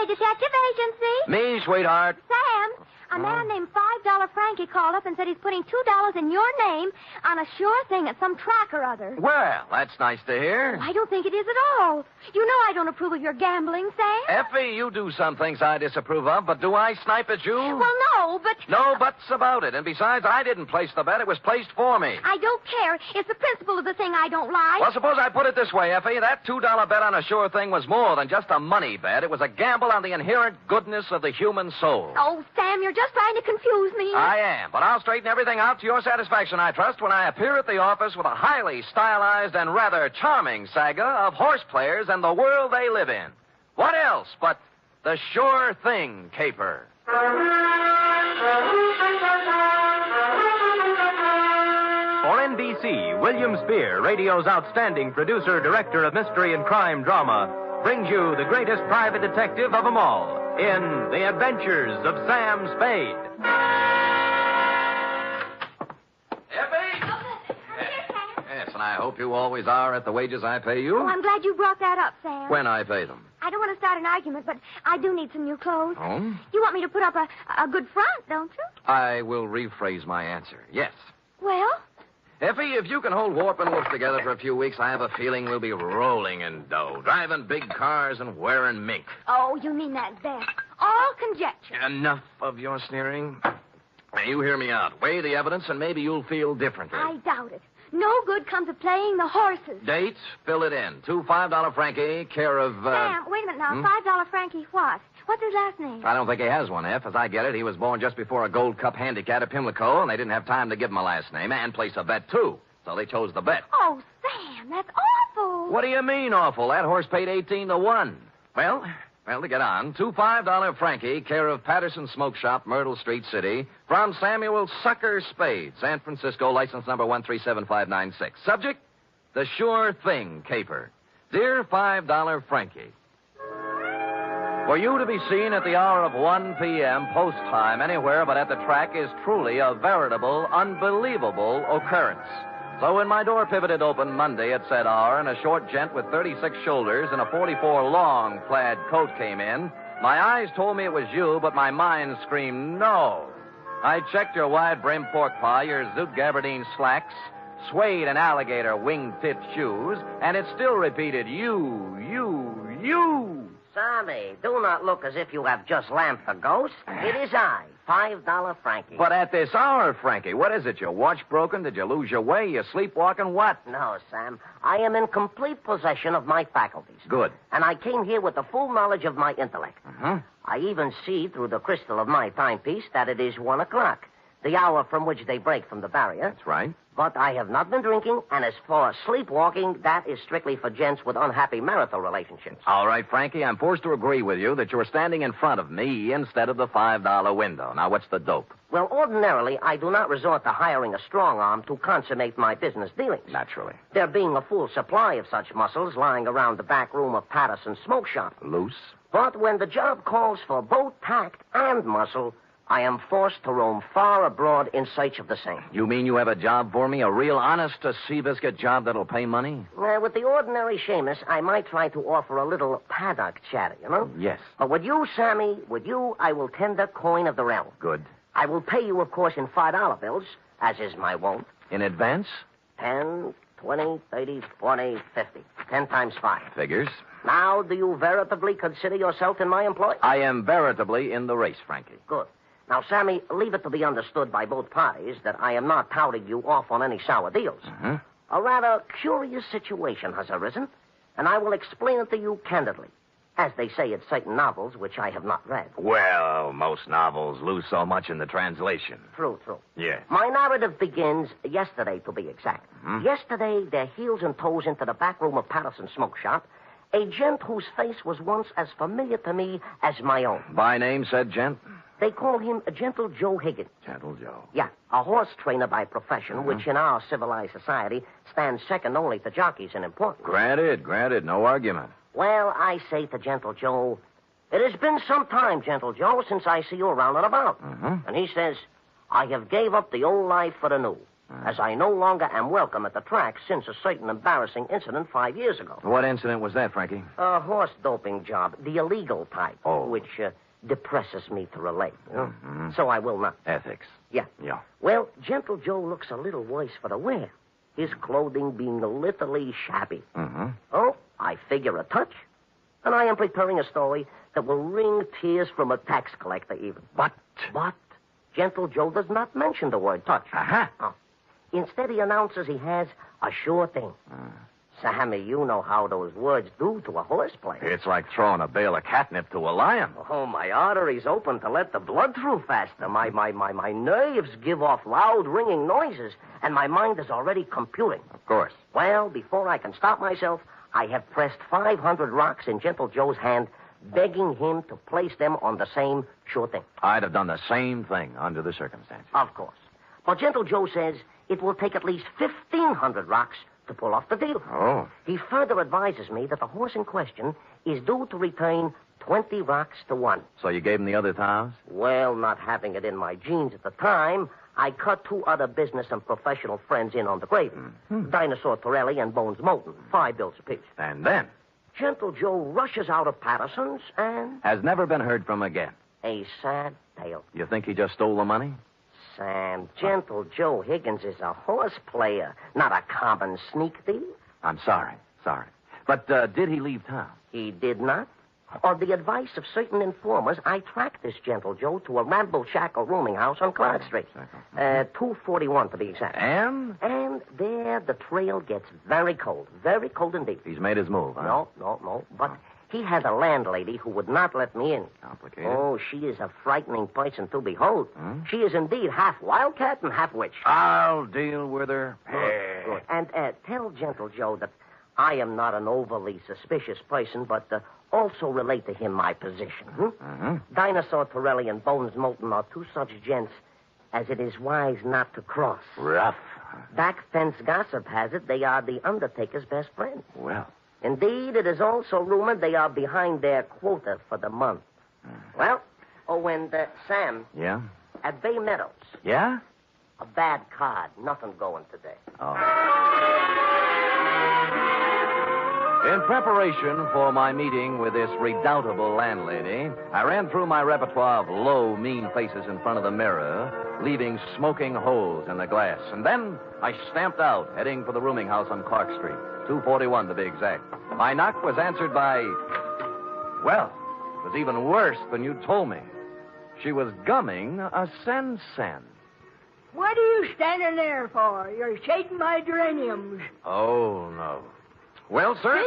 Spade Detective Agency. Me, sweetheart. Sam, a man named $5 Frankie called up and said he's putting $2 in your name on a sure thing at some track or other. Well, that's nice to hear. I don't think it is at all. You know I don't approve of your gambling, Sam. Effie, you do some things I disapprove of, but do I snipe at you? Well, no, but... No buts about it. And besides, I didn't place the bet. It was placed for me. I don't care. It's the principle of the thing I don't like. Well, suppose I put it this way, Effie. That $2 bet on a sure thing was more than just a money bet. It was a gamble on the inherent goodness of the human soul. Oh, Sam, you're just trying to confuse me. I am, but I'll straighten everything out to your satisfaction, I trust, when I appear at the office with a highly stylized and rather charming saga of horse players and the world they live in. What else but the sure thing caper? For NBC, William Spear, radio's outstanding producer, director of mystery and crime drama, brings you the greatest private detective of them all in The Adventures of Sam Spade. Effie? Yes, and I hope you always are at the wages I pay you. Oh, I'm glad you brought that up, Sam. When I pay them. I don't want to start an argument, but I do need some new clothes. Oh? You want me to put up a good front, don't you? I will rephrase my answer. Yes. Well? Effie, if you can hold Warp and Wolf together for a few weeks, I have a feeling we'll be rolling in dough, driving big cars and wearing mink. Oh, you mean that best. All conjecture. Enough of your sneering. Now, you hear me out. Weigh the evidence, and maybe you'll feel differently. I doubt it. No good comes of playing the horses. Dates? Fill it in. Two $5 Frankie, care of... Sam, wait a minute now. $5 Frankie what? What's his last name? I don't think he has one, F. As I get it, he was born just before a Gold Cup handicap at Pimlico, and they didn't have time to give him a last name and place a bet, too. So they chose the bet. Oh, Sam, that's awful. What do you mean, awful? That horse paid 18-1. Well, to get on, two $5 Frankie, care of Patterson Smoke Shop, Myrtle Street City, from Samuel Sucker Spade, San Francisco, license number 1375596. Subject, the sure thing caper. Dear $5 Frankie, for you to be seen at the hour of 1 p.m. post time anywhere but at the track is truly a veritable, unbelievable occurrence. So when my door pivoted open Monday at said hour and a short gent with 36 shoulders and a 44 long plaid coat came in, my eyes told me it was you, but my mind screamed no. I checked your wide-brimmed pork pie, your zoot gabardine slacks, suede and alligator wing-tipped shoes, and it still repeated you. Sammy, do not look as if you have just lamped a ghost. It is I, $5 Frankie. But at this hour, Frankie, what is it? Your watch broken? Did you lose your way? You sleepwalking? What? No, Sam. I am in complete possession of my faculties. Good. And I came here with the full knowledge of my intellect. Uh-huh. I even see through the crystal of my timepiece that it is 1 o'clock, the hour from which they break from the barrier. That's right. But I have not been drinking, and as for sleepwalking, that is strictly for gents with unhappy marital relationships. All right, Frankie, I'm forced to agree with you that you're standing in front of me instead of the $5 window. Now, what's the dope? Well, ordinarily, I do not resort to hiring a strong arm to consummate my business dealings. Naturally. There being a full supply of such muscles lying around the back room of Patterson's Smoke Shop. Loose? But when the job calls for both tact and muscle, I am forced to roam far abroad in search of the same. You mean you have a job for me? A real honest-to-Seabiscuit job that'll pay money? With the ordinary Seamus, I might try to offer a little paddock chatter, you know? Yes. But with you, Sammy, I will tender coin of the realm. Good. I will pay you, of course, in $5 bills, as is my wont. In advance? 10, 20, 30, 40, 50. 10 times 5. Figures. Now, do you veritably consider yourself in my employ? I am veritably in the race, Frankie. Good. Now, Sammy, leave it to be understood by both parties that I am not touting you off on any sour deals. Uh-huh. A rather curious situation has arisen, and I will explain it to you candidly, as they say in certain novels which I have not read. Well, most novels lose so much in the translation. True. Yeah. My narrative begins yesterday, to be exact. Mm-hmm. Yesterday, their heels and toes into the back room of Patterson's Smoke Shop, a gent whose face was once as familiar to me as my own. By name, said gent? They call him Gentle Joe Higgins. Gentle Joe. Yeah, a horse trainer by profession, which in our civilized society stands second only to jockeys in importance. Granted, no argument. Well, I say to Gentle Joe, it has been some time, Gentle Joe, since I see you around and about. Uh-huh. And he says, I have gave up the old life for the new. as I no longer am welcome at the track since a certain embarrassing incident 5 years ago. What incident was that, Frankie? A horse doping job, the illegal type, Oh. which depresses me to relate. You know? So I will not. Ethics. Yeah. Yeah. Well, Gentle Joe looks a little worse for the wear, his clothing being literally shabby. Mm-hmm. Oh, I figure a touch, and I am preparing a story that will wring tears from a tax collector even. But Gentle Joe does not mention the word touch. Aha. Oh. Instead, he announces he has a sure thing. Sammy, you know how those words do to a horse player. It's like throwing a bale of catnip to a lion. Oh, my arteries open to let the blood through faster. My nerves give off loud, ringing noises, and my mind is already computing. Of course. Well, before I can stop myself, I have pressed 500 rocks in Gentle Joe's hand, begging him to place them on the same sure thing. I'd have done the same thing under the circumstances. Of course. But Gentle Joe says it will take at least 1,500 rocks to pull off the deal. Oh. He further advises me that the horse in question is due to return 20 rocks to 1. So you gave him the other towels? Well, not having it in my genes at the time, I cut 2 other business and professional friends in on the gravy. Dinosaur Torelli and Bones Moulton, 5 bills apiece. And then? Gentle Joe rushes out of Patterson's and... Has never been heard from again. A sad tale. You think he just stole the money? Sam, Gentle Joe Higgins is a horse player, not a common sneak thief. I'm sorry. But did he leave town? He did not. On the advice of certain informers, I tracked this Gentle Joe to a ramble-shackle rooming house on Clark Street. 241 to be exact. And? And there the trail gets very cold indeed. He's made his move, huh? No. But he had a landlady who would not let me in. Complicated. Oh, she is a frightening person to behold. She is indeed half wildcat and half witch. I'll deal with her. Good. And tell Gentle Joe that I am not an overly suspicious person, but also relate to him my position. Dinosaur Torelli and Bones Moulton are 2 such gents as it is wise not to cross. Rough. Back fence gossip has it they are the Undertaker's best friends. Well. Indeed, it is also rumored they are behind their quota for the month. Well, and Sam. Yeah? At Bay Meadows. Yeah? A bad card. Nothing going today. Oh. In preparation for my meeting with this redoubtable landlady, I ran through my repertoire of low, mean faces in front of the mirror, leaving smoking holes in the glass. And then I stamped out, heading for the rooming house on Clark Street, 241 to be exact. My knock was answered by... Well, it was even worse than you told me. She was gumming a sen-sen. What are you standing there for? You're shading my geraniums. Oh, no. Well, sir?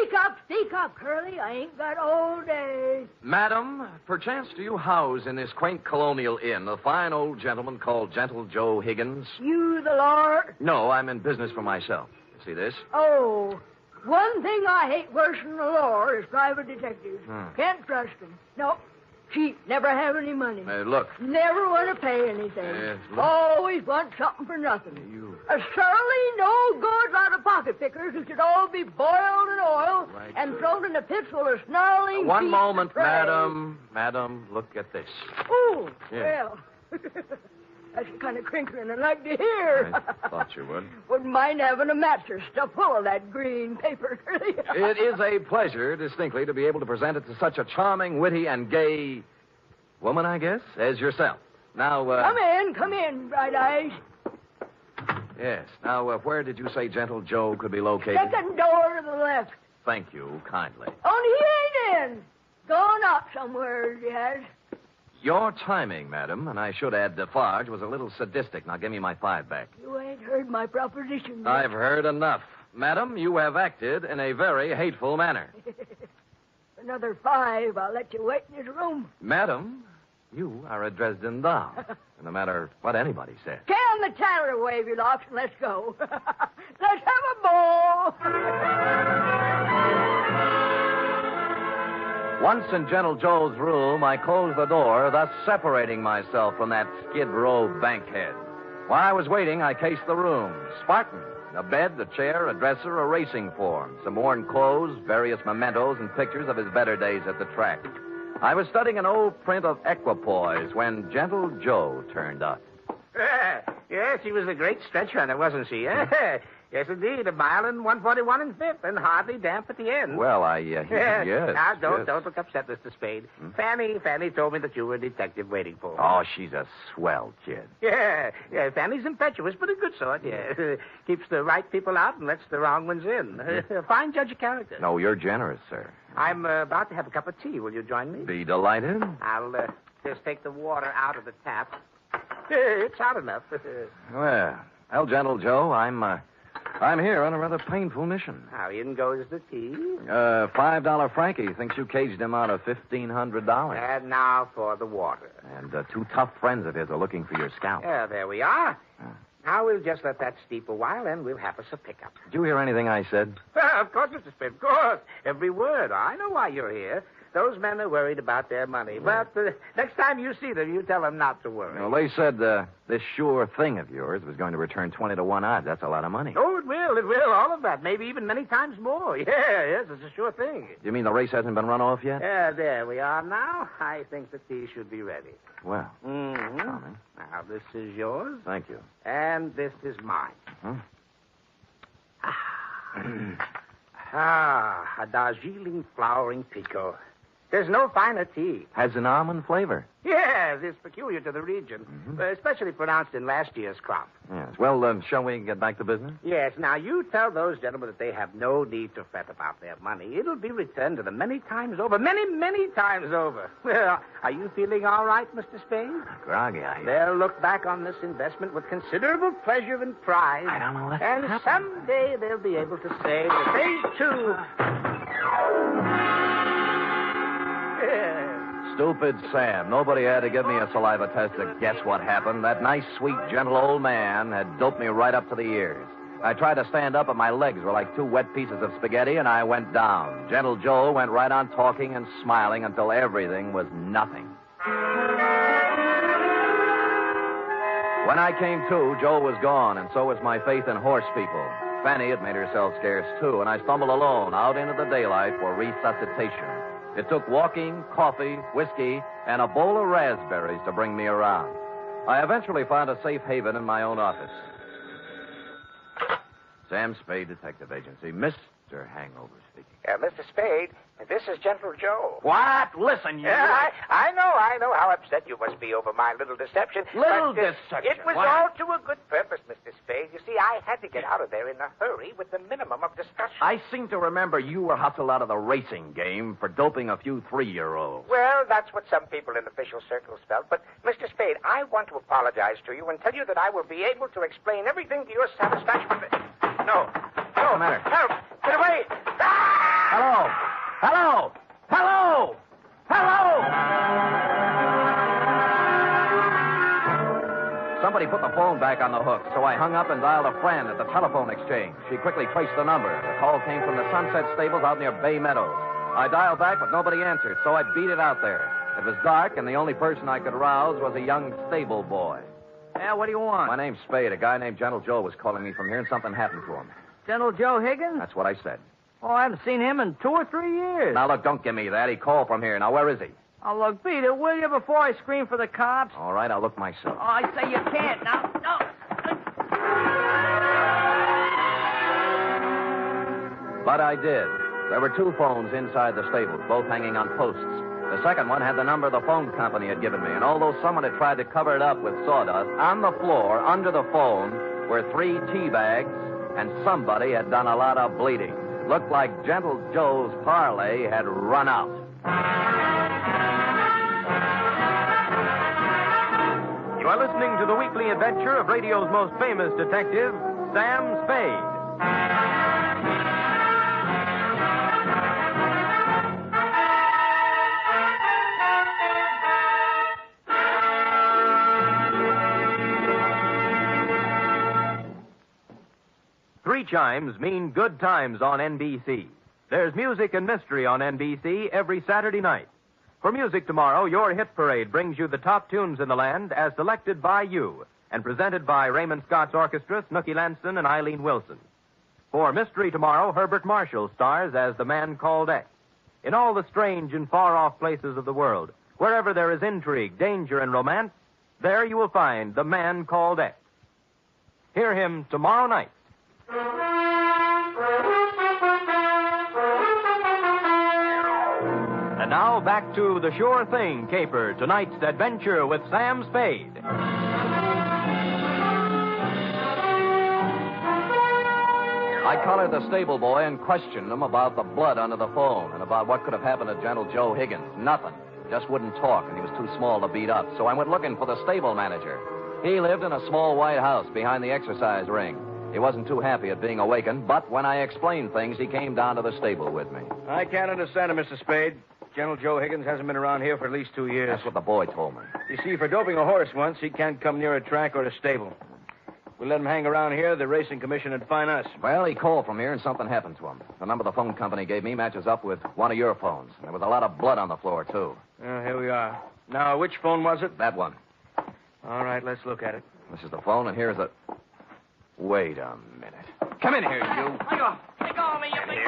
Speak up, Curly. I ain't got all day. Madam, perchance do you house in this quaint colonial inn a fine old gentleman called Gentle Joe Higgins? You the Lord? No, I'm in business for myself. You see this? Oh, one thing I hate worse than the law is private detectives. Can't trust them. No, cheap. Never have any money. Look. Never want to pay anything. Look. Always want something for nothing. A surly, no good lot of pocket pickers who should all be boiled in oil and thrown in a pit full of snarling One beasts moment, and prey. madam. Madam, look at this. Oh, Yeah. well. That's the kind of crinkling I'd like to hear. I thought you would. Wouldn't mind having a mattress stuffed full of that green paper. It is a pleasure, distinctly, to be able to present it to such a charming, witty, and gay woman, I guess, as yourself. Now, Come in, Bright Eyes. Yes. Now, where did you say Gentle Joe could be located? Second door to the left. Thank you, kindly. Only he ain't in. Gone out somewhere, he has. Your timing, madam, and I should add Defarge, was a little sadistic. Now, give me my 5 back. You ain't heard my proposition yet. I've heard enough. Madam, you have acted in a very hateful manner. Another 5, I'll let you wait in his room. Madam, you are a Dresden doll, no matter what anybody says. Get on the taller wave, you lot, and let's go. Let's have a ball. Once in Gentle Joe's room, I closed the door, thus separating myself from that Skid Row bankhead. While I was waiting, I cased the room. Spartan. A bed, a chair, a dresser, a racing form, some worn clothes, various mementos, and pictures of his better days at the track. I was studying an old print of Equipoise when Gentle Joe turned up. Yes, she was a great stretch runner, wasn't she? Yes, indeed. 1 mile and 1:41 and 5th, and hardly damp at the end. Well, yes. Now, don't look upset, Mr. Spade. Fanny told me that you were a detective waiting for her. Oh, she's a swell kid. Yeah, Fanny's impetuous, but a good sort, yeah. Keeps the right people out and lets the wrong ones in. Fine judge of character. No, you're generous, sir. I'm about to have a cup of tea. Will you join me? Be delighted. I'll just take the water out of the tap. It's hot enough. Well, Gentle Joe, I'm here on a rather painful mission. How in goes the tea? $5 Frankie thinks you caged him out of $1,500. And now for the water. And 2 tough friends of his are looking for your scalp. Yeah, there we are. Now we'll just let that steep a while, and we'll have us a pickup. Did you hear anything I said? Of course, Mr. Spade, of course. Every word. I know why you're here. Those men are worried about their money. But next time you see them, you tell them not to worry. Well, they said this sure thing of yours was going to return 20 to 1 odds. That's a lot of money. Oh, it will. All of that. Maybe even many times more. Yes, it's a sure thing. You mean the race hasn't been run off yet? Yeah, there we are now. I think the tea should be ready. Well. Mm-hmm. Tommy. Now, this is yours. Thank you. And this is mine. Huh? A Darjeeling flowering pico. There's no finer tea. Has an almond flavor. Yes, it's peculiar to the region, especially pronounced in last year's crop. Yes. Well, shall we get back to business? Yes. Now, you tell those gentlemen that they have no need to fret about their money. It'll be returned to them many times over. Many, many times over. Well, are you feeling all right, Mr. Spade? Groggy, They'll look back on this investment with considerable pleasure and pride. I don't know what And someday they'll be able to say that they, too... Stupid Sam. Nobody had to give me a saliva test to guess what happened. That nice, sweet, gentle old man had doped me right up to the ears. I tried to stand up, but my legs were like 2 wet pieces of spaghetti, and I went down. Gentle Joe went right on talking and smiling until everything was nothing. When I came to, Joe was gone, and so was my faith in horse people. Fanny had made herself scarce, too, and I stumbled alone out into the daylight for resuscitation. It took walking, coffee, whiskey, and a bowl of raspberries to bring me around. I eventually found a safe haven in my own office. Sam Spade, Detective Agency. Mr. Hangover speaking. Mr. Spade, this is Gentle Joe. What? Listen, you... Yeah, I know how upset you must be over my little deception. Deception? It was all to a good purpose, Mr. Spade. You see, I had to get out of there in a hurry with the minimum of discussion. I seem to remember you were hustled out of the racing game for doping a few 3-year-olds. Well, that's what some people in official circles felt. But, Mr. Spade, I want to apologize to you and tell you that I will be able to explain everything to your satisfaction. No. What's the matter? Help! Get away! Ah! Hello! Somebody put the phone back on the hook, so I hung up and dialed a friend at the telephone exchange. She quickly traced the number. The call came from the Sunset Stables out near Bay Meadows. I dialed back, but nobody answered, so I beat it out there. It was dark, and the only person I could rouse was a young stable boy. Yeah, what do you want? My name's Spade. A guy named Gentle Joe was calling me from here, and something happened to him. Gentle Joe Higgins? That's what I said. Oh, I haven't seen him in 2 or 3 years. Now, look, don't give me that. He called from here. Now, where is he? Oh, look, beat it, will you, before I scream for the cops? All right, I'll look myself. Oh, I say you can't. Now, no. But I did. There were 2 phones inside the stables, both hanging on posts. The second one had the number the phone company had given me, and although someone had tried to cover it up with sawdust, on the floor, under the phone, were 3 tea bags, and somebody had done a lot of bleeding. Looked like Gentle Joe's parlay had run out. You are listening to the weekly adventure of radio's most famous detective, Sam Spade. 3 chimes mean good times on NBC. There's music and mystery on NBC every Saturday night. For music tomorrow, your hit parade brings you the top tunes in the land as selected by you and presented by Raymond Scott's Orchestra, Snooky Lanston, and Eileen Wilson. For mystery tomorrow, Herbert Marshall stars as the man called X. In all the strange and far-off places of the world, wherever there is intrigue, danger, and romance, there you will find the man called X. Hear him tomorrow night. And now back to The Sure Thing caper, tonight's adventure with Sam Spade. I collared the stable boy and questioned him about the blood under the phone and about what could have happened to Gentle Joe Higgins. Nothing. Just wouldn't talk, and he was too small to beat up. So I went looking for the stable manager. He lived in a small white house behind the exercise ring. He wasn't too happy at being awakened, but when I explained things, he came down to the stable with me. I can't understand it, Mr. Spade. Gentle Joe Higgins hasn't been around here for at least 2 years. That's what the boy told me. You see, for doping a horse once, he can't come near a track or a stable. If we let him hang around here, the racing commission would fine us. Well, he called from here and something happened to him. The number the phone company gave me matches up with one of your phones. There was a lot of blood on the floor, too. Well, here we are. Now, which phone was it? That one. All right, let's look at it. This is the phone, and here's the... Wait a minute. Come in here, you. Let go of me, you big...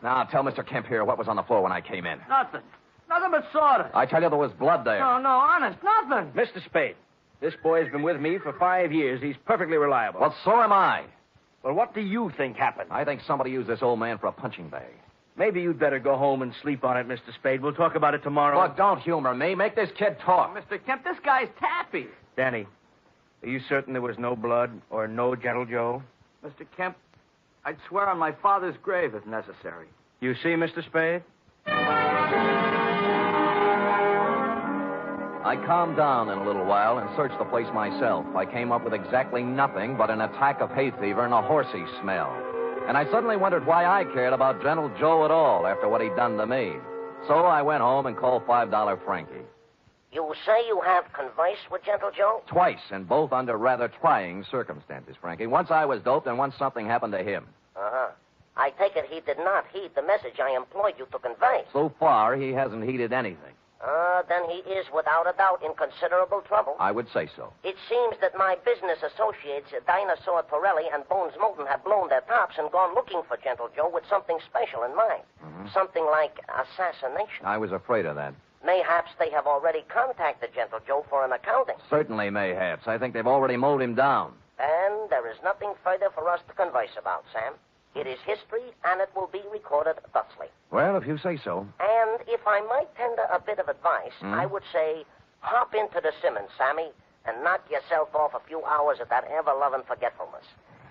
Now, tell Mr. Kemp here what was on the floor when I came in. Nothing. Nothing but sawdust. I tell you, there was blood there. No, honest, nothing. Mr. Spade, this boy's been with me for 5 years. He's perfectly reliable. Well, so am I. Well, what do you think happened? I think somebody used this old man for a punching bag. Maybe you'd better go home and sleep on it, Mr. Spade. We'll talk about it tomorrow. Look, don't humor me. Make this kid talk. Mr. Kemp, this guy's tappy. Danny, are you certain there was no blood or no Gentle Joe? Mr. Kemp, I'd swear on my father's grave if necessary. You see, Mr. Spade? I calmed down in a little while and searched the place myself. I came up with exactly nothing but an attack of hay fever and a horsey smell. And I suddenly wondered why I cared about Gentle Joe at all after what he'd done to me. So I went home and called $5 Frankie. You say you have conversed with Gentle Joe? Twice, and both under rather trying circumstances, Frankie. Once I was doped, and once something happened to him. Uh-huh. I take it he did not heed the message I employed you to convey. So far, he hasn't heeded anything. Then he is, without a doubt, in considerable trouble. I would say so. It seems that my business associates, Dinosaur Torelli and Bones Moulton, have blown their tops and gone looking for Gentle Joe with something special in mind. Mm-hmm. Something like assassination. I was afraid of that. Mayhaps they have already contacted Gentle Joe for an accounting. Certainly, mayhaps. I think they've already mowed him down. And there is nothing further for us to converse about, Sam. It is history, and it will be recorded thusly. Well, if you say so. And if I might tender a bit of advice, I would say, hop into the Simmons, Sammy, and knock yourself off a few hours of that ever-loving forgetfulness.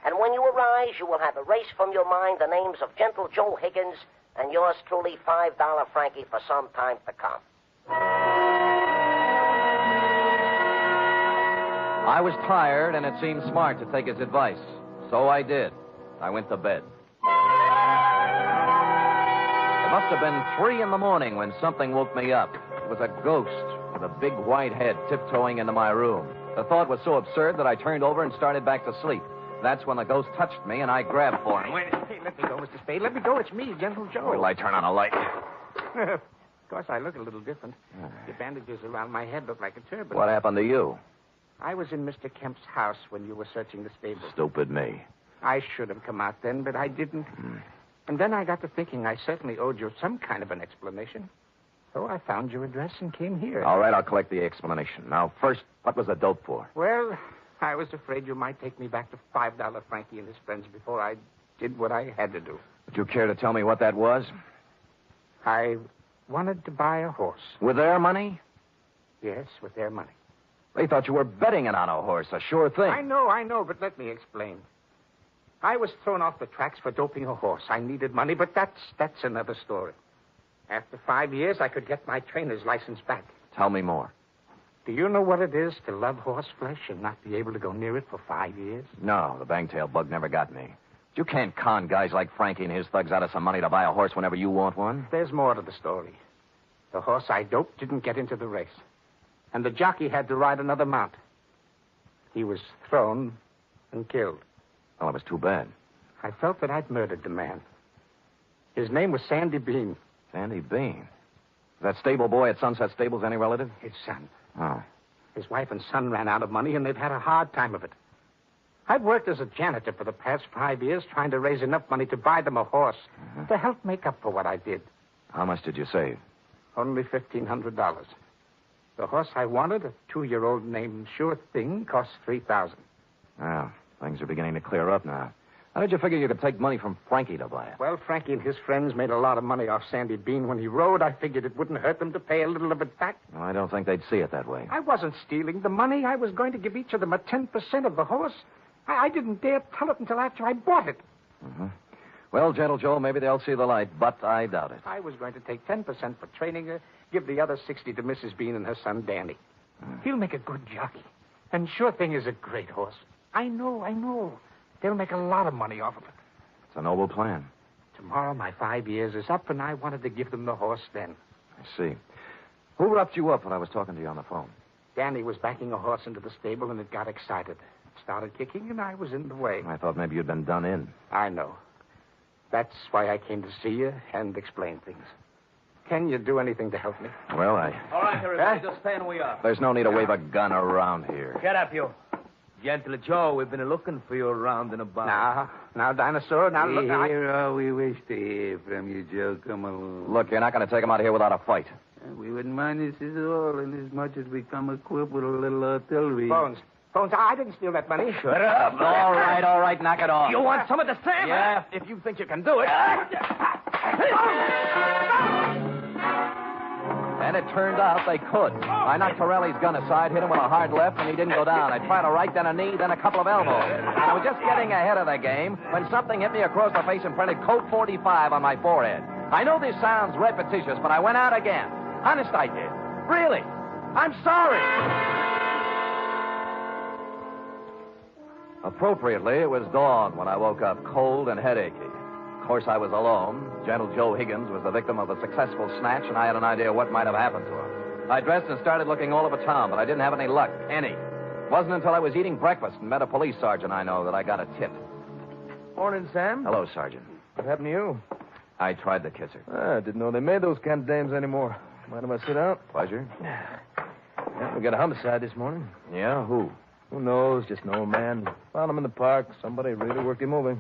And when you arise, you will have erased from your mind the names of Gentle Joe Higgins and yours truly, $5 Frankie, for some time to come. I was tired, and it seemed smart to take his advice. So I did. I went to bed. It must have been 3 a.m. when something woke me up. It was a ghost with a big white head tiptoeing into my room. The thought was so absurd that I turned over and started back to sleep. That's when the ghost touched me, and I grabbed for him. Wait, hey, let me go, Mr. Spade. Let me go. It's me, Gentle Joe. Will I turn on a light? Of course, I look a little different. The bandages around my head look like a turban. What happened to you? I was in Mr. Kemp's house when you were searching the stable. Stupid me. I should have come out then, but I didn't. And then I got to thinking I certainly owed you some kind of an explanation. So I found your address and came here. All right, I'll collect the explanation. Now, first, what was the dope for? Well, I was afraid you might take me back to $5 Frankie and his friends before I did what I had to do. Would you care to tell me what that was? I wanted to buy a horse. With their money? Yes, with their money. They thought you were betting it on a horse, a sure thing. I know, but let me explain. I was thrown off the tracks for doping a horse. I needed money, but that's another story. After 5 years, I could get my trainer's license back. Tell me more. Do you know what it is to love horse flesh and not be able to go near it for 5 years? No, the bangtail bug never got me. You can't con guys like Frankie and his thugs out of some money to buy a horse whenever you want one. There's more to the story. The horse I doped didn't get into the race. And the jockey had to ride another mount. He was thrown and killed. Well, it was too bad. I felt that I'd murdered the man. His name was Sandy Bean. Sandy Bean? Is that stable boy at Sunset Stables any relative? His son. Oh. His wife and son ran out of money, and they've had a hard time of it. I've worked as a janitor for the past 5 years, trying to raise enough money to buy them a horse to help make up for what I did. How much did you save? Only $1,500. The horse I wanted, a 2-year-old named Sure Thing, cost $3,000. Well, things are beginning to clear up now. How did you figure you could take money from Frankie to buy it? Well, Frankie and his friends made a lot of money off Sandy Bean when he rode. I figured it wouldn't hurt them to pay a little of it back. Well, I don't think they'd see it that way. I wasn't stealing the money. I was going to give each of them a 10% of the horse. I didn't dare tell it until after I bought it. Mm-hmm. Well, Gentle Joe, maybe they'll see the light, but I doubt it. I was going to take 10% for training her, give the other 60 to Mrs. Bean and her son, Danny. He'll make a good jockey. And Sure Thing is a great horse. I know. They'll make a lot of money off of it. It's a noble plan. Tomorrow my 5 years is up, and I wanted to give them the horse then. I see. Who roughed you up when I was talking to you on the phone? Danny was backing a horse into the stable, and it got excited. It started kicking, and I was in the way. I thought maybe you'd been done in. I know. That's why I came to see you and explain things. Can you do anything to help me? Well, All right, everybody, just stand where we are. There's no need to wave a gun around here. Get up, you. Gentle Joe, we've been looking for you around and about. Now, Dinosaur, now look. Here all we wish to hear from you, Joe. Come along. Look, you're not going to take him out of here without a fight. We wouldn't mind this at all, inasmuch as we come equipped with a little artillery. Bones, I didn't steal that money. Shut up. All right, knock it off. You want some of the Sam? Yeah, if you think you can do it. And it turned out they could. I knocked Torelli's gun aside, hit him with a hard left, and he didn't go down. I tried a right, then a knee, then a couple of elbows. And I was just getting ahead of the game when something hit me across the face and printed Code 45 on my forehead. I know this sounds repetitious, but I went out again. Honest, I did. Really. I'm sorry. Appropriately, it was dawn when I woke up cold and headachy. Of course, I was alone. Gentle Joe Higgins was the victim of a successful snatch, and I had an idea what might have happened to him. I dressed and started looking all over town, but I didn't have any luck. Any. It wasn't until I was eating breakfast and met a police sergeant I know that I got a tip. Morning, Sam. Hello, Sergeant. What happened to you? I tried to kiss her. I didn't know they made those kind of dames anymore. Mind if I sit down? Pleasure. Yeah, we got a homicide this morning. Yeah, who? Who knows? Just an old man. Found him in the park. Somebody really worked him over.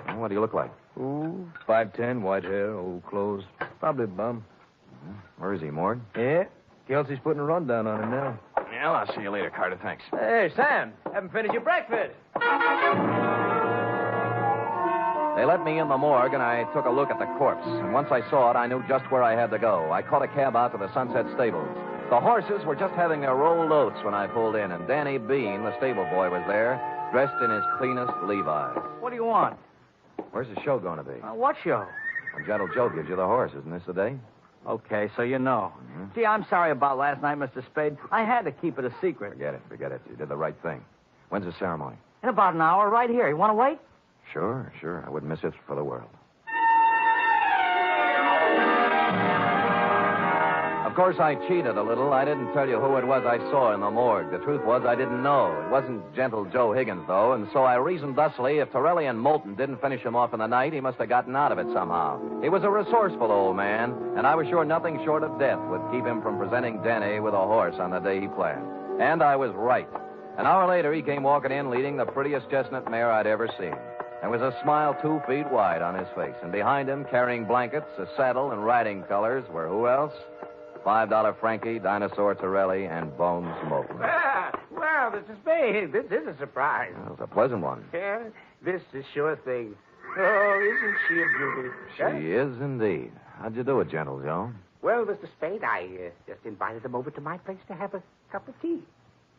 Well, what do you look like? Ooh, 5'10", white hair, old clothes. Probably a bum. Where is he, Mord? Yeah. Kelsey's putting a rundown on him now. Well, I'll see you later, Carter. Thanks. Hey, Sam, haven't finished your breakfast. They let me in the morgue, and I took a look at the corpse. And once I saw it, I knew just where I had to go. I caught a cab out to the Sunset Stables. The horses were just having their rolled oats when I pulled in, and Danny Bean, the stable boy, was there, dressed in his cleanest Levi's. What do you want? Where's the show going to be? What show? When Gentle Joe gives you the horse. Isn't this the day? Okay, so you know. Gee, I'm sorry about last night, Mr. Spade. I had to keep it a secret. Forget it. You did the right thing. When's the ceremony? In about an hour, right here. You want to wait? Sure. I wouldn't miss it for the world. Of course, I cheated a little. I didn't tell you who it was I saw in the morgue. The truth was I didn't know. It wasn't Gentle Joe Higgins, though, and so I reasoned thusly if Torelli and Moulton didn't finish him off in the night, he must have gotten out of it somehow. He was a resourceful old man, and I was sure nothing short of death would keep him from presenting Danny with a horse on the day he planned. And I was right. An hour later, he came walking in leading the prettiest chestnut mare I'd ever seen. There was a smile 2 feet wide on his face, and behind him, carrying blankets, a saddle, and riding colors, were who else? $5 Frankie, Dinosaur Torelli, and Bones Moulton. Well, Mr. Spade, this is a surprise. That was a pleasant one. Yeah, this is Sure Thing. Oh, isn't she a beauty? She is indeed. How'd you do it, Gentle Joe? Well, Mr. Spade, I just invited them over to my place to have a cup of tea.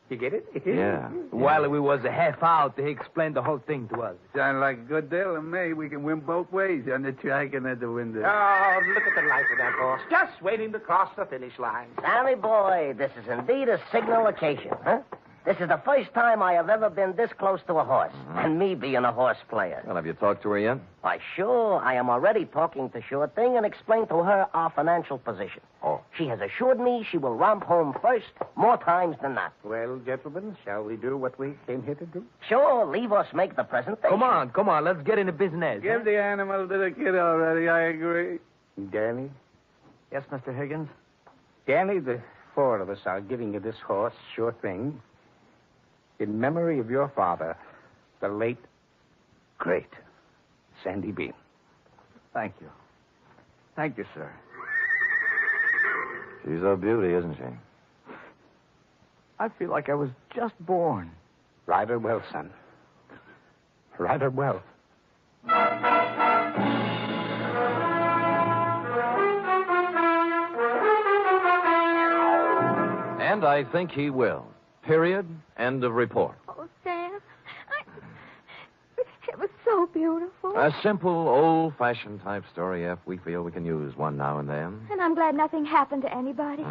You get it? Yeah. While we was a half out, he explained the whole thing to us. Sound like a good deal to me. We can win both ways on the track and at the window. Oh, look at the life of that horse. Just waiting to cross the finish line. Sammy boy, this is indeed a signal occasion, huh? This is the first time I have ever been this close to a horse, and me being a horse player. Well, have you talked to her yet? Why, sure. I am already talking to Sure Thing and explained to her our financial position. Oh. She has assured me she will romp home first more times than not. Well, gentlemen, shall we do what we came here to do? Sure, leave us make the presentation. Come on, let's get into business. Give the animal to the kid already, I agree. Danny? Yes, Mr. Higgins? Danny, the four of us are giving you this horse, Sure Thing, in memory of your father, the late, great Sandy Bean. Thank you. Thank you, sir. She's a beauty, isn't she? I feel like I was just born. Ride her well, son. Rather well. And I think he will. Period. End of report. Oh, Sam. It was so beautiful. A simple, old-fashioned type story, F. We feel we can use one now and then. And I'm glad nothing happened to anybody.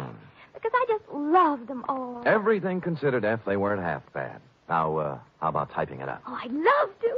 Because I just loved them all. Everything considered, F, they weren't half bad. Now, how about typing it up? Oh, I'd love to.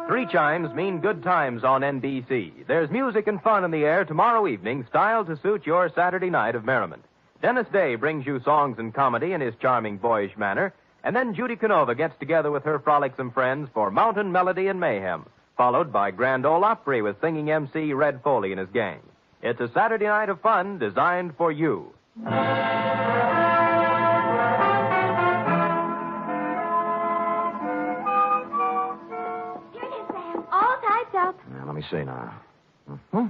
Three chimes mean good times on NBC. There's music and fun in the air tomorrow evening, styled to suit your Saturday night of merriment. Dennis Day brings you songs and comedy in his charming, boyish manner, and then Judy Canova gets together with her frolicsome friends for Mountain Melody and Mayhem, followed by Grand Ole Opry with singing MC Red Foley and his gang. It's a Saturday night of fun designed for you. Here it is, Sam. All typed up. Now, let me see now. Mm-hmm.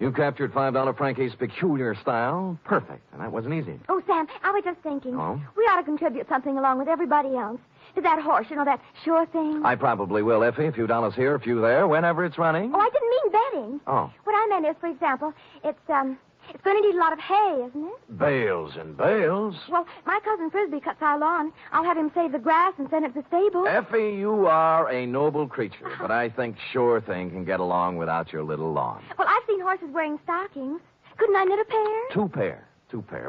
You captured $5 Frankie's peculiar style. Perfect. And that wasn't easy. Oh, Sam, I was just thinking. Oh? We ought to contribute something along with everybody else. To that horse, that sure thing. I probably will, Effie. A few dollars here, a few there, whenever it's running. Oh, I didn't mean betting. Oh. What I meant is, for example, it's going to need a lot of hay, isn't it? Bales and bales. Well, my cousin Frisbee cuts our lawn. I'll have him save the grass and send it to the stable. Effie, you are a noble creature, but I think sure thing can get along without your little lawn. Well, I've seen horses wearing stockings. Couldn't I knit a pair? Two pair.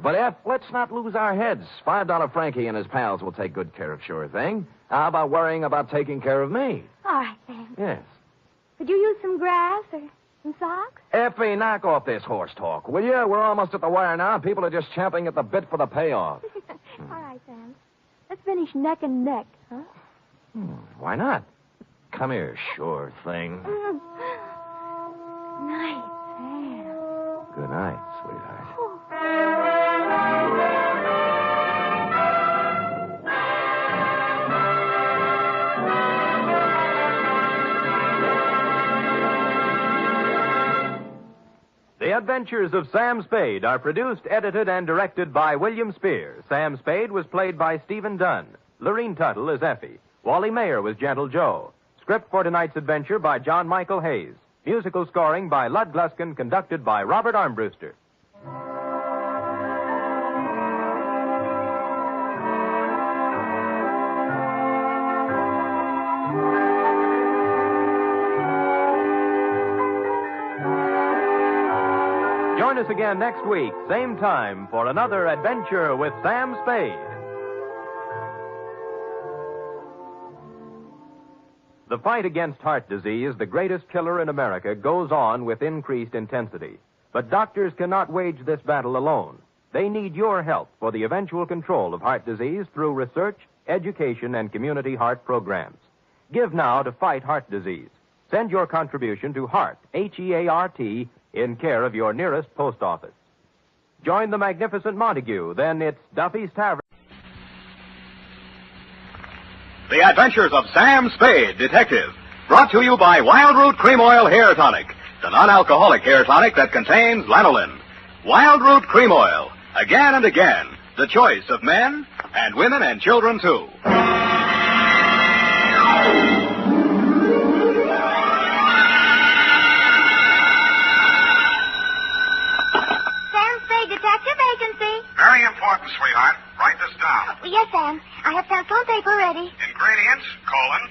But, F, let's not lose our heads. $5 Frankie and his pals will take good care of sure thing. How about worrying about taking care of me? All right, Sam. Yes. Could you use some grass or some socks? Effie, knock off this horse talk, will you? We're almost at the wire now. People are just champing at the bit for the payoff. All right, Sam. Let's finish neck and neck, huh? Why not? Come here, sure thing. Night, Sam. Good night, sweetheart. The Adventures of Sam Spade are produced, edited, and directed by William Spear. Sam Spade was played by Stephen Dunn. Lorene Tuttle is Effie. Wally Mayer was Gentle Joe. Script for tonight's adventure by John Michael Hayes. Musical scoring by Lud Gluskin, conducted by Robert Armbruster. Join us again next week, same time, for another adventure with Sam Spade. The fight against heart disease, the greatest killer in America, goes on with increased intensity. But doctors cannot wage this battle alone. They need your help for the eventual control of heart disease through research, education, and community heart programs. Give now to fight heart disease. Send your contribution to HEART, H-E-A-R-T, in care of your nearest post office. Join the magnificent Montague, then it's Duffy's Tavern. The Adventures of Sam Spade, Detective. Brought to you by Wild Root Cream Oil Hair Tonic, the non-alcoholic hair tonic that contains lanolin. Wild Root Cream Oil. Again and again, the choice of men and women and children, too. Detective vacancy. Very important, sweetheart. Write this down. Yes, Sam. I have pencil and paper ready. Ingredients, colon.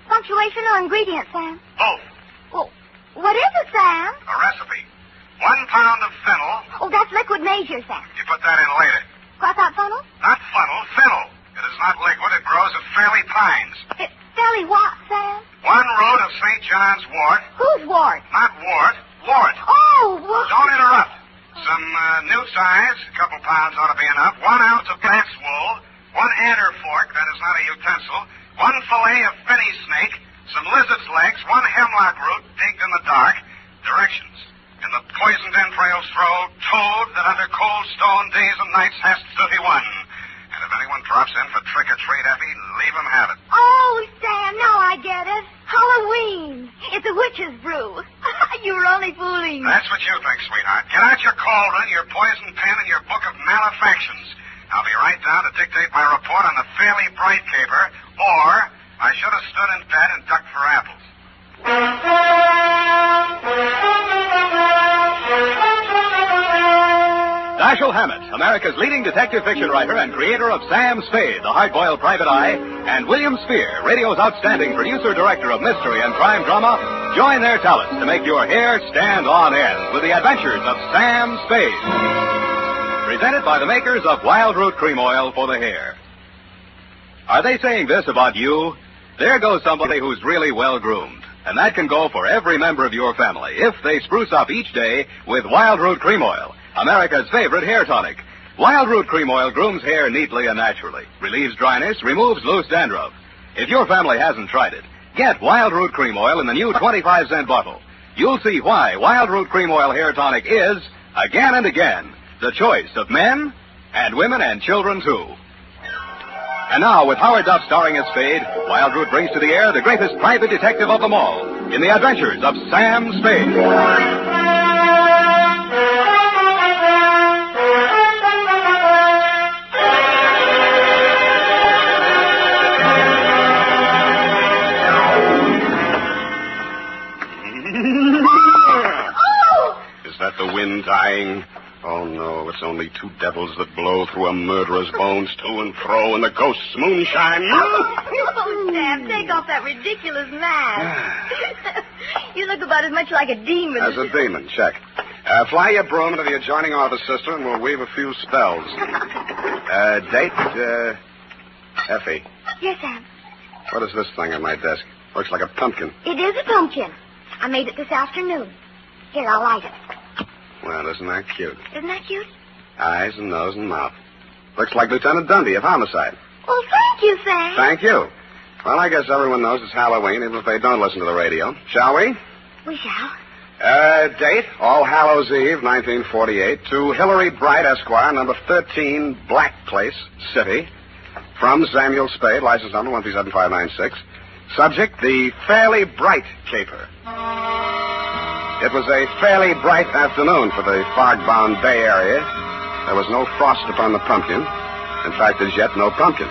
Punctuation or ingredients, Sam? Both. Well, what is it, Sam? A recipe. 1 pound of fennel. Oh, that's liquid measure, Sam. You put that in later. Cross out funnel? Not funnel, fennel. It is not liquid. It grows at fairly pines. Fairly what, Sam? 1 root of St. John's wort. Whose wart? Not wart, wart. Oh, what? Don't interrupt. Some newt size, a couple pounds ought to be enough. 1 ounce of bat's wool, 1 adder fork, that is not a utensil, 1 fillet of finny snake, some lizard's legs, 1 hemlock root digged in the dark. Directions. In the poisoned entrails throw toad that under cold stone days and nights hast 31. And if anyone drops in for trick-or-treat, Effie, leave him have it. Oh, Sam, now I get it. Halloween. It's a witch's brew. You were only fooling me. That's what you think, sweetheart. Get out your cauldron, your poison pen, and your book of malefactions. I'll be right dictate my report on the fairly bright caper, or I should have stood in bed and ducked for apples. Dashiell Hammett, America's leading detective fiction writer and creator of Sam Spade, the hard-boiled private eye, and William Spear, radio's outstanding producer-director of mystery and crime drama, join their talents to make your hair stand on end with the adventures of Sam Spade. Presented by the makers of Wild Root Cream Oil for the hair. Are they saying this about you? There goes somebody who's really well-groomed. And that can go for every member of your family if they spruce up each day with Wild Root Cream Oil, America's favorite hair tonic. Wild Root Cream Oil grooms hair neatly and naturally, relieves dryness, removes loose dandruff. If your family hasn't tried it, get Wild Root Cream Oil in the new 25-cent bottle. You'll see why Wild Root Cream Oil hair tonic is, again and again, the choice of men and women and children, too. And now, with Howard Duff starring as Spade, Wild Root brings to the air the greatest private detective of them all in the adventures of Sam Spade. Is that the wind dying? Oh, no, it's only two devils that blow through a murderer's bones to and fro in the ghost's moonshine. Oh, Sam, take off that ridiculous mask. You look about as much like a demon. As a demon, check. Fly your broom into the adjoining office, sister, and we'll weave a few spells. Date, Effie. Yes, Sam. What is this thing on my desk? Looks like a pumpkin. It is a pumpkin. I made it this afternoon. Here, I'll light it. Well, isn't that cute? Isn't that cute? Eyes and nose and mouth. Looks like Lieutenant Dundee of Homicide. Oh, thank you, Sam. Thank you. Well, I guess everyone knows it's Halloween, even if they don't listen to the radio. Shall we? We shall. Date, All Hallows Eve, 1948, to Hillary Bright, Esquire, number 13, Black Place, City. From Samuel Spade, license number 137596. Subject, the Fairly Bright Caper. It was a fairly bright afternoon for the fog-bound Bay Area. There was no frost upon the pumpkin. In fact, as yet, no pumpkin.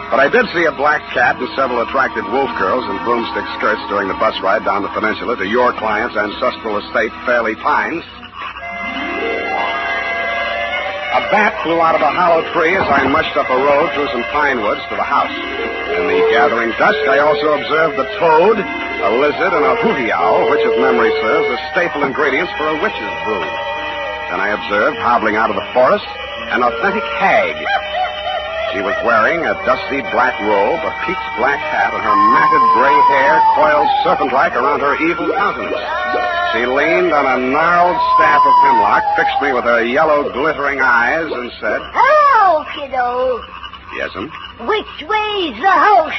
But I did see a black cat and several attractive wolf girls in broomstick skirts during the bus ride down the peninsula to your client's ancestral estate, Fairley Pines. A bat flew out of a hollow tree as I mushed up a road through some pine woods to the house. In the gathering dusk, I also observed the toad, a lizard, and a hooty owl, which, if memory serves, are staple ingredients for a witch's brew. Then I observed, hobbling out of the forest, an authentic hag. She was wearing a dusty black robe, a peaked black hat, and her matted gray hair coiled serpent-like around her evil countenance. She leaned on a gnarled staff of hemlock, fixed me with her yellow, glittering eyes, and said, Hello, kiddo. Yes'm? Which way's the house?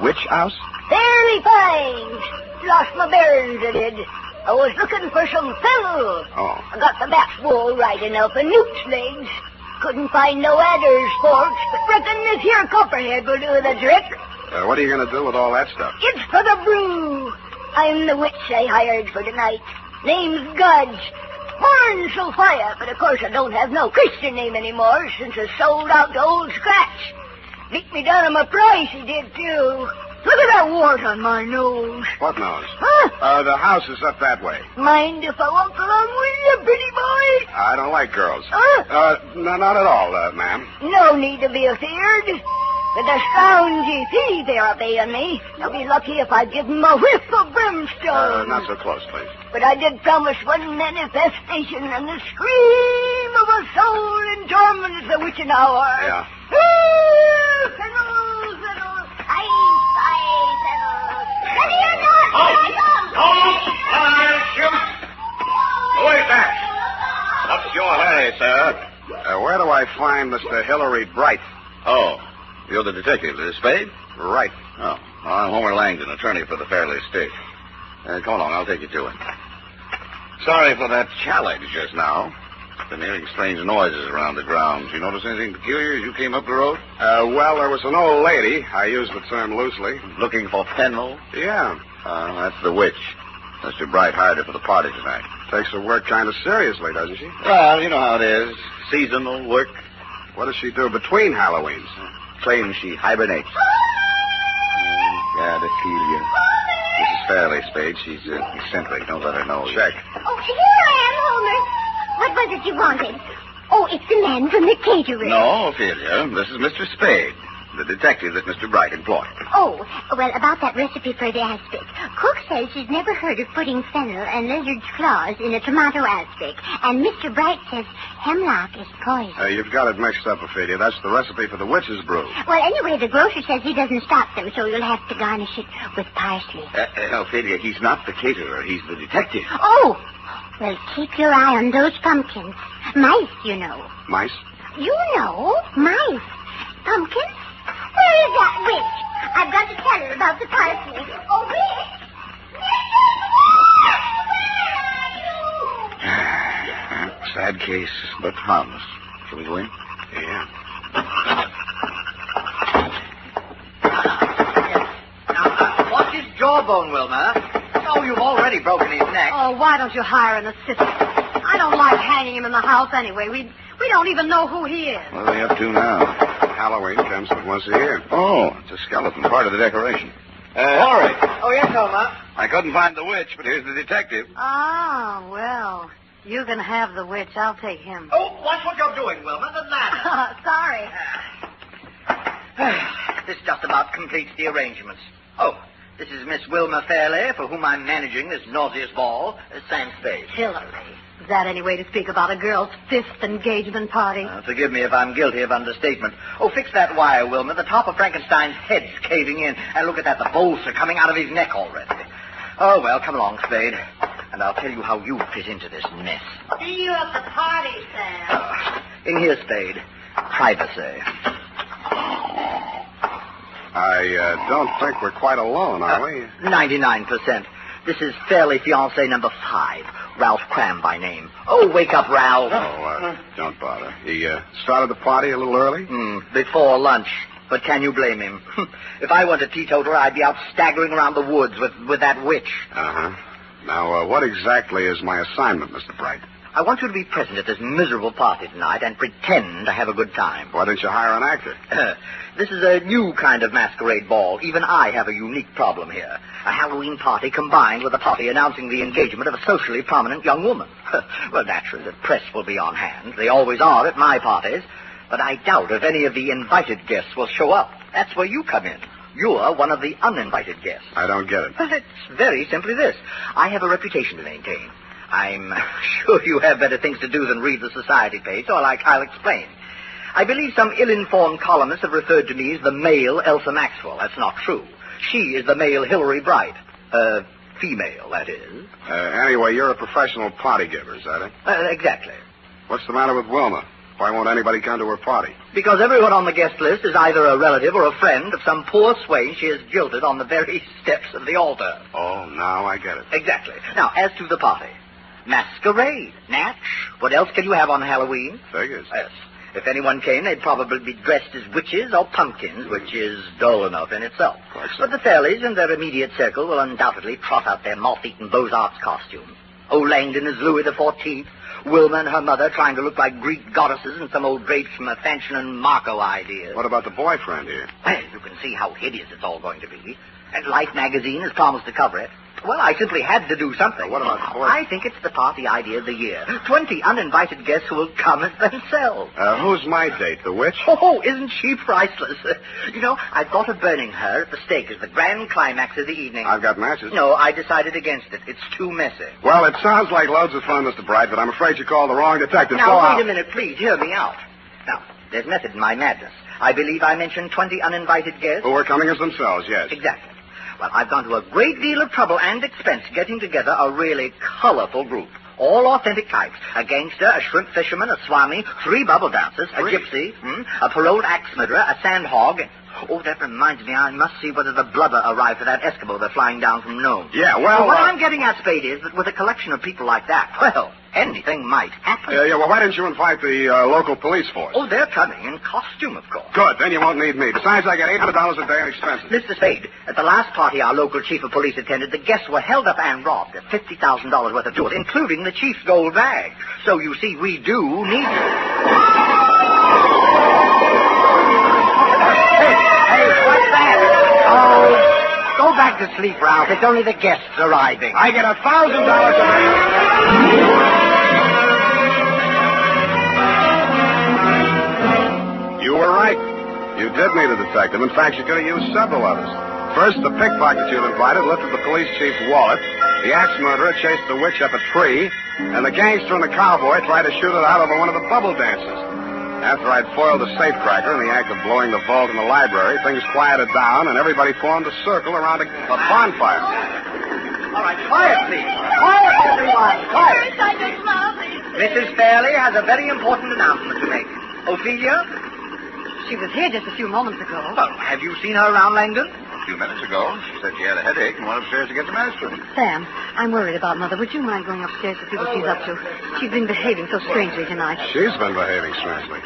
Which house? Fairly Pines. Lost my bearings, I did. I was looking for some fellow. Oh. I got the bat's wool right enough and newt's legs. Couldn't find no adder's forks, but reckon this here copperhead will do the trick. What are you going to do with all that stuff? It's for the brew. I'm the witch I hired for tonight. Name's Gudge. Born Sophia, but of course I don't have no Christian name anymore since I sold out to Old Scratch. Beat me down on my price, he did, too. Look at that wart on my nose. What nose? Huh? The house is up that way. Mind if I walk along with you, pretty boy? I don't like girls. Huh? No, not at all, ma'am. No need to be afeared. With the scroungy fee they're paying me, I'll be lucky if I give them a whiff of brimstone. Not so close, please. But I did promise one manifestation and the scream of a soul in torment at the witching hour. Yeah. Fiddle, fiddle, aye, fiddle. Ready or not, shoot! Who is that? What's your hurry, sir? Where do I find Mr. Hillary Bright? Oh, you're the detective, is Spade? Right. Oh, well, I'm Homer Langdon, attorney for the Fairley estate. Come along, I'll take you to it. Sorry for that challenge just now. Been hearing strange noises around the grounds. You notice anything peculiar as you came up the road? Well, there was an old lady. I use the term loosely. Looking for Fenwell? Yeah. That's the witch. Mr. Bright hired her for the party tonight. Takes her work kind of seriously, doesn't she? Well, you know how it is. Seasonal work. What does she do between Halloweens? Claims she hibernates. God, Ophelia. Mrs. Fairley, Spade. She's eccentric. Don't let her know. Check. Oh, here I am, Homer. What was it you wanted? Oh, it's the man from the catering. No, Ophelia. This is Mr. Spade, the detective that Mr. Bright employed. Oh, well, about that recipe for the aspic. Cook says she's never heard of putting fennel and lizard's claws in a tomato aspic. And Mr. Bright says hemlock is poison. You've got it mixed up, Ophelia. That's the recipe for the witch's brew. Well, anyway, the grocer says he doesn't stock them, so you'll have to garnish it with parsley. Ophelia, he's not the caterer. He's the detective. Oh! Well, keep your eye on those pumpkins. Mice, you know. Mice? You know, mice. Pumpkins? Where is that witch? I've got to tell her about the parsley. Oh, witch! Sad case, but harmless. Shall we go in? Yeah. Watch his jawbone, Wilma. Oh, you've already broken his neck. Oh, why don't you hire an assistant? I don't like hanging him in the house anyway. We don't even know who he is. What are they up to now? Halloween comes but once a year. Oh, it's a skeleton, part of the decoration. Hillary. Oh, yes, Wilma. I couldn't find the witch, but here's the detective. Ah, well, you can have the witch. I'll take him. Oh, watch what you're doing, Wilma. The ladder. Sorry. This just about completes the arrangements. Oh, this is Miss Wilma Fairley, for whom I'm managing this nauseous ball, Sam Spade. Hillary. Is that any way to speak about a girl's fifth engagement party? Forgive me if I'm guilty of understatement. Oh, fix that wire, Wilma. The top of Frankenstein's head's caving in. And look at that. The bolts are coming out of his neck already. Oh, well, come along, Spade. And I'll tell you how you fit into this mess. See you at the party, Sam. In here, Spade. Privacy. I don't think we're quite alone, are we? 99%. This is Fairley fiancé number 5. Ralph Cram by name. Oh, wake up, Ralph. Oh, don't bother. He started the party a little early? Before lunch. But can you blame him? If I weren't a teetotaler, I'd be out staggering around the woods with that witch. Uh-huh. Now, what exactly is my assignment, Mr. Bright? I want you to be present at this miserable party tonight and pretend to have a good time. Why didn't you hire an actor? This is a new kind of masquerade ball. Even I have a unique problem here. A Halloween party combined with a party announcing the engagement of a socially prominent young woman. Well, naturally, the press will be on hand. They always are at my parties. But I doubt if any of the invited guests will show up. That's where you come in. You're one of the uninvited guests. I don't get it. Well, it's very simply this. I have a reputation to maintain. I'm sure you have better things to do than read the society page, so I'll explain. I believe some ill-informed columnists have referred to me as the male Elsa Maxwell. That's not true. She is the male Hillary Bright. Female, that is. Anyway, you're a professional party giver, is that it? Exactly. What's the matter with Wilma? Why won't anybody come to her party? Because everyone on the guest list is either a relative or a friend of some poor swain she has jilted on the very steps of the altar. Oh, now I get it. Exactly. Now, as to the party. Masquerade. Natch. What else can you have on Halloween? Figures. Yes. If anyone came, they'd probably be dressed as witches or pumpkins, which is dull enough in itself. But the Fairleys and their immediate circle will undoubtedly trot out their moth-eaten Beaux-Arts costumes. Old Langdon is Louis XIV. Wilma and her mother trying to look like Greek goddesses and some old drapes from a Fanchon and Marco idea. What about the boyfriend here? Well, you can see how hideous it's all going to be. And Life magazine has promised to cover it. Well, I simply had to do something. What about the boyfriend? I think it's the party idea of the year. 20 uninvited guests who will come as themselves. Who's my date, the witch? Oh, isn't she priceless? You know, I thought of burning her at the stake as the grand climax of the evening. I've got matches. No, I decided against it. It's too messy. Well, it sounds like loads of fun, Mr. Bright, but I'm afraid you called the wrong detective. Now, wait a minute, please. Hear me out. Now, there's method in my madness. I believe I mentioned 20 uninvited guests. Who are coming as themselves, yes. Exactly. Well, I've gone to a great deal of trouble and expense getting together a really colorful group. All authentic types. A gangster, a shrimp fisherman, a swami, 3 bubble dancers, a gypsy, a paroled axe murderer, a sandhog. Oh, that reminds me, I must see whether the blubber arrived for that Eskimo they're flying down from Nome. Yeah, well... what I'm getting at, Spade, is that with a collection of people like that, well, anything might happen. Well, why didn't you invite the local police force? Oh, they're coming in costume, of course. Good, then you won't need me. Besides, I get $800 a day in expenses. Mr. Spade, at the last party our local chief of police attended, the guests were held up and robbed of $50,000 worth of jewels, including the chief's gold bag. So, you see, we do need you. to sleep, Ralph. It's only the guests arriving. I get $1,000 a day. You were right. You did need a detective. In fact, you could have used several others. First, the pickpocket you'd invited lifted the police chief's wallet. The axe murderer chased the witch up a tree. And the gangster and the cowboy tried to shoot it out over one of the bubble dances. After I'd foiled the safecracker in the act of blowing the vault in the library, things quieted down and everybody formed a circle around a bonfire. All right, quiet, please. Quiet, everyone. Quiet. Mrs. Fairley has a very important announcement to make. Ophelia? She was here just a few moments ago. Oh, have you seen her around Langdon? A few minutes ago, she said she had a headache and went upstairs to get some aspirin. Sam, I'm worried about Mother. Would you mind going upstairs to see what she's up to? She's been behaving so strangely tonight. She's been behaving strangely.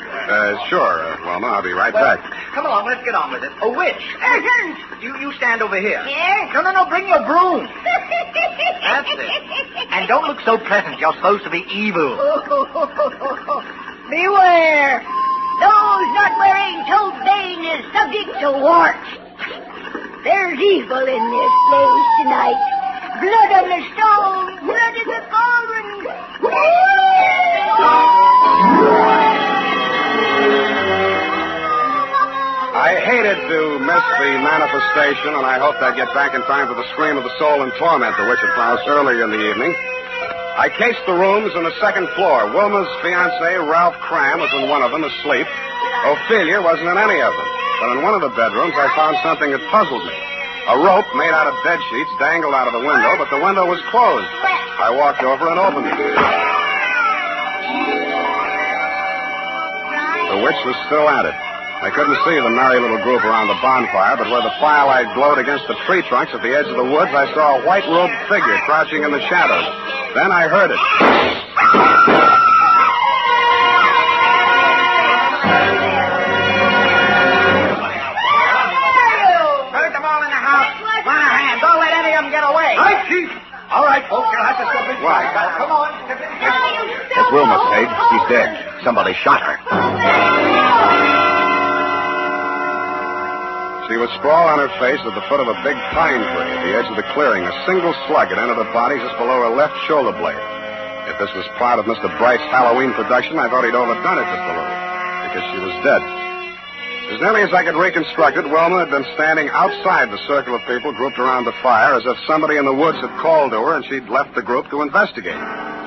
Sure, Wilma. I'll be right back. Come along, let's get on with it. A witch. Urgent. You stand over here. Here? No, bring your broom. That's it. And don't look so pleasant. You're supposed to be evil. Beware. Those not wearing toe bane is subject to warts. There's evil in this place tonight. Blood on the stone, blood in the cauldron. I hated to miss the manifestation, and I hoped I'd get back in time for the scream of the soul in torment, the witch had roused earlier in the evening. I cased the rooms on the second floor. Wilma's fiancé, Ralph Cram, was in one of them, asleep. Ophelia wasn't in any of them. But in one of the bedrooms, I found something that puzzled me. A rope made out of bed sheets dangled out of the window, but the window was closed. I walked over and opened it. The witch was still at it. I couldn't see the merry little group around the bonfire, but where the firelight glowed against the tree trunks at the edge of the woods, I saw a white-robed figure crouching in the shadows. Then I heard it. Hurt them all in the house. Run a hand. Don't let any of them get away. Right, Chief. All right, folks, you'll have to step inside. Come on. It's Wilma, Spade. She's dead. Somebody shot her. She was sprawled on her face at the foot of a big pine tree at the edge of the clearing. A single slug had entered her body just below her left shoulder blade. If this was part of Mr. Bright's Halloween production, I thought he'd overdone it just a little, because she was dead. As nearly as I could reconstruct it, Wilma had been standing outside the circle of people grouped around the fire, as if somebody in the woods had called to her and she'd left the group to investigate.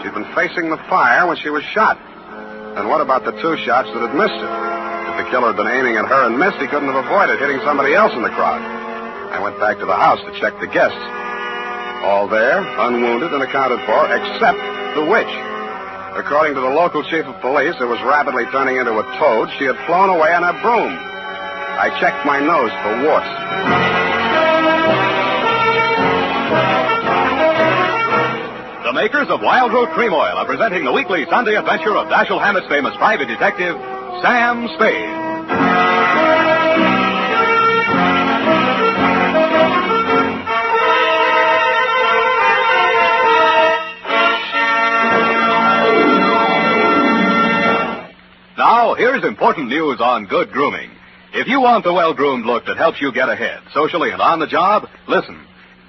She'd been facing the fire when she was shot. And what about the two shots that had missed her? If the killer had been aiming at her and missed, he couldn't have avoided hitting somebody else in the crowd. I went back to the house to check the guests. All there, unwounded and accounted for, except the witch. According to the local chief of police, who was rapidly turning into a toad, she had flown away on her broom. I checked my nose for warts. The makers of Wild Root Cream Oil are presenting the weekly Sunday adventure of Dashiell Hammett's famous private detective, Sam Spade. Now, here's important news on good grooming. If you want the well-groomed look that helps you get ahead, socially and on the job, listen.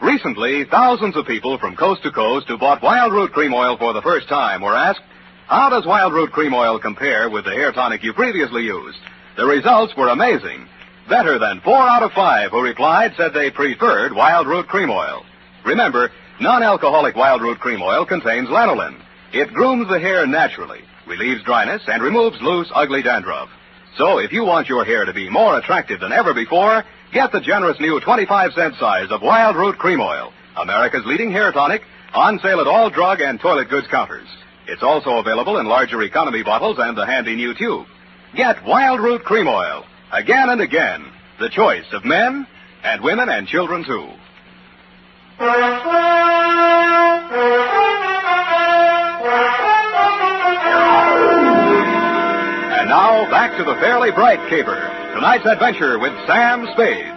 Recently, thousands of people from coast to coast who bought Wild Root Cream Oil for the first time were asked, how does Wild Root Cream Oil compare with the hair tonic you previously used? The results were amazing. Better than 4 out of 5 who replied said they preferred Wild Root Cream Oil. Remember, non-alcoholic Wild Root Cream Oil contains lanolin. It grooms the hair naturally, relieves dryness, and removes loose, ugly dandruff. So if you want your hair to be more attractive than ever before, get the generous new 25-cent size of Wild Root Cream Oil, America's leading hair tonic, on sale at all drug and toilet goods counters. It's also available in larger economy bottles and the handy new tube. Get Wild Root Cream Oil, again and again, the choice of men and women and children, too. And now, back to the Fairly Bright Caper. Tonight's adventure with Sam Spade.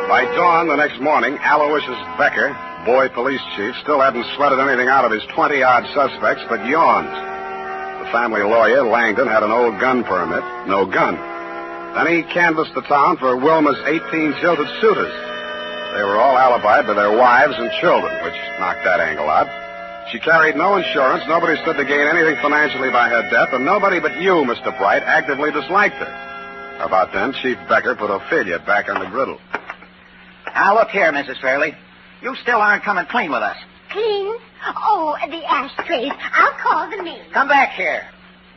By dawn the next morning, Aloysius Becker, boy police chief, still hadn't sweated anything out of his 20-odd suspects, but yawned. The The family lawyer, Langdon, had an old gun permit, no gun. Then he canvassed the town for Wilma's 18 jilted suitors. They were all alibied by their wives and children, which knocked that angle out. She carried no insurance, nobody stood to gain anything financially by her death, and nobody but you, Mr. Bright, actively disliked her. About then, Chief Becker put Ophelia back on the griddle. Now, look here, Mrs. Fairley. You still aren't coming clean with us. Clean? Oh, the ashtrays. I'll call the maid. Come back here.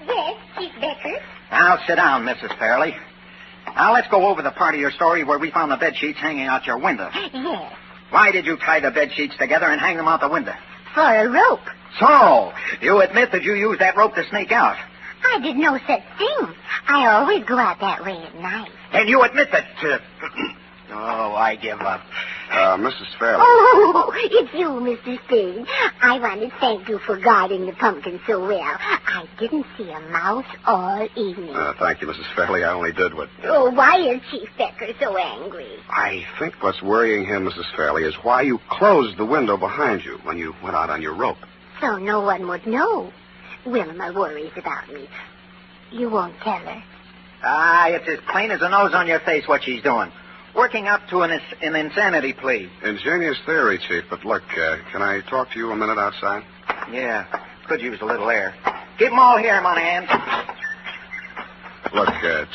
Yes, Chief Becker. Now, sit down, Mrs. Fairley. Now, let's go over the part of your story where we found the bed sheets hanging out your window. Yes. Why did you tie the bed sheets together and hang them out the window? For a rope. So, you admit that you used that rope to sneak out. I did no such thing. I always go out that way at night. And you admit that... Oh, I give up. Mrs. Fairley. Oh, it's you, Mr. Spade. I want to thank you for guarding the pumpkin so well. I didn't see a mouse all evening. Thank you, Mrs. Fairley. I only did what... Oh, why is Chief Becker so angry? I think what's worrying him, Mrs. Fairley, is why you closed the window behind you when you went out on your rope. So no one would know. Wilma worries about me. You won't tell her? It's as plain as the nose on your face what she's doing. Working up to an insanity plea. Ingenious theory, Chief, but look, can I talk to you a minute outside? Yeah, could use a little air. Keep them all here, Monahan. Look,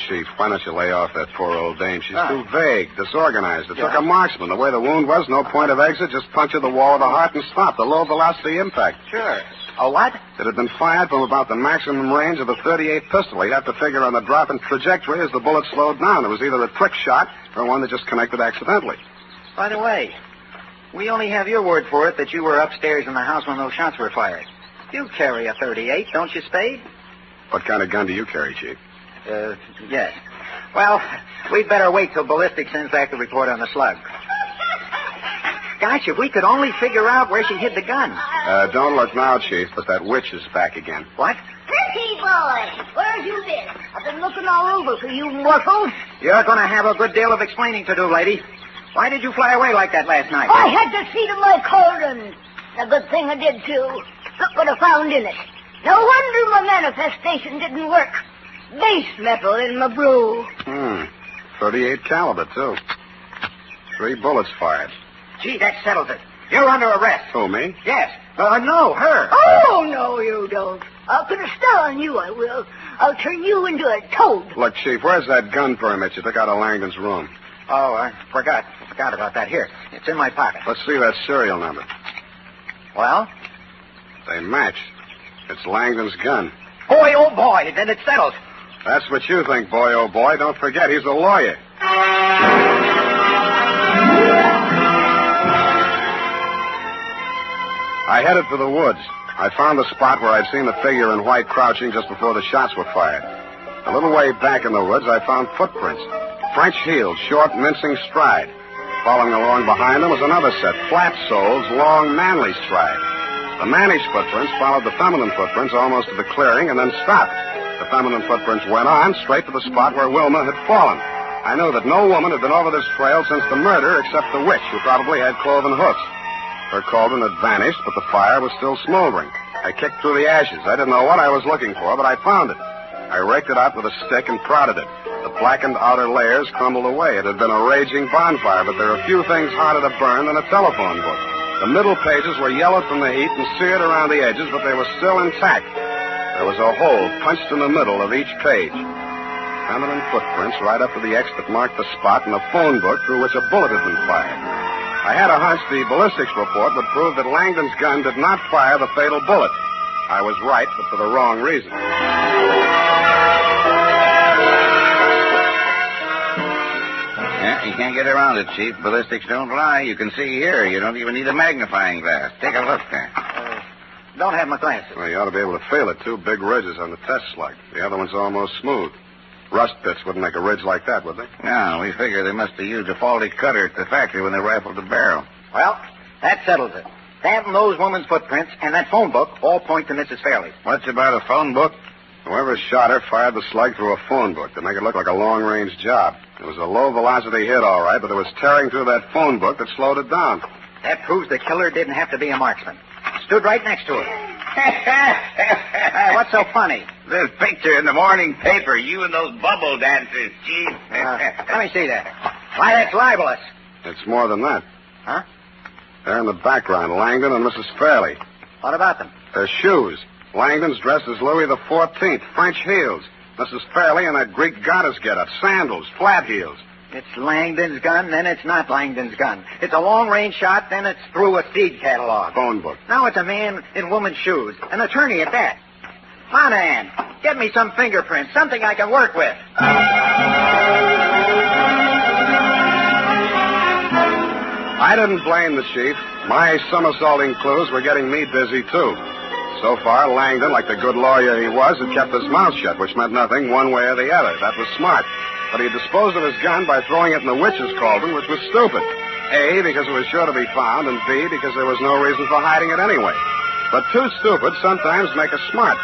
Chief, why don't you lay off that poor old dame? She's too vague, disorganized. It took a marksman. The way the wound was, no point of exit, just puncture the wall of the heart and stop. The low-velocity impact. Sure. A what? It had been fired from about the maximum range of the .38 pistol. He'd have to figure on the drop in trajectory as the bullet slowed down. It was either a trick shot or one that just connected accidentally. By the way, we only have your word for it that you were upstairs in the house when those shots were fired. You carry a .38, don't you, Spade? What kind of gun do you carry, Chief? Yes. Well, we'd better wait till ballistics sends back the report on the slug. Gosh, if we could only figure out where she hid the gun. Don't look now, Chief, but that witch is back again. What? Pretty boy, where have you been? I've been looking all over for you mortals. You're going to have a good deal of explaining to do, lady. Why did you fly away like that last night? I had to see to my cauldron. A good thing I did, too. Look what I found in it. No wonder my manifestation didn't work. Base metal in my brew. 38 caliber, too. 3 bullets fired. Gee, that settles it. You're under arrest. Who, me? Yes. No, her. Oh, no, you don't. I'll put a star on you, I will. I'll turn you into a toad. Look, Chief, where's that gun permit you took out of Langdon's room? Oh, I forgot about that. Here, it's in my pocket. Let's see that serial number. Well? They match. It's Langdon's gun. Boy, oh, boy, then it's settled. That's what you think, boy, oh, boy. Don't forget, he's a lawyer. I headed for the woods. I found the spot where I'd seen the figure in white crouching just before the shots were fired. A little way back in the woods, I found footprints. French heeled, short, mincing stride. Following along behind them was another set, flat soles, long, manly stride. The mannish footprints followed the feminine footprints almost to the clearing and then stopped. The feminine footprints went on straight to the spot where Wilma had fallen. I knew that no woman had been over this trail since the murder except the witch, who probably had cloven hoofs. Her cauldron had vanished, but the fire was still smoldering. I kicked through the ashes. I didn't know what I was looking for, but I found it. I raked it out with a stick and prodded it. The blackened outer layers crumbled away. It had been a raging bonfire, but there are few things harder to burn than a telephone book. The middle pages were yellowed from the heat and seared around the edges, but they were still intact. There was a hole punched in the middle of each page. Feminine footprints right up to the X that marked the spot in a phone book through which a bullet had been fired. I had a hunch the ballistics report would prove that Langdon's gun did not fire the fatal bullet. I was right, but for the wrong reason. Yeah, you can't get around it, Chief. Ballistics don't lie. You can see here. You don't even need a magnifying glass. Take a look there. Don't have my glasses. Well, you ought to be able to feel it, too. Big ridges on the test slug. The other one's almost smooth. Rust pits wouldn't make a ridge like that, would they? No, we figure they must have used a faulty cutter at the factory when they rifled the barrel. Well, that settles it. That and those women's footprints and that phone book all point to Mrs. Fairley. What's about a phone book? Whoever shot her fired the slug through a phone book to make it look like a long-range job. It was a low-velocity hit, all right, but it was tearing through that phone book that slowed it down. That proves the killer didn't have to be a marksman. Stood right next to her. What's so funny? This picture in the morning paper, you and those bubble dancers, Chief. Let me see that. Why, that's libelous. It's more than that. Huh? There in the background, Langdon and Mrs. Fairley. What about them? Their shoes. Langdon's dressed as Louis the 14th, French heels. Mrs. Fairley in that Greek goddess getup, sandals, flat heels. It's Langdon's gun, then it's not Langdon's gun. It's a long-range shot, then it's through a seed catalog. Phone book. Now it's a man in woman's shoes. An attorney at that. Monahan, get me some fingerprints, something I can work with. I didn't blame the chief. My somersaulting clues were getting me busy, too. So far, Langdon, like the good lawyer he was, had kept his mouth shut, which meant nothing one way or the other. That was smart. But he disposed of his gun by throwing it in the witch's cauldron, which was stupid. A, because it was sure to be found, and B, because there was no reason for hiding it anyway. But two stupids sometimes make a smart.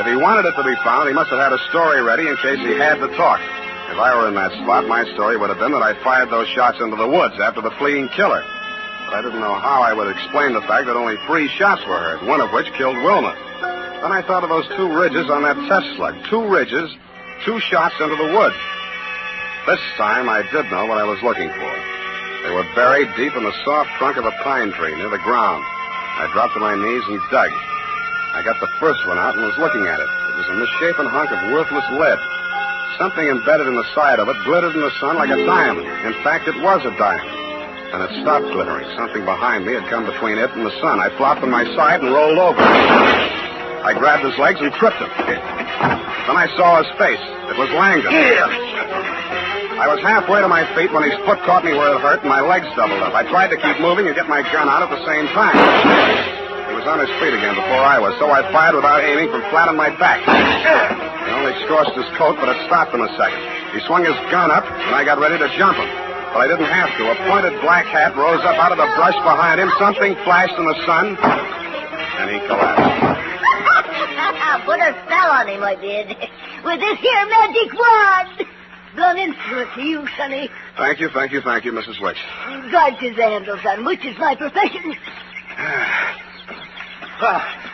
If he wanted it to be found, he must have had a story ready in case he had to talk. If I were in that spot, my story would have been that I fired those shots into the woods after the fleeing killer. But I didn't know how I would explain the fact that only 3 shots were heard, one of which killed Wilma. Then I thought of those 2 ridges on that test slug. 2 ridges, 2 shots into the woods. This time I did know what I was looking for. They were buried deep in the soft trunk of a pine tree near the ground. I dropped to my knees and dug. I got the first one out and was looking at it. It was a misshapen hunk of worthless lead. Something embedded in the side of it glittered in the sun like a diamond. In fact, it was a diamond. And it stopped glittering. Something behind me had come between it and the sun. I flopped on my side and rolled over. I grabbed his legs and tripped him. Then I saw his face. It was Langdon. I was halfway to my feet when his foot caught me where it hurt and my legs doubled up. I tried to keep moving and get my gun out at the same time. He was on his feet again before I was, so I fired without aiming from flat on my back. He only scorched his coat, but it stopped in a second. He swung his gun up, and I got ready to jump him. But I didn't have to. A pointed black hat rose up out of the brush behind him. Something flashed in the sun, and he collapsed. Put a spell on him, I did. With this here magic wand. Blown instrument to you, Sonny. Thank you, Mrs. Wicks. Guard his handle, son, which is my profession.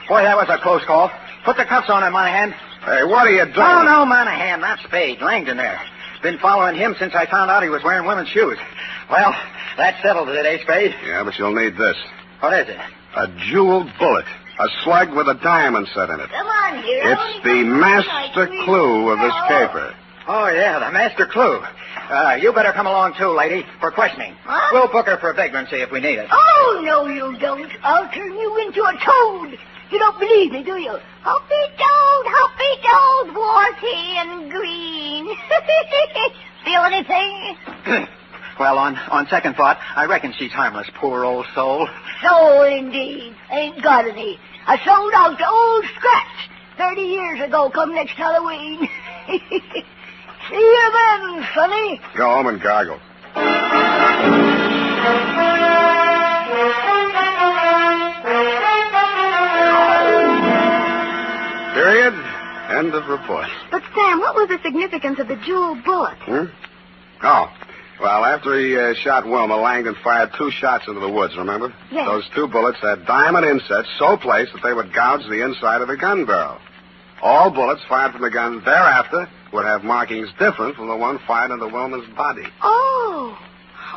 Boy, that was a close call. Put the cuffs on him, Monahan. Hey, what are you doing? Oh, no, Monahan, not Spade. Langdon there. Been following him since I found out he was wearing women's shoes. Well, that settles it, eh, Spade? Yeah, but you'll need this. What is it? A jeweled bullet. A slug with a diamond set in it. Come on, hero. It's the master clue of this caper. Oh, yeah, the master clue. You better come along, too, lady, for questioning. Huh? We'll book her for vagrancy if we need it. Oh, no, you don't. I'll turn you into a toad. You don't believe me, do you? Hoppy toad, warty and green. Feel anything? Well, on second thought, I reckon she's harmless, poor old soul. So, indeed. Ain't got any. I sold out to Old Scratch 30 years ago come next Halloween. See you then, Sonny. Go home and gargle. Period. End of report. But, Sam, what was the significance of the jeweled bullet? Oh. Well, after he shot Wilma, Langdon fired 2 shots into the woods, remember? Yes. Those 2 bullets had diamond insets so placed that they would gouge the inside of the gun barrel. All bullets fired from the gun thereafter would have markings different from the one fired into Wilma's body. Oh.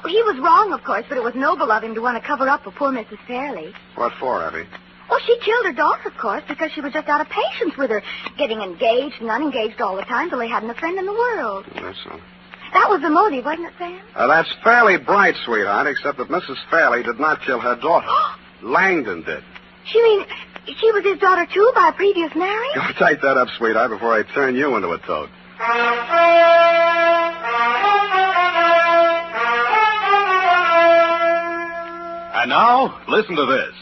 Well, he was wrong, of course, but it was noble of him to want to cover up for poor Mrs. Fairley. What for, Abby? Well, she killed her daughter, of course, because she was just out of patience with her, getting engaged and unengaged all the time till they hadn't a friend in the world. That's so. That was the motive, wasn't it, Sam? That's fairly bright, sweetheart, except that Mrs. Fairley did not kill her daughter. Langdon did. You mean she was his daughter, too, by a previous marriage? Go tighten that up, sweetheart, before I turn you into a toad. And now, listen to this.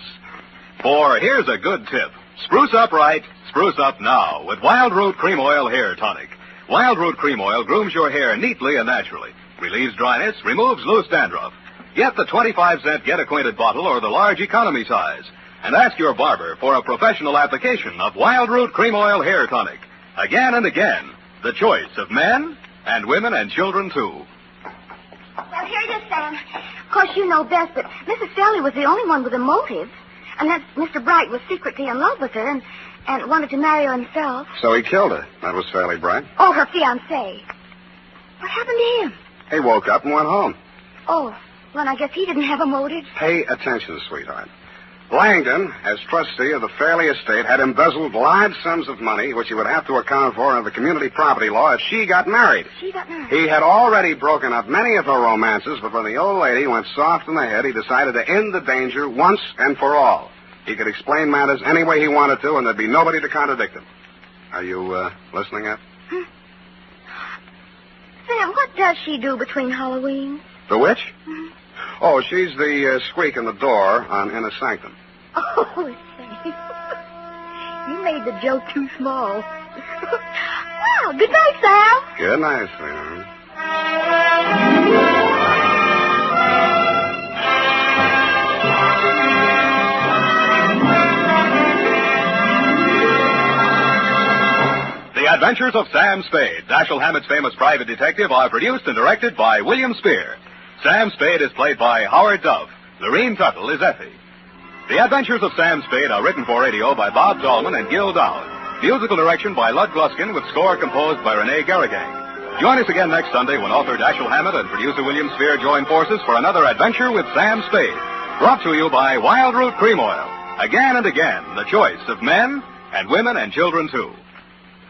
For here's a good tip. Spruce up right, spruce up now with Wild Root Cream Oil Hair Tonic. Wild Root Cream Oil grooms your hair neatly and naturally, relieves dryness, removes loose dandruff. Get the 25-cent Get Acquainted bottle or the large economy size. And ask your barber for a professional application of Wild Root Cream Oil Hair Tonic. Again and again, the choice of men and women and children, too. Well, here it is, Sam. Of course, you know best, but Mrs. Fairley was the only one with a motive. And that Mr. Bright was secretly in love with her and wanted to marry her himself. So he killed her. That was fairly bright. Oh, her fiancé. What happened to him? He woke up and went home. Oh, well, I guess he didn't have a motive. Pay attention, sweetheart. Langdon, as trustee of the Fairley estate, had embezzled large sums of money, which he would have to account for under the community property law if she got married. She got married? He had already broken up many of her romances, but when the old lady went soft in the head, he decided to end the danger once and for all. He could explain matters any way he wanted to, and there'd be nobody to contradict him. Are you listening yet? Sam, what does she do between Halloween? The witch? Mm-hmm. Oh, she's the squeak in the door on Inner Sanctum. Oh, Sam. You made the joke too small. Well, good night, Sam. Good night, sweetheart. The Adventures of Sam Spade, Dashiell Hammett's famous private detective, are produced and directed by William Spear. Sam Spade is played by Howard Duff. Lorene Tuttle is Effie. The Adventures of Sam Spade are written for radio by Bob Tallman and Gil Dowd. Musical direction by Lud Gluskin with score composed by Renee Garrigang. Join us again next Sunday when author Dashiell Hammett and producer William Spear join forces for another adventure with Sam Spade. Brought to you by Wild Root Cream Oil. Again and again, the choice of men and women and children, too.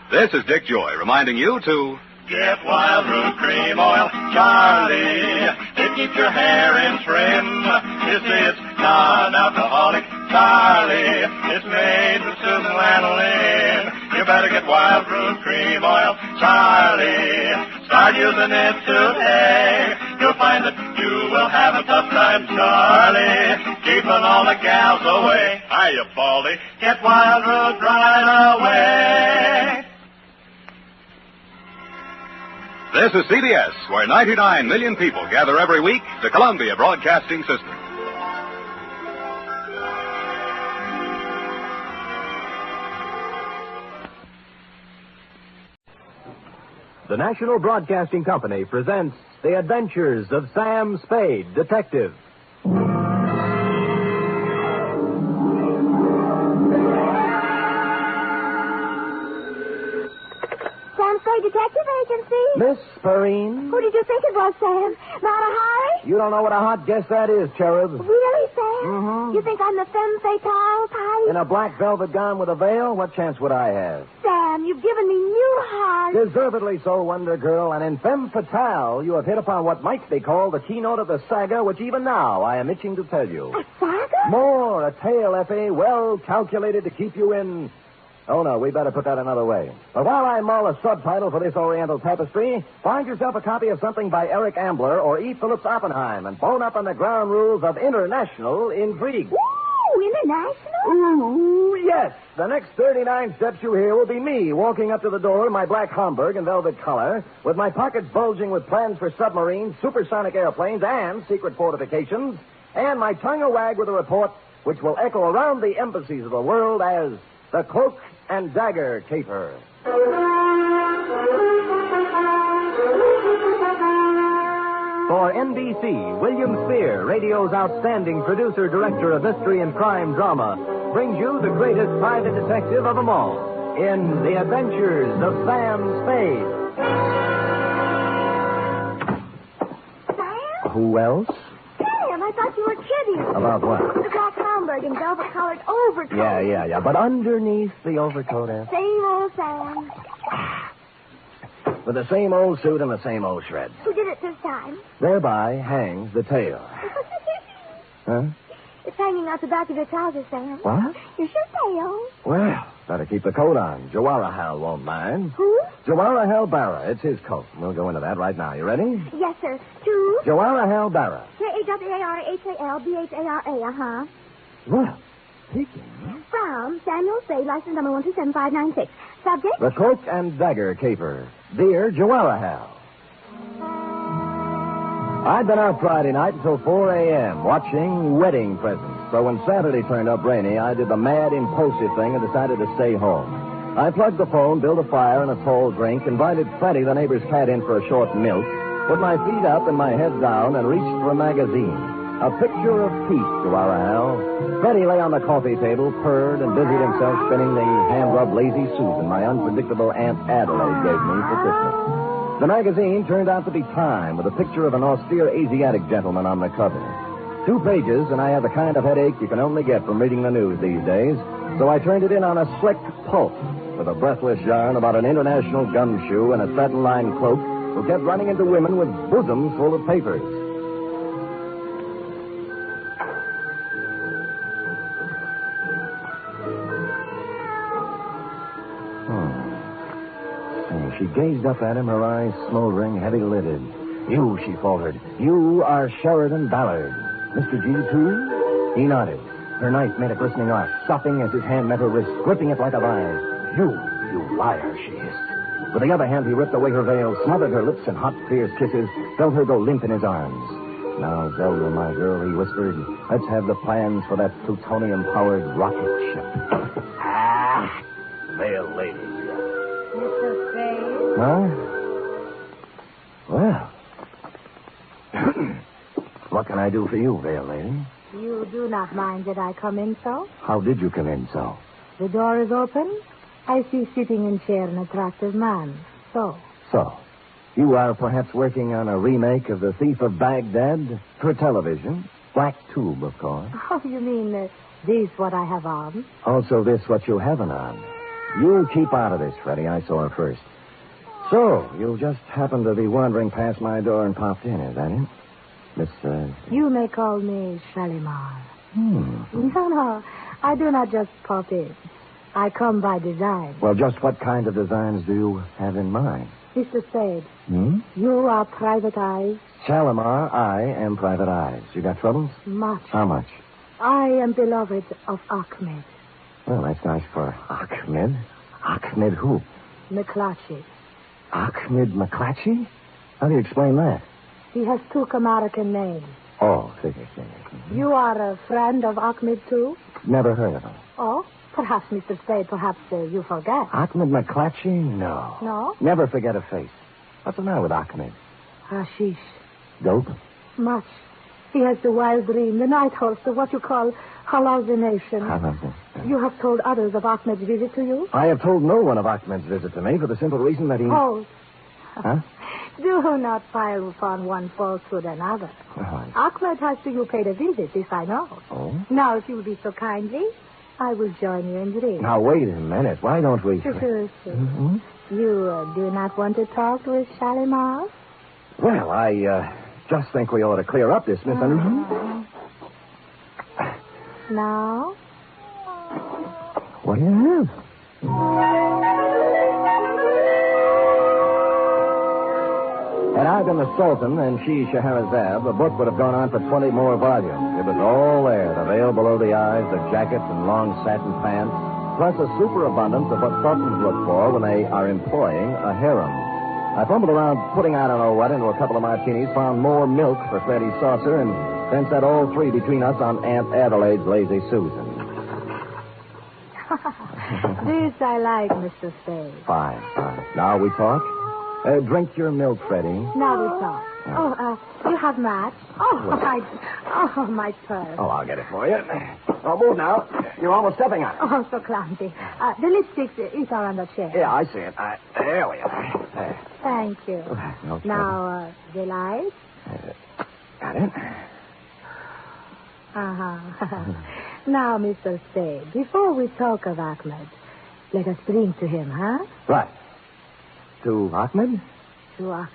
This is Dick Joy reminding you to get Wild Root Cream Oil, Charlie. It keeps your hair in trim. You see, it's non-alcoholic, Charlie. It's made with Susan Lanolin. You better get Wild Root Cream Oil, Charlie. Start using it today. You'll find that you will have a tough time, Charlie. Keeping all the gals away. Hiya, Baldy. Get Wild Root right away. This is CBS, where 99 million people gather every week, the Columbia Broadcasting System. The National Broadcasting Company presents The Adventures of Sam Spade, Detective. Detective Agency? Miss Perrine? Who did you think it was, Sam? Not a Harry? You don't know what a hot guess that is, Cherub. Really, Sam? Mm-hmm. You think I'm the femme fatale type? In a black velvet gown with a veil? What chance would I have? Sam, you've given me new heart. Deservedly so, Wonder Girl. And in femme fatale, you have hit upon what might be called the keynote of the saga, which even now I am itching to tell you. A saga? More, a tale, Effie, well calculated to keep you in... Oh, no, we better put that another way. But while I mull a subtitle for this Oriental tapestry, find yourself a copy of something by Eric Ambler or E. Phillips Oppenheim and bone up on the ground rules of international intrigue. Ooh, international? Ooh, yes. The next 39 steps you hear will be me walking up to the door in my black Homburg and velvet collar, with my pockets bulging with plans for submarines, supersonic airplanes, and secret fortifications, and my tongue a wag with a report which will echo around the embassies of the world as the Cloak and Dagger Caper. For NBC, William Spear, radio's outstanding producer-director of mystery and crime drama, brings you the greatest private detective of them all in The Adventures of Sam Spade. Sam? Who else? Sam, I thought you were kidding. About what? The black Homburg and velvet-colored overcoat. Yeah. But underneath the overcoat, Same old Sam. With the same old suit and the same old shreds. Who did it this time? Thereby hangs the tale. Huh? It's hanging out the back of your trousers, Sam. What? Your shirt tail. Well, better keep the coat on. Jawaharlal won't mind. Who? Jawaharlal Barra. It's his coat. We'll go into that right now. You ready? Yes, sir. To Jawaharlal Barra. Jawaharlal, uh-huh. Well, speaking. From Samuel Spade, license number 127596. Subject? The Cloak and Dagger Caper. Dear Jawaharlal. I'd been out Friday night until 4 a.m. watching wedding presents. So when Saturday turned up rainy, I did the mad, impulsive thing and decided to stay home. I plugged the phone, built a fire and a tall drink, invited Freddie, the neighbor's cat, in for a short milk, put my feet up and my head down, and reached for a magazine. A picture of peace to our Al. Freddie lay on the coffee table, purred, and busied himself spinning the hand-rubbed Lazy Susan my unpredictable Aunt Adelaide gave me for Christmas. The magazine turned out to be Time, with a picture of an austere Asiatic gentleman on the cover. 2 pages, and I had the kind of headache you can only get from reading the news these days, so I turned it in on a slick pulp with a breathless yarn about an international gumshoe and a satin-lined cloak who kept running into women with bosoms full of papers. She gazed up at him, her eyes smoldering, heavy-lidded. You, she faltered. You are Sheridan Ballard. Mr. G, too? He nodded. Her knife made a glistening arc, stopping as his hand met her wrist, gripping it like a vise. You liar, she hissed. With the other hand, he ripped away her veil, smothered her lips in hot, fierce kisses, felt her go limp in his arms. Now, Zelda, my girl, he whispered, let's have the plans for that plutonium-powered rocket ship. Veil lady. Mr. Spade? Huh? Well. What can I do for you, Veil Lady? You do not mind that I come in so? How did you come in so? The door is open. I see sitting in chair an attractive man. So? You are perhaps working on a remake of The Thief of Baghdad for television? Black tube, of course. Oh, you mean this what I have on? Also this what you haven't on. You keep out of this, Freddie. I saw her first. So, you just happened to be wandering past my door and popped in, is that it? Miss, You may call me Shalimar. No, I do not just pop in. I come by design. Well, just what kind of designs do you have in mind? Mr. Spade, you are Private Eyes? Shalimar, I am Private Eyes. You got troubles? Much. How much? I am beloved of Ahmed. Well, that's nice for Ahmed. Ahmed who? McClatchy. Ahmed McClatchy? How do you explain that? He has 2 American names. Oh, figure. You are a friend of Ahmed, too? Never heard of him. Oh, perhaps, Mr. Spade, perhaps you forget. Ahmed McClatchy? No. No? Never forget a face. What's the matter with Ahmed? Hashish. Dope? Much. He has the wild dream, the night horse, the what you call hallucination. You have told others of Ahmed's visit to you? I have told no one of Ahmed's visit to me for the simple reason that he... Hold. Huh? Do not pile upon one falsehood another. Ahmed has to you paid a visit, this I know. Oh? Now, if you will be so kindly, I will join you in drink. Now, wait a minute. Why don't we... Sure. You do not want to talk with Shalimar? Well, I just think we ought to clear up this misunderstanding. Now? What do you have? Had I been the Sultan and she Scheherazade, the book would have gone on for 20 more volumes. It was all there, the veil below the eyes, the jackets and long satin pants, plus a superabundance of what sultans look for when they are employing a harem. I fumbled around putting I don't know what into a couple of martinis, found more milk for Freddie's saucer, and then set all 3 between us on Aunt Adelaide's Lazy Susan. This I like, Mr. Spade. Fine. Now we talk? Drink your milk, Freddie. Now we talk. You have match? My purse. Oh, I'll get it for you. Oh, move now. You're almost stepping on it. Oh, so clumsy. The lipstick is on the chair. Yeah, I see it. There we are. There. Thank you. No, now, the light? Got it. Now, Mr. Spade, before we talk of Ahmed, let us drink to him, huh? Right. To Ahmed? To Ahmed.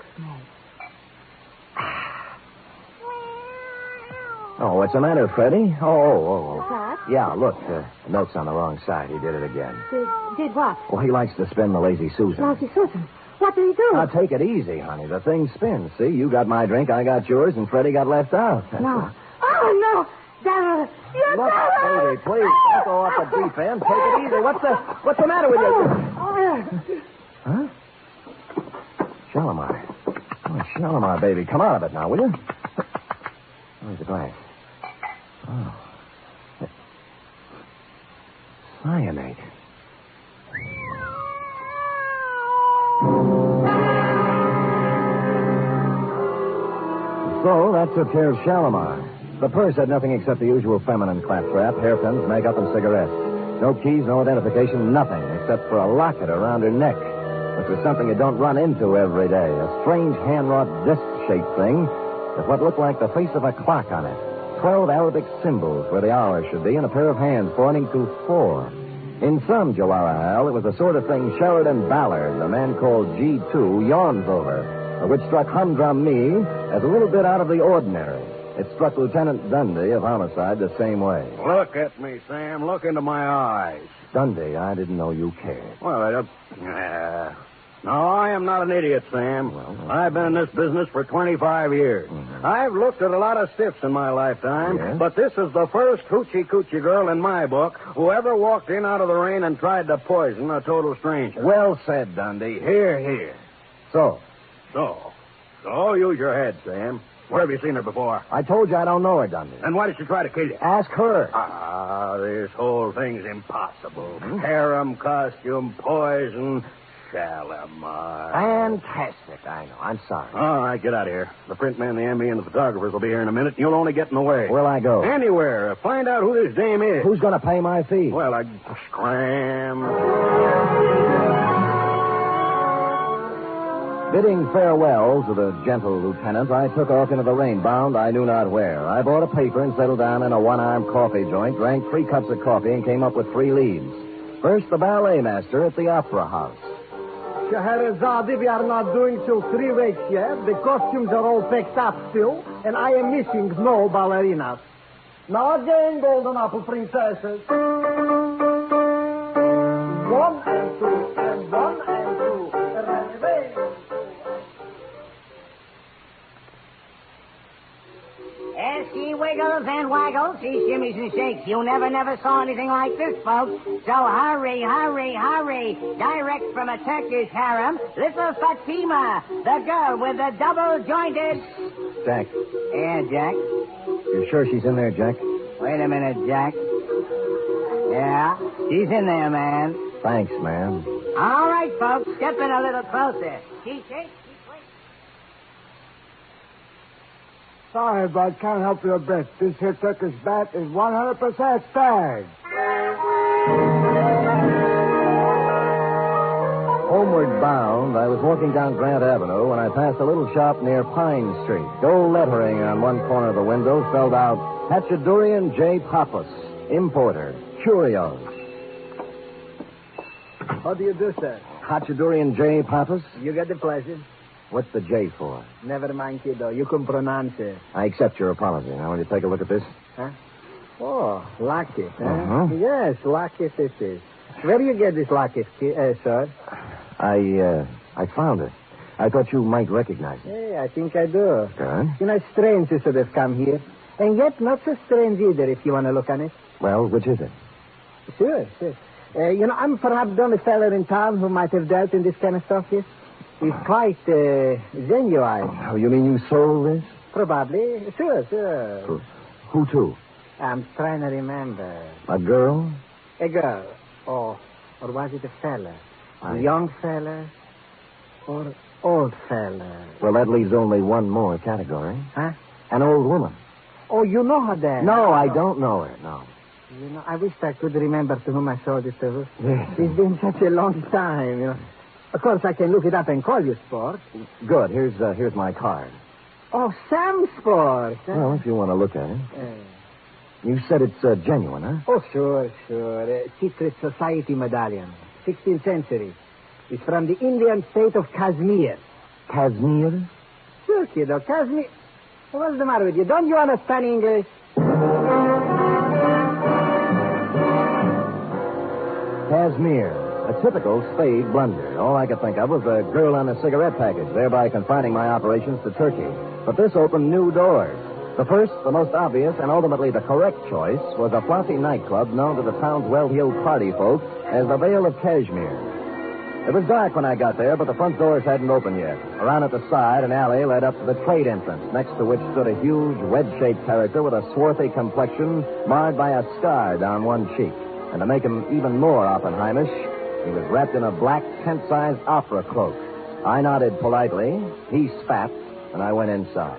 Oh, what's the matter, Freddie? Oh. What? Yeah, look, the note's on the wrong side. He did it again. Did what? Well, he likes to spin the Lazy Susan. Lazy Susan? What did he do? Now, take it easy, honey. The thing spins. See, you got my drink, I got yours, and Freddie got left out. No. Oh, no. Dagger. Look, baby, please, don't go off the deep end. Take it easy. What's the matter with you? Huh? Shalimar. Oh, Shalimar, baby. Come out of it now, will you? Where's the glass? Oh. Cyanide. So that took care of Shalimar. The purse had nothing except the usual feminine claptrap, hairpins, makeup, and cigarettes. No keys, no identification, nothing except for a locket around her neck, which was something you don't run into every day. A strange hand-wrought disc-shaped thing with what looked like the face of a clock on it. 12 Arabic symbols where the hour should be, and a pair of hands pointing to 4. In some, Joara, it was the sort of thing Sheridan Ballard, the man called G2, yawns over, which struck humdrum me as a little bit out of the ordinary. It struck Lieutenant Dundee of Homicide the same way. Look at me, Sam. Look into my eyes. Dundee, I didn't know you cared. Well, no, I am not an idiot, Sam. I've been in this business for 25 years. Mm-hmm. I've looked at a lot of stiffs in my lifetime, but this is the first hoochie-coochie girl in my book who ever walked in out of the rain and tried to poison a total stranger. Well said, Dundee. Here. So, use your head, Sam. Where have you seen her before? I told you I don't know her, Dundee. Then why did she try to kill you? Ask her. This whole thing's impossible. Harem, costume, poison, Shalimar. Fantastic, I know. I'm sorry. All right, get out of here. The print man, the ME, and the photographers will be here in a minute, and you'll only get in the way. Where'll I go? Anywhere. Find out who this dame is. Who's going to pay my fee? Well, scram. Bidding farewell to the gentle lieutenant, I took off into the rain, bound I knew not where. I bought a paper and settled down in a one-armed coffee joint, drank 3 cups of coffee, and came up with 3 leads. First, the ballet master at the Opera House. Scheherazade, we are not doing till 3 weeks yet. The costumes are all packed up still, and I am missing no ballerinas. Now again, golden apple princesses. 1 and 2, and 1 and 2. As she wiggles and waggles, she shimmies and shakes. You never saw anything like this, folks. So hurry. Direct from a Turkish harem, little Fatima, the girl with the double-jointed... Jack. Yeah, Jack? You sure she's in there, Jack? Wait a minute, Jack. Yeah, she's in there, man. Thanks, man. All right, folks, step in a little closer. She shakes. Sorry, but can't help you a bit. This here Turkish bat is 100% stag. Homeward bound, I was walking down Grant Avenue when I passed a little shop near Pine Street. Gold lettering on one corner of the window spelled out, Hachadurian J. Pappas, importer, curios. How do you do, sir? Hachadurian J. Pappas? You get the pleasure. What's the J for? Never mind, kiddo. You can pronounce it. I accept your apology. Now, will you take a look at this? Huh? Oh, locket, huh? Uh-huh. Yes, locket it is. Where do you get this locket, sir? I found it. I thought you might recognize it. Hey, I think I do. Good. You know, it's strange you should have come here. And yet not so strange either, if you want to look on it. Well, which is it? Sure. I'm perhaps the only fellow in town who might have dealt in this kind of stuff, yes? He's quite genuine. Oh, you mean you sold this? Probably. Sure. Who to? I'm trying to remember. A girl? A girl. Or was it a fella? A young fella? Or old fella? Well, that leaves only one more category. Huh? An old woman. Oh, you know her then? No, I don't know her, no. You know, I wish I could remember to whom I sold it to. Yes. It's been such a long time, you know. Of course, I can look it up and call you, Sport. Good. Here's my card. Oh, Sam Sport. Well, if you want to look at it. You said it's genuine, huh? Oh, sure. Secret Society medallion. 16th century. It's from the Indian state of Kashmir. Kashmir? Sure, kiddo. Kashmir. What's the matter with you? Don't you understand English? Kashmir. A typical Spade blunder. All I could think of was the girl on the cigarette package, thereby confining my operations to Turkey. But this opened new doors. The first, the most obvious, and ultimately the correct choice was a flossy nightclub known to the town's well-heeled party folk as the Vale of Kashmir. It was dark when I got there, but the front doors hadn't opened yet. Around at the side, an alley led up to the trade entrance, next to which stood a huge, wedge-shaped character with a swarthy complexion marred by a scar down one cheek. And to make him even more Oppenheimish, he was wrapped in a black, tent-sized opera cloak. I nodded politely, he spat, and I went inside.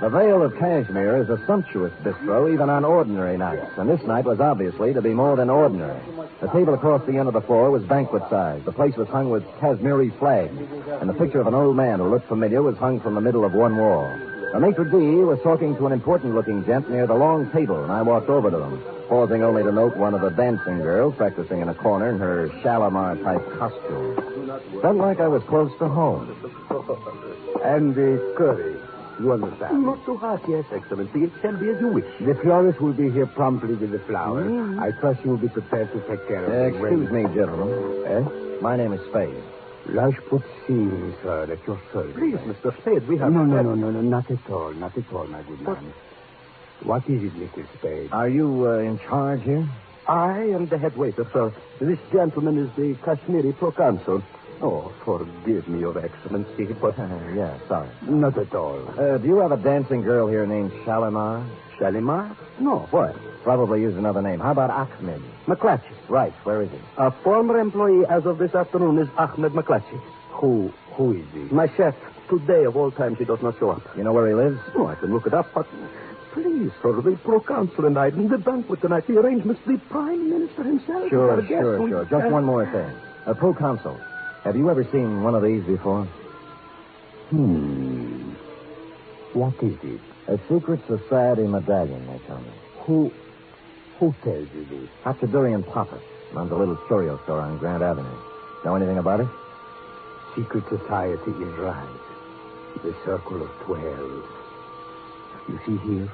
The Vale of Cashmere is a sumptuous bistro even on ordinary nights, and this night was obviously to be more than ordinary. The table across the end of the floor was banquet size. The place was hung with Kashmiri flags, and the picture of an old man who looked familiar was hung from the middle of one wall. The maitre d' was talking to an important-looking gent near the long table, and I walked over to him, pausing only to note one of the dancing girls practicing in a corner in her Shalimar-type costume. Felt like I was close to home. And the curry. You understand? Not too hot, yes, Excellency. It shall be as you wish. The florist will be here promptly with the flowers. I trust you will be prepared to take care of them. Excuse me, gentlemen. Eh? My name is Spade. Lashputzin, sir, at your service. Please, Mr. Spade, we have... No, not at all. Not at all, my good man. What is it, Mr. Spade? Are you in charge here? I am the head waiter, sir. This gentleman is the Kashmiri proconsul. Oh, forgive me, Your Excellency, but... yeah, sorry. Not at all. Do you have a dancing girl here named Shalimar? Shalimar? No, what? Probably use another name. How about Ahmed? McClatchy. Right, where is he? A former employee as of this afternoon is Ahmed McClatchy. Who is he? My chef. Today, of all times, he does not show up. You know where he lives? Oh, I can look it up, but... Please, sir, the proconsul and I in the banquet tonight, the arrangements, the Prime Minister himself. Sure. Just one more thing. Proconsul. Have you ever seen one of these before? What is it? A secret society medallion, they tell me. Who tells you this? Hachadurian Papa runs a little curio store on Grand Avenue. Know anything about it? Secret society is right. The circle of 12. You see here?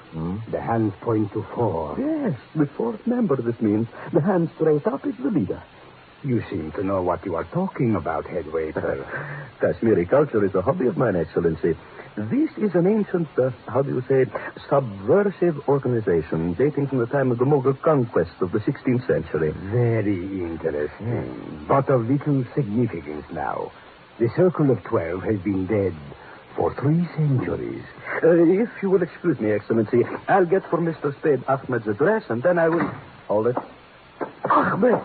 The hands point to 4. Yes, the 4th member, this means. The hand straight up is the leader. You seem to know what you are talking about, head waiter. Kashmiri culture is a hobby of mine, Excellency. This is an ancient, subversive organization dating from the time of the Mughal conquest of the 16th century. Very interesting. But of little significance now. The Circle of 12 has been dead for 3 centuries. If you will excuse me, Excellency, I'll get for Mr. Spade Ahmed's address, and then I will... Hold it. Ahmed!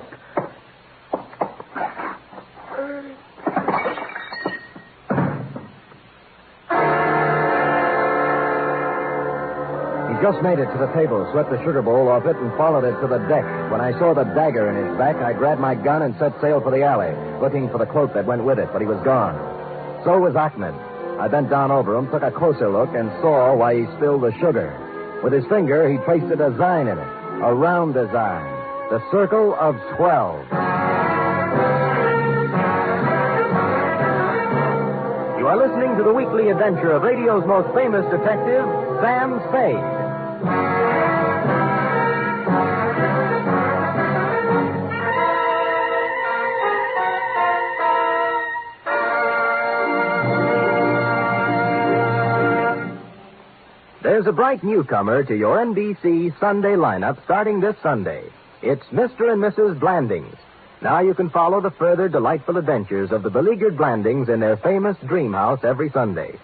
Just made it to the table, swept the sugar bowl off it, and followed it to the deck. When I saw the dagger in his back, I grabbed my gun and set sail for the alley, looking for the cloak that went with it, but he was gone. So was Ahmed. I bent down over him, took a closer look, and saw why he spilled the sugar. With his finger, he traced a design in it, a round design, the Circle of 12. You are listening to the weekly adventure of radio's most famous detective, Sam Spade. There's a bright newcomer to your NBC Sunday lineup starting this Sunday. It's Mr. and Mrs. Blandings. Now you can follow the further delightful adventures of the beleaguered Blandings in their famous dream house every Sunday.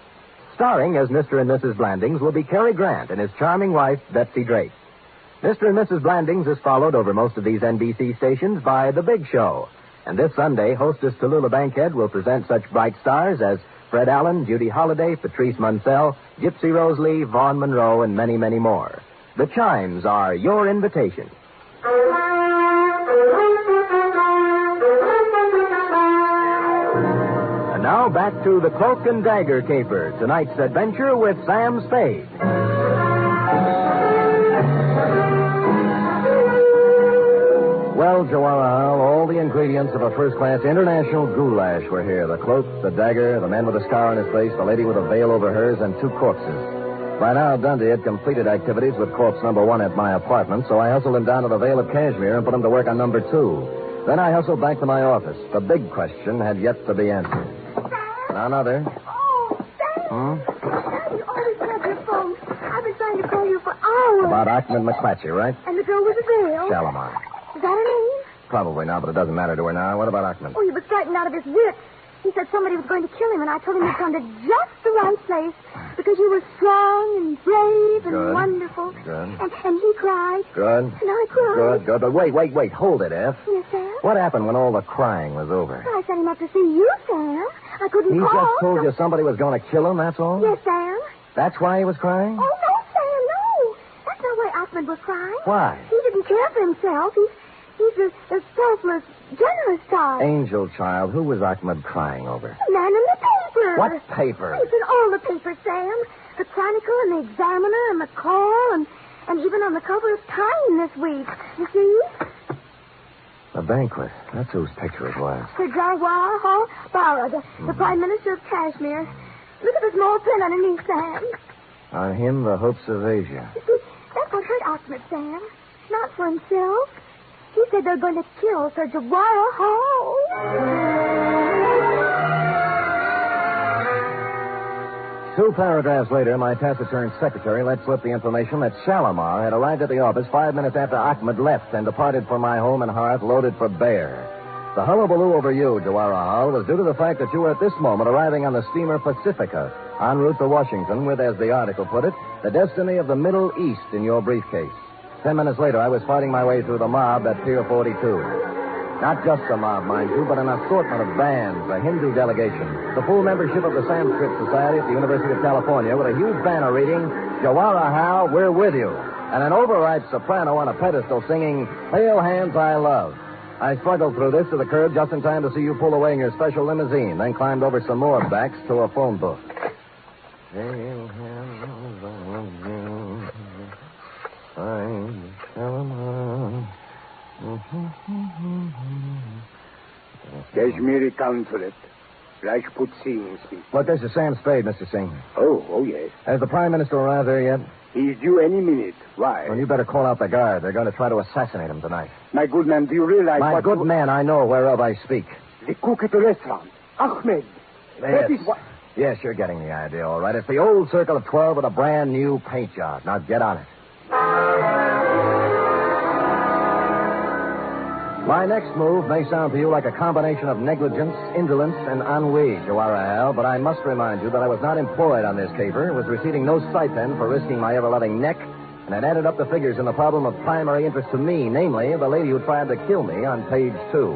Starring as Mr. and Mrs. Blandings will be Cary Grant and his charming wife, Betsy Drake. Mr. and Mrs. Blandings is followed over most of these NBC stations by The Big Show. And this Sunday, hostess Tallulah Bankhead will present such bright stars as Fred Allen, Judy Holliday, Patrice Munsell, Gypsy Rose Lee, Vaughn Monroe, and many, many more. The chimes are your invitation. And now back to the Cloak and Dagger Caper, tonight's adventure with Sam Spade. Well, Joanna, all the ingredients of a first-class international goulash were here. The cloak, the dagger, the man with a scar on his face, the lady with a veil over hers, and 2 corpses. By now, Dundee had completed activities with corpse number 1 at my apartment, so I hustled him down to the Vale of Cashmere and put him to work on number 2. Then I hustled back to my office. The big question had yet to be answered. Another. Oh, Sam! You always have your phone. I've been trying to call you for hours. About Ahmed McClatchy, right? And the girl with the veil? Shalimar. Is that her name? Probably not, but it doesn't matter to her now. What about Ahmed? Oh, he was frightened out of his wits. He said somebody was going to kill him, and I told him he'd come to just the right place because you were strong and brave and Good. Wonderful. Good. And he cried. Good. And I cried. Good. But wait. Hold it, F. Yes, Sam? What happened when all the crying was over? Well, I sent him up to see you, Sam. I couldn't He call. just told you somebody was going to kill him, that's all? Yes, Sam. That's why he was crying? Oh, no, Sam, no. That's not why Ahmed was crying. Why? He didn't care for himself. He's a selfless, generous type. Angel child, who was Ahmed crying over? The man in the paper. What paper? It's in all the papers, Sam. The Chronicle and the Examiner and the Call and even on the cover of Time this week. You see? A banquet. That's whose picture it was. Sir Jawahar Bara, the Prime Minister of Kashmir. Look at the small print underneath, Sam. On him, the hopes of Asia. You see, that's what hurt Ahmed, Sam. Not for himself. He said they're going to kill Sir Jawahar. Two paragraphs later, my taciturn secretary let slip the information that Shalimar had arrived at the office 5 minutes after Ahmed left and departed for my home and hearth loaded for bear. The hullabaloo over you, Jawahar, was due to the fact that you were at this moment arriving on the steamer Pacifica, en route to Washington with, as the article put it, the destiny of the Middle East in your briefcase. 10 minutes later, I was fighting my way through the mob at Pier 42. Not just a mob, mind you, but an assortment of bands, a Hindu delegation, the full membership of the Sanskrit Society at the University of California with a huge banner reading, Jawahar, we're with you, and an overripe soprano on a pedestal singing, Pale Hands I Love. I struggled through this to the curb just in time to see you pull away in your special limousine, then climbed over some more backs to a phone book. Pale hands I love you. Kashmiri consulate. Rajput Singh speaks. Look, this is Sam Spade, Mr. Singh. Oh, yes. Has the Prime Minister arrived there yet? He's due any minute. Why? Well, you better call out the guard. They're going to try to assassinate him tonight. My good man, do you realize My good man, I know whereof I speak. The cook at the restaurant. Ahmed. That is what... Yes, you're getting the idea, all right. It's the old Circle of 12 with a brand new paint job. Now get on it. My next move may sound to you like a combination of negligence, indolence, and ennui, Jawahar, but I must remind you that I was not employed on this caper, was receiving no stipend for risking my ever-loving neck, and had added up the figures in the problem of primary interest to me, namely, the lady who tried to kill me on page 2.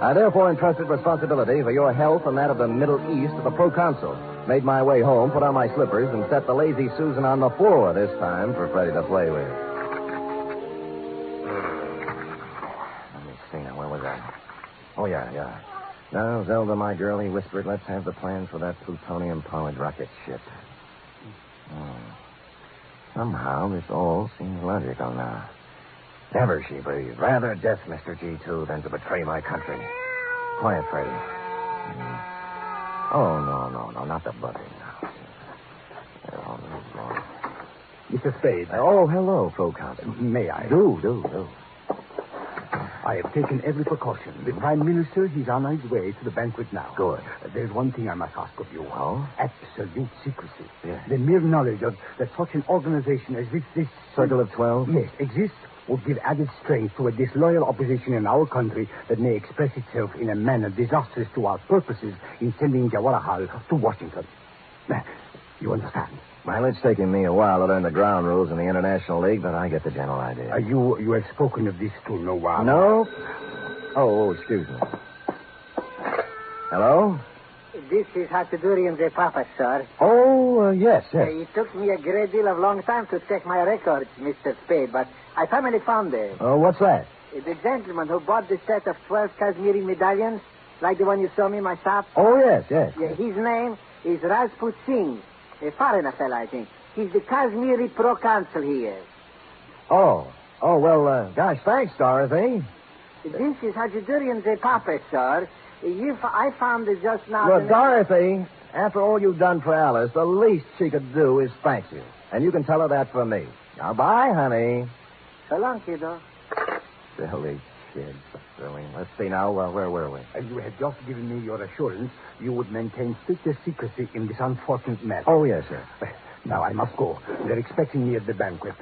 I therefore entrusted responsibility for your health and that of the Middle East to the proconsul, made my way home, put on my slippers, and set the lazy Susan on the floor this time for Freddie to play with. Where was I? Oh, yeah. Now, Zelda, my girl, he whispered, let's have the plans for that plutonium-powered rocket ship. Somehow, this all seems logical now. Never, she breathed. Rather death, Mr. G2, than to betray my country. Quiet, Freddie. Oh, no, not the buddy. No. Mr. Spade. Oh, hello, proconsul. May I? Do. I have taken every precaution. The Prime Minister, he's on his way to the banquet now. Good. There's one thing I must ask of you. Oh? Absolute secrecy. Yes. The mere knowledge of that such an organization as this... Circle of 12? Yes, exists would give added strength to a disloyal opposition in our country that may express itself in a manner disastrous to our purposes in sending Jawahar to Washington. You understand? Well, it's taken me a while to learn the ground rules in the International League, but I get the general idea. You have spoken of this to no one? No? Oh, excuse me. Hello? This is Hatudurian the Papa, sir. Oh, yes. It took me a great deal of long time to check my records, Mr. Spade, but I finally found it. Oh, what's that? The gentleman who bought the set of 12 Kashmiri medallions, like the one you saw me in my shop. Oh, yes. His name is Rajput Singh. A foreigner fella, I think. He's the Kashmiri proconsul here. Oh, well, gosh, thanks, Dorothy. This is Hajidurian the Papa, sir. I found it just now. Look, Dorothy, after all you've done for Alice, the least she could do is thank you. And you can tell her that from me. Now, bye, honey. So long, kiddo. Silly kid. Silly. Let's see now, where were we? You had just given me your assurance you would maintain strictest secrecy in this unfortunate matter. Oh, yes, sir. Now, I must go. They're expecting me at the banquet.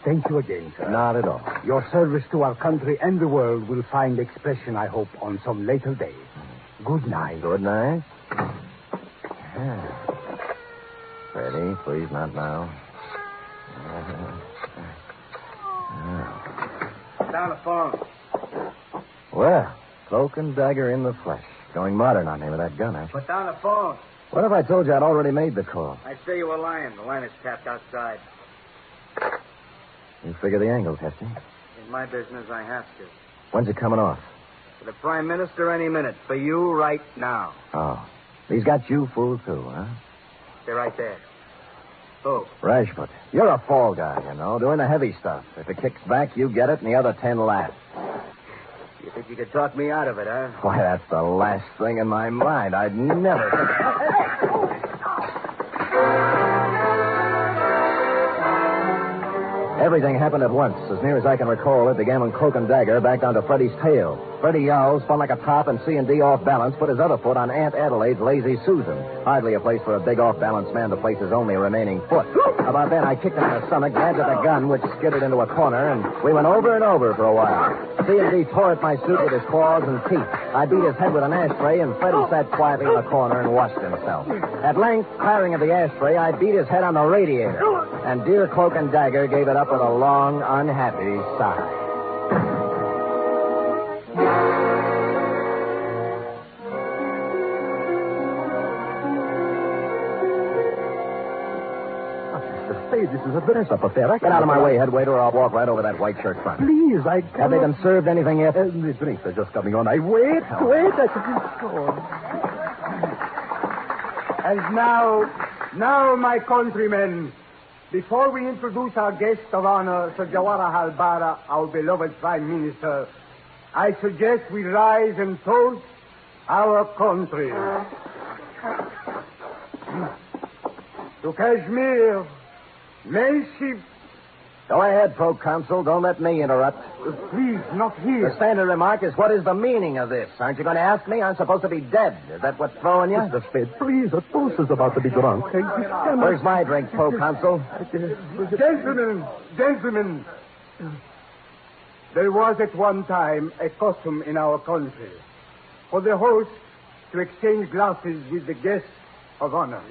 Thank you again, sir. Not at all. Your service to our country and the world will find expression, I hope, on some later day. Good night. Good night. Freddie, please, not now. Down the phone. Well, cloak and dagger in the flesh. Going modern on me with that gun, eh? Put down the phone. What if I told you I'd already made the call? I say you were lying. The line is tapped outside. You figure the angle's hefty. In my business, I have to. When's it coming off? For the Prime Minister, any minute. For you, right now. Oh. He's got you fooled, too, huh? They're right there. Who? Rashford. You're a fall guy, you know, doing the heavy stuff. If it kicks back, you get it, and the other 10 laugh. You think you could talk me out of it, huh? Why, that's the last thing in my mind. I'd never... Everything happened at once. As near as I can recall, it began when Cloak and Dagger backed onto Freddie's tail. Freddie yowled, spun like a top, and C&D off balance, put his other foot on Aunt Adelaide's lazy Susan. Hardly a place for a big off-balance man to place his only remaining foot. About then, I kicked him in the stomach, grabbed at the gun, which skidded into a corner, and we went over and over for a while. C&D tore at my suit with his claws and teeth. I beat his head with an ashtray, and Freddie sat quietly in the corner and washed himself. At length, tiring of the ashtray, I beat his head on the radiator. And dear Cloak and Dagger gave it up with a long, unhappy sigh. Mr. Spade, this is a dress-up affair. Get out of my way, head waiter, or I'll walk right over that white shirt front. Please, I can't... Have they been served anything yet? The drinks are just coming on. Wait, I should be sure. And now, my countrymen, before we introduce our guest of honor, Sir Jawaharlal Bara, our beloved Prime Minister, I suggest we rise and toast our country. To Kashmir, may she... Go ahead, Proconsul. Don't let me interrupt. Please, not here. The standard remark is, what is the meaning of this? Aren't you going to ask me? I'm supposed to be dead. Is that what's throwing you? Mr. Spade, please, a toast is about to be drunk. Where's my drink, Proconsul? Gentlemen, there was at one time a custom in our country for the host to exchange glasses with the guest of honor.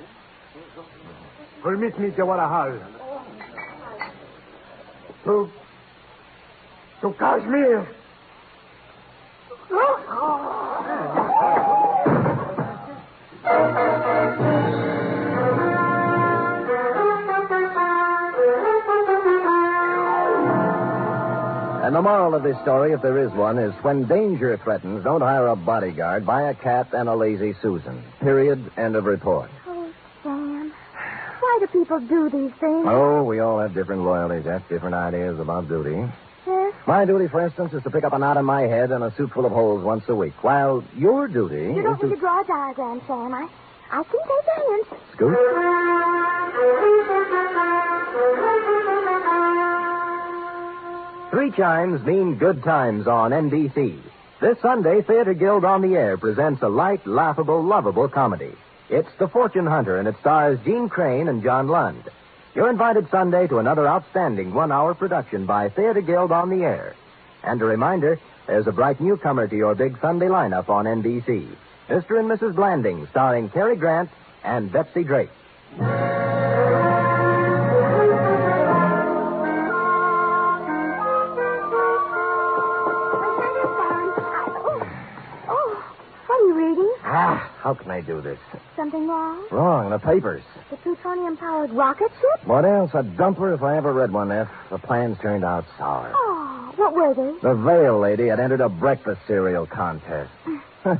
Permit me, Jawaharlal. To Kashmir. And the moral of this story, if there is one, is when danger threatens, don't hire a bodyguard, buy a cat and a lazy Susan. Period. End of report. Oh, Sam. Why do people do these things? Oh, we all have different loyalties, have different ideas about duty. Yes? My duty, for instance, is to pick up a knot on my head and a suit full of holes once a week, while your duty You don't is need to draw a diagram, Sam. I can take a hint. Scoot? Three chimes mean good times on NBC. This Sunday, Theater Guild on the Air presents a light, laughable, lovable comedy. It's The Fortune Hunter, and it stars Gene Crane and John Lund. You're invited Sunday to another outstanding one-hour production by Theater Guild on the Air. And a reminder, there's a bright newcomer to your big Sunday lineup on NBC. Mr. and Mrs. Blanding, starring Cary Grant and Betsy Drake. How can I do this? Something wrong? Wrong. The papers. The plutonium-powered rocket ship? What else? A dumper if I ever read one, F. The plans turned out sour. Oh, what were they? The veil lady had entered a breakfast cereal contest. Well,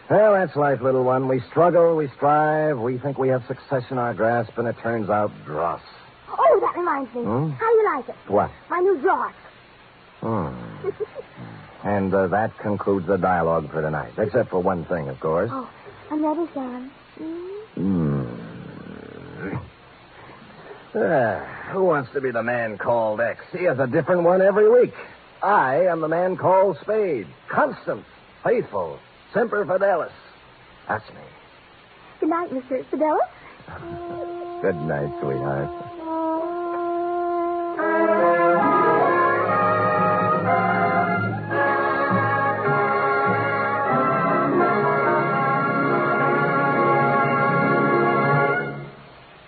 that's life, little one. We struggle, we strive, we think we have success in our grasp, and it turns out dross. Oh, that reminds me. How do you like it? What? My new dross. And that concludes the dialogue for tonight. Except for one thing, of course. Oh, I'm ready, Sam. Who wants to be the man called X? He has a different one every week. I am the man called Spade. Constant, faithful, semper fidelis. That's me. Good night, Mr. Fidelis. Good night, sweetheart.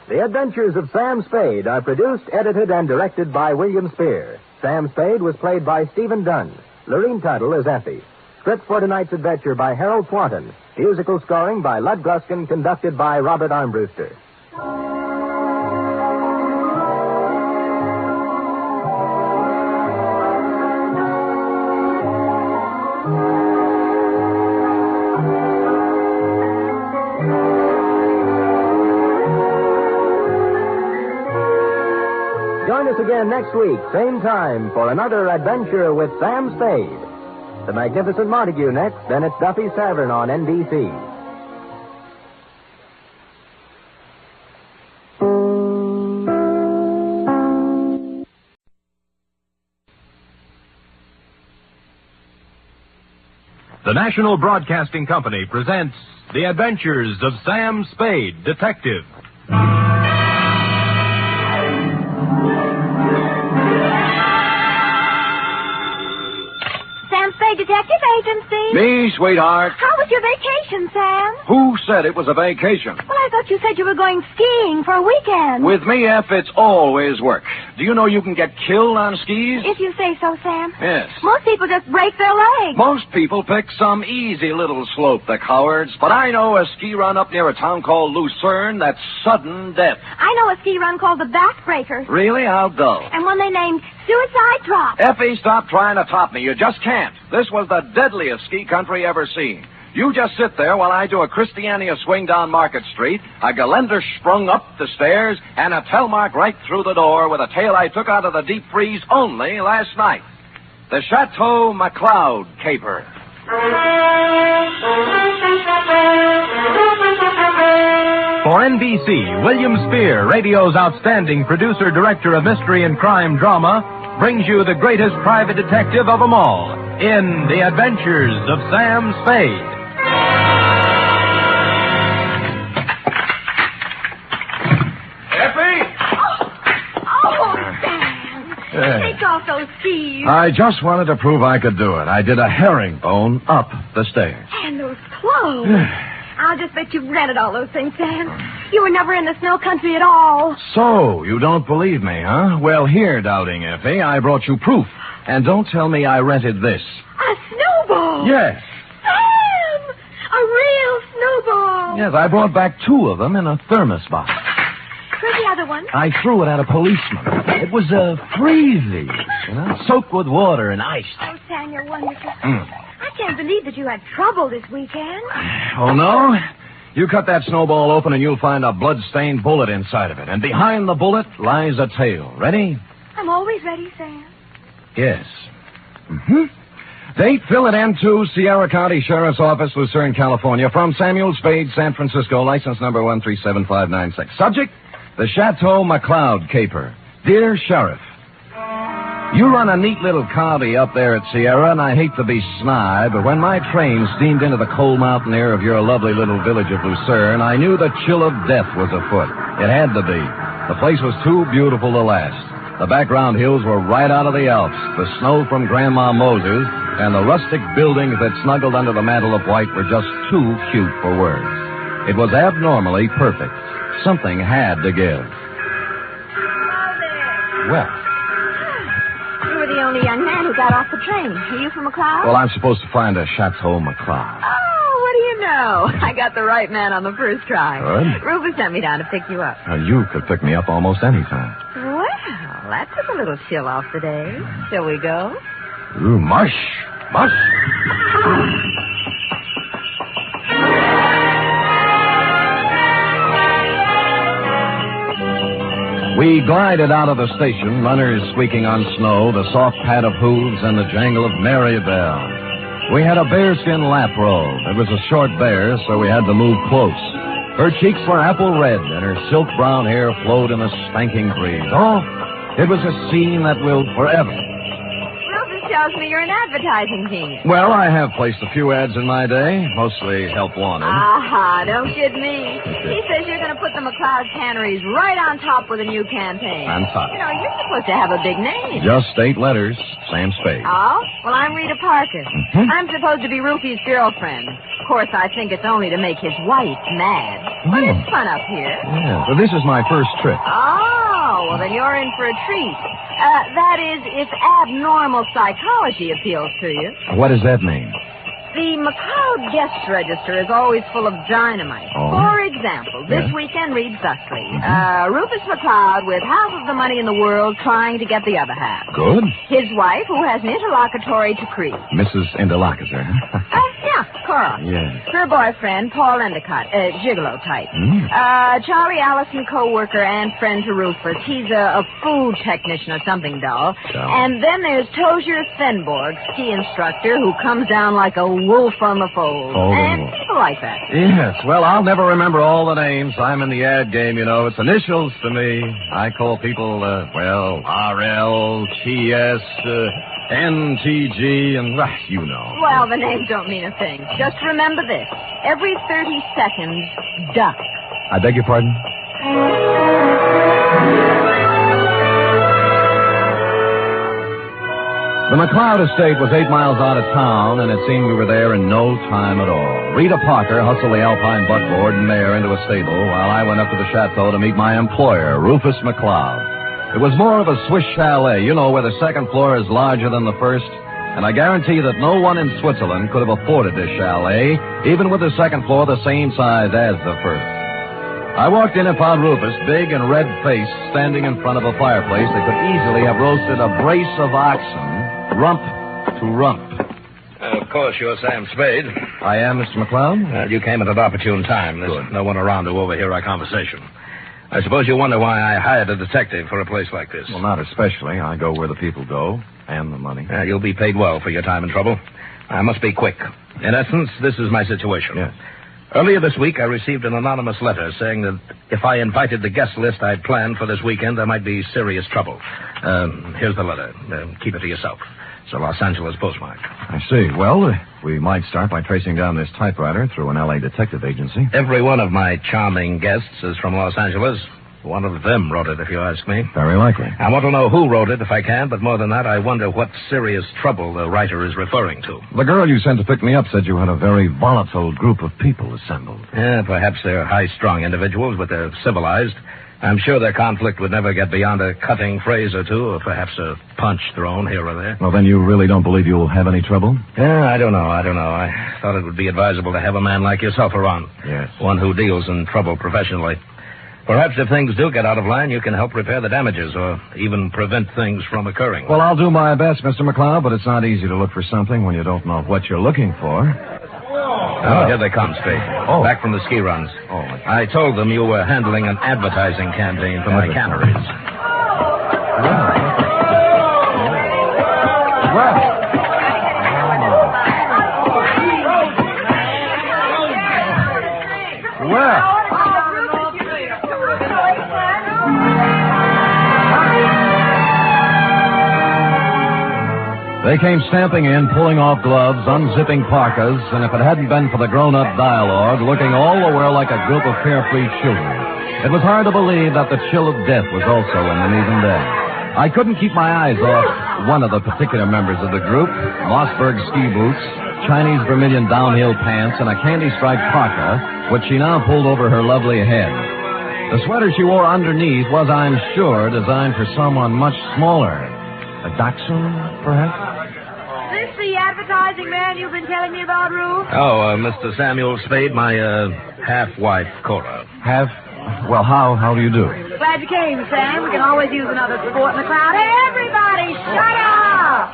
The Adventures of Sam Spade are produced, edited, and directed by William Spear. Sam Spade was played by Stephen Dunn. Lorene Tuttle is Effie. Script for tonight's adventure by Harold Swanton. Musical scoring by Lud Gluskin, conducted by Robert Armbruster. Join us again next week, same time, for another adventure with Sam Spade. The Magnificent Montague next, then it's Duffy's Tavern on NBC. The National Broadcasting Company presents The Adventures of Sam Spade, Detective. Detective Agency. Me, sweetheart. How was your vacation, Sam? Who said it was a vacation? Well, I thought you said you were going skiing for a weekend. With me, F, it's always work. Do you know you can get killed on skis? If you say so, Sam. Yes. Most people just break their legs. Most people pick some easy little slope, the cowards. But I know a ski run up near a town called Lucerne that's sudden death. I know a ski run called the Backbreakers. Really? How dull. And one they named Suicide Drop. Effie, stop trying to top me. You just can't. This was the deadliest ski country ever seen. You just sit there while I do a Christiania swing down Market Street, a Geländersprung sprung up the stairs, and a Telmark right through the door with a tale I took out of the deep freeze only last night. The Chateau McLeod caper. For NBC, William Spear, radio's outstanding producer-director of mystery and crime drama, brings you the greatest private detective of them all in The Adventures of Sam Spade. Take off those skis. I just wanted to prove I could do it. I did a herringbone up the stairs. And those clothes. I'll just bet you've rented all those things, Sam. You were never in the snow country at all. So, you don't believe me, huh? Well, here, Doubting Effie, I brought you proof. And don't tell me I rented this. A snowball. Yes. Sam! A real snowball. Yes, I brought back 2 of them in a thermos box. Where's the other one? I threw it at a policeman. It was freezy, soaked with water and iced. Oh, Sam, you're wonderful. I can't believe that you had trouble this weekend. Oh, no? You cut that snowball open and you'll find a blood-stained bullet inside of it. And behind the bullet lies a tale. Ready? I'm always ready, Sam. Yes. Date, fill it M2, Sierra County Sheriff's Office, Lucerne, California. From Samuel Spade, San Francisco, license number 1375596. Subject, the Chateau McLeod caper. Dear Sheriff, you run a neat little county up there at Sierra, and I hate to be snide, but when my train steamed into the cold mountain air of your lovely little village of Lucerne, I knew the chill of death was afoot. It had to be. The place was too beautiful to last. The background hills were right out of the Alps, the snow from Grandma Moses, and the rustic buildings that snuggled under the mantle of white were just too cute for words. It was abnormally perfect. Something had to give. Well, you were the only young man who got off the train. Are you from McLeod? Well, I'm supposed to find a Chateau McLeod. Oh, what do you know? I got the right man on the first try. Good. Rufus sent me down to pick you up. You could pick me up almost any time. Well, that took a little chill off the day. Shall we go? Ooh, mush. Mush. We glided out of the station, runners squeaking on snow, the soft pad of hooves, and the jangle of merry bells. We had a bearskin lap robe. It was a short bear, so we had to move close. Her cheeks were apple red, and her silk brown hair flowed in a spanking breeze. Oh, it was a scene that will forever. Rufus tells me you're an advertising genius. Well, I have placed a few ads in my day, mostly help wanted. Aha, don't kid me. He says you're going to put the McLeod canneries right on top with a new campaign. On top. You know, you're supposed to have a big name. Just 8 letters, Sam Spade. Oh? Well, I'm Rita Parker. I'm supposed to be Rufy's girlfriend. Of course, I think it's only to make his wife mad. But it's fun up here. Yeah, well, this is my first trip. Oh, well, then you're in for a treat. That is, if abnormal psychology appeals to you. What does that mean? The McLeod guest register is always full of dynamite. Oh. For example, this weekend reads thusly. Rufus McLeod with half of the money in the world trying to get the other half. Good. His wife, who has an interlocutory decree. Mrs. Interlocutor. Yeah, Cora. Yes. Her boyfriend, Paul Endicott, gigolo type. Charlie Allison, co-worker and friend to Rufus. He's a food technician or something dull. So. And then there's Tozier Fenborg, ski instructor, who comes down like a wolf on the fold. And people like that. Yes, well, I'll never remember all the names. I'm in the ad game, you know. It's initials to me. I call people, RL, TS, NTG, and, you know. Well, the names don't mean a thing. Just remember this. Every 30 seconds, duck. I beg your pardon? The McLeod estate was 8 miles out of town, and it seemed we were there in no time at all. Rita Parker hustled the Alpine buckboard and mare into a stable while I went up to the chateau to meet my employer, Rufus McLeod. It was more of a Swiss chalet, you know, where the second floor is larger than the first, and I guarantee that no one in Switzerland could have afforded this chalet, even with the second floor the same size as the first. I walked in and found Rufus, big and red-faced, standing in front of a fireplace that could easily have roasted a brace of oxen, rump to rump. Of course, you're Sam Spade. I am, Mr. McLeod. You came at an opportune time. There's no one around to overhear our conversation. I suppose you wonder why I hired a detective for a place like this. Well, not especially. I go where the people go, and the money. You'll be paid well for your time and trouble. I must be quick. In essence, this is my situation. Yes. Earlier this week, I received an anonymous letter saying that if I invited the guest list I'd planned for this weekend, there might be serious trouble. Here's the letter. Keep it to yourself. It's a Los Angeles postmark. I see. Well, we might start by tracing down this typewriter through an L.A. detective agency. Every one of my charming guests is from Los Angeles. One of them wrote it, if you ask me. Very likely. I want to know who wrote it, if I can, but more than that, I wonder what serious trouble the writer is referring to. The girl you sent to pick me up said you had a very volatile group of people assembled. Yeah, perhaps they're high-strung individuals, but they're civilized. I'm sure their conflict would never get beyond a cutting phrase or two, or perhaps a punch thrown here or there. Well, then you really don't believe you'll have any trouble? Yeah, I don't know. I thought it would be advisable to have a man like yourself around. Yes. One who deals in trouble professionally. Perhaps if things do get out of line, you can help repair the damages or even prevent things from occurring. Well, I'll do my best, Mr. McLeod, but it's not easy to look for something when you don't know what you're looking for. Oh, here they come, Spade. Oh. Back from the ski runs. Oh, I told them you were handling an advertising campaign for my canneries. Well. They came stamping in, pulling off gloves, unzipping parkas, and if it hadn't been for the grown-up dialogue, looking all the while like a group of carefree children, it was hard to believe that the chill of death was also in them even then. I couldn't keep my eyes off one of the particular members of the group, Mossberg ski boots, Chinese vermilion downhill pants, and a candy-striped parka, which she now pulled over her lovely head. The sweater she wore underneath was, I'm sure, designed for someone much smaller. A dachshund, perhaps? Is this the advertising man you've been telling me about, Rube? Oh, Mr. Samuel Spade, my half-wife, Cora. Half? Well, how do you do? Glad you came, Sam. We can always use another sport in the crowd. Hey, everybody, shut up!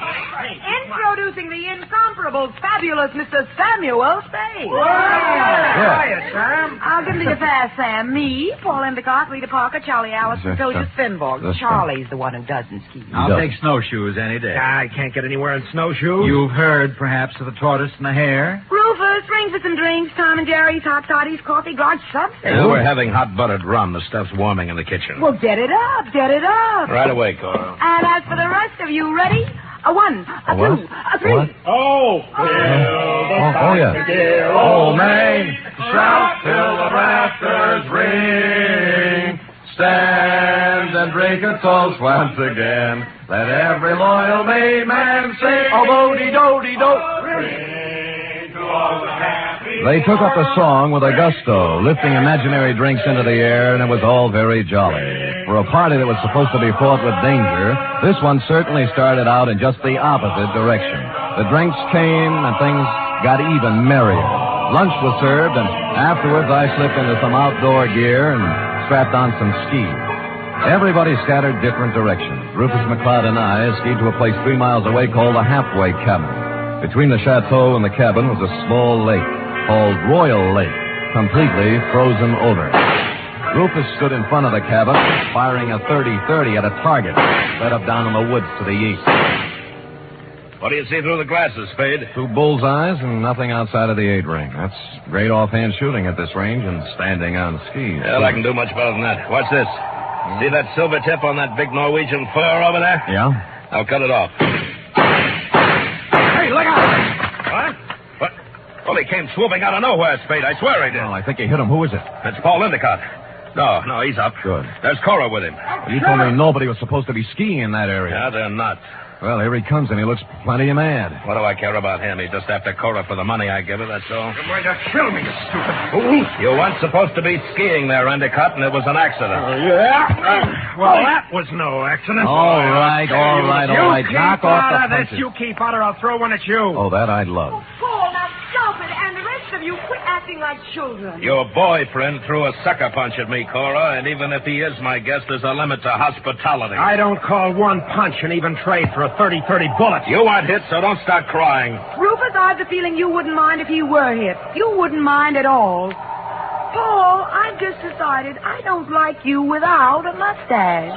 Introducing the incomparable, fabulous Mr. Samuel Spade. Hiya, Sam. I'll give me the fast, Sam. Me, Paul Endicott, Rita Parker, Charlie Allison, Tozier Fenborg. Charlie's the one who doesn't ski. I'll take snowshoes any day. I can't get anywhere in snowshoes. You've heard, perhaps, of the tortoise and the hare? Rufus, ring for some drinks. Tom and Jerry's, hot toddies, coffee, large subs. We're having hot buttered rum. The stuff's warming in the kitchen. Well, get it up, get it up. Right away, Cora. And as for the rest of you, ready? A one, a what? two, a three. What? Oh, yeah. Old Main, shout till the rafters ring. Stand and drink a toast once again. Let every loyal Maine man sing, oh, do-de-do-de-do. They took up the song with a gusto, lifting imaginary drinks into the air, and it was all very jolly. For a party that was supposed to be fraught with danger, this one certainly started out in just the opposite direction. The drinks came and things got even merrier. Lunch was served, and afterwards I slipped into some outdoor gear and strapped on some skis. Everybody scattered different directions. Rufus McCloud and I skied to a place 3 miles away called the Halfway Cabin. Between the chateau and the cabin was a small lake called Royal Lake, completely frozen over. Rufus stood in front of the cabin, firing a .30-30 at a target set up down in the woods to the east. What do you see through the glasses, Spade? 2 bullseyes and nothing outside of the 8-ring. That's great offhand shooting at this range and standing on skis. Well, I can do much better than that. Watch this. See that silver tip on that big Norwegian fur over there? Yeah? I'll cut it off. Hey, look out! What? Well, he came swooping out of nowhere, Spade. I swear he did. Well, I think you hit him. Who is it? It's Paul Endicott. No, he's up. Good. There's Cora with him. Well, you told me nobody was supposed to be skiing in that area. Yeah, they're not. Well, here he comes, and he looks plenty mad. What do I care about him? He's just after Cora for the money I give her, that's all. You're going to kill me, you stupid fool. You weren't supposed to be skiing there, Endicott, and it was an accident. Well, that was no accident. All right. Knock off the punches. You keep out, or I'll throw one at you. Oh, that I'd love. Paul, now stop it. And the rest of you, quit acting like children. Your boyfriend threw a sucker punch at me, Cora, and even if he is my guest, there's a limit to hospitality. I don't call one punch an even trade for a 30-30 bullet. You weren't hit, so don't start crying. Rufus, I have the feeling you wouldn't mind if you were hit. You wouldn't mind at all. Paul, I've just decided I don't like you without a mustache.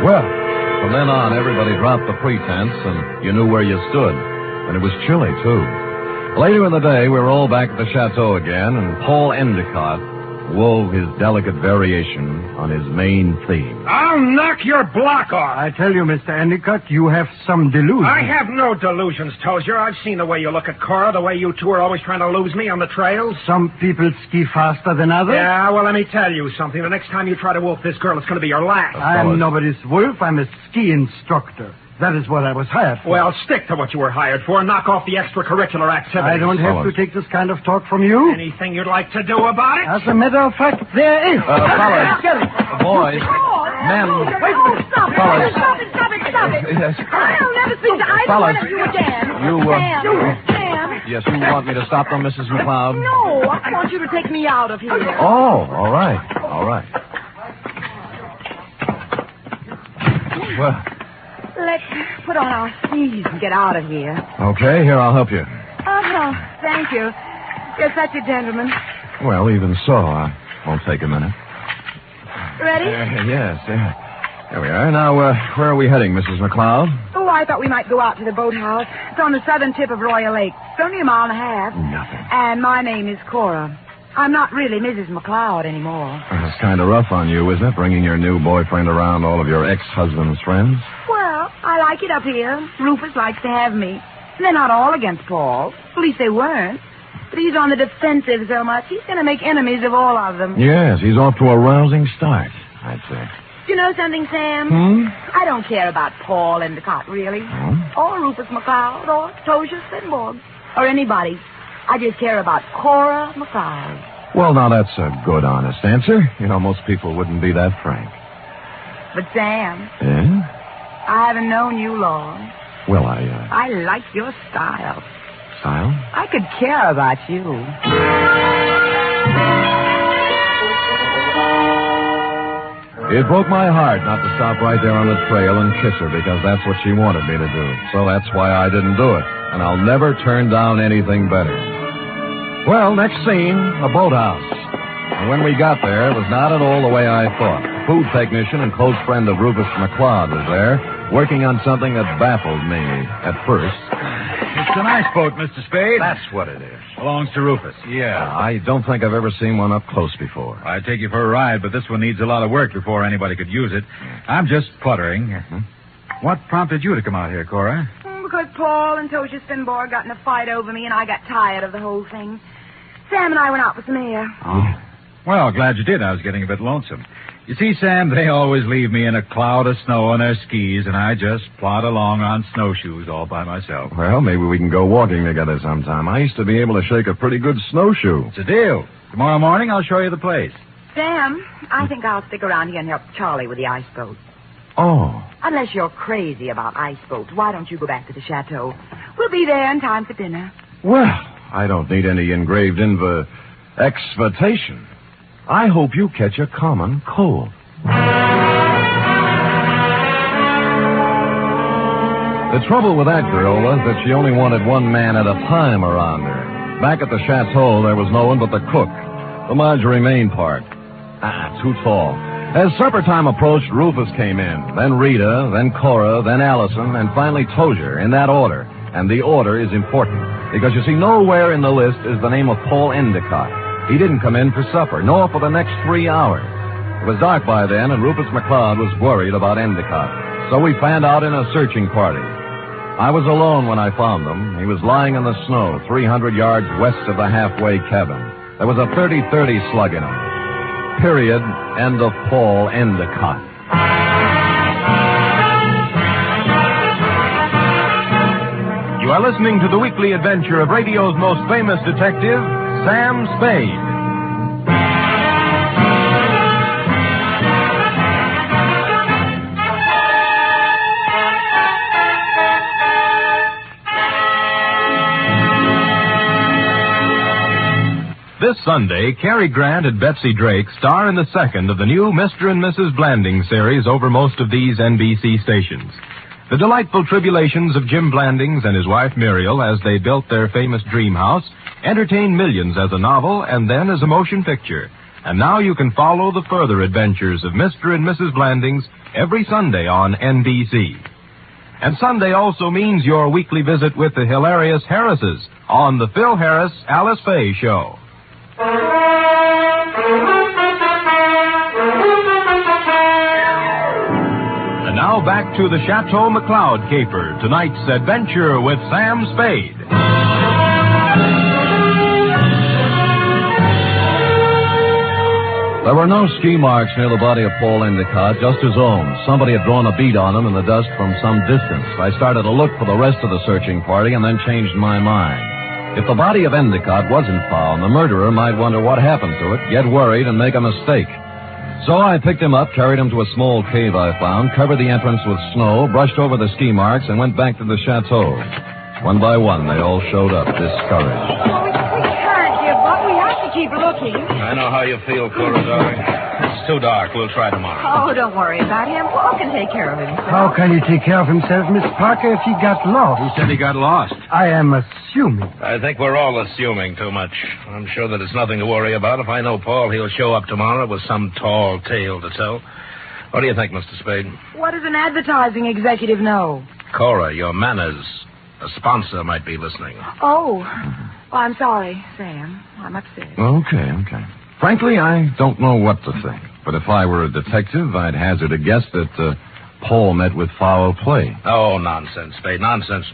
Well, from then on, everybody dropped the pretense, and you knew where you stood. And it was chilly, too. Later in the day, we were all back at the chateau again, and Paul Endicott wove his delicate variation on his main theme. I'll knock your block off. I tell you, Mr. Endicott, you have some delusions. I have no delusions, Tozier. I've seen the way you look at Cora, the way you two are always trying to lose me on the trails. Some people ski faster than others. Yeah, well, let me tell you something. The next time you try to wolf this girl, it's going to be your last. I'm nobody's wolf. I'm a ski instructor. That is what I was hired for. Well, stick to what you were hired for. Knock off the extracurricular activities. I don't have to take this kind of talk from you. Anything you'd like to do about it? As a matter of fact, there is. Fellas, boys, men. Stop it. Yes. I'll never speak to either one of you again. Sam. Yes, you want me to stop them, Mrs. McCloud? No, I want you to take me out of here. Oh, all right. Well, let's put on our skis and get out of here. Okay, here, I'll help you. Oh, thank you. You're such a gentleman. Well, even so, I won't take a minute. Ready? Yes. There we are. Now, where are we heading, Mrs. McCloud? Oh, I thought we might go out to the boathouse. It's on the southern tip of Royal Lake. It's only a mile and a half. Nothing. And my name is Cora. I'm not really Mrs. McCloud anymore. It's kind of rough on you, isn't it, bringing your new boyfriend around all of your ex-husband's friends? Well, I like it up here. Rufus likes to have me. They're not all against Paul. At least they weren't. But he's on the defensive so much, he's going to make enemies of all of them. Yes, he's off to a rousing start, I'd say. Do you know something, Sam? I don't care about Paul Endicott, really. Or Rufus McCloud, or Tozier Spenborg, or anybody. I just care about Cora McCloud. Well, now, that's a good, honest answer. You know, most people wouldn't be that frank. But, Sam... Yeah? I haven't known you long. Well, I like your style. Style? I could care about you. It broke my heart not to stop right there on the trail and kiss her because that's what she wanted me to do. So that's why I didn't do it. And I'll never turn down anything better. Well, next scene, a boathouse. And when we got there, it was not at all the way I thought. A food technician and close friend of Rufus McCloud was there, working on something that baffled me at first. It's a nice boat, Mr. Spade. That's what it is. Belongs to Rufus. Yeah, I don't think I've ever seen one up close before. I'd take you for a ride, but this one needs a lot of work before anybody could use it. I'm just puttering. What prompted you to come out here, Cora? Because Paul and Tozier Spenborg got in a fight over me, and I got tired of the whole thing. Sam and I went out for some air. Oh. Well, glad you did. I was getting a bit lonesome. You see, Sam, they always leave me in a cloud of snow on their skis, and I just plod along on snowshoes all by myself. Well, maybe we can go walking together sometime. I used to be able to shake a pretty good snowshoe. It's a deal. Tomorrow morning, I'll show you the place. Sam, I think I'll stick around here and help Charlie with the ice boat. Oh. Unless you're crazy about ice boats, why don't you go back to the chateau? We'll be there in time for dinner. Well, I don't need any engraved exvitation. I hope you catch a common cold. The trouble with that girl was that she only wanted one man at a time around her. Back at the chateau, there was no one but the cook, the Marjorie Main part. Too tall. As supper time approached, Rufus came in, then Rita, then Cora, then Allison, and finally Tozier, in that order. And the order is important, because you see, nowhere in the list is the name of Paul Endicott. He didn't come in for supper, nor for the next 3 hours. It was dark by then, and Rufus McLeod was worried about Endicott. So we fanned out in a searching party. I was alone when I found him. He was lying in the snow, 300 yards west of the halfway cabin. There was a 30-30 slug in him. Period. End of Paul Endicott. You are listening to the weekly adventure of radio's most famous detective, Sam Spade. This Sunday, Cary Grant and Betsy Drake star in the second of the new Mr. and Mrs. Blanding series over most of these NBC stations. The delightful tribulations of Jim Blandings and his wife Muriel as they built their famous dream house entertained millions as a novel and then as a motion picture. And now you can follow the further adventures of Mr. and Mrs. Blandings every Sunday on NBC. And Sunday also means your weekly visit with the hilarious Harrises on the Phil Harris Alice Faye Show. And now back to the Chateau McLeod caper, tonight's adventure with Sam Spade. There were no ski marks near the body of Paul Endicott, just his own. Somebody had drawn a bead on him in the dust from some distance. I started to look for the rest of the searching party and then changed my mind. If the body of Endicott wasn't found, the murderer might wonder what happened to it, get worried, and make a mistake. So I picked him up, carried him to a small cave I found, covered the entrance with snow, brushed over the ski marks, and went back to the chateau. One by one, they all showed up, discouraged. Oh, we can't give up. We have to keep looking. I know how you feel, Cora, darling. It's too dark. We'll try tomorrow. Oh, don't worry about him. Paul can take care of himself. How can he take care of himself, Miss Parker, if he got lost? Who said he got lost? I am assuming. I think we're all assuming too much. I'm sure that it's nothing to worry about. If I know Paul, he'll show up tomorrow with some tall tale to tell. What do you think, Mr. Spade? What does an advertising executive know? Cora, your manners. A sponsor might be listening. Oh. Well, I'm sorry, Sam. I'm upset. Okay. Frankly, I don't know what to think. But if I were a detective, I'd hazard a guess that Paul met with foul play. Oh, nonsense, Spade, nonsense.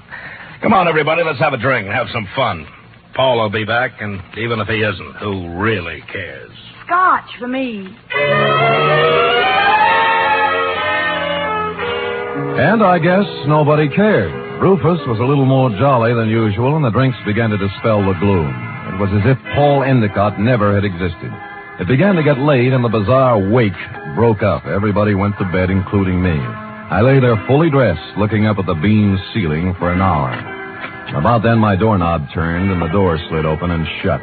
Come on, everybody, let's have a drink and have some fun. Paul will be back, and even if he isn't, who really cares? Scotch for me. And I guess nobody cared. Rufus was a little more jolly than usual, and the drinks began to dispel the gloom. It was as if Paul Endicott never had existed. It began to get late, and the bizarre wake broke up. Everybody went to bed, including me. I lay there fully dressed, looking up at the beam ceiling for an hour. About then, my doorknob turned, and the door slid open and shut.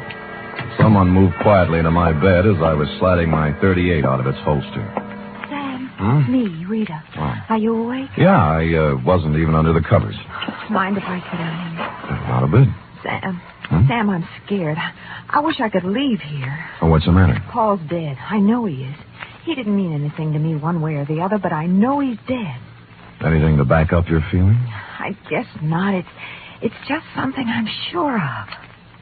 Someone moved quietly into my bed as I was sliding my .38 out of its holster. Sam, me, Rita. Oh. Are you awake? Yeah, I wasn't even under the covers. Mind if I sit down? Not a bit. Sam, Sam, I'm scared. I wish I could leave here. Oh, what's the matter? Paul's dead. I know he is. He didn't mean anything to me one way or the other, but I know he's dead. Anything to back up your feeling? I guess not. It's just something I'm sure of.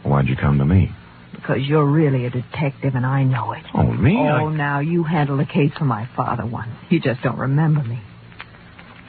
Why'd you come to me? Because you're really a detective, and I know it. Oh, me? Oh, now, you handled a case for my father once. You just don't remember me.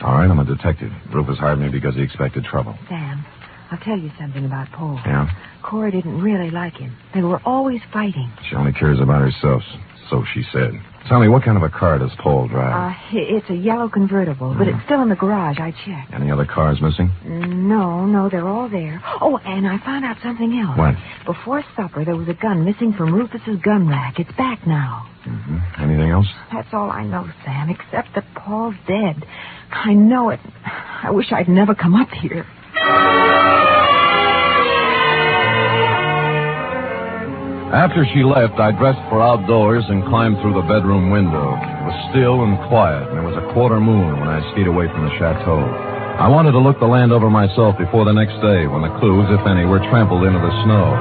All right, I'm a detective. Rufus hired me because he expected trouble. Sam, I'll tell you something about Paul. Yeah? Cora didn't really like him. They were always fighting. She only cares about herself, so she said. Tell me, what kind of a car does Paul drive? It's a yellow convertible, but it's still in the garage. I checked. Any other cars missing? No, they're all there. Oh, and I found out something else. What? Before supper, there was a gun missing from Rufus's gun rack. It's back now. Anything else? That's all I know, Sam, except that Paul's dead. I know it. I wish I'd never come up here. After she left, I dressed for outdoors and climbed through the bedroom window. It was still and quiet, and it was a quarter moon when I skied away from the chateau. I wanted to look the land over myself before the next day, when the clues, if any, were trampled into the snow.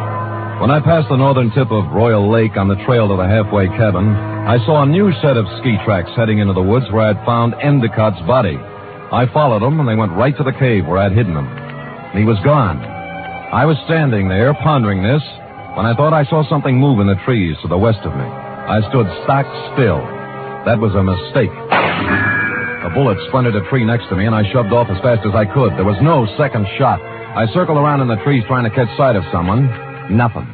When I passed the northern tip of Royal Lake on the trail to the halfway cabin, I saw a new set of ski tracks heading into the woods where I'd found Endicott's body. I followed them, and they went right to the cave where I'd hidden him. He was gone. I was standing there, pondering this, when I thought I saw something move in the trees to the west of me. I stood stock still. That was a mistake. A bullet splintered a tree next to me, and I shoved off as fast as I could. There was no second shot. I circled around in the trees trying to catch sight of someone. Nothing.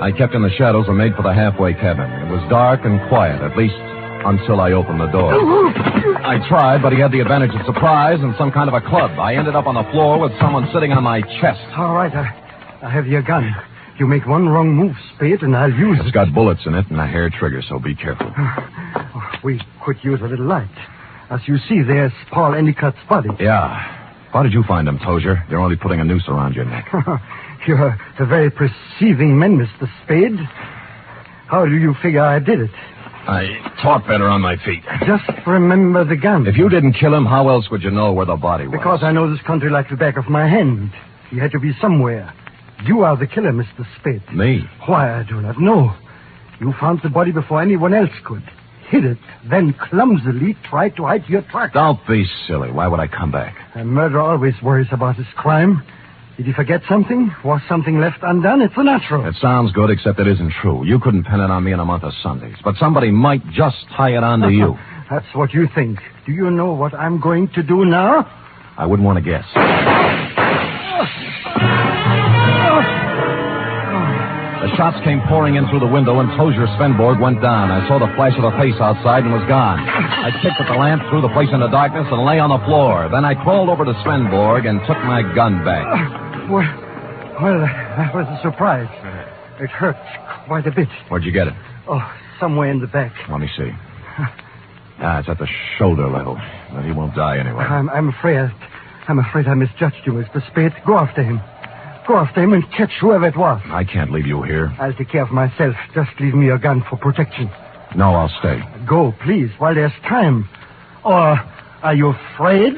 I kept in the shadows and made for the halfway cabin. It was dark and quiet, at least until I opened the door. I tried, but he had the advantage of surprise and some kind of a club. I ended up on the floor with someone sitting on my chest. All right, I have your gun. You make one wrong move, Spade, and I'll use it. It's got bullets in it and a hair trigger, so be careful. We could use a little light. As you see, there's Paul Endicott's body. Yeah. How did you find him, Tozier? You're only putting a noose around your neck. You're a very perceiving man, Mr. Spade. How do you figure I did it? I talk better on my feet. Just remember the gun. If you didn't kill him, how else would you know where the body was? Because I know this country like the back of my hand. He had to be somewhere. You are the killer, Mr. Spade. Me? Why, I do not know. You found the body before anyone else could. Hid it, then clumsily tried to hide your tracks. Don't be silly. Why would I come back? A murderer always worries about his crime. Did he forget something? Was something left undone? It's natural. It sounds good, except it isn't true. You couldn't pin it on me in a month of Sundays. But somebody might just tie it on to you. That's what you think. Do you know what I'm going to do now? I wouldn't want to guess. The shots came pouring in through the window, and Tozier Svenborg went down. I saw the flash of a face outside and was gone. I kicked at the lamp, threw the place into darkness, and lay on the floor. Then I crawled over to Svenborg and took my gun back. Well, that was a surprise. It hurt quite a bit. Where'd you get it? Oh, somewhere in the back. Let me see. It's at the shoulder level. But he won't die anyway. I'm afraid I misjudged you, Mr. Spade. Go after him. Go after him and catch whoever it was. I can't leave you here. I'll take care of myself. Just leave me your gun for protection. No, I'll stay. Go, please, while there's time. Or are you afraid?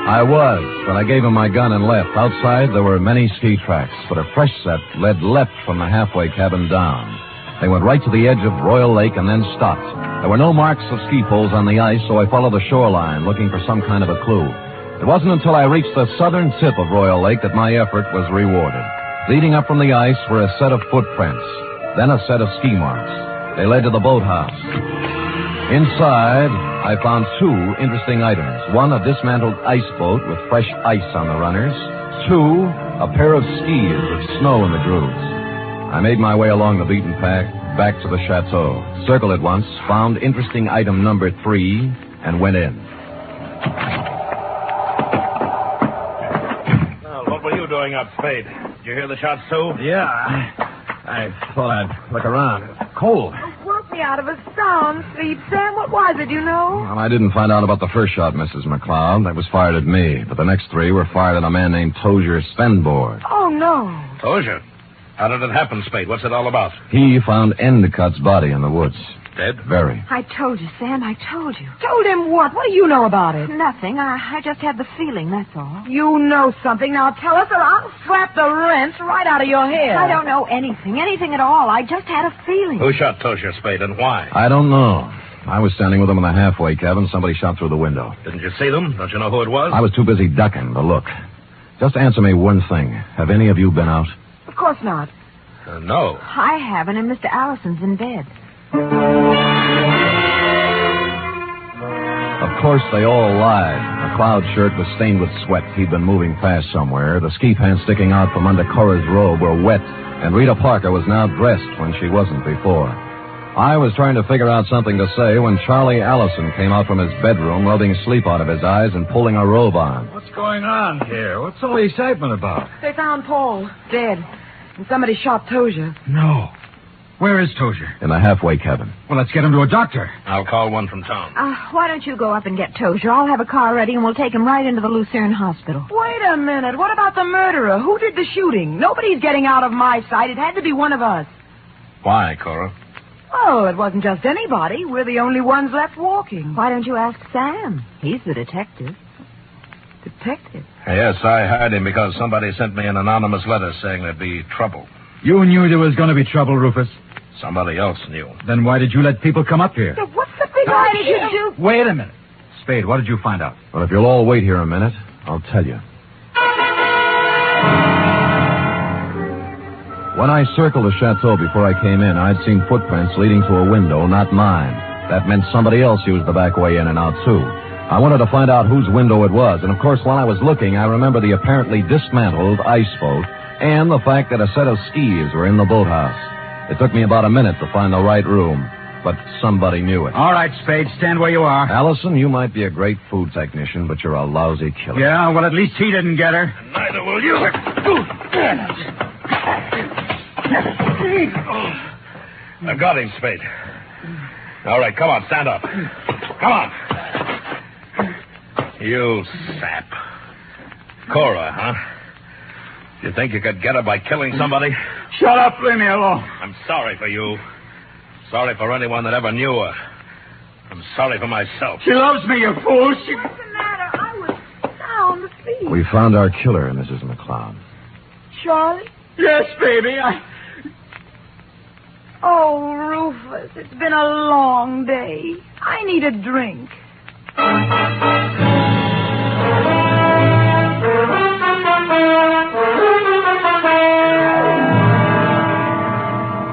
I was, but I gave him my gun and left. Outside, there were many ski tracks, but a fresh set led left from the halfway cabin down. They went right to the edge of Royal Lake and then stopped. There were no marks of ski poles on the ice, so I followed the shoreline, looking for some kind of a clue. It wasn't until I reached the southern tip of Royal Lake that my effort was rewarded. Leading up from the ice were a set of footprints, then a set of ski marks. They led to the boathouse. Inside, I found two interesting items. One, a dismantled ice boat with fresh ice on the runners. Two, a pair of skis with snow in the grooves. I made my way along the beaten path back to the chateau, circled it once, found interesting item number 3, and went in. Well, what were you doing up, Spade? Did you hear the shots, too? Yeah, I thought I'd look around. It's cold. Woke me out of a sound sleep, Sam. What was it, you know? Well, I didn't find out about the first shot, Mrs. McLeod. That was fired at me. But the next 3 were fired at a man named Tozier Svenborg. Oh, no. Tozier? How did it happen, Spade? What's it all about? He found Endicott's body in the woods. Dead? Very. I told you, Sam. I told you. Told him what? What do you know about it? Nothing. I just had the feeling, that's all. You know something. Now tell us or I'll slap the rents right out of your head. I don't know anything. Anything at all. I just had a feeling. Who shot Tozier, Spade, and why? I don't know. I was standing with him in the halfway cabin. Somebody shot through the window. Didn't you see them? Don't you know who it was? I was too busy ducking to look. Just answer me one thing. Have any of you been out? Of course not. No. I haven't, and Mr. Allison's in bed. Of course, they all lied. McLeod's shirt was stained with sweat. He'd been moving fast somewhere. The ski pants sticking out from under Cora's robe were wet, and Rita Parker was now dressed when she wasn't before. I was trying to figure out something to say when Charlie Allison came out from his bedroom, rubbing sleep out of his eyes and pulling a robe on. What's going on here? What's all the excitement about? They found Paul, dead. And somebody shot Tozier. No. Where is Tozier? In the halfway cabin. Well, let's get him to a doctor. I'll call one from town. Why don't you go up and get Tozier? I'll have a car ready and we'll take him right into the Lucerne Hospital. Wait a minute. What about the murderer? Who did the shooting? Nobody's getting out of my sight. It had to be one of us. Why, Cora? Oh, it wasn't just anybody. We're the only ones left walking. Why don't you ask Sam? He's the detective. Detective? Yes, I hired him because somebody sent me an anonymous letter saying there'd be trouble. You knew there was going to be trouble, Rufus. Somebody else knew. Then why did you let people come up here? What's the big idea? Did you do? Wait a minute. Spade, what did you find out? Well, if you'll all wait here a minute, I'll tell you. When I circled the chateau before I came in, I'd seen footprints leading to a window, not mine. That meant somebody else used the back way in and out, too. I wanted to find out whose window it was, and of course, while I was looking, I remember the apparently dismantled ice boat and the fact that a set of skis were in the boathouse. It took me about a minute to find the right room, but somebody knew it. All right, Spade, stand where you are. Allison, you might be a great food technician, but you're a lousy killer. Yeah, well, at least he didn't get her. Neither will you. I got him, Spade. All right, come on, stand up. Come on. You sap. Cora, huh? You think you could get her by killing somebody? Shut up, leave me alone. I'm sorry for you. Sorry for anyone that ever knew her. I'm sorry for myself. She loves me, you fool. What's the matter? I was sound asleep. We found our killer, Mrs. McLeod. Charlie? Yes, baby, Oh, Rufus, it's been a long day. I need a drink.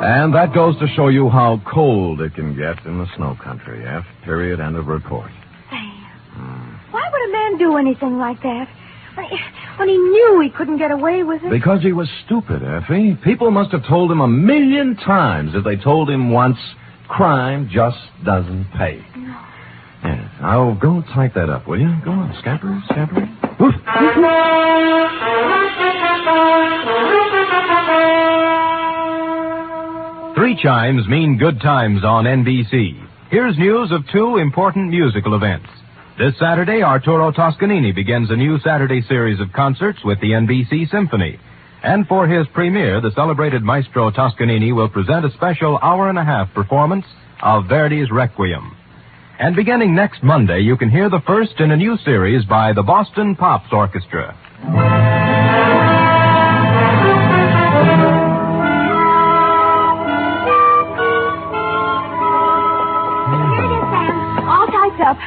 And that goes to show you how cold it can get in the snow country. F. Period. End of report. Sam, why would a man do anything like that? When he knew he couldn't get away with it? Because he was stupid, Effie. People must have told him 1,000,000 times if they told him once, crime just doesn't pay. No. Yeah. Now, go type that up, will you? Go on, scamper, scamper. Oof. 3 chimes mean good times on NBC. Here's news of 2 important musical events. This Saturday, Arturo Toscanini begins a new Saturday series of concerts with the NBC Symphony. And for his premiere, the celebrated maestro Toscanini will present a special hour-and-a-half performance of Verdi's Requiem. And beginning next Monday, you can hear the first in a new series by the Boston Pops Orchestra. All typed up.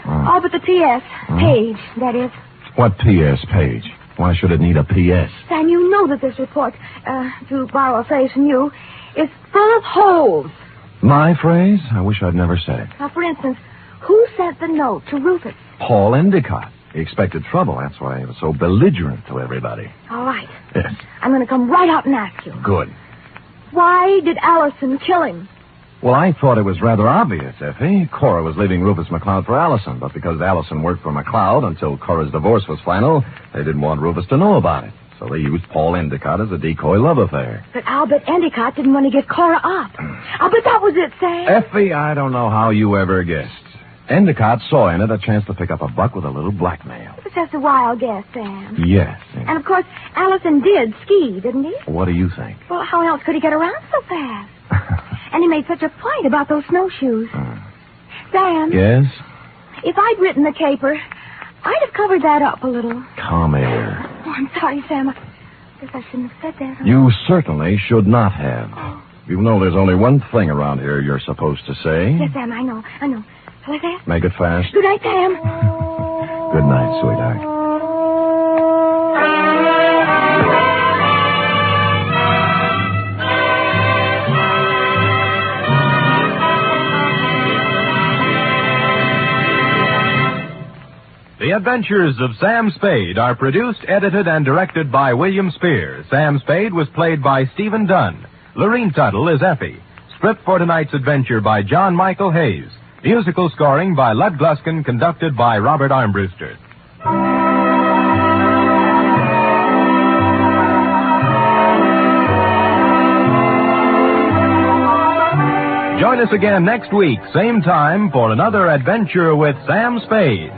All but the P.S. Page, that is. What P.S. page? Why should it need a P.S.? Sam, you know that this report, to borrow a phrase from you, is full of holes. My phrase? I wish I'd never said it. Now, for instance, who sent the note to Rufus? Paul Endicott. He expected trouble. That's why he was so belligerent to everybody. All right. Yes. I'm going to come right out and ask you. Good. Why did Allison kill him? Well, I thought it was rather obvious, Effie. Cora was leaving Rufus McLeod for Allison, but because Allison worked for McLeod until Cora's divorce was final, they didn't want Rufus to know about it. So they used Paul Endicott as a decoy love affair. But I'll bet Endicott didn't want to get Cora up. I'll bet that was it, Sam. Effie, I don't know how you ever guessed. Endicott saw in it a chance to pick up a buck with a little blackmail. It was just a wild guess, Sam. Yes. And, of course, Allison did ski, didn't he? What do you think? Well, how else could he get around so fast? And he made such a point about those snowshoes. Sam? Yes? If I'd written the caper, I'd have covered that up a little. Come here. Oh, I'm sorry, Sam. I guess I shouldn't have said that. You certainly should not have. You know there's only one thing around here you're supposed to say. Yes, Sam, I know. Shall I say it? Make it fast. Good night, Sam. Good night, sweetheart. The Adventures of Sam Spade are produced, edited, and directed by William Spear. Sam Spade was played by Stephen Dunn. Lorene Tuttle is Effie. Script for tonight's adventure by John Michael Hayes. Musical scoring by Lud Gluskin, conducted by Robert Armbruster. Join us again next week, same time, for another adventure with Sam Spade.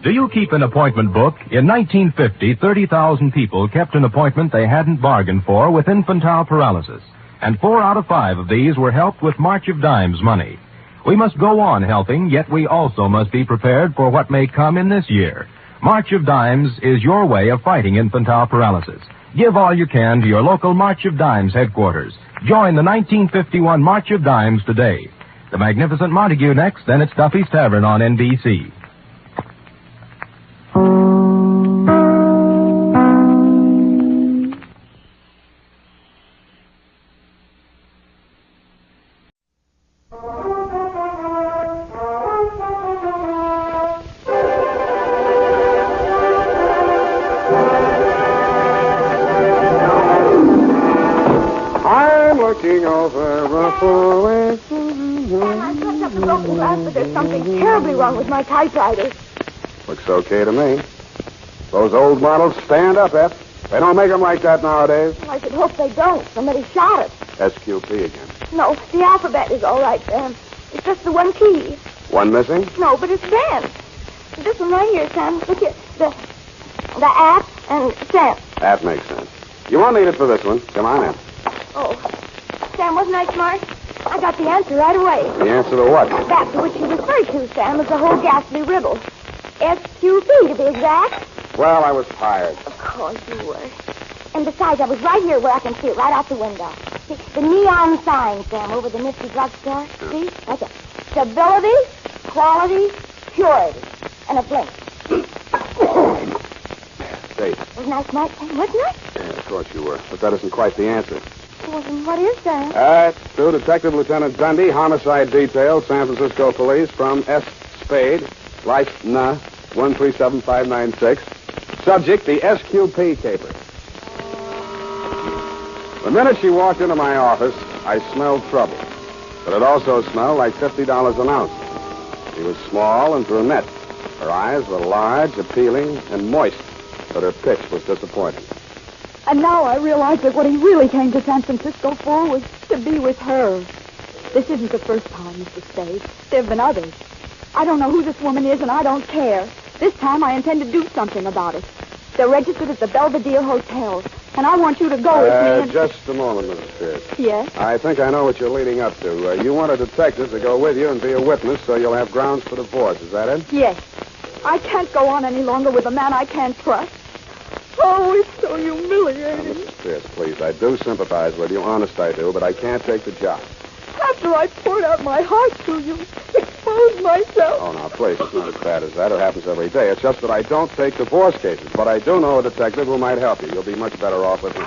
Do you keep an appointment book? In 1950, 30,000 people kept an appointment they hadn't bargained for with infantile paralysis. And 4 out of 5 of these were helped with March of Dimes money. We must go on helping, yet we also must be prepared for what may come in this year. March of Dimes is your way of fighting infantile paralysis. Give all you can to your local March of Dimes headquarters. Join the 1951 March of Dimes today. The Magnificent Montague next, then it's Duffy's Tavern on NBC. Looking over ruffle waves. I looked up the broken glass, but there's something terribly wrong with my typewriter. Looks okay to me. Those old models stand up, Eph. They don't make them like that nowadays. Well, I should hope they don't. Somebody shot it. SQP again. No, the alphabet is all right, Sam. It's just the one key. One missing? No, but it's bent. This one right here, Sam. Look here. The at and cent. That makes sense. You won't need it for this one. Come on in. Oh. Sam, wasn't I smart? I got the answer right away. The answer to what? That to which you referred to, Sam, is the whole ghastly riddle. SQP, to be exact. Well, I was tired. Of course you were. And besides, I was right here where I can see it right out the window. See, the neon sign, Sam, over the nifty drugstore. See? That's it. Stability, quality, purity. And a blink. Safe. Wasn't I smart, Sam? Wasn't I? Yeah, of course you were. But that isn't quite the answer. Well, then what is that? To Detective Lieutenant Dundee, Homicide Detail, San Francisco Police, from S. Spade, Life N. 137596. Subject, the SQP caper. The minute she walked into my office, I smelled trouble. But it also smelled like $50 an ounce. She was small and brunette. Her eyes were large, appealing, and moist. But her pitch was disappointing. And now I realize that what he really came to San Francisco for was to be with her. This isn't the first time, Mr. Spade. There have been others. I don't know who this woman is, and I don't care. This time I intend to do something about it. They're registered at the Belvedere Hotel, and I want you to go with me and... Just a moment, Mrs. Pierce. Yes? I think I know what you're leading up to. You want a detective to go with you and be a witness so you'll have grounds for divorce. Is that it? Yes. I can't go on any longer with a man I can't trust. Oh, it's so humiliating. Now, Mrs. Pierce, please, I do sympathize with you. Honest, I do, but I can't take the job. After I poured out my heart to you, exposed myself. Oh, now, please, it's not as bad as that. It happens every day. It's just that I don't take divorce cases, but I do know a detective who might help you. You'll be much better off with him.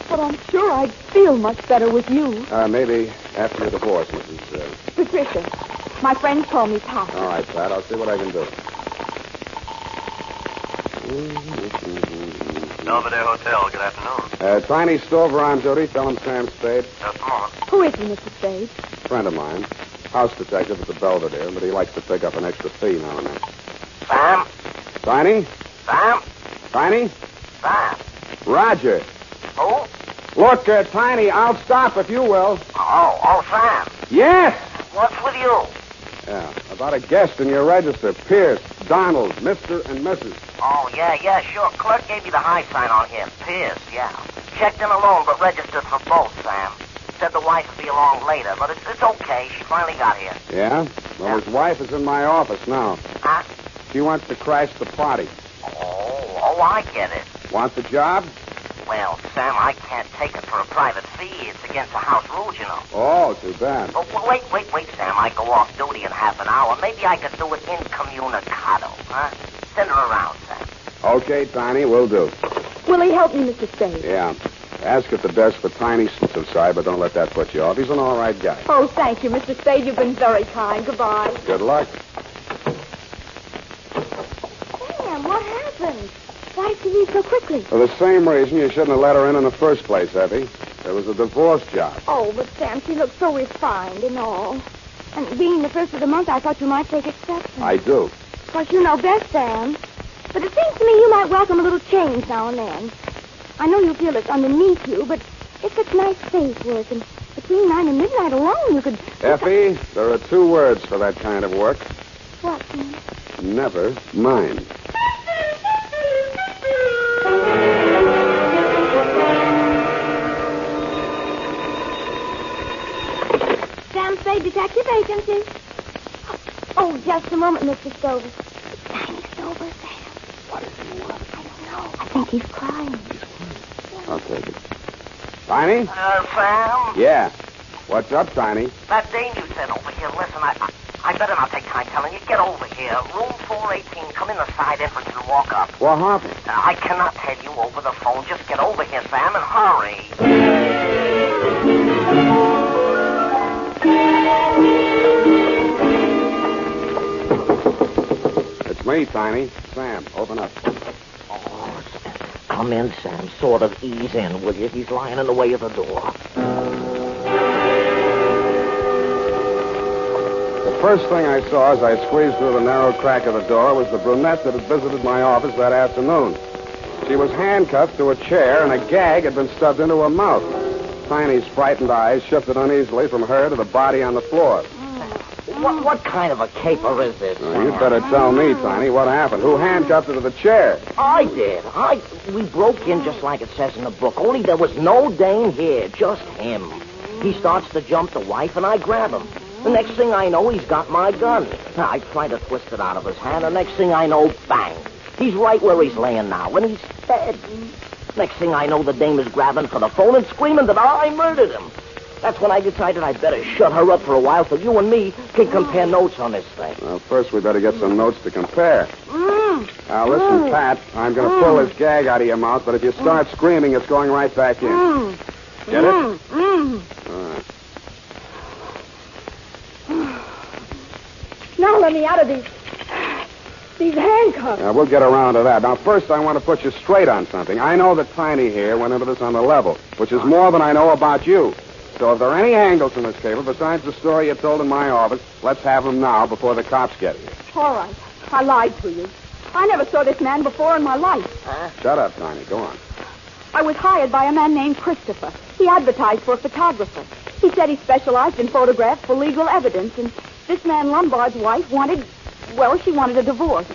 But I'm sure I'd feel much better with you. Maybe after your divorce, Mrs. Patricia. My friends call me Pat. All right, Pat. I'll see what I can do. Belvedere Hotel, good afternoon. Tiny Stover on duty. Tell him Sam Spade. Just a moment. Who is he, Mr. Spade? Friend of mine. House detective at the Belvedere, but he likes to pick up an extra fee now and then. Sam? Tiny? Sam? Tiny? Sam? Roger. Who? Look, Tiny, I'll stop if you will. Oh, Sam. Yes! What's with you? Yeah, about a guest in your register. Pierce, Donald, Mr. and Mrs. Oh, yeah, sure. Clerk gave you the high sign on here. Pierce, yeah. Checked in alone, but registered for both, Sam. Said the wife would be along later, but it's okay. She finally got here. Yeah? Well, his wife is in my office now. Huh? She wants to crash the party. Oh, I get it. Want the job? Well, Sam, I can't take it for a private fee. It's against the house rules, you know. Oh, too bad. Oh, wait, Sam. I go off duty in half an hour. Maybe I could do it incommunicado, huh? Send her around, Sam. Okay, Tiny, will do. Will he help me, Mr. Spade? Yeah. Ask at the desk for Tiny inside, but don't let that put you off. He's an all right guy. Oh, thank you, Mr. Spade. You've been very kind. Goodbye. Good luck. Sam, what happened? Why did you leave so quickly? For the same reason you shouldn't have let her in the first place, Effie. There was a divorce job. Oh, but Sam, she looked so refined and all. And being the first of the month, I thought you might take exception. I do. Of course, you know best, Sam. But it seems to me you might welcome a little change now and then. I know you feel it's underneath you, but it's such nice face work, and the between 9 and midnight alone, you could... Effie, there are 2 words for that kind of work. What, Sam? Never mind. Sam Spade Detective Agency. Oh, just a moment, Mr. Stover. Tiny Stover, Sam. What does he want? I don't know. I think he's crying. I'll take it. Tiny? Sam? Yeah. What's up, Tiny? That dame you sent over here, listen, I better not take time telling you. Get over here. Room 418, come in the side entrance and walk up. What happened? I cannot tell you over the phone. Just get over here, Sam, and hurry. It's me, Tiny. Sam, open up. Come in, Sam. Sort of ease in, will you? He's lying in the way of the door. The first thing I saw as I squeezed through the narrow crack of the door was the brunette that had visited my office that afternoon. She was handcuffed to a chair, and a gag had been stuffed into her mouth. Tiny's frightened eyes shifted uneasily from her to the body on the floor. What kind of a caper is this? You'd better tell me, Tiny, what happened. Who handcuffed her to the chair? I did. We broke in just like it says in the book, only there was no dame here, just him. He starts to jump the wife, and I grab him. The next thing I know, he's got my gun. I try to twist it out of his hand. The next thing I know, bang. He's right where he's laying now, and he's dead. Next thing I know, the dame is grabbing for the phone and screaming that I murdered him. That's when I decided I'd better shut her up for a while so you and me can compare notes on this thing. Well, first we better get some notes to compare. Now, listen, Pat, I'm going to pull this gag out of your mouth, but if you start screaming, it's going right back in. Get it? All right. Now let me out of these handcuffs. We'll get around to that. Now, first, I want to put you straight on something. I know that Tiny here went into this on the level, which is more than I know about you. So if there are any angles in this cable besides the story you told in my office, let's have them now before the cops get here. All right. I lied to you. I never saw this man before in my life. Shut up, Tiny. Go on. I was hired by a man named Christopher. He advertised for a photographer. He said he specialized in photographs for legal evidence, and this man Lombard's wife she wanted a divorce.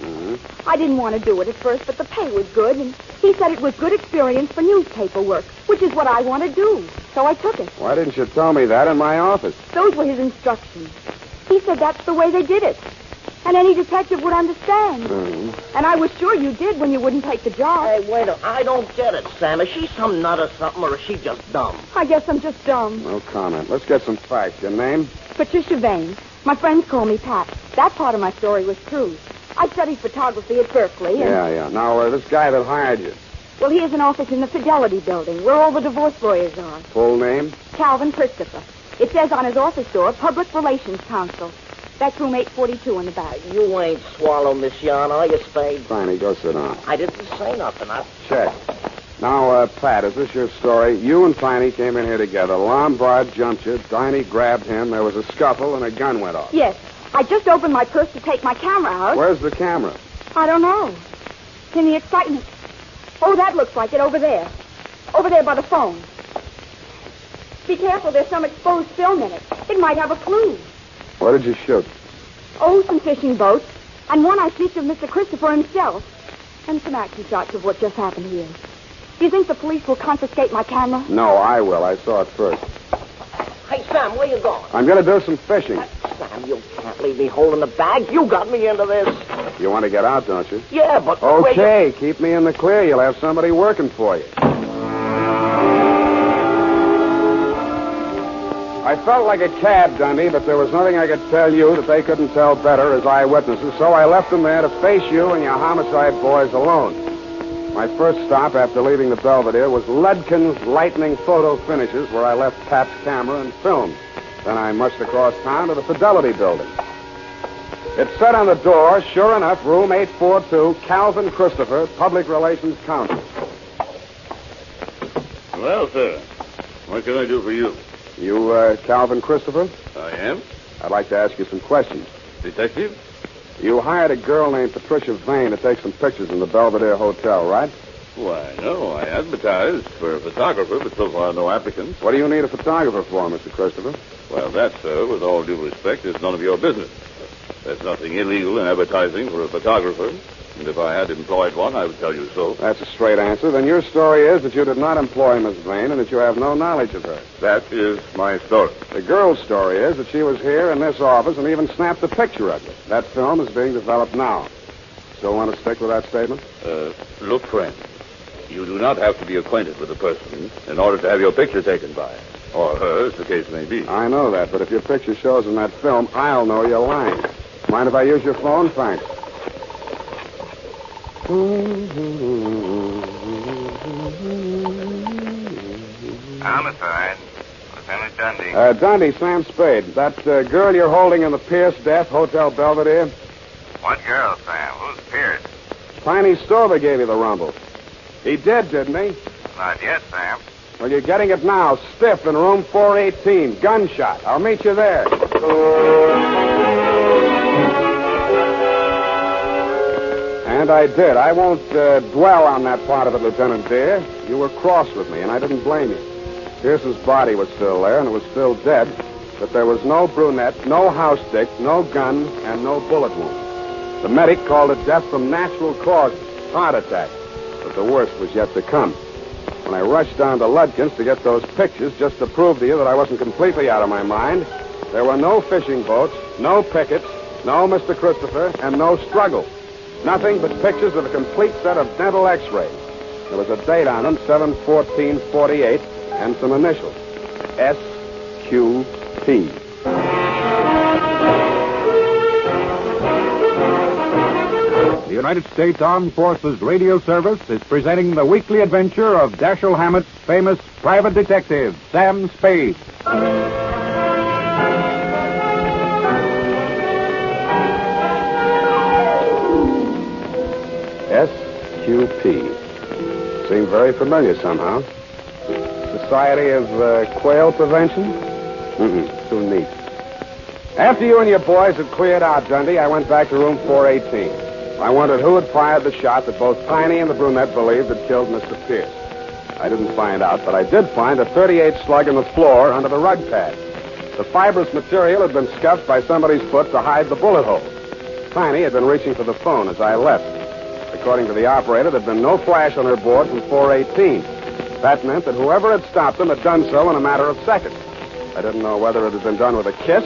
I didn't want to do it at first, but the pay was good, and he said it was good experience for newspaper work, which is what I want to do. So I took it. Why didn't you tell me that in my office? Those were his instructions. He said that's the way they did it. And any detective would understand. And I was sure you did when you wouldn't take the job. Hey, wait a minute. I don't get it, Sam. Is she some nut or something, or is she just dumb? I guess I'm just dumb. No comment. Let's get some facts. Your name? Patricia Vane. My friends call me Pat. That part of my story was true. I studied photography at Berkeley. And... Yeah. Now, this guy that hired you. Well, he has an office in the Fidelity Building, where all the divorce lawyers are. Full name? Calvin Christopher. It says on his office door, Public Relations Counsel. That's room 842 in the back. You ain't swallow, Miss Yarn, are you, Spade? Fine, go sit down. I didn't say nothing. Check. Now, Pat, is this your story? You and Tiny came in here together. Lombard jumped you. Tiny grabbed him. There was a scuffle, and a gun went off. Yes. I just opened my purse to take my camera out. Where's the camera? I don't know. In the excitement. Oh, that looks like it over there. Over there by the phone. Be careful, there's some exposed film in it. It might have a clue. What did you shoot? Oh, some fishing boats. And one I sneaked of Mr. Christopher himself. And some action shots of what just happened here. Do you think the police will confiscate my camera? No, I will. I saw it first. Hey, Sam, where you going? I'm going to do some fishing. Sam, you can't leave me holding the bag. You got me into this. You want to get out, don't you? Yeah, but... Okay, keep me in the clear. You'll have somebody working for you. I felt like a cad, Dundee, but there was nothing I could tell you that they couldn't tell better as eyewitnesses, so I left them there to face you and your homicide boys alone. My first stop after leaving the Belvedere was Ledkin's Lightning Photo Finishes, where I left Pat's camera and film. Then I mushed across town to the Fidelity Building. It said on the door, sure enough, room 842, Calvin Christopher, Public Relations Counsel. Well, sir, what can I do for you? You, Calvin Christopher? I am. I'd like to ask you some questions. Detective? You hired a girl named Patricia Vane to take some pictures in the Belvedere Hotel, right? Why, no. I advertised for a photographer, but so far no applicants. What do you need a photographer for, Mr. Christopher? Well, that, sir, with all due respect, is none of your business. There's nothing illegal in advertising for a photographer. And if I had employed one, I would tell you so. That's a straight answer. Then your story is that you did not employ Miss Vane and that you have no knowledge of her. That is my story. The girl's story is that she was here in this office and even snapped a picture of you. That film is being developed now. Still want to stick with that statement? Look, friend, you do not have to be acquainted with a person in order to have your picture taken by her. Or her, as the case may be. I know that, but if your picture shows in that film, I'll know you're lying. Mind if I use your phone? Thanks. Mr. Hyde. Lieutenant Dundee. Dundee, Sam Spade. That girl you're holding in the Pierce death, Hotel Belvedere? What girl, Sam? Who's Pierce? Tiny Stover gave you the rumble. He did, didn't he? Not yet, Sam. Well, you're getting it now, stiff in room 418. Gunshot. I'll meet you there. And I did. I won't dwell on that part of it, Lieutenant dear. You were cross with me, and I didn't blame you. Pierce's body was still there, and it was still dead, but there was no brunette, no house stick, no gun, and no bullet wound. The medic called it death from natural causes, heart attack, but the worst was yet to come. When I rushed down to Ludkin's to get those pictures, just to prove to you that I wasn't completely out of my mind, there were no fishing boats, no pickets, no Mr. Christopher, and no struggle. Nothing but pictures of a complete set of dental x-rays. There was a date on them, 7/14/48, and some initials. S.Q.P. The United States Armed Forces Radio Service is presenting the weekly adventure of Dashiell Hammett's famous private detective, Sam Spade. S.Q.P. Seemed very familiar somehow. Society of Quail Prevention? Too neat. After you and your boys had cleared out, Dundee, I went back to room 418. I wondered who had fired the shot that both Tiny and the brunette believed had killed Mr. Pierce. I didn't find out, but I did find a .38 slug in the floor under the rug pad. The fibrous material had been scuffed by somebody's foot to hide the bullet hole. Tiny had been reaching for the phone as I left. According to the operator, there'd been no flash on her board from 418. That meant that whoever had stopped them had done so in a matter of seconds. I didn't know whether it had been done with a kiss,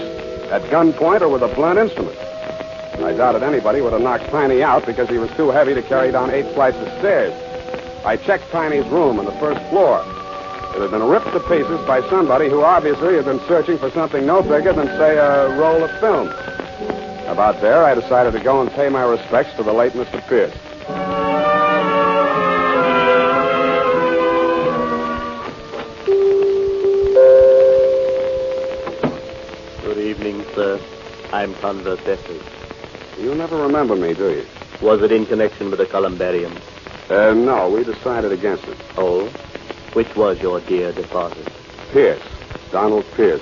at gunpoint, or with a blunt instrument. I doubted anybody would have knocked Tiny out because he was too heavy to carry down 8 flights of stairs. I checked Tiny's room on the first floor. It had been ripped to pieces by somebody who obviously had been searching for something no bigger than, say, a roll of film. About there, I decided to go and pay my respects to the late Mr. Pierce. Good evening, sir. I'm Converse Etheridge. You never remember me, do you? Was it in connection with the columbarium? No, we decided against it. Oh? Which was your dear departed? Pierce. Donald Pierce.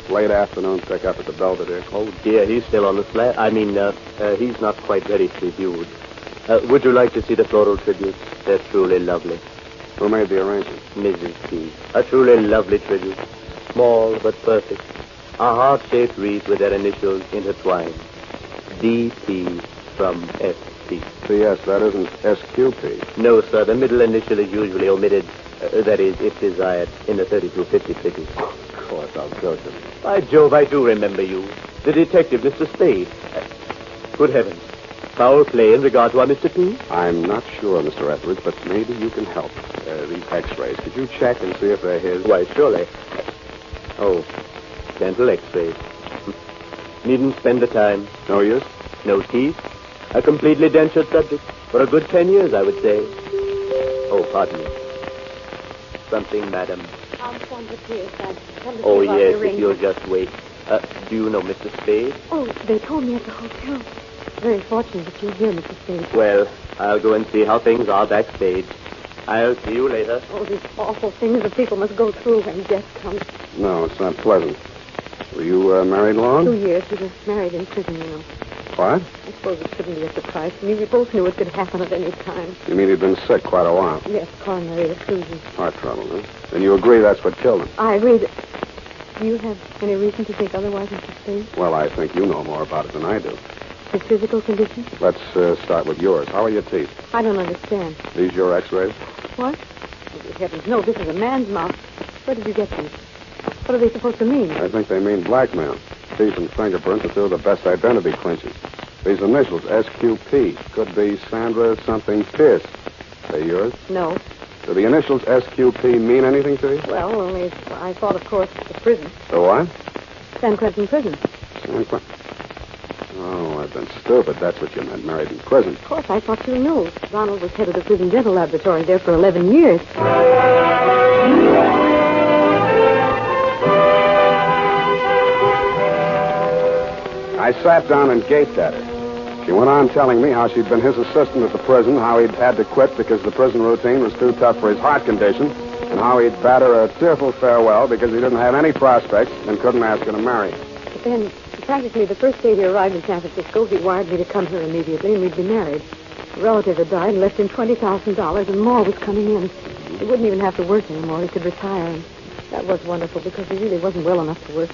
Late afternoon pickup at the Belvedere. Oh, dear, he's still on the slab. He's not quite ready to be viewed. Would you like to see the floral tributes? They're truly lovely. Who made the arrangement? Mrs. P. A truly lovely tribute. Small but perfect. A heart-shaped wreath with their initials intertwined. D.P. from S.P. P.S., that isn't S.Q.P. No, sir. The middle initial is usually omitted. That is, if desired, in the 3250 figures. Of course, I'll Joseph. By Jove, I do remember you. The detective, Mr. Spade. Good heavens. Foul play in regard to our Mr. P? I'm not sure, Mr. Etheridge, but maybe you can help. These x-rays. Could you check and see if they're his? Why, surely. Oh, dental x-rays. Needn't spend the time. No use? No teeth. A completely dentured subject. For a good 10 years, I would say. Oh, pardon me. Something, madam. I'm Sandra Pierce. I've come to Oh, see about yes, the ring. if you'll just wait. Do you know Mr. Spade? Oh, they told me at the hotel. Very fortunate that you're here, Mr. Spade. Well, I'll go and see how things are backstage. I'll see you later. Oh, these awful things that people must go through when death comes. No, it's not pleasant. Were you married long? 2 years. We were married in prison, you know. What? I suppose it shouldn't be a surprise to me. We both knew it could happen at any time. You mean he'd been sick quite a while? Yes, coronary effusion. Heart trouble, huh? And you agree that's what killed him? I agree that... Do you have any reason to think otherwise, Mr. Spade? Well, I think you know more about it than I do. His physical condition? Let's start with yours. How are your teeth? I don't understand. These your x-rays? What? Oh, heavens, no, this is a man's mouth. Where did you get these? What are they supposed to mean? I think they mean blackmail. Teeth and fingerprints are two of the best identity clinches. These initials, SQP, could be Sandra something Pierce. They yours? No. Do the initials SQP mean anything to you? Well, only I thought, of course, the prison. The what? San Quentin prison. San Quentin. Oh, I've been stupid. That's what you meant, married in prison. Of course, I thought you knew. Donald was head of the prison dental laboratory there for 11 years. I sat down and gaped at her. She went on telling me how she'd been his assistant at the prison, how he'd had to quit because the prison routine was too tough for his heart condition, and how he'd bade her a tearful farewell because he didn't have any prospects and couldn't ask her to marry. But then, practically the first day he arrived in San Francisco, he wired me to come here immediately, and we'd be married. A relative had died and left him $20,000, and more was coming in. He wouldn't even have to work anymore. He could retire, and that was wonderful because he really wasn't well enough to work.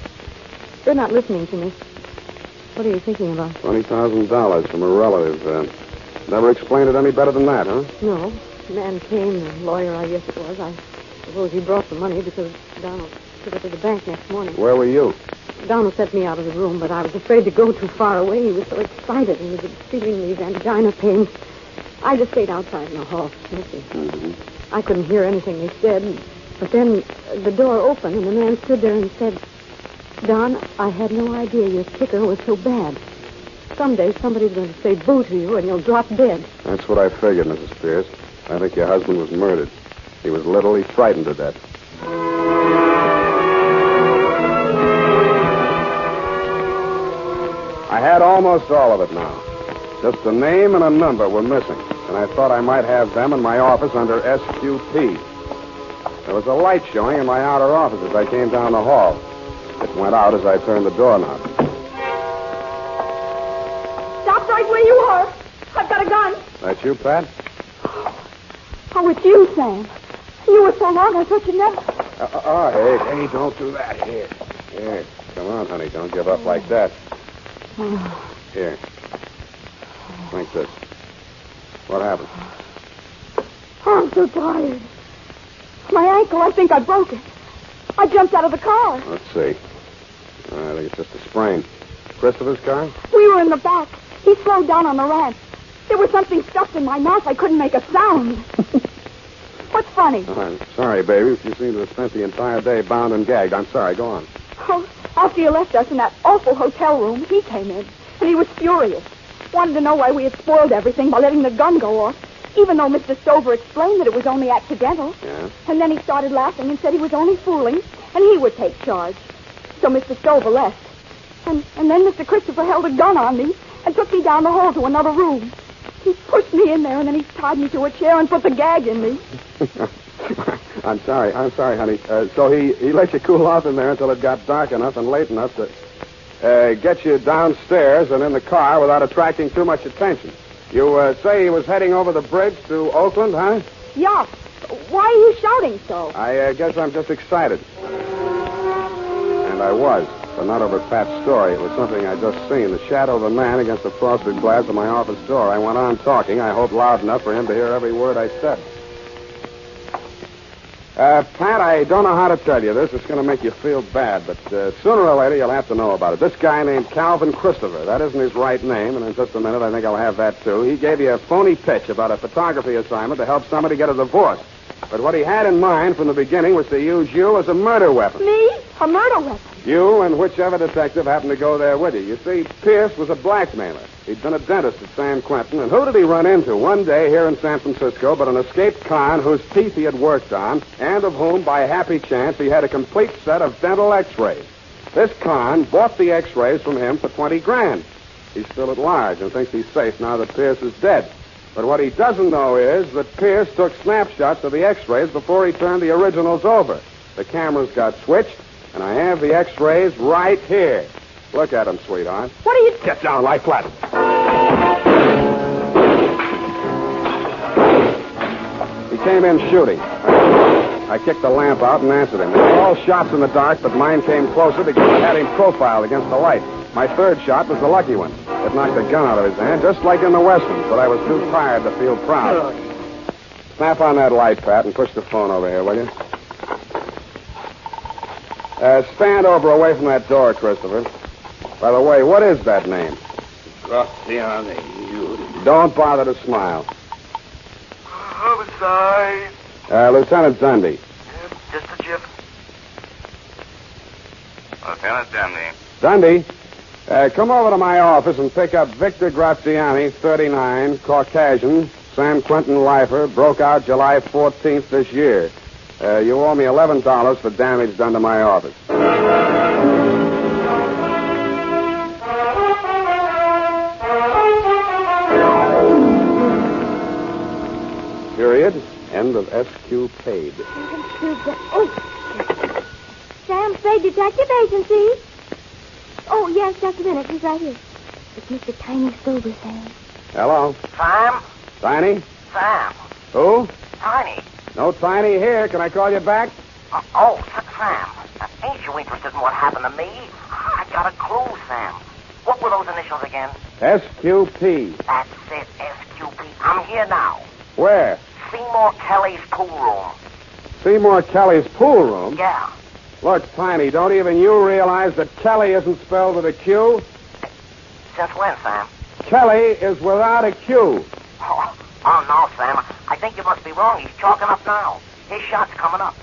You're not listening to me. What are you thinking about? $20,000 from a relative. Never explained it any better than that, huh? No. The man came, the lawyer, I guess it was. I suppose he brought the money because Donald took it to the bank next morning. Where were you? Donald sent me out of the room, but I was afraid to go too far away. He was so excited, and he was feeling these angina pains. I just stayed outside in the hall, smoking. Mm-hmm. I couldn't hear anything they said, but then the door opened, and the man stood there and said, Don, I had no idea your ticker was so bad. Someday somebody's going to say boo to you, and you'll drop dead. That's what I figured, Mrs. Pierce. I think your husband was murdered. He was literally frightened to death. I had almost all of it now. Just a name and a number were missing, and I thought I might have them in my office under SQP. There was a light showing in my outer office as I came down the hall. It went out as I turned the doorknob. Stop right where you are. I've got a gun. That you, Pat? Oh, it's you, Sam. You were so long, I thought you'd never... Hey, don't do that. Here. Come on, honey, don't give up like that. Here. Drink this. What happened? Oh, I'm so tired. My ankle, I think I broke it. I jumped out of the car. Let's see. I think it's just a sprain. Christopher's car? We were in the back. He slowed down on the ramp. There was something stuffed in my mouth. I couldn't make a sound. What's funny? I'm sorry, baby. You seem to have spent the entire day bound and gagged. I'm sorry. Go on. Oh, after you left us in that awful hotel room, he came in, and he was furious. Wanted to know why we had spoiled everything by letting the gun go off, even though Mr. Stover explained that it was only accidental. Yeah? And then he started laughing and said he was only fooling, and he would take charge. So Mr. Stover left. And then Mr. Christopher held a gun on me and took me down the hall to another room. He pushed me in there, and then he tied me to a chair and put the gag in me. I'm sorry, honey. So he let you cool off in there until it got dark enough and late enough to get you downstairs and in the car without attracting too much attention. You say he was heading over the bridge to Oakland, huh? Yeah. Why are you shouting so? I guess I'm just excited. And I was, but not over Pat's story. It was something I'd just seen. The shadow of a man against the frosted glass of my office door. I went on talking, I hope loud enough for him to hear every word I said. Pat, I don't know how to tell you this. It's going to make you feel bad, but sooner or later you'll have to know about it. This guy named Calvin Christopher, that isn't his right name, and in just a minute I think I'll have that too. He gave you a phony pitch about a photography assignment to help somebody get a divorce. But what he had in mind from the beginning was to use you as a murder weapon. Me? A murder weapon? You and whichever detective happened to go there with you. You see, Pierce was a blackmailer. He'd been a dentist at San Quentin, and who did he run into one day here in San Francisco but an escaped con whose teeth he had worked on, and of whom, by happy chance, he had a complete set of dental x-rays. This con bought the x-rays from him for $20,000. He's still at large and thinks he's safe now that Pierce is dead. But what he doesn't know is that Pierce took snapshots of the x-rays before he turned the originals over. The cameras got switched, and I have the x-rays right here. Look at them, sweetheart. What are you... Get down, lie flat. He came in shooting. I kicked the lamp out and answered him. They were all shots in the dark, but mine came closer because I had him profiled against the light. My third shot was the lucky one. It knocked the gun out of his hand, just like in the Westerns, but I was too tired to feel proud. Snap on that light, Pat, and push the phone over here, will you? Stand over away from that door, Christopher. By the way, what is that name? Graziani. Don't bother to smile. Homicide. Lieutenant Dundee. Just a chip. Lieutenant Dundee. Dundee, come over to my office and pick up Victor Graziani, 39, Caucasian, San Quentin lifer, broke out July 14th this year. You owe me $11 for damage done to my office. Period. End of SQ paid. Oh. Sam Spade Detective Agency. Oh, yes, just a minute. He's right here. It's Mr. Tiny Silver, Sam. Hello. Sam? Tiny? Sam. Who? Tiny. No Tiny here. Can I call you back? Sam. Ain't you interested in what happened to me? I got a clue, Sam. What were those initials again? SQP. That's it, SQP. I'm here now. Where? Seymour Kelly's pool room. Seymour Kelly's pool room? Yeah. Look, Tiny, don't even you realize that Kelly isn't spelled with a Q? Since when, Sam? Kelly is without a Q. Oh, no, Sam. I think you must be wrong. He's chalking up now. His shot's coming up.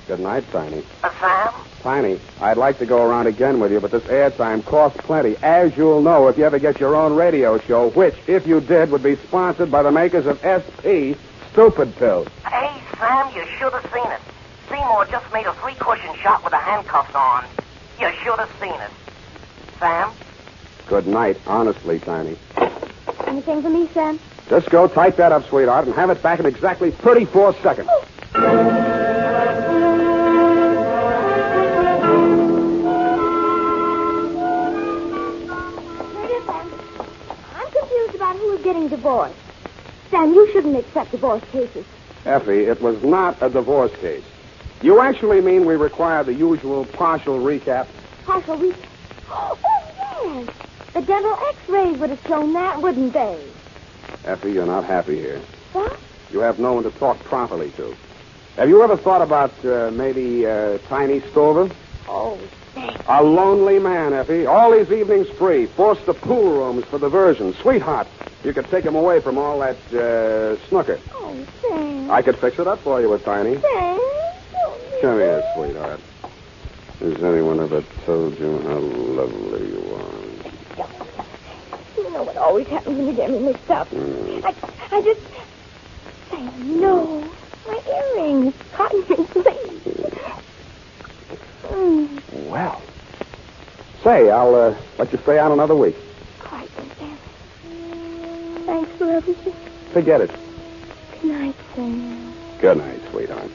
Good night, Tiny. Sam? Tiny, I'd like to go around again with you, but this airtime costs plenty. As you'll know if you ever get your own radio show, which, if you did, would be sponsored by the makers of SP Stupid Pills. Hey, Sam, you should have seen it. Seymour just made a 3-cushion shot with the handcuffs on. You should have seen it. Sam? Good night, honestly, Tiny. Anything for me, Sam? Just go type that up, sweetheart, and have it back in exactly 34 seconds. I'm confused about who is getting divorced. Sam, you shouldn't accept divorce cases. Effie, it was not a divorce case. You actually mean we require the usual partial recap? Partial recap? Oh, yes. The dental x-rays would have shown that, wouldn't they? Effie, you're not happy here. What? You have no one to talk properly to. Have you ever thought about maybe Tiny Stover? Oh, thanks. A lonely man, Effie. All these evenings free. Forced to pool rooms for diversion. Sweetheart, you could take him away from all that snooker. Oh, Sam. I could fix it up for you with Tiny. Sam. Come here, sweetheart. Has anyone ever told you how lovely you are? You know what always happens when you get me mixed up. I just... Sam, no. My earrings caught me, please. Well. Say, I'll let you stay out another week. Quite, Sam. Thanks for everything. Forget it. Good night, Sam. Good night, sweetheart.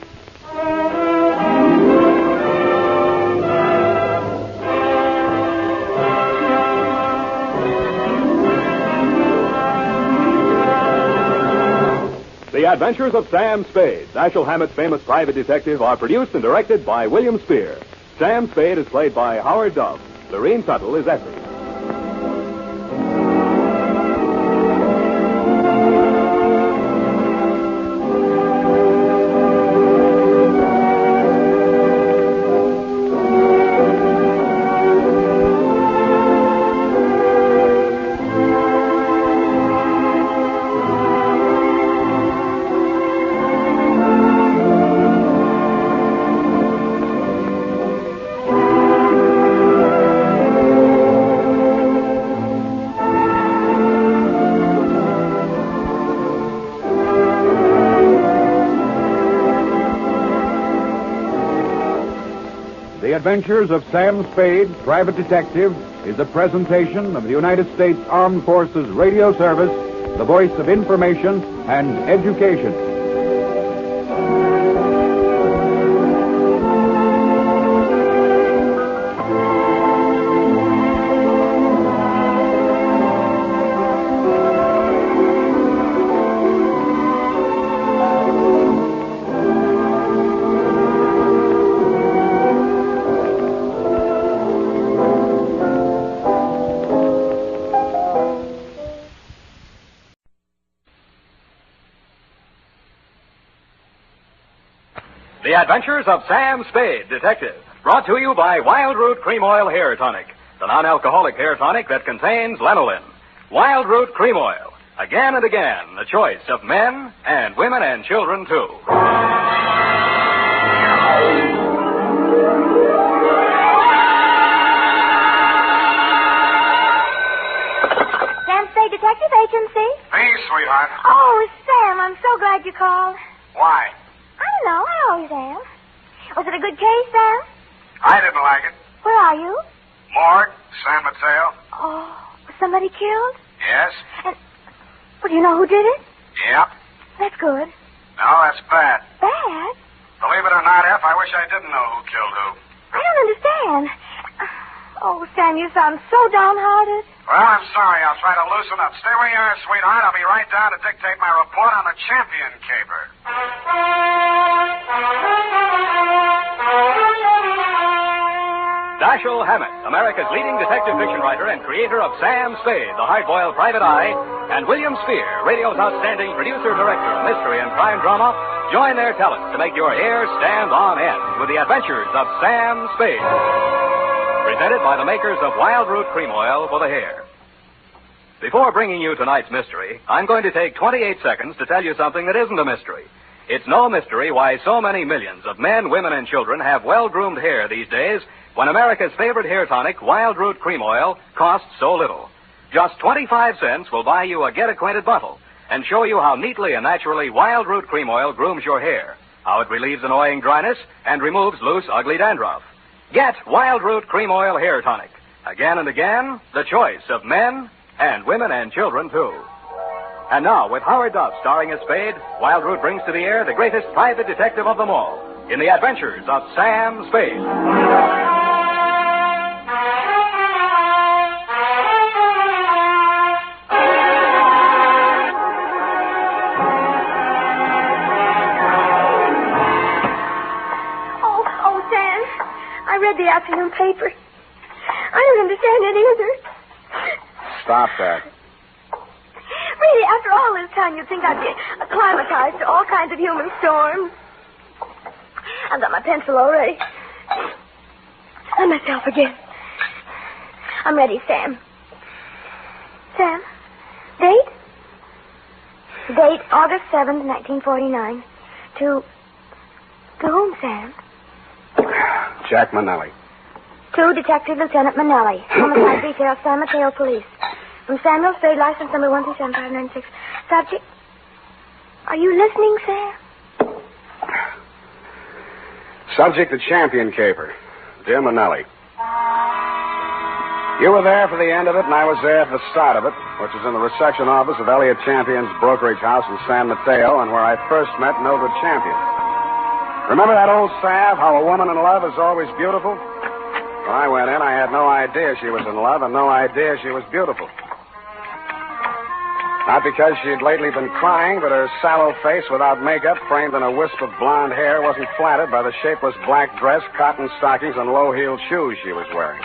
The Adventures of Sam Spade, Dashiell Hammett's famous private detective, are produced and directed by William Spear. Sam Spade is played by Howard Dove. Lorene Tuttle is Effie. The Adventures of Sam Spade, Private Detective, is a presentation of the United States Armed Forces Radio Service, the voice of information and education. The Adventures of Sam Spade, Detective. Brought to you by Wild Root Cream Oil Hair Tonic, the non-alcoholic hair tonic that contains lanolin. Wild Root Cream Oil. Again and again, the choice of men and women and children, too. Sam Spade Detective Agency? Hey, sweetheart. Oh, Sam, I'm so glad you called. Why? I don't know. I always am. Was it a good case, Sam? I didn't like it. Where are you? Morgue, San Mateo. Oh, was somebody killed? Yes. And, well, do you know who did it? Yep. That's good. No, that's bad. Bad? Believe it or not, F, I wish I didn't know who killed who. I don't understand. Oh, Sam, you sound so downhearted. Well, I'm sorry. I'll try to loosen up. Stay where you are, sweetheart. I'll be right down to dictate my report on the champion caper. Dashiell Hammett, America's leading detective fiction writer and creator of Sam Spade, the hard-boiled private eye, and William Spear, radio's outstanding producer-director of mystery and crime drama, join their talents to make your hair stand on end with the adventures of Sam Spade. Presented by the makers of Wild Root Cream Oil for the hair. Before bringing you tonight's mystery, I'm going to take 28 seconds to tell you something that isn't a mystery. It's no mystery why so many millions of men, women, and children have well-groomed hair these days when America's favorite hair tonic, Wild Root Cream Oil, costs so little. Just 25 cents will buy you a get-acquainted bottle and show you how neatly and naturally Wild Root Cream Oil grooms your hair, how it relieves annoying dryness and removes loose, ugly dandruff. Get Wild Root Cream Oil Hair Tonic. Again and again, the choice of men and women and children, too. And now, with Howard Duff starring as Spade, Wild Root brings to the air the greatest private detective of them all in the adventures of Sam Spade. I read the afternoon paper. I don't understand it either. Stop that. Really, after all this time, you'd think I'd be acclimatized to all kinds of human storms. I've got my pencil already. I'm myself again. I'm ready, Sam. Sam, date? Date August 7th, 1949. To whom, Sam? Jack Manelli. To Detective Lieutenant Manelli, Homicide Detail, San Mateo Police. From Samuel Spade, license number 1375996. Subject. Are you listening, Sam? Subject, the champion caper. Dear Manelli. You were there for the end of it, and I was there for the start of it, which is in the reception office of Elliot Champion's brokerage house in San Mateo, and where I first met Mildred Champion. Remember that old salve, how a woman in love is always beautiful? When I went in, I had no idea she was in love and no idea she was beautiful. Not because she'd lately been crying, but her sallow face without makeup, framed in a wisp of blonde hair, wasn't flattered by the shapeless black dress, cotton stockings, and low-heeled shoes she was wearing.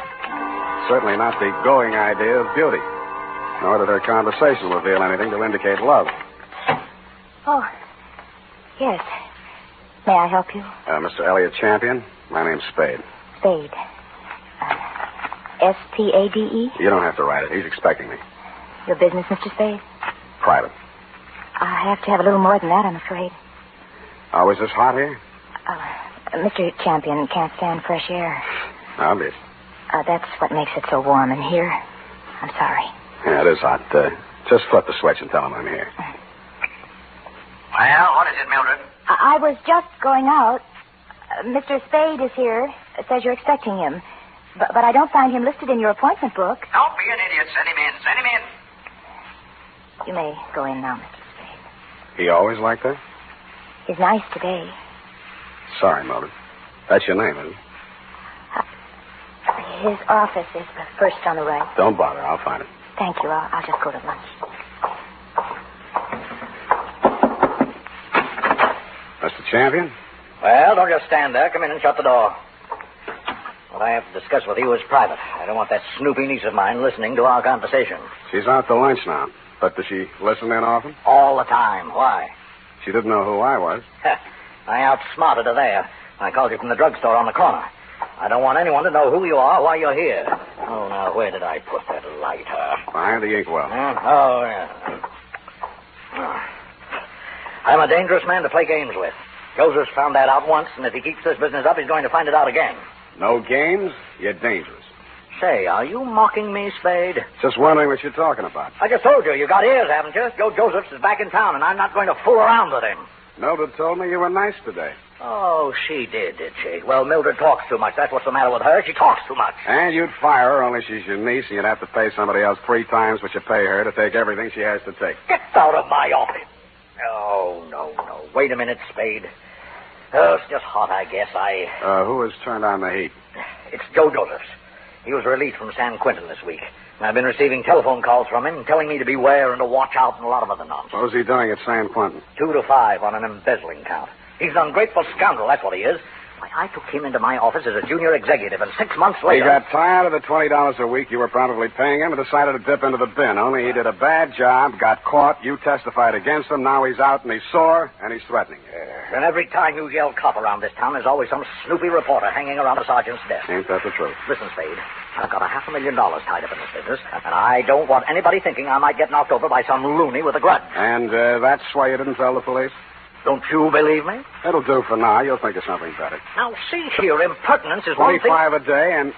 Certainly not the going idea of beauty. Nor did her conversation reveal anything to indicate love. Oh, yes. May I help you? Mr. Elliot Champion, my name's Spade. Spade. S-P-A-D-E? You don't have to write it. He's expecting me. Your business, Mr. Spade? Private. I have to have a little more than that, I'm afraid. Oh, is this hot here? Mr. Champion can't stand fresh air. Obvious. That's what makes it so warm in here. I'm sorry. Yeah, it is hot. Just flip the switch and tell him I'm here. Well, what is it, Mildred? I was just going out. Mr. Spade is here. Says you're expecting him. But I don't find him listed in your appointment book. Don't be an idiot. Send him in. Send him in. You may go in now, Mr. Spade. He always like that? He's nice today. Sorry, Mildred. That's your name, isn't it? His office is the first on the right. Don't bother. I'll find it. Thank you. I'll just go to lunch. Mr. Champion? Well, don't just stand there. Come in and shut the door. What I have to discuss with you is private. I don't want that snoopy niece of mine listening to our conversation. She's out to lunch now. But does she listen in often? All the time. Why? She didn't know who I was. I outsmarted her there. I called you from the drugstore on the corner. I don't want anyone to know who you are, why you're here. Oh, now, where did I put that lighter? Behind the inkwell. Oh, yeah. I'm a dangerous man to play games with. Joseph's found that out once, and if he keeps this business up, he's going to find it out again. No games, you're dangerous. Say, are you mocking me, Spade? Just wondering what you're talking about. I just told you. You got ears, haven't you? Joe Josephs is back in town, and I'm not going to fool around with him. Mildred told me you were nice today. Oh, she did she? Well, Mildred talks too much. That's what's the matter with her. She talks too much. And you'd fire her, only she's your niece, and you'd have to pay somebody else 3 times what you pay her to take everything she has to take. Get out of my office. Oh, no. Wait a minute, Spade. Oh, it's just hot, I guess. Who has turned on the heat? It's Joe Josephs. He was released from San Quentin this week. And I've been receiving telephone calls from him telling me to beware and to watch out and a lot of other nonsense. What was he doing at San Quentin? 2 to 5 on an embezzling count. He's an ungrateful scoundrel, that's what he is. Why, I took him into my office as a junior executive, and 6 months later... He got tired of the $20 a week you were probably paying him and decided to dip into the bin. Only he did a bad job, got caught, you testified against him, now he's out and he's sore, and he's threatening you. And every time you yell cop around this town, there's always some snoopy reporter hanging around the sergeant's desk. Ain't that the truth? Listen, Spade, I've got $500,000 tied up in this business, and I don't want anybody thinking I might get knocked over by some loony with a grudge. And that's why you didn't tell the police? Don't you believe me? It'll do for now. You'll think of something better. Now, see here, impertinence is one thing... 25 a day and...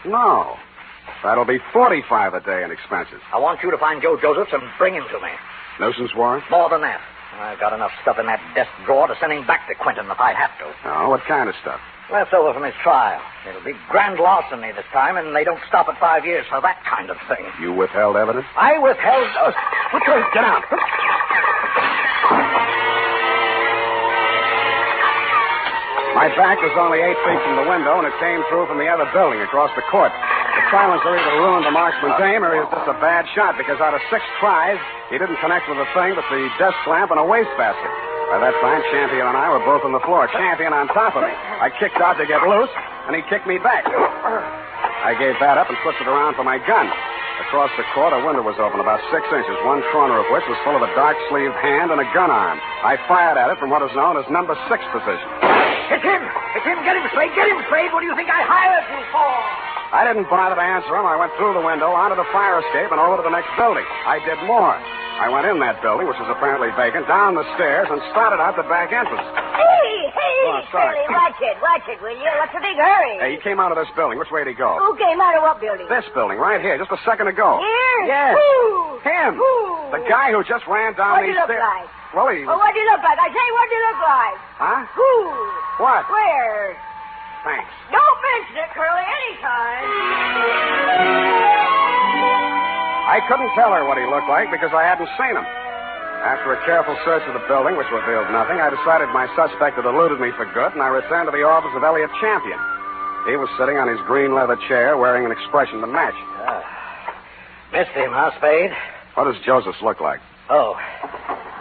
No. That'll be 45 a day in expenses. I want you to find Joe Josephs and bring him to me. Nuisance warrant? More than that. I've got enough stuff in that desk drawer to send him back to Quentin if I have to. Oh, what kind of stuff? Left over from his trial. It'll be grand larceny this time, and they don't stop at 5 years for that kind of thing. You withheld evidence? I withheld... Get out. My back was only 8 feet from the window, and it came through from the other building across the court. The silencer either ruined the marksman's aim, or he was just a bad shot, because out of 6 tries, he didn't connect with a thing but the desk lamp and a wastebasket. By that time, Champion and I were both on the floor, Champion on top of me. I kicked out to get loose, and he kicked me back. I gave that up and twisted around for my gun. Across the court, a window was open about 6 inches, one corner of which was full of a dark-sleeved hand and a gun arm. I fired at it from what is known as number 6 position. It's him! Get him, Spade! What do you think I hired you for? I didn't bother to answer him. I went through the window, onto the fire escape, and over to the next building. I did more. I went in that building, which was apparently vacant, down the stairs, and started out the back entrance. Hey, Oh, sorry. Shirley, watch it, will you? What's the big hurry? Hey, he came out of this building. Which way did he go? Who came out of what building? This building, right here, just a second ago. Here? Yes. Who? Him. Who? The guy who just ran down What'd these he look stairs. like? Well, he... Oh, what'd he look like? I say, what'd he look like? Huh? Who? What? Where? Thanks. Don't mention it, Curly, anytime. I couldn't tell her what he looked like because I hadn't seen him. After a careful search of the building, which revealed nothing, I decided my suspect had eluded me for good, and I returned to the office of Elliot Champion. He was sitting on his green leather chair, wearing an expression to match. Missed him, huh, Spade? What does Josephs look like? Oh,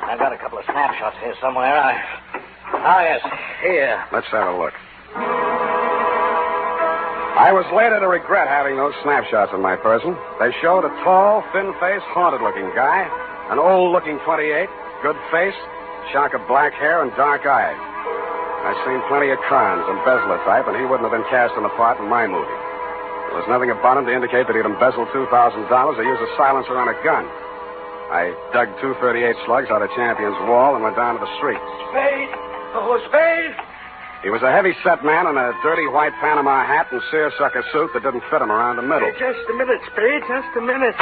I've got a couple of snapshots here somewhere. Yes, here. Let's have a look. I was later to regret having those snapshots of my person. They showed a tall, thin-faced, haunted-looking guy, an old-looking 28, good face, shock of black hair, and dark eyes. I've seen plenty of cons, embezzler type, and he wouldn't have been cast in a part in my movie. There was nothing about him to indicate that he'd embezzled $2,000 or used a silencer on a gun. I dug 238 slugs out of Champion's wall and went down to the street. Spade! Oh, Spade! He was a heavy-set man in a dirty white Panama hat and seersucker suit that didn't fit him around the middle. Just a minute, Spade, just a minute.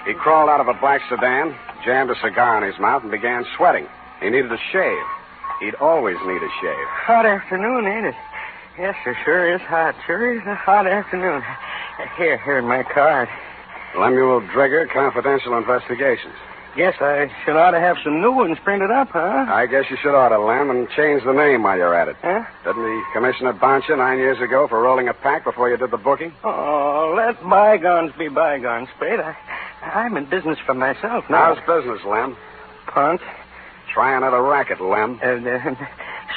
He crawled out of a black sedan, jammed a cigar in his mouth, and began sweating. He needed a shave. He'd always need a shave. Hot afternoon, ain't it? Yes, sir, sure is hot. Sure is a hot afternoon. Here, my card. Lemuel Drigger, Confidential Investigations. Guess I should ought to have some new ones printed up, huh? I guess you should order, Lem, and change the name while you're at it. Huh? Didn't the commissioner bounce you 9 years ago for rolling a pack before you did the booking? Oh, let bygones be bygones, Spade. I'm in business for myself now. How's business, Lem? Punt. Try another racket, Lem.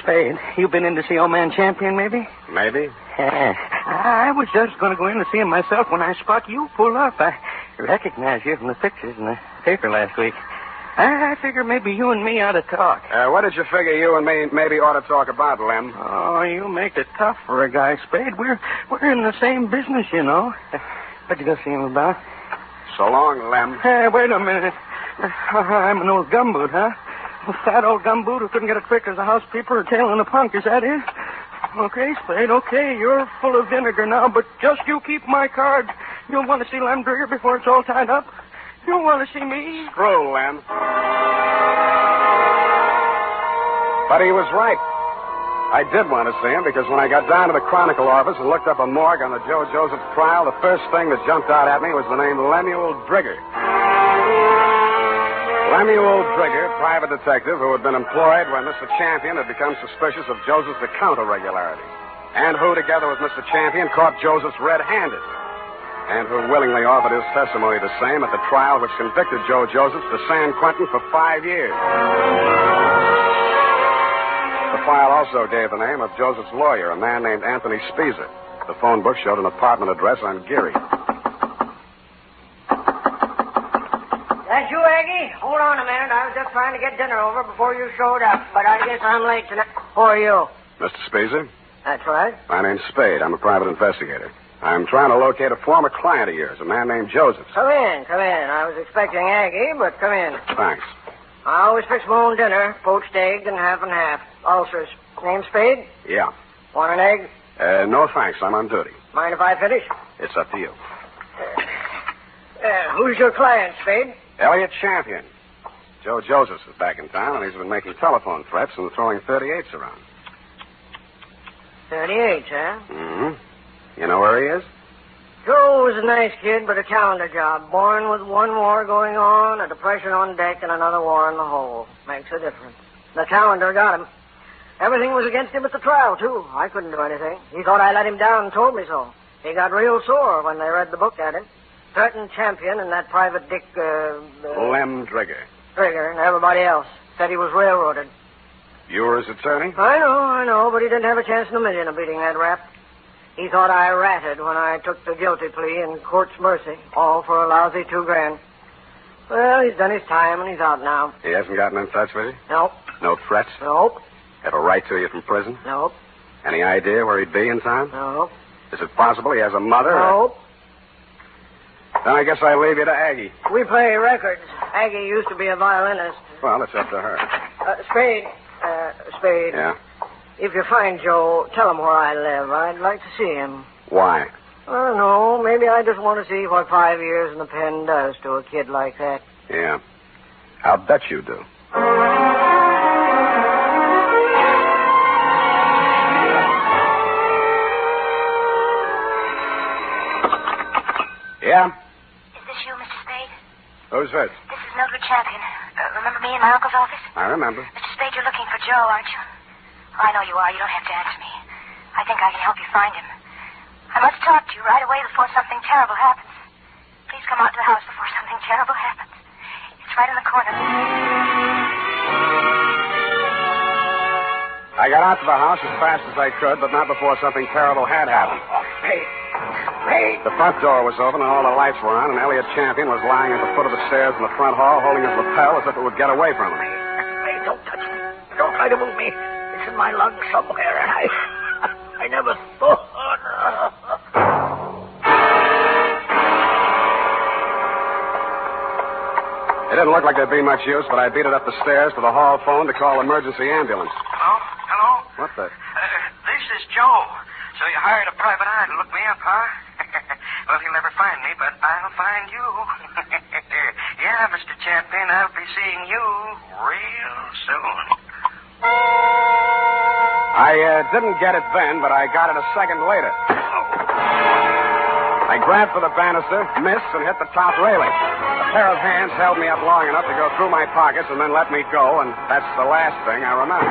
Spade, you been in to see old man Champion, maybe? Maybe. I was just going to go in to see him myself when I spot you pull up. I recognize you from the pictures in the paper last week. I figure maybe you and me ought to talk. What did you figure you and me maybe ought to talk about, Lem? Oh, you make it tough for a guy, Spade. We're in the same business, you know. What you gonna see him about? So long, Lem. Hey, wait a minute. I'm an old gumboot, huh? A fat old gumboot who couldn't get a trick as a housekeeper or tailing a punk. Is that it? Okay, Spade, okay. You're full of vinegar now, but just you keep my card. You'll want to see Lem Drigger before it's all tied up. You'll want to see me. Screw, Lem. But he was right. I did want to see him because when I got down to the Chronicle office and looked up a morgue on the Joe Joseph trial, the first thing that jumped out at me was the name Lemuel Drigger. Lemuel Drigger, private detective who had been employed when Mr. Champion had become suspicious of Joseph's account irregularities, and who, together with Mr. Champion, caught Joseph's red-handed, and who willingly offered his testimony the same at the trial which convicted Joe Joseph to San Quentin for 5 years. The file also gave the name of Joseph's lawyer, a man named Anthony Speezer. The phone book showed an apartment address on Geary. That you, Aggie? Hold on a minute. I was just trying to get dinner over before you showed up, but I guess I'm late tonight. Who are you? Mr. Speezer? That's right. My name's Spade. I'm a private investigator. I'm trying to locate a former client of yours, a man named Joseph. Come in, come in. I was expecting Aggie, but come in. Thanks. I always fix my own dinner, poached egg and half. Ulcers. Name Spade? Yeah. Want an egg? No thanks. I'm on duty. Mind if I finish? It's up to you. Who's your client, Spade? Elliot Champion. Joe Josephs is back in town, and he's been making telephone threats and throwing 38s around. 38, huh? Mm-hmm. You know where he is? Joe was a nice kid, but a calendar job. Born with one war going on, a depression on deck, and another war in the hole. Makes a difference. The calendar got him. Everything was against him at the trial, too. I couldn't do anything. He thought I let him down and told me so. He got real sore when they read the book at him. Threatened Champion and that private Dick, Lem Drigger. Drigger and everybody else. Said he was railroaded. You were his attorney? I know, but he didn't have a chance in a million of beating that rap. He thought I ratted when I took the guilty plea in court's mercy, all for a lousy $2,000. Well, he's done his time and he's out now. He hasn't gotten in touch with you? Nope. No threats? Nope. Have a write to you from prison? Nope. Any idea where he'd be in town? Nope. Is it possible he has a mother? Nope. Then I guess I leave you to Aggie. We play records. Aggie used to be a violinist. Well, it's up to her. Spade. Spade. Yeah? If you find Joe, tell him where I live. I'd like to see him. Why? I don't know. Maybe I just want to see what 5 years in the pen does to a kid like that. Yeah. I'll bet you do. Yeah? Is this you, Mr. Spade? Who's this? This is Mildred Champion. Remember me in my uncle's office? I remember. Mr. Spade, you're looking for Joe, aren't you? Oh, I know you are. You don't have to answer me. I think I can help you find him. I must talk to you right away before something terrible happens. Please come out to the house before something terrible happens. It's right in the corner. I got out to the house as fast as I could, but not before something terrible had happened. Hey. The front door was open and all the lights were on, and Elliot Champion was lying at the foot of the stairs in the front hall, holding his lapel as if it would get away from him. Hey, don't touch me. Don't try to move me. It's in my lungs somewhere, and I never thought. It didn't look like there'd be much use, but I beat it up the stairs to the hall phone to call emergency ambulance. Hello? What the? This is Joe. So you hired a private eye to look me up, huh? Well, he'll never find me, but I'll find you. Yeah, Mr. Champion, I'll be seeing you real soon. I didn't get it then, but I got it a second later. I grabbed for the banister, missed, and hit the top railing. A pair of hands held me up long enough to go through my pockets and then let me go, and that's the last thing I remember.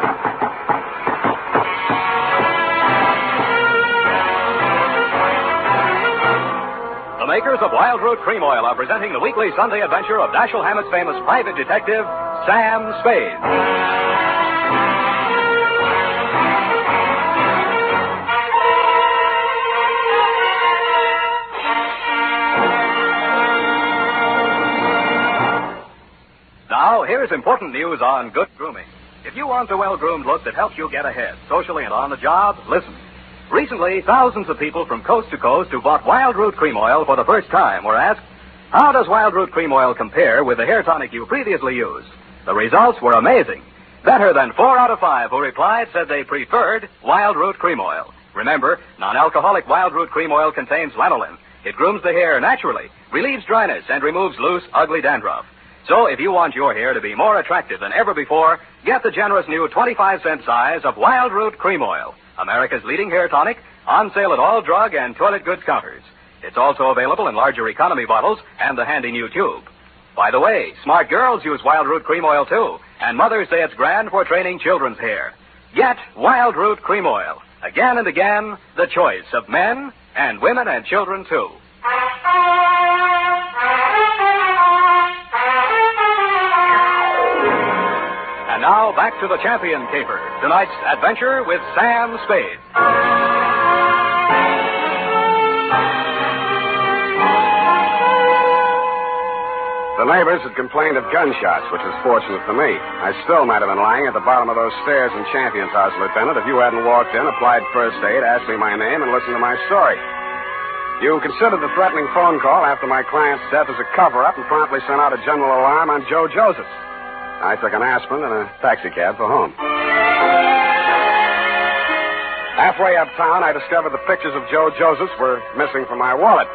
The makers of Wild Root Cream Oil are presenting the weekly Sunday adventure of Dashiell Hammett's famous private detective, Sam Spade. Now, here's important news on good grooming. If you want the well-groomed look that helps you get ahead, socially and on the job, listen. Recently, thousands of people from coast to coast who bought Wild Root Cream Oil for the first time were asked, how does Wild Root Cream Oil compare with the hair tonic you previously used? The results were amazing. Better than 4 out of 5 who replied said they preferred Wild Root Cream Oil. Remember, non-alcoholic Wild Root Cream Oil contains lanolin. It grooms the hair naturally, relieves dryness, and removes loose, ugly dandruff. So if you want your hair to be more attractive than ever before, get the generous new 25-cent size of Wild Root Cream Oil, America's leading hair tonic, on sale at all drug and toilet goods counters. It's also available in larger economy bottles and the handy new tube. By the way, smart girls use Wild Root Cream Oil, too, and mothers say it's grand for training children's hair. Get Wild Root Cream Oil. Again and again, the choice of men and women and children, too. And now, back to the Champion Caper. Tonight's adventure with Sam Spade. The neighbors had complained of gunshots, which was fortunate for me. I still might have been lying at the bottom of those stairs in Champion's house, Lieutenant, if you hadn't walked in, applied first aid, asked me my name, and listened to my story. You considered the threatening phone call after my client's death as a cover-up and promptly sent out a general alarm on Joe Joseph. I took an aspirin and a taxicab for home. Halfway uptown, I discovered the pictures of Joe Josephs were missing from my wallet.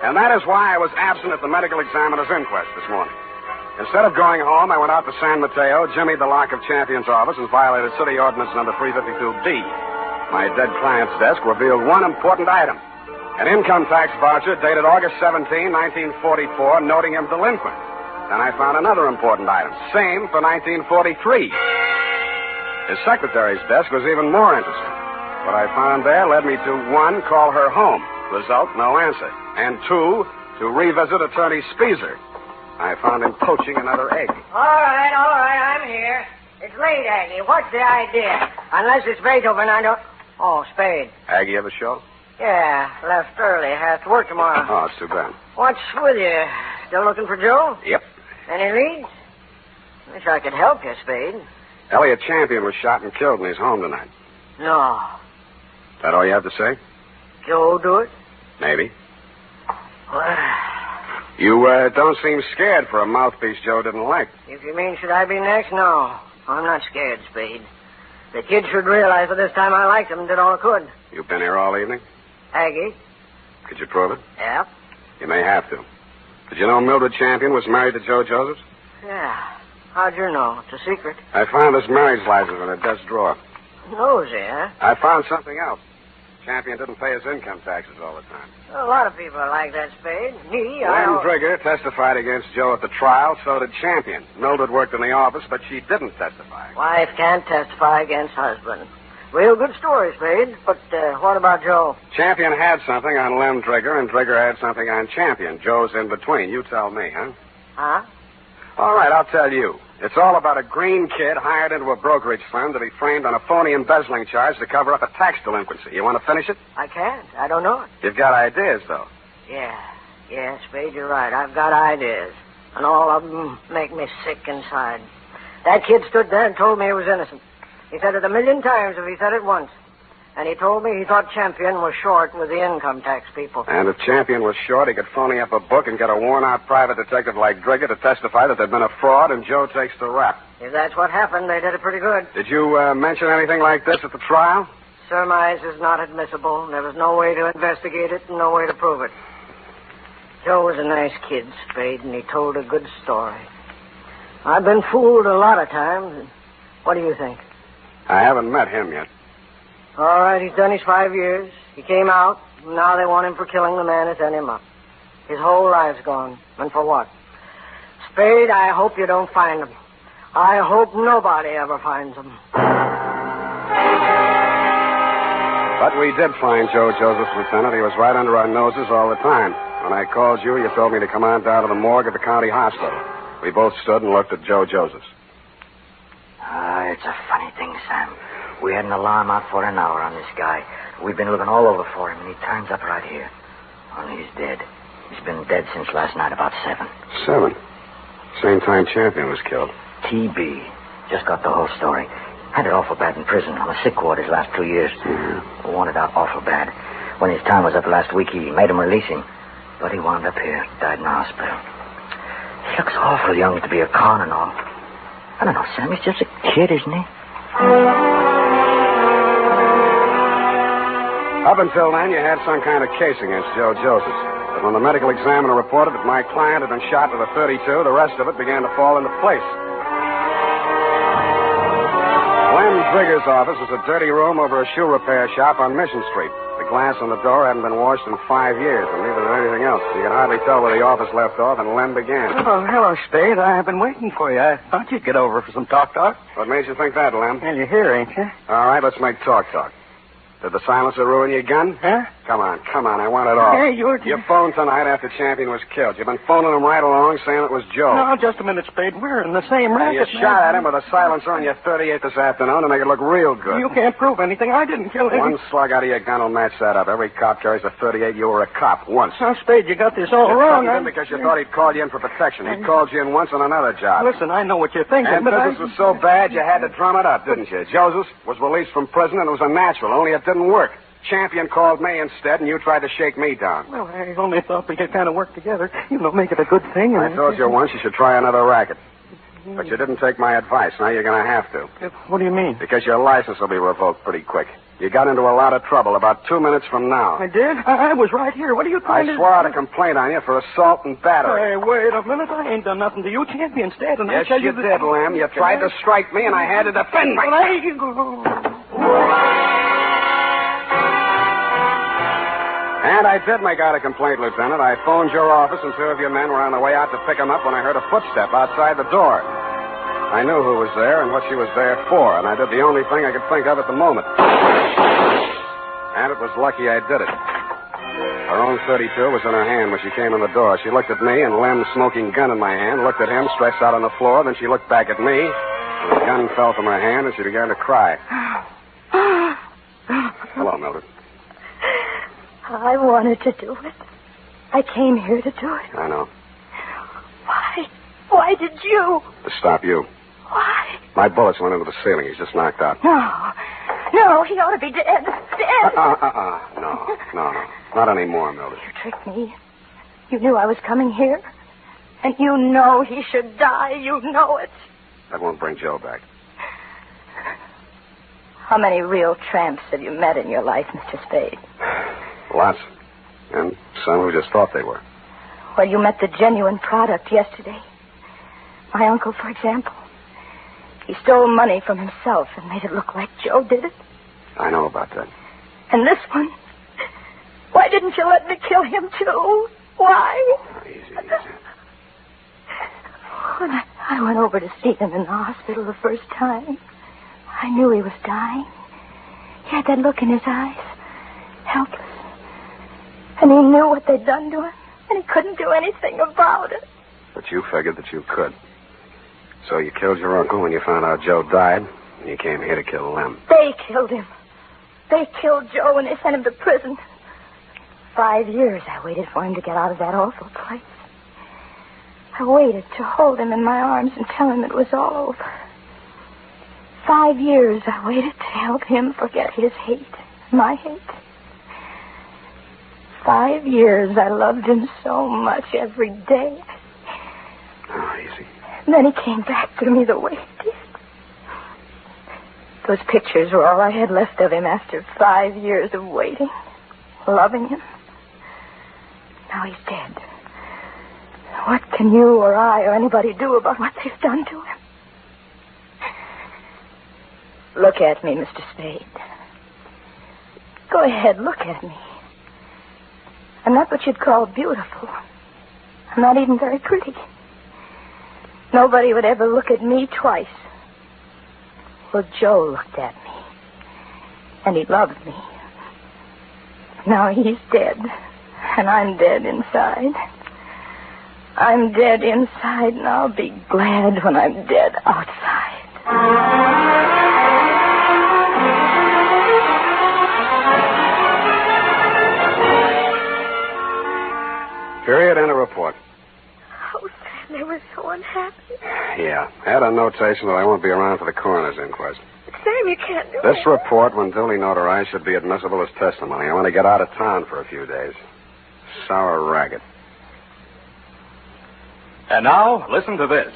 And that is why I was absent at the medical examiner's inquest this morning. Instead of going home, I went out to San Mateo, jimmied the lock of Champion's office, and violated City Ordinance number 352D. My dead client's desk revealed one important item. An income tax voucher dated August 17, 1944, noting him delinquent. Then I found another important item, same for 1943. His secretary's desk was even more interesting. What I found there led me to, 1, call her home. Result, no answer. And 2, to revisit Attorney Speezer. I found him poaching another egg. All right, I'm here. It's late, Aggie. What's the idea? Unless it's Beethoven, I don't... Oh, Spade. Aggie have a show? Yeah, left early. Has to work tomorrow. Oh, it's too bad. What's with you? Still looking for Joe? Yep. Any leads? Wish I could help you, Spade. Elliot Champion was shot and killed in his home tonight. No. That all you have to say? Joe do it? Maybe. Well, You don't seem scared for a mouthpiece Joe didn't like. if you mean should I be next, no. I'm not scared, Spade. The kid should realize that this time I liked him and did all I could. You've been here all evening? Aggie? Could you prove it? Yeah. You may have to. Did you know Mildred Champion was married to Joe Josephs? Yeah. How'd you know? It's a secret. I found this marriage license in a desk drawer. Nosy, huh? I found something else. Champion didn't pay his income taxes all the time. A lot of people are like that, Spade. Me, Lynn Drigger testified against Joe at the trial, so did Champion. Mildred worked in the office, but she didn't testify. Wife can't testify against husband. Real good story, Spade. But what about Joe? Champion had something on Lem Drigger, and Drigger had something on Champion. Joe's in between. You tell me, huh? Huh? All right, I'll tell you. It's all about a green kid hired into a brokerage firm to be framed on a phony embezzling charge to cover up a tax delinquency. You want to finish it? I can't. I don't know it. You've got ideas, though. Yeah, Spade, you're right. I've got ideas. And all of them make me sick inside. That kid stood there and told me he was innocent. He said it 1,000,000 times if he said it once. And he told me he thought Champion was short with the income tax people. And if Champion was short, he could phony up a book and get a worn-out private detective like Drigger to testify that there'd been a fraud, and Joe takes the rap. If that's what happened, they did it pretty good. Did you mention anything like this at the trial? Surmise is not admissible. There was no way to investigate it and no way to prove it. Joe was a nice kid, Spade, and he told a good story. I've been fooled a lot of times. What do you think? I haven't met him yet. All right, he's done his 5 years. He came out, and now they want him for killing the man who sent him up. His whole life's gone. And for what? Spade, I hope you don't find him. I hope nobody ever finds him. But we did find Joe Josephs, Lieutenant. He was right under our noses all the time. When I called you, you told me to come on down to the morgue at the county hospital. We both stood and looked at Joe Josephs. It's a funny thing, Sam. We had an alarm out for an hour on this guy. We've been looking all over for him, and he turns up right here. Only he's dead. He's been dead since last night about 7. 7? Same time Champion was killed. TB. Just got the whole story. Had it awful bad in prison on the sick ward his last 2 years. Mm-hmm. Wanted out awful bad. When his time was up last week, he made him release him. But he wound up here, died in the hospital. He looks awful young to be a con and all. I don't know, Sam. He's just a kid, isn't he? Up until then, you had some kind of case against Joe Joseph. But when the medical examiner reported that my client had been shot with a .32, the rest of it began to fall into place. Lem Trigger's office was a dirty room over a shoe repair shop on Mission Street. The glass on the door hadn't been washed in 5 years, and neither had anything else. You could hardly tell where the office left off and Lem began. Oh, hello, Spade. I've been waiting for you. I thought you'd get over for some talk. What made you think that, Lem? Well, you're here, ain't you? All right, let's make talk. Did the silencer ruin your gun? Huh? Come on, I want it all. Hey, You phoned tonight after Champion was killed. You've been phoning him right along saying it was Joe. No, just a minute, Spade. We're in the same racket. You shot at him with a silencer on your .38 this afternoon to make it look real good. You can't prove anything. I didn't kill him. One slug out of your gun will match that up. Every cop carries a .38. You were a cop once. Now, Spade, you got this all wrong. Because you thought he'd called you in for protection. He called you in once on another job. Listen, I know what you're thinking, And but business was so bad you had to drum it up, didn't you? Joseph was released from prison and it was a natural, only it didn't work. Champion called me instead, and you tried to shake me down. Well, I only thought we could kind of work together. Make it a good thing. I told you once you should try another racket. But you didn't take my advice. Now you're going to have to. What do you mean? Because your license will be revoked pretty quick. You got into a lot of trouble about 2 minutes from now. I did? I was right here. What are you trying to... I swore out a complaint on you for assault and battery. Hey, wait a minute. I ain't done nothing to you, Champion. Instead, and yes, I tell you did, Lem. You tried to strike me, and I had to defend myself. And I did make out a complaint, Lieutenant. I phoned your office, and 2 of your men were on the way out to pick him up when I heard a footstep outside the door. I knew who was there and what she was there for, and I did the only thing I could think of at the moment. And it was lucky I did it. Her own .32 was in her hand when she came in the door. She looked at me, and Lem's smoking gun in my hand, looked at him, stretched out on the floor, then she looked back at me, and the gun fell from her hand, and she began to cry. Hello, Mildred. I wanted to do it. I came here to do it. I know. Why? Why did you? To stop you. Why? My bullets went into the ceiling. He's just knocked out. No, he ought to be dead. Dead. No. Not anymore, Mildred. You tricked me. You knew I was coming here. And you know he should die. You know it. That won't bring Joe back. How many real tramps have you met in your life, Mr. Spade? Lots. And some who just thought they were. Well, you met the genuine product yesterday. My uncle, for example. He stole money from himself and made it look like Joe did it. I know about that. And this one? Why didn't you let me kill him, too? Why? Easy. When I went over to see him in the hospital the first time, I knew he was dying. He had that look in his eyes. Helpless. And he knew what they'd done to him, and he couldn't do anything about it. But you figured that you could. So you killed your uncle when you found out Joe died, and you came here to kill Lem. They killed him. They killed Joe, and they sent him to prison. 5 years I waited for him to get out of that awful place. I waited to hold him in my arms and tell him it was all over. 5 years I waited to help him forget his hate, my hate. 5 years I loved him so much every day. Oh, easy. And then he came back to me the way he did. Those pictures were all I had left of him after 5 years of waiting, loving him. Now he's dead. What can you or I or anybody do about what they've done to him? Look at me, Mr. Spade. Go ahead, look at me. I'm not what you'd call beautiful. I'm not even very pretty. Nobody would ever look at me twice. Well, Joe looked at me. And he loved me. Now he's dead. And I'm dead inside. I'm dead inside, and I'll be glad when I'm dead outside. Period and a report. Oh, Sam, there was was so unhappy. Yeah. Add a notation that I won't be around for the coroner's inquest. Sam, you can't do This that. report, when duly notarized, should be admissible as testimony. I want to get out of town for a few days. Sour racket. And now, listen to this.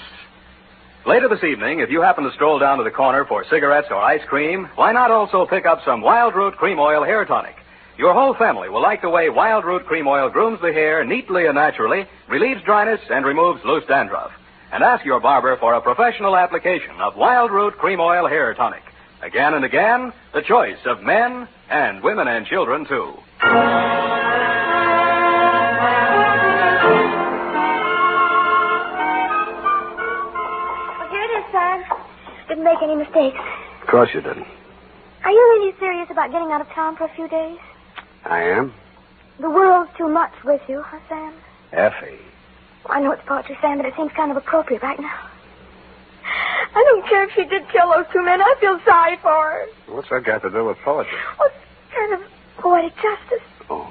Later this evening, if you happen to stroll down to the corner for cigarettes or ice cream, why not also pick up some Wild Root Cream Oil Hair Tonic? Your whole family will like the way Wild Root Cream Oil grooms the hair neatly and naturally, relieves dryness, and removes loose dandruff. And ask your barber for a professional application of Wild Root Cream Oil Hair Tonic. Again and again, the choice of men and women and children, too. Sam. Didn't make any mistakes. Of course you didn't. Are you really serious about getting out of town for a few days? I am? The world's too much with you, huh, Sam? Effie. I know it's poetry, Sam, but it seems kind of appropriate right now. I don't care if she did kill those two men. I feel sorry for her. What's that got to do with poetry? Well, it's kind of poetic justice. Oh.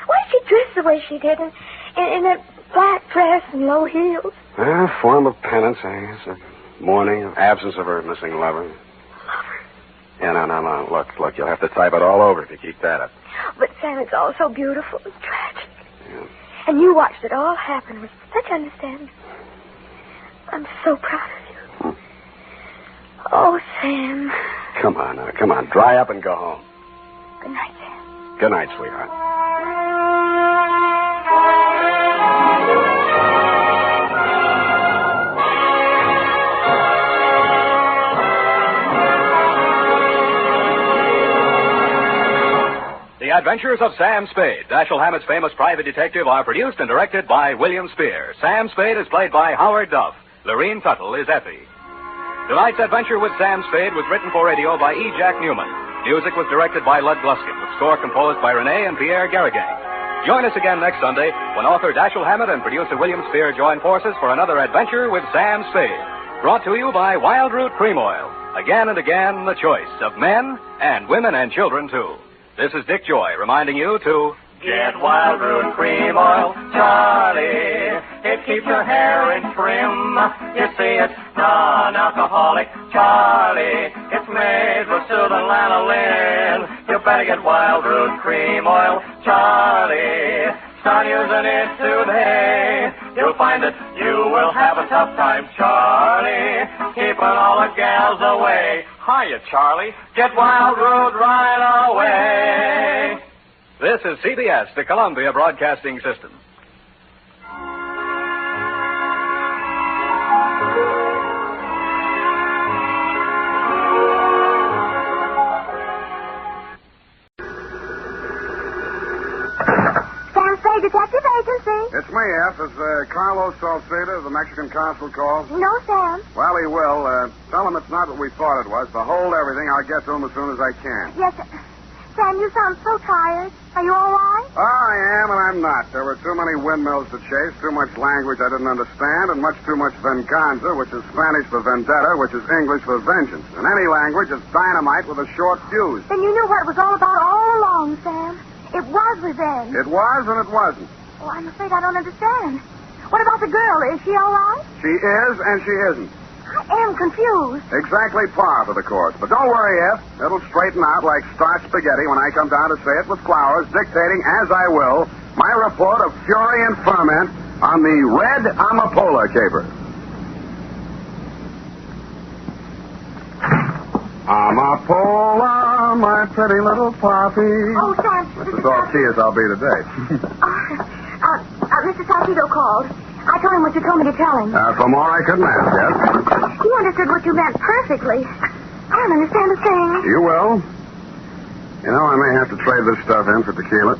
Why did she dress the way she did in that black dress and low heels? A form of penance, I guess. Mourning, absence of her missing lover. Lover? Yeah, no. Look, you'll have to type it all over if you keep that up. But, Sam, it's all so beautiful and tragic. Yeah. And you watched it all happen with such understanding. I'm so proud of you. Oh, Sam. Come on now, come on. Dry up and go home. Good night, Sam. Good night, sweetheart. The Adventures of Sam Spade, Dashiell Hammett's famous private detective, are produced and directed by William Spear. Sam Spade is played by Howard Duff. Lorene Tuttle is Effie. Tonight's adventure with Sam Spade was written for radio by E. Jack Newman. Music was directed by Lud Gluskin, with score composed by Renee and Pierre Garrigang. Join us again next Sunday when author Dashiell Hammett and producer William Spear join forces for another adventure with Sam Spade. Brought to you by Wild Root Cream Oil. Again and again, the choice of men and women and children, too. This is Dick Joy reminding you to get Wild Root Cream Oil, Charlie. It keeps your hair in trim. You see, it's non-alcoholic, Charlie. It's made with soothing lanolin. You better get Wild Root Cream Oil, Charlie. Start using it today. You'll find that you will have a tough time, Charlie, keeping all the gals away. Hiya, Charlie. Get Wild Root right away. This is CBS, the Columbia Broadcasting System. Sam Spade Detective Agency. It's me, F. Is Carlos Salceda, the Mexican consul, called? No, Sam. Well, he will. Tell him it's not what we thought it was. To hold everything, I'll get to him as soon as I can. Yes, Sam, you sound so tired. Are you all right? Oh, I am and I'm not. There were too many windmills to chase, too much language I didn't understand, and much too much venganza, which is Spanish for vendetta, which is English for vengeance. In any language, it's dynamite with a short fuse. Then you knew what it was all about all along, Sam. It was revenge. It was and it wasn't. Oh, I'm afraid I don't understand. What about the girl? Is she all right? She is and she isn't. I am confused. Exactly par for the course. But don't worry, F. It'll straighten out like starch spaghetti when I come down to say it with flowers, dictating, as I will, my report of fury and ferment on the red amapola caper. Amapola, my pretty little poppy. Oh, Sam. That's as off key as I'll be today. Mr. Salcido called. I told him what you told me to tell him. For more I couldn't ask, yes? He understood what you meant perfectly. I don't understand a thing. You will. You know, I may have to trade this stuff in for tequila.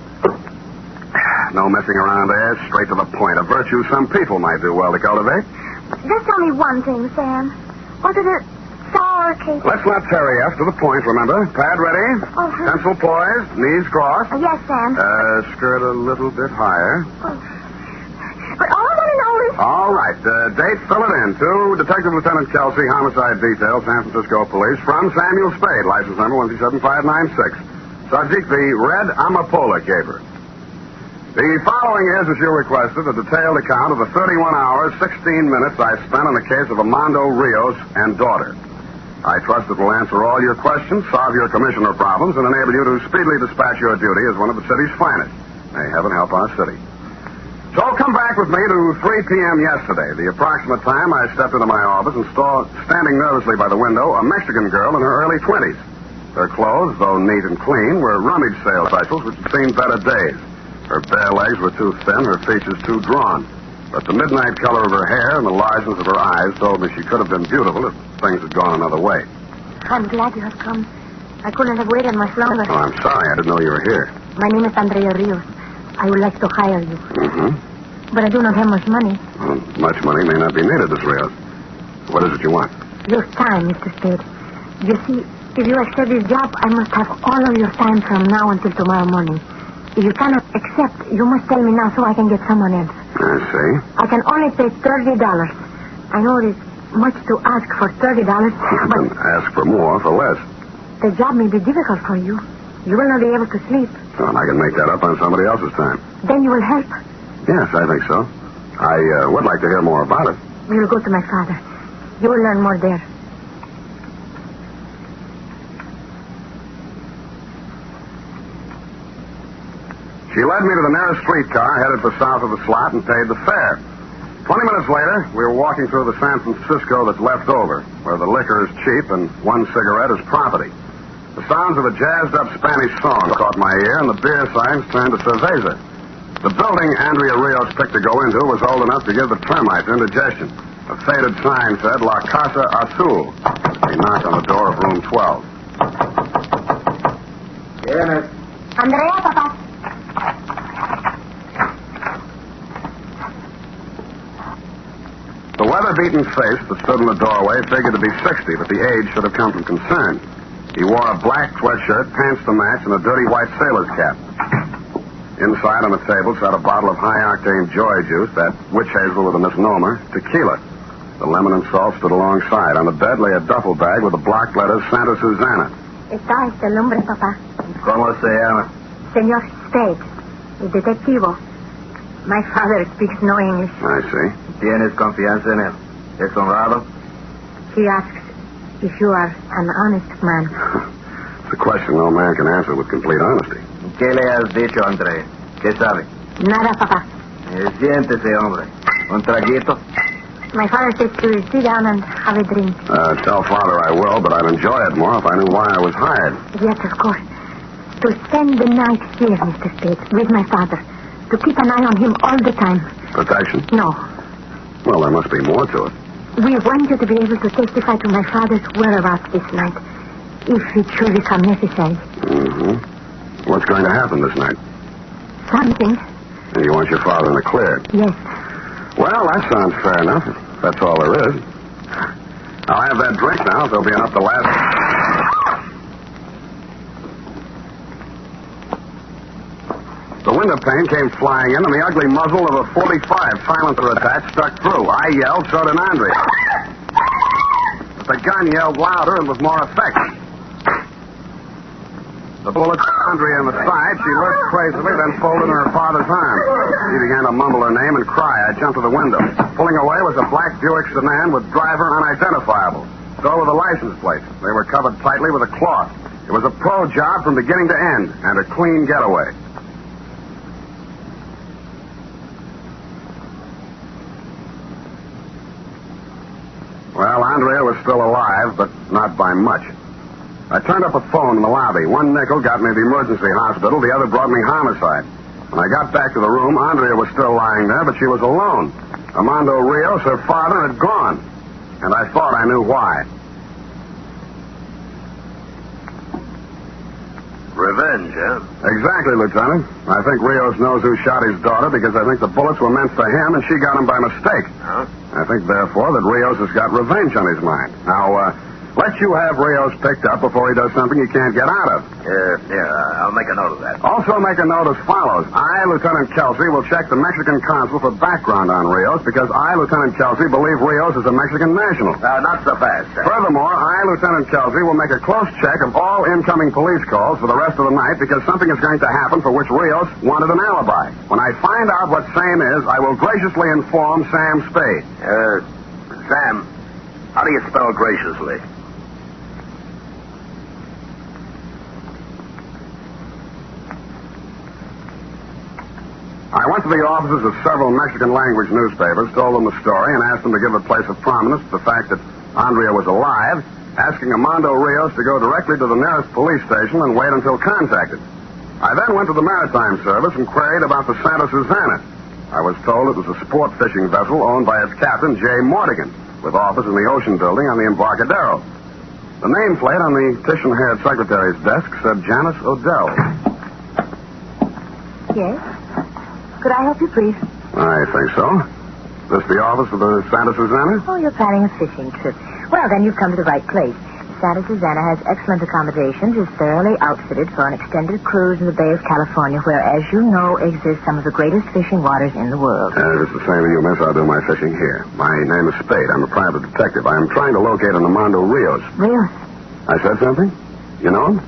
No messing around there, straight to the point. A virtue some people might do well to cultivate. Just tell me one thing, Sam. Was it a sour cake? Let's not tarry F to the point, remember? Pad ready. Pencil poised. Knees crossed. Yes, Sam. Skirt a little bit higher. But all I want to know is... All right. Date, fill it in. To Detective Lieutenant Kelsey, Homicide Detail, San Francisco Police. From Samuel Spade, license number 17596. Subject, the red amapola caper. The following is, as you requested, a detailed account of the 31 hours, 16 minutes I spent on the case of Armando Rios and daughter. I trust it will answer all your questions, solve your commissioner problems, and enable you to speedily dispatch your duty as one of the city's finest. May heaven help our city. So come back with me to 3 p.m. yesterday, the approximate time I stepped into my office and saw, standing nervously by the window, a Mexican girl in her early 20s. Her clothes, though neat and clean, were rummage sale specials which had seen better days. Her bare legs were too thin, her features too drawn. But the midnight color of her hair and the largeness of her eyes told me she could have been beautiful if things had gone another way. I'm glad you have come. I couldn't have waited much longer. Oh, I'm sorry. I didn't know you were here. My name is Andrea Rios. I would like to hire you. Mm-hmm. But I do not have much money. Well, much money may not be needed, Miss Rios. What is it you want? Your time, Mr. Spade. You see, if you accept this job, I must have all of your time from now until tomorrow morning. If you cannot accept, you must tell me now so I can get someone else. I see. I can only pay $30. I know it is much to ask for $30, You but can ask for more for less. the job may be difficult for you. You will not be able to sleep. Well, I can make that up on somebody else's time. Then you will help. Yes, I think so. I would like to hear more about it. We will go to my father. You will learn more there. She led me to the nearest streetcar, headed for south of the slot, and paid the fare. 20 minutes later, we were walking through the San Francisco that's left over, where the liquor is cheap and one cigarette is property. The sounds of a jazzed-up Spanish song caught my ear, and the beer signs turned to cerveza. The building Andrea Rios picked to go into was old enough to give the termites indigestion. A faded sign said, La Casa Azul. He knocked on the door of room 12. Yes. Andrea, Papa. The weather-beaten face that stood in the doorway figured to be 60, but the age should have come from concern. He wore a black sweatshirt, pants to match, and a dirty white sailor's cap. Inside on the table sat a bottle of high-octane joy juice, that witch hazel with a misnomer, tequila. The lemon and salt stood alongside. On the bed lay a duffel bag with the block letters Santa Susana. Está el hombre, Papa. ¿Cómo se llama? Señor Spade, el detectivo. My father speaks no English. I see. ¿Tienes confianza en él? ¿Es honrado? He asks if you are an honest man. It's a question no man can answer with complete honesty. ¿Qué le has dicho, André? ¿Qué sabe? Nada, Papa. Siéntese, hombre. ¿Un traguito? My father says to sit down and have a drink. Tell Father I will, but I'd enjoy it more if I knew why I was hired. Yes, of course. To spend the night here, Mr. Spade, with my father. To keep an eye on him all the time. Protection? No. Well, there must be more to it. We want you to be able to testify to my father's whereabouts this night, if it should become necessary. Mm-hmm. What's going to happen this night? Something. And you want your father in the clear? Yes. Well, that sounds fair enough. If that's all there is. I'll have that drink now. There'll be enough to last. The window pane came flying in, and the ugly muzzle of a .45 silencer attached stuck through. I yelled, so did Andrea. But the gun yelled louder and with more effect. The bullet hit Andrea in the side. She lurched crazily, then folded in her father's arms. She began to mumble her name and cry. I jumped to the window. Pulling away was a black Buick sedan with driver unidentifiable. So were the license plates. They were covered tightly with a cloth. It was a pro job from beginning to end, and a clean getaway. Well, Andrea was still alive, but not by much. I turned up a phone in the lobby. One nickel got me to the emergency hospital. The other brought me homicide. When I got back to the room, Andrea was still lying there, but she was alone. Armando Rios, her father, had gone. And I thought I knew why. Revenge, huh? Exactly, Lieutenant. I think Rios knows who shot his daughter because I think the bullets were meant for him and she got him by mistake. Huh? I think, therefore, that Rios has got revenge on his mind. Now, Let you have Rios picked up before he does something he can't get out of. I'll make a note of that. Also make a note as follows. I, Lieutenant Kelsey, will check the Mexican consul for background on Rios because I, Lieutenant Kelsey, believe Rios is a Mexican national. Not so fast, sir. Furthermore, I, Lieutenant Kelsey, will make a close check of all incoming police calls for the rest of the night because something is going to happen for which Rios wanted an alibi. When I find out what same is, I will graciously inform Sam Spade. Sam, how do you spell graciously? I went to the offices of several Mexican-language newspapers, told them the story, and asked them to give a place of prominence to the fact that Andrea was alive, asking Armando Rios to go directly to the nearest police station and wait until contacted. I then went to the Maritime Service and queried about the Santa Susana. I was told it was a sport fishing vessel owned by its captain, J. Mortigan, with office in the Ocean Building on the Embarcadero. The nameplate on the Titian-haired secretary's desk said Janice Odell. Yes? Could I help you, please? I think so. This the office of the Santa Susana? Oh, you're planning a fishing trip. Well, then you've come to the right place. Santa Susana has excellent accommodations, is thoroughly outfitted for an extended cruise in the Bay of California, where, as you know, exist some of the greatest fishing waters in the world. If it's the same as you, miss, I'll do my fishing here. My name is Spade. I'm a private detective. I am trying to locate an Armando Rios. Rios? I said something? You know him?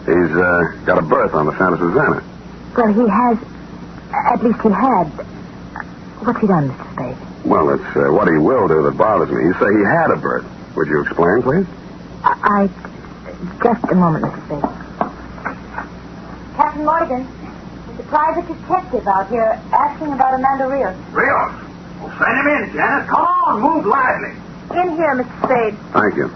He's got a berth on the Santa Susana. Well, he has... At least he had. What's he done, Mr. Spade? Well, it's what he will do that bothers me. You say he had a berth. Would you explain, please? Just a moment, Mr. Spade. Captain Morgan, there's a private detective out here asking about Armando Rios. Rios? Well, send him in, Janice. Come on, move lively. In here, Mr. Spade. Thank you.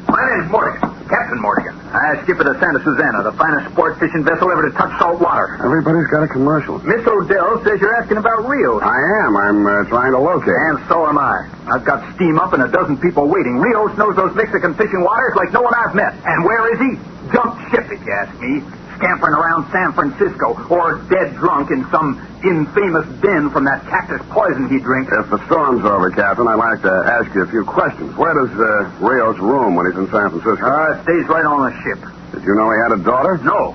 My name's Morgan. Captain Morgan. I skipper the Santa Susana, the finest sport fishing vessel ever to touch salt water. Everybody's got a commercial. Miss Odell says you're asking about Rios. I am. I'm trying to locate. And so am I. I've got steam up and a dozen people waiting. Rios knows those Mexican fishing waters like no one I've met. And where is he? Jumped ship, if you ask me. Scampering around San Francisco or dead drunk in some infamous den from that cactus poison he drinks. If the storm's over, Captain, I'd like to ask you a few questions. Where does Rios room when he's in San Francisco? Stays right on the ship. Did you know he had a daughter? No.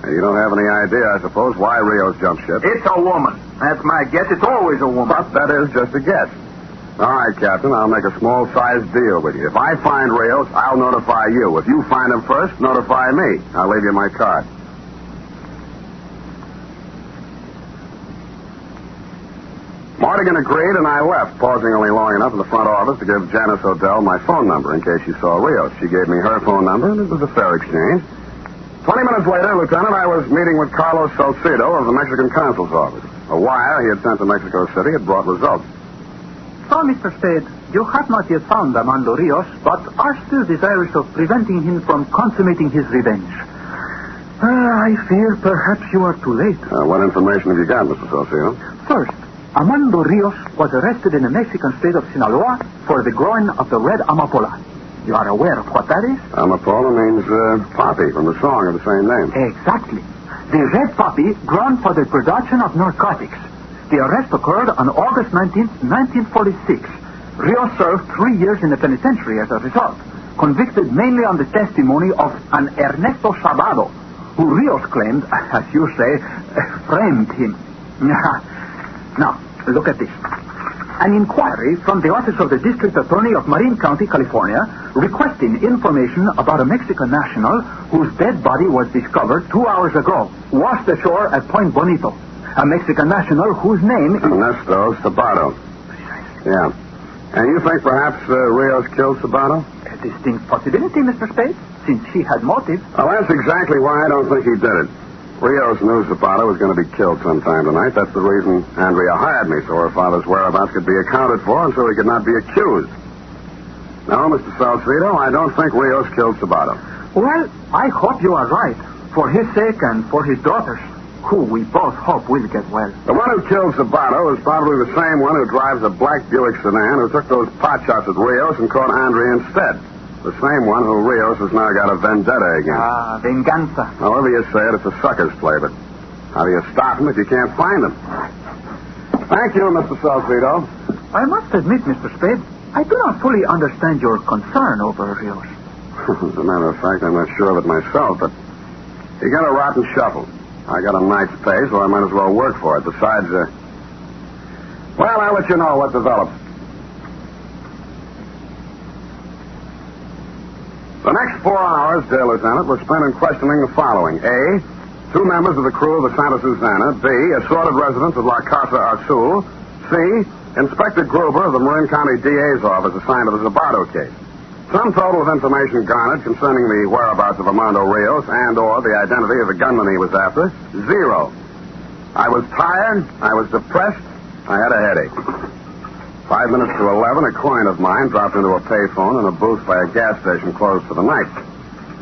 You don't have any idea, I suppose, why Rios jumped ship? It's a woman. That's my guess. It's always a woman. But that is just a guess. All right, Captain, I'll make a small-sized deal with you. If I find Rios, I'll notify you. If you find him first, notify me. I'll leave you my card. Mortigan agreed, and I left, pausing only long enough in the front office to give Janice Odell my phone number in case she saw Rios. She gave me her phone number, and it was a fair exchange. 20 minutes later, Lieutenant, I was meeting with Carlos Salcedo of the Mexican consul's office. A wire he had sent to Mexico City had brought results. So, Mr. Spade, you have not yet found Armando Rios, but are still desirous of preventing him from consummating his revenge. I fear perhaps you are too late. What information have you got, Mr. Salcedo? First, Armando Rios was arrested in the Mexican state of Sinaloa for the growing of the red amapola. You are aware of what that is? Amapola means poppy from the song of the same name. Exactly. The red poppy grown for the production of narcotics. The arrest occurred on August 19th, 1946. Rios served 3 years in the penitentiary as a result, convicted mainly on the testimony of an Ernesto Sabado, who Rios claimed, as you say, framed him. Now, look at this. An inquiry from the office of the district attorney of Marin County, California, requesting information about a Mexican national whose dead body was discovered 2 hours ago, washed ashore at Point Bonito. A Mexican national whose name is... Ernesto Sabado. Yeah. And you think perhaps Rios killed Sabado? A distinct possibility, Mr. Spade, since he had motive. Well, that's exactly why I don't think he did it. Rios knew Zapata was going to be killed sometime tonight. That's the reason Andrea hired me, so her father's whereabouts could be accounted for and so he could not be accused. No, Mr. Salcedo, I don't think Rios killed Zapata. Well, I hope you are right, for his sake and for his daughter's, who we both hope will get well. The one who killed Zapata is probably the same one who drives a black Buick sedan who took those pot shots at Rios and caught Andrea instead. The same one who Rios has now got a vendetta against. Venganza. However you say it, it's a sucker's play, but how do you stop him if you can't find him? Thank you, Mr. Salcedo. I must admit, Mr. Spade, I do not fully understand your concern over Rios. As a matter of fact, I'm not sure of it myself, but he got a rotten shuffle. I got a night's pay, so I might as well work for it. Besides, well, I'll let you know what develops. The next 4 hours, dear Lieutenant, were spent in questioning the following. A, 2 members of the crew of the Santa Susana. B, assorted residents of La Casa Azul. C, Inspector Gruber of the Marin County DA's office assigned to the Zabato case. Some total of information garnered concerning the whereabouts of Armando Rios and or the identity of the gunman he was after, 0. I was tired. I was depressed. I had a headache. 5 minutes to 11, a coin of mine dropped into a payphone in a booth by a gas station closed for the night.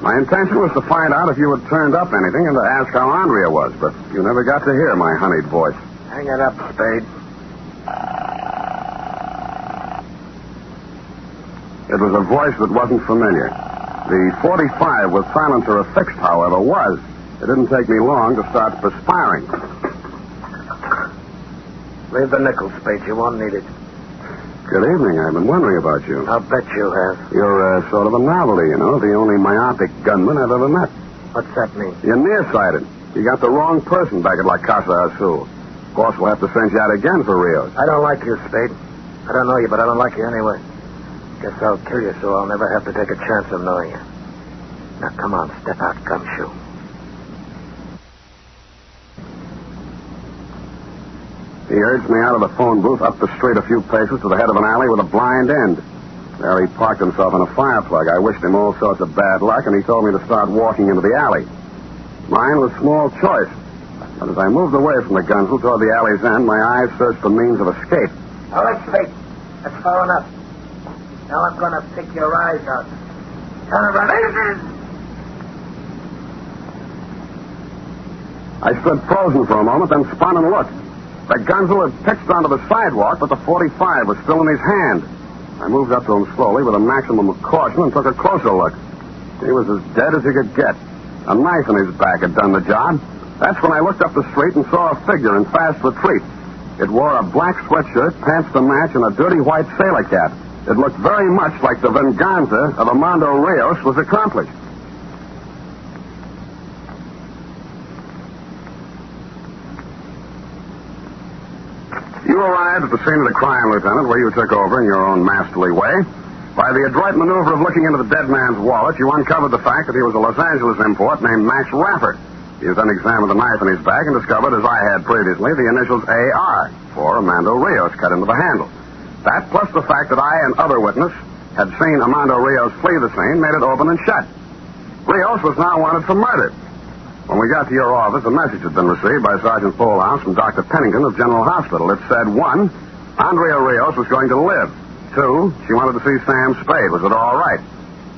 My intention was to find out if you had turned up anything and to ask how Andrea was, but you never got to hear my honeyed voice. Hang it up, Spade. It was a voice that wasn't familiar. The 45 with silencer affixed, however, was. It didn't take me long to start perspiring. Leave the nickel, Spade. You won't need it. Good evening. I've been wondering about you. I'll bet you have. You're sort of a novelty, you know. The only myopic gunman I've ever met. What's that mean? You're nearsighted. You got the wrong person back at La Casa Azul. Of course, we'll have to send you out again for Rios. I don't like you, Spade. I don't know you, but I don't like you anyway. Guess I'll kill you so I'll never have to take a chance of knowing you. Now, come on, step out, gumshoe. He urged me out of the phone booth up the street a few paces to the head of an alley with a blind end. There he parked himself in a fire plug. I wished him all sorts of bad luck, and he told me to start walking into the alley. Mine was small choice. But as I moved away from the gunzel toward the alley's end, my eyes searched for means of escape. All right, Spade. That's far enough. Now I'm going to pick your eyes out. Turn around. I stood frozen for a moment, then spun and looked. The gunzel had pitched onto the sidewalk, but the 45 was still in his hand. I moved up to him slowly with a maximum of caution and took a closer look. He was as dead as he could get. A knife in his back had done the job. That's when I looked up the street and saw a figure in fast retreat. It wore a black sweatshirt, pants to match, and a dirty white sailor cap. It looked very much like the venganza of Armando Rios was accomplished. You arrived at the scene of the crime, Lieutenant, where you took over in your own masterly way. By the adroit maneuver of looking into the dead man's wallet, you uncovered the fact that he was a Los Angeles import named Max Raffer. You then examined the knife in his bag and discovered, as I had previously, the initials AR for Armando Rios cut into the handle. That, plus the fact that I and other witnesses had seen Armando Rios flee the scene, made it open and shut. Rios was now wanted for murder. When we got to your office, a message had been received by Sergeant Polehouse from Dr. Pennington of General Hospital. It said, 1, Andrea Rios was going to live. 2, she wanted to see Sam Spade. Was it all right?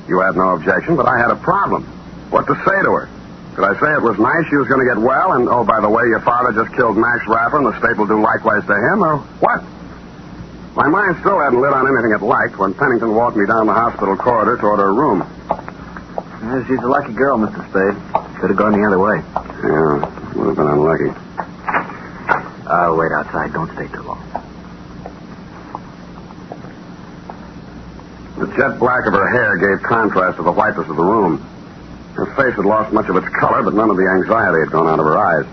You had no objection, but I had a problem. What to say to her? Could I say it was nice she was going to get well, and, oh, by the way, your father just killed Max Raffer, and the state will do likewise to him, or what? My mind still hadn't lit on anything it liked when Pennington walked me down the hospital corridor toward her room. She's a lucky girl, Mr. Spade. Could have gone the other way. Yeah, would have been unlucky. I'll wait outside. Don't stay too long. The jet black of her hair gave contrast to the whiteness of the room. Her face had lost much of its color, but none of the anxiety had gone out of her eyes.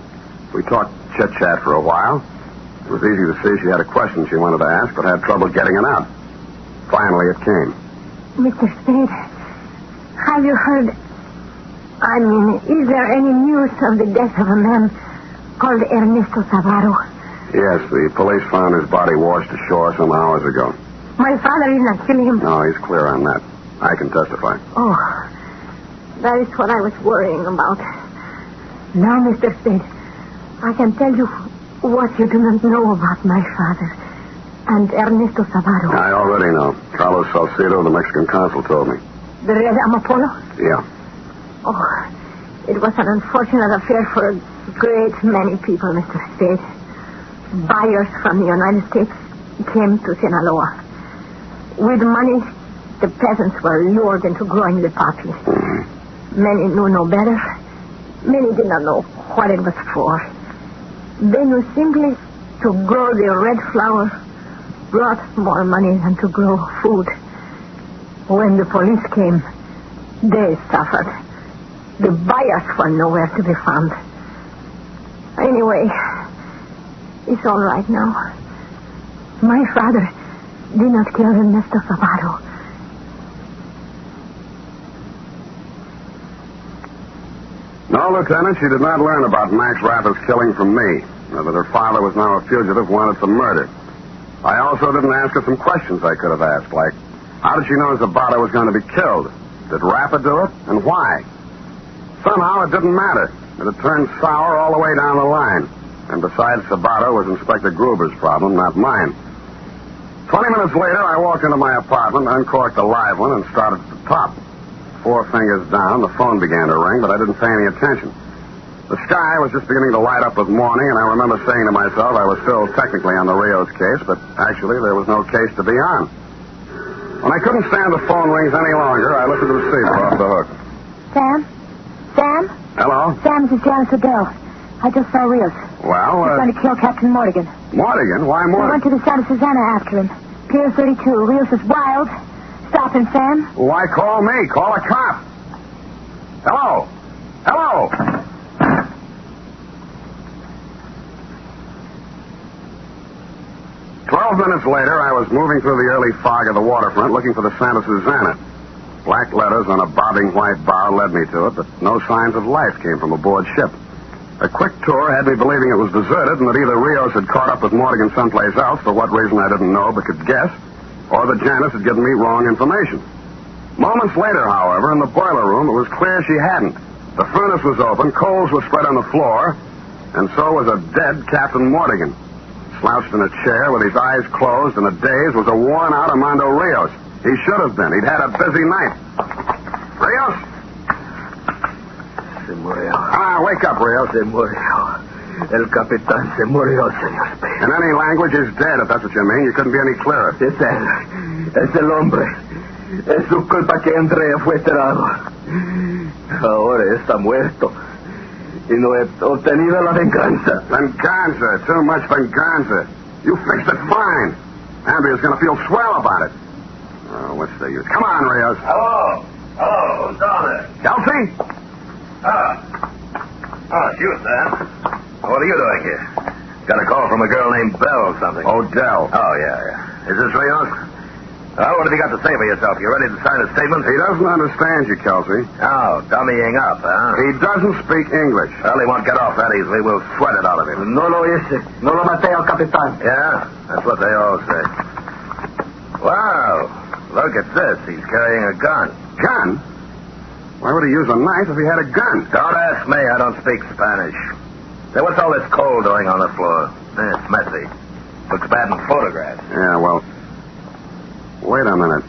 We talked chit-chat for a while. It was easy to see she had a question she wanted to ask, but had trouble getting it out. Finally, it came. Mr. Spade, have you heard... is there any news of the death of a man called Ernesto Zavarro? Yes, the police found his body washed ashore some hours ago. My father did not kill him. No, he's clear on that. I can testify. Oh, that is what I was worrying about. Now, Mr. Spade, I can tell you what you do not know about my father and Ernesto Zavarro. I already know. Carlos Salcido, the Mexican consul, told me. The Red Amapola? Yeah. Oh, it was an unfortunate affair for a great many people, Mr. Spade. Buyers from the United States came to Sinaloa. With money, the peasants were lured into growing the poppy. Mm-hmm. Many knew no better. Many did not know what it was for. They knew simply to grow the red flower brought more money than to grow food. When the police came, they suffered. The buyers were nowhere to be found. Anyway, it's all right now. My father did not kill Ernesto Zapato. No, Lieutenant, she did not learn about Max Rapper's killing from me, or that her father was now a fugitive wanted for murder. I also didn't ask her some questions I could have asked, like, how did she know Zapato was going to be killed? Did Rapper do it, and why? Somehow it didn't matter. It had turned sour all the way down the line. And besides, Zapato was Inspector Gruber's problem, not mine. 20 minutes later, I walked into my apartment, uncorked a live one, and started at the top. 4 fingers down, the phone began to ring, but I didn't pay any attention. The sky was just beginning to light up with morning, and I remember saying to myself I was still technically on the Rios case, but actually there was no case to be on. When I couldn't stand the phone rings any longer, I lifted the receiver off the hook. Sam? Sam? Hello? Sam, this is Janice Odell. I just saw Rios. Well, He's going to kill Captain Mortigan. Mortigan? Why I Mortigan? went to the Santa Susana after him. Pier 32. Rios is wild. Stop him, Sam. Why call me? Call a cop. Hello? Hello? "12 minutes later, I was moving through the early fog of the waterfront looking for the Santa Susana. Black letters on a bobbing white bow led me to it, but no signs of life came from aboard ship. A quick tour had me believing it was deserted and that either Rios had caught up with Mortigan someplace else, for what reason I didn't know but could guess, or that Janice had given me wrong information. Moments later, however, in the boiler room, it was clear she hadn't. The furnace was open, coals were spread on the floor, and so was a dead Captain Mortigan. Slouched in a chair with his eyes closed and a daze was a worn-out Armando Rios. He should have been. He'd had a busy night. Rios? Se murió. Ah, wake up, Rios. Se murió. El capitán se murió, señor Spade. In any language, he's dead, if that's what you mean. You couldn't be any clearer. Es él. Es el hombre. Es su culpa que Andrea fue enterrado. Ahora está muerto. Y no he obtenido la venganza. Venganza. Too much venganza. You fixed it fine. Andrea's going to feel swell about it. Oh, what's the use? Come on, Rios. Hello. Hello. Who's down there? Kelsey? It's you, Sam. What are you doing here? Got a call from a girl named Belle or something. Odell. Oh, yeah. Is this Rios? Well, what have you got to say for yourself? You ready to sign a statement? He doesn't understand you, Kelsey. Oh, dummying up, huh? He doesn't speak English. Well, he won't get off that easily. We'll sweat it out of him. No lo hice. No lo maté al capitán. Yeah, that's what they all say. Wow, look at this. He's carrying a gun. Gun? Why would he use a knife if he had a gun? Don't ask me. I don't speak Spanish. Say, what's all this coal doing on the floor? It's messy. Looks bad in photographs. Yeah, well... Wait a minute.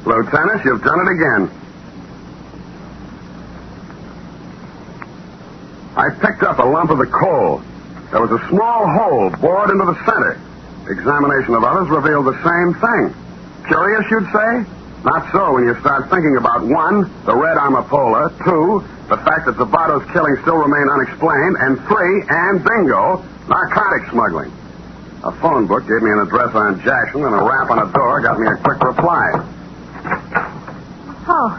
Lieutenant, you've done it again. I picked up a lump of the coal. There was a small hole bored into the center. Examination of others revealed the same thing. Curious, you'd say? Not so when you start thinking about 1, the red amapola, 2, the fact that Zapato's killing still remained unexplained, and 3, and bingo, narcotic smuggling. A phone book gave me an address on Jackson, and a rap on a door got me a quick reply. Oh,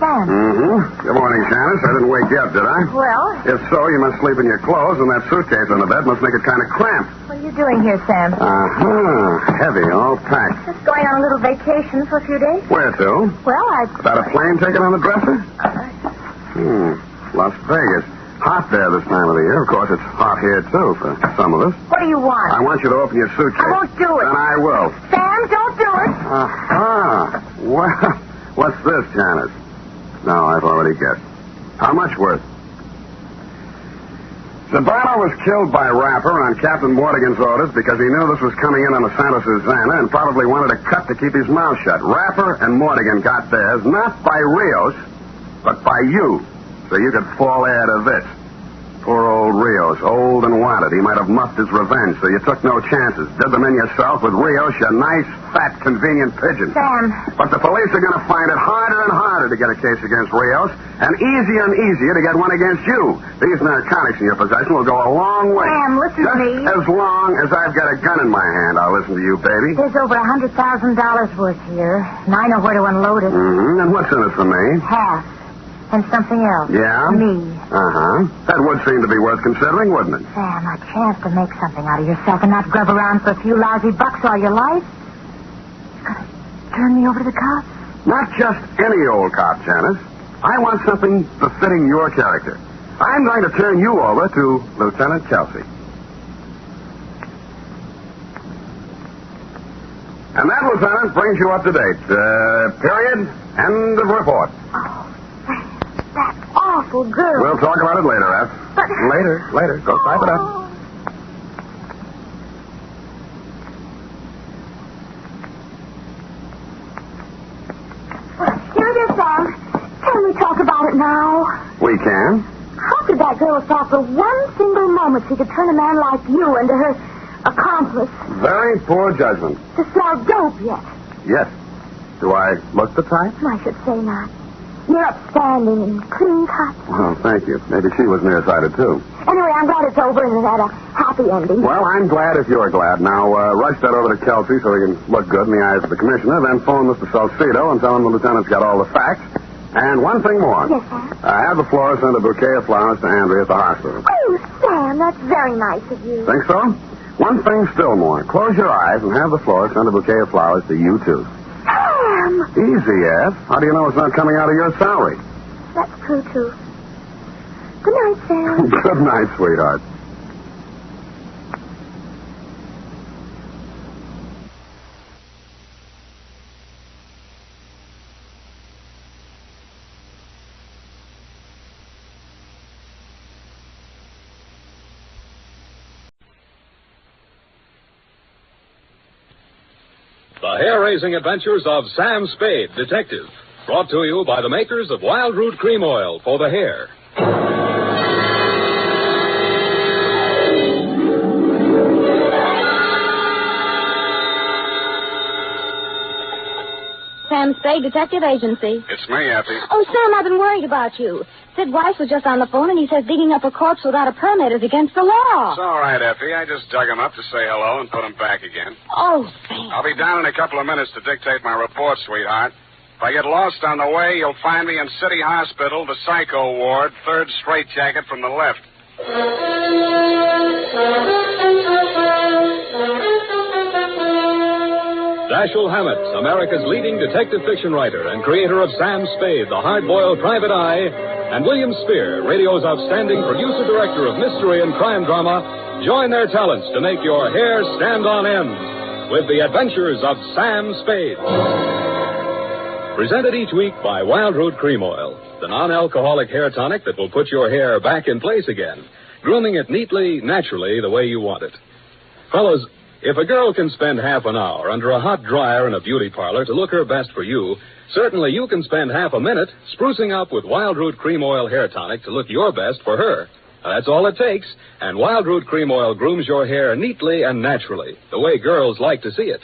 Sam. Mm-hmm. Good morning, Janice. I didn't wake you up, did I? Well, If so, you must sleep in your clothes, and that suitcase on the bed must make it kind of cramped. what are you doing here, Sam? Uh-huh. Heavy, all packed. Just going on a little vacation for a few days. Where to? Well, About a plane ticket on the dresser? Las Vegas. Hot there this time of the year. Of course, it's hot here, too, for some of us. What do you want? I want you to open your suitcase. I won't do it. Then I will. Sam, don't do it. Aha. Well, what's this, Janice? No, I've already guessed. How much worth? Zapato was killed by Rapper on Captain Mortigan's orders because he knew this was coming in on the Santa Susana and probably wanted a cut to keep his mouth shut. Rapper and Mortigan got theirs, not by Rios, but by you, so you could fall heir to this. Poor old Rios, old and wanted. He might have muffed his revenge, so you took no chances. Did them in yourself with Rios, you nice, fat, convenient pigeon. Sam. But the police are going to find it harder and harder to get a case against Rios, and easier to get one against you. These narcotics in your possession will go a long way. Sam, listen to me. As long as I've got a gun in my hand, I'll listen to you, baby. There's over $100,000 worth here, and I know where to unload it. Mm-hmm. And what's in it for me? Half. And something else. Yeah? Me. Uh-huh. That would seem to be worth considering, wouldn't it? Sam, a chance to make something out of yourself and not grub around for a few lousy bucks all your life. You're going to turn me over to the cops? Not just any old cop, Janice. I want something befitting your character. I'm going to turn you over to Lieutenant Kelsey. And that, Lieutenant, brings you up to date. Period. End of report. Oh, that awful girl. We'll talk about it later, F. But... Later. Go type it up. Here it is, Sam. Can we talk about it now? We can. How could that girl have thought for one single moment she could turn a man like you into her accomplice? Very poor judgment. To sell dope yet? Yes. Do I look the type? I should say not. You're upstanding and clean cut. Well, thank you. Maybe she was nearsighted, too. Anyway, I'm glad it's over and it had a happy ending. Well, I'm glad if you're glad. Now, rush that over to Kelsey so he can look good in the eyes of the commissioner, then phone Mr. Salcedo and tell him the lieutenant's got all the facts. And one thing more. Yes, sir? Have the florist send a bouquet of flowers to Andrea at the hospital. Oh, Sam, that's very nice of you. Think so? One thing still more. Close your eyes and have the florist send a bouquet of flowers to you, too. Sam! Easy, Ed. How do you know it's not coming out of your salary? That's true, too. Good night, Sam. Good night, sweetheart. The hair-raising adventures of Sam Spade, detective. Brought to you by the makers of Wild Root Cream Oil for the hair. Sam Spade Detective Agency. It's me, Effie. Oh, Sam, I've been worried about you. Sid Weiss was just on the phone, and he says digging up a corpse without a permit is against the law. It's all right, Effie. I just dug him up to say hello and put him back again. Oh, thanks. I'll be down in a couple of minutes to dictate my report, sweetheart. If I get lost on the way, you'll find me in City Hospital, the Psycho Ward, third straitjacket from the left. Dashiell Hammett, America's leading detective fiction writer and creator of Sam Spade, the hard-boiled private eye, and William Spear, radio's outstanding producer-director of mystery and crime drama, join their talents to make your hair stand on end with the adventures of Sam Spade. Presented each week by Wild Root Cream Oil, the non-alcoholic hair tonic that will put your hair back in place again, grooming it neatly, naturally, the way you want it. Fellas, if a girl can spend half an hour under a hot dryer in a beauty parlor to look her best for you, certainly you can spend half a minute sprucing up with Wild Root Cream Oil hair tonic to look your best for her. That's all it takes, and Wild Root Cream Oil grooms your hair neatly and naturally, the way girls like to see it.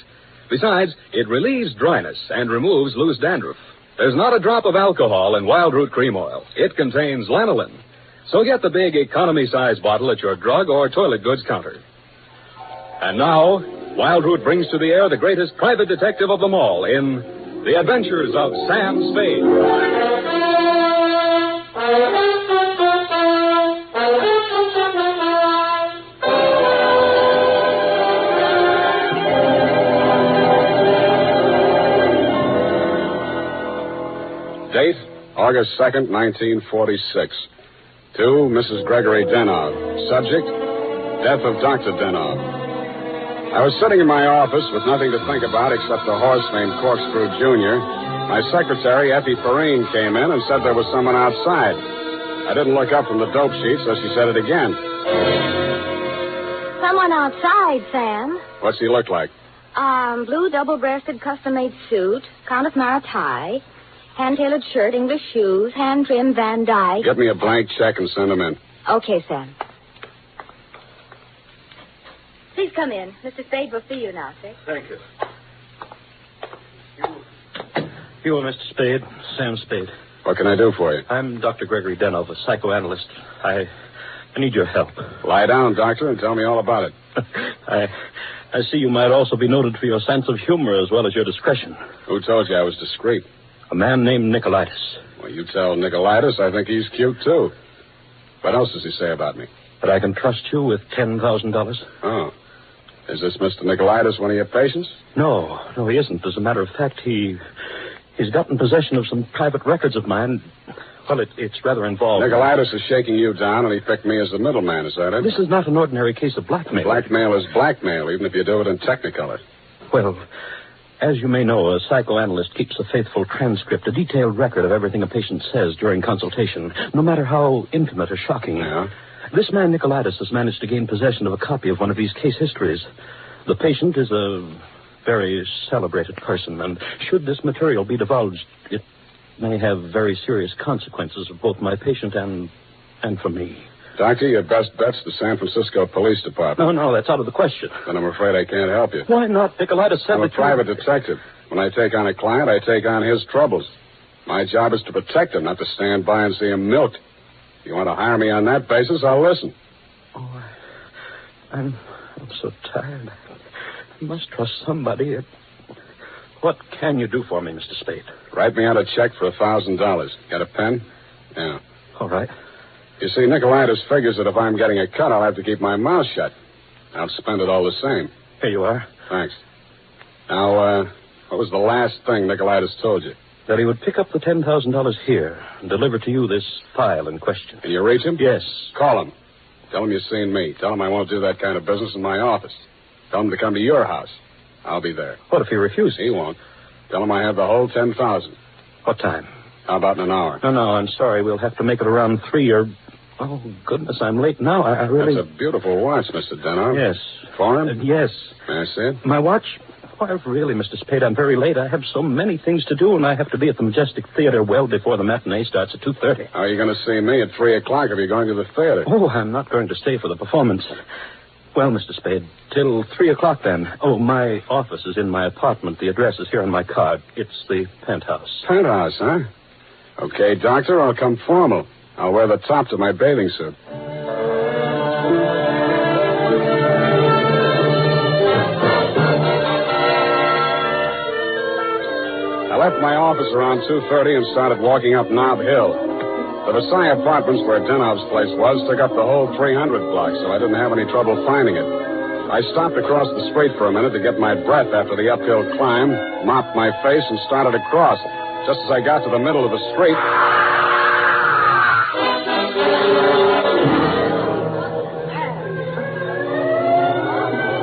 Besides, it relieves dryness and removes loose dandruff. There's not a drop of alcohol in Wild Root Cream Oil. It contains lanolin. So get the big economy-size bottle at your drug or toilet goods counter. And now, Wild Root brings to the air the greatest private detective of them all in The Adventures of Sam Spade. Date, August 2nd, 1946. To Mrs. Gregory Denov. Subject, death of Dr. Denov. I was sitting in my office with nothing to think about except a horse named Corkscrew Jr. My secretary, Effie Perrine, came in and said there was someone outside. I didn't look up from the dope sheet, so she said it again. Someone outside, Sam. What's he look like? Blue double-breasted custom-made suit, Countess Mara tie, hand-tailored shirt, English shoes, hand-trimmed Van Dyke. Get me a blank check and send him in. Okay, Sam. Please come in. Mr. Spade will see you now, sir. Thank you. You are Mr. Spade, Sam Spade. What can I do for you? I'm Dr. Gregory Denov, a psychoanalyst. I need your help. Lie down, doctor, and tell me all about it. I see you might also be noted for your sense of humor as well as your discretion. Who told you I was discreet? A man named Nicolaitis. Well, you tell Nicolaitis I think he's cute, too. What else does he say about me? That I can trust you with $10,000. Oh. Is this Mr. Nicolaitis one of your patients? No, he isn't. As a matter of fact, he's gotten possession of some private records of mine. Well, it's rather involved. Nicolaitis is shaking you down, and he picked me as the middleman, is that it? This is not an ordinary case of blackmail. Blackmail is blackmail, even if you do it in Technicolor. Well, as you may know, a psychoanalyst keeps a faithful transcript, a detailed record of everything a patient says during consultation, no matter how intimate or shocking. Yeah? This man, Nicolaitis, has managed to gain possession of a copy of one of these case histories. The patient is a very celebrated person, and should this material be divulged, it may have very serious consequences for both my patient and for me. Doctor, your best bet's the San Francisco Police Department. No, that's out of the question. Then I'm afraid I can't help you. Why not? Nicolaitis said I'm a private detective. When I take on a client, I take on his troubles. My job is to protect him, not to stand by and see him milked. If you want to hire me on that basis, I'll listen. Oh, I'm so tired. I must trust somebody. What can you do for me, Mr. Spade? Write me out a check for $1,000. Got a pen? Yeah. All right. You see, Nicolaitis figures that if I'm getting a cut, I'll have to keep my mouth shut. I'll spend it all the same. Here you are. Thanks. Now, what was the last thing Nicolaitis told you? That he would pick up the $10,000 here and deliver to you this file in question. Can you reach him? Yes. Call him. Tell him you've seen me. Tell him I won't do that kind of business in my office. Tell him to come to your house. I'll be there. What if he refuses? He won't. Tell him I have the whole $10,000. What time? How about in an hour? No, I'm sorry. We'll have to make it around 3 or... Oh, goodness, I'm late now. I really... That's a beautiful watch, Mr. Denov. Yes. Foreign? Yes. May I see it? My watch? Why, really, Mr. Spade, I'm very late. I have so many things to do, and I have to be at the Majestic Theater well before the matinee starts at 2:30. How are you going to see me at 3 o'clock if you're going to the theater? Oh, I'm not going to stay for the performance. Well, Mr. Spade, till 3 o'clock then. Oh, my office is in my apartment. The address is here on my card. It's the penthouse. Penthouse, huh? Okay, doctor, I'll come formal. I'll wear the top to my bathing suit. I left my office around 2:30 and started walking up Nob Hill. The Versailles Apartments, where Denov's place was, took up the whole 300 block, so I didn't have any trouble finding it. I stopped across the street for a minute to get my breath after the uphill climb, mopped my face, and started across. Just as I got to the middle of the street...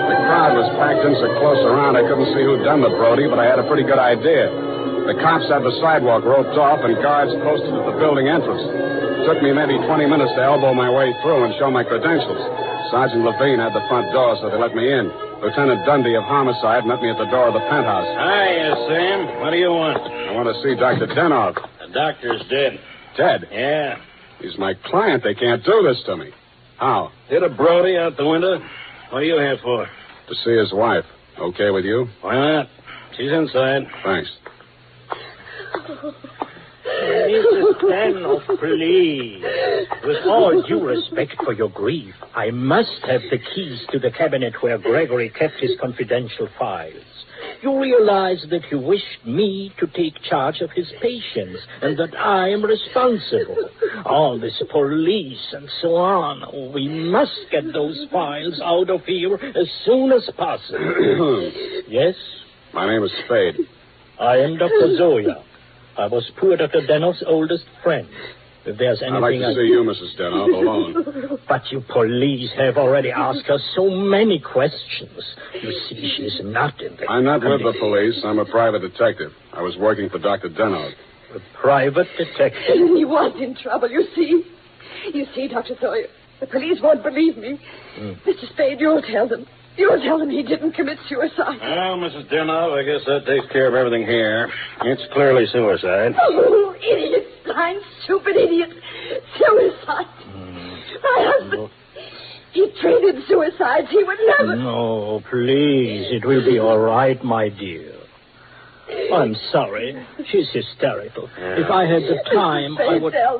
The crowd was packed in so close around I couldn't see who'd done the Brody, but I had a pretty good idea. The cops had the sidewalk roped off and guards posted at the building entrance. It took me maybe 20 minutes to elbow my way through and show my credentials. Sergeant Levine had the front door, so they let me in. Lieutenant Dundee of Homicide met me at the door of the penthouse. Hiya, Sam. What do you want? I want to see Dr. Denov. The doctor's dead. Dead? Yeah. He's my client. They can't do this to me. How? Hit a Brody out the window. What are you here for? To see his wife. Okay with you? Why not? She's inside. Thanks. Mrs. Denov, please. With all due respect for your grief, I must have the keys to the cabinet where Gregory kept his confidential files. You realize that you wished me to take charge of his patients and that I am responsible. All this police and so on. We must get those files out of here as soon as possible. Yes? My name is Spade. I am Dr. Zoya. I was poor Dr. Denov's oldest friend. If there's anything I'd like to see you, Mrs. Denov, alone. But you police have already asked her so many questions. You see, she's not in the... I'm not with the police. I'm a private detective. I was working for Dr. Denov. A private detective? He was in trouble, you see. You see, Dr. Sawyer, the police won't believe me. Mr. Spade, you'll tell them. You'll tell them he didn't commit suicide. Well, Mrs. Denov, I guess that takes care of everything here. It's clearly suicide. Oh, idiot. Blind, stupid idiot. Suicide. I husband. He treated suicides. He would never... No, please. It will be all right, my dear. I'm sorry. She's hysterical. If I had the time, I would... Tell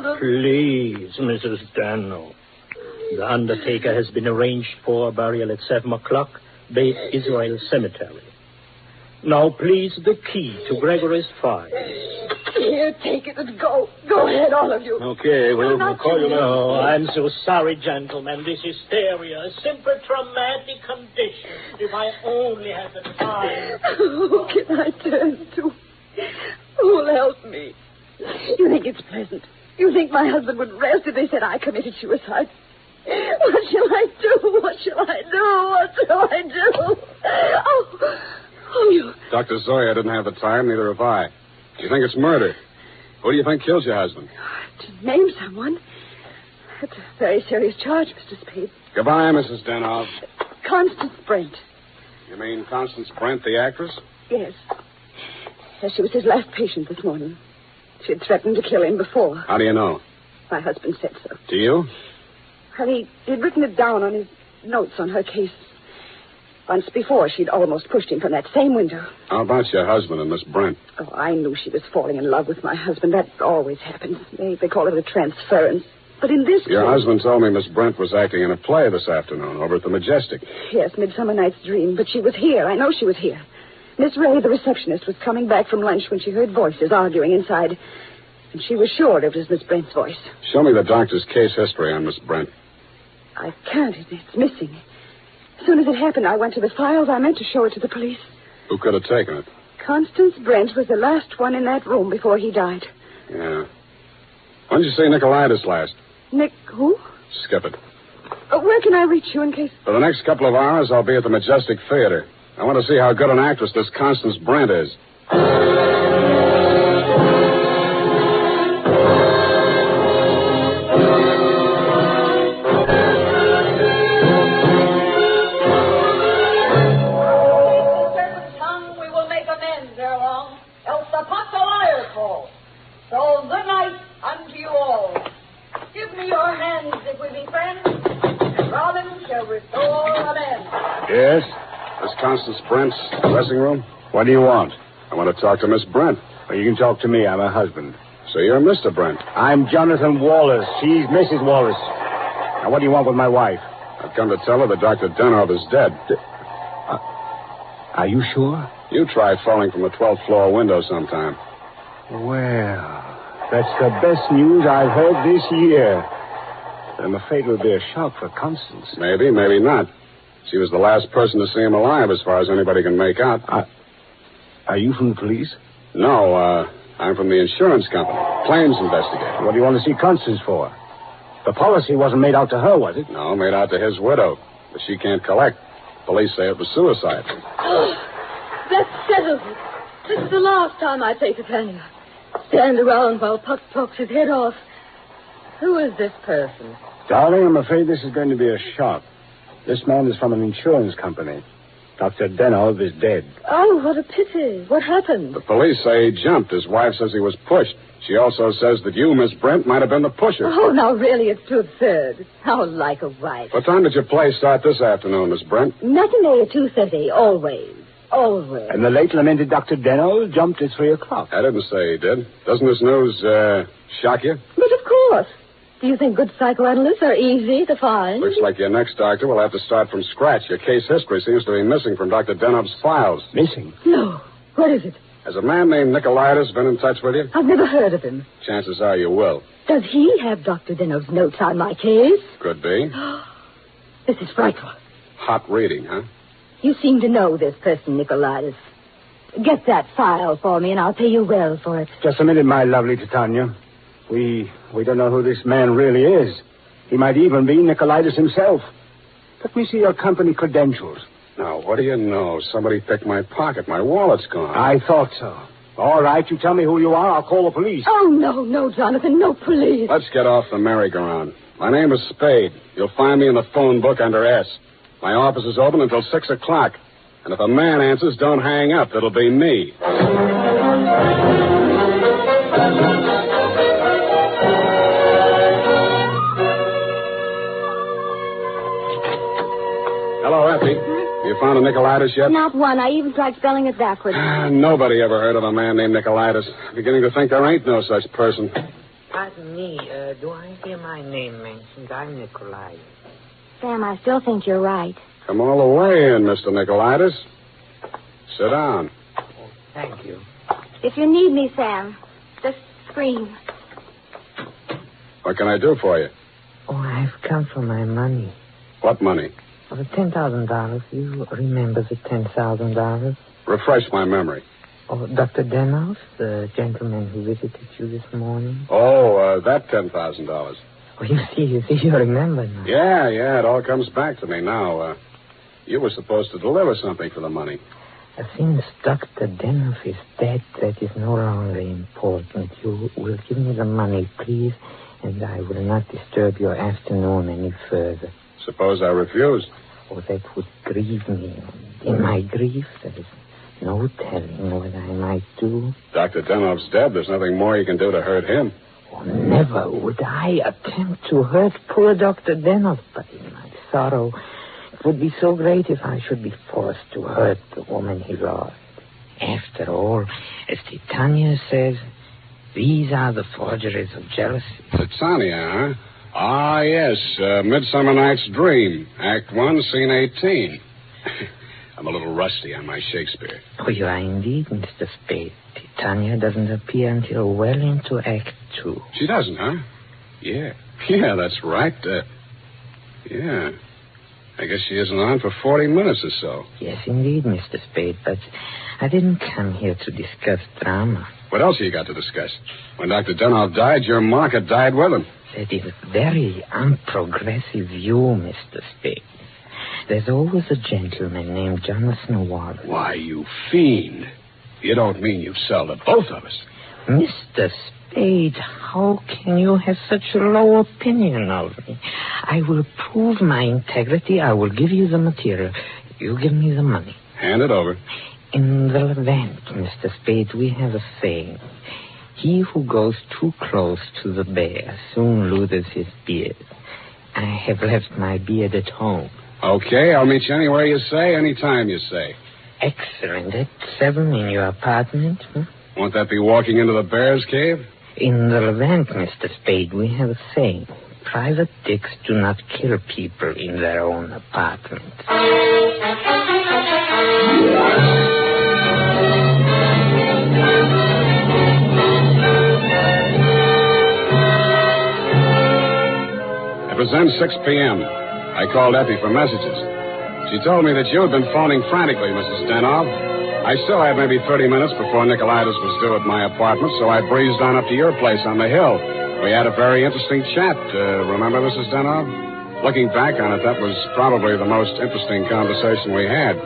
them. Please, Mrs. Dano. The undertaker has been arranged for burial at 7 o'clock, Beit Israel Cemetery. Now, please, the key to Gregory's file. Here, take it and go. Go ahead, all of you. Okay, we'll call you. No, Oh, I'm so sorry, gentlemen. This hysteria, a simple traumatic condition. If I only had the time. Who can I turn to? Who'll help me? You think it's pleasant? You think my husband would rest if they said I committed suicide? What shall I do? What shall I do? What shall I do? Oh, you... Dr. Zoya didn't have the time, neither have I. You think it's murder? Who do you think killed your husband? To name someone? That's a very serious charge, Mr. Spade. Goodbye, Mrs. Denov. Constance Brent. You mean Constance Brent, the actress? Yes. Yes, she was his last patient this morning. She had threatened to kill him before. How do you know? My husband said so. Do you? And he'd written it down on his notes on her case. Once before, she'd almost pushed him from that same window. How about your husband and Miss Brent? Oh, I knew she was falling in love with my husband. That always happens. They call it a transference. But in this Your case... husband told me Miss Brent was acting in a play this afternoon over at the Majestic. Yes, Midsummer Night's Dream. But she was here. I know she was here. Miss Ray, the receptionist, was coming back from lunch when she heard voices arguing inside. And she was sure it was Miss Brent's voice. Show me the doctor's case history on Miss Brent. I can't. It's missing. As soon as it happened, I went to the files. I meant to show it to the police. Who could have taken it? Constance Brent was the last one in that room before he died. Yeah. When did you see Nicolaitis last? Nick who? Skip it. Where can I reach you in case... For the next couple of hours, I'll be at the Majestic Theater. I want to see how good an actress this Constance Brent is. So good night unto you all. Give me your hands if we be friends, and Robin shall restore a man. Yes? This Constance Brent's dressing room? What do you want? I want to talk to Miss Brent. Well, you can talk to me. I'm her husband. So you're Mr. Brent. I'm Jonathan Wallace. She's Mrs. Wallace. Now, what do you want with my wife? I've come to tell her that Dr. Denov is dead. Are you sure? You tried falling from a 12th floor window sometime. Well, that's the best news I've heard this year. I'm afraid it would be a shock for Constance. Maybe, maybe not. She was the last person to see him alive, as far as anybody can make out. Are you from the police? No, I'm from the insurance company. Claims investigator. What do you want to see Constance for? The policy wasn't made out to her, was it? No, made out to his widow. But she can't collect. Police say it was suicide. Oh, that settles it. This is the last time I take a Tanya. Stand around while Puck talks his head off. Who is this person? Darling, I'm afraid this is going to be a shock. This man is from an insurance company. Dr. Denov is dead. Oh, what a pity. What happened? The police say he jumped. His wife says he was pushed. She also says that you, Miss Brent, might have been the pusher. Oh, now really, it's too absurd. How like a wife. What time did your play start this afternoon, Miss Brent? Matinee at 2:30, always. Always. And the late lamented Dr. Denov jumped at 3 o'clock. I didn't say he did. Doesn't this news, shock you? But of course. Do you think good psychoanalysts are easy to find? Looks like your next doctor will have to start from scratch. Your case history seems to be missing from Dr. Denov's files. Missing? No. What is it? Has a man named Nicolaitis been in touch with you? I've never heard of him. Chances are you will. Does he have Dr. Denov's notes on my case? Could be. This is frightful. Hot reading, huh? You seem to know this person, Nicolaitis. Get that file for me, and I'll pay you well for it. Just a minute, my lovely Titania. We don't know who this man really is. He might even be Nicolaitis himself. Let me see your company credentials. Now, what do you know? Somebody picked my pocket. My wallet's gone. I thought so. All right, you tell me who you are. I'll call the police. Oh, no, Jonathan. No police. Let's get off the merry-go-round. My name is Spade. You'll find me in the phone book under S. My office is open until 6 o'clock. And if a man answers, don't hang up. It'll be me. You found a Nicolaitis yet? Not one. I even tried spelling it backwards. Nobody ever heard of a man named Nicolaitis. Beginning to think there ain't no such person. Pardon me, do I hear my name mentioned? I'm Nicolaitis. Sam, I still think you're right. Come all the way in, Mr. Nicolaitis. Sit down. Thank you. If you need me, Sam, just scream. What can I do for you? Oh, I've come for my money. What money? Oh, the $10,000. You remember the $10,000? Refresh my memory. Oh, Dr. Denhoff, the gentleman who visited you this morning? Oh, that $10,000. Oh, you see, you remember now. Yeah, it all comes back to me now. You were supposed to deliver something for the money. Since Dr. Denhoff is dead, that is no longer important. You will give me the money, please, and I will not disturb your afternoon any further. Suppose I refuse? Oh, that would grieve me. In my grief, there is no telling what I might do. Dr. Denhoff's dead. There's nothing more you can do to hurt him. Oh, never would I attempt to hurt poor Dr. Denhoff, but in my sorrow, it would be so great if I should be forced to hurt the woman he loved. After all, as Titania says, these are the forgeries of jealousy. Titania, huh? Ah, yes. Midsummer Night's Dream. Act 1, Scene 18. I'm a little rusty on my Shakespeare. Oh, you are indeed, Mr. Spade. Titania doesn't appear until well into Act 2. She doesn't, huh? Yeah. Yeah, that's right. Yeah. I guess she isn't on for 40 minutes or so. Yes, indeed, Mr. Spade, but I didn't come here to discuss drama. What else have you got to discuss? When Dr. Denhoff died, your market died with him. That is a very unprogressive view, Mr. Spade. There's always a gentleman named Jonathan Warren. Why, you fiend. You don't mean you've sold to both of us. Mr. Spade, how can you have such a low opinion of me? I will prove my integrity. I will give you the material. You give me the money. Hand it over. In the Levant, Mr. Spade, we have a saying. He who goes too close to the bear soon loses his beard. I have left my beard at home. Okay, I'll meet you anywhere you say, anytime you say. Excellent. At 7 in your apartment? Won't that be walking into the bear's cave? In the Levant, Mr. Spade, we have a saying. Private dicks do not kill people in their own apartment. It was then 6 p.m. I called Effie for messages. She told me that you had been phoning frantically, Mrs. Denhoff. I still had maybe 30 minutes before Nicolaitis was due at my apartment, so I breezed on up to your place on the hill. We had a very interesting chat. Remember, Mrs. Denhoff? Looking back on it, that was probably the most interesting conversation we had.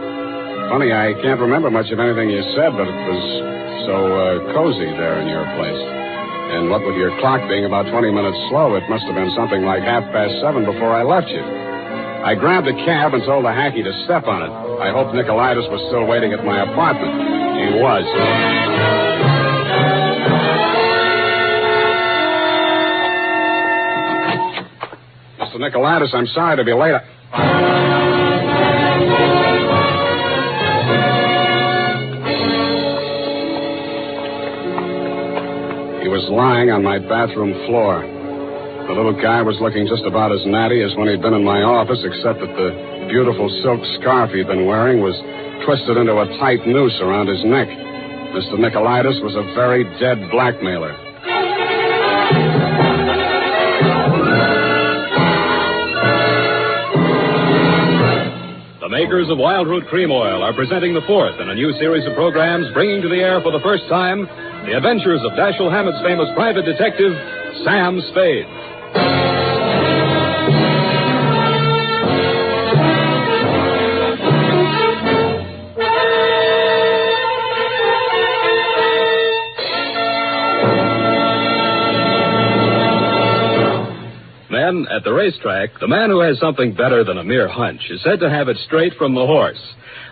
Funny, I can't remember much of anything you said, but it was so cozy there in your place. And what with your clock being about 20 minutes slow, it must have been something like 7:30 before I left you. I grabbed a cab and told the hacky to step on it. I hoped Nicolaitis was still waiting at my apartment. He was. Mr. Nicolaitis, I'm sorry to be late. He was lying on my bathroom floor. The little guy was looking just about as natty as when he'd been in my office, except that the beautiful silk scarf he'd been wearing was twisted into a tight noose around his neck. Mr. Nicolaitis was a very dead blackmailer. The makers of Wild Root Cream Oil are presenting the fourth in a new series of programs bringing to the air for the first time the adventures of Dashiell Hammett's famous private detective, Sam Spade. Then, at the racetrack, the man who has something better than a mere hunch is said to have it straight from the horse.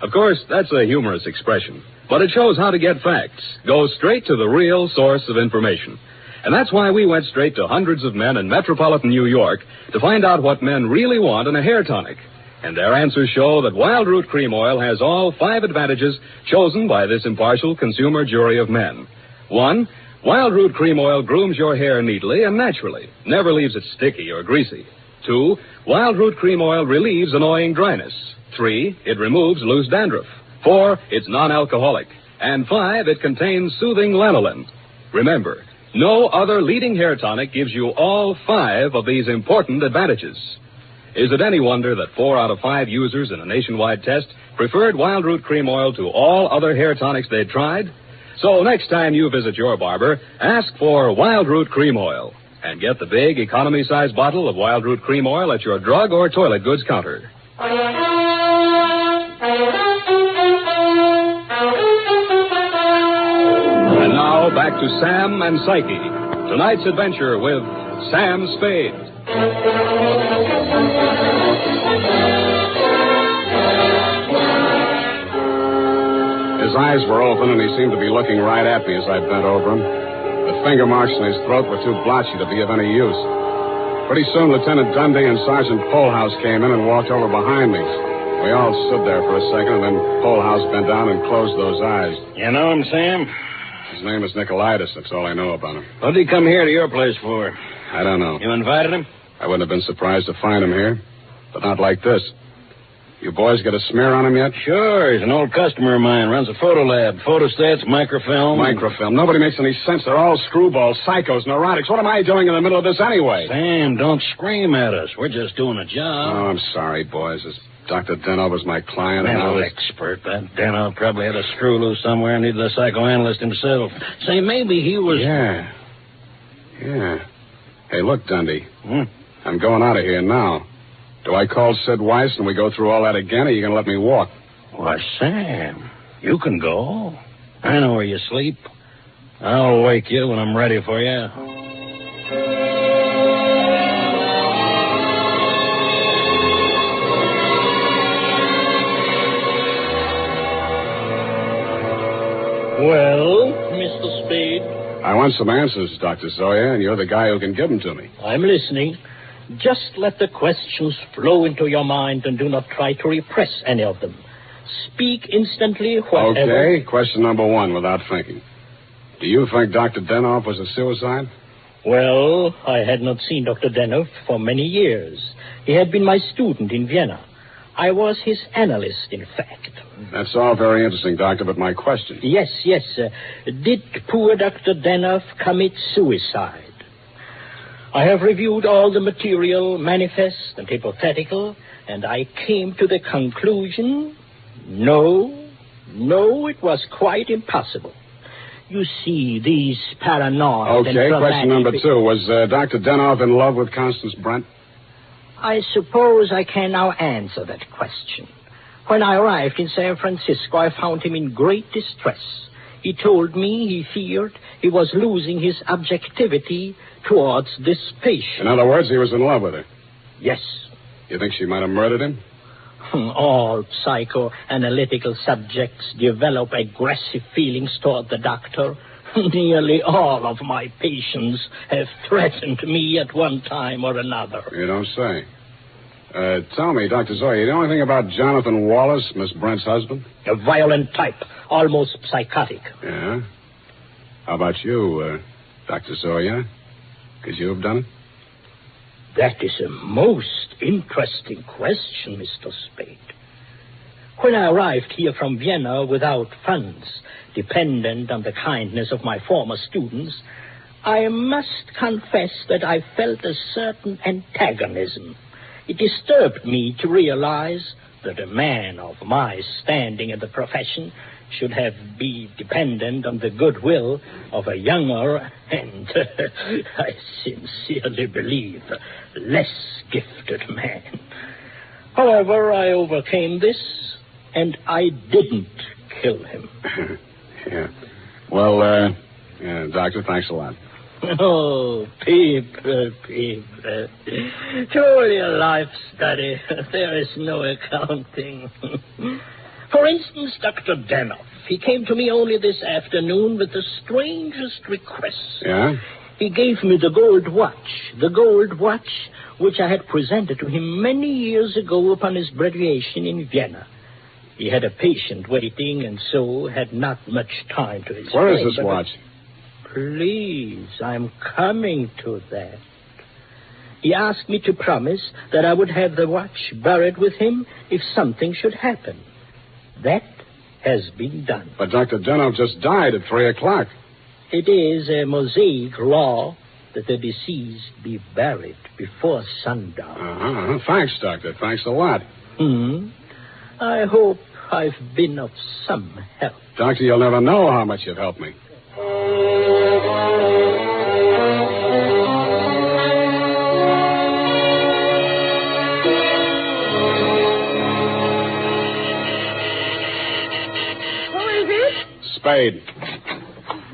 Of course, that's a humorous expression, but it shows how to get facts. Go straight to the real source of information. And that's why we went straight to hundreds of men in metropolitan New York to find out what men really want in a hair tonic. And their answers show that Wild Root Cream Oil has all 5 advantages chosen by this impartial consumer jury of men. 1, Wild Root Cream Oil grooms your hair neatly and naturally, never leaves it sticky or greasy. 2, Wild Root Cream Oil relieves annoying dryness. 3, it removes loose dandruff. 4, it's non-alcoholic. And 5, it contains soothing lanolin. Remember, no other leading hair tonic gives you all 5 of these important advantages. Is it any wonder that 4 out of 5 users in a nationwide test preferred Wild Root Cream Oil to all other hair tonics they'd tried? So next time you visit your barber, ask for Wild Root Cream Oil and get the big economy-size bottle of Wild Root Cream Oil at your drug or toilet goods counter. And now back to Sam and Psyche. Tonight's adventure with Sam Spade. His eyes were open, and he seemed to be looking right at me as I bent over him. The finger marks in his throat were too blotchy to be of any use. Pretty soon, Lieutenant Dundee and Sergeant Polehouse came in and walked over behind me. We all stood there for a second, and then Polehouse bent down and closed those eyes. You know him, Sam? His name is Nicolaitis. That's all I know about him. What did he come here to your place for? I don't know. You invited him? I wouldn't have been surprised to find him here, but not like this. You boys got a smear on him yet? Sure. He's an old customer of mine. Runs a photo lab. Photostats, microfilm. Microfilm. Nobody makes any sense. They're all screwballs, psychos, neurotics. What am I doing in the middle of this anyway? Sam, don't scream at us. We're just doing a job. Oh, I'm sorry, boys. This Dr. Denov was my client. Mental expert. That Denov probably had a screw loose somewhere and needed a psychoanalyst himself. Say, maybe he was... Yeah. Hey, look, Dundee. I'm going out of here now. Do I call Sid Weiss and we go through all that again, or are you going to let me walk? Why, Sam, you can go. I know where you sleep. I'll wake you when I'm ready for you. Well, Mr. Spade? I want some answers, Dr. Zoya, and you're the guy who can give them to me. I'm listening. Just let the questions flow into your mind and do not try to repress any of them. Speak instantly, whatever... Okay, question number 1, without thinking. Do you think Dr. Denov was a suicide? Well, I had not seen Dr. Denov for many years. He had been my student in Vienna. I was his analyst, in fact. That's all very interesting, Doctor, but my question... Yes. Did poor Dr. Denov commit suicide? I have reviewed all the material, manifest and hypothetical, and I came to the conclusion, no, it was quite impossible. You see, these paranoid and Okay, question number 2. Was Dr. Denov in love with Constance Brent? I suppose I can now answer that question. When I arrived in San Francisco, I found him in great distress. He told me he feared he was losing his objectivity towards this patient. In other words, he was in love with her? Yes. You think she might have murdered him? All psychoanalytical subjects develop aggressive feelings toward the doctor. Nearly all of my patients have threatened me at one time or another. You don't say. Tell me, Dr. Zoya, you know anything about Jonathan Wallace, Miss Brent's husband? A violent type, almost psychotic. Yeah? How about you, Dr. Zoya? Could you have done it? That is a most interesting question, Mr. Spade. When I arrived here from Vienna without funds, dependent on the kindness of my former students, I must confess that I felt a certain antagonism. It disturbed me to realize that a man of my standing in the profession should be dependent on the goodwill of a younger and, I sincerely believe, less gifted man. However, I overcame this, and I didn't kill him. Yeah. Well, Doctor, thanks a lot. Oh, people. Truly a life study. There is no accounting. For instance, Dr. Denov. He came to me only this afternoon with the strangest request. Yeah? he gave me the gold watch which I had presented to him many years ago upon his graduation in Vienna. He had a patient waiting, and so had not much time to explain. Where is this watch? Please, I'm coming to that. He asked me to promise that I would have the watch buried with him if something should happen. That has been done. But Dr. Denov just died at 3 o'clock. It is a Mosaic law that the deceased be buried before sundown. Uh-huh. Thanks, Doctor. Thanks a lot. I hope I've been of some help. Doctor, you'll never know how much you've helped me. Who is it? Spade.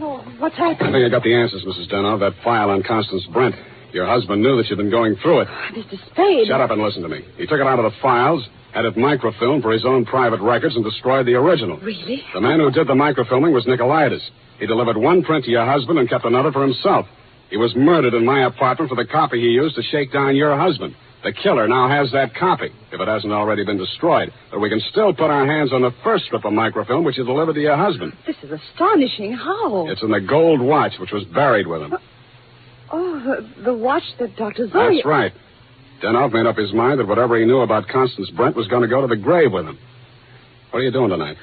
Oh, what's happened? I think I got the answers, Mrs. Denov. That file on Constance Brent. Your husband knew that you'd been going through it. Mr. Spade. Shut up and listen to me. He took it out of the files, had it microfilmed for his own private records, and destroyed the original. Really? The man who did the microfilming was Nicolaitis. He delivered one print to your husband and kept another for himself. He was murdered in my apartment for the copy he used to shake down your husband. The killer now has that copy, if it hasn't already been destroyed. But we can still put our hands on the first strip of microfilm, which you delivered to your husband. This is astonishing. How? It's in the gold watch, which was buried with him. Oh, the watch that Dr. Zoe... That's right. Denov made up his mind that whatever he knew about Constance Brent was going to go to the grave with him. What are you doing tonight?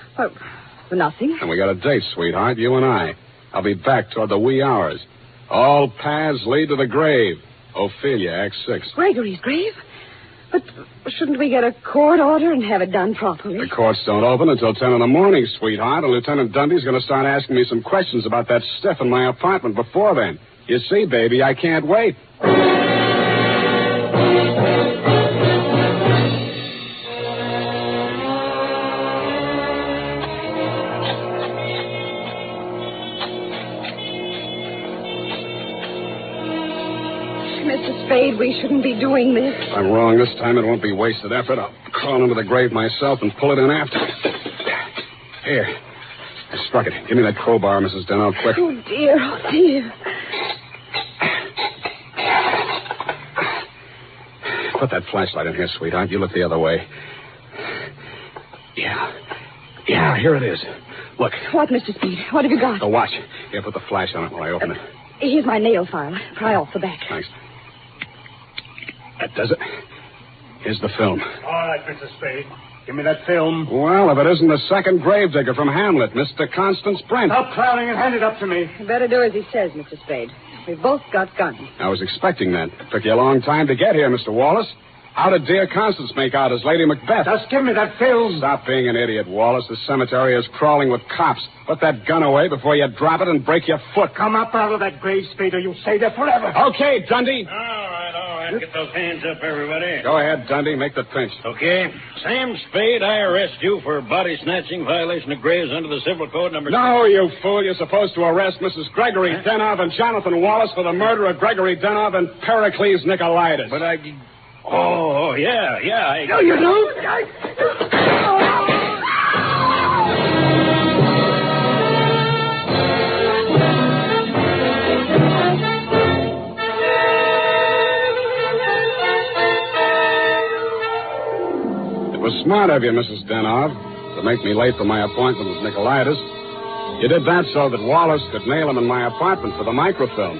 Nothing. And we got a date, sweetheart, you and I. I'll be back toward the wee hours. All paths lead to the grave. Ophelia, Act 6. Gregory's grave? But shouldn't we get a court order and have it done properly? The courts don't open until 10 in the morning, sweetheart, and Lieutenant Dundee's going to start asking me some questions about that stiff in my apartment before then. You see, baby, I can't wait. Mr. Spade, we shouldn't be doing this. If I'm wrong this time, it won't be wasted effort. I'll crawl into the grave myself and pull it in after. Here. I struck it. Give me that crowbar, Mrs. Denov, quick. Oh, dear. Oh, dear. Put that flashlight in here, sweetheart. You look the other way. Yeah, here it is. Look. What, Mr. Spade? What have you got? The watch. Here, put the flash on it while I open it. Here's my nail file. Pry off the back. Thanks. That does it. Here's the film. All right, Mr. Spade. Give me that film. Well, if it isn't the second gravedigger from Hamlet, Mr. Constance Brent. Stop clowning and hand it up to me. You better do as he says, Mr. Spade. We've both got guns. I was expecting that. It took you a long time to get here, Mr. Wallace. How did dear Constance make out as Lady Macbeth? Just give me that film. Stop being an idiot, Wallace. The cemetery is crawling with cops. Put that gun away before you drop it and break your foot. Come up out of that grave, Spade, or you'll stay there forever. Okay, Dundee. All right. Get those hands up, everybody. Go ahead, Dundee. Make the pinch. Okay. Sam Spade, I arrest you for body snatching, violation of graves under the Civil Code number... No, you fool. You're supposed to arrest Mrs. Gregory Denov and Jonathan Wallace for the murder of Gregory Denov and Pericles Nicolaitis. But I... Oh, yeah. No, you don't. It was smart of you, Mrs. Denov, to make me late for my appointment with Nicolaitis. You did that so that Wallace could nail him in my apartment for the microfilm.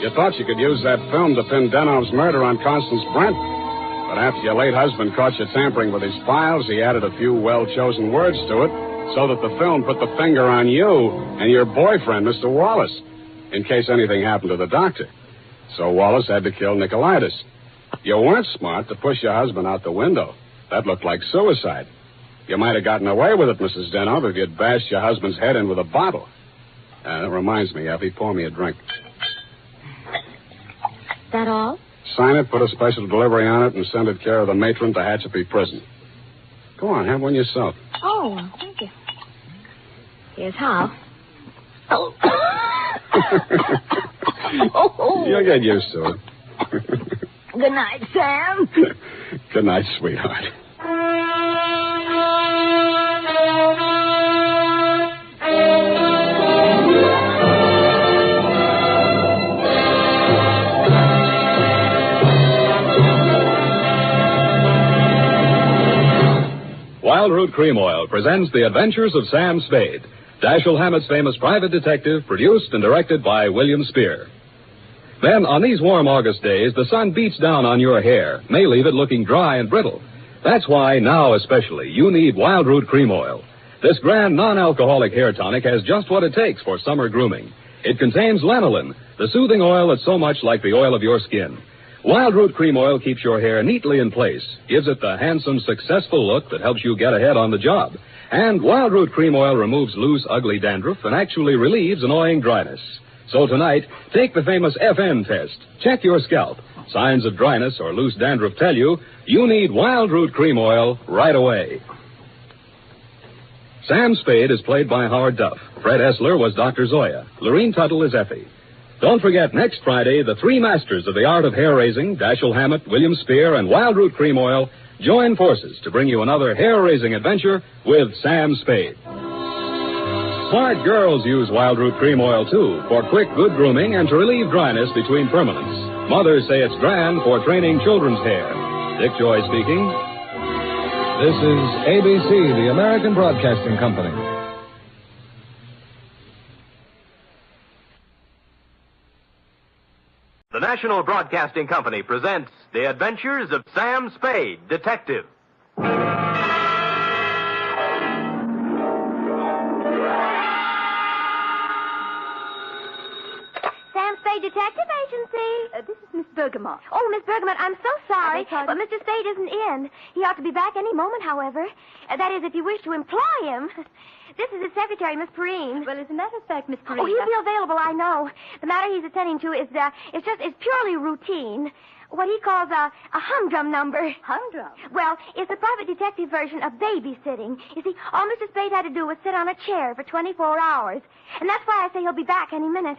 You thought you could use that film to pin Denov's murder on Constance Brent. But after your late husband caught you tampering with his files, he added a few well-chosen words to it so that the film put the finger on you and your boyfriend, Mr. Wallace, in case anything happened to the doctor. So Wallace had to kill Nicolaitis. You weren't smart to push your husband out the window. That looked like suicide. You might have gotten away with it, Mrs. Denov, if you'd bashed your husband's head in with a bottle. That reminds me, Effie, pour me a drink. That all? Sign it, put a special delivery on it, and send it care of the matron to Hatchapee Prison. Go on, have one yourself. Oh, thank you. Here's how. Oh. You'll get used to it. Good night, Sam. Good night, sweetheart. Wild Root Cream Oil presents The Adventures of Sam Spade, Dashiell Hammett's famous private detective, produced and directed by William Spear. Then, on these warm August days, the sun beats down on your hair, may leave it looking dry and brittle. That's why, now especially, you need Wild Root Cream Oil. This grand non-alcoholic hair tonic has just what it takes for summer grooming. It contains lanolin, the soothing oil that's so much like the oil of your skin. Wild Root Cream Oil keeps your hair neatly in place, gives it the handsome, successful look that helps you get ahead on the job. And Wild Root Cream Oil removes loose, ugly dandruff and actually relieves annoying dryness. So tonight, take the famous FN test. Check your scalp. Signs of dryness or loose dandruff tell you need Wild Root Cream Oil right away. Sam Spade is played by Howard Duff. Fred Essler was Dr. Zoya. Lorene Tuttle is Effie. Don't forget, next Friday, the three masters of the art of hair-raising, Dashiell Hammett, William Spear, and Wild Root Cream Oil, join forces to bring you another hair-raising adventure with Sam Spade. Smart girls use Wild Root Cream Oil, too, for quick, good grooming and to relieve dryness between permanents. Mothers say it's grand for training children's hair. Dick Joy speaking. This is ABC, the American Broadcasting Company. The National Broadcasting Company presents The Adventures of Sam Spade, Detective. Sam Spade Detective Agency. This is Miss Bergamot. Oh, Miss Bergamot, I'm so sorry, Sorry. but Mr. Spade isn't in. He ought to be back any moment, however. That is, if you wish to employ him. This is his secretary, Miss Perrine. Well, as a matter of fact, Miss Perrine... Oh, he'll be available, I know. The matter he's attending to is, it's purely routine. What he calls a humdrum number. Humdrum? Well, it's a private detective version of babysitting. You see, all Mr. Spade had to do was sit on a chair for 24 hours. And that's why I say he'll be back any minute.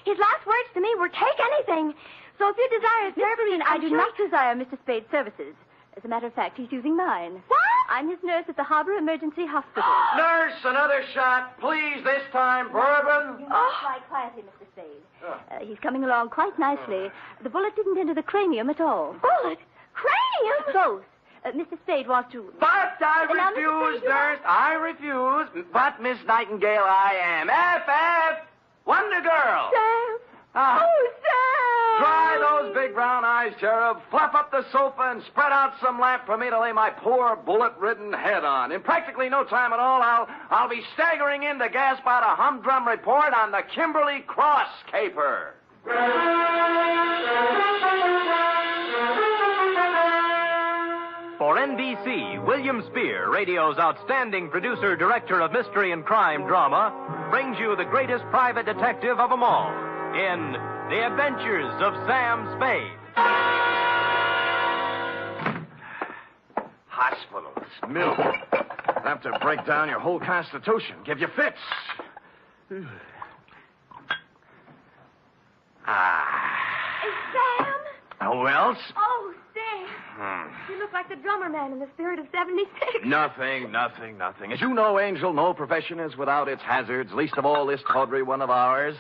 His last words to me were, take anything. So if you desire his services, I do not desire Mr. Spade's services. As a matter of fact, he's using mine. What? I'm his nurse at the Harbor Emergency Hospital. Nurse, another shot. Please, this time, bourbon. You must lie quietly, Mr. Spade. He's coming along quite nicely. The bullet didn't enter the cranium at all. Bullet? Cranium? Both. Mr. Spade wants to... But I Now, refuse, Mr. Spade, nurse. I refuse. But, Miss Nightingale, I am. F. Wonder Girl. Sam. Ah. Oh, Sam. Dry those big brown eyes, Cherub. Fluff up the sofa and spread out some lamp for me to lay my poor bullet-ridden head on. In practically no time at all, I'll be staggering in to gasp out a humdrum report on the Kimberly Cross caper. For NBC, William Spear, radio's outstanding producer-director of mystery and crime drama, brings you the greatest private detective of them all in The Adventures of Sam Spade. Hospitals, milk. Have to break down your whole constitution, give you fits. Sam? Who else? Oh, Sam. You look like the drummer man in the Spirit of 76. Nothing. As you know, Angel, no profession is without its hazards, least of all this tawdry one of ours.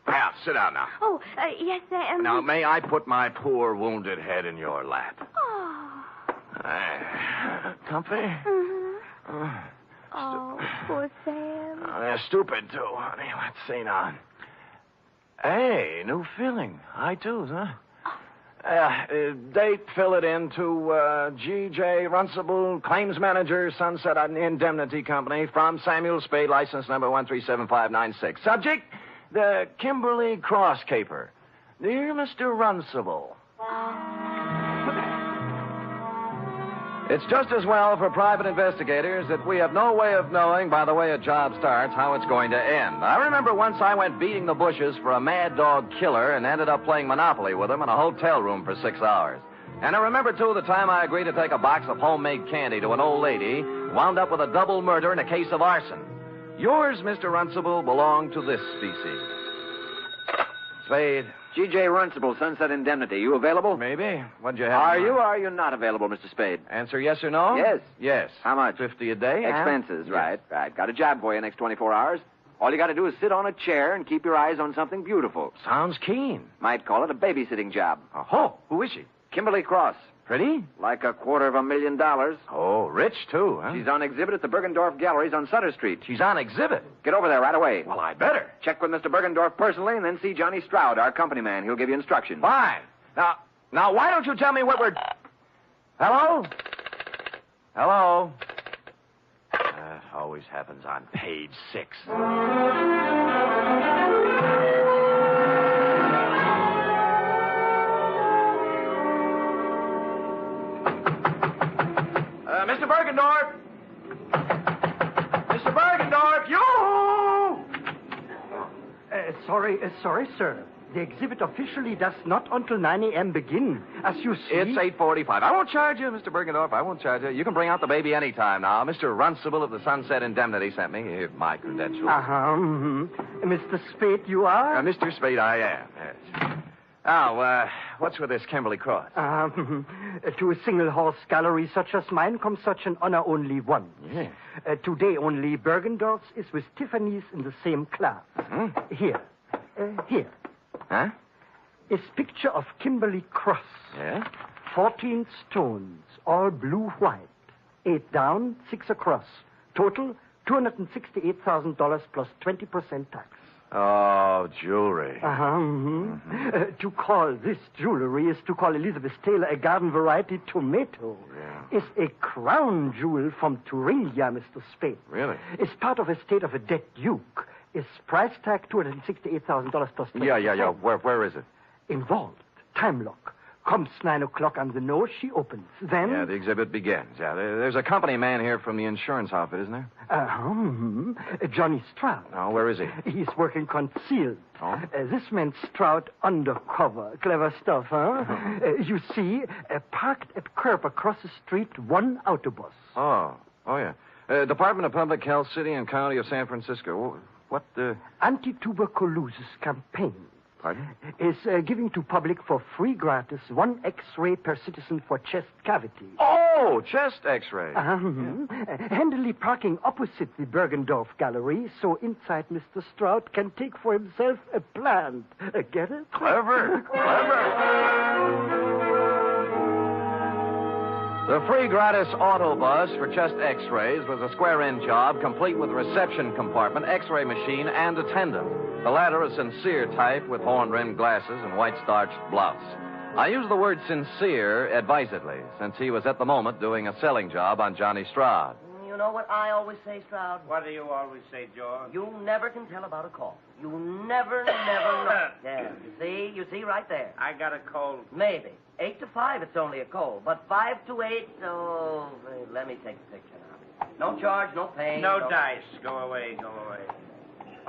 Now, sit down now. Oh, yes, Sam. Now, may I put my poor wounded head in your lap? Oh. Comfy? Mm-hmm. Oh, poor Sam. They're stupid, too, honey. Let's see now. Hey, new feeling. High twos, huh? Date, fill it in to G.J. Runcible, claims manager, Sunset Indemnity Company, from Samuel Spade, license number 137596. Subject, the Kimberly Cross caper. Dear Mr. Runcible. It's just as well for private investigators that we have no way of knowing, by the way a job starts, how it's going to end. I remember once I went beating the bushes for a mad dog killer and ended up playing Monopoly with him in a hotel room for 6 hours. And I remember, too, the time I agreed to take a box of homemade candy to an old lady, wound up with a double murder and a case of arson. Yours, Mr. Runcible, belong to this species. Spade. G.J. Runcible, Sunset Indemnity. You available? Maybe. What'd you have? Are you or are you not available, Mr. Spade? Answer yes or no? Yes. Yes. How much? $50 a day. Expenses, Yes. right. Got a job for you next 24 hours. All you got to do is sit on a chair and keep your eyes on something beautiful. Sounds keen. Might call it a babysitting job. Oh, who is she? Kimberly Cross. Pretty? Like $250,000. Oh, rich, too, huh? She's on exhibit at the Bergendorf Galleries on Sutter Street. She's on exhibit? Get over there right away. Well, I better. Check with Mr. Bergendorf personally and then see Johnny Stroud, our company man. He'll give you instructions. Fine. Now, why don't you tell me what we're... Hello? Hello? Always happens on page 6. Mr. Bergendorf! Mr. Bergendorf, you! Sorry, sir. The exhibit officially does not until 9 a.m. begin. As you see... It's 8:45. I won't charge you, Mr. Bergendorf. I won't charge you. You can bring out the baby any time now. Mr. Runcible of the Sunset Indemnity sent me. Here's my credentials. Mr. Spade, you are? Mr. Spade, I am, yes. Now, what's with this Kimberly Cross? To a single-horse gallery such as mine comes such an honor only once. Yeah. Today only Bergendorf's is with Tiffany's in the same class. Mm-hmm. Here. Huh? Is picture of Kimberly Cross. Yeah? 14 stones, all blue-white. 8 down, 6 across. Total, $268,000 plus 20% tax. Oh, jewelry. To call this jewelry is to call Elizabeth Taylor a garden variety tomato. Yeah. Is a crown jewel from Thuringia, Mr. Spade. Really? Is part of estate of a dead duke. Is price tag $268,000 plus 20%. Yeah. Where is it? Involved. Time lock. Comes 9 o'clock on the nose, she opens. Then... Yeah, the exhibit begins. Yeah, there's a company man here from the insurance outfit, isn't there? Johnny Stroud. Oh, where is he? He's working concealed. Oh? This man Stroud undercover. Clever stuff, huh? You see, parked at curb across the street, one autobus. Oh, yeah. Department of Public Health, City and County of San Francisco. What, Anti-tuberculosis campaign. Pardon? Is giving to public for free gratis 1 X-ray per citizen for chest cavity. Oh, chest X-ray. Handily parking opposite the Bergendorf Gallery, so inside Mr. Stroud can take for himself a plant. Get it? Clever. The free gratis autobus for chest X-rays was a square-in job, complete with reception compartment, X-ray machine, and attendant. The latter a sincere type with horn-rimmed glasses and white-starched blouse. I use the word sincere advisedly, since he was at the moment doing a selling job on Johnny Stroud. You know what I always say, Stroud? What do you always say, George? You never can tell about a call. You never know. Yeah, you see right there. I got a cold. Maybe. 8 to 5, it's only a cold. But 5 to 8, let me take a picture now. No charge, no pain. No dice. Go away.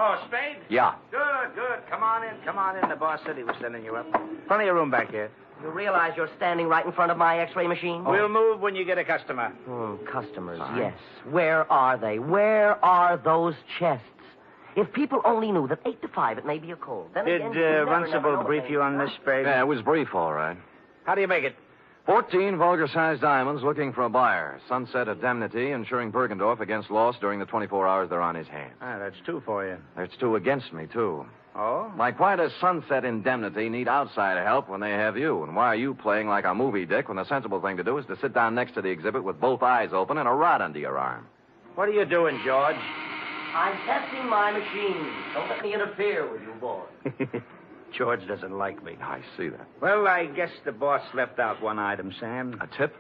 Oh, Spade? Yeah. Good. Come on in. The boss said he was sending you up. Plenty of room back here. You realize you're standing right in front of my X-ray machine? We'll move when you get a customer. Customers, yes. Where are they? Where are those chests? If people only knew that 8 to 5 it may be a cold. Then Did Runcible brief you on this, Spade? Yeah, it was brief, all right. How do you make it? 14 vulgar-sized diamonds looking for a buyer. Sunset indemnity insuring Bergendorf against loss during the 24 hours they're on his hands. That's 2 for you. There's 2 against me, too. Oh? Like, why does Sunset Indemnity need outsider help when they have you? And why are you playing like a movie dick when the sensible thing to do is to sit down next to the exhibit with both eyes open and a rod under your arm? What are you doing, George? I'm testing my machine. Don't let me interfere with you, boy. George doesn't like me. I see that. Well, I guess the boss left out one item, Sam. A tip?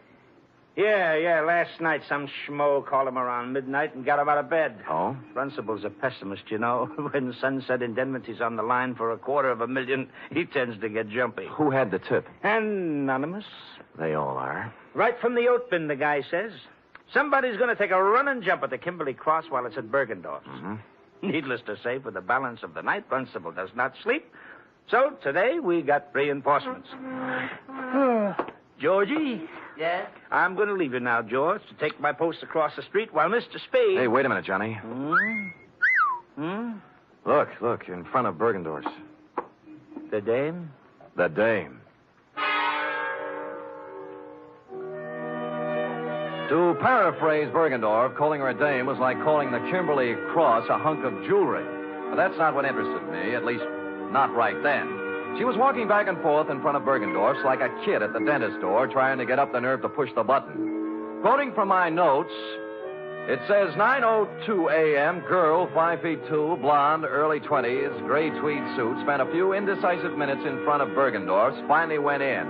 Yeah. Last night, some schmo called him around midnight and got him out of bed. Oh? Runcible's a pessimist, you know. When Sunset Indemnity's on the line for $250,000, he tends to get jumpy. Who had the tip? Anonymous. They all are. Right from the oat bin, the guy says. Somebody's going to take a running jump at the Kimberly Cross while it's at Bergendorf's. Mm-hmm. Needless to say, for the balance of the night, Runcible does not sleep. So today we got reinforcements. Georgie? Yes? I'm going to leave you now, George, to take my post across the street while Mr. Spade... Hey, wait a minute, Johnny. Look, in front of Bergendorf's. The dame? The dame. To paraphrase Bergendorf, calling her a dame was like calling the Kimberly Cross a hunk of jewelry. But that's not what interested me, at least not right then. She was walking back and forth in front of Bergendorf's like a kid at the dentist door trying to get up the nerve to push the button. Quoting from my notes, it says 9:02 a.m., girl, 5'2", blonde, early 20s, gray tweed suit, spent a few indecisive minutes in front of Bergendorf's, finally went in.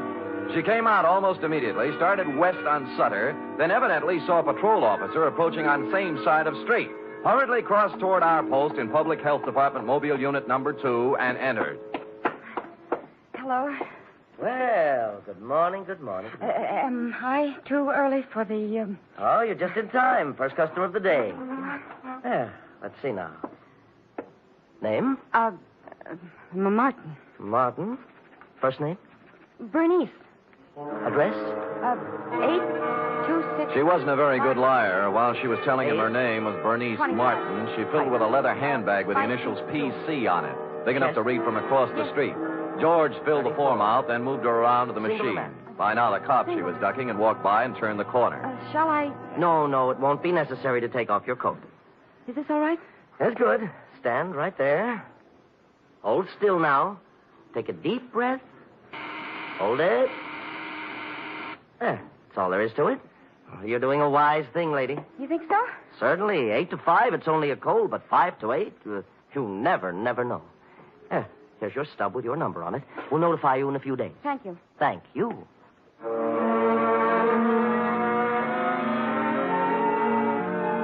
She came out almost immediately, started west on Sutter, then evidently saw a patrol officer approaching on same side of street, hurriedly crossed toward our post in Public Health Department Mobile Unit number 2, and entered. Hello. Well, good morning, good morning. Am I too early for the... Oh, you're just in time. First customer of the day. Yeah, let's see now. Name? Martin. Martin. First name? Bernice. Address? 826... She wasn't a very good liar. While she was telling him her name was Bernice 25. Martin, she filled with a leather handbag with the initials PC on it, big enough to read from across the street. George filled the form out, then moved her around to the machine. By now, the cop she was ducking had walked by and turned the corner. Shall I... No, it won't be necessary to take off your coat. Is this all right? That's good. Stand right there. Hold still now. Take a deep breath. Hold it. There. That's all there is to it. You're doing a wise thing, lady. You think so? Certainly. 8 to 5, it's only a cold, but 5 to 8, you never know. Here's your stub with your number on it. We'll notify you in a few days. Thank you. Thank you.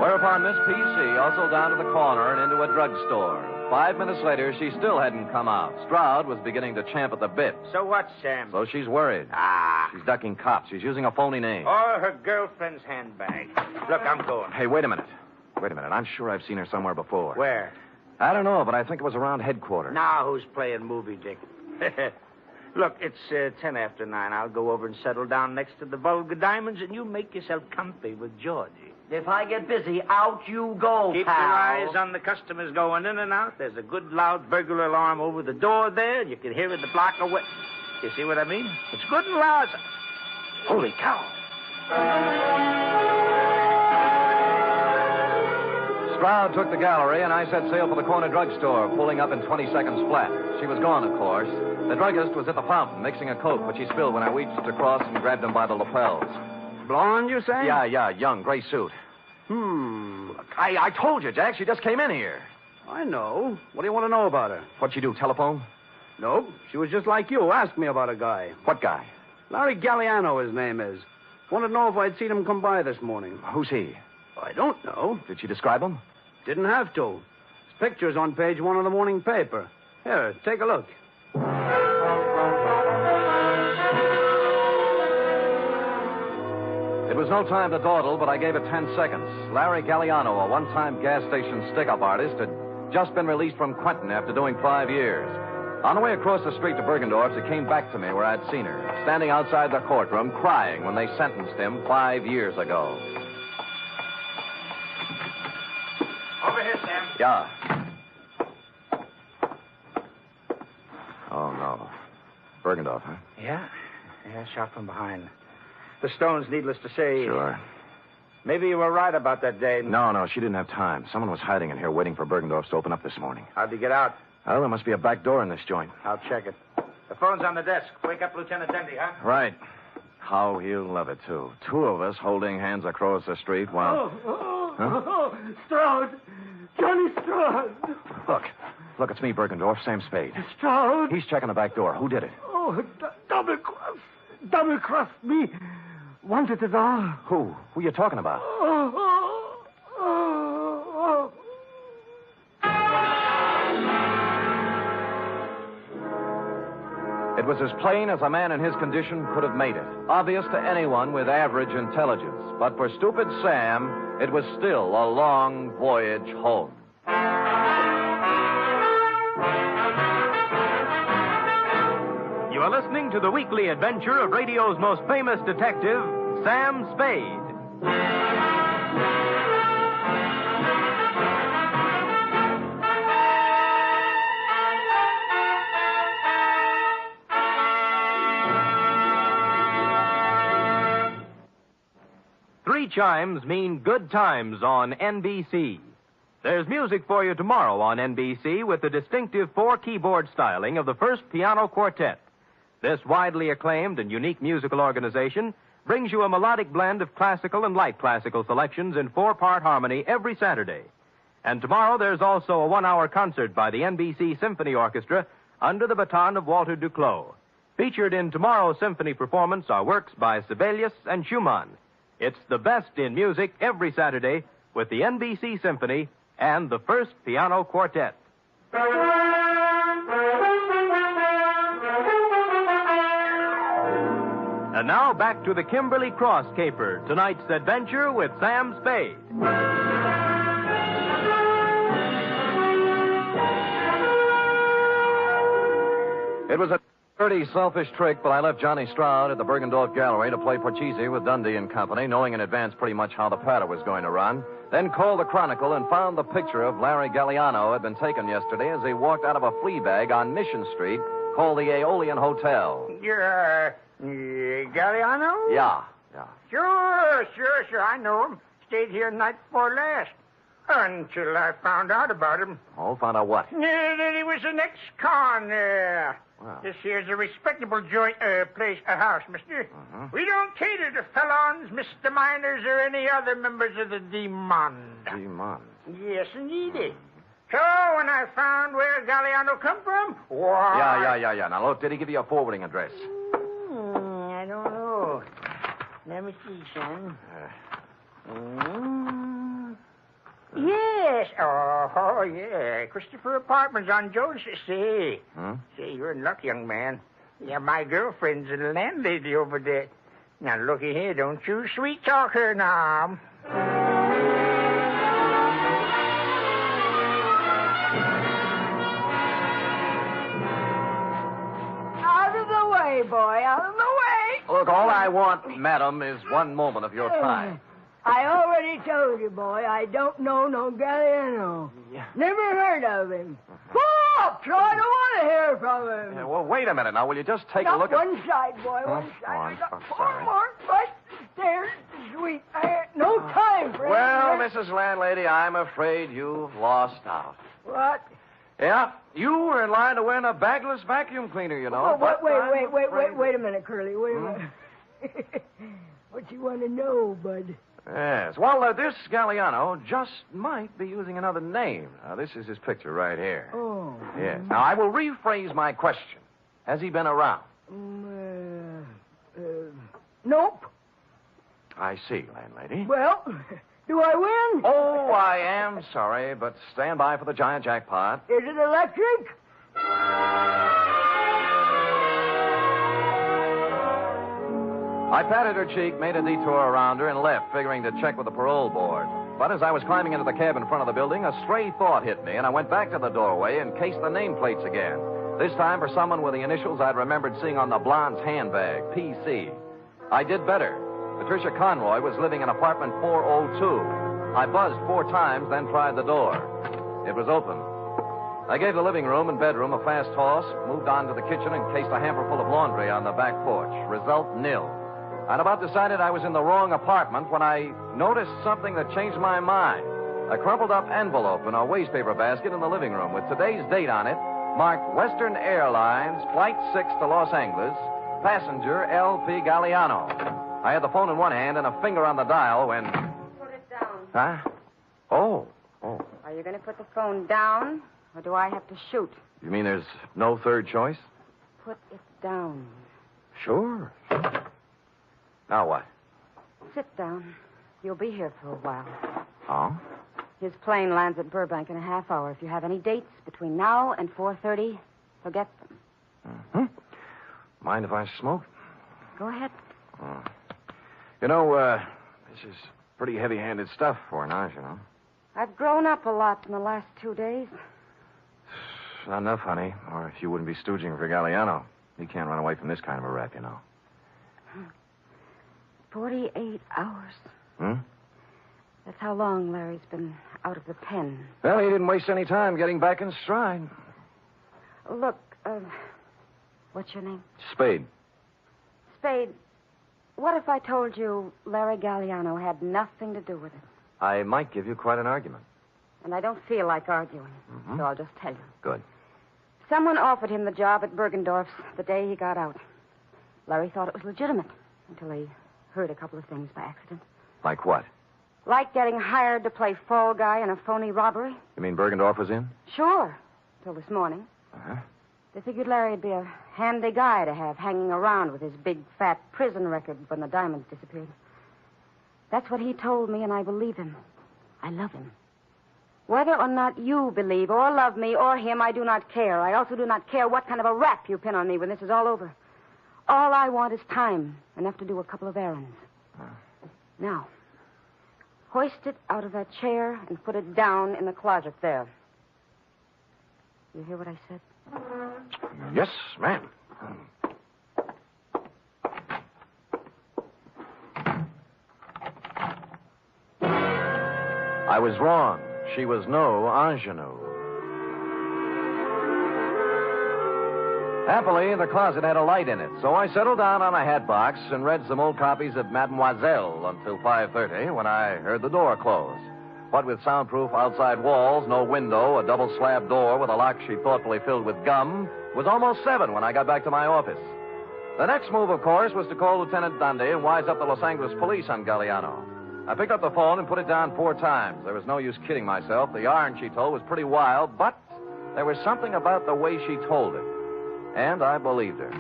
Whereupon Miss PC hustled down to the corner and into a drugstore. 5 minutes later, she still hadn't come out. Stroud was beginning to champ at the bit. So what, Sam? So she's worried. She's ducking cops. She's using a phony name. Or her girlfriend's handbag. Look, I'm going. Hey, wait a minute. I'm sure I've seen her somewhere before. Where? I don't know, but I think it was around headquarters. Now who's playing movie dick? Look, it's 10 after 9. I'll go over and settle down next to the vulgar diamonds, and you make yourself comfy with Georgie. If I get busy, out you go, Keep pal. your eyes on the customers going in and out. There's a good loud burglar alarm over the door there. You can hear it a block away. You see what I mean? It's good and loud. Holy cow. Stroud took the gallery, and I set sail for the corner drugstore, pulling up in 20 seconds flat. She was gone, of course. The druggist was at the fountain, mixing a Coke, which he spilled when I reached across and grabbed him by the lapels. Blonde, you say? Yeah, young, gray suit. I told you, Jack, she just came in here. I know. What do you want to know about her? What'd she do, telephone? Nope. She was just like you. Asked me about a guy. What guy? Larry Galliano, his name is. Wanted to know if I'd seen him come by this morning. Who's he? I don't know. Did she describe him? Didn't have to. His picture's on page 1 of the morning paper. Here, take a look. It was no time to dawdle, but I gave it 10 seconds. Larry Galliano, a one-time gas station stick-up artist, had just been released from Quentin after doing 5 years. On the way across the street to Bergendorf's, it came back to me where I'd seen her, standing outside the courtroom, crying when they sentenced him 5 years ago. Over here, Sam. Yeah. Oh, no. Bergendorf, huh? Yeah, shot from behind. The stones, needless to say. Sure. Maybe you were right about that day. No, she didn't have time. Someone was hiding in here waiting for Bergendorf's to open up this morning. How'd you get out? Oh, there must be a back door in this joint. I'll check it. The phone's on the desk. Wake up Lieutenant Dendy, huh? Right. How he'll love it, too. 2 of us holding hands across the street while... Stroud! Johnny Stroud! Look, it's me, Bergendorf, Sam Spade. Stroud! He's checking the back door. Who did it? Oh, double-cross me. Wanted it all. Who? Who you talking about? It was as plain as a man in his condition could have made it. Obvious to anyone with average intelligence. But for stupid Sam, it was still a long voyage home. You are listening to the weekly adventure of radio's most famous detective, Sam Spade. Three chimes mean good times on NBC. There's music for you tomorrow on NBC with the distinctive four-keyboard styling of the First Piano Quartet. This widely acclaimed and unique musical organization brings you a melodic blend of classical and light classical selections in four-part harmony every Saturday. And tomorrow there's also a one-hour concert by the NBC Symphony Orchestra under the baton of Walter Duclos. Featured in tomorrow's symphony performance are works by Sibelius and Schumann. It's the best in music every Saturday with the NBC Symphony and the First Piano Quartet. And now back to the Kimberly Cross caper, tonight's adventure with Sam Spade. It was a dirty, selfish trick, but I left Johnny Stroud at the Bergendorf Gallery to play Porchese with Dundee and Company, knowing in advance pretty much how the patter was going to run. Then called the Chronicle and found the picture of Larry Galliano had been taken yesterday as he walked out of a flea bag on Mission Street called the Aeolian Hotel. You're, Galliano? Yeah. Sure. I know him. Stayed here night before last. Until I found out about him. Oh, found out what? That he was an ex-con. Wow. This here's a respectable joint, a house, mister. Uh-huh. We don't cater to felons, misdemeanors, or any other members of the demon. Demon? Yes, indeed. So, when I found where Galliano come from, why... Yeah. Now, look, did he give you a forwarding address? I don't know. Let me see, son. Yes. Oh, yeah. Christopher Apartments on Jones. Say, you're in luck, young man. Yeah, my girlfriend's a landlady over there. Now, looky here. Don't you sweet-talk her now. Out of the way, boy. Out of the way. Look, all I want, madam, is one moment of your time. I already told you, boy, I don't know no Galliano. Yeah. Never heard of him. Stop! So I don't want to hear from him. Yeah, well, wait a minute now. Will you just take Not a look at... one side, boy, one side. I'm We got four sorry. more right there. Sweet. I ain't no time for Well, it. Mrs. Landlady, I'm afraid you've lost out. What? Yeah, you were in line to win a bagless vacuum cleaner, you know. Oh, wait a minute, Curly. Wait a minute. What you want to know, bud? Yes. Well, this Galliano just might be using another name. Now, this is his picture right here. Oh. Yes. Now, I will rephrase my question. Has he been around? Nope. I see, landlady. Well, do I win? Oh, I am sorry, but stand by for the giant jackpot. Is it electric? I patted her cheek, made a detour around her, and left, figuring to check with the parole board. But as I was climbing into the cab in front of the building, a stray thought hit me, and I went back to the doorway and cased the nameplates again. This time for someone with the initials I'd remembered seeing on the blonde's handbag, PC. I did better. Patricia Conroy was living in apartment 402. I buzzed 4 times, then tried the door. It was open. I gave the living room and bedroom a fast toss, moved on to the kitchen, and cased a hamper full of laundry on the back porch. Result, nil. I'd about decided I was in the wrong apartment when I noticed something that changed my mind. A crumpled up envelope in a wastepaper basket in the living room with today's date on it, marked Western Airlines, Flight 6 to Los Angeles, passenger L.P. Galliano. I had the phone in one hand and a finger on the dial when... Put it down. Huh? Oh. Are you going to put the phone down, or do I have to shoot? You mean there's no third choice? Put it down. Sure. Now what? Sit down. You'll be here for a while. Oh? His plane lands at Burbank in a half hour. If you have any dates between now and 4:30, forget them. Mm-hmm. Mind if I smoke? Go ahead. Oh. You know, this is pretty heavy-handed stuff for Naj, you know. I've grown up a lot in the last 2 days. Not enough, honey, or you wouldn't be stooging for Galliano. He can't run away from this kind of a rap, you know. 48 hours. Hmm? That's how long Larry's been out of the pen. Well, he didn't waste any time getting back in stride. Look, what's your name? Spade. Spade, what if I told you Larry Galliano had nothing to do with it? I might give you quite an argument. And I don't feel like arguing, so I'll just tell you. Good. Someone offered him the job at Bergendorf's the day he got out. Larry thought it was legitimate until he heard a couple of things by accident. Like what? Like getting hired to play fall guy in a phony robbery. You mean Bergendorf was in? Sure, till this morning. Uh-huh. They figured Larry'd be a handy guy to have hanging around with his big, fat prison record when the diamonds disappeared. That's what he told me, and I believe him. I love him. Whether or not you believe or love me or him, I do not care. I also do not care what kind of a rap you pin on me when this is all over. All I want is time, enough to do a couple of errands. Now, hoist it out of that chair and put it down in the closet there. You hear what I said? Yes, ma'am. I was wrong. She was no ingenue. Happily, the closet had a light in it, so I settled down on a hat box and read some old copies of Mademoiselle until 5:30 when I heard the door close. What with soundproof outside walls, no window, a double slab door with a lock she thoughtfully filled with gum, it was almost 7 when I got back to my office. The next move, of course, was to call Lieutenant Dundee and wise up the Los Angeles police on Galliano. I picked up the phone and put it down 4 times. There was no use kidding myself. The yarn she told was pretty wild, but there was something about the way she told it. And I believed her.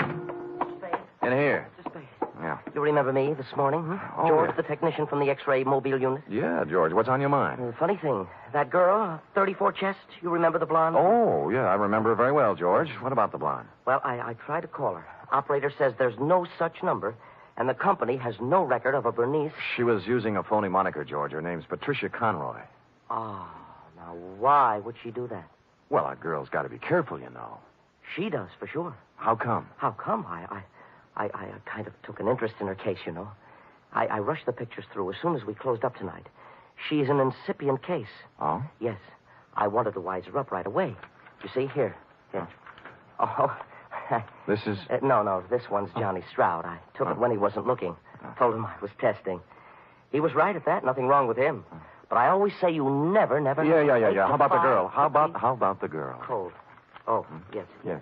In here. Yeah. You remember me this morning? Oh, George, yeah. the technician from the X-ray mobile unit? Yeah, George, what's on your mind? Funny thing, that girl, 34 chest, you remember the blonde? Oh, yeah, I remember her very well, George. What about the blonde? Well, I tried to call her. Operator says there's no such number, and the company has no record of a Bernice. She was using a phony moniker, George. Her name's Patricia Conroy. Oh, now why would she do that? Well, a girl's got to be careful, you know. She does, for sure. How come? How come? I kind of took an interest in her case, you know. I rushed the pictures through as soon as we closed up tonight. She's an incipient case. Oh? Yes. I wanted to wise her up right away. You see, here. Oh. This is... No, this one's Johnny Stroud. I took it when he wasn't looking. Told him I was testing. He was right at that. Nothing wrong with him. But I always say you never... Yeah. How about the girl? How about the girl? Cold. Oh, yes. Yes.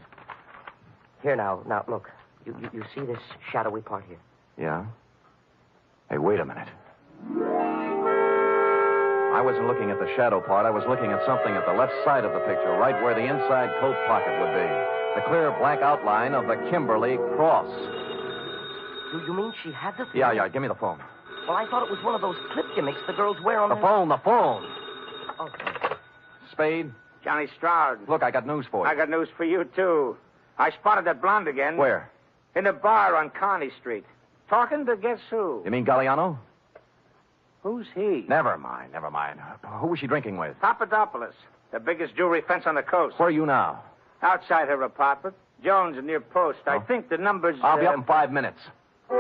Here, now, look. You see this shadowy part here? Yeah? Hey, wait a minute. I wasn't looking at the shadow part. I was looking at something at the left side of the picture, right where the inside coat pocket would be. The clear black outline of the Kimberly cross. You mean she had the thing? Yeah. Give me the phone. Well, I thought it was one of those clip gimmicks the girls wear on the phone. Oh. Spade? Johnny Stroud. Look, I got news for you. I got news for you, too. I spotted that blonde again. Where? In a bar on Kearney Street. Talking to guess who? You mean Galliano? Who's he? Never mind. Who was she drinking with? Papadopoulos, the biggest jewelry fence on the coast. Where are you now? Outside her apartment. Jones near Post. I think the number's... I'll be up in 5 minutes. Look,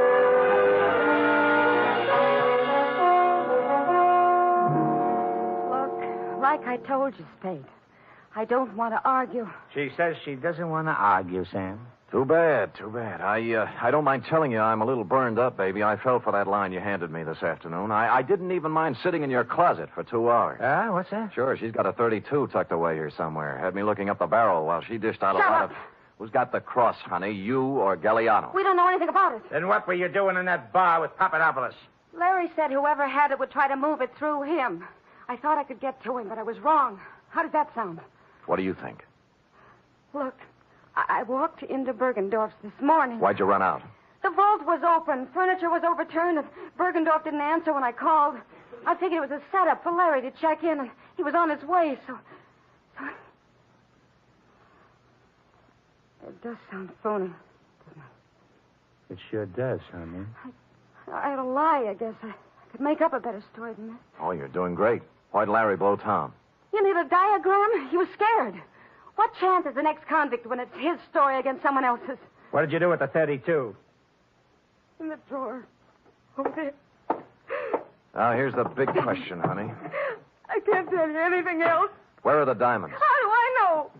like I told you, Spade, I don't want to argue. She says she doesn't want to argue, Sam. Too bad. I don't mind telling you I'm a little burned up, baby. I fell for that line you handed me this afternoon. I didn't even mind sitting in your closet for 2 hours. What's that? Sure, she's got a 32 tucked away here somewhere. Had me looking up the barrel while she dished out a lot of... Who's got the cross, honey, you or Galliano? We don't know anything about it. Then what were you doing in that bar with Papadopoulos? Larry said whoever had it would try to move it through him. I thought I could get to him, but I was wrong. How does that sound? What do you think? Look, I walked into Bergendorf's this morning. Why'd you run out? The vault was open. Furniture was overturned, and Bergendorf didn't answer when I called. I figured it was a setup for Larry to check in, and he was on his way, so... It does sound phony, doesn't it? It sure does, honey. I had a lie, I guess. I could make up a better story than that. Oh, you're doing great. Why'd Larry blow Tom? You need a diagram? He was scared. What chance is the next convict when it's his story against someone else's? What did you do with the 32? In the drawer. Over there. Now, here's the big question, honey. I can't tell you anything else. Where are the diamonds? How do I know?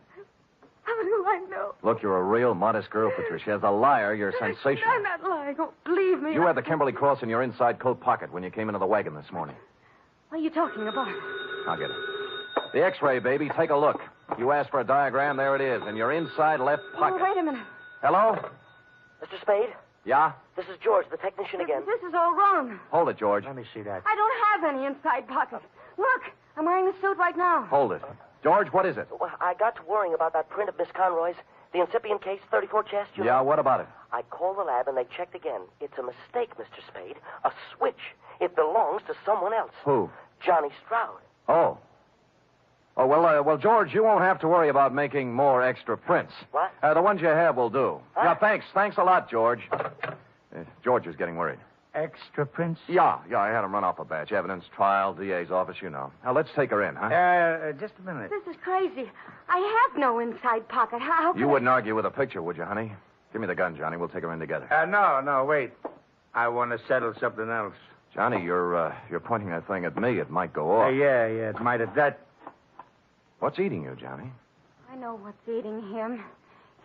How do I know? Look, you're a real modest girl, Patricia. As a liar, you're sensational. I'm not lying. Oh, believe me. You had the Kimberly cross in your inside coat pocket when you came into the wagon this morning. What are you talking about? I'll get it. The X-ray, baby. Take a look. You asked for a diagram. There it is. In your inside left pocket. Oh, wait a minute. Hello? Mr. Spade? Yeah? This is George, the technician again. This is all wrong. Hold it, George. Let me see that. I don't have any inside pockets. Look, I'm wearing the suit right now. Hold it. George, what is it? Well, I got to worrying about that print of Miss Conroy's, the incipient case, 34 chest. Yeah, what about it? I called the lab and they checked again. It's a mistake, Mr. Spade. A switch. It belongs to someone else. Who? Johnny Stroud. Oh. Oh, well, George, you won't have to worry about making more extra prints. What? The ones you have will do. Huh? Yeah, thanks. Thanks a lot, George. George is getting worried. Extra prints? Yeah, I had him run off a batch. Evidence, trial, DA's office, you know. Now, let's take her in, huh? Just a minute. This is crazy. I have no inside pocket. How You wouldn't argue with a picture, would you, honey? Give me the gun, Johnny. We'll take her in together. No, wait. I want to settle something else. Johnny, you're pointing that thing at me. It might go off. Yeah, it might have that. What's eating you, Johnny? I know what's eating him.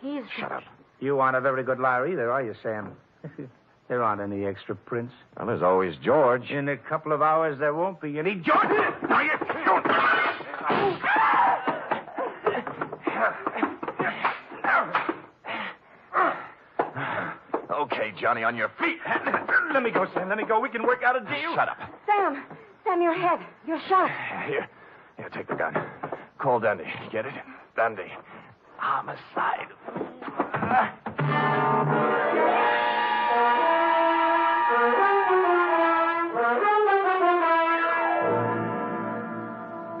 He's... Shut up. You aren't a very good liar either, are you, Sam? There aren't any extra prints. Well, there's always George. In a couple of hours, there won't be any. George! Now you shoot! Okay, Johnny, on your feet. Let me go, Sam. Let me go. We can work out a deal. Shut up. Sam, your head. You're shot. Here, take the gun. Call Dundee. Get it? Dundee. Homicide.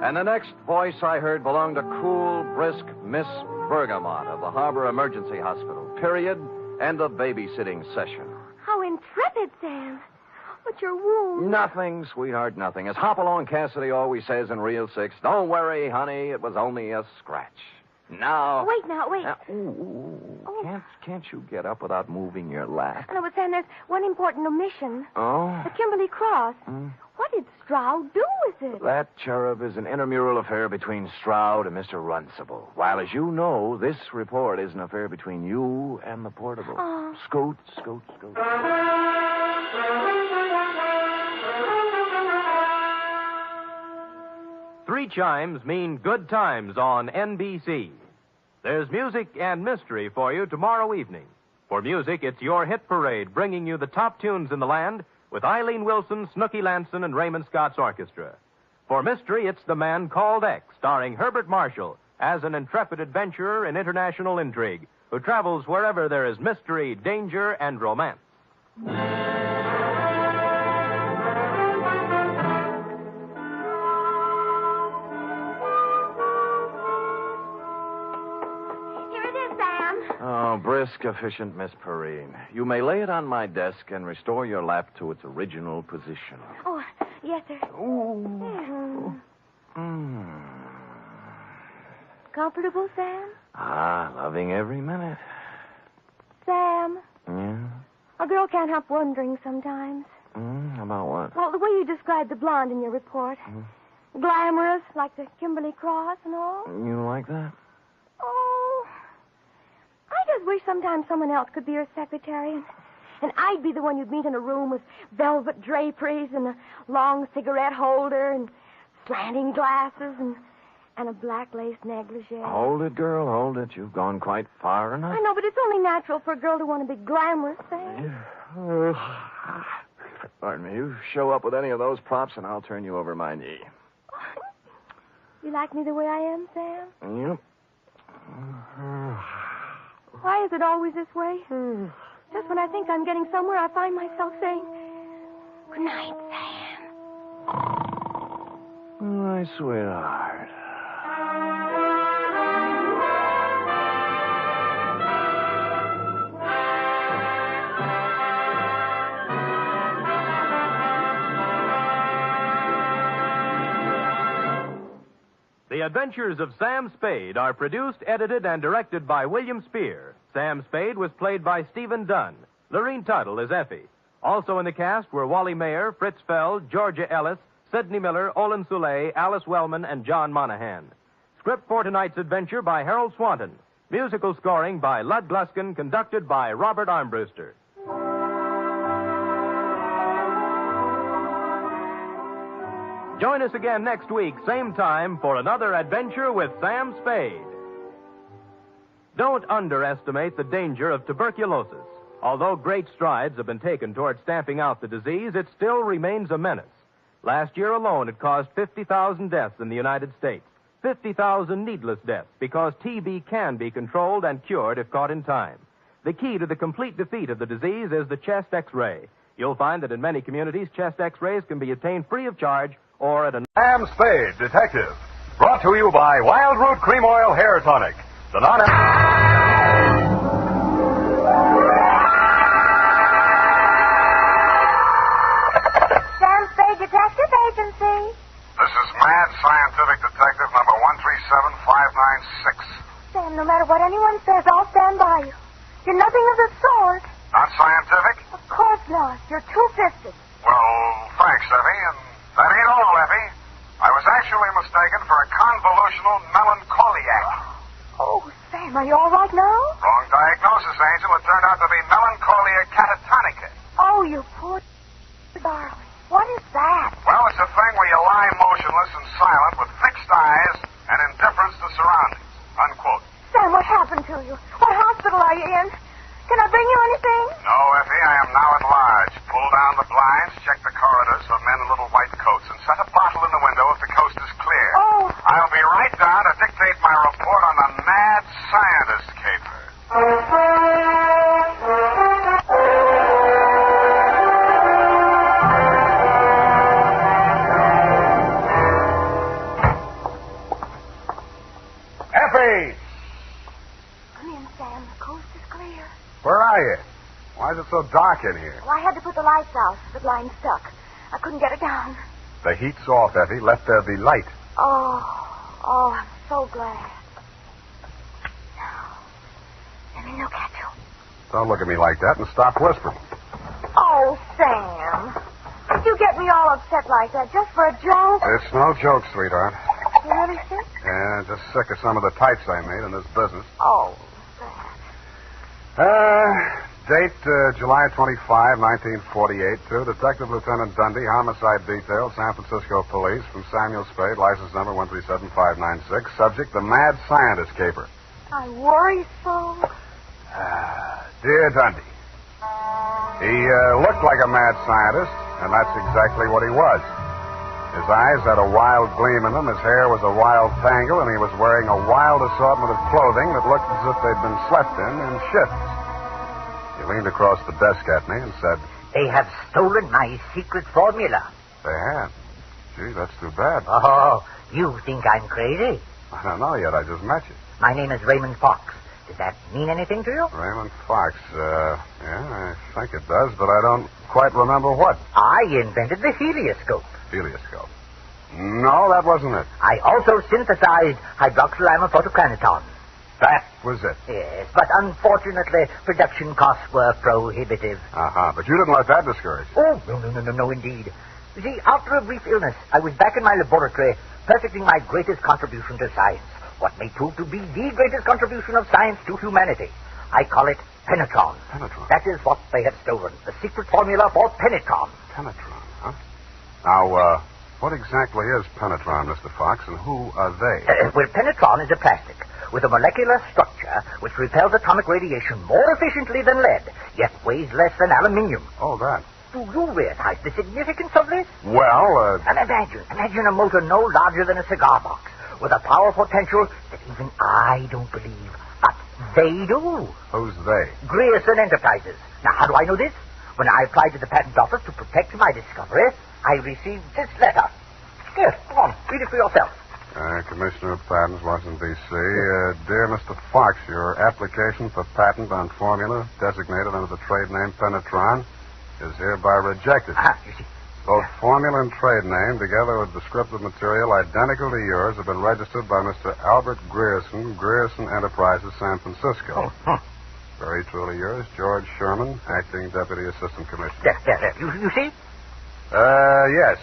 And the next voice I heard belonged to cool, brisk Miss Bergamot of the Harbor Emergency Hospital. Period. End of babysitting session. How intrepid, Sam. What's your wound? Nothing, sweetheart, nothing. As Hopalong Cassidy always says in Reel 6, don't worry, honey, it was only a scratch. Now... Wait. Can't you get up without moving your lap? No, but Sam, there's one important omission. Oh? The Kimberly Cross. What did Stroud do with it? That cherub is an intramural affair between Stroud and Mr. Runcible. While, as you know, this report is an affair between you and the portable. Oh. Scoot. 3 chimes mean good times on NBC. There's music and mystery for you tomorrow evening. For music, it's your hit parade bringing you the top tunes in the land with Eileen Wilson, Snooky Lanson, and Raymond Scott's orchestra. For mystery, it's The Man Called X, starring Herbert Marshall as an intrepid adventurer in international intrigue who travels wherever there is mystery, danger, and romance. Oh, brisk, efficient Miss Perrine. You may lay it on my desk and restore your lap to its original position. Oh, yes, sir. Ooh. Comfortable, Sam? Loving every minute. Sam, Yeah? a girl can't help wondering sometimes. About what? Well, the way you described the blonde in your report. Glamorous, like the Kimberly Cross and all. You like that? Oh, I just wish sometimes someone else could be your secretary. And I'd be the one you'd meet in a room with velvet draperies and a long cigarette holder and slanting glasses and a black lace negligee. Hold it, girl, hold it. You've gone quite far enough. I know, but it's only natural for a girl to want to be glamorous, Sam. Pardon me. You show up with any of those props and I'll turn you over my knee. You like me the way I am, Sam? Yep. Why is it always this way? Just when I think I'm getting somewhere, I find myself saying, good night, Sam. My sweetheart. The Adventures of Sam Spade are produced, edited, and directed by William Spear. Sam Spade was played by Stephen Dunn. Lorene Tuttle is Effie. Also in the cast were Wally Mayer, Fritz Feld, Georgia Ellis, Sidney Miller, Olin Soule, Alice Wellman, and John Monahan. Script for tonight's adventure by Harold Swanton. Musical scoring by Lud Gluskin, conducted by Robert Armbruster. Join us again next week, same time, for another adventure with Sam Spade. Don't underestimate the danger of tuberculosis. Although great strides have been taken toward stamping out the disease, it still remains a menace. Last year alone, it caused 50,000 deaths in the United States. 50,000 needless deaths, because TB can be controlled and cured if caught in time. The key to the complete defeat of the disease is the chest X-ray. You'll find that in many communities, chest X-rays can be obtained free of charge or at a... Sam Spade, Detective. Brought to you by Wild Root Cream Oil Hair Tonic. The non... Sam Spade Detective Agency. This is Mad Scientific Detective number 137596. Sam, no matter what anyone says, I'll stand by you. You're nothing of the sort. Not scientific? Of course not. You're two-fisted. Well, thanks, Effie, and that ain't all, Effie. I was actually mistaken for a convolutional melancholiac. Oh, Sam, are you all right now? Wrong diagnosis, Angel. It turned out to be melancholia catatonica. Oh, you poor darling. What is that? Well, it's a thing where you lie motionless and silent with fixed eyes and indifference to surroundings. Unquote. Sam, what happened to you? What hospital are you in? Can I bring you anything? No, Effie, I am now at large. Pull down the blinds, check the corridors for men in little white coats, and set a bottle in the window if the coast is clear. Oh. I'll be right down to dictate my report on the mad scientist caper. Effie! Come in, Sam. The coast is clear. Where are you? Why is it so dark in here? Well, I had to put the lights out. The blind stuck. I couldn't get it down. The heat's off, Effie. Let there be light. Oh, I'm so glad. Now, let me look at you. Don't look at me like that and stop whispering. Oh, Sam. Did you get me all upset like that just for a joke? It's no joke, sweetheart. You really sick? Yeah, just sick of some of the types I made in this business. Oh, Date, July 25, 1948, to Detective Lieutenant Dundee, Homicide Detail, San Francisco Police, from Samuel Spade, license number 137596. Subject, the Mad Scientist caper. I worry so. Dear Dundee, he looked like a mad scientist, and that's exactly what he was. His eyes had a wild gleam in them, his hair was a wild tangle, and he was wearing a wild assortment of clothing that looked as if they'd been slept in shifts. He leaned across the desk at me and said, "They have stolen my secret formula." They have? Gee, that's too bad. Oh, you think I'm crazy? I don't know yet. I just met you. My name is Raymond Fox. Does that mean anything to you? Raymond Fox. Yeah, I think it does, but I don't quite remember what. I invented the helioscope. Helioscope? No, that wasn't it. I also synthesized hydroxylamophotochronaton. That was it. Yes, but unfortunately, production costs were prohibitive. But you didn't let that discourage you. Oh, no, indeed. You see, after a brief illness, I was back in my laboratory, perfecting my greatest contribution to science. What may prove to be the greatest contribution of science to humanity. I call it penetron. Penetron? That is what they have stolen. The secret formula for penetron. Penetron, huh? Now, what exactly is penetron, Mr. Fox, and who are they? Well, penetron is a plastic with a molecular structure which repels atomic radiation more efficiently than lead, yet weighs less than aluminium. Oh, that. Do you realize the significance of this? Well, And imagine a motor no larger than a cigar box, with a power potential that even I don't believe, but they do. Who's they? Grierson Enterprises. Now, how do I know this? When I applied to the patent office to protect my discovery, I received this letter. Here, go on, read it for yourself. Commissioner of Patents, Washington, D.C. Dear Mr. Fox, your application for patent on formula designated under the trade name Penetron is hereby rejected. You see. Both formula and trade name, together with descriptive material identical to yours, have been registered by Mr. Albert Grierson, Grierson Enterprises, San Francisco. Very truly yours, George Sherman, Acting Deputy Assistant Commissioner. There. You see? Yes.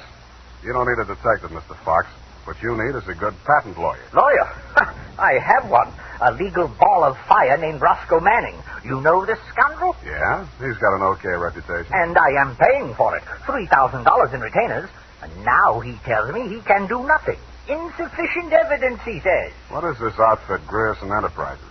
You don't need a detective, Mr. Fox. What you need is a good patent lawyer. Lawyer? I have one. A legal ball of fire named Roscoe Manning. You know this scoundrel? Yeah? He's got an okay reputation. And I am paying for it. $3,000 in retainers. And now he tells me he can do nothing. Insufficient evidence, he says. What is this outfit, Grierson Enterprises?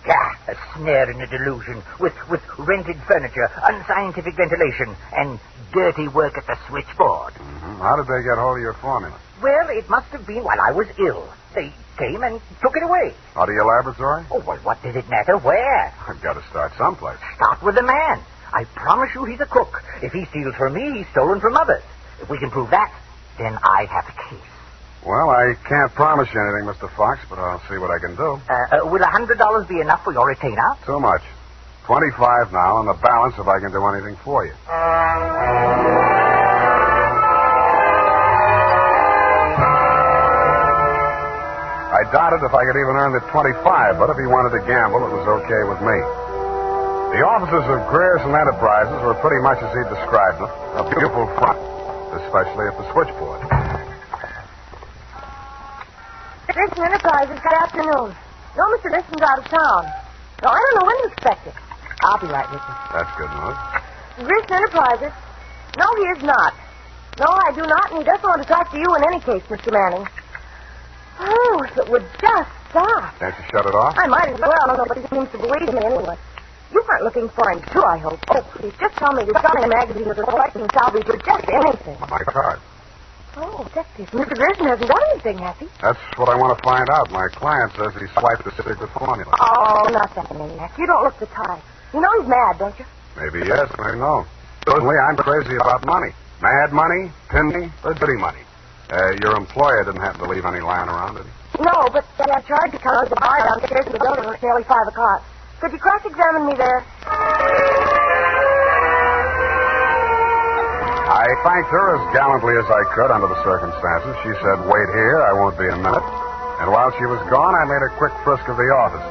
A snare and a delusion with rented furniture, unscientific ventilation, and dirty work at the switchboard. Mm-hmm. How did they get hold of your formula? Well, it must have been while I was ill. They came and took it away. Out of your laboratory? Oh, well, what did it matter where? I've got to start someplace. Start with the man. I promise you he's a crook. If he steals from me, he's stolen from others. If we can prove that, then I have a case. Well, I can't promise you anything, Mr. Fox, but I'll see what I can do. Will $100 be enough for your retainer? Too much. 25 now, and the balance if I can do anything for you. I doubted if I could even earn the 25, but if he wanted to gamble, it was okay with me. The offices of Grierson Enterprises were pretty much as he described them. A beautiful front, especially at the switchboard. Grierson Enterprises, good afternoon. No, Mr. Grierson's out of town. No, I don't know when to expect it. I'll be right with you. That's good news. Grierson Enterprises? No, he is not. No, I do not, and he doesn't want to talk to you in any case, Mr. Manning. Oh, if it would just stop. Can't you shut it off? I might as well. Nobody seems to believe me anyway. You aren't looking for him, too, I hope. Oh, please, just tell me you're selling a magazine with a collecting salvage or just anything. My card. Oh, detective. Mr. Grierson hasn't done anything, has he? That's what I want to find out. My client says he swiped the secret formula. Oh, not that maniac. You don't look the type. You know he's mad, don't you? Maybe yes, maybe no. Certainly, I'm crazy about money. Mad money, pin money, or dirty money. Your employer didn't happen to leave any lying around, did he? No, but I tried to come to the bar downstairs in the building when it's nearly 5 o'clock. Could you cross-examine me there? I thanked her as gallantly as I could under the circumstances. She said, wait here, I won't be a minute. And while she was gone, I made a quick frisk of the office.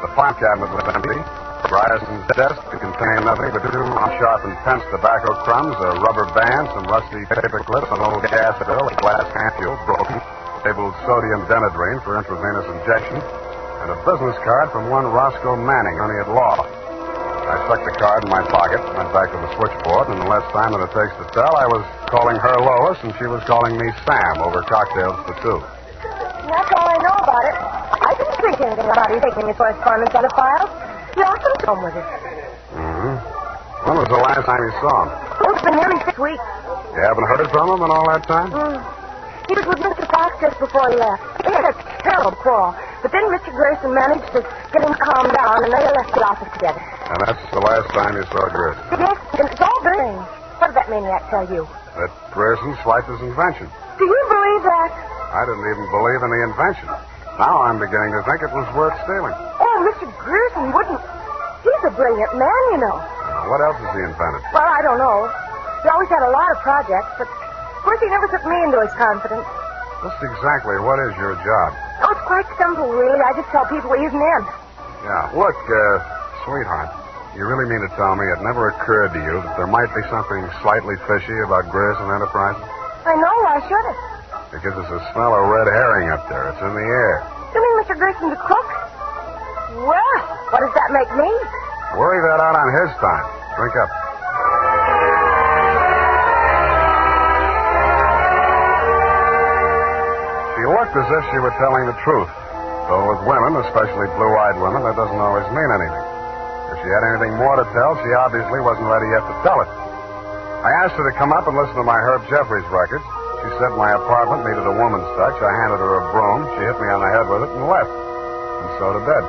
The file cabinet was empty. Grierson's desk could contain nothing but 2 unsharpened pence tobacco crumbs, a rubber band, some rusty paper clips, an old gas bill, a glass ampule broken, labeled sodium denadrine for intravenous injection, and a business card from one Roscoe Manning, attorney at law. I stuck the card in my pocket, went back to the switchboard, and in less time than it takes to tell, I was calling her Lois, and she was calling me Sam over cocktails for 2. That's all I know about it. I didn't think anything about his taking his correspondence out of files. He often come with it. Mm-hmm. When was the last time you saw him? Oh, it's been nearly 6 weeks. You haven't heard from him in all that time? He was with Mr. Fox just before he left. They had a terrible quarrel. But then Mr. Grierson managed to get him calmed down, and they left the office together. And that's the last time you saw Grierson? Yes, and it's all strange. What did that maniac tell you? That Grierson swiped his invention. Do you believe that? I didn't even believe in the invention. Now I'm beginning to think it was worth stealing. Oh, Mr. Grierson wouldn't. He's a brilliant man, you know. What else has he invented? Well, I don't know. He always had a lot of projects, but of course he never took me into his confidence. Just exactly what is your job? Oh, it's quite simple, really. I just tell people he isn't in. Yeah. Look, sweetheart, you really mean to tell me it never occurred to you that there might be something slightly fishy about Grierson Enterprises? I know. Why should it? Because there's a smell of red herring up there. It's in the air. You mean Mr. Grierson's a crook? Well, what does that make me? Worry that out on his time. Drink up. She looked as if she were telling the truth. Though with women, especially blue-eyed women, that doesn't always mean anything. If she had anything more to tell, she obviously wasn't ready yet to tell it. I asked her to come up and listen to my Herb Jeffries records. She said my apartment needed a woman's touch. I handed her a broom. She hit me on the head with it and left. And so did Ed.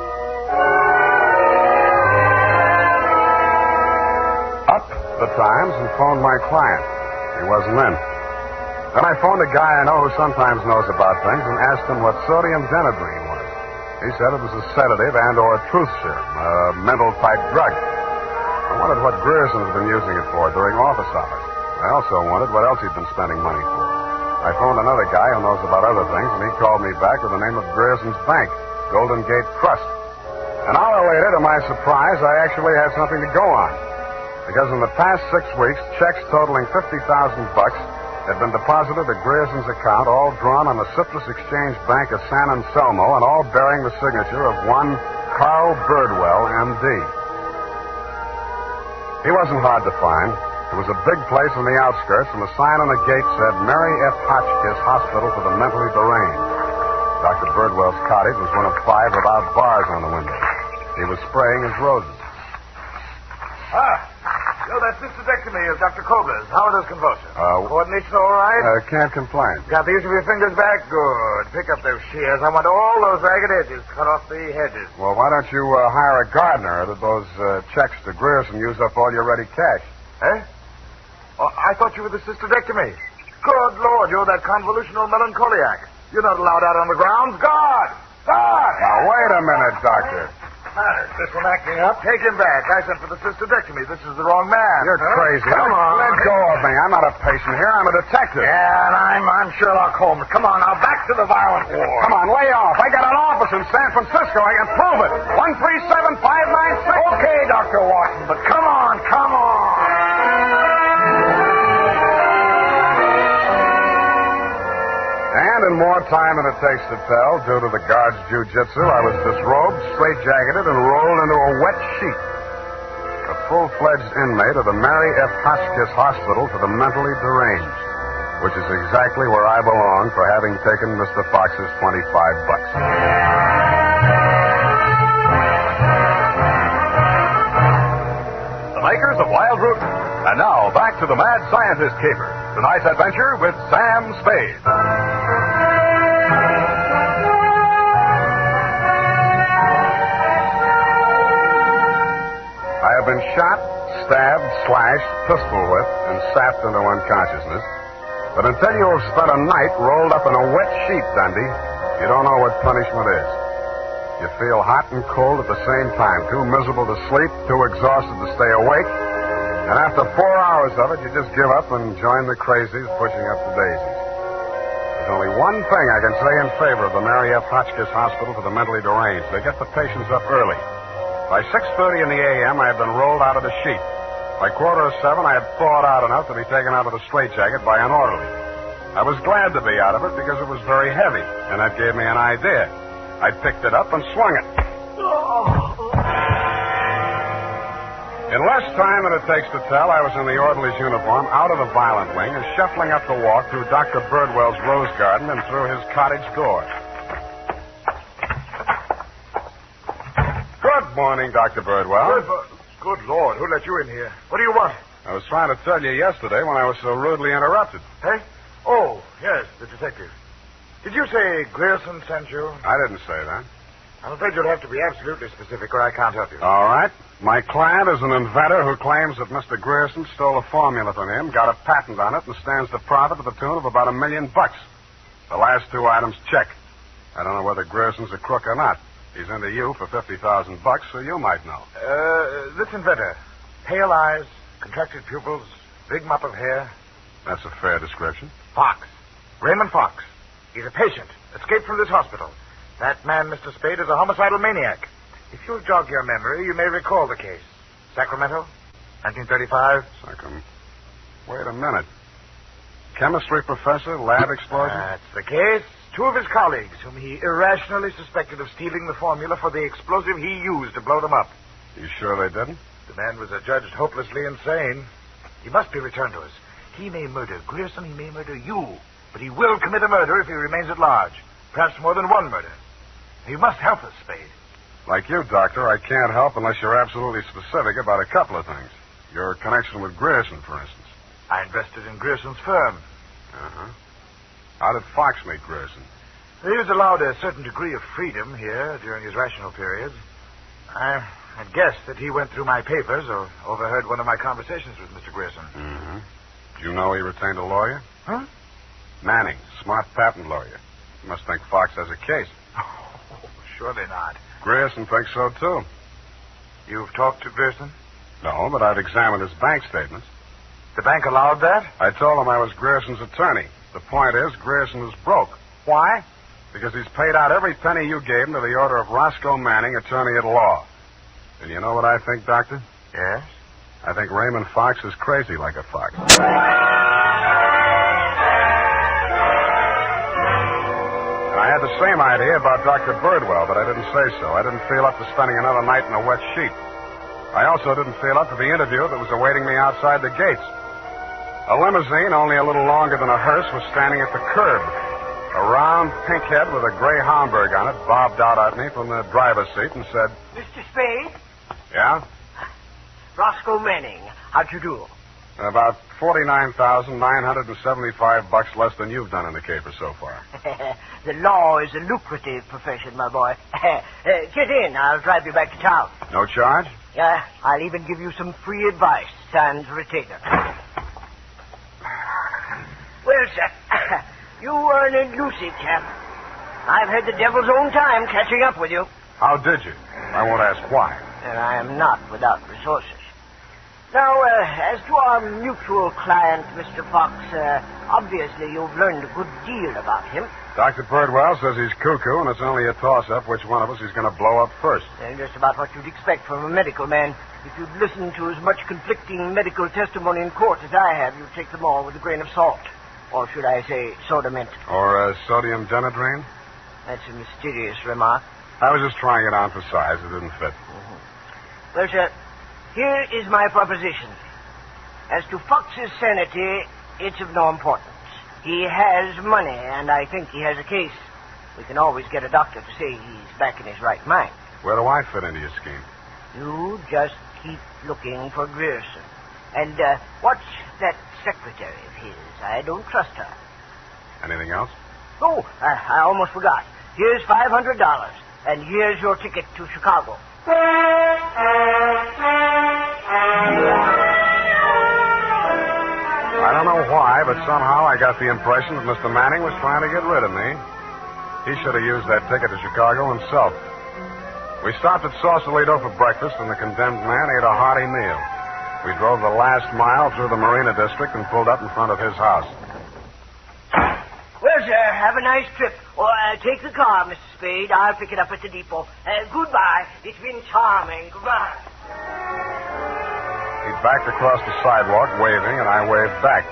Up the Times and phoned my client. He wasn't in. Then I phoned a guy I know who sometimes knows about things and asked him what sodium denadrine was. He said it was a sedative and or a truth serum, a mental-type drug. I wondered what Grierson had been using it for during office hours. I also wondered what else he'd been spending money for. I phoned another guy who knows about other things, and he called me back with the name of Grierson's Bank, Golden Gate Trust. An hour later, to my surprise, I actually had something to go on. Because in the past 6 weeks, checks totaling $50,000 had been deposited at Grierson's account, all drawn on the Citrus Exchange Bank of San Anselmo, and all bearing the signature of one Carl Birdwell, M.D. He wasn't hard to find. It was a big place on the outskirts, and the sign on the gate said Mary F. Hotchkiss Hospital for the Mentally Deranged. Dr. Birdwell's cottage was one of 5 without bars on the window. He was spraying his roses. That cystectomy of Dr. Kobler's. How are those convulsions? Coordination all right? Can't complain. Got the use of your fingers back? Good. Pick up those shears. I want all those ragged edges cut off the hedges. Well, why don't you hire a gardener? Or did those checks to Grierson use up all your ready cash? Eh? Oh, I thought you were the cystectomy. Good Lord, you're that convolutional melancholiac. You're not allowed out on the grounds. Guard! Guard! Now, wait a minute, Doctor. This one acting up? Take him back. I sent for the cystectomy. This is the wrong man. You're crazy. Come on. Let go of me. I'm not a patient here. I'm a detective. Yeah, and I'm Sherlock Holmes. Come on, now, back to the violent war. Come on, lay off. I got an office in San Francisco. I can prove it. 137596. Okay, Dr. Watson, but come on, come on. And in more time than it takes to tell, due to the guard's jiu-jitsu, I was disrobed, straitjacketed, and rolled into a wet sheet. A full-fledged inmate of the Mary F. Hotchkiss Hospital for the Mentally Deranged, which is exactly where I belong for having taken Mr. Fox's $25. The makers of Wild Root. And now, back to the Mad Scientist Caper. Tonight's adventure with Sam Spade. I have been shot, stabbed, slashed, pistol whipped, and sapped into unconsciousness. But until you have spent a night rolled up in a wet sheet, Dundee, you don't know what punishment is. You feel hot and cold at the same time, too miserable to sleep, too exhausted to stay awake. And after 4 hours of it, you just give up and join the crazies pushing up the daisies. There's only one thing I can say in favor of the Mary F. Hotchkiss Hospital for the Mentally Deranged. They get the patients up early. By 6:30 in the a.m., I had been rolled out of the sheet. By 6:45, I had thawed out enough to be taken out of the straitjacket by an orderly. I was glad to be out of it because it was very heavy, and that gave me an idea. I picked it up and swung it. In less time than it takes to tell, I was in the orderly's uniform, out of the violent wing, and shuffling up the walk through Dr. Birdwell's rose garden and through his cottage door. Good morning, Dr. Birdwell. Good Lord, who let you in here? What do you want? I was trying to tell you yesterday when I was so rudely interrupted. Hey? Oh, yes, the detective. Did you say Grierson sent you? I didn't say that. I'm afraid you'll have to be absolutely specific or I can't help you. All right. My client is an inventor who claims that Mr. Grierson stole a formula from him, got a patent on it, and stands to profit to the tune of about $1 million. The last 2 items check. I don't know whether Grierson's a crook or not. He's into you for $50,000, so you might know. This inventor. Pale eyes, contracted pupils, big mop of hair. That's a fair description. Fox. Raymond Fox. He's a patient. Escaped from this hospital. That man, Mr. Spade, is a homicidal maniac. If you'll jog your memory, you may recall the case. Sacramento, 1935. Wait a minute. Chemistry professor, lab explosion? That's the case. 2 of his colleagues, whom he irrationally suspected of stealing the formula for the explosive he used to blow them up. You sure they didn't? The man was adjudged hopelessly insane. He must be returned to us. He may murder Grierson, he may murder you, but he will commit a murder if he remains at large. Perhaps more than one murder. You must help us, Spade. Like you, Doctor, I can't help unless you're absolutely specific about a couple of things. Your connection with Grierson, for instance. I invested in Grierson's firm. Uh-huh. How did Fox meet Grierson? He was allowed a certain degree of freedom here during his rational periods. I had guessed that he went through my papers or overheard one of my conversations with Mr. Grierson. Mm-hmm. Do you know he retained a lawyer? Huh? Manning, smart patent lawyer. You must think Fox has a case. Oh, surely not. Grierson thinks so, too. You've talked to Grierson? No, but I've examined his bank statements. The bank allowed that? I told him I was Grierson's attorney. The point is, Grierson is broke. Why? Because he's paid out every penny you gave him to the order of Roscoe Manning, attorney at law. And you know what I think, Doctor? Yes? I think Raymond Fox is crazy like a fox. I had the same idea about Dr. Birdwell, but I didn't say so. I didn't feel up to spending another night in a wet sheet. I also didn't feel up to the interview that was awaiting me outside the gates. A limousine, only a little longer than a hearse, was standing at the curb. A round pink head with a gray Homburg on it bobbed out at me from the driver's seat and said, Mr. Spade? Yeah? Roscoe Manning. How'd you do? About $49,975 less than you've done in the caper so far. The law is a lucrative profession, my boy. Get in. I'll drive you back to town. No charge? Yeah, I'll even give you some free advice. Sans retainer. Well, sir, you are an elusive chap. I've had the devil's own time catching up with you. How did you? I won't ask why. And I am not without resources. Now, as to our mutual client, Mr. Fox, obviously you've learned a good deal about him. Dr. Birdwell says he's cuckoo, and it's only a toss-up which one of us he's going to blow up first. And just about what you'd expect from a medical man. If you'd listened to as much conflicting medical testimony in court as I have, you'd take them all with a grain of salt. Or should I say soda mint? Or sodium denadrine? That's a mysterious remark. I was just trying it on for size. It didn't fit. Mm-hmm. Well, sir, here is my proposition. As to Fox's sanity, it's of no importance. He has money, and I think he has a case. We can always get a doctor to say he's back in his right mind. Where do I fit into your scheme? You just keep looking for Grierson. And watch that secretary of his. I don't trust her. Anything else? Oh, I almost forgot. Here's $500, and here's your ticket to Chicago. I don't know why, but somehow I got the impression that Mr. Manning was trying to get rid of me. He should have used that ticket to Chicago himself. We stopped at Sausalito for breakfast, and the condemned man ate a hearty meal. We drove the last mile through the Marina District and pulled up in front of his house. Well, sir, have a nice trip. Or take the car, Mr. Spade. I'll pick it up at the depot. Goodbye. It's been charming. Goodbye. He backed across the sidewalk, waving, and I waved back.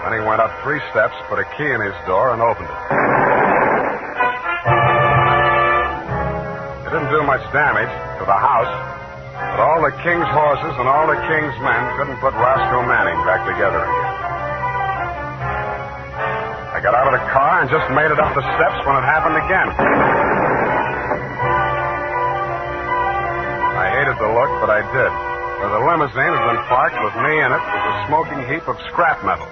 Then he went up 3 steps, put a key in his door, and opened it. It didn't do much damage to the house, but all the king's horses and all the king's men couldn't put Roscoe Manning back together again. I got out of the car and just made it up the steps when it happened again. I hated the look, but I did. For the limousine had been parked with me in it was a smoking heap of scrap metal.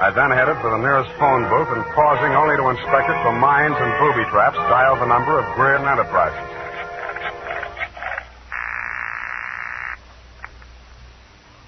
I then headed for the nearest phone booth and, pausing only to inspect it for mines and booby traps, dialed the number of Reardon Enterprises.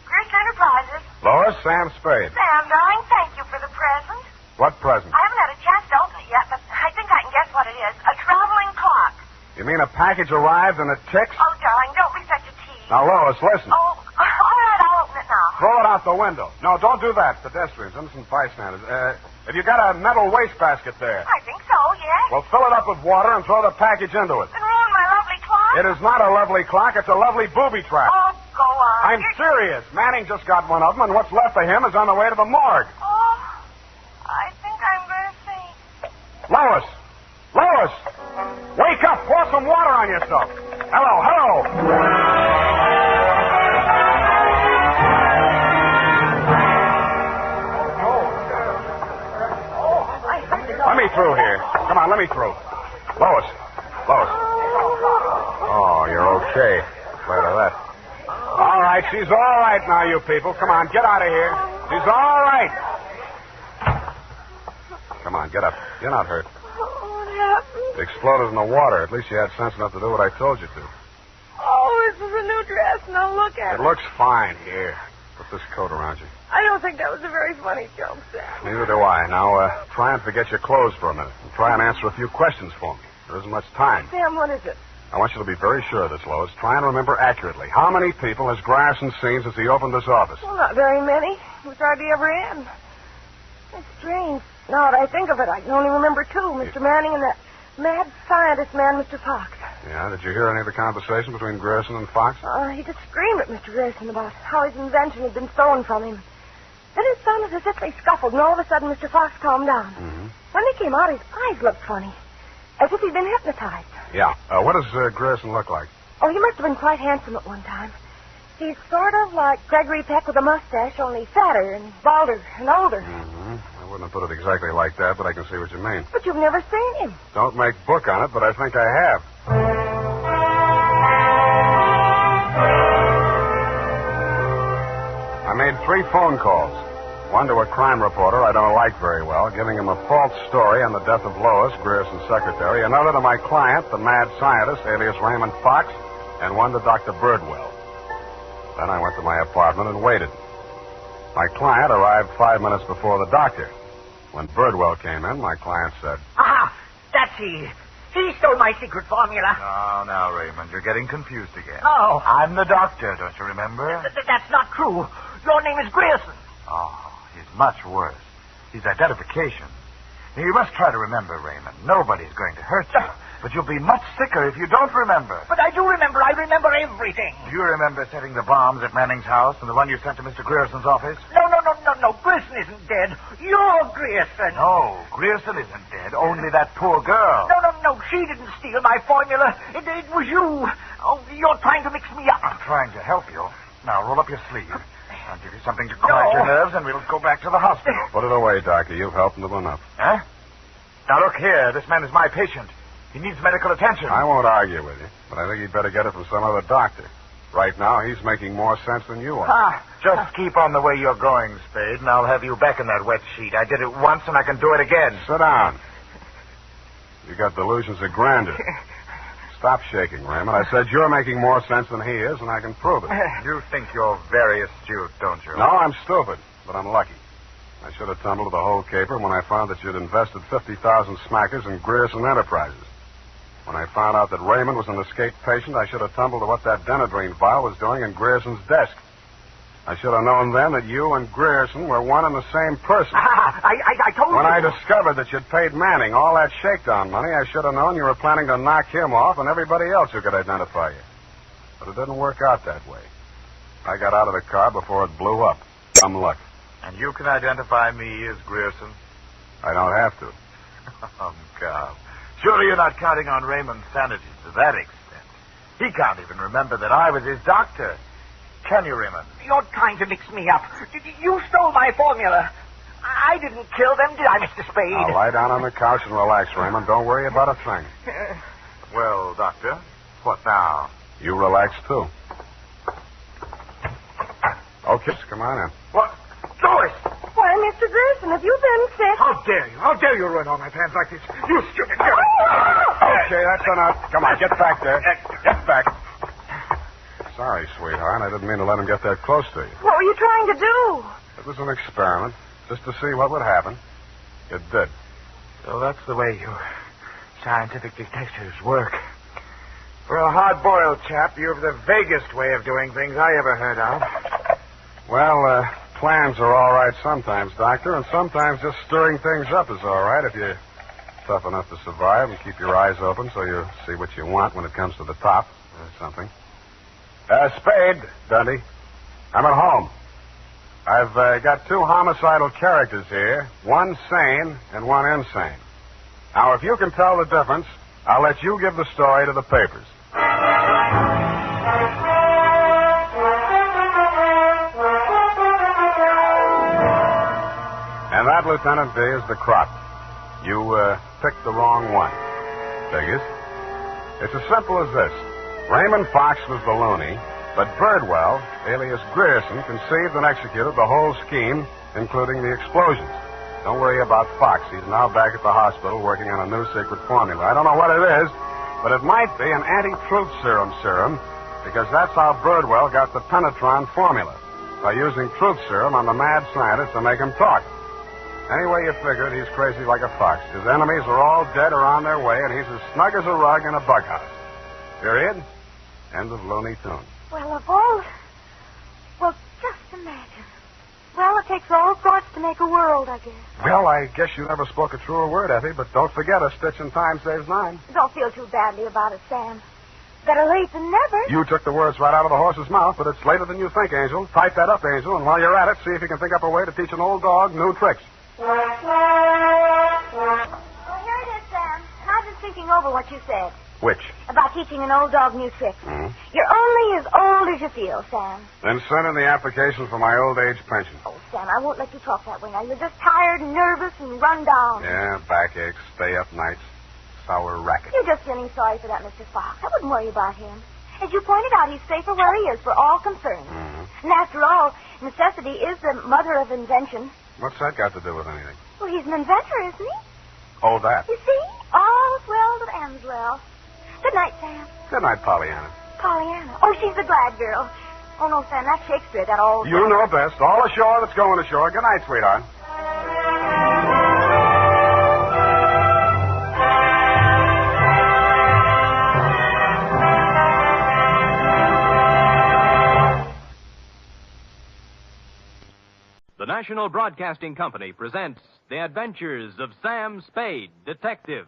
Reardon Enterprises? Lois, Sam Spade. Sam, darling, thank you for the present. What present? I haven't had a chance to open it yet, but I think I can guess what it is. A traveling clock. You mean a package arrived and it ticks? Oh, darling, don't be such a tease. Now, Lois, listen. Oh, all right, I'll open it now. Throw it out the window. No, don't do that. Pedestrians, innocent bystanders. Have you got a metal wastebasket there? I think so, yes. Well, fill it up with water and throw the package into it. And ruin my lovely clock? It is not a lovely clock. It's a lovely booby trap. Oh, go on. I'm serious. Manning just got one of them, and what's left of him is on the way to the morgue. Oh, I think I'm going to faint. Lois! Lois! Wake up! Pour some water on yourself. Hello, hello! Let me through here. Come on, let me through. Lois. Lois. Oh, you're okay. Glad of that. All right, she's all right now, you people. Come on, get out of here. She's all right. Come on, get up. You're not hurt. What happened? It exploded in the water. At least you had sense enough to do what I told you to. Oh, this is a new dress. Now look at it. It looks fine. Here. Put this coat around you. I don't think that was a very funny joke, Sam. Neither do I. Now, try and forget your clothes for a minute. And try and answer a few questions for me. There isn't much time. Sam, what is it? I want you to be very sure of this, Lois. Try and remember accurately. How many people has Grierson seen since he opened this office? Well, not very many. He was hardly ever in. It's strange. Now that I think of it, I can only remember 2. Mr. Manning and that mad scientist man, Mr. Fox. Yeah, did you hear any of the conversation between Grierson and Fox? He just screamed at Mr. Grierson about how his invention had been stolen from him. Then it sounded as if they scuffled, and all of a sudden Mr. Fox calmed down. Mm-hmm. When they came out, his eyes looked funny, as if he'd been hypnotized. Yeah. What does Grierson look like? Oh, he must have been quite handsome at one time. He's sort of like Gregory Peck with a mustache, only fatter and balder and older. Mm-hmm. I wouldn't have put it exactly like that, but I can see what you mean. But you've never seen him. Don't make book on it, but I think I have. I made 3 phone calls. One to a crime reporter I don't like very well, giving him a false story on the death of Lois, Grierson's secretary. Another to my client, the mad scientist, alias Raymond Fox. And one to Dr. Birdwell. Then I went to my apartment and waited. My client arrived 5 minutes before the doctor. When Birdwell came in, my client said, Aha! That's he. He stole my secret formula. Now, Raymond, you're getting confused again. No. I'm the doctor, don't you remember? That's not true. Your name is Grierson. Oh, he's much worse. His identification. Now, you must try to remember, Raymond. Nobody's going to hurt you. But you'll be much sicker if you don't remember. But I do remember. I remember everything. Do you remember setting the bombs at Manning's house and the one you sent to Mr. Grierson's office? No. Grierson isn't dead. You're Grierson. No, Grierson isn't dead. Only that poor girl. No. She didn't steal my formula. It was you. Oh, you're trying to mix me up. I'm trying to help you. Now, roll up your sleeve. I'll give you something to quiet your nerves, and we'll go back to the hospital. Put it away, Doctor. You've helped him enough. Huh? Now, look here. This man is my patient. He needs medical attention. I won't argue with you, but I think you'd better get it from some other doctor. Right now, he's making more sense than you are. Just keep on the way you're going, Spade, and I'll have you back in that wet sheet. I did it once, and I can do it again. Sit down. You got delusions of grandeur. Stop shaking, Raymond. I said you're making more sense than he is, and I can prove it. You think you're very astute, don't you? No, I'm stupid, but I'm lucky. I should have tumbled to the whole caper when I found that you'd invested 50,000 smackers in Grierson Enterprises. When I found out that Raymond was an escaped patient, I should have tumbled to what that Denadrine vial was doing in Grierson's desk. I should have known then that you and Grierson were one and the same person. I told you. When I discovered that you'd paid Manning all that shakedown money, I should have known you were planning to knock him off and everybody else who could identify you. But it didn't work out that way. I got out of the car before it blew up. Some luck. And you can identify me as Grierson? I don't have to. Oh, God. Surely you're not counting on Raymond's sanity to that extent. He can't even remember that I was his doctor. Can you, Raymond? You're trying to mix me up. You stole my formula. I didn't kill them, did I, Mr. Spade? Now, lie down on the couch and relax, Raymond. Don't worry about a thing. Well, Doctor, what now? You relax, too. Okay, come on in. What? Lois! Why, Mr. Grierson, have you been sick? How dare you? How dare you ruin all my plans like this? You stupid girl! Okay, that's enough. Come on, get back there. Get back. Sorry, sweetheart. I didn't mean to let him get that close to you. What were you trying to do? It was an experiment, just to see what would happen. It did. So that's the way you scientific detectives work. For a hard-boiled chap, you have the vaguest way of doing things I ever heard of. Well, plans are all right sometimes, Doctor, and sometimes just stirring things up is all right if you're tough enough to survive and keep your eyes open so you see what you want when it comes to the top or something. Spade, Dundee. I'm at home. I've got 2 homicidal characters here, one sane and one insane. Now, if you can tell the difference, I'll let you give the story to the papers. And that, Lieutenant D, is the crop. You picked the wrong one. Figures. It's as simple as this. Raymond Fox was the loony, but Birdwell, alias Grierson, conceived and executed the whole scheme, including the explosions. Don't worry about Fox. He's now back at the hospital working on a new secret formula. I don't know what it is, but it might be an anti-truth serum, because that's how Birdwell got the Penetron formula, by using truth serum on the mad scientist to make him talk. Anyway you figure it, he's crazy like a fox. His enemies are all dead or on their way, and he's as snug as a rug in a bug house. Period. End of Looney Tunes. Well, of all... Well, just imagine. Well, it takes all sorts to make a world, I guess. Well, I guess you never spoke a truer word, Effie, but don't forget a stitch in time saves 9. Don't feel too badly about it, Sam. Better late than never. You took the words right out of the horse's mouth, but it's later than you think, Angel. Type that up, Angel, and while you're at it, see if you can think up a way to teach an old dog new tricks. Oh, here it is, Sam. And I've been thinking over what you said. Which? About teaching an old dog new tricks. Hmm? You're only as old as you feel, Sam. Then send in the application for my old age pension. Oh, Sam, I won't let you talk that way now. You're just tired and nervous and run down. Yeah, backaches, stay up nights, sour racket. You're just feeling sorry for that Mr. Fox. I wouldn't worry about him. As you pointed out, he's safer where he is for all concerned. Mm-hmm. And after all, necessity is the mother of invention. What's that got to do with anything? Well, he's an inventor, isn't he? Oh, that. You see? All's well that ends well. Good night, Sam. Good night, Pollyanna. Pollyanna. Oh, she's the glad girl. Oh, no, Sam, that's Shakespeare, that old... You know best. All ashore that's going ashore. Good night, sweetheart. The National Broadcasting Company presents The Adventures of Sam Spade, Detective.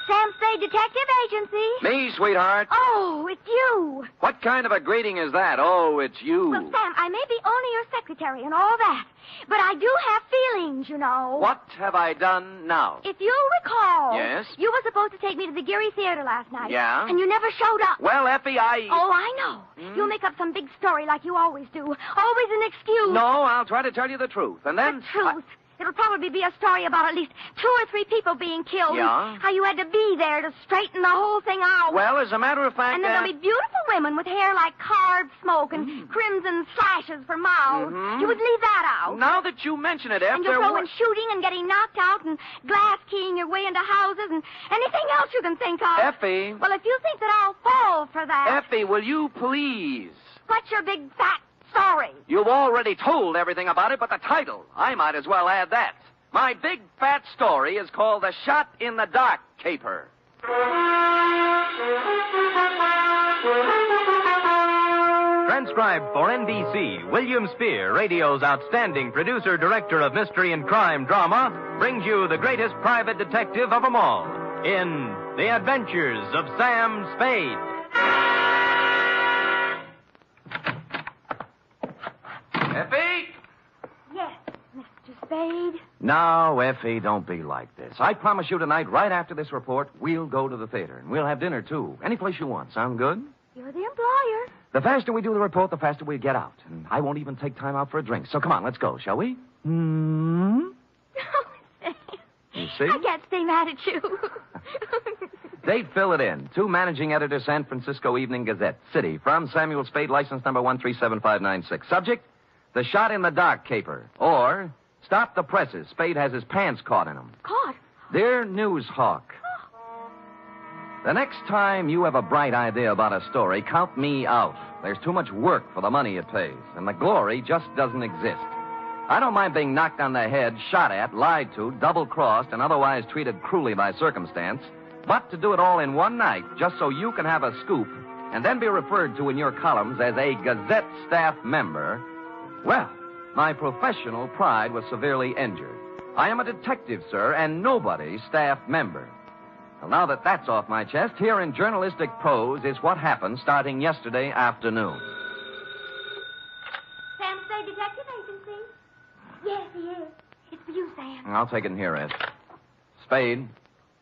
Sam Spade Detective Agency. Me, sweetheart. Oh, it's you. What kind of a greeting is that? Oh, it's you. Well, Sam, I may be only your secretary and all that, but I do have feelings, you know. What have I done now? If you recall... Yes? You were supposed to take me to the Geary Theater last night. Yeah? And you never showed up. Well, Effie, Oh, I know. You'll make up some big story like you always do. Always an excuse. No, I'll try to tell you the truth. And then... The truth? It'll probably be a story about at least 2 or 3 people being killed. Yeah? How you had to be there to straighten the whole thing out. Well, as a matter of fact... And there'll be beautiful women with hair like carved smoke and crimson slashes for mouths. Mhm. You would leave that out. Now that you mention it, Eff, And you'll there throw were... in shooting and getting knocked out and glass keying your way into houses and anything else you can think of. Effie. Well, if you think that I'll fall for that... Effie, will you please... What's your big fat story? You've already told everything about it, but the title, I might as well add that. My big fat story is called The Shot in the Dark Caper. Transcribed for NBC, William Spear, radio's outstanding producer-director of mystery and crime drama, brings you the greatest private detective of them all in The Adventures of Sam Spade. Effie? Yes, Mr. Spade. No, Effie, don't be like this. I promise you tonight, right after this report, we'll go to the theater. And we'll have dinner, too. Any place you want. Sound good? You're the employer. The faster we do the report, the faster we get out. And I won't even take time out for a drink. So come on, let's go, shall we? Hmm? You see? I can't stay mad at you. Date, fill it in. To managing editor, San Francisco Evening Gazette. City, from Samuel Spade, license number 137596. Subject, The Shot in the Dark Caper. Or, Stop the Presses. Spade has his pants caught in them. Caught? Dear News Hawk. The next time you have a bright idea about a story, count me out. There's too much work for the money it pays, and the glory just doesn't exist. I don't mind being knocked on the head, shot at, lied to, double-crossed, and otherwise treated cruelly by circumstance, but to do it all in one night, just so you can have a scoop, and then be referred to in your columns as a Gazette staff member, well, my professional pride was severely injured. I am a detective, sir, and nobody's staff member. Well, now that that's off my chest, here in journalistic prose is what happened starting yesterday afternoon. Sam Spade Detective Agency? Yes, he is. It's for you, Sam. I'll take it in here, Ed. Spade.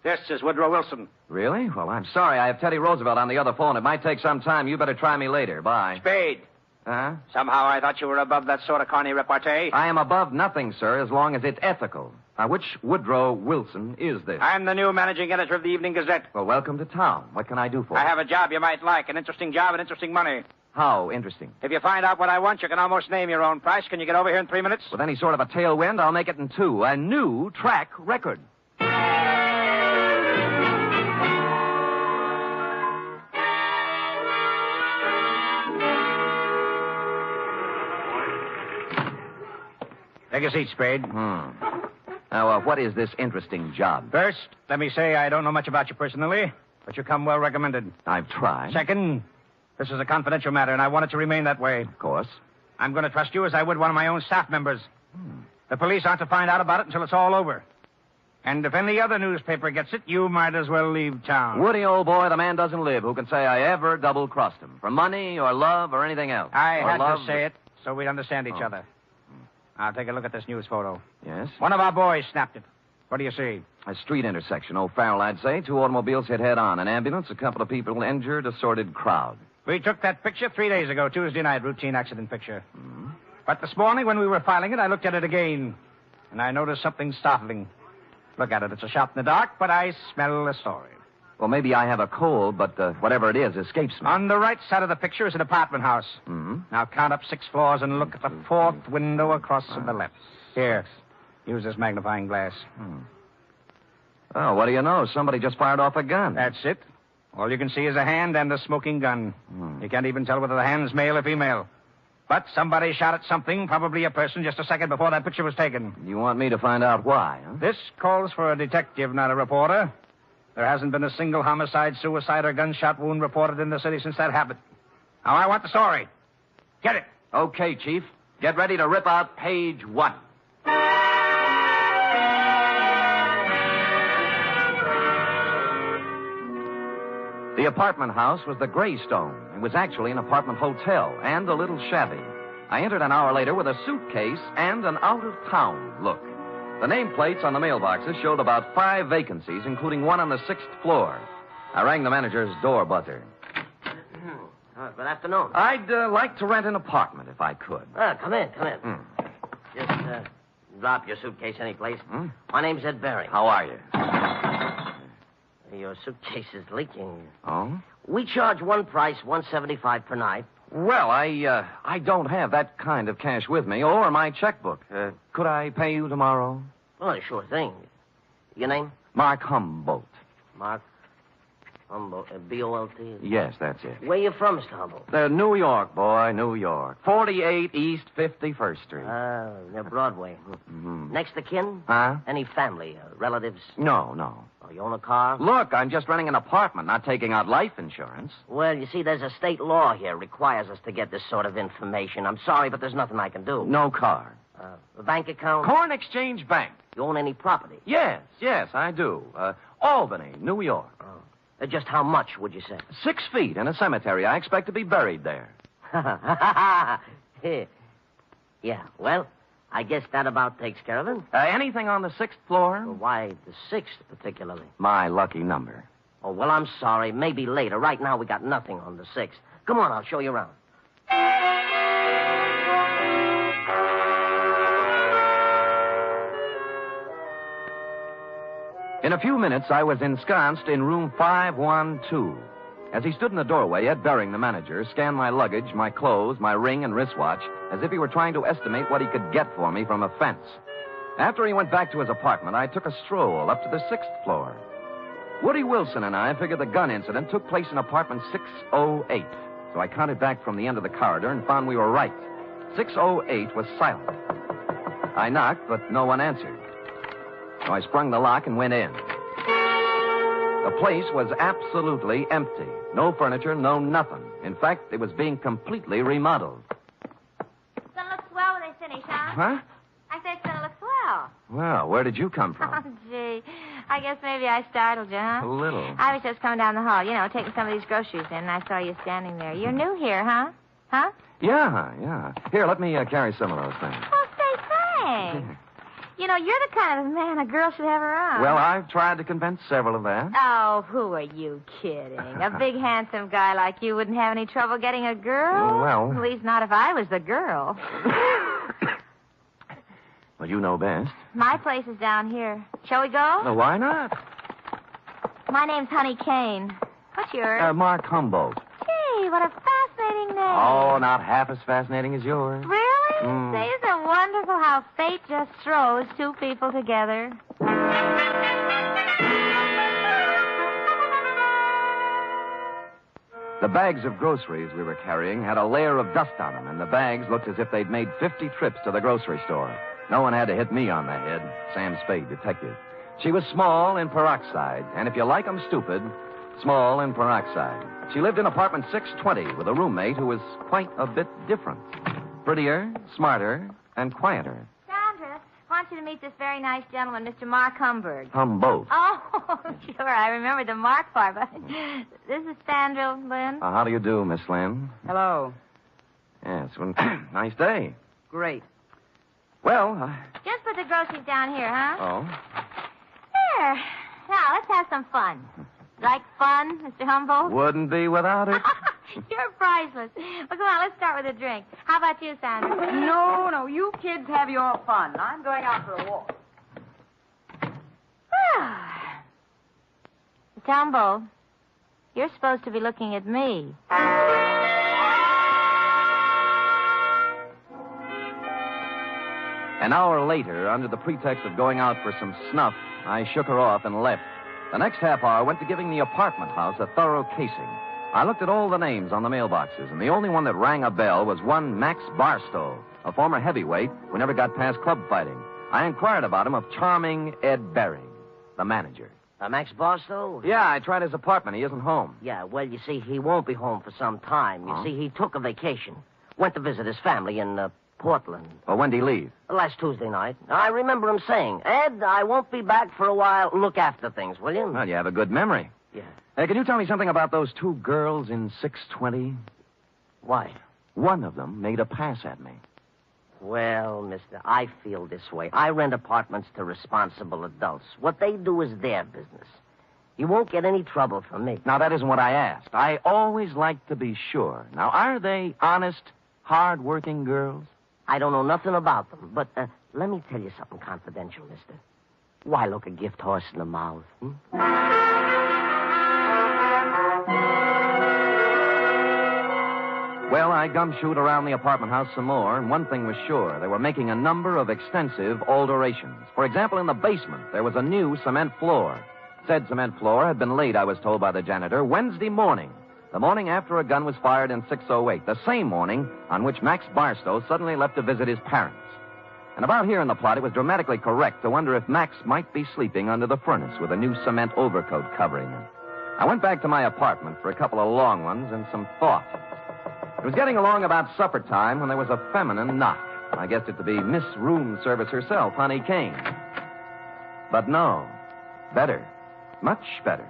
This is Woodrow Wilson. Really? Well, I'm sorry. I have Teddy Roosevelt on the other phone. It might take some time. You better try me later. Bye. Spade. Huh? Somehow I thought you were above that sort of corny repartee. I am above nothing, sir, as long as it's ethical. Now, which Woodrow Wilson is this? I'm the new managing editor of the Evening Gazette. Well, welcome to town. What can I do for you? I have a job you might like, an interesting job and interesting money. How interesting? If you find out what I want, you can almost name your own price. Can you get over here in 3 minutes? With any sort of a tailwind, I'll make it in 2. A new track record. Take a seat, Spade. Now, what is this interesting job? First, let me say I don't know much about you personally, but you come well recommended. I've tried. Second, this is a confidential matter, and I want it to remain that way. Of course. I'm going to trust you as I would one of my own staff members. The police aren't to find out about it until it's all over. And if any other newspaper gets it, you might as well leave town. Woody, old boy, the man doesn't live who can say I ever double-crossed him. For money or love or anything else. I or had love, to say it. so we'd understand each other. Now, take a look at this news photo. Yes? One of our boys snapped it. What do you see? A street intersection. O'Farrell, I'd say. 2 automobiles hit head-on. An ambulance, a couple of people injured, a sordid crowd. We took that picture 3 days ago, Tuesday night, routine accident picture. But this morning, when we were filing it, I looked at it again, and I noticed something startling. Look at it. It's a shot in the dark, but I smell a story. Well, maybe I have a cold, but whatever it is escapes me. On the right side of the picture is an apartment house. Now count up 6 floors and look at the 4th window across to the left. Here, use this magnifying glass. Oh, what do you know? Somebody just fired off a gun. That's it. All you can see is a hand and a smoking gun. You can't even tell whether the hand's male or female. But somebody shot at something, probably a person, just a second before that picture was taken. You want me to find out why, huh? This calls for a detective, not a reporter. There hasn't been a single homicide, suicide, or gunshot wound reported in the city since that happened. Now, I want the story. Get it. Okay, Chief. Get ready to rip out page 1. The apartment house was the Greystone. It was actually an apartment hotel and a little shabby. I entered an hour later with a suitcase and an out-of-town look. The nameplates on the mailboxes showed about 5 vacancies, including one on the 6th floor. I rang the manager's door buzzer. Good afternoon. I'd like to rent an apartment if I could. Come in. Just drop your suitcase anyplace. My name's Ed Barry. How are you? Your suitcase is leaking. Oh? We charge one price, $175 per night. Well, I don't have that kind of cash with me, or my checkbook. Could I pay you tomorrow? Oh, sure thing. Your name? Mark Humboldt. Mark Humboldt. B-O-L-T? Yes, that's it. Where you from, Mr. Humboldt? New York, boy, New York. 48 East 51st Street. Near Broadway. Next to kin? Huh? Any family, relatives? No. Oh, you own a car? Look, I'm just renting an apartment, not taking out life insurance. Well, you see, there's a state law here requires us to get this sort of information. I'm sorry, but there's nothing I can do. No car. A bank account? Corn Exchange Bank. You own any property? Yes, I do. Albany, New York. Just how much, would you say? 6 feet in a cemetery. I expect to be buried there. Yeah, well, I guess that about takes care of it. Anything on the 6th floor? Well, why the 6th particularly? My lucky number. Oh, well, I'm sorry. Maybe later. Right now, we got nothing on the 6th. Come on, I'll show you around. In a few minutes, I was ensconced in room 512. As he stood in the doorway, Ed Bering, the manager, scanned my luggage, my clothes, my ring and wristwatch, as if he were trying to estimate what he could get for me from a fence. After he went back to his apartment, I took a stroll up to the 6th floor. Woody Wilson and I figured the gun incident took place in apartment 608. So I counted back from the end of the corridor and found we were right. 608 was silent. I knocked, but no one answered. So I sprung the lock and went in. The place was absolutely empty. No furniture, no nothing. In fact, it was being completely remodeled. It's gonna look swell when they finish, huh? Huh? I said it's gonna look swell. Well, where did you come from? Oh, gee. I guess maybe I startled you, huh? A little. I was just coming down the hall, taking some of these groceries in, and I saw you standing there. You're new here, huh? Huh? Yeah. Here, let me carry some of those things. Oh, say thanks. You're the kind of man a girl should have around. Well, I've tried to convince several of that. Oh, who are you kidding? A big, handsome guy like you wouldn't have any trouble getting a girl? Well... At least not if I was the girl. Well, you know best. My place is down here. Shall we go? Well, why not? My name's Honey Kane. What's yours? Mark Humboldt. Gee, what a fascinating name. Oh, not half as fascinating as yours. Really? Say, isn't it wonderful how fate just throws two people together? The bags of groceries we were carrying had a layer of dust on them, and the bags looked as if they'd made 50 trips to the grocery store. No one had to hit me on the head. Sam Spade, detective. She was small in peroxide, and if you like 'em stupid, small in peroxide. She lived in apartment 620 with a roommate who was quite a bit different. Prettier, smarter, and quieter. Sandra, I want you to meet this very nice gentleman, Mr. Mark Humberg. Humboldt. Oh, sure, I remember the Mark part, but this is Sandra Lynn. How do you do, Miss Lynn? Hello. Yes, Thanks. Well, nice day. Great. Well, Just put the groceries down here, huh? oh. Here. Now, let's have some fun. Like fun, Mr. Humboldt? Wouldn't be without it. You're priceless. Well, come on, let's start with a drink. How about you, Sandra? No, you kids have your fun. I'm going out for a walk. Mr. Humboldt, you're supposed to be looking at me. An hour later, under the pretext of going out for some snuff, I shook her off and left. The next half hour went to giving the apartment house a thorough casing. I looked at all the names on the mailboxes, and the only one that rang a bell was one Max Barstow, a former heavyweight who never got past club fighting. I inquired about him of charming Ed Bering, the manager. Max Barstow? Yeah, I tried his apartment. He isn't home. Yeah, well, you see, he won't be home for some time. You see, he took a vacation. Went to visit his family in Portland. Well, when did he leave? Last Tuesday night. I remember him saying, Ed, I won't be back for a while. Look after things, will you? Well, you have a good memory. Yeah. Hey, can you tell me something about those two girls in 620? Why? One of them made a pass at me. Well, mister, I feel this way. I rent apartments to responsible adults. What they do is their business. You won't get any trouble from me. Now, that isn't what I asked. I always like to be sure. Now, are they honest, hard-working girls? I don't know nothing about them, but let me tell you something confidential, mister. Why look a gift horse in the mouth? Well, I gumshoed around the apartment house some more, and one thing was sure. They were making a number of extensive alterations. For example, in the basement, there was a new cement floor. Said cement floor had been laid, I was told by the janitor, Wednesday morning, the morning after a gun was fired in 608, the same morning on which Max Barstow suddenly left to visit his parents. And about here in the plot, it was dramatically correct to wonder if Max might be sleeping under the furnace with a new cement overcoat covering him. I went back to my apartment for a couple of long ones and some thought. It was getting along about supper time when there was a feminine knock. I guessed it to be Miss Room Service herself, Honey Kane. But no. Better. Much better.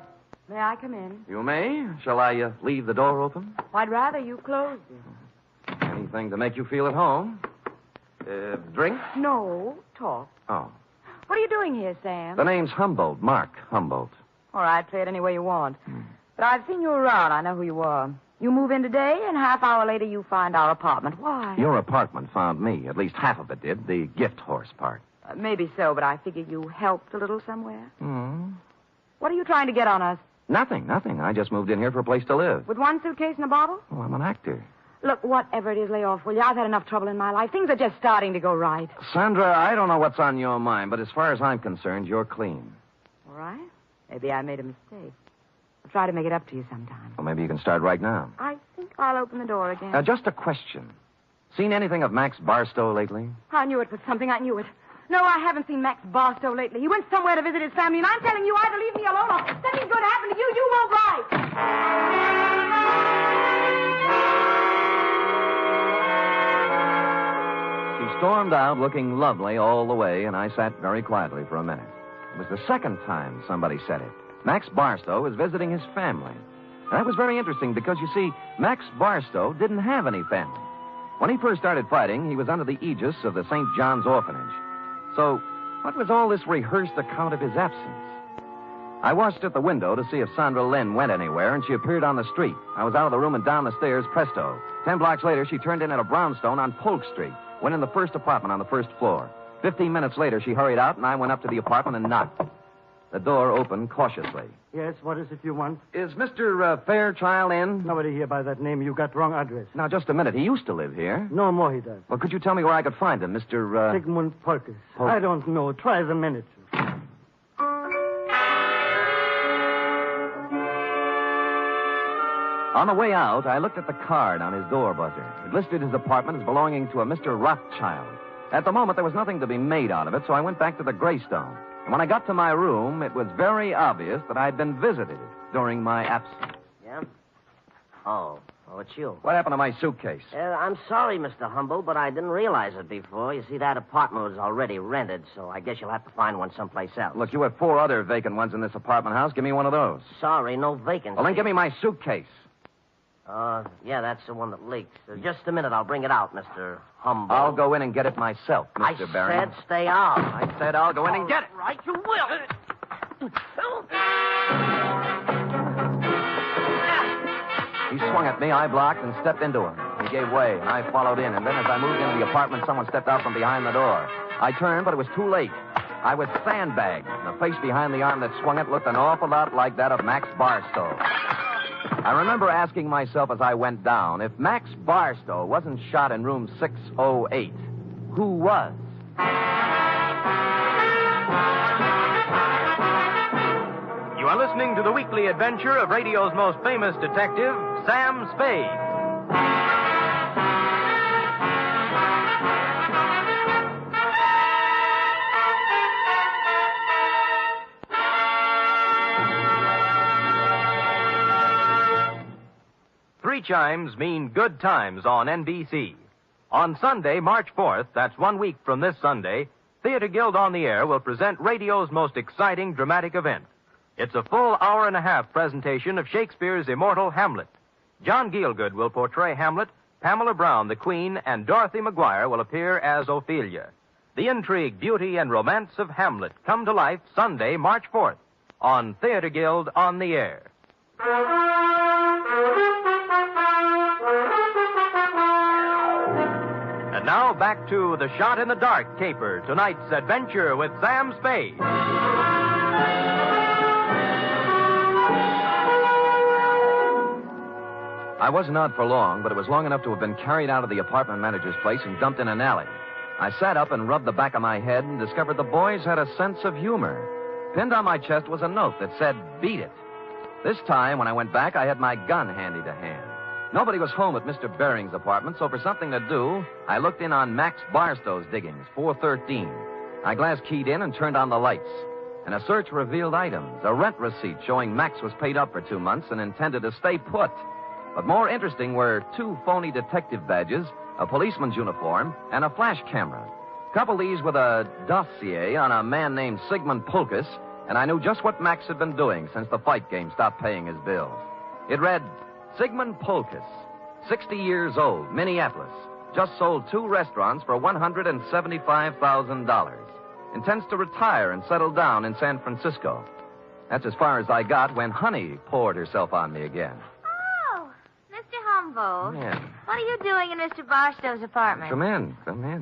May I come in? You may. Shall I leave the door open? I'd rather you closed it. Anything to make you feel at home. Drink? No, talk. Oh. What are you doing here, Sam? The name's Humboldt, Mark Humboldt. All right, play it any way you want. But I've seen you around. I know who you are. You move in today, and half hour later you find our apartment. Why? Your apartment found me. At least half of it did. The gift horse part. Maybe so, but I figure you helped a little somewhere. Hmm. What are you trying to get on us? Nothing. I just moved in here for a place to live. With one suitcase and a bottle? Oh, I'm an actor. Look, whatever it is, lay off, will you? I've had enough trouble in my life. Things are just starting to go right. Sandra, I don't know what's on your mind, but as far as I'm concerned, you're clean. All right. Maybe I made a mistake. I'll try to make it up to you sometime. Well, maybe you can start right now. I think I'll open the door again. Now, just a question. Seen anything of Max Barstow lately? I knew it was something. I knew it. No, I haven't seen Max Barstow lately. He went somewhere to visit his family, and I'm telling you, either leave me alone or something's going to happen to you. You won't ride. She stormed out looking lovely all the way, and I sat very quietly for a minute. It was the second time somebody said it. Max Barstow was visiting his family. And that was very interesting because, you see, Max Barstow didn't have any family. When he first started fighting, he was under the aegis of the St. John's Orphanage. So, what was all this rehearsed account of his absence? I watched at the window to see if Sandra Lynn went anywhere, and she appeared on the street. I was out of the room and down the stairs, presto. 10 blocks later, she turned in at a brownstone on Polk Street, went in the first apartment on the first floor. 15 minutes later, she hurried out, and I went up to the apartment and knocked. The door opened cautiously. Yes, what is it you want? Is Mr. Fairchild in? Nobody here by that name. You got wrong address. Now, just a minute. He used to live here. No more he does. Well, could you tell me where I could find him, Mr. Sigmund Polkus. I don't know. Try the manager. On the way out, I looked at the card on his door buzzer. It listed his apartment as belonging to a Mr. Rothschild. At the moment, there was nothing to be made out of it, so I went back to the Greystone. And when I got to my room, it was very obvious that I'd been visited during my absence. Yeah? Oh, it's you. What happened to my suitcase? I'm sorry, Mr. Humboldt, but I didn't realize it before. You see, that apartment was already rented, so I guess you'll have to find one someplace else. Look, you have 4 other vacant ones in this apartment house. Give me one of those. Sorry, no vacancy. Well, then give me my suitcase. Yeah, that's the one that leaks. Just a minute, I'll bring it out, Mr. Humble. I'll go in and get it myself, Mr. Barry. I said stay out. I said I'll go in and get it. Right, you will. He swung at me, I blocked, and stepped into him. He gave way, and I followed in. And then as I moved into the apartment, someone stepped out from behind the door. I turned, but it was too late. I was sandbagged, and the face behind the arm that swung it looked an awful lot like that of Max Barstow. I remember asking myself as I went down, if Max Barstow wasn't shot in room 608, who was? You are listening to the weekly adventure of radio's most famous detective, Sam Spade. Three chimes mean good times on NBC. On Sunday, March 4th, that's 1 week from this Sunday, Theater Guild on the Air will present radio's most exciting dramatic event. It's a full hour-and-a-half presentation of Shakespeare's immortal Hamlet. John Gielgud will portray Hamlet, Pamela Brown, the Queen, and Dorothy Maguire will appear as Ophelia. The intrigue, beauty, and romance of Hamlet come to life Sunday, March 4th, on Theater Guild on the Air. And now back to The Shot in the Dark caper, tonight's adventure with Sam Spade. I wasn't out for long, but it was long enough to have been carried out of the apartment manager's place and dumped in an alley. I sat up and rubbed the back of my head and discovered the boys had a sense of humor. Pinned on my chest was a note that said, "Beat it." This time, when I went back, I had my gun handy to hand. Nobody was home at Mr. Bering's apartment, so for something to do, I looked in on Max Barstow's diggings, 413. I glass keyed in and turned on the lights. And a search revealed items, a rent receipt showing Max was paid up for 2 months and intended to stay put. But more interesting were 2 phony detective badges, a policeman's uniform, and a flash camera. Couple these with a dossier on a man named Sigmund Polkus, and I knew just what Max had been doing since the fight game stopped paying his bills. It read, Sigmund Polkus, 60 years old, Minneapolis, just sold 2 restaurants for $175,000. Intends to retire and settle down in San Francisco. That's as far as I got when Honey poured herself on me again. Humboldt. Yeah. What are you doing in Mr. Barstow's apartment? Come in.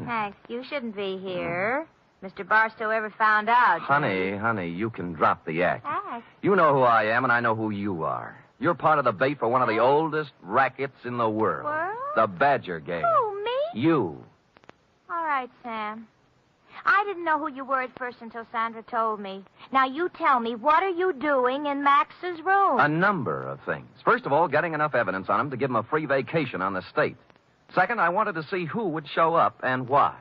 Thanks. You shouldn't be here. Mr. Barstow ever found out. Honey, you can drop the act. Act? You know who I am, and I know who you are. You're part of the bait for one of the oldest rackets in the world. World? The Badger Game. Who, me? You. All right, Sam. I didn't know who you were at first until Sandra told me. Now, you tell me, what are you doing in Max's room? A number of things. First of all, getting enough evidence on him to give him a free vacation on the state. Second, I wanted to see who would show up and why.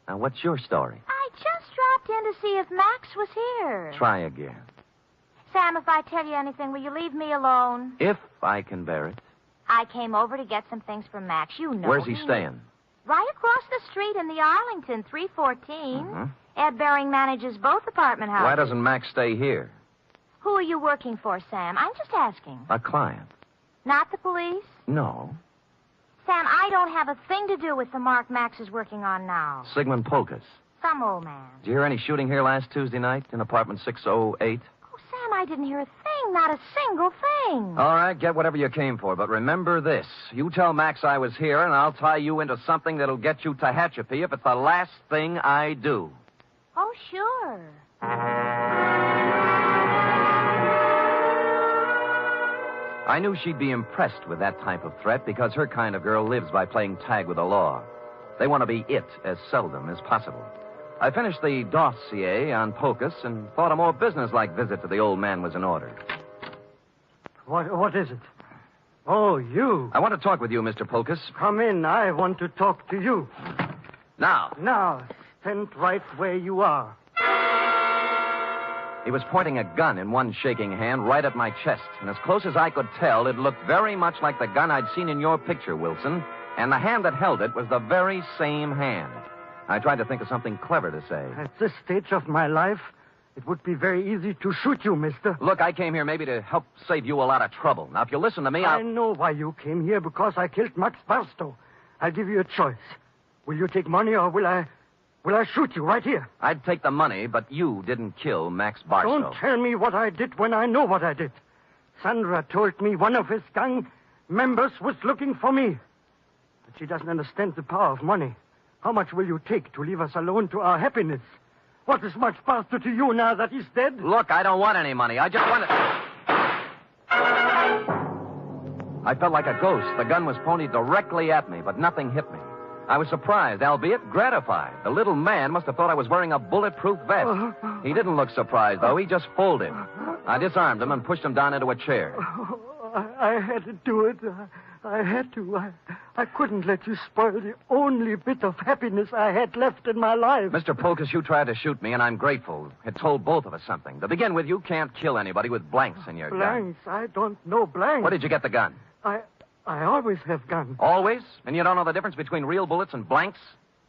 Now, what's your story? I just dropped in to see if Max was here. Try again. Sam, if I tell you anything, will you leave me alone? If I can bear it. I came over to get some things from Max. You know. Where's he staying? Right across the street in the Arlington, 314. Mm-hmm. Ed Bering manages both apartment houses. Why doesn't Max stay here? Who are you working for, Sam? I'm just asking. A client. Not the police? No. Sam, I don't have a thing to do with the mark Max is working on now. Sigmund Polkus. Some old man. Did you hear any shooting here last Tuesday night in apartment 608? Oh, Sam, I didn't hear a thing. Not a single thing. All right, get whatever you came for, but remember this. You tell Max I was here, and I'll tie you into something that'll get you Tehachapi if it's the last thing I do. Oh, sure. I knew she'd be impressed with that type of threat because her kind of girl lives by playing tag with the law. They want to be it as seldom as possible. I finished the dossier on Polkus and thought a more businesslike visit to the old man was in order. What is it? Oh, you. I want to talk with you, Mr. Polkus. Come in. I want to talk to you. Now. Stand right where you are. He was pointing a gun in one shaking hand right at my chest, and as close as I could tell, it looked very much like the gun I'd seen in your picture, Wilson, and the hand that held it was the very same hand. I tried to think of something clever to say. At this stage of my life, It would be very easy to shoot you, mister. Look, I came here maybe to help save you a lot of trouble. Now, if you listen to me, I know why you came here, because I killed Max Barstow. I'll give you a choice. Will you take money or will I shoot you right here? I'd take the money, but you didn't kill Max Barstow. Don't tell me what I did when I know what I did. Sandra told me one of his gang members was looking for me. But she doesn't understand the power of money. How much will you take to leave us alone to our happiness? What is Max Barstow to you now that he's dead? Look, I don't want any money. I just want it. I felt like a ghost. The gun was pointed directly at me, but nothing hit me. I was surprised, albeit gratified. The little man must have thought I was wearing a bulletproof vest. He didn't look surprised, though. He just folded. I disarmed him and pushed him down into a chair. I had to do it. I had to. I couldn't let you spoil the only bit of happiness I had left in my life. Mr. Polkus, you tried to shoot me, and I'm grateful. It told both of us something. To begin with, you can't kill anybody with blanks in your gun. Blanks? I don't know blanks. Where did you get the gun? I always have guns. Always? And you don't know the difference between real bullets and blanks?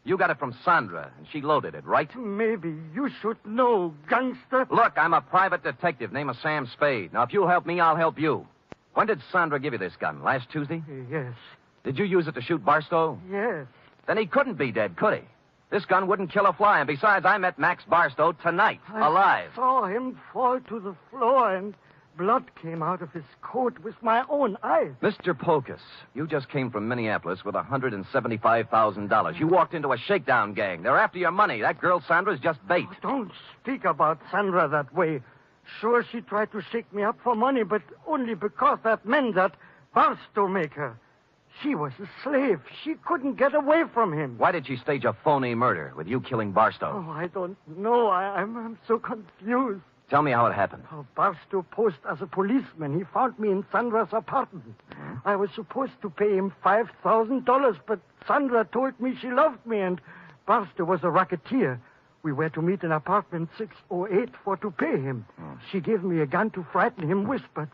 You got it from Sandra, and she loaded it, right? Maybe you should know, gangster. Look, I'm a private detective named Sam Spade. Now, if you'll help me, I'll help you. When did Sandra give you this gun? Last Tuesday? Yes. Did you use it to shoot Barstow? Yes. Then he couldn't be dead, could he? This gun wouldn't kill a fly, and besides, I met Max Barstow tonight, alive. I saw him fall to the floor, and blood came out of his coat with my own eyes. Mr. Polkus, you just came from Minneapolis with $175,000. You walked into a shakedown gang. They're after your money. That girl Sandra's just bait. Oh, don't speak about Sandra that way. Sure, she tried to shake me up for money, but only because that man, that Barstow maker. She was a slave. She couldn't get away from him. Why did she stage a phony murder with you killing Barstow? Oh, I don't know. I'm so confused. Tell me how it happened. Oh, Barstow posed as a policeman. He found me in Sandra's apartment. I was supposed to pay him $5,000, but Sandra told me she loved me, and Barstow was a racketeer. We were to meet in apartment 608 to pay him. She gave me a gun to frighten him with, but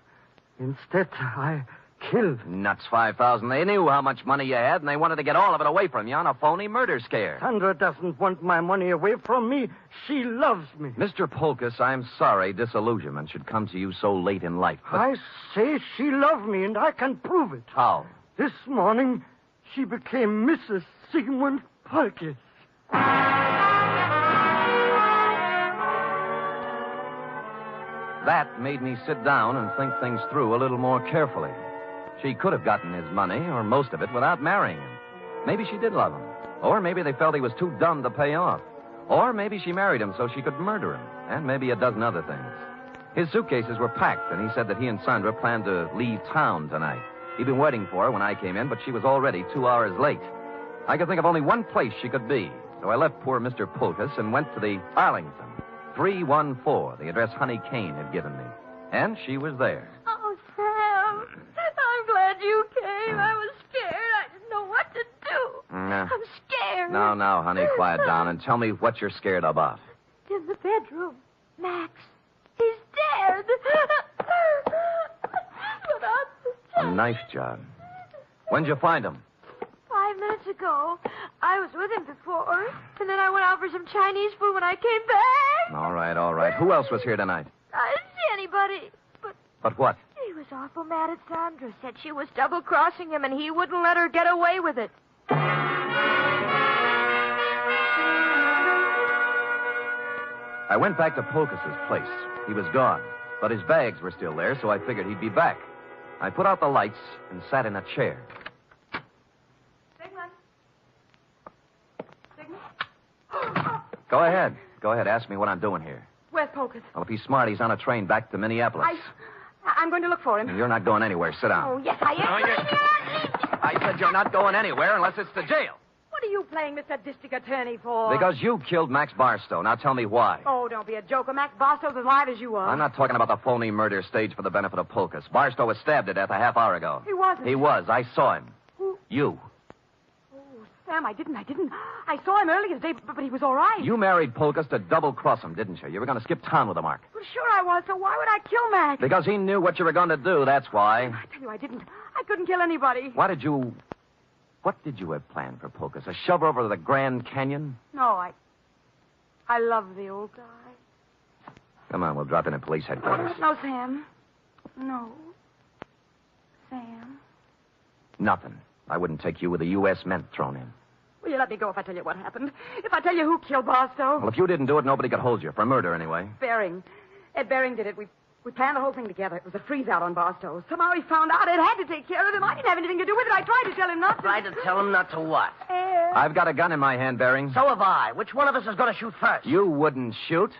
instead I killed. Nuts, $5,000. They knew how much money you had, and they wanted to get all of it away from you on a phony murder scare. Sandra doesn't want my money away from me. She loves me. Mr. Polkus, I'm sorry disillusionment should come to you so late in life. But... I say she loved me, and I can prove it. How? This morning, she became Mrs. Sigmund Polkus. That made me sit down and think things through a little more carefully. She could have gotten his money, or most of it, without marrying him. Maybe she did love him. Or maybe they felt he was too dumb to pay off. Or maybe she married him so she could murder him. And maybe a dozen other things. His suitcases were packed, and he said that he and Sandra planned to leave town tonight. He'd been waiting for her when I came in, but she was already 2 hours late. I could think of only one place she could be. So I left poor Mr. Polkus and went to the Arlington. 314, the address Honey Kane had given me. And she was there. Oh, Sam. I'm glad you came. I was scared. I didn't know what to do. I'm scared. Now, honey, quiet down and tell me what you're scared about. In the bedroom. Max. He's dead. A knife job. When'd you find him? 5 minutes ago. I was with him before, and then I went out for some Chinese food when I came back. All right. Who else was here tonight? I didn't see anybody, But what? he was awful mad at Sandra. Said she was double-crossing him, and he wouldn't let her get away with it. I went back to Polkus's place. He was gone, but his bags were still there, so I figured he'd be back. I put out the lights and sat in a chair. Go ahead. Ask me what I'm doing here. Where's Polkus? Well, if he's smart, he's on a train back to Minneapolis. I'm going to look for him. You're not going anywhere. Sit down. Oh, yes, I am. I said you're not going anywhere unless it's to jail. What are you playing Mr. District Attorney for? Because you killed Max Barstow. Now tell me why. Oh, don't be a joker. Max Barstow's as alive as you are. I'm not talking about the phony murder staged for the benefit of Polkus. Barstow was stabbed to death a half hour ago. He wasn't. He was. I saw him. Who? You. Sam, I didn't. I saw him earlier today, but he was all right. You married Polkus to double-cross him, didn't you? You were going to skip town with the mark. Well, sure I was, so why would I kill Max? Because he knew what you were going to do, that's why. I tell you, I didn't. I couldn't kill anybody. What did you have planned for Polkus? A shove over to the Grand Canyon? No, I love the old guy. Come on, we'll drop in at police headquarters. No, Sam. No. Sam. Nothing. I wouldn't take you with a U.S. Mint thrown in. Will you let me go if I tell you what happened? If I tell you who killed Barstow? Well, if you didn't do it, nobody could hold you. For murder, anyway. Bering. Ed Bering did it. We planned the whole thing together. It was a freeze-out on Barstow. Somehow he found out Ed had to take care of him. I didn't have anything to do with it. I tried to tell him not to. Tried to tell him not to what? Ed. I've got a gun in my hand, Bering. So have I. Which one of us is going to shoot first? You wouldn't shoot.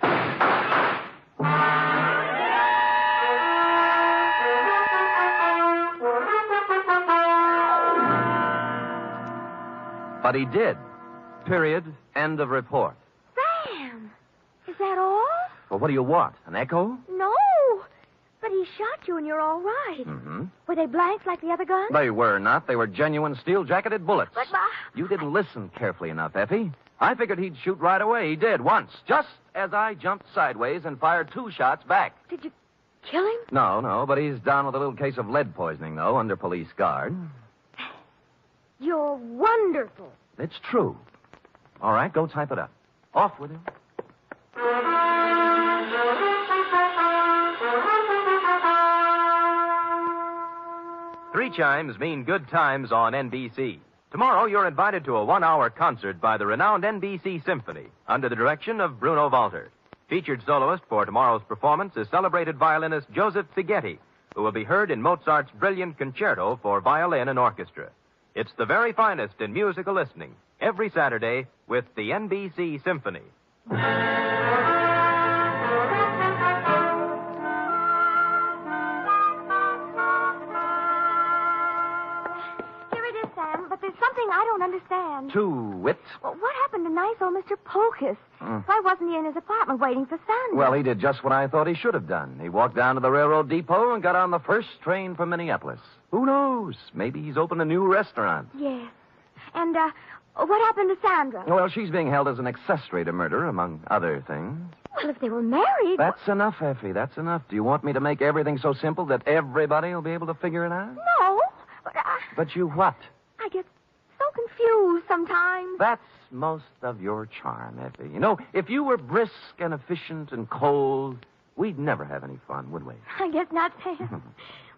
But he did. Period. End of report. Sam, is that all? Well, what do you want? An echo? No, but he shot you and you're all right. Mm-hmm. Were they blanks like the other guns? They were not. They were genuine steel-jacketed bullets. But, You didn't listen carefully enough, Effie. I figured he'd shoot right away. He did, once. Just as I jumped sideways and fired 2 shots back. Did you kill him? No, but he's down with a little case of lead poisoning, though, under police guard. You're wonderful. It's true. All right, go type it up. Off with him. Three chimes mean good times on NBC. Tomorrow, you're invited to a 1-hour concert by the renowned NBC Symphony under the direction of Bruno Walter. Featured soloist for tomorrow's performance is celebrated violinist Joseph Fighetti, who will be heard in Mozart's brilliant concerto for violin and orchestra. It's the very finest in musical listening, every Saturday with the NBC Symphony. Here it is, Sam, but there's something I don't understand. To wit. Well, what happened to nice old Mr. Pocus? Why wasn't he in his apartment waiting for Sandra? Well, he did just what I thought he should have done. He walked down to the railroad depot and got on the first train for Minneapolis. Who knows? Maybe he's opened a new restaurant. Yes. And, what happened to Sandra? Well, she's being held as an accessory to murder, among other things. Well, if they were married... That's enough, Effie. That's enough. Do you want me to make everything so simple that everybody will be able to figure it out? No, but But you what? I get so confused sometimes. That's most of your charm, Effie. You know, if you were brisk and efficient and cold, we'd never have any fun, would we? I guess not, Sam.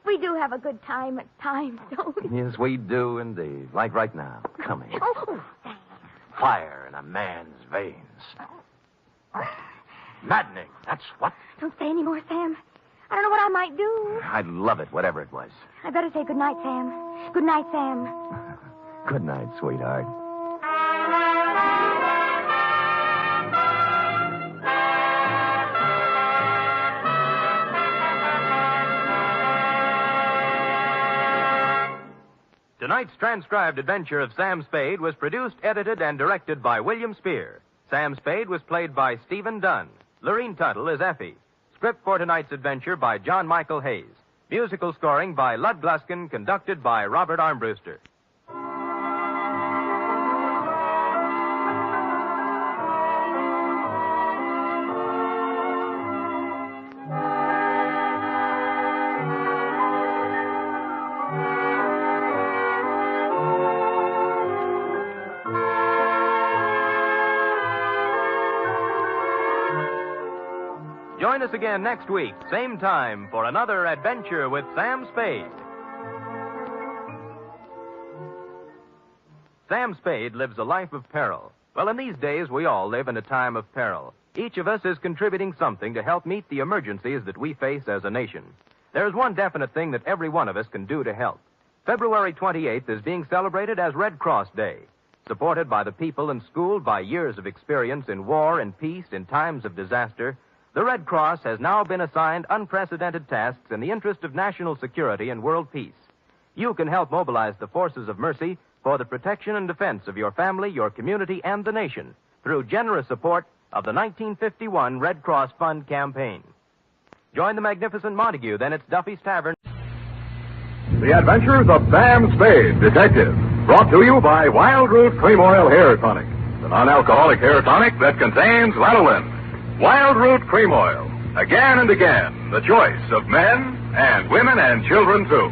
We do have a good time at times, don't we? Yes, we do indeed. Like right now. Come here. Oh, Fire in a man's veins. Maddening, that's what. don't say any more, Sam. I don't know what I might do. I'd love it, whatever it was. I better say good night, Sam. Good night, Sam. Good night, sweetheart. Tonight's transcribed adventure of Sam Spade was produced, edited, and directed by William Spear. Sam Spade was played by Stephen Dunn. Lorene Tuttle is Effie. Script for tonight's adventure by John Michael Hayes. Musical scoring by Lud Gluskin, conducted by Robert Armbruster. Join us again next week, same time, for another adventure with Sam Spade. Sam Spade lives a life of peril. Well, in these days, we all live in a time of peril. Each of us is contributing something to help meet the emergencies that we face as a nation. There's one definite thing that every one of us can do to help. February 28th is being celebrated as Red Cross Day. Supported by the people and schooled by years of experience in war and peace in times of disaster, the Red Cross has now been assigned unprecedented tasks in the interest of national security and world peace. You can help mobilize the forces of mercy for the protection and defense of your family, your community, and the nation through generous support of the 1951 Red Cross Fund campaign. Join the magnificent Montague then at Duffy's Tavern. The Adventures of Sam Spade, Detective. Brought to you by Wild Root Cream Oil Hair Tonic, the non-alcoholic hair tonic that contains lanolin. Wild Root Cream Oil. Again and again, the choice of men and women and children, too.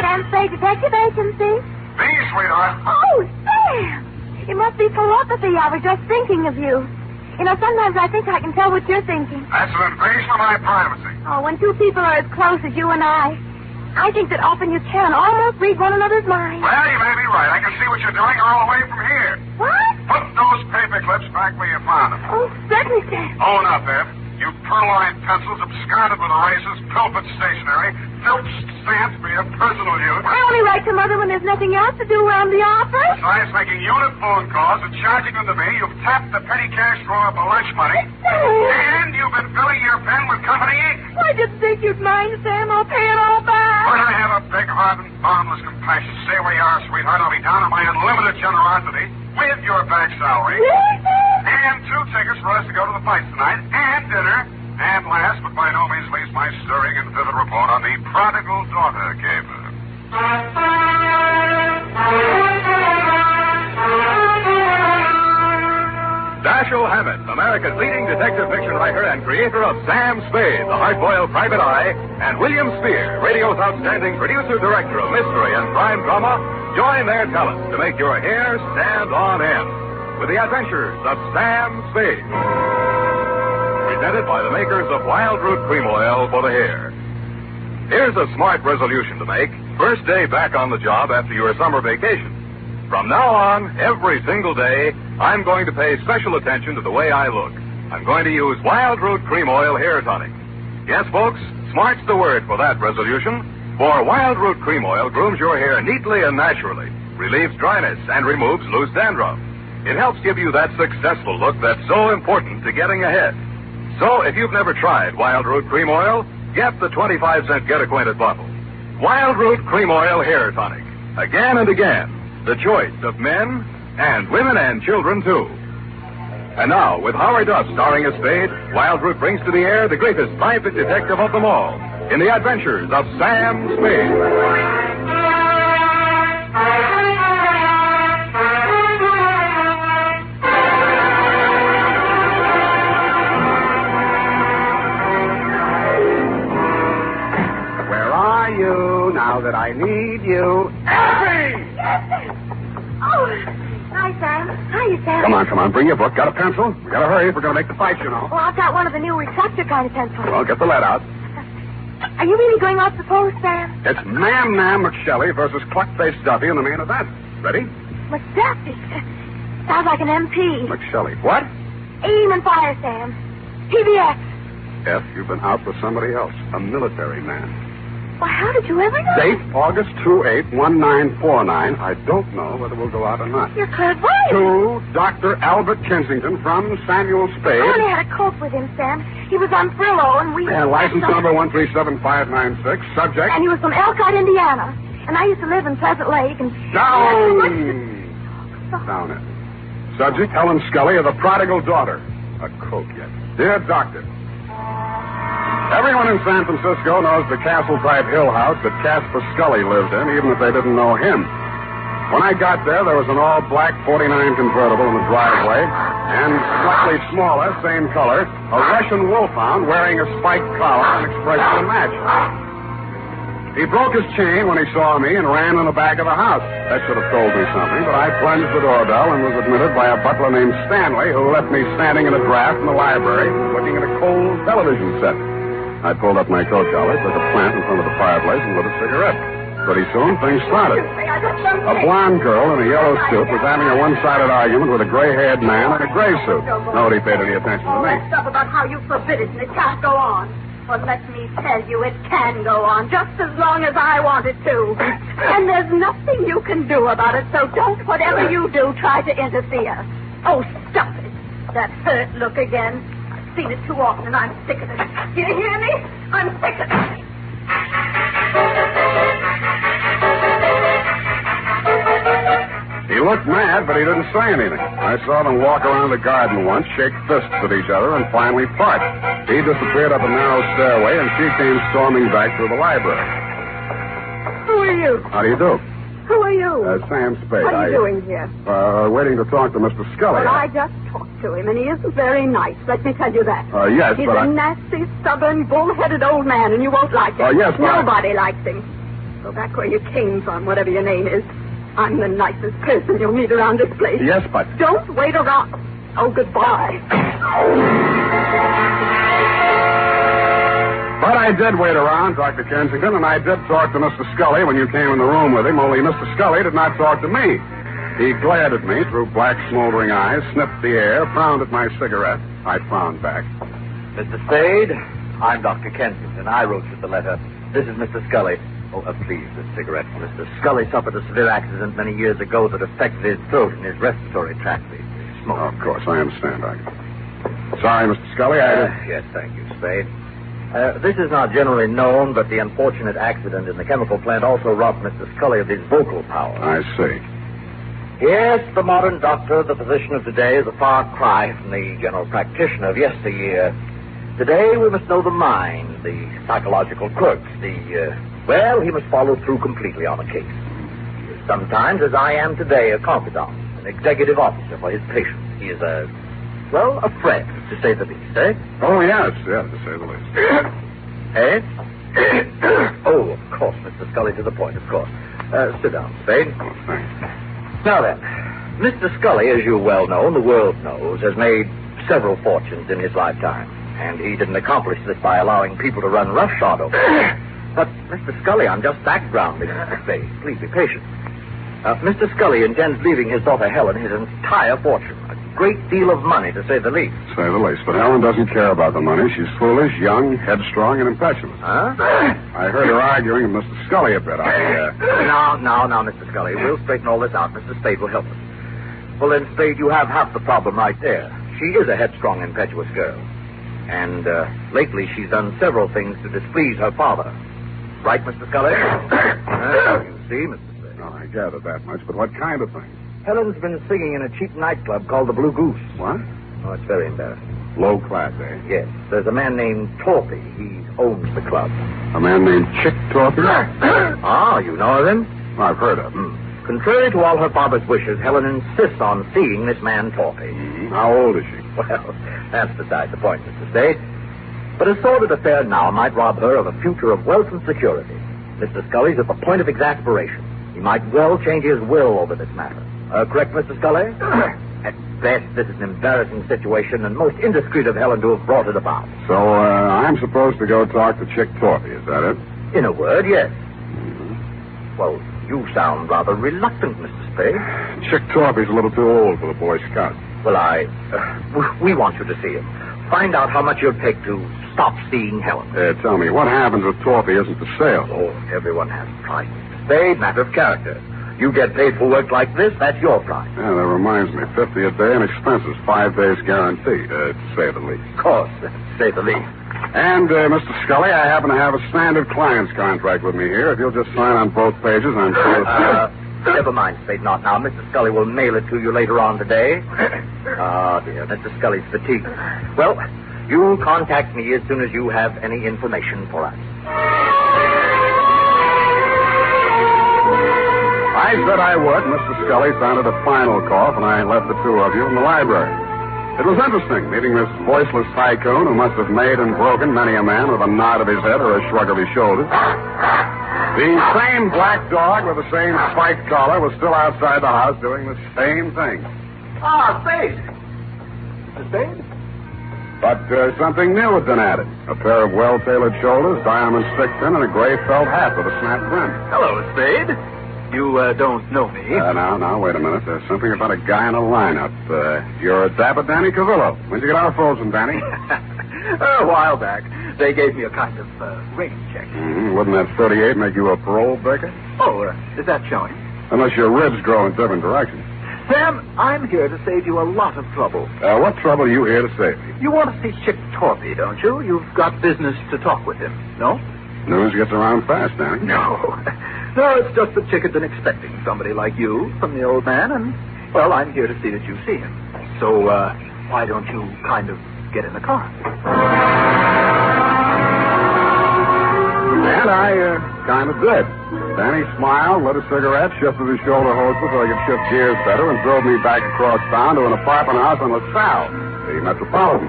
Sam Spade, detective agency? Me, sweetheart. Oh, Sam! It must be telepathy. I was just thinking of you. You know, sometimes I think I can tell what you're thinking. That's an invasion of my privacy. Oh, when two people are as close as you and I think that often you can almost read one another's minds. Well, you may be right. I can see what you're doing all the way from here. What? Put those paper clips back where you found them. Oh, certainly, Sam. Own up, Ed. You purloined pencils absconded with erasers, pilfered stationery, filched stamps for your personal use. I only write to Mother when there's nothing else to do around the office. Besides making unit phone calls and charging them to me, you've tapped the petty cash drawer for lunch money. And you've been filling your pen with company ink. I didn't think you'd mind, Sam. I'll pay it all back. But I have a big heart and boundless compassion. Stay where you are, sweetheart. I'll be down on my unlimited generosity with your back salary. And 2 tickets for us to go to the fight tonight, and dinner. And last, but by no means least, my stirring and vivid report on the prodigal daughter caper. Dashiell Hammett, America's leading detective fiction writer and creator of Sam Spade, the hard-boiled private eye, and William Spear, radio's outstanding producer-director of mystery and crime drama, join their talents to make your hair stand on end with the adventures of Sam Spade. Presented by the makers of Wild Root Cream Oil for the hair. Here's a smart resolution to make. First day back on the job after your summer vacation. From now on, every single day, I'm going to pay special attention to the way I look. I'm going to use Wild Root Cream Oil Hair Tonic. Yes, folks, smart's the word for that resolution. For Wild Root Cream Oil grooms your hair neatly and naturally, relieves dryness, and removes loose dandruff. It helps give you that successful look that's so important to getting ahead. So, if you've never tried Wild Root Cream Oil, get the 25-cent get-acquainted bottle. Wild Root Cream Oil Hair Tonic. Again and again, the choice of men and women and children, too. And now, with Howard Duff starring as Spade, Wild Root brings to the air the greatest private detective of them all in the adventures of Sam Spade. Now that I need you. Effie! Oh, hi, Sam. Hiya, Sam. Come on. Bring your book. Got a pencil? We gotta hurry if we're gonna make the fight, you know. Well, I've got one of the new reflector kind of pencils. Well, get the lead out. Are you really going off the post, Sam? It's Mam McShelly versus Cluck-Faced Duffy in the main event. Ready? McDuffie. Sounds like an MP. McShelly. What? Aim and fire, Sam. PBX. F, you've been out with somebody else. A military man. Well, how did you ever know? Date, August 28, 1949. I don't know whether we'll go out or not. You're clairvoyant. To Dr. Albert Kensington from Samuel Spade. I only had a cope with him, Sam. He was on Frillo, and we... And license number 137596, subject... And he was from Elkhart, Indiana. And I used to live in Pleasant Lake, and... Down it. Subject, Helen Scully of the prodigal daughter. A coke yet. Dear Doctor... Everyone in San Francisco knows the castle-type hill house that Casper Scully lived in, even if they didn't know him. When I got there was an all-black 49 convertible in the driveway, and slightly smaller, same color, a Russian wolfhound wearing a spiked collar and expression to match. He broke his chain when he saw me and ran in the back of the house. That should have told me something, but I plunged the doorbell and was admitted by a butler named Stanley, who left me standing in a draft in the library looking at a cold television set. I pulled up my coat collar, took a plant in front of the fireplace, and lit a cigarette. Pretty soon, things started. A blonde girl in a yellow suit was having a one-sided argument with a gray-haired man in a gray suit. Nobody paid any attention to me. Stuff about how you forbid it and it can't go on. Well, let me tell you, it can go on just as long as I want it to. And there's nothing you can do about it, so don't, whatever you do, try to interfere. Oh, stop it. That hurt look again. Seen it too often, and I'm sick of it. Do you hear me? I'm sick of it. He looked mad, but he didn't say anything. I saw them walk around the garden once, shake fists at each other, and finally part. He disappeared up a narrow stairway, and she came storming back through the library. Who are you? How do you do? Who are you? Sam Spade. What are you doing here? Waiting to talk to Mr. Scully. Well, I just talked to him, and he isn't very nice. Let me tell you that. Yes, He's a nasty, stubborn, bull-headed old man, and you won't like him. Yes, but nobody likes him. Go back where you came from, whatever your name is. I'm the nicest person you'll meet around this place. Yes, but... Don't wait around. Oh, goodbye. But I did wait around, Dr. Kensington, and I did talk to Mr. Scully when you came in the room with him, only Mr. Scully did not talk to me. He glared at me through black, smoldering eyes, sniffed the air, frowned at my cigarette. I frowned back. Mr. Spade, I'm Dr. Kensington. I wrote you the letter. This is Mr. Scully. Oh, please, this cigarette. Mr. Scully suffered a severe accident many years ago that affected his throat and his respiratory tract. He smoked. Oh, of course, I understand, Doctor. Sorry, Mr. Scully, Yes, thank you, Spade. This is not generally known, but the unfortunate accident in the chemical plant also robbed Mr. Scully of his vocal power. I see. Yes, the modern doctor, the physician of today, is a far cry from the general practitioner of yesteryear. Today, we must know the mind, the psychological quirks, well, he must follow through completely on a case. He is sometimes, as I am today, a confidant, an executive officer for his patients. He is a friend, to say the least, eh? Oh, yes, to say the least. Eh? Oh, of course, Mr. Scully, to the point, of course. Sit down, Spade. Oh, thanks. Now then, Mr. Scully, as you well know, and the world knows, has made several fortunes in his lifetime. And he didn't accomplish this by allowing people to run roughshod over him. But, Mr. Scully, I'm just backgrounding, Mr. Spade. Please be patient. Mr. Scully intends leaving his daughter Helen his entire fortune. A great deal of money, to say the least. Say the least. But Helen doesn't care about the money. She's foolish, young, headstrong, and impetuous. Huh? I heard her arguing with Mr. Scully a bit. Now, Mr. Scully. We'll straighten all this out. Mr. Spade will help us. Well, then, Spade, you have half the problem right there. She is a headstrong, impetuous girl. And lately she's done several things to displease her father. Right, Mr. Scully? You see, Mr. Spade. Oh, I gather that much, but what kind of thing? Helen's been singing in a cheap nightclub called the Blue Goose. What? Oh, it's very embarrassing. Low class, eh? Yes. There's a man named Torpy. He owns the club. A man named Chick Torpy? Ah, you know of him? I've heard of him. Contrary to all her father's wishes, Helen insists on seeing this man Torpy. How old is she? Well, that's beside the point, Mr. Spade. But a sordid affair now might rob her of a future of wealth and security. Mr. Scully's at the point of exasperation. He might well change his will over this matter. Correct, Mr. Scully? At best, this is an embarrassing situation, and most indiscreet of Helen to have brought it about. So, I'm supposed to go talk to Chick Torpy, is that it? In a word, yes. Well, you sound rather reluctant, Mr. Spade. Chick Torpy's a little too old for the Boy Scouts. Well, we want you to see him. Find out how much you'll take to stop seeing Helen. Tell me, what happens if Torpy isn't for sale? Oh, everyone has a price, Mr. Spade. Matter of character. You get paid for work like this, that's your price. Yeah, that reminds me. $50 a day and expenses. 5 days guaranteed, to say the least. Of course, to say the least. And, Mr. Scully, I happen to have a standard client's contract with me here. If you'll just sign on both pages, I'm sure... Never mind, Spade, not now. Mr. Scully will mail it to you later on today. Ah, dear, Mr. Scully's fatigued. Well, you contact me as soon as you have any information for us. I said I would. Mr. Scully sounded a final cough, and I left the two of you in the library. It was interesting, meeting this voiceless tycoon who must have made and broken many a man with a nod of his head or a shrug of his shoulders. The same black dog with the same spiked collar was still outside the house doing the same thing. Ah, Spade. Mr. Spade? But something new had been added. A pair of well-tailored shoulders, diamond stick pin, and a gray felt hat with a snap brim. Hello, Spade. You don't know me. Now, wait a minute. There's something about a guy in a lineup. You're Dapper Danny Cavillo. When'd you get our frozen, Danny? A while back. They gave me a kind of rating check. Wouldn't that 38 make you a parole breaker? Oh, is that showing? Unless your ribs grow in different directions. Sam, I'm here to save you a lot of trouble. What trouble are you here to save me? You want to see Chick Torpy, don't you? You've got business to talk with him, no? News gets around fast, Danny. No, it's just that Chick had been expecting somebody like you from the old man, and, well, I'm here to see that you see him. So, why don't you kind of get in the car? And I kind of did. Danny smiled, lit a cigarette, shifted his shoulder holster so he could shift gears better, and drove me back across town to an apartment house on LaSalle, the Metropolitan.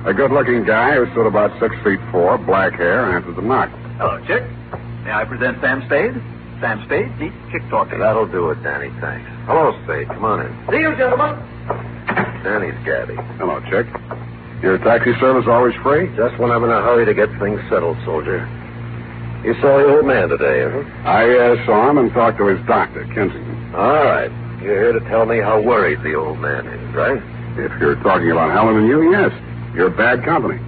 A good-looking guy who stood about 6'4", black hair, answered the knock. Hello, Chick. May I present Sam Spade? Sam Spade needs chick talking. That'll do it, Danny, thanks. Hello, Spade. Come on in. See you, gentlemen. Danny's Gabby. Hello, Chick. Your taxi service always free? Just when I'm in a hurry to get things settled, soldier. You saw the old man today, huh? I saw him and talked to his doctor, Kensington. All right. You're here to tell me how worried the old man is, right? If you're talking about Helen and you, yes. You're bad company.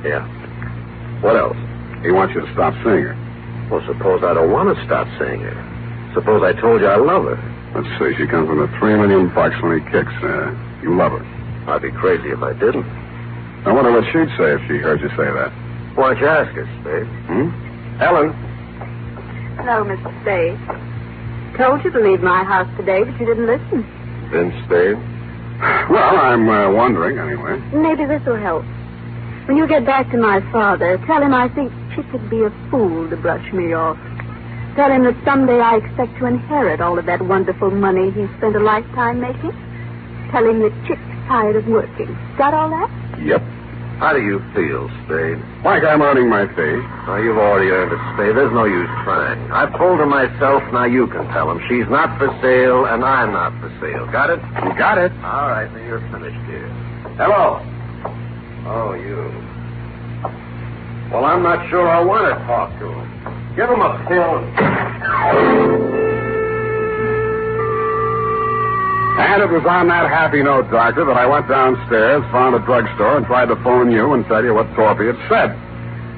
Yeah. What else? He wants you to stop seeing her. Well, suppose I don't want to stop seeing her. Suppose I told you I love her. Let's see. She comes with $3 million when he kicks. You love her. I'd be crazy if I didn't. I wonder what she'd say if she heard you say that. Why don't you ask her, Spade? Helen? Hello, Mr. Spade. Told you to leave my house today, but you didn't listen. Vince Spade? Well, I'm wondering, anyway. Maybe this will help. When you get back to my father, tell him I think Chick would be a fool to brush me off. Tell him that someday I expect to inherit all of that wonderful money he spent a lifetime making. Tell him that Chick's tired of working. Got all that? Yep. How do you feel, Spade? Like I'm earning my fee. Oh, you've already earned it, Spade. There's no use trying. I've told her myself, now you can tell him. She's not for sale, and I'm not for sale. Got it? You got it. All right, then you're finished here. Hello. Oh, you. Well, I'm not sure I want to talk to him. Give him a pill. And it was on that happy note, Doctor, that I went downstairs, found a drugstore, and tried to phone you and tell you what Torpy had said.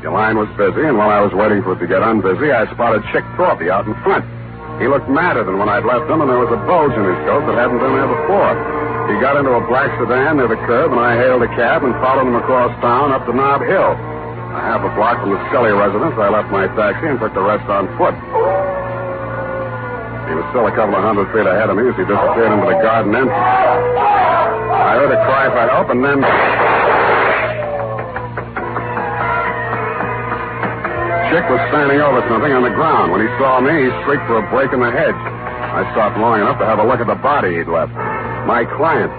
Your line was busy, and while I was waiting for it to get unbusy, I spotted Chick Torpy out in front. He looked madder than when I'd left him, and there was a bulge in his coat that hadn't been there before. He got into a black sedan near the curb, and I hailed a cab and followed him across town up to Nob Hill. A half a block from the Scully residence, I left my taxi and took the rest on foot. He was still a couple of 100 feet ahead of me as he disappeared into the garden entrance. I heard a cry for help, and then Chick was standing over something on the ground. When he saw me, he shrieked for a break in the hedge. I stopped long enough to have a look at the body he'd left. My client.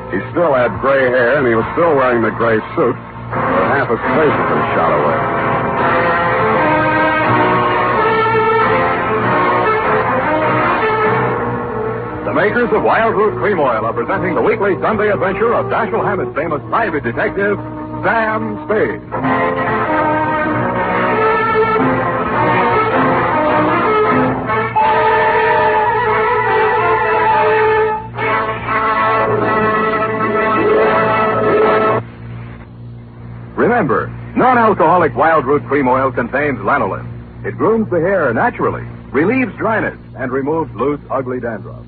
He still had gray hair, and he was still wearing the gray suit, but half his face had been shot away. The makers of Wild Root Cream Oil are presenting the weekly Sunday adventure of Dashiell Hammett's famous private detective, Sam Spade. Remember, non-alcoholic Wild Root Cream Oil contains lanolin. It grooms the hair naturally, relieves dryness, and removes loose, ugly dandruff.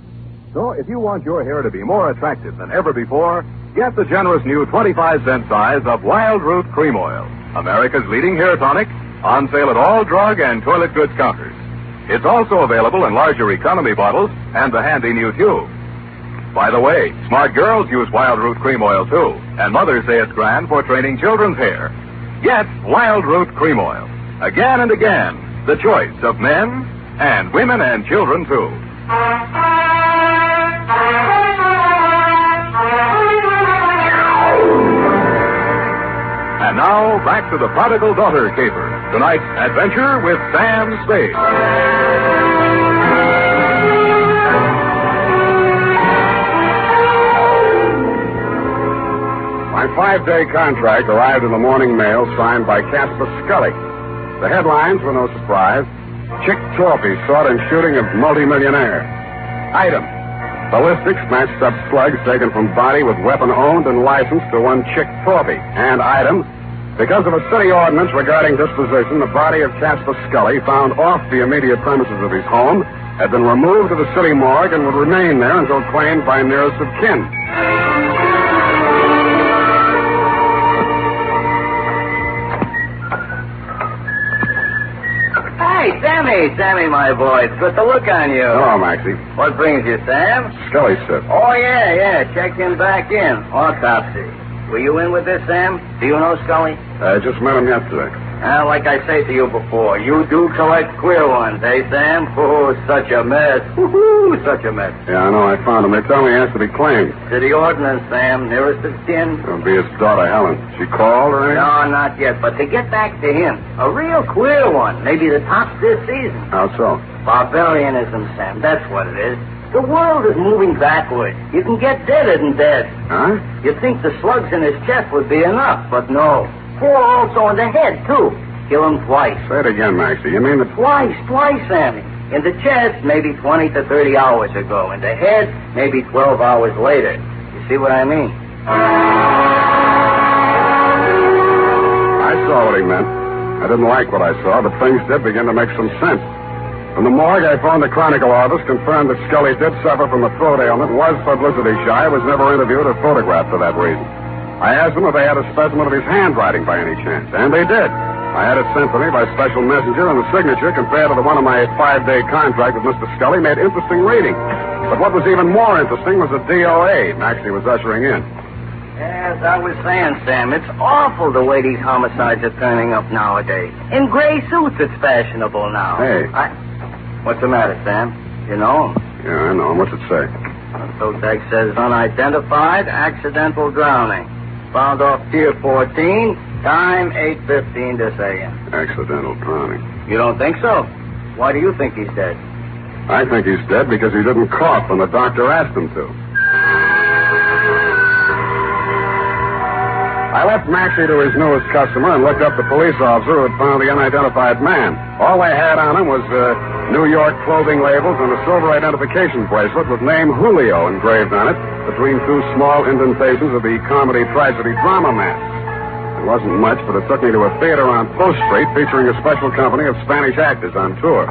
So if you want your hair to be more attractive than ever before, get the generous new 25-cent size of Wild Root Cream Oil, America's leading hair tonic, on sale at all drug and toilet goods counters. It's also available in larger economy bottles and the handy new tube. By the way, smart girls use Wild Root Cream Oil, too, and mothers say it's grand for training children's hair. Get Wild Root Cream Oil. Again and again, the choice of men and women and children, too. And now, back to the Prodigal Daughter caper. Tonight's adventure with Sam Spade. My 5-day contract arrived in the morning mail signed by Casper Scully. The headlines were no surprise. Chick Torpy sought in shooting of multimillionaire. Item: ballistics matched up slugs taken from body with weapon owned and licensed to one Chick Torpy. And item: because of a city ordinance regarding disposition, the body of Casper Scully, found off the immediate premises of his home, had been removed to the city morgue and would remain there until claimed by nearest of kin. Hey, Sammy, my boy. It's good to look on you. Hello, Maxie. What brings you, Sam? Scully said. Oh, yeah. Checked in back in. Autopsy. Were you in with this, Sam? Do you know Scully? I just met him yesterday. Like I say to you before, you do collect queer ones, eh, Sam? Oh, such a mess. Woo-hoo, such a mess. Yeah, I know. I found him. They tell me he has to be claimed. City ordinance, Sam. Nearest of kin. It'll be his daughter, Helen. She called or anything? No, not yet. But to get back to him, a real queer one. Maybe the tops this season. How so? Barbarianism, Sam. That's what it is. The world is moving backward. You can get deader than dead. Huh? You'd think the slugs in his chest would be enough, but no. 4 also in the head, too. Kill him twice. Say it again, Maxie. You mean that... Twice, Sammy. In the chest, maybe 20 to 30 hours ago. In the head, maybe 12 hours later. You see what I mean? I saw what he meant. I didn't like what I saw, but things did begin to make some sense. From the morgue, I phoned the Chronicle office, confirmed that Scully did suffer from a throat ailment, was publicity shy, was never interviewed or photographed for that reason. I asked them if they had a specimen of his handwriting by any chance, and they did. I had it sent to me by special messenger, and the signature, compared to the one on my 5-day contract with Mr. Scully, made interesting reading. But what was even more interesting was the DOA Maxie was ushering in. As I was saying, Sam, it's awful the way these homicides are turning up nowadays. In gray suits, it's fashionable now. Hey. What's the matter, Sam? You know him? Yeah, I know him. What's it say? The toe tag says unidentified, accidental drowning. Found off Pier 14, time 8:15 this a.m. Accidental drowning. You don't think so? Why do you think he's dead? I think he's dead because he didn't cough when the doctor asked him to. I left Maxie to his newest customer and looked up the police officer who had found the unidentified man. All they had on him was New York clothing labels and a silver identification bracelet with name Julio engraved on it between 2 small indentations of the comedy tragedy drama mask. It wasn't much, but it took me to a theater on Post Street featuring a special company of Spanish actors on tour.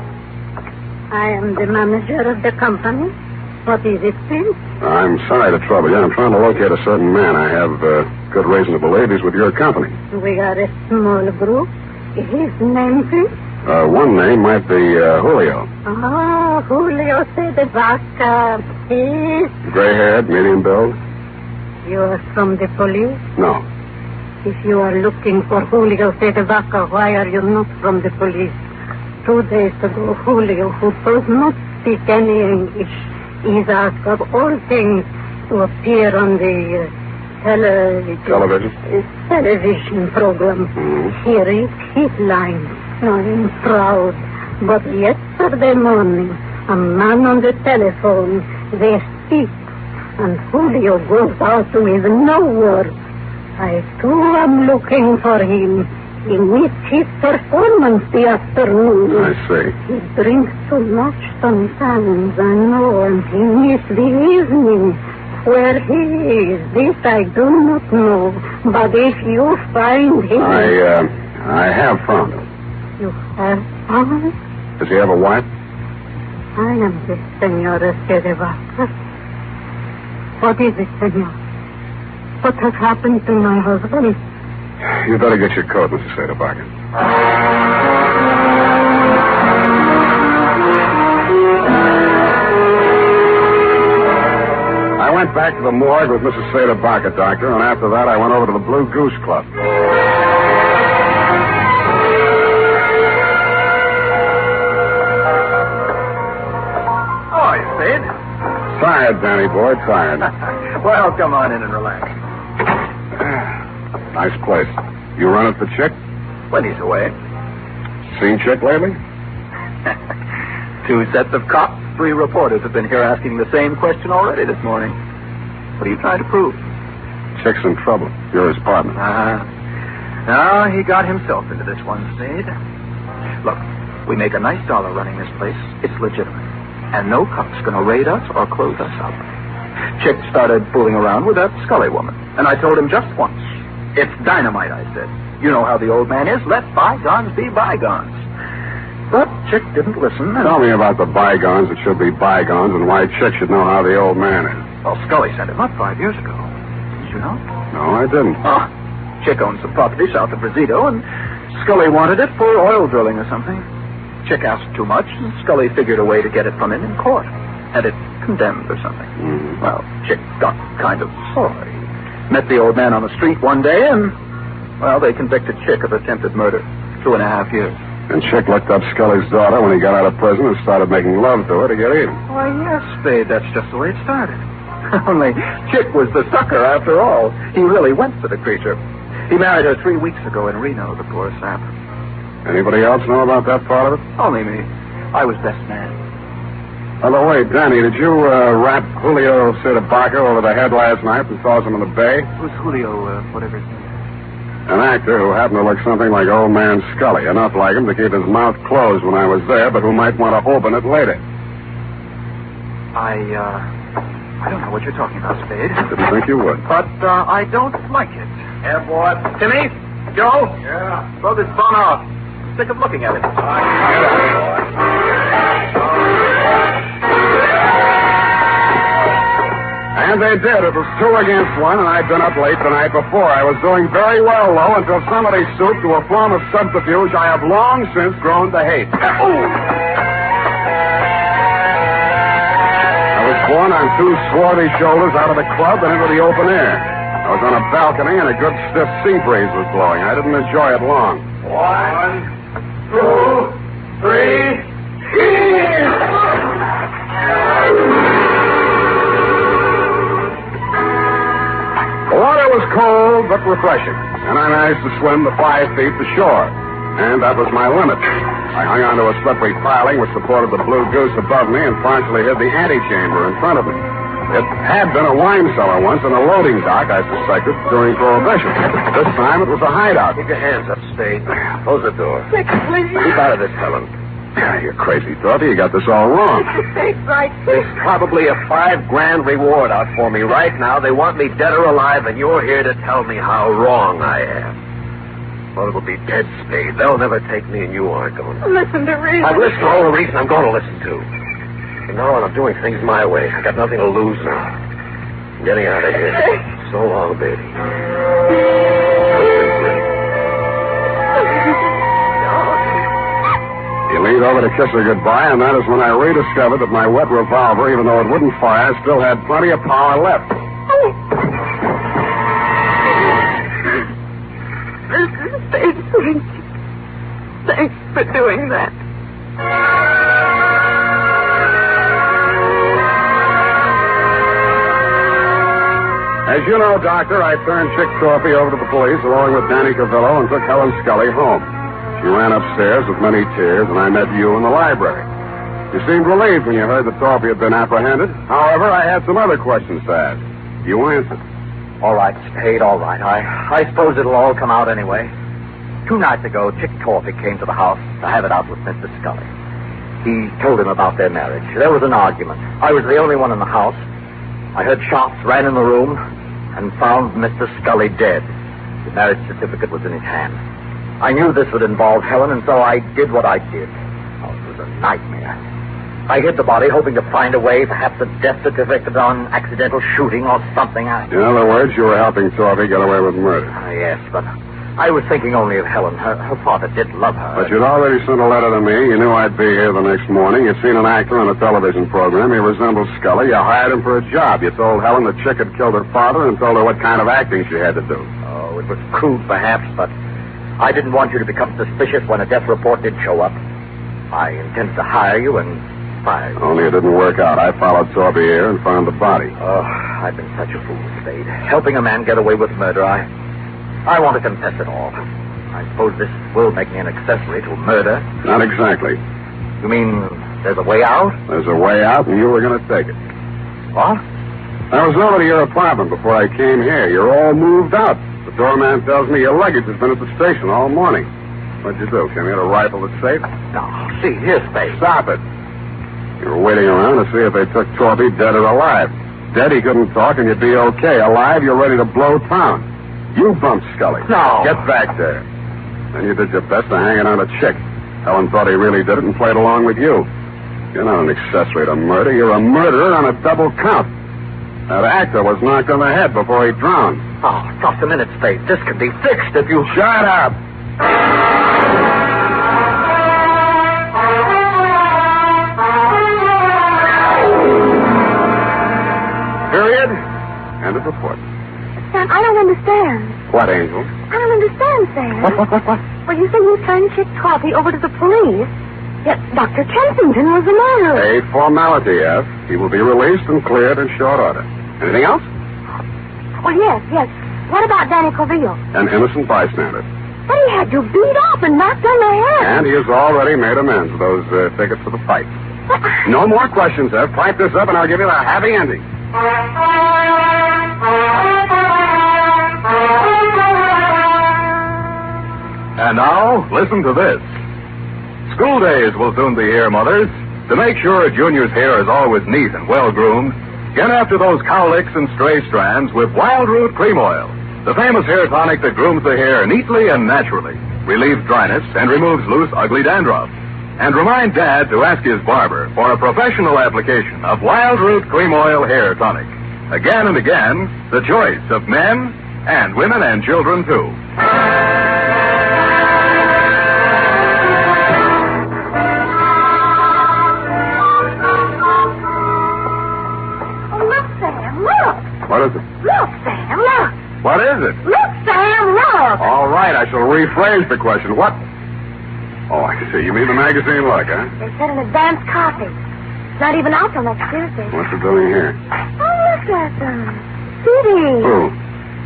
I am the manager of the company. What is it, please? I'm sorry to trouble you. I'm trying to locate a certain man. I have good reason to believe he's with your company. We are a small group. His name, please? One name might be Julio. Oh, Julio de Vaca. He's... Gray-haired, medium build? You are from the police? No. If you are looking for Julio de Vaca, why are you not from the police? 2 days ago, Julio, who does not speak any English, is asked of all things to appear on the television program. Mm-hmm. He reads his lines. I'm proud. But yesterday morning, a man on the telephone, they speak, and Julio goes out with no word. I, too, am looking for him. He missed his performance the afternoon. I see. He drinks too much sometimes, I know, and he missed the evening. Where he is, this I do not know. But if you find him... I have found him. You have found him? Does he have a wife? I am the Senora de Vaca. What is it, senor? What has happened to my husband? You better get your coat, Mrs. Sederbacher. I went back to the morgue with Mrs. Sederbacher, doctor, and after that I went over to the Blue Goose Club. Oh, you Spade? Tired, Danny boy, tired. Well, come on in and relax. Nice place. You run it for Chick? When he's away. Seen Chick lately? 2 sets of cops, 3 reporters have been here asking the same question already this morning. What are you trying to prove? Chick's in trouble. You're his partner. No, he got himself into this one, Spade. Look, we make a nice dollar running this place. It's legitimate. And no cop's going to raid us or close us up. Chick started fooling around with that Scully woman. And I told him just once. It's dynamite, I said. You know how the old man is. Let bygones be bygones. But Chick didn't listen. Tell me about the bygones that should be bygones and why Chick should know how the old man is. Well, Scully sent him up 5 years ago. Did you know? No, I didn't. Oh, Chick owned some property south of Rosito, and Scully wanted it for oil drilling or something. Chick asked too much, and Scully figured a way to get it from him in court. Had it condemned or something. Mm-hmm. Well, Chick got kind of sorry. Met the old man on the street one day, and, well, they convicted Chick of attempted murder. 2.5 years. And Chick looked up Scully's daughter when he got out of prison and started making love to her to get even. Why, yes, Spade. That's just the way it started. Only Chick was the sucker after all. He really went for the creature. He married her 3 weeks ago in Reno, the poor sap. Anybody else know about that part of it? Only me. I was best man. By the way, Danny, did you rap Julio Cidabaca over the head last night and toss him in the bay? Who's Julio, whatever his name is? An actor who happened to look something like old man Scully. Enough like him to keep his mouth closed when I was there, but who might want to open it later. I don't know what you're talking about, Spade. Didn't think you would. But I don't like it. Yeah, boy. Timmy? Joe? Yeah. Throw this phone off. I'm sick of looking at it. And they did. It was 2 against 1, and I'd been up late the night before. I was doing very well, though, until somebody stooped to a form of subterfuge I have long since grown to hate. I was borne on 2 swarthy shoulders out of the club and into the open air. I was on a balcony, and a good stiff sea breeze was blowing. I didn't enjoy it long. 1, 2, 3, The water was cold but refreshing, and I managed to swim the 5 feet to shore. And that was my limit. I hung onto a slippery piling which supported the Blue Goose above me and partially hid the antechamber in front of me. It had been a wine cellar once and a loading dock, I suspected, during Prohibition. This time it was a hideout. Keep your hands up, Spade. Close the door. Nick, please. Keep out of this, Helen. You're crazy, Dorothy. You got this all wrong. Take right. There's probably a $5 grand reward out for me right now. They want me dead or alive, and you're here to tell me how wrong I am. Well, it'll be dead, Spade. They'll never take me, and you aren't going to. Listen to reason. I've listened to all the reason I'm going to listen to. And now I'm doing things my way. I got nothing to lose now. I'm getting out of here. So long, baby. He leaned over to kiss her goodbye, and that is when I rediscovered that my wet revolver, even though it wouldn't fire, still had plenty of power left. Mrs. Spade, thanks for doing that. As you know, Doctor, I turned Chick Torpy over to the police along with Danny Cavillo and took Helen Scully home. She ran upstairs with many tears, and I met you in the library. You seemed relieved when you heard that Torpy had been apprehended. However, I had some other questions to ask. You answered. All right, Spade, all right. I suppose it'll all come out anyway. 2 nights ago, Chick Torpy came to the house to have it out with Mr. Scully. He told him about their marriage. There was an argument. I was the only one in the house. I heard shots, ran in the room, and found Mr. Scully dead. The marriage certificate was in his hand. I knew this would involve Helen, and so I did what I did. Oh, it was a nightmare. I hid the body, hoping to find a way, perhaps a death certificate on accidental shooting or something. In other words, you were helping Torpy get away with murder. Yes, but I was thinking only of Helen. Her father did love her. But you'd already sent a letter to me. You knew I'd be here the next morning. You'd seen an actor on a television program. He resembled Scully. You hired him for a job. You told Helen that Chick had killed her father and told her what kind of acting she had to do. Oh, it was crude, perhaps, but I didn't want you to become suspicious when a death report did show up. I intended to hire you and fire you. Only it didn't work out. I followed Torpy here and found the body. Oh, I've been such a fool, Spade. Helping a man get away with murder, I want to confess it all. I suppose this will make me an accessory to murder. Not exactly. You mean there's a way out? There's a way out, and you were going to take it. What? I was over to your apartment before I came here. You're all moved out. The doorman tells me your luggage has been at the station all morning. What'd you do? Came here to rifle the safe? No, see, here's Spade. Stop it. You were waiting around to see if they took Torpy dead or alive. Dead, he couldn't talk, and you'd be okay. Alive, you're ready to blow town. You bumped Scully. No. Get back there. Then you did your best to hang it on a Chick. Helen thought he really did it and played along with you. You're not an accessory to murder. You're a murderer on a double count. That actor was knocked on the head before he drowned. Oh, just a minute, Spade. This can be fixed if you... Shut up! Period. End of report. Sam, I don't understand. What, Angel? I don't understand, Sam. What? Well, you say you turned Chick Coffee over to the police? Yet Dr. Kensington was the murderer. A formality, F. He will be released and cleared in short order. Anything else? Oh, yes. What about Danny Coville? An innocent bystander. But he had you beat up and knocked on the head. And he has already made amends with those tickets for the fight. No more questions, F. Pipe this up and I'll give you the happy ending. And now, listen to this. School days will soon be here, mothers. To make sure a junior's hair is always neat and well-groomed, get after those cowlicks and stray strands with Wild Root Cream Oil, the famous hair tonic that grooms the hair neatly and naturally, relieves dryness, and removes loose, ugly dandruff. And remind Dad to ask his barber for a professional application of Wild Root Cream Oil Hair Tonic. Again and again, the choice of men and women and children, too. What is it? Look, Sam, look. What is it? Look, Sam, look. All right, I shall rephrase the question. What? Oh, I see. You mean the magazine look, huh? They said an advance copy. It's not even out till next Tuesday. What's it doing here? Oh, look at them. CDs.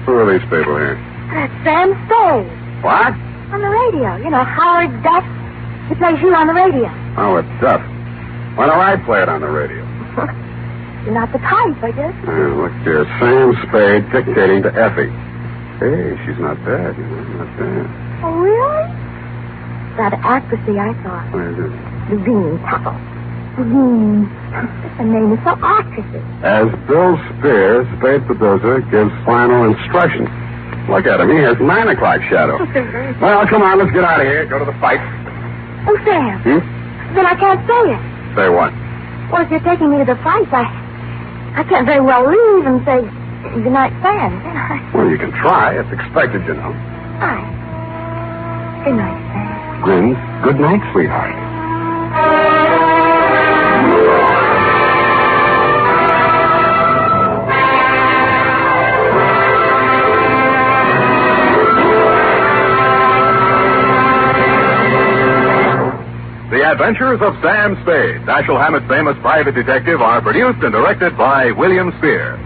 Who are these people here? That's Sam Spade. What? On the radio. You know, Howard Duff. He plays you on the radio. Oh, it's Duff. Why don't I play it on the radio? You're not the type, I guess. Look here, Sam Spade dictating to Effie. Hey, she's not bad, not bad. Oh, really? That accuracy, I thought. What is it? Levine Tuttle. Levine. The name is so accurate. As Bill Spear, Spade producer, gives final instructions. Look at him. He has 9 o'clock shadow. Well, come on, let's get out of here. Go to the fight. Oh, Sam. Then I can't say it. Say what? Well, if you're taking me to the fight, I can't very well leave and say goodnight, Sam, can I? Well, you can try. It's expected, you know. Aye. Good night, Sam. Grins, good night, sweetheart. The Adventures of Sam Spade, Dashiell Hammett's famous private detective, are produced and directed by William Spear.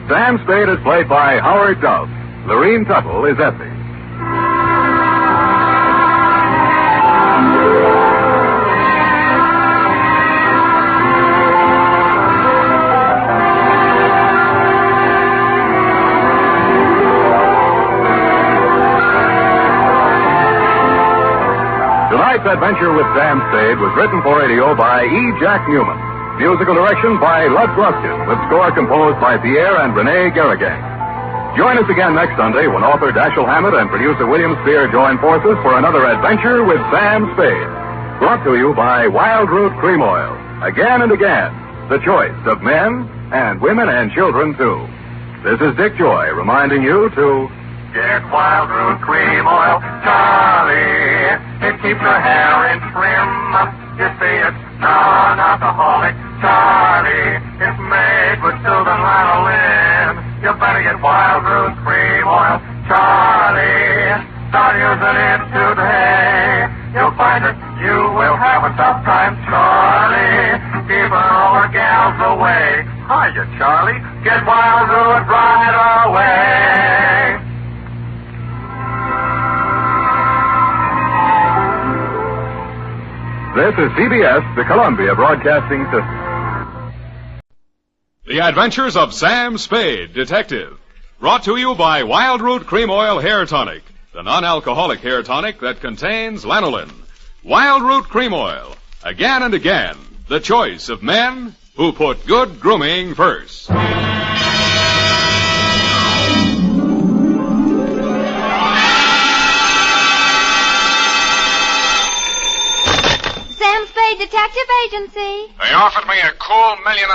Sam Spade is played by Howard Duff. Lorene Tuttle is Effie. Tonight's adventure with Sam Spade was written for radio by E. Jack Newman. Musical direction by Lud Gluskin, with score composed by Pierre and Renee Garrigang. Join us again next Sunday when author Dashiell Hammett and producer William Spear join forces for another adventure with Sam Spade. Brought to you by Wild Root Cream Oil. Again and again, the choice of men and women and children, too. This is Dick Joy reminding you to get Wild Root Cream Oil, Charlie. It keeps your hair in trim. You see, it's non-alcoholic, Charlie. It's made with Sylvan lanolin. You better get Wild Root Cream Oil, Charlie. Start using it today. You'll find that you will have a tough time, Charlie. Keeping all the gals away. Hiya, Charlie. Get Wild Root right away. This is CBS, the Columbia Broadcasting System. The Adventures of Sam Spade, Detective. Brought to you by Wild Root Cream Oil Hair Tonic, the non-alcoholic hair tonic that contains lanolin. Wild Root Cream Oil. Again and again, the choice of men who put good grooming first. Sam Spade Detective Agency. They offered me a cool $1.5 million,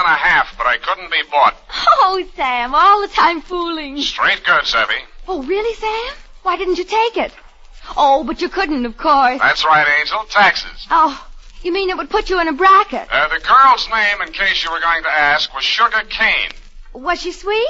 but I couldn't be bought. Oh, Sam, all the time fooling. Straight goods, Effie. Oh, really, Sam? Why didn't you take it? Oh, but you couldn't, of course. That's right, Angel. Taxes. Oh, you mean it would put you in a bracket? The girl's name, in case you were going to ask, was Sugar Cane. Was she sweet?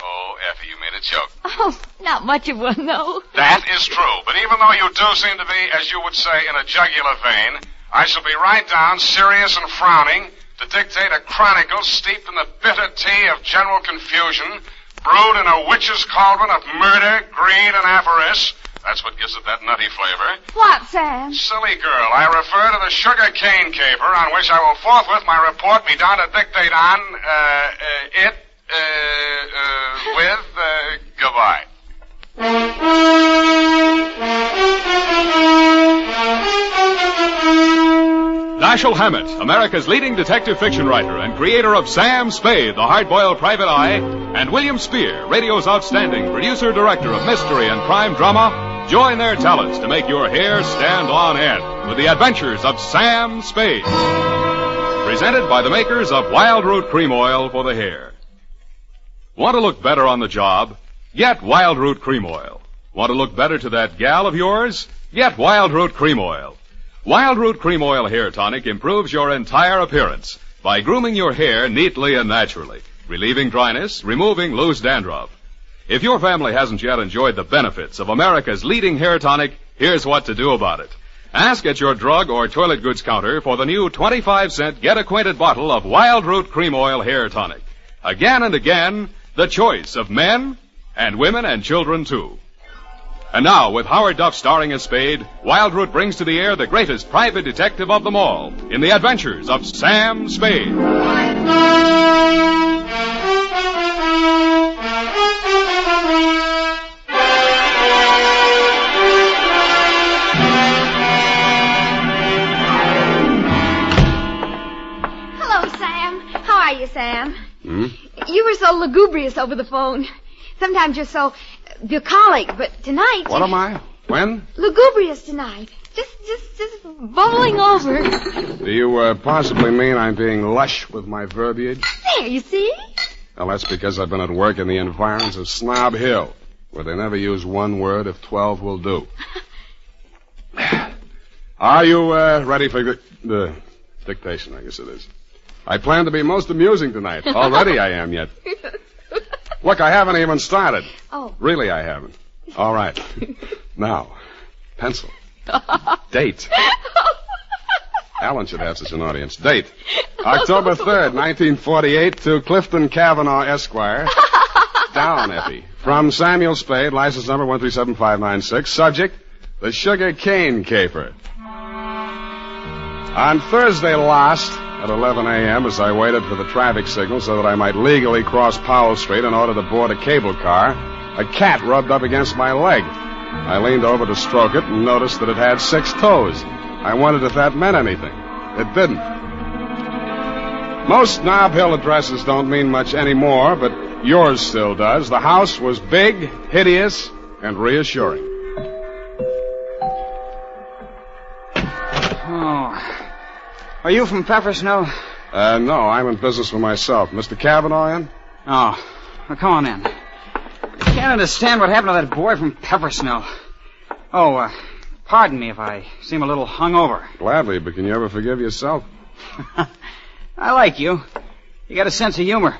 Oh, Effie. You made a joke. Oh, not much of one, though. That is true. But even though you do seem to be, as you would say, in a jugular vein, I shall be right down, serious and frowning, to dictate a chronicle steeped in the bitter tea of general confusion, brewed in a witch's cauldron of murder, greed, and avarice. That's what gives it that nutty flavor. What, Sam? Silly girl, I refer to the sugar cane caper, on which I will forthwith my report be done to dictate on, goodbye. Dashiell Hammett, America's leading detective fiction writer and creator of Sam Spade, the hard-boiled private eye, and William Spear, radio's outstanding producer-director of mystery and crime drama, join their talents to make your hair stand on end with the adventures of Sam Spade. Presented by the makers of Wild Root Cream Oil for the hair. Want to look better on the job? Get Wild Root Cream Oil. Want to look better to that gal of yours? Get Wild Root Cream Oil. Wild Root Cream Oil Hair Tonic improves your entire appearance by grooming your hair neatly and naturally, relieving dryness, removing loose dandruff. If your family hasn't yet enjoyed the benefits of America's leading hair tonic, here's what to do about it. Ask at your drug or toilet goods counter for the new 25-cent get-acquainted bottle of Wild Root Cream Oil Hair Tonic. Again and again, the choice of men and women and children, too. And now, with Howard Duff starring as Spade, Wild Root brings to the air the greatest private detective of them all in the adventures of Sam Spade. Hello, Sam. How are you, Sam? Hmm? You were so lugubrious over the phone. Sometimes you're so bucolic, but tonight... What am I? When? Lugubrious tonight. Just bubbling over. Do you possibly mean I'm being lush with my verbiage? There, you see? Well, that's because I've been at work in the environs of Snob Hill, where they never use one word if 12 will do. Are you ready for the dictation, I guess it is? I plan to be most amusing tonight. Already I am, yet. Look, I haven't even started. Oh. Really, I haven't. All right. Now, pencil. Date. Alan should have such an audience. Date. October 3rd, 1948, to Clifton Cavanaugh, Esquire. Down, Effie. From Samuel Spade, license number 137596. Subject, the sugar cane caper. On Thursday last, at 11 a.m., as I waited for the traffic signal so that I might legally cross Powell Street in order to board a cable car, a cat rubbed up against my leg. I leaned over to stroke it and noticed that it had 6 toes. I wondered if that meant anything. It didn't. Most Nob Hill addresses don't mean much anymore, but yours still does. The house was big, hideous, and reassuring. Oh. Are you from Pepper Snow? No, I'm in business for myself. Mr. Cavanaugh in? Oh. Well, come on in. I can't understand what happened to that boy from Pepper Snow. Oh, pardon me if I seem a little hungover. Gladly, but can you ever forgive yourself? I like you. You got a sense of humor.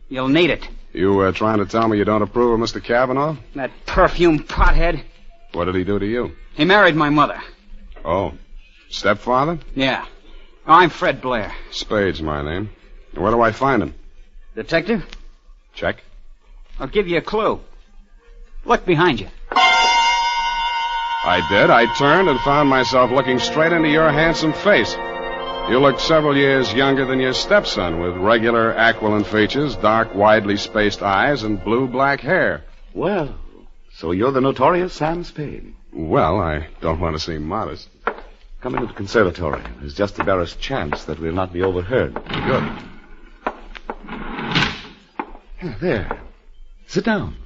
You'll need it. You trying to tell me you don't approve of Mr. Cavanaugh? That perfume pothead. What did he do to you? He married my mother. Oh. Stepfather? Yeah. I'm Fred Blair. Spade's my name. Where do I find him? Detective? Check. I'll give you a clue. Look behind you. I did. I turned and found myself looking straight into your handsome face. You looked several years younger than your stepson, with regular aquiline features, dark, widely spaced eyes, and blue-black hair. Well, so you're the notorious Sam Spade. Well, I don't want to seem modest. Come into the conservatory. There's just the barest chance that we'll not be overheard. Good. There. Sit down.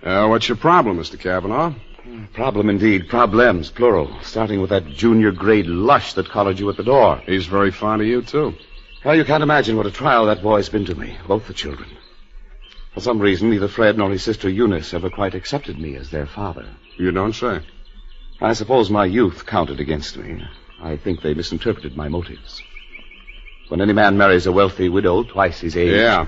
What's your problem, Mr. Cavanaugh? Problem indeed. Problems, plural. Starting with that junior-grade lush that collared you at the door. He's very fond of you, too. Well, you can't imagine what a trial that boy's been to me. Both the children. For some reason, neither Fred nor his sister Eunice ever quite accepted me as their father. You don't say. I suppose my youth counted against me. I think they misinterpreted my motives. When any man marries a wealthy widow twice his age... Yeah.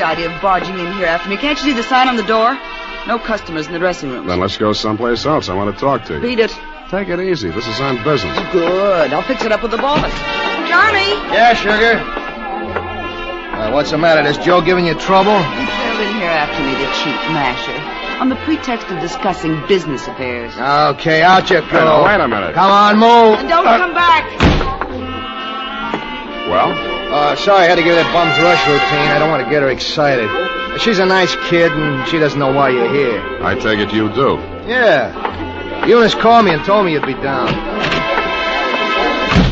the idea of barging in here after me. Can't you see the sign on the door? No customers in the dressing room. Then let's go someplace else. I want to talk to you. Beat it. Take it easy. This is on business. Good. I'll fix it up with the boss. Johnny! Yeah, sugar? What's the matter? Is Joe giving you trouble? He trailed in here after me, the cheap masher, on the pretext of discussing business affairs. Okay, out you go. Hey, now, wait a minute. Come on, move. And don't come back. Well? Sorry, I had to give that bum's rush routine. I don't want to get her excited. She's a nice kid, and she doesn't know why you're here. I take it you do. Yeah. Eunice called me and told me you'd be down.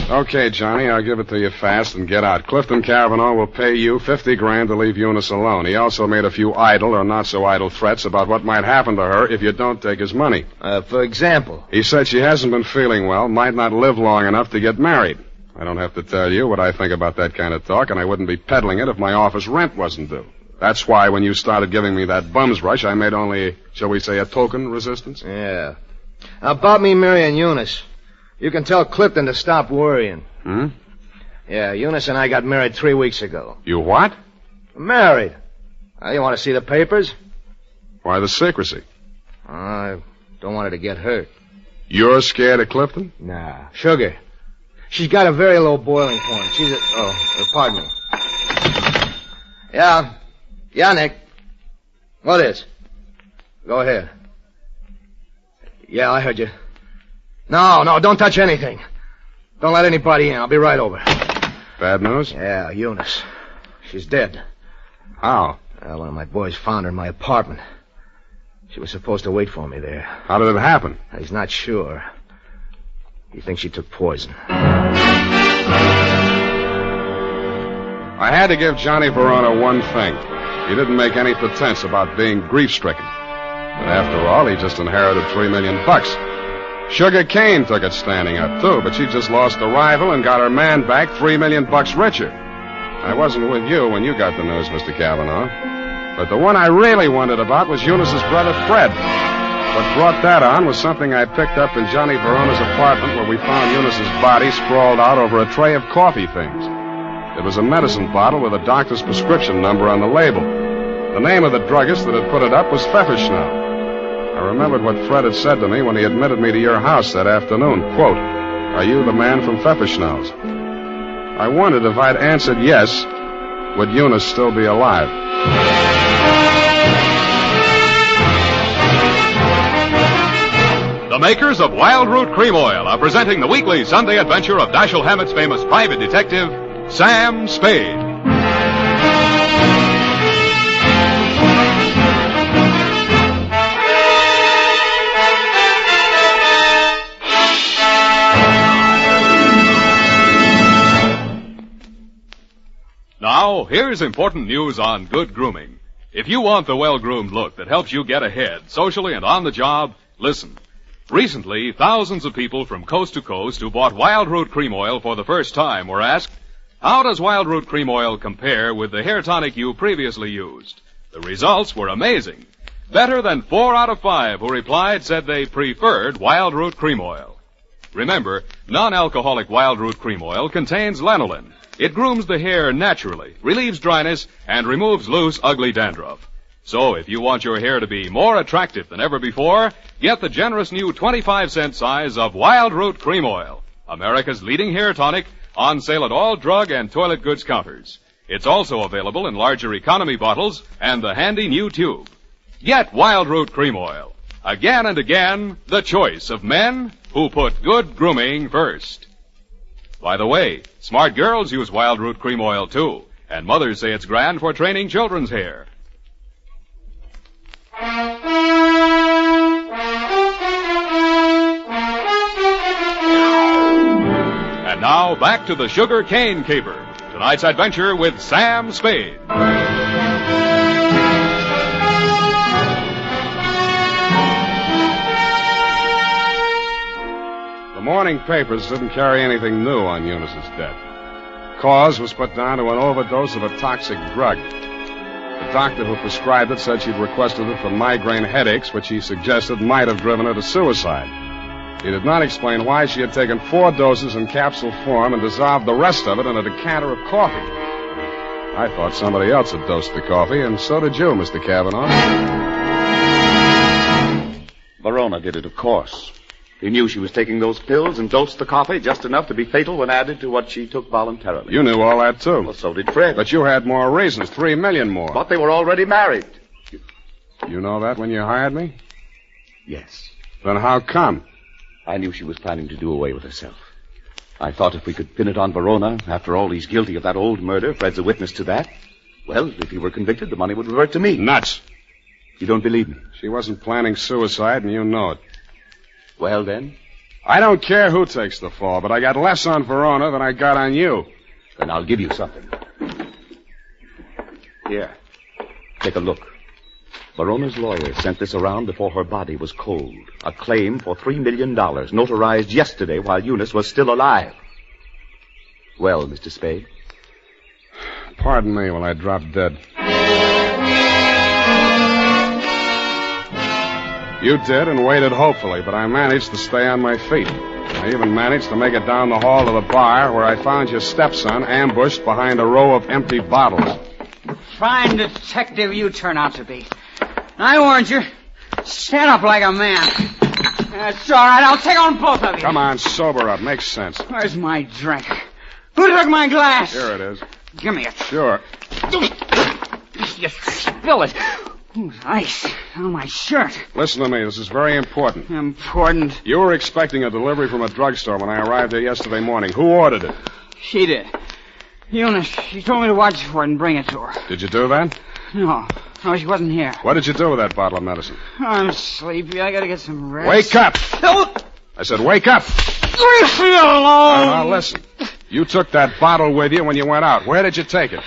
Okay, Johnny, I'll give it to you fast and get out. Clifton Cavanaugh will pay you $50,000 to leave Eunice alone. He also made a few idle or not-so-idle threats about what might happen to her if you don't take his money. For example? He said she hasn't been feeling well, might not live long enough to get married. I don't have to tell you what I think about that kind of talk, and I wouldn't be peddling it if my office rent wasn't due. That's why when you started giving me that bum's rush, I made only, shall we say, a token resistance? Yeah. About me marrying Eunice. You can tell Clifton to stop worrying. Hmm? Yeah, Eunice and I got married 3 weeks ago. You what? Married. You want to see the papers? Why the secrecy? I don't want her to get hurt. You're scared of Clifton? Nah. Sugar. She's got a very low boiling point. She's a... pardon me. Yeah. Yeah, Nick. What is? Go ahead. Yeah, I heard you. No, don't touch anything. Don't let anybody in. I'll be right over. Bad news? Yeah, Eunice. She's dead. How? One of my boys found her in my apartment. She was supposed to wait for me there. How did it happen? He's not sure. He thinks she took poison. I had to give Johnny Verona one thing. He didn't make any pretense about being grief-stricken. But after all, he just inherited $3 million. Sugar Cane took it standing up, too, but she just lost a rival and got her man back $3 million richer. I wasn't with you when you got the news, Mr. Cavanaugh. But the one I really wondered about was Eunice's brother, Fred. What brought that on was something I picked up in Johnny Verona's apartment where we found Eunice's body sprawled out over a tray of coffee things. It was a medicine bottle with a doctor's prescription number on the label. The name of the druggist that had put it up was Pfefferschnell. I remembered what Fred had said to me when he admitted me to your house that afternoon. Quote, "Are you the man from Pfefferschnell's?" I wondered if I'd answered yes, would Eunice still be alive? The makers of Wild Root Cream Oil are presenting the weekly Sunday adventure of Dashiell Hammett's famous private detective, Sam Spade. Now, here's important news on good grooming. If you want the well-groomed look that helps you get ahead, socially and on the job, listen. Recently, thousands of people from coast to coast who bought Wild Root Cream Oil for the first time were asked, how does Wild Root Cream Oil compare with the hair tonic you previously used? The results were amazing. Better than 4 out of 5 who replied said they preferred Wild Root Cream Oil. Remember, non-alcoholic Wild Root Cream Oil contains lanolin. It grooms the hair naturally, relieves dryness, and removes loose, ugly dandruff. So if you want your hair to be more attractive than ever before, get the generous new 25-cent size of Wild Root Cream Oil, America's leading hair tonic, on sale at all drug and toilet goods counters. It's also available in larger economy bottles and the handy new tube. Get Wild Root Cream Oil. Again and again, the choice of men who put good grooming first. By the way, smart girls use Wild Root Cream Oil, too, and mothers say it's grand for training children's hair. And now, back to the Sugar Cane Caper. Tonight's adventure with Sam Spade. The morning papers didn't carry anything new on Eunice's death. Cause was put down to an overdose of a toxic drug. The doctor who prescribed it said she'd requested it for migraine headaches, which he suggested might have driven her to suicide. He did not explain why she had taken 4 doses in capsule form and dissolved the rest of it in a decanter of coffee. I thought somebody else had dosed the coffee, and so did you, Mr. Kavanaugh. Verona did it, of course. He knew she was taking those pills and dosed the coffee just enough to be fatal when added to what she took voluntarily. You knew all that, too. Well, so did Fred. But you had more reasons, 3 million more. But they were already married. You know that when you hired me? Yes. Then how come? I knew she was planning to do away with herself. I thought if we could pin it on Verona, after all, he's guilty of that old murder. Fred's a witness to that. Well, if he were convicted, the money would revert to me. Nuts. You don't believe me? She wasn't planning suicide, and you know it. Well, then? I don't care who takes the fall, but I got less on Verona than I got on you. Then I'll give you something. Here. Take a look. Verona's lawyer sent this around before her body was cold. A claim for $3 million, notarized yesterday while Eunice was still alive. Well, Mr. Spade? Pardon me while I drop dead. You did and waited hopefully, but I managed to stay on my feet. I even managed to make it down the hall to the bar where I found your stepson ambushed behind a row of empty bottles. Fine detective you turn out to be. I warned you. Stand up like a man. That's all right. I'll take on both of you. Come on, sober up. Makes sense. Where's my drink? Who took my glass? Here it is. Give me it. Sure. You spill it. Ooh, ice on my shirt. Listen to me. This is very important. Important? You were expecting a delivery from a drugstore when I arrived there yesterday morning. Who ordered it? She did. Eunice. She told me to watch for it and bring it to her. Did you do that? No, she wasn't here. What did you do with that bottle of medicine? I'm sleepy. I gotta get some rest. Wake up! No! I said wake up! Leave me alone! Now, listen. You took that bottle with you when you went out. Where did you take it?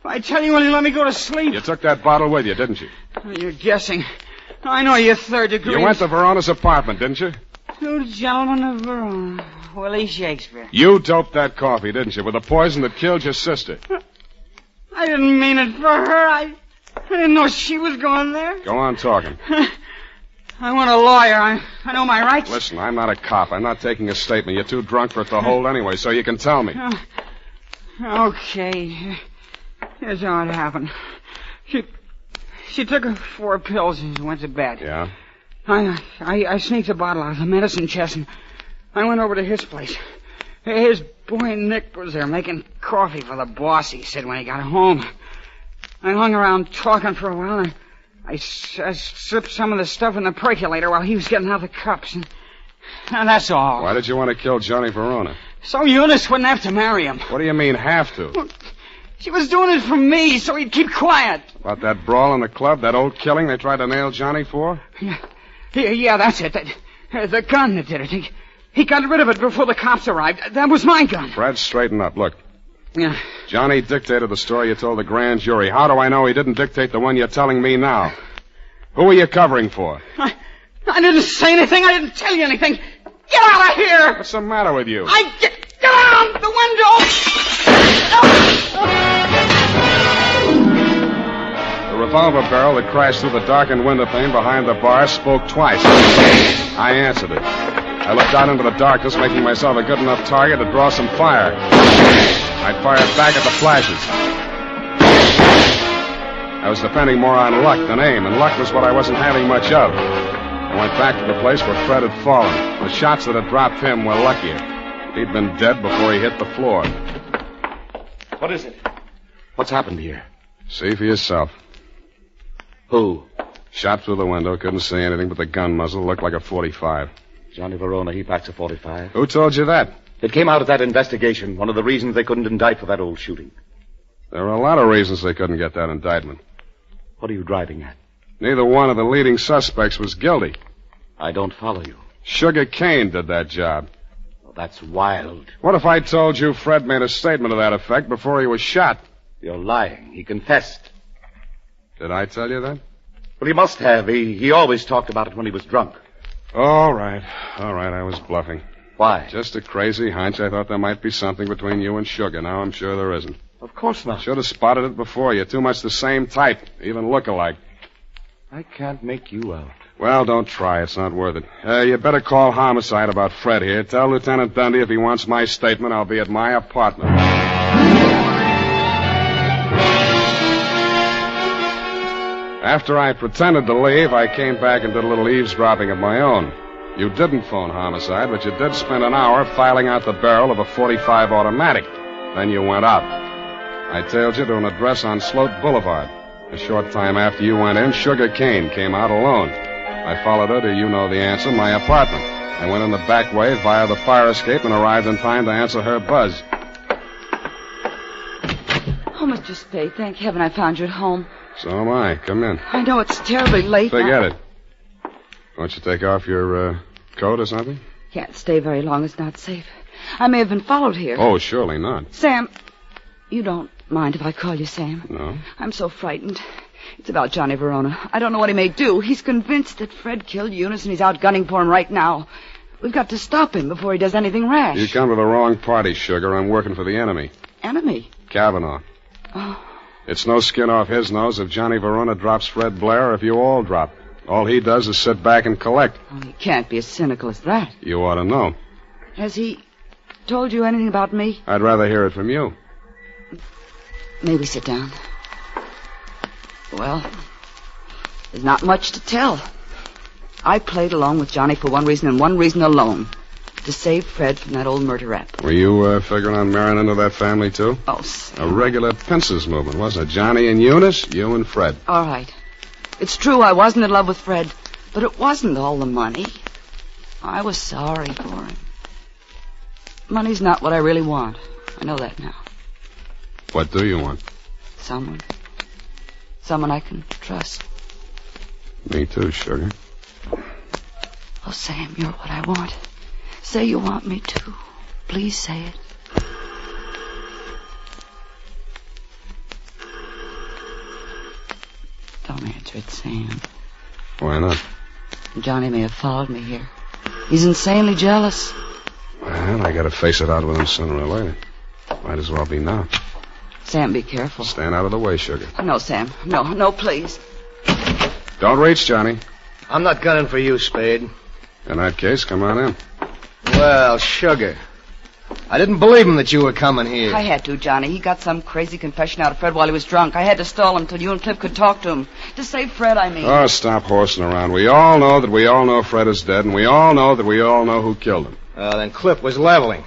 I tell you when you let me go to sleep. You took that bottle with you, didn't you? You're guessing. I know you're third degree. You went to Verona's apartment, didn't you? Two gentlemen of Verona. Willie Shakespeare. You doped that coffee, didn't you, with the poison that killed your sister? I didn't mean it for her. I didn't know she was going there. Go on talking. I want a lawyer. I know my rights. Listen, I'm not a cop. I'm not taking a statement. You're too drunk for it to hold anyway, so you can tell me. Okay. Here's how it happened. She took her 4 pills and went to bed. Yeah? I sneaked a bottle out of the medicine chest and I went over to his place. His boy Nick was there making coffee for the boss, he said, when he got home. I hung around talking for a while and I slipped some of the stuff in the percolator while he was getting out the cups. And that's all. Why did you want to kill Johnny Verona? So Eunice wouldn't have to marry him. What do you mean, have to? She was doing it for me, so he'd keep quiet. About that brawl in the club, that old killing they tried to nail Johnny for? Yeah, that's it. The gun that did it. He got rid of it before the cops arrived. That was my gun. Fred, straighten up. Look. Yeah. Johnny dictated the story you told the grand jury. How do I know he didn't dictate the one you're telling me now? Who are you covering for? I didn't say anything. I didn't tell you anything. Get out of here! What's the matter with you? Get out the window! The revolver barrel that crashed through the darkened window pane behind the bar spoke twice. I answered it. I looked out into the darkness, making myself a good enough target to draw some fire. I fired back at the flashes. I was depending more on luck than aim, and luck was what I wasn't having much of. I went back to the place where Fred had fallen. The shots that had dropped him were luckier. He'd been dead before he hit the floor. What is it? What's happened here? See for yourself. Who? Shot through the window. Couldn't see anything but the gun muzzle. Looked like a .45. Johnny Verona, he packs a .45. Who told you that? It came out of that investigation. One of the reasons they couldn't indict for that old shooting. There were a lot of reasons they couldn't get that indictment. What are you driving at? Neither one of the leading suspects was guilty. I don't follow you. Sugar Cane did that job. Well, that's wild. What if I told you Fred made a statement to that effect before he was shot? You're lying. He confessed. Did I tell you that? Well, he must have. He always talked about it when he was drunk. All right. I was bluffing. Why? Just a crazy hunch. I thought there might be something between you and Sugar. Now I'm sure there isn't. Of course not. Should have spotted it before. You're too much the same type. Even look alike. I can't make you out. Well, don't try. It's not worth it. You better call homicide about Fred here. Tell Lieutenant Dundee if he wants my statement, I'll be at my apartment. After I pretended to leave, I came back and did a little eavesdropping of my own. You didn't phone homicide, but you did spend an hour filing out the barrel of a .45 automatic. Then you went out. I tailed you to an address on Sloat Boulevard. A short time after you went in, Sugar Cane came out alone. I followed her to, you know the answer, my apartment. I went in the back way via the fire escape and arrived in time to answer her buzz. Oh, Mr. Spade, thank heaven I found you at home. So am I. Come in. I know it's terribly late. Forget it. Won't you take off your coat or something? Can't stay very long. It's not safe. I may have been followed here. Oh, surely not. Sam, you don't mind if I call you Sam? No. I'm so frightened. It's about Johnny Verona. I don't know what he may do. He's convinced that Fred killed Eunice, and he's out gunning for him right now. We've got to stop him before he does anything rash. You come to the wrong party, Sugar. I'm working for the enemy. Enemy? Kavanaugh. Oh. It's no skin off his nose if Johnny Verona drops Fred Blair or if you all drop. All he does is sit back and collect. Oh, he can't be as cynical as that. You ought to know. Has he told you anything about me? I'd rather hear it from you. Maybe sit down. Well, there's not much to tell. I played along with Johnny for one reason and one reason alone. To save Fred from that old murder rap. Were you figuring on marrying into that family, too? Oh, Sam. A regular pincers movement, wasn't it? Johnny and Eunice, you and Fred. All right. It's true I wasn't in love with Fred, but it wasn't all the money. I was sorry for him. Money's not what I really want. I know that now. What do you want? Someone. Someone I can trust. Me too, Sugar. Oh, Sam, you're what I want. Say you want me to. Please say it. Don't answer it, Sam. Why not? Johnny may have followed me here. He's insanely jealous. Well, I gotta face it out with him sooner or later. Might as well be now. Sam, be careful. Stand out of the way, Sugar. No, Sam. No, please. Don't reach, Johnny. I'm not gunning for you, Spade. In that case, come on in. Well, Sugar, I didn't believe him that you were coming here. I had to, Johnny. He got some crazy confession out of Fred while he was drunk. I had to stall him till you and Cliff could talk to him. To save Fred, I mean. Oh, stop horsing around. We all know that we all know Fred is dead, and we all know that we all know who killed him. Then Cliff was leveling.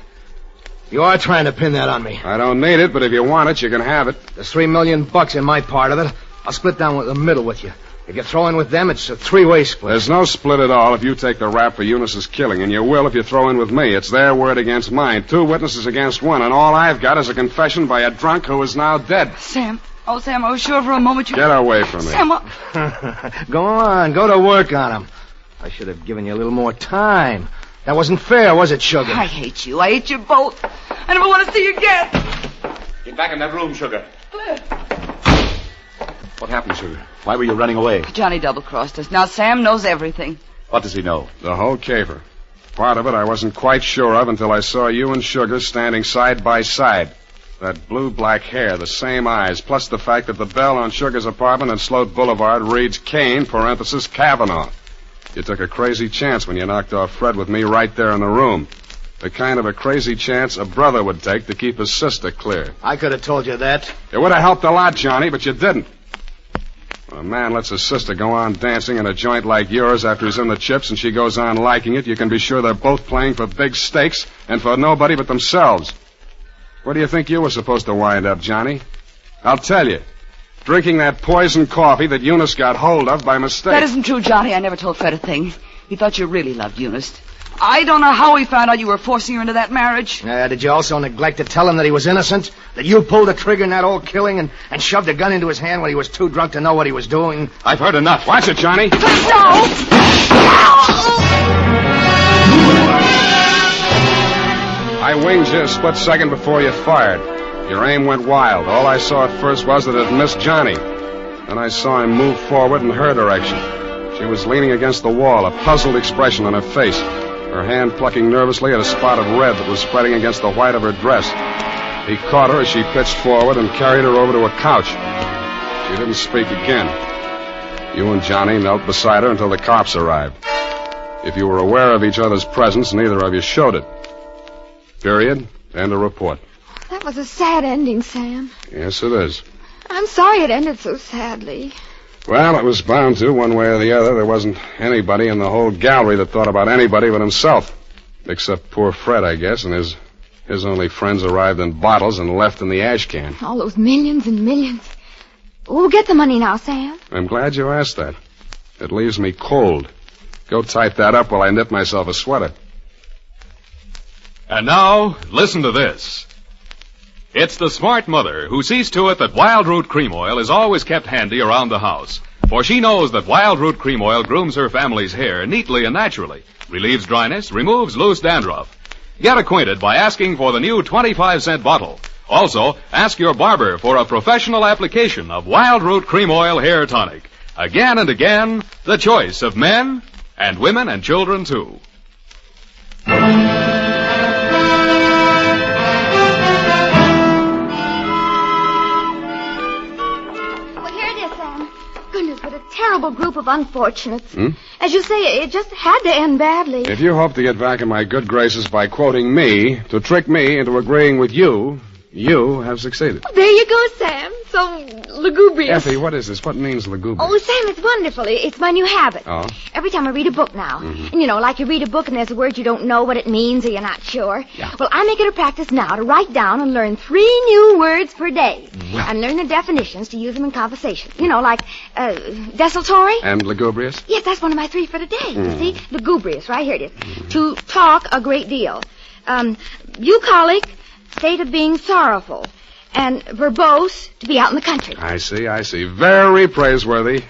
You are trying to pin that on me. I don't need it, but if you want it, you can have it. There's $3 million in my part of it. I'll split down the middle with you. If you throw in with them, it's a three-way split. There's no split at all if you take the rap for Eunice's killing, and you will if you throw in with me. It's their word against mine. 2 witnesses against 1, and all I've got is a confession by a drunk who is now dead. Sam. Oh, Sam, I was sure for a moment you... Get away from me. Sam, Go on. Go to work on him. I should have given you a little more time. That wasn't fair, was it, Sugar? I hate you. I hate you both. I never want to see you again. Get back in that room, Sugar. What happened, Sugar? Why were you running away? Johnny double-crossed us. Now Sam knows everything. What does he know? The whole caper. Part of it I wasn't quite sure of until I saw you and Sugar standing side by side. That blue-black hair, the same eyes, plus the fact that the bell on Sugar's apartment on Sloat Boulevard reads Kane, parenthesis, Kavanaugh. You took a crazy chance when you knocked off Fred with me right there in the room. The kind of a crazy chance a brother would take to keep his sister clear. I could have told you that. It would have helped a lot, Johnny, but you didn't. When a man lets his sister go on dancing in a joint like yours after he's in the chips and she goes on liking it, you can be sure they're both playing for big stakes and for nobody but themselves. Where do you think you were supposed to wind up, Johnny? I'll tell you. Drinking that poison coffee that Eunice got hold of by mistake. That isn't true, Johnny. I never told Fred a thing. He thought you really loved Eunice. I don't know how he found out you were forcing her into that marriage. Did you also neglect to tell him that he was innocent? That you pulled the trigger in that old killing and shoved a gun into his hand when he was too drunk to know what he was doing? I've heard enough. Watch it, Johnny. No! I winged you a split second before you fired. Your aim went wild. All I saw at first was that it missed Johnny. Then I saw him move forward in her direction. She was leaning against the wall, a puzzled expression on her face, her hand plucking nervously at a spot of red that was spreading against the white of her dress. He caught her as she pitched forward and carried her over to a couch. She didn't speak again. You and Johnny knelt beside her until the cops arrived. If you were aware of each other's presence, neither of you showed it. Period. End of report. That was a sad ending, Sam. Yes, it is. I'm sorry it ended so sadly. Well, it was bound to, one way or the other. There wasn't anybody in the whole gallery that thought about anybody but himself. Except poor Fred, I guess, and his only friends arrived in bottles and left in the ash can. All those millions and millions. Who'll get the money now, Sam? I'm glad you asked that. It leaves me cold. Go type that up while I knit myself a sweater. And now, listen to this. It's the smart mother who sees to it that Wild Root Cream Oil is always kept handy around the house. For she knows that Wild Root Cream Oil grooms her family's hair neatly and naturally, relieves dryness, removes loose dandruff. Get acquainted by asking for the new 25-cent bottle. Also, ask your barber for a professional application of Wild Root Cream Oil Hair Tonic. Again and again, the choice of men and women and children, too. What a terrible group of unfortunates. As you say, it just had to end badly. If you hope to get back in my good graces by quoting me, to trick me into agreeing with you, you have succeeded. Oh, there you go, Sam. So lugubrious. Effie, what is this? What means lugubrious? Oh, Sam, it's wonderful. It's my new habit. Oh? Every time I read a book now, and you know, like you read a book and there's a word you don't know what it means or you're not sure. Yeah. Well, I make it a practice now to write down and learn 3 new words per day. Well. And learn the definitions to use them in conversation. You know, like desultory. And lugubrious? Yes, that's one of my 3 for today. You see? Lugubrious, right here it is. To talk a great deal. Bucolic, state of being sorrowful. And verbose, to be out in the country. I see. Very praiseworthy.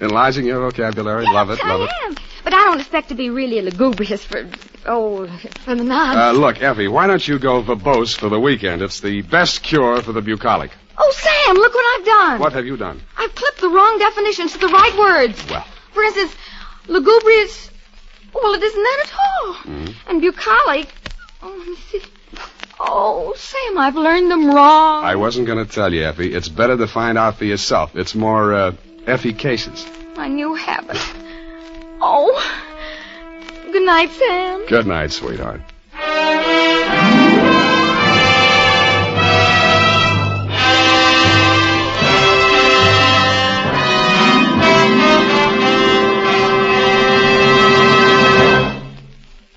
Enlarging your vocabulary. Yes, love it. I am. But I don't expect to be really lugubrious for the nonsense. Look, Effie, why don't you go verbose for the weekend? It's the best cure for the bucolic. Oh, Sam, look what I've done. What have you done? I've clipped the wrong definitions to the right words. Well. For instance, lugubrious, well, it isn't that at all. And bucolic, let me see. Oh, Sam, I've learned them wrong. I wasn't going to tell you, Effie. It's better to find out for yourself. It's more, efficacious. My new habit. Oh. Good night, Sam. Good night, sweetheart.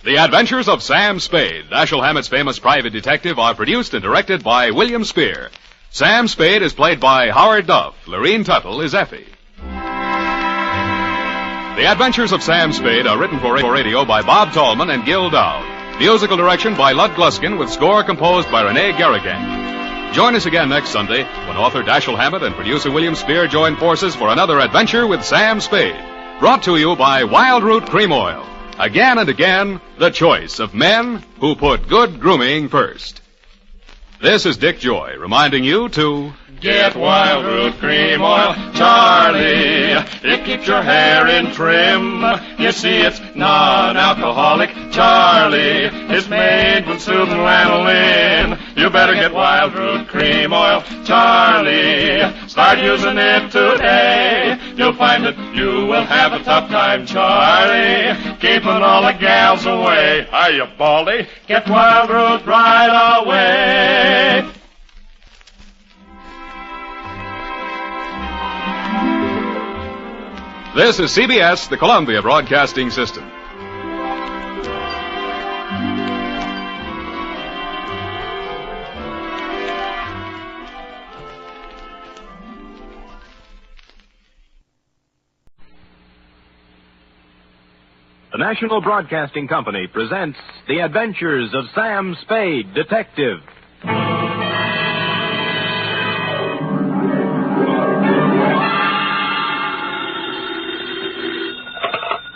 The Adventures of Sam Spade, Dashiell Hammett's famous private detective, are produced and directed by William Spear. Sam Spade is played by Howard Duff. Lorene Tuttle is Effie. The Adventures of Sam Spade are written for radio by Bob Tallman and Gil Dowd. Musical direction by Lud Gluskin with score composed by Rene Garrigan. Join us again next Sunday when author Dashiell Hammett and producer William Spear join forces for another adventure with Sam Spade. Brought to you by Wild Root Cream Oil. Again and again, the choice of men who put good grooming first. This is Dick Joy reminding you to get Wild Root Cream Oil, Charlie. It keeps your hair in trim. You see, it's non-alcoholic, Charlie. It's made with soothing lanolin. You better get Wild Root Cream Oil, Charlie. Start using it today. You'll find that you will have a tough time, Charlie, keeping all the gals away. Hiya, Baldy. Get Wild Root right away. This is CBS, the Columbia Broadcasting System. The National Broadcasting Company presents The Adventures of Sam Spade, Detective.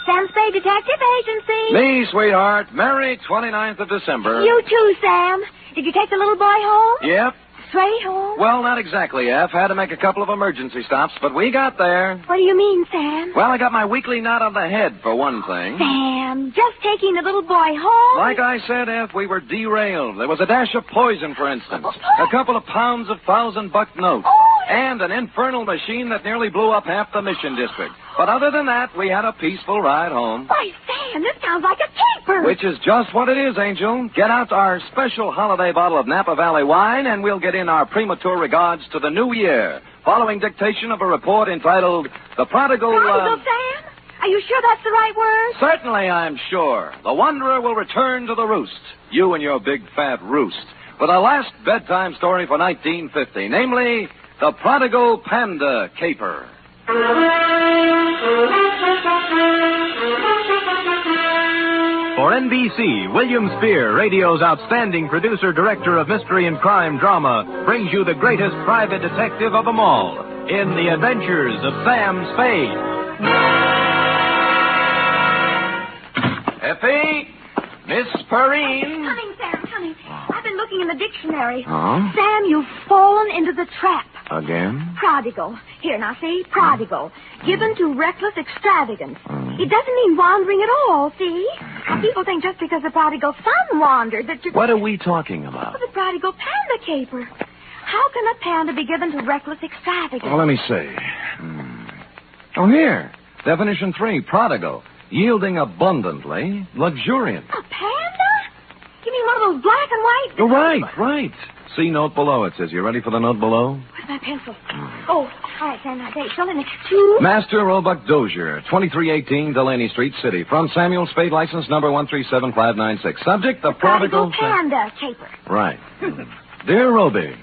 Sam Spade Detective Agency. Me, sweetheart. Merry 29th of December. You too, Sam. Did you take the little boy home? Yep. Straight home? Well, not exactly, F. Had to make a couple of emergency stops, but we got there. What do you mean, Sam? Well, I got my weekly knot on the head, for one thing. Sam, just taking the little boy home? Like I said, F, we were derailed. There was a dash of poison, for instance. A couple of pounds of $1,000 notes. And an infernal machine that nearly blew up half the Mission District. But other than that, we had a peaceful ride home. Why, Sam, this sounds like a caper. Which is just what it is, Angel. Get out our special holiday bottle of Napa Valley wine, and we'll get in our premature regards to the new year. following dictation of a report entitled The Prodigal... Prodigal, Sam? Are you sure that's the right word? Certainly, I'm sure. The wanderer will return to the roost. You and your big fat roost. For the last bedtime story for 1950, namely, The Prodigal Panda Caper. For NBC, William Spear, radio's outstanding producer-director of mystery and crime drama, brings you the greatest private detective of them all in The Adventures of Sam Spade. Effie? Miss Perrine? Coming, Sam, coming. I've been looking in the dictionary. Huh? Sam, you've fallen into the trap. Again? Prodigal. Here, now, see? Prodigal. Given to reckless extravagance. It doesn't mean wandering at all, see? Now, people think just because the prodigal son wandered that you... What are we talking about? The prodigal panda caper. How can a panda be given to reckless extravagance? Well, let me see. Oh, here. Definition 3, prodigal. Yielding abundantly, luxuriant. A panda? You mean one of those black and white? Right. See note below, it says. You ready for the note below? Where's my pencil? Oh, all right, Sam, now, Dave, fill in the 2. Master Roebuck Dozier, 2318 Delaney Street, City. From Samuel Spade, license number 137596. Subject, the prodigal panda caper. Right. Dear Roby,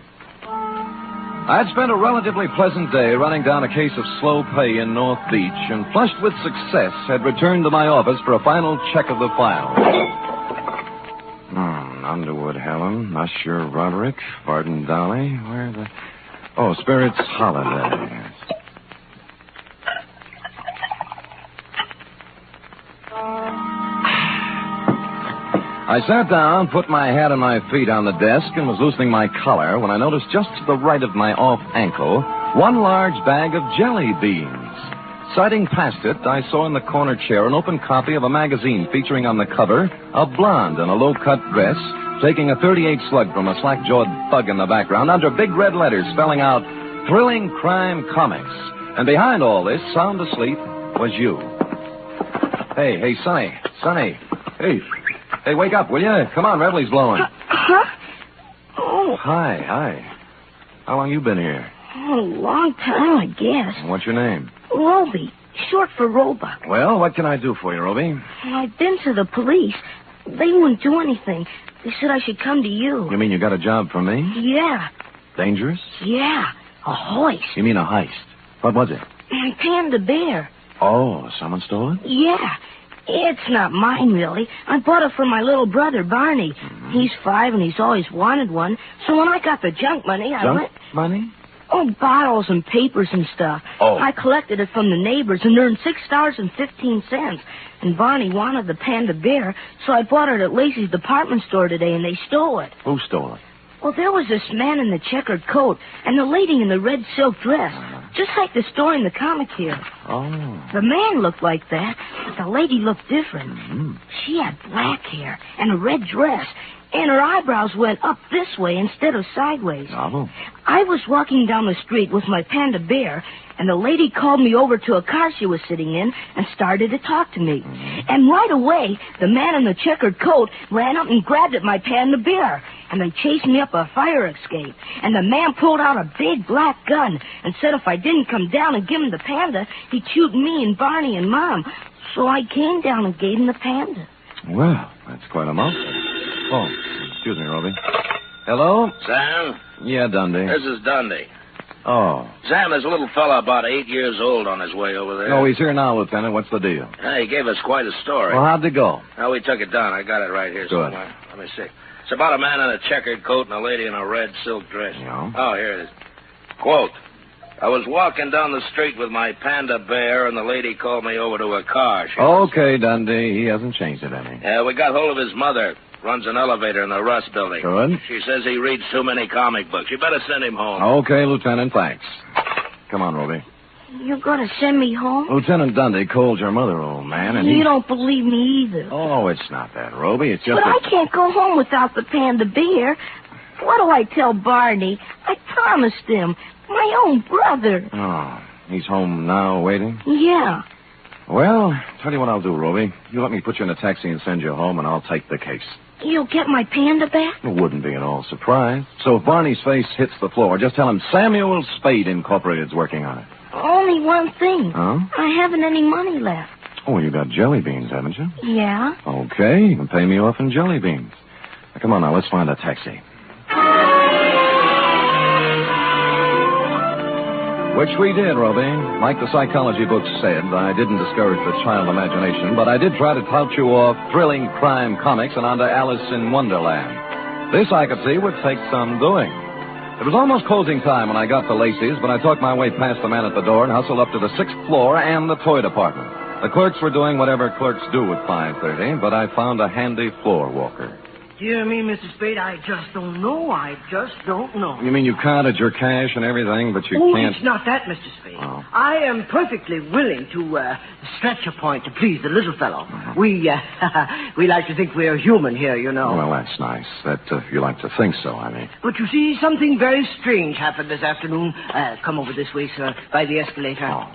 I'd spent a relatively pleasant day running down a case of slow pay in North Beach and, flushed with success, had returned to my office for a final check of the file. Underwood Helen, Usher Roderick, Varden Dolly, where the... Oh, Spirits Holiday. I sat down, put my hat and my feet on the desk, and was loosening my collar when I noticed just to the right of my off ankle one large bag of jelly beans. Sighting past it, I saw in the corner chair an open copy of a magazine featuring on the cover a blonde in a low-cut dress taking a .38 slug from a slack-jawed thug in the background under big red letters spelling out Thrilling Crime Comics. And behind all this, sound asleep, was you. Hey, Sonny. Hey, wake up, will you? Come on, Revelie's blowing. Huh? Oh. Hi. How long you been here? Oh, a long time, I guess. What's your name? Roby, short for Roebuck. Well, what can I do for you, Roby? I've been to the police. They wouldn't do anything. They said I should come to you. You mean you got a job for me? Yeah. Dangerous? Yeah. A hoist. You mean a heist? What was it? My panda bear. Oh, someone stole it? Yeah. It's not mine, really. I bought it for my little brother, Barney. Mm-hmm. He's 5 and he's always wanted one. So when I got the junk money, I went... Money? Oh, bottles and papers and stuff. Oh. I collected it from the neighbors and earned $6.15. And Barney wanted the panda bear, so I bought it at Lacey's department store today, and they stole it. Who stole it? Well, there was this man in the checkered coat and the lady in the red silk dress, just like the story in the comic here. Oh. The man looked like that, but the lady looked different. Mm-hmm. She had black hair and a red dress, and her eyebrows went up this way instead of sideways. Oh. I was walking down the street with my panda bear, and the lady called me over to a car she was sitting in and started to talk to me. Mm-hmm. And right away, the man in the checkered coat ran up and grabbed at my panda bear, and they chased me up a fire escape. And the man pulled out a big black gun and said if I didn't come down and give him the panda, he'd shoot me and Barney and Mom. So I came down and gave him the panda. Well, that's quite a mouthful. Oh, excuse me, Roby. Hello? Sam? Yeah, Dundee. This is Dundee. Oh. Sam, there's a little fella about 8 years old on his way over there. No, he's here now, Lieutenant. What's the deal? He gave us quite a story. Well, how'd it go? We took it down. I got it right here Good. somewhere. Let me see. It's about a man in a checkered coat and a lady in a red silk dress. Yeah. Oh, here it is. Quote, I was walking down the street with my panda bear, and the lady called me over to her car. Okay, Dundee. He hasn't changed it any. Yeah, we got hold of his mother. Runs an elevator in the Russ building. Good. She says he reads too many comic books. You better send him home. Okay, Lieutenant, thanks. Come on, Roby. You're going to send me home? Lieutenant Dundee called your mother, old man, and You don't believe me either. Oh, it's not that, Roby. It's just But I can't go home without the panda bear. What do I tell Barney? I promised him. My own brother. Oh, he's home now waiting? Yeah. Well, tell you what I'll do, Roby. You let me put you in a taxi and send you home, and I'll take the case. You'll get my panda back? It wouldn't be at all surprised. So if Barney's face hits the floor, just tell him Samuel Spade Incorporated's working on it. Only one thing. Huh? I haven't any money left. Oh, you got jelly beans, haven't you? Yeah? Okay, you can pay me off in jelly beans. Now, come on now, let's find a taxi. Which we did, Roby. Like the psychology books said, I didn't discourage the child imagination, but I did try to tout you off thrilling crime comics and onto Alice in Wonderland. This, I could see, would take some doing. It was almost closing time when I got to Lacey's, but I talked my way past the man at the door and hustled up to the 6th floor and the toy department. The clerks were doing whatever clerks do at 5:30, but I found a handy floor walker. Dear me, Mr. Spade, I just don't know. I just don't know. You mean you counted your cash and everything, but you can't... It's not that, Mr. Spade. Oh. I am perfectly willing to stretch a point to please the little fellow. We like to think we're human here, you know. Well, that's nice. That you like to think so, I mean. But you see, something very strange happened this afternoon. Come over this way, sir, by the escalator. Oh.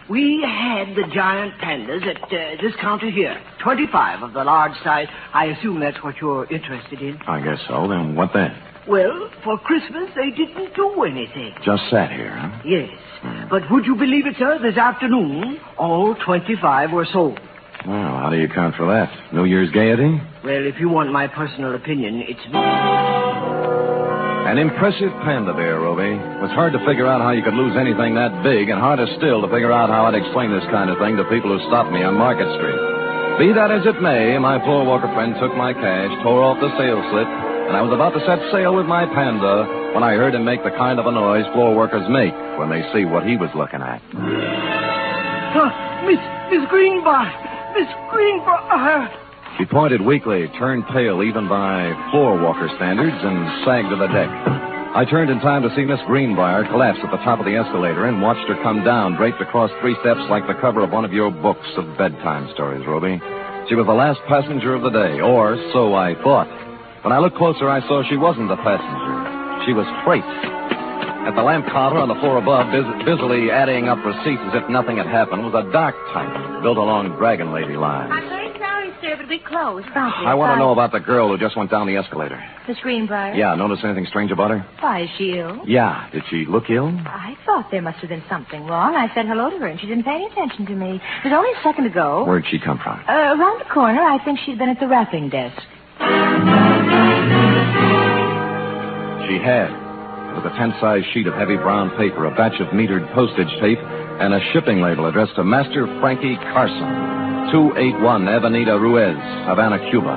We had the giant pandas at this counter here. 25 of the large size. I assume that's what you're interested in. I guess so. Then what then? Well, for Christmas, they didn't do anything. Just sat here, huh? Yes. But would you believe it, sir? This afternoon, all 25 were sold. Well, how do you account for that? New Year's gaiety? Well, if you want my personal opinion, it's... An impressive panda bear, Roby. It was hard to figure out how you could lose anything that big, and harder still to figure out how I'd explain this kind of thing to people who stopped me on Market Street. Be that as it may, my floor walker friend took my cash, tore off the sales slip, and I was about to set sail with my panda when I heard him make the kind of a noise floor workers make when they see what he was looking at. Miss Greenbar! Miss Greenbar! She pointed weakly, turned pale even by floor walker standards, and sagged to the deck. I turned in time to see Miss Greenbrier collapse at the top of the escalator and watched her come down, draped across 3 steps like the cover of one of your books of bedtime stories, Roby. She was the last passenger of the day, or so I thought. When I looked closer, I saw she wasn't a passenger. She was freight. At the lamp counter on the floor above, busily adding up receipts as if nothing had happened, was a dark type built along Dragon Lady lines. I'm very sorry, sir, but we closed. I want to know about the girl who just went down the escalator. Miss Greenbrier? Yeah, notice anything strange about her? Why, is she ill? Yeah. Did she look ill? I thought there must have been something wrong. I said hello to her, and she didn't pay any attention to me. It was only a second ago. Where'd she come from? Around the corner. I think she'd been at the wrapping desk. She had. With a 10-size sheet of heavy brown paper, a batch of metered postage tape, and a shipping label addressed to Master Frankie Carson, 281 Avenida Ruiz, Havana, Cuba.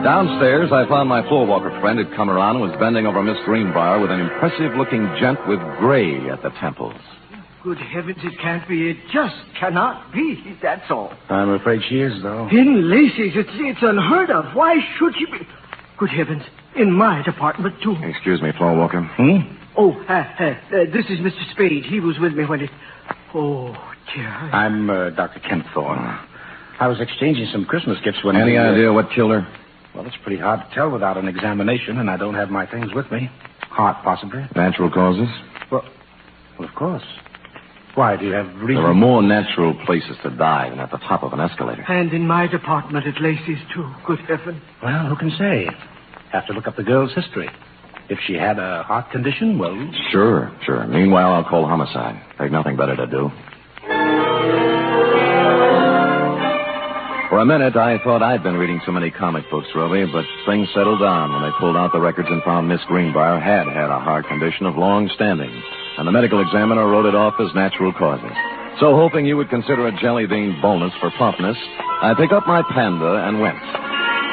Downstairs, I found my floor walker friend had come around and was bending over Miss Greenbrier with an impressive-looking gent with gray at the temples. Good heavens, it can't be. It just cannot be. That's all. I'm afraid she is, though. In Lacey's, it's unheard of. Why should she be? Good heavens, in my department, too. Excuse me, floor walker. Oh, this is Mr. Spade. He was with me when it... Oh, dear. I'm Dr. Kent Thorne. I was exchanging some Christmas gifts when... Any idea what killed her? Well, it's pretty hard to tell without an examination, and I don't have my things with me. Heart, possibly. Natural causes? Well, of course. Why, do you have reason? There are more natural places to die than at the top of an escalator. And in my department at Lacey's, too. Good heaven. Well, who can say? Have to look up the girl's history. If she had a heart condition, well... Sure. Meanwhile, I'll call homicide. They've nothing better to do. For a minute, I thought I'd been reading too many comic books, Roby, but things settled down when they pulled out the records and found Miss Greenbrier had a heart condition of long standing, and the medical examiner wrote it off as natural causes. So, hoping you would consider a jelly bean bonus for promptness, I picked up my panda and went.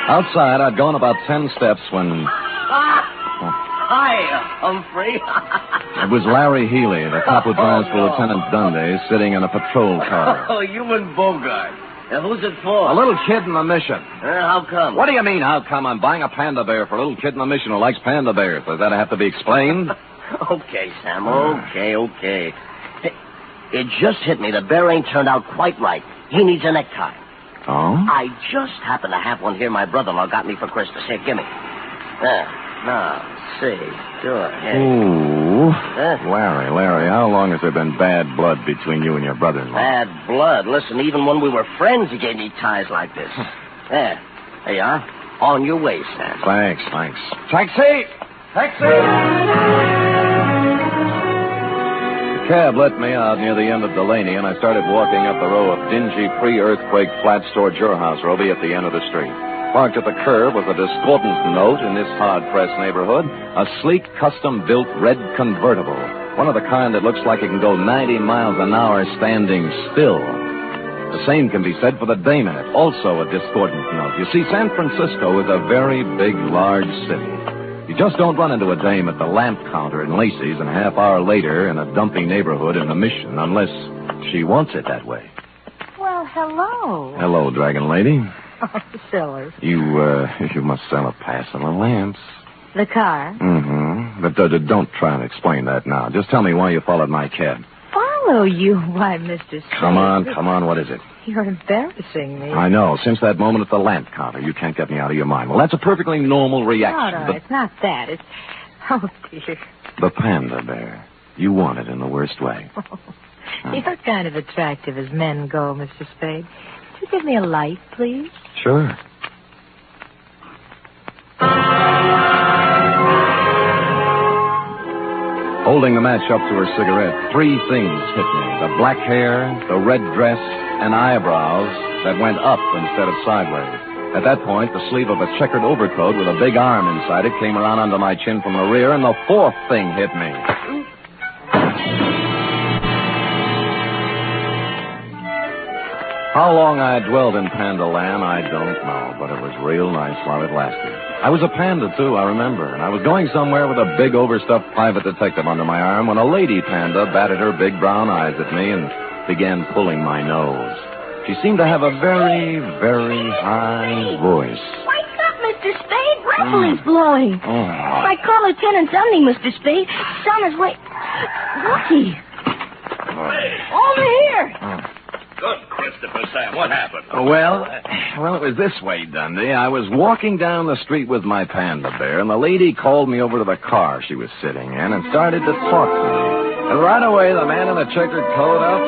Outside, I'd gone about 10 steps when... Hi, Humphrey. It was Larry Healy, the cop who drives for Lieutenant Dundee, sitting in a patrol car. Oh, you and Bogart. Who's it for? A little kid in the mission. How come? What do you mean, how come? I'm buying a panda bear for a little kid in the mission who likes panda bears. Does that have to be explained? Okay, Sam, okay. Hey, it just hit me. The bear ain't turned out quite right. He needs a necktie. Oh? I just happen to have one here my brother-in-law got me for Christmas. Here, gimme. There. Now, see. Sure. Here. Ooh. Larry, how long has there been bad blood between you and your brother-in-law? Bad blood. Listen, even when we were friends, he gave me ties like this. There you are. On your way, Sam. Thanks. Taxi! The cab let me out near the end of Delaney, and I started walking up the row of dingy pre-earthquake flats towards your house, Roby, at the end of the street. Parked at the curb was a discordant note in this hard-pressed neighborhood, a sleek, custom-built red convertible, one of the kind that looks like it can go 90 miles an hour standing still. The same can be said for the dame in it, also a discordant note. You see, San Francisco is a very big, large city. You just don't run into a dame at the lamp counter in Lacey's and a half hour later in a dumpy neighborhood in the Mission unless she wants it that way. Well, hello. Hello, Dragon Lady. Oh, silly. You must sell a pass on the lamps. The car? Mm-hmm. But don't try and explain that now. Just tell me why you followed my cab. Follow you? Why, Mr. Spade. Come on, what is it? You're embarrassing me. I know. Since that moment at the lamp counter, you can't get me out of your mind. Well, that's a perfectly normal reaction. No, it's not that. It's... Oh, dear. The panda bear. You want it in the worst way. You're kind of attractive as men go, Mr. Spade. Could you give me a light, please? Sure. Holding the match up to her cigarette, three things hit me. The black hair, the red dress, and eyebrows that went up instead of sideways. At that point, the sleeve of a checkered overcoat with a big arm inside it came around under my chin from the rear, and the fourth thing hit me. How long I dwelled in Panda Land, I don't know, but it was real nice while it lasted. I was a panda, too, I remember, and I was going somewhere with a big overstuffed private detective under my arm when a lady panda batted her big brown eyes at me and began pulling my nose. She seemed to have a very, very high voice. Wake up, Mr. Spade. Rifle is blowing. Oh. I call Lieutenant Dunley, Mr. Spade. Son is wait. Lucky. Over here. Good, Christopher, Sam. What happened? Well, it was this way, Dundee. I was walking down the street with my panda bear, and the lady called me over to the car she was sitting in and started to talk to me. And right away, the man in the checkered coat up.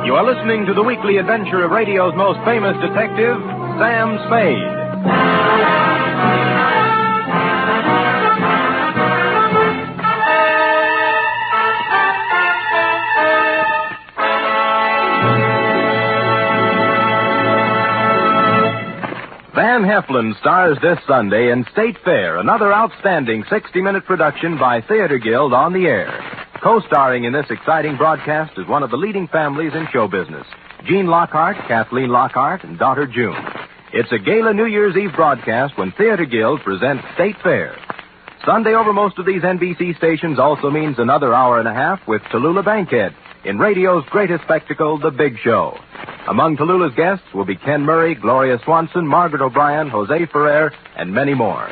You are listening to the weekly adventure of radio's most famous detective, Sam Spade. Van Heflin stars this Sunday in State Fair, another outstanding 60-minute production by Theater Guild on the air. Co-starring in this exciting broadcast is one of the leading families in show business, Gene Lockhart, Kathleen Lockhart, and daughter June. It's a gala New Year's Eve broadcast when Theater Guild presents State Fair. Sunday over most of these NBC stations also means another hour and a half with Tallulah Bankhead in radio's greatest spectacle, The Big Show. Among Tallulah's guests will be Ken Murray, Gloria Swanson, Margaret O'Brien, Jose Ferrer, and many more.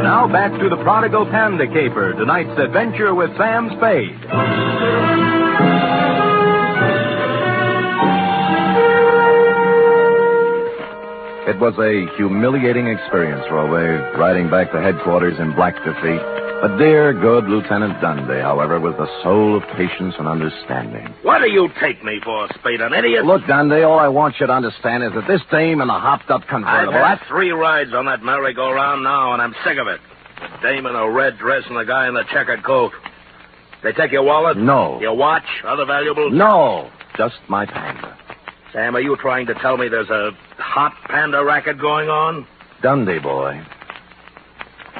Now back to the Prodigal Panda Caper, tonight's adventure with Sam Spade. It was a humiliating experience, Roe, riding back to headquarters in black defeat. But dear, good Lieutenant Dundee, however, was the soul of patience and understanding. What do you take me for, Spade, an idiot? Look, Dundee, all I want you to understand is that this dame in the hopped-up convertible... I've had 3 rides on that merry-go-round now, and I'm sick of it. The dame in a red dress and the guy in the checkered coat. They take your wallet? No. Your watch? Other valuables? No. Just my panda. Sam, are you trying to tell me there's a hot panda racket going on? Dundee, boy.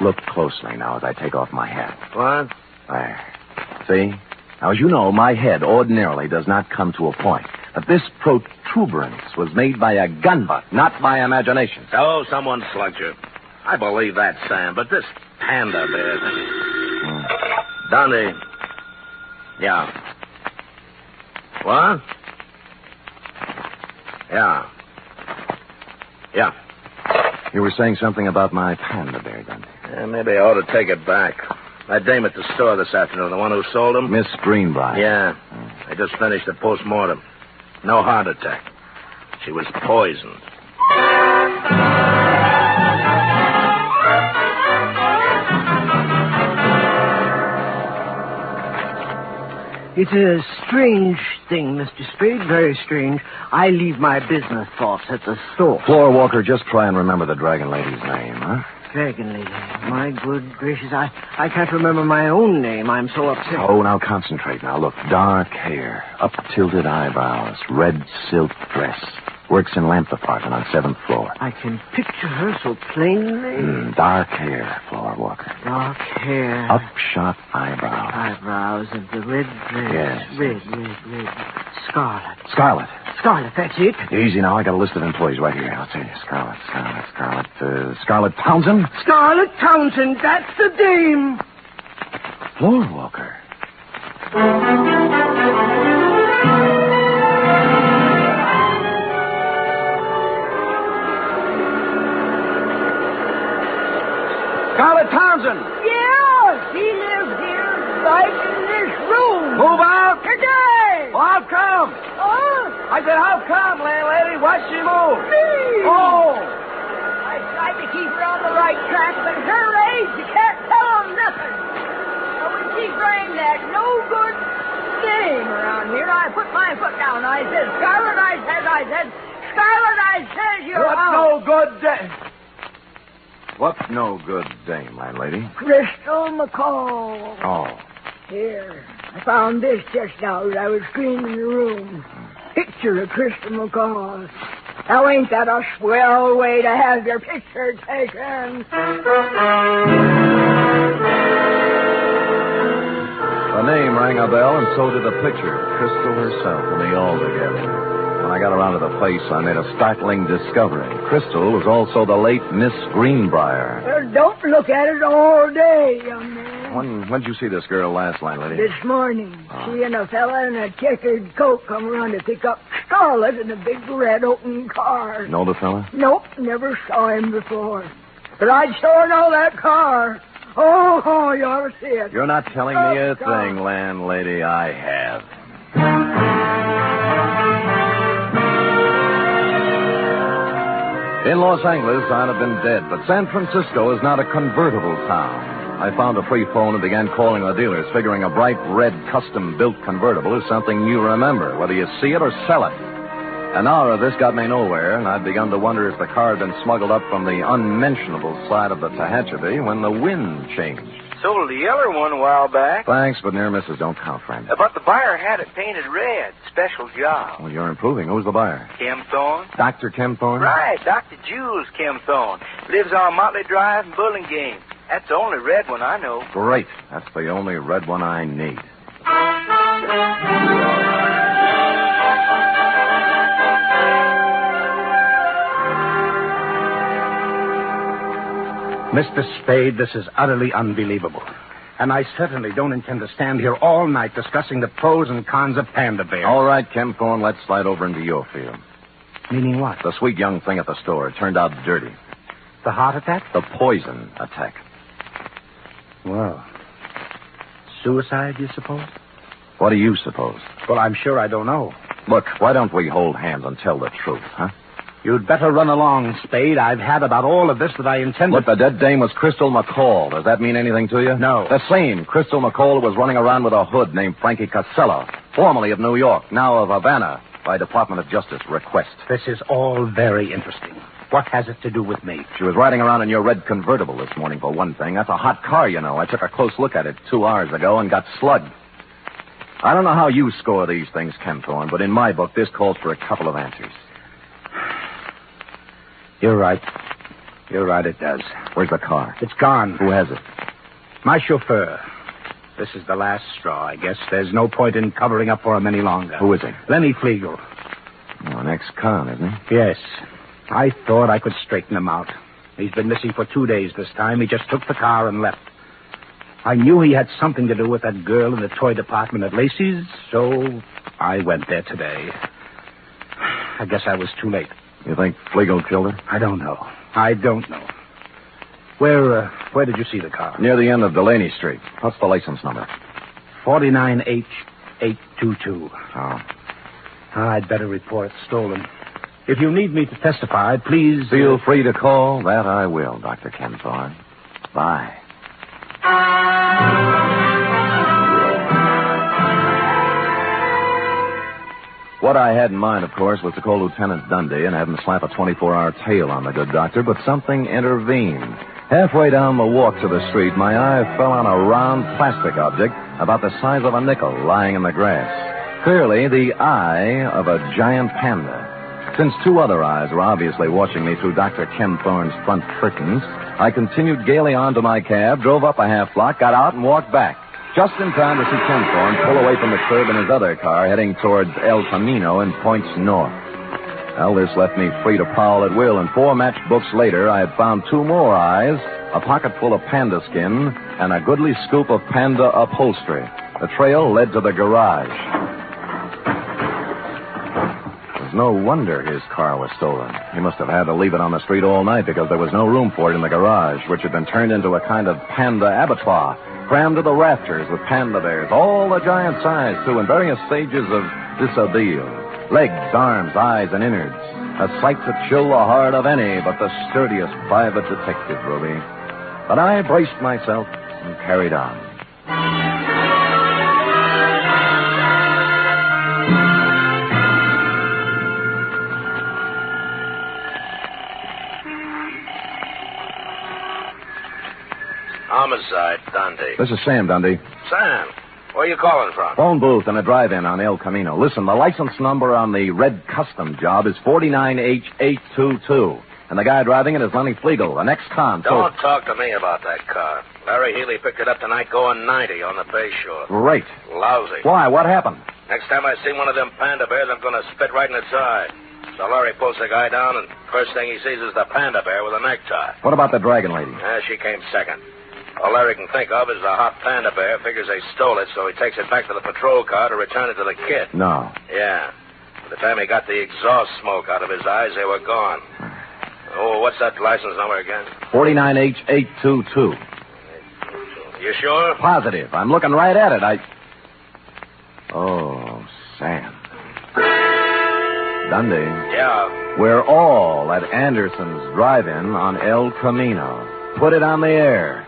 Look closely now as I take off my hat. What? There. See? Now, as you know, my head ordinarily does not come to a point. But this protuberance was made by a gun butt, not by imagination. Oh, someone slugged you. I believe that, Sam, but this panda bear... Dundee. Yeah. What? Yeah. Yeah. You were saying something about my panda bear, Dundee. Yeah, maybe I ought to take it back. That dame at the store this afternoon, the one who sold him? Miss Greenbrier. Yeah. I just finished the post-mortem. No heart attack. She was poisoned. It's a strange thing, Mr. Spade, very strange. I leave my business thoughts at the store. Floor Walker, just try and remember the Dragon Lady's name, huh? Dragon Lady. My good gracious, I can't remember my own name. I'm so upset. Oh, now concentrate. Now, look, dark hair, up-tilted eyebrows, red silk dress. Works in lamp department on 7th floor. I can picture her so plainly. Dark hair, Floor Walker. Dark hair. Upshot eyebrows. Eyebrows of the red dress. Yes. Red. Scarlet. Scarlet, that's it. Easy now. I got a list of employees right here. I'll tell you. Scarlet Townsend. Scarlet Townsend, that's the dame. Floor Walker. Scarlet Townsend. Yeah, he lives here, right in this room. Move out. Today. Well, how come? I said, how come, landlady? Why'd she move? Me. Oh. I tried to keep her on the right track, but at her age, you can't tell her nothing. So when she framed that no good name around here, I put my foot down. I said, Scarlet, Scarlet, you're What out. no good dame? What's no good dame, landlady? Crystal McCall. Oh. Here, I found this just now as I was cleaning the room. Picture of Crystal McCall. Now, ain't that a swell way to have your picture taken? The name rang a bell, and so did the picture. Crystal herself and me all together. When I got around to the place, I made a startling discovery. Crystal was also the late Miss Greenbrier. Don't look at it all day, young man. When'd you see this girl last, landlady? This morning, she and a fella in a checkered coat come around to pick up Scarlet in a big red open car. Know the fella? Nope, never saw him before. But I'd sure know that car. Oh, you ought to see it. You're not telling me a thing, landlady. I have. In Los Angeles, I'd have been dead, but San Francisco is not a convertible town. I found a free phone and began calling the dealers, figuring a bright red custom-built convertible is something you remember, whether you see it or sell it. An hour of this got me nowhere, and I'd begun to wonder if the car had been smuggled up from the unmentionable side of the Tehachapi when the wind changed. Sold the yellow one a while back. Thanks, but near misses don't count, friend. But the buyer had it painted red. Special job. Well, you're improving. Who's the buyer? Kim Thorne. Dr. Kim Thorne? Right, Dr. Jules Kim Thorne. Lives on Motley Drive in Burlingame. That's the only red one I know. Great. That's the only red one I need. Mr. Spade, this is utterly unbelievable. And I certainly don't intend to stand here all night discussing the pros and cons of panda bears. All right, Kim Thorne, let's slide over into your field. Meaning what? The sweet young thing at the store. It turned out dirty. The heart attack? The poison attack. Well, suicide, you suppose? What do you suppose? Well, I'm sure I don't know. Look, why don't we hold hands and tell the truth, huh? You'd better run along, Spade. I've had about all of this that I intended. Look, the dead dame was Crystal McCall. Does that mean anything to you? No. The same Crystal McCall who was running around with a hood named Frankie Casella, formerly of New York, now of Havana, by Department of Justice request. This is all very interesting. What has it to do with me? She was riding around in your red convertible this morning, for one thing. That's a hot car, you know. I took a close look at it 2 hours ago and got slugged. I don't know how you score these things, Ken Thorne, but in my book, this calls for a couple of answers. You're right. You're right, it does. Where's the car? It's gone. Who has it? My chauffeur. This is the last straw, I guess. There's no point in covering up for him any longer. Who is he? Lenny Flegel. Oh, an ex-con, isn't he? Yes. I thought I could straighten him out. He's been missing for 2 days this time. He just took the car and left. I knew he had something to do with that girl in the toy department at Lacey's, so I went there today. I guess I was too late. You think Flegel killed her? I don't know. I don't know. Where did you see the car? Near the end of Delaney Street. What's the license number? 49H822. Oh. I'd better report it stolen. If you need me to testify, please... Feel free to call. That I will, Dr. Ken Thorne. Bye. What I had in mind, of course, was to call Lieutenant Dundee and have him slap a 24-hour tail on the good doctor, but something intervened. Halfway down the walk to the street, my eye fell on a round plastic object about the size of a nickel lying in the grass. Clearly, the eye of a giant panda. Since two other eyes were obviously watching me through Dr. Ken Thorne's front curtains, I continued gaily on to my cab, drove up a half block, got out, and walked back. Just in time to see Ken Thorne pull away from the curb in his other car, heading towards El Camino and points north. Well, this left me free to prowl at will, and 4 matchbooks later, I had found 2 more eyes, a pocket full of panda skin, and a goodly scoop of panda upholstery. The trail led to the garage. No wonder his car was stolen. He must have had to leave it on the street all night because there was no room for it in the garage, which had been turned into a kind of panda abattoir, crammed to the rafters with panda bears, all the giant size, too, in various stages of dishabille. Legs, arms, eyes, and innards. A sight to chill the heart of any but the sturdiest private detective, Ruby. But I braced myself and carried on. Homicide, Dundee. This is Sam, Dundee. Sam, where you calling from? Phone booth in a drive-in on El Camino. Listen, the license number on the red custom job is 49H822. And the guy driving it is Lenny Flegel, an ex-con. Don't talk to me about that car. Larry Healy picked it up tonight going 90 on the Bay Shore. Great. Lousy. Why? What happened? Next time I see one of them panda bears, I'm going to spit right in its eye. So Larry pulls the guy down, and first thing he sees is the panda bear with a necktie. What about the dragon lady? She came second. All Larry can think of is the hot panda bear. Figures they stole it, so he takes it back to the patrol car to return it to the kid. No. Yeah. By the time he got the exhaust smoke out of his eyes, they were gone. Oh, what's that license number again? 49H822. You sure? Positive. I'm looking right at it. Oh, Sam. Dundee. Yeah. We're all at Anderson's drive-in on El Camino. Put it on the air.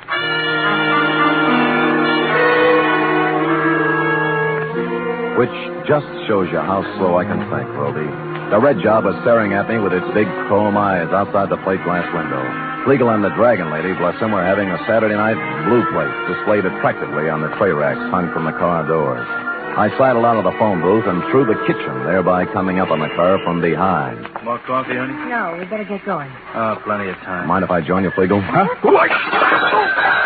Which just shows you how slow I can think, Roby. The red job was staring at me with its big chrome eyes outside the plate glass window. Flegel and the dragon lady, bless them, were having a Saturday night blue plate displayed attractively on the tray racks hung from the car doors. I sidled out of the phone booth and through the kitchen, thereby coming up on the car from behind. More coffee, honey? No, we better get going. Oh, plenty of time. Mind if I join you, Flegel? Huh?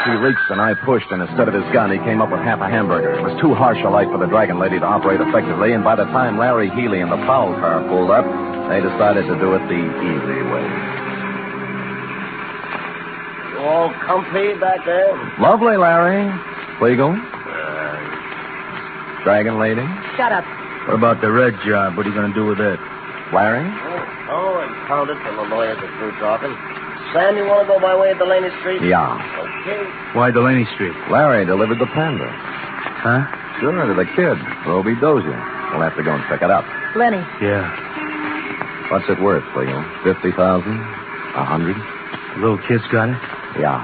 He reached and I pushed, and instead of his gun, he came up with half a hamburger. It was too harsh a light for the dragon lady to operate effectively, and by the time Larry Healy and the foul car pulled up, they decided to do it the easy way. You all comfy back there? Lovely, Larry. Flegel? Dragon lady? Shut up. What about the red job? What are you going to do with it? Larry? Oh, impounded till the lawyers are through talking. Sam, you want to go by way of Delaney Street? Yeah. Okay. Why Delaney Street? Larry delivered the panda. Huh? Sure, to the kid, Roby Dozier. We'll have to go and check it out. Lenny. Yeah. What's it worth, Flegel? 50,000? 100? The little kid's got it? Yeah.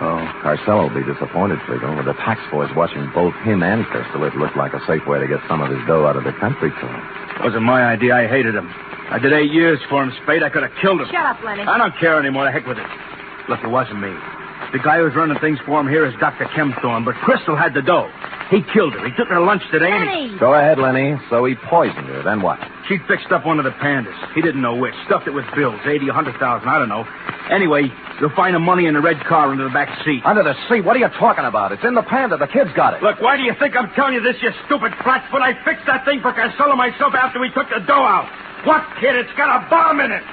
Oh, Carcel will be disappointed, Flegel. With the tax boys watching both him and Crystal, it looked like a safe way to get some of his dough out of the country club. Wasn't my idea. I hated him. I did 8 years for him, Spade. I could have killed him. Shut up, Lenny. I don't care anymore. The heck with it. Look, it wasn't me. The guy who's running things for him here is Dr. Kempthorne, but Crystal had the dough. He killed her. He took her to lunch today, Lenny! Go ahead, Lenny. So he poisoned her. Then what? She fixed up one of the pandas. He didn't know which. Stuffed it with bills, 80, 100,000, I don't know. Anyway, you'll find the money in the red car under the back seat. Under the seat? What are you talking about? It's in the panda. The kid's got it. Look, why do you think I'm telling you this, you stupid flatfoot? I fixed that thing for Carcel myself after we took the dough out. What, kid? It's got a bomb in it.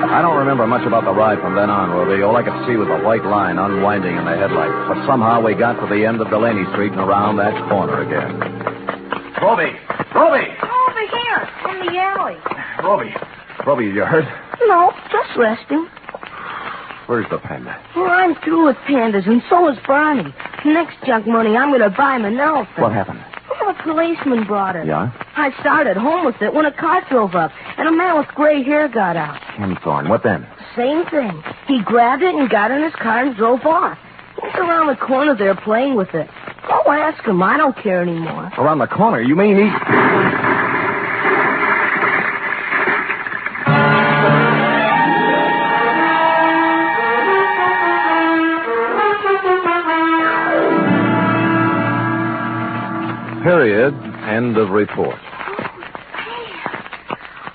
I don't remember much about the ride from then on, Ruby. All I could see was a white line unwinding in the headlights. But somehow we got to the end of Delaney Street and around that corner again. Ruby! Ruby! Over here, in the alley. Ruby, you hurt? No, just resting. Where's the panda? Well, I'm through with pandas, and so is Barney. Next junk money, I'm going to buy him an elephant. What happened? Well, a policeman brought it. Yeah? I started home with it when a car drove up, and a man with gray hair got out. Kempthorne. What then? Same thing. He grabbed it and got in his car and drove off. He's around the corner there playing with it. Oh, ask him. I don't care anymore. Around the corner, you mean he... Period. End of report.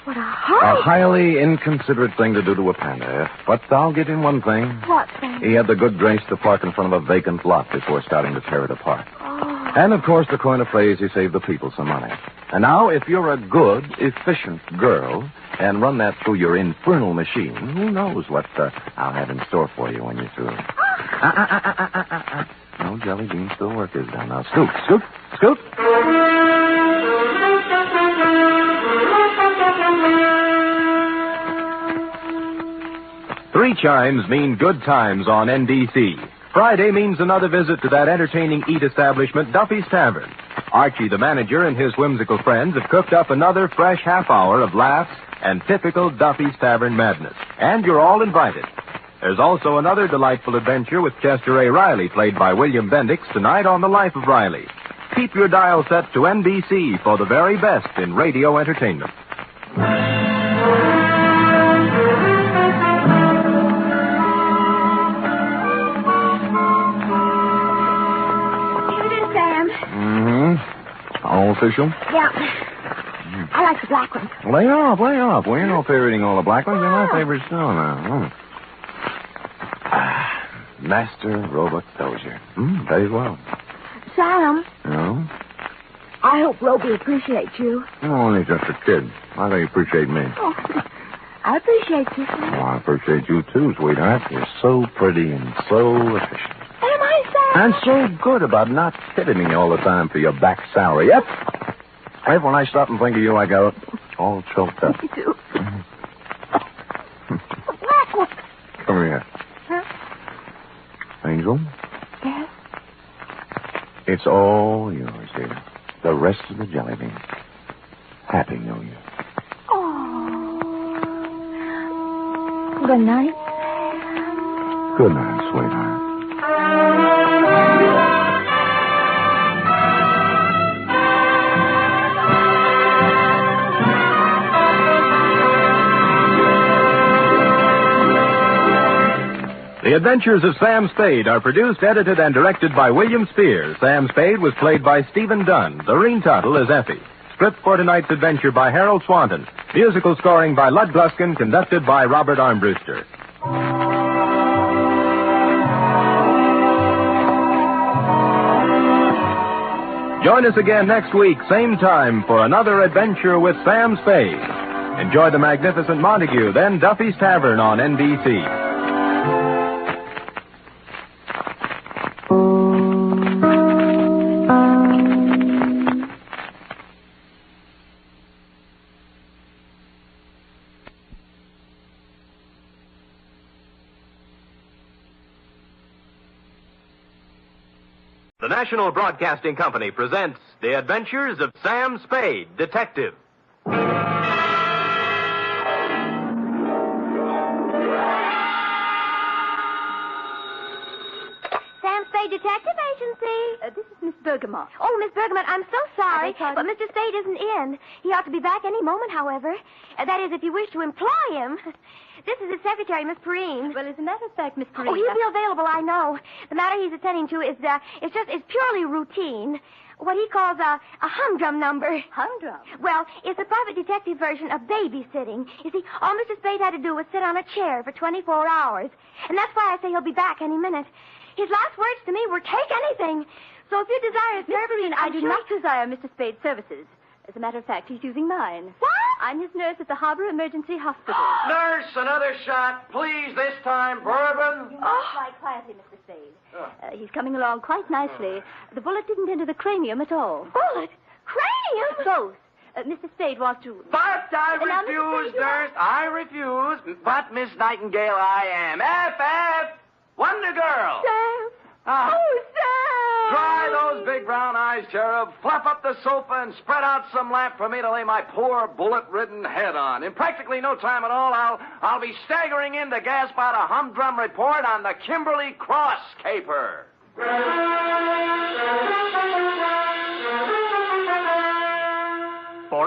What a hurry. A highly inconsiderate thing to do to a panda. But I'll give him one thing. What thing? He had the good grace to park in front of a vacant lot before starting to tear it apart. Oh. And, of course, to coin a phrase, he saved the people some money. And now, if you're a good, efficient girl and run that through your infernal machine, who knows what I'll have in store for you when you're through. No jelly beans till work is done. Now, scoop, scoop, scoop. Three chimes mean good times on NBC. Friday means another visit to that entertaining eat establishment, Duffy's Tavern. Archie, the manager, and his whimsical friends have cooked up another fresh half hour of laughs and typical Duffy's Tavern madness. And you're all invited. There's also another delightful adventure with Chester A. Riley, played by William Bendix, tonight on The Life of Riley. Keep your dial set to NBC for the very best in radio entertainment. Here it is, Sam. Mm-hmm. All official? Yeah. I like the black ones. Lay off, lay off. We're no favoriting all the black ones. They're my favorites too now. Master Robot Dozier. Very well. Sam, No? I hope Roby appreciates you. Oh, he's just a kid. How do you appreciate me? Oh, I appreciate you, Oh, Sam. I appreciate you too, sweetheart. You're so pretty and so efficient. Am I, Sam? And so good about not hitting me all the time for your back salary. Yep. Right when I stop and think of you, I go all choked up. Me too. Come here. Huh? Angel, Yes? it's all yours, dear. The rest of the jelly beans. Happy New Year. Oh. Good night. Good night, sweetheart. The Adventures of Sam Spade are produced, edited, and directed by William Spears. Sam Spade was played by Stephen Dunn. Doreen Tuttle is Effie. Script for tonight's adventure by Harold Swanton. Musical scoring by Lud Gluskin, conducted by Robert Armbruster. Join us again next week, same time, for another adventure with Sam Spade. Enjoy the magnificent Montague, then Duffy's Tavern on NBC. The National Broadcasting Company presents The Adventures of Sam Spade, Detective. Sam Spade Detective Agency. This is Miss Bergamot. Oh, Miss Bergman, I'm so sorry, Beg but pardon? Mr. Spade isn't in. He ought to be back any moment, however. That is, if you wish to employ him. This is his secretary, Miss Perrine. Well, as a matter of fact, Miss Perrine... Oh, he'll be available, I know. The matter he's attending to is, it's purely routine. What he calls a humdrum number. Humdrum? Well, it's a private detective version of babysitting. You see, all Mr. Spade had to do was sit on a chair for 24 hours. And that's why I say he'll be back any minute. His last words to me were, take anything. So if you desire his Miss services... Perrine, I do not desire Mr. Spade's services. As a matter of fact, he's using mine. What? I'm his nurse at the Harbor Emergency Hospital. Nurse, another shot. Please, this time, bourbon. You must lie quietly, Mr. Spade. He's coming along quite nicely. The bullet didn't enter the cranium at all. Bullet? Cranium? Close. Mr. Spade wants to... But I Now, Mr. refuse, Spade, nurse. I refuse. But, Miss Nightingale, I am. F.F. Wonder Girl. Sam. Ah. Oh, Sam. Dry those big brown eyes, Cherub. Fluff up the sofa and spread out some lamp for me to lay my poor bullet-ridden head on. In practically no time at all, I'll be staggering in to gasp out a humdrum report on the Kimberly Cross caper. For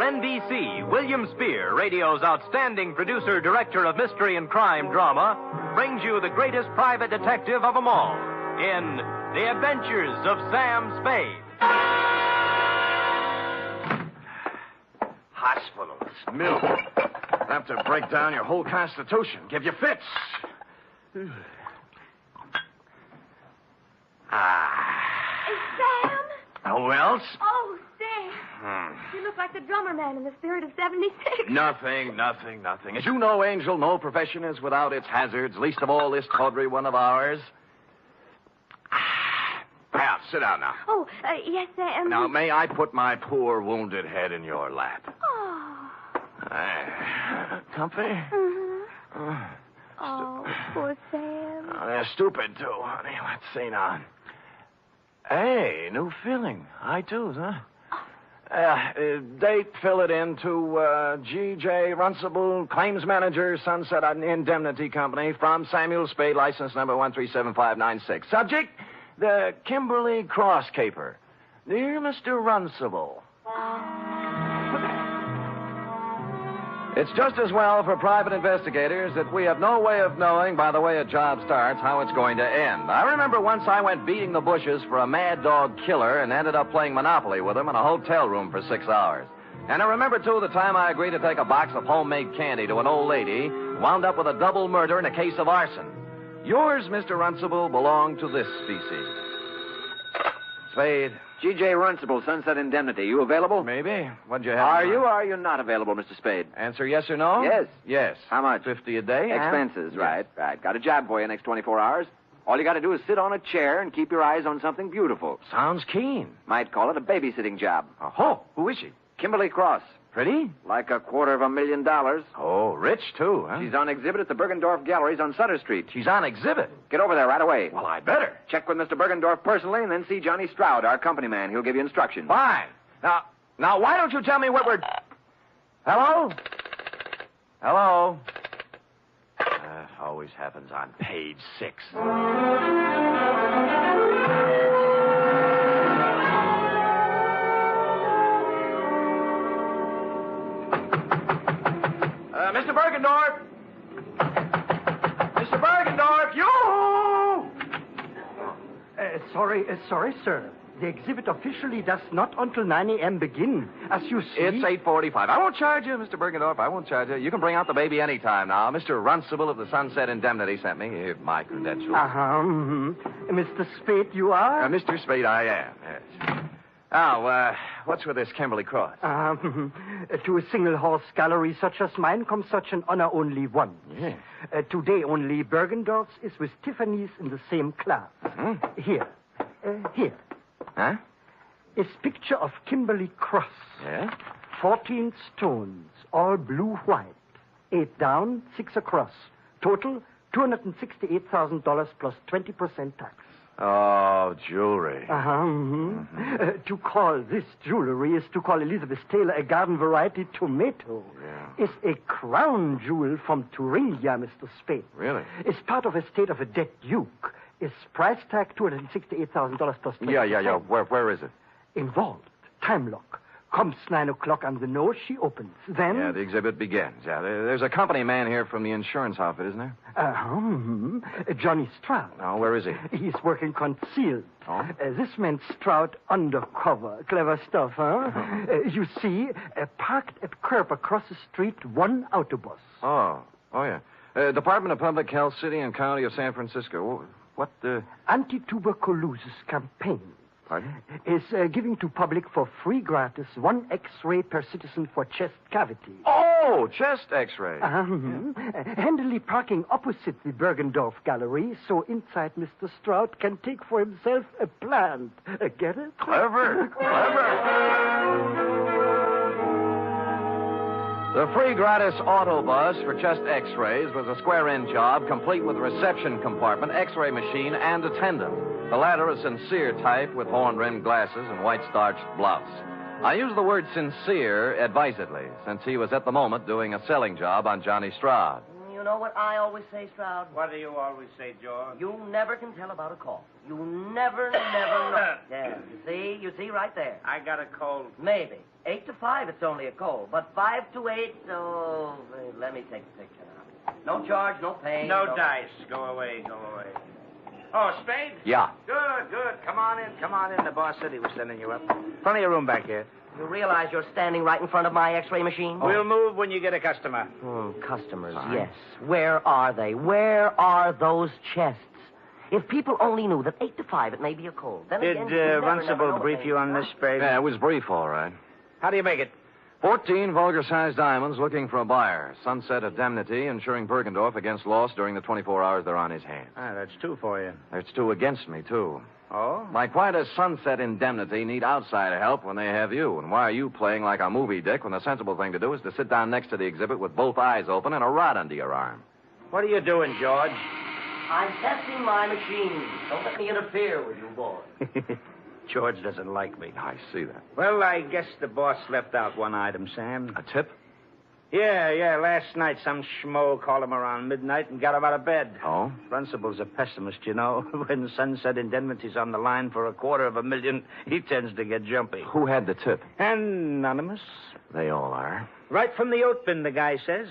NBC, William Spear, radio's outstanding producer-director of mystery and crime drama, brings you the greatest private detective of them all in The Adventures of Sam Spade. Hospitals, milk. Enough to break down your whole constitution, give you fits. Sam? Who else? Oh, Sam. You look like the drummer man in the Spirit of 76. Nothing. As you know, Angel, no profession is without its hazards, least of all this tawdry one of ours. Now, sit down now. Oh, yes, Sam. Now, may I put my poor wounded head in your lap? Oh. Comfy? Mm-hmm. Oh, poor Sam. They're stupid, too, honey. Let's see now. Hey, new feeling. I too, huh? Date, fill it in to G.J. Runcible, claims manager, Sunset Indemnity Company, from Samuel Spade, license number 1375596. Subject, the Kimberly Cross Caper. Dear Mr. Runcible. It's just as well for private investigators that we have no way of knowing, by the way a job starts, how it's going to end. I remember once I went beating the bushes for a mad dog killer and ended up playing Monopoly with him in a hotel room for 6 hours. And I remember, too, the time I agreed to take a box of homemade candy to an old lady, wound up with a double murder and a case of arson. Yours, Mr. Runcible, belong to this species. Spade. G.J. Runcible, Sunset Indemnity. You available? Maybe. What'd you have? Are you or are you not available, Mr. Spade? Answer yes or no? Yes. Yes. How much? $50 a day. Expenses, Yes. right. Got a job for you next 24 hours. All you got to do is sit on a chair and keep your eyes on something beautiful. Sounds keen. Might call it a babysitting job. Oh, who is she? Kimberly Cross. Pretty? Like $250,000. Oh, rich, too, huh? She's on exhibit at the Bergendorf Galleries on Sutter Street. She's on exhibit? Get over there right away. Well, I better. Check with Mr. Bergendorf personally and then see Johnny Stroud, our company man. He'll give you instructions. Fine. Now, why don't you tell me what we're... Hello? Hello? Always happens on page 6. Mr. Bergendorf! Mr. Bergendorf, you! Sorry, sir. The exhibit officially does not until 9 a.m. begin. As you see... It's 8:45. I won't charge you, Mr. Bergendorf. I won't charge you. You can bring out the baby any time now. Mr. Runcible of the Sunset Indemnity sent me. Here's my credentials. Mr. Spade, you are? Mr. Spade, I am, yes. Now, what's with this Kimberly Cross? To a single-horse gallery such as mine comes such an honor only once. Yeah. Today only Bergendorf's is with Tiffany's in the same class. Mm-hmm. Here. Huh? Is picture of Kimberly Cross. Yeah? 14 stones, all blue-white. 8 down, 6 across. Total, $268,000 plus 20% tax. Oh, jewelry. To call this jewelry is to call Elizabeth Taylor a garden variety tomato. Yeah. Is a crown jewel from Thuringia, Mr. Spade. Really? Is part of estate of a dead duke. Is price tag $268,000 plus 20%. Yeah. Where is it? Involved. Time lock. Comes 9 o'clock on the nose, she opens. Then... Yeah, the exhibit begins. Yeah, there's a company man here from the insurance outfit, isn't there? Johnny Stroud. Oh, where is he? He's working concealed. Oh? This man Stroud undercover. Clever stuff, huh? You see, parked at curb across the street, one autobus. Oh, yeah. Department of Public Health, City and County of San Francisco. What, Anti-tuberculosis campaign. Pardon? Is giving to public for free gratis 1 X-ray per citizen for chest cavity. Oh, chest X-ray. Handily parking opposite the Bergendorf Gallery, so inside Mr. Stroud can take for himself a plant. Get it? Clever. The free gratis autobus for chest X-rays was a square-in job, complete with reception compartment, X-ray machine, and attendant. The latter a sincere type with horn-rimmed glasses and white-starched blouse. I use the word sincere advisedly, since he was at the moment doing a selling job on Johnny Stroud. You know what I always say, Stroud? What do you always say, George? You never can tell about a call. You never know. Yeah, you see right there. I got a cold. Maybe. 8 to 5, it's only a call. But 5 to 8, oh, let me take the picture now. No charge, no pain. No dice. Go away. Oh, Spade? Yeah. Good. Come on in. The boss said he was sending you up. Plenty of room back here. You realize you're standing right in front of my X-ray machine? We'll move when you get a customer. Customers, yes. Where are they? Where are those chests? If people only knew that 8 to 5 it may be a cold. Then Did Runcible brief you on this, Spade? Yeah, it was brief, all right. How do you make it? 14 vulgar-sized diamonds looking for a buyer. Sunset indemnity insuring Bergendorf against loss during the 24 hours they're on his hands. That's 2 for you. There's 2 against me, too. Oh? Like, why does Sunset Indemnity need outsider help when they have you? And why are you playing like a movie dick when the sensible thing to do is to sit down next to the exhibit with both eyes open and a rod under your arm? What are you doing, George? I'm testing my machine. Don't let me interfere with you, boy. George doesn't like me. I see that. Well, I guess the boss left out one item, Sam. A tip? Yeah. Last night, some schmo called him around midnight and got him out of bed. Oh? Runcible's a pessimist, you know. When Sunset Indemnity's on the line for $250,000, he tends to get jumpy. Who had the tip? Anonymous. They all are. Right from the oat bin, the guy says.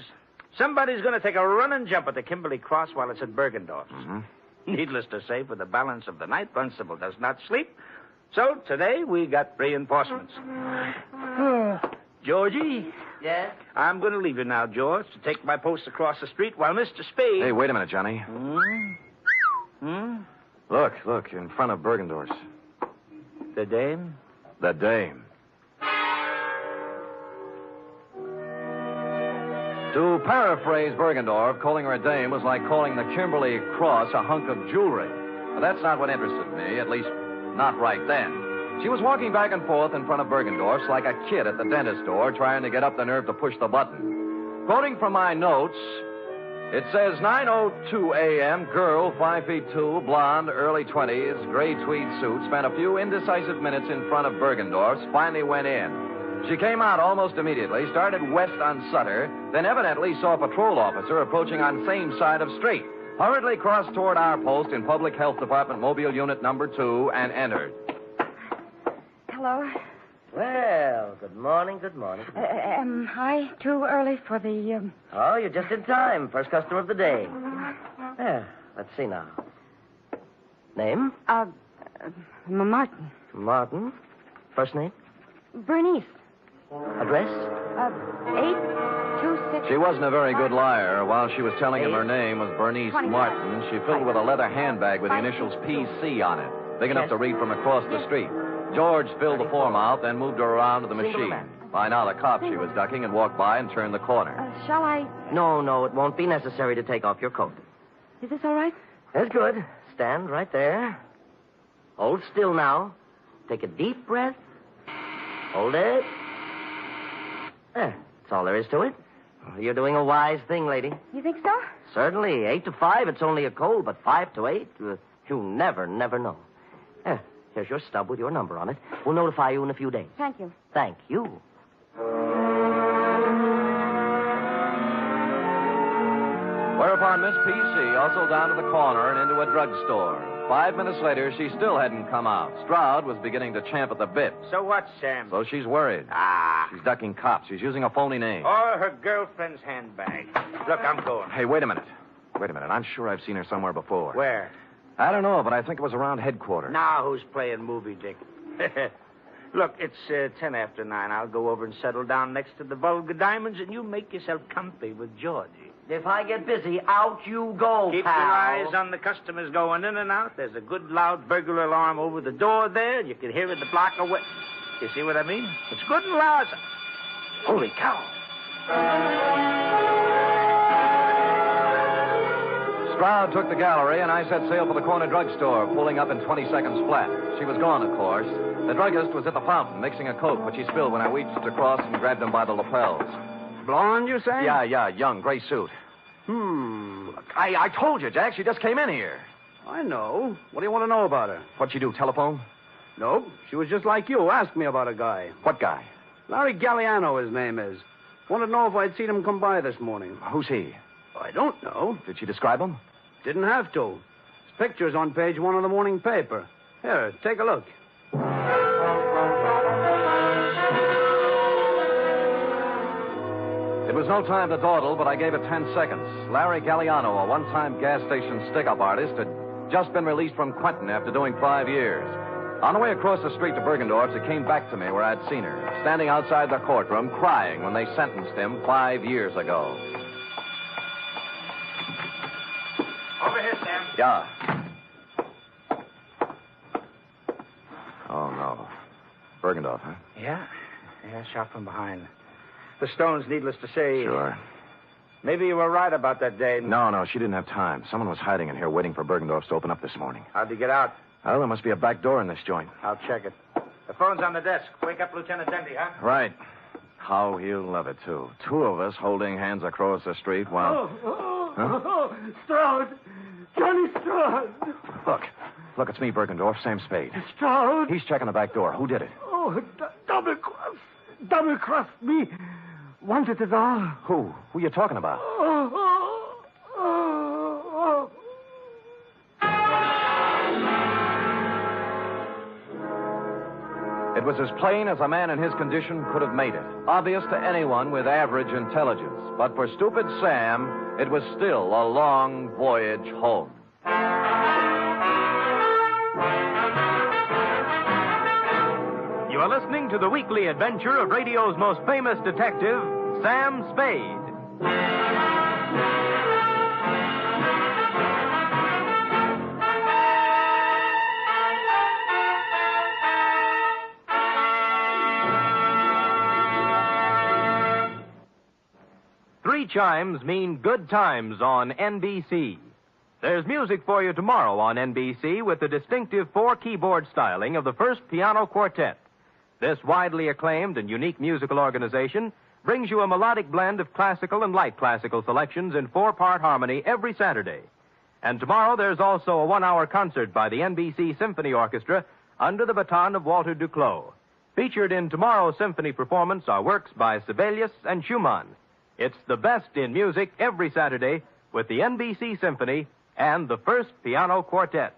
Somebody's going to take a running jump at the Kimberly Cross while it's at Bergendorf's. Mm-hmm. Needless to say, for the balance of the night, Runcible does not sleep. So today we got reinforcements. Georgie? Yes? I'm going to leave you now, George, to take my post across the street while Mr. Spade... Hey, wait a minute, Johnny. Look, in front of Bergendorf's. The dame? The dame. To paraphrase Bergendorf, calling her a dame was like calling the Kimberly Cross a hunk of jewelry. But that's not what interested me, at least not right then. She was walking back and forth in front of Bergendorf's like a kid at the dentist door trying to get up the nerve to push the button. Quoting from my notes, it says 9:02 a.m., girl, 5'2", blonde, early 20s, gray tweed suit, spent a few indecisive minutes in front of Bergendorf's, finally went in. She came out almost immediately, started west on Sutter, then evidently saw a patrol officer approaching on same side of street, hurriedly crossed toward our post in Public Health Department Mobile Unit number 2 and entered. Hello. Well, good morning. Am I too early for the... Oh, you're just in time. First customer of the day. Yeah, let's see now. Name? Martin. Martin. First name? Bernice. Address? 826... She wasn't a very good liar. While she was telling him her name was Bernice Martin, she filled with a leather handbag with the initials PC on it, big enough to read from across the street. George filled the form out, then moved her around to the machine. By now, the cop she was ducking had walked by and turned the corner. Shall I... No, it won't be necessary to take off your coat. Is this all right? That's good. Stand right there. Hold still now. Take a deep breath. Hold it. There. That's all there is to it. You're doing a wise thing, lady. You think so? Certainly. 8 to 5, it's only a cold, but 5 to 8, you never know. Here's your stub with your number on it. We'll notify you in a few days. Thank you. Thank you. Whereupon Miss PC hustled down to the corner and into a drugstore. 5 minutes later, she still hadn't come out. Stroud was beginning to champ at the bit. So what, Sam? So she's worried. She's ducking cops. She's using a phony name. Or her girlfriend's handbag. Look, I'm going. Hey, wait a minute. I'm sure I've seen her somewhere before. Where? I don't know, but I think it was around headquarters. Now who's playing movie dick? Look, it's 10 after 9. I'll go over and settle down next to the vulgar diamonds, and you make yourself comfy with Georgie. If I get busy, out you go, Keep pal. your eyes on the customers going in and out. There's a good loud burglar alarm over the door there. You can hear it a block away. You see what I mean? It's good and loud. Holy cow. Stroud took the gallery, and I set sail for the corner drugstore, pulling up in 20 seconds flat. She was gone, of course. The druggist was at the fountain, mixing a Coke, which he spilled when I reached across and grabbed him by the lapels. Blonde, you say? Yeah, young, gray suit. I told you, Jack, she just came in here. I know. What do you want to know about her? What'd she do, telephone? Nope. She was just like you. Asked me about a guy. What guy? Larry Galliano, his name is. Wanted to know if I'd seen him come by this morning. Who's he? I don't know. Did she describe him? Didn't have to. His picture's on page 1 of the morning paper. Here, take a look. It was no time to dawdle, but I gave it 10 seconds. Larry Galliano, a one-time gas station stick-up artist, had just been released from Quentin after doing 5 years. On the way across the street to Bergendorf's, it came back to me where I'd seen her, standing outside the courtroom, crying when they sentenced him 5 years ago. Over here, Sam. Yeah. Oh, no. Bergendorf, huh? Yeah? Yeah, shot from behind. The stones, needless to say. Sure. Maybe you were right about that day. No, she didn't have time. Someone was hiding in here waiting for Bergendorf's to open up this morning. How'd you get out? Well, there must be a back door in this joint. I'll check it. The phone's on the desk. Wake up Lieutenant Denby, huh? Right. How he'll love it, too. 2 of us holding hands across the street while... Stroud! Johnny Stroud! Look, it's me, Bergendorf, Sam Spade. Stroud! He's checking the back door. Who did it? Oh, double-crossed me. Wanted it all. Who? Who you talking about? It was as plain as a man in his condition could have made it. Obvious to anyone with average intelligence. But for stupid Sam, it was still a long voyage home. You are listening to the weekly adventure of radio's most famous detective, Sam Spade. Three chimes mean good times on NBC. There's music for you tomorrow on NBC with the distinctive 4-keyboard styling of the First Piano Quartet. This widely acclaimed and unique musical organization brings you a melodic blend of classical and light classical selections in 4-part harmony every Saturday. And tomorrow there's also a 1-hour concert by the NBC Symphony Orchestra under the baton of Walter Duclos. Featured in tomorrow's symphony performance are works by Sibelius and Schumann. It's the best in music every Saturday with the NBC Symphony and the First Piano Quartet.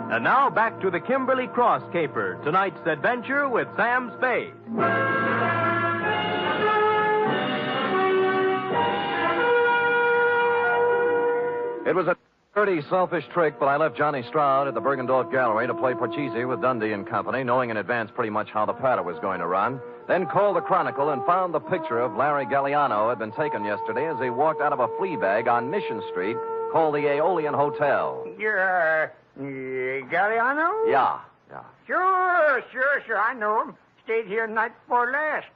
And now back to the Kimberly Cross caper, tonight's adventure with Sam Spade. It was a dirty, selfish trick, but I left Johnny Stroud at the Bergendorf Gallery to play Porchese with Dundee and Company, knowing in advance pretty much how the patter was going to run. Then called the Chronicle and found the picture of Larry Galliano had been taken yesterday as he walked out of a flea bag on Mission Street called the Aeolian Hotel. You're, Galliano? Yeah. Sure. I know him. Stayed here night before last.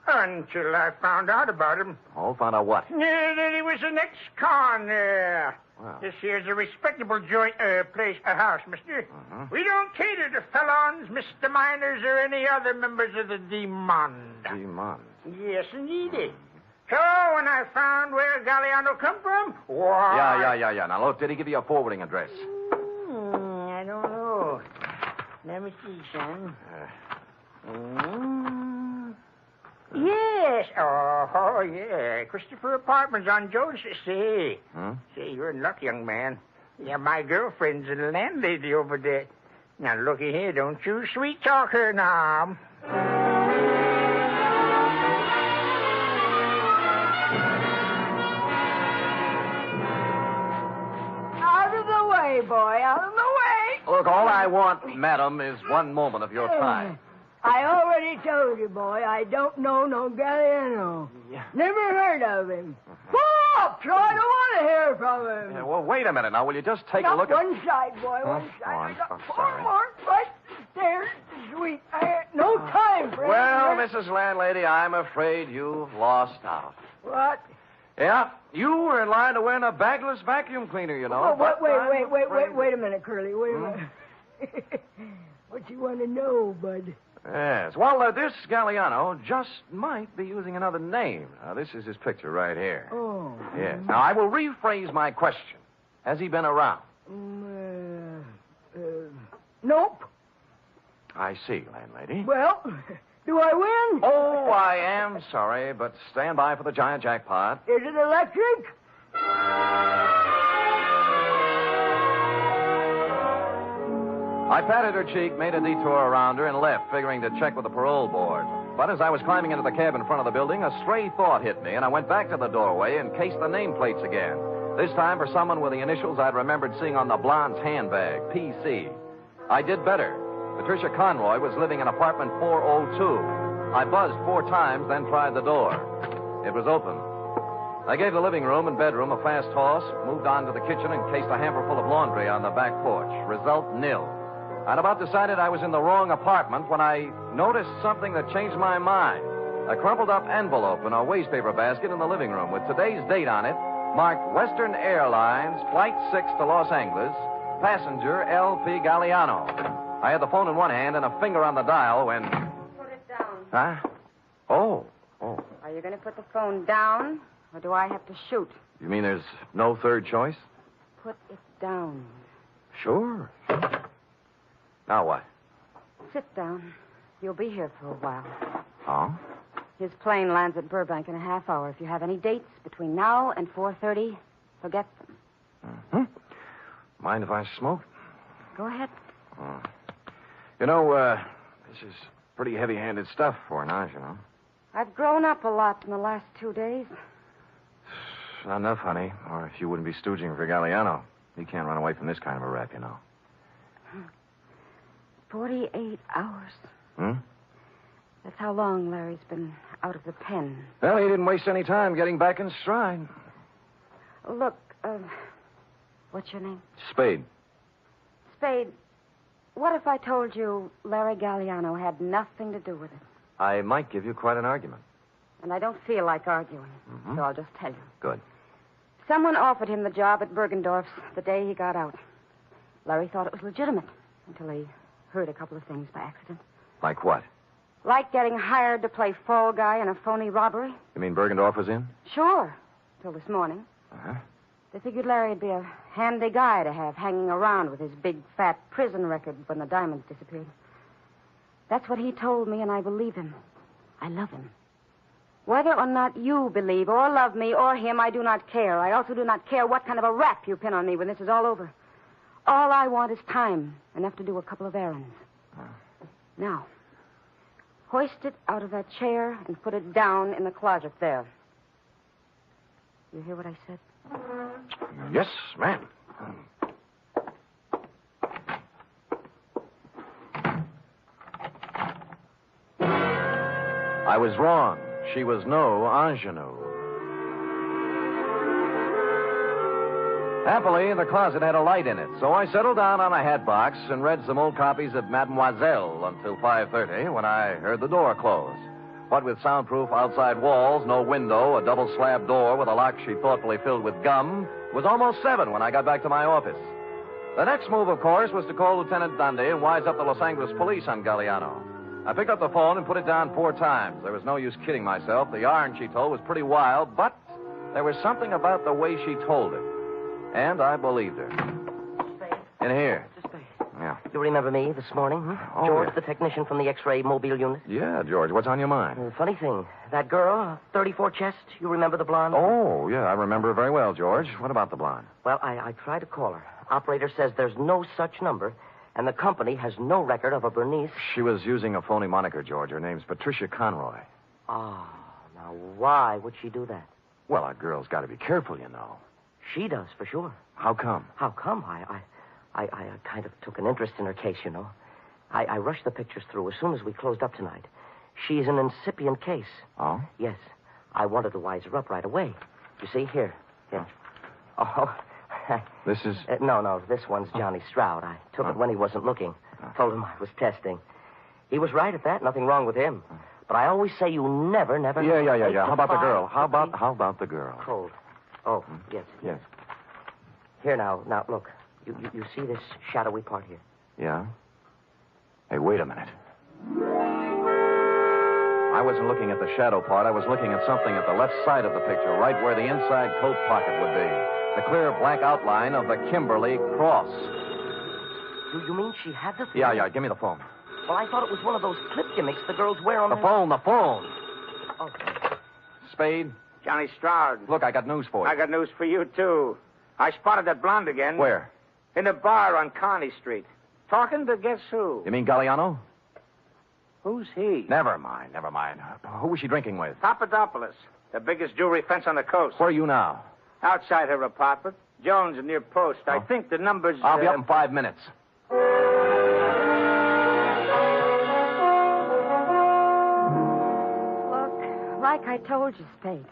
Until I found out about him. Oh, found out what? That he was an ex-con. Wow. This here's a respectable house, mister. We don't cater to felons, misdemeanors, or any other members of the Demond. Demond? Yes, indeed. So, when I found where Galliano come from, why... Yeah. Now, look, did he give you a forwarding address? I don't know. Let me see, son. Yes. Oh, yeah. Christopher Apartments on Jones. Say, you're in luck, young man. Yeah, my girlfriend's a landlady over there. Now, looky here. Don't you sweet talk her now. Out of the way, boy. Out of the way. Look, all I want, madam, is one moment of your time. I already told you, boy, I don't know no Galliano. Never heard of him. Stop! I don't want to hear from him. Yeah, well, wait a minute now. Will you just take a look at... one side, boy, one side. I'm Four sorry. more right there. Sweet. I had no time for Well, it. Mrs. Landlady, I'm afraid you've lost out. What? Yeah, you were in line to win a bagless vacuum cleaner, you know. Oh, wait a minute, Curly. Wait a minute. What you want to know, bud? Yes. Well, this Galliano just might be using another name. Now, this is his picture right here. Oh. Yes. Now, I will rephrase my question. Has he been around? Nope. I see, landlady. Well, Do I win? Oh, I am sorry, but stand by for the giant jackpot. Is it electric? I patted her cheek, made a detour around her, and left, figuring to check with the parole board. But as I was climbing into the cab in front of the building, a stray thought hit me, and I went back to the doorway and cased the nameplates again. This time for someone with the initials I'd remembered seeing on the blonde's handbag, PC. I did better. Patricia Conroy was living in apartment 402. I buzzed 4 times, then tried the door. It was open. I gave the living room and bedroom a fast toss, moved on to the kitchen, and cased a hamper full of laundry on the back porch. Result, nil. I'd about decided I was in the wrong apartment when I noticed something that changed my mind. A crumpled up envelope in a wastepaper basket in the living room with today's date on it, marked Western Airlines, Flight 6 to Los Angeles, passenger L.P. Galliano. I had the phone in one hand and a finger on the dial when... Put it down. Huh? Oh. Are you going to put the phone down, or do I have to shoot? You mean there's no third choice? Put it down. Sure. Now what? Sit down. You'll be here for a while. Oh? His plane lands at Burbank in a half hour. If you have any dates between now and 4:30, forget them. Mm-hmm. Mind if I smoke? Go ahead. Oh. You know, this is pretty heavy-handed stuff for an Ange, you know. I've grown up a lot in the last 2 days. Not enough, honey. Or if you wouldn't be stooging for Galliano. He can't run away from this kind of a rap, you know. 48 hours. Hmm? That's how long Larry's been out of the pen. Well, he didn't waste any time getting back in stride. Look, what's your name? Spade. Spade, what if I told you Larry Galliano had nothing to do with it? I might give you quite an argument. And I don't feel like arguing, so I'll just tell you. Good. Someone offered him the job at Bergendorf's the day he got out. Larry thought it was legitimate until he heard a couple of things by accident. Like what? Like getting hired to play fall guy in a phony robbery. You mean Bergendorf was in? Sure, till this morning. Uh-huh. They figured Larry'd be a handy guy to have hanging around with his big, fat prison record when the diamonds disappeared. That's what he told me, and I believe him. I love him. Whether or not you believe or love me or him, I do not care. I also do not care what kind of a rap you pin on me when this is all over. All I want is time, enough to do a couple of errands. Now, hoist it out of that chair and put it down in the closet there. You hear what I said? Yes, ma'am. I was wrong. She was no ingenue. Happily, the closet had a light in it, so I settled down on a hat box and read some old copies of Mademoiselle until 5:30 when I heard the door close. What with soundproof outside walls, no window, a double slab door with a lock she thoughtfully filled with gum, it was almost 7 when I got back to my office. The next move, of course, was to call Lieutenant Dundee and wise up the Los Angeles police on Galliano. I picked up the phone and put it down 4 times. There was no use kidding myself. The yarn she told was pretty wild, but there was something about the way she told it. And I believed her. Spade. In here. Mr. Spade. Yeah. You remember me this morning, huh? Oh, George, yeah. the technician from the X-ray mobile unit? Yeah, George, what's on your mind? Funny thing, that girl, 34 chest, you remember the blonde? Oh, yeah, I remember her very well, George. What about the blonde? Well, I tried to call her. Operator says there's no such number, and the company has no record of a Bernice. She was using a phony moniker, George. Her name's Patricia Conroy. Ah, now why would she do that? Well, a girl's got to be careful, you know. She does, for sure. How come? How come? I kind of took an interest in her case, you know. I rushed the pictures through as soon as we closed up tonight. She's an incipient case. Oh? Yes. I wanted to wise her up right away. You see, here. Oh. This is... No, this one's Johnny Stroud. I took it when he wasn't looking. Told him I was testing. He was right at that. Nothing wrong with him. But I always say you never... Yeah. How about the girl? How about the girl? Cold. Oh, yes. Here, now, look. You see this shadowy part here? Yeah? Hey, wait a minute. I wasn't looking at the shadow part. I was looking at something at the left side of the picture, right where the inside coat pocket would be. The clear black outline of the Kimberly cross. You mean she had the... Yeah, give me the phone. Well, I thought it was one of those clip gimmicks the girls wear on The phone. Oh. Spade? Johnny Stroud. Look, I got news for you. I got news for you, too. I spotted that blonde again. Where? In a bar on Kearney Street. Talking to guess who? You mean Galliano? Who's he? Never mind. Who was she drinking with? Papadopoulos, the biggest jewelry fence on the coast. Where are you now? Outside her apartment. Jones near Post. I think the number's... I'll be up in 5 minutes. Look, like I told you, Spade,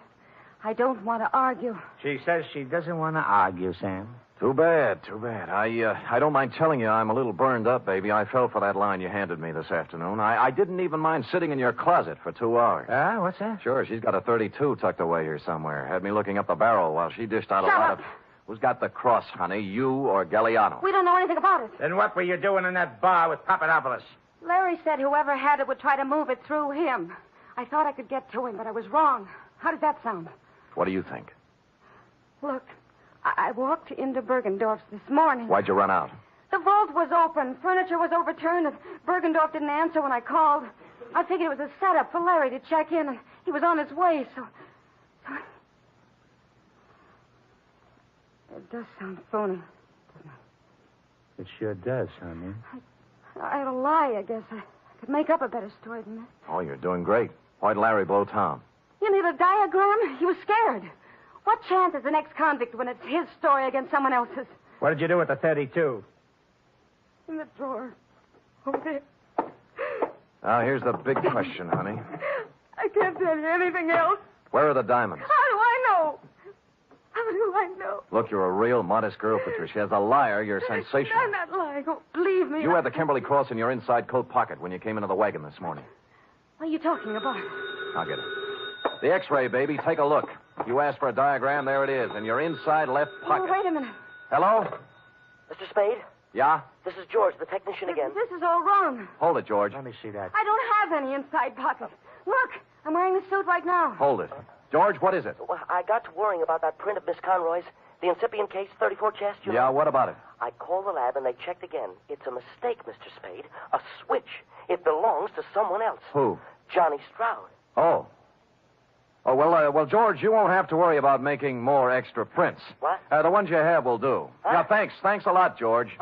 I don't want to argue. She says she doesn't want to argue, Sam. Too bad. I don't mind telling you I'm a little burned up, baby. I fell for that line you handed me this afternoon. I didn't even mind sitting in your closet for 2 hours. What's that? Sure, she's got a .32 tucked away here somewhere. Had me looking up the barrel while she dished out a lot of... Who's got the cross, honey? You or Galliano? We don't know anything about it. Then what were you doing in that bar with Papadopoulos? Larry said whoever had it would try to move it through him. I thought I could get to him, but I was wrong. How does that sound? What do you think? Look, I walked into Bergendorf's this morning. Why'd you run out? The vault was open. Furniture was overturned, and Bergendorf didn't answer when I called. I figured it was a setup for Larry to check in, and he was on his way, so... It does sound phony, doesn't it? It sure does, honey. I had a lie, I guess. I could make up a better story than this. Oh, you're doing great. Why'd Larry blow town? You need a diagram? He was scared. What chance is an ex-convict when it's his story against someone else's? What did you do with the 32? In the drawer. Over there. Now, here's the big question, honey. I can't tell you anything else. Where are the diamonds? How do I know? How do I know? Look, you're a real modest girl, Patricia. As a liar, you're sensational. I'm not lying. Oh, believe me. You had the Kimberly Cross in your inside coat pocket when you came into the wagon this morning. What are you talking about? I'll get it. The X-ray, baby. Take a look. You asked for a diagram. There it is, in your inside left pocket. Oh, wait a minute. Hello? Mr. Spade? Yeah? This is George, the technician again. This is all wrong. Hold it, George. Let me see that. I don't have any inside pocket. Look, I'm wearing the suit right now. Hold it. George, what is it? Well, I got to worrying about that print of Miss Conroy's, the incipient case, 34 chest. Yeah, what about it? I called the lab and they checked again. It's a mistake, Mr. Spade. A switch. It belongs to someone else. Who? Johnny Stroud. Oh. Oh, well, George, you won't have to worry about making more extra prints. What? The ones you have will do. Huh? Yeah, thanks. Thanks a lot, George.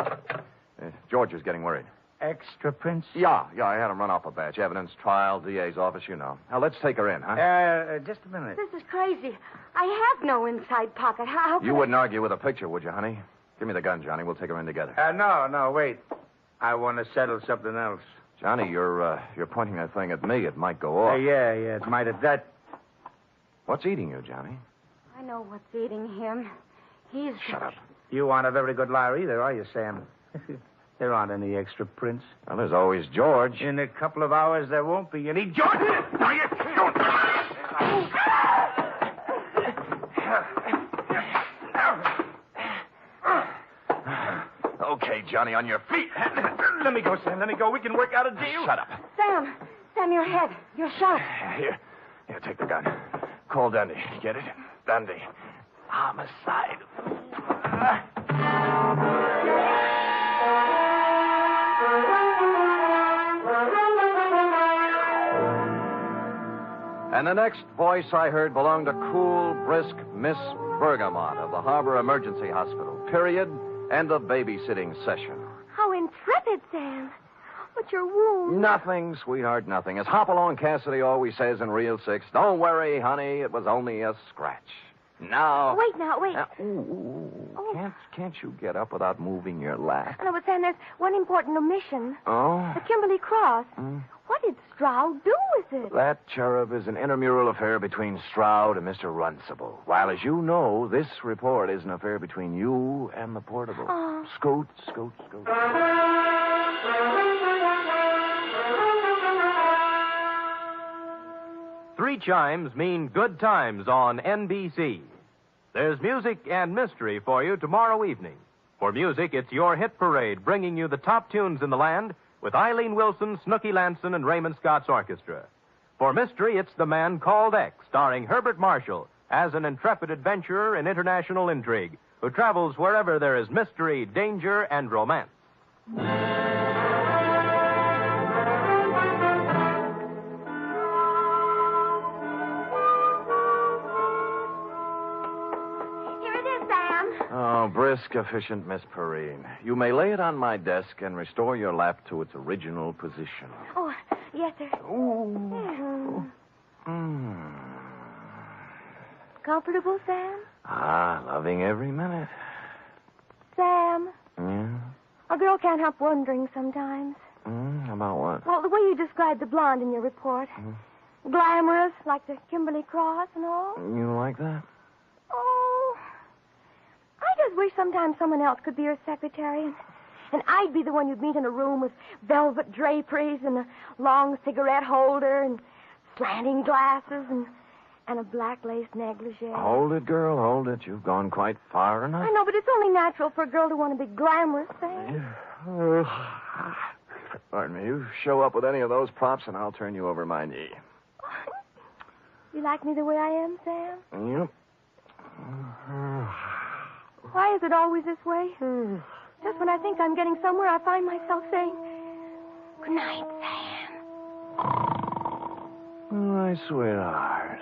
George is getting worried. Extra prints? Yeah, I had him run off a batch. Evidence, trial, DA's office, you know. Now, let's take her in, huh? Just a minute. This is crazy. I have no inside pocket. How You wouldn't argue with a picture, would you, honey? Give me the gun, Johnny. We'll take her in together. No, wait. I want to settle something else. Johnny, you're pointing that thing at me. It might go off. Yeah, it might have that. What's eating you, Johnny? I know what's eating him. He's... Shut up. You aren't a very good liar either, are you, Sam? There aren't any extra prints. Well, there's always George. In a couple of hours, there won't be any. George! No, you don't. Okay, Johnny, on your feet. Let me go, Sam. Let me go. We can work out a deal. Shut up. Sam, your head. You're shot. Here, take the gun. Call Dundee. Get it? Dundee. Homicide. And the next voice I heard belonged to cool, brisk Miss Bergamot of the Harbor Emergency Hospital. Period. End of babysitting session. How intrepid, Sam. But your wound... Nothing, sweetheart, nothing. As Hopalong Cassidy always says in Reel 6, don't worry, honey, it was only a scratch. Now... Wait. Can't you get up without moving your lap? No, but Sam, there's one important omission. Oh? The Kimberly Cross. What did Stroud do with it? That, cherub, is an intramural affair between Stroud and Mr. Runcible. While, as you know, this report is an affair between you and the portable. Oh. Scoot. 3 chimes mean good times on NBC. There's music and mystery for you tomorrow evening. For music, it's your hit parade, bringing you the top tunes in the land with Eileen Wilson, Snooky Lanson, and Raymond Scott's orchestra. For mystery, it's The Man Called X, starring Herbert Marshall as an intrepid adventurer in international intrigue who travels wherever there is mystery, danger, and romance. brisk, efficient Miss Perrine. You may lay it on my desk and restore your lap to its original position. Oh, yes, sir. Ooh. Comfortable, Sam? Loving every minute. Sam, Yeah? a girl can't help wondering sometimes. About what? Well, the way you described the blonde in your report. Glamorous, like the Kimberly Cross and all. You like that? Oh, I just wish sometimes someone else could be your secretary, and I'd be the one you'd meet in a room with velvet draperies and a long cigarette holder and slanting glasses and a black lace negligee. Hold it, girl, hold it. You've gone quite far enough. I know, but it's only natural for a girl to want to be glamorous, Sam. Pardon me. You show up with any of those props, and I'll turn you over my knee. You like me the way I am, Sam? Yep. Why is it always this way? Just when I think I'm getting somewhere, I find myself saying, "Good night, Sam." My sweetheart.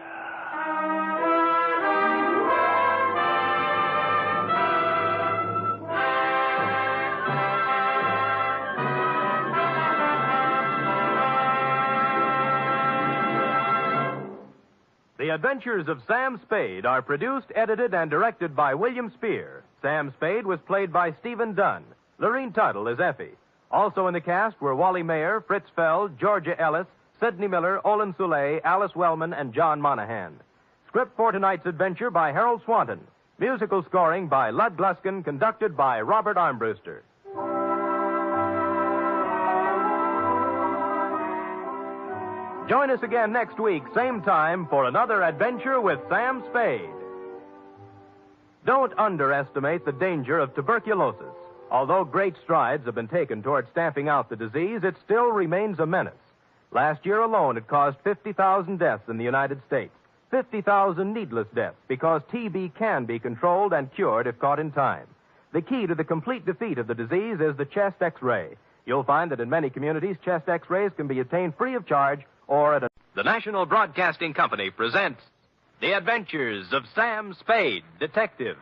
The Adventures of Sam Spade are produced, edited, and directed by William Spear. Sam Spade was played by Stephen Dunn. Lorene Tuttle is Effie. Also in the cast were Wally Mayer, Fritz Feld, Georgia Ellis, Sidney Miller, Olin Soule, Alice Wellman, and John Monahan. Script for tonight's adventure by Harold Swanton. Musical scoring by Lud Gluskin, conducted by Robert Armbruster. Join us again next week, same time, for another adventure with Sam Spade. Don't underestimate the danger of tuberculosis. Although great strides have been taken toward stamping out the disease, it still remains a menace. Last year alone, it caused 50,000 deaths in the United States. 50,000 needless deaths, because TB can be controlled and cured if caught in time. The key to the complete defeat of the disease is the chest X-ray. You'll find that in many communities, chest X-rays can be obtained free of charge or at a... The National Broadcasting Company presents The Adventures of Sam Spade, Detective.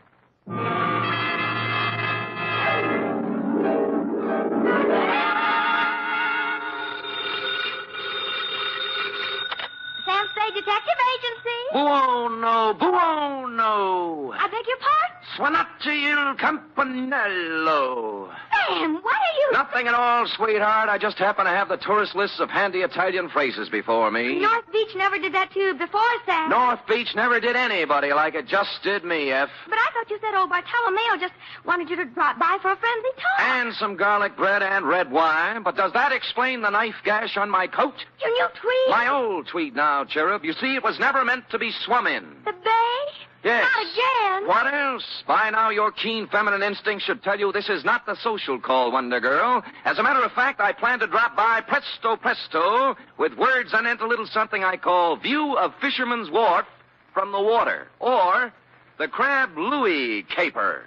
Sam Spade Detective Agency. Buono, buono. I beg your pardon? Suonate il campanello. Sam, what are you... Nothing at all, sweetheart. I just happen to have the tourist lists of handy Italian phrases before me. North Beach never did that to you before, Sam. North Beach never did anybody like it just did me, F. But I thought you said old Bartolomeo just wanted you to drop by for a friendly talk. And some garlic bread and red wine. But does that explain the knife gash on my coat? Your new tweed? My old tweed now, Cherub. You see, it was never meant to be swum in. The bay? Yes. Not again. What else? By now, your keen feminine instinct should tell you this is not the social call, Wonder Girl. As a matter of fact, I plan to drop by presto presto with words anent a little something I call View of Fisherman's Wharf from the Water, or the Crab Louis Caper.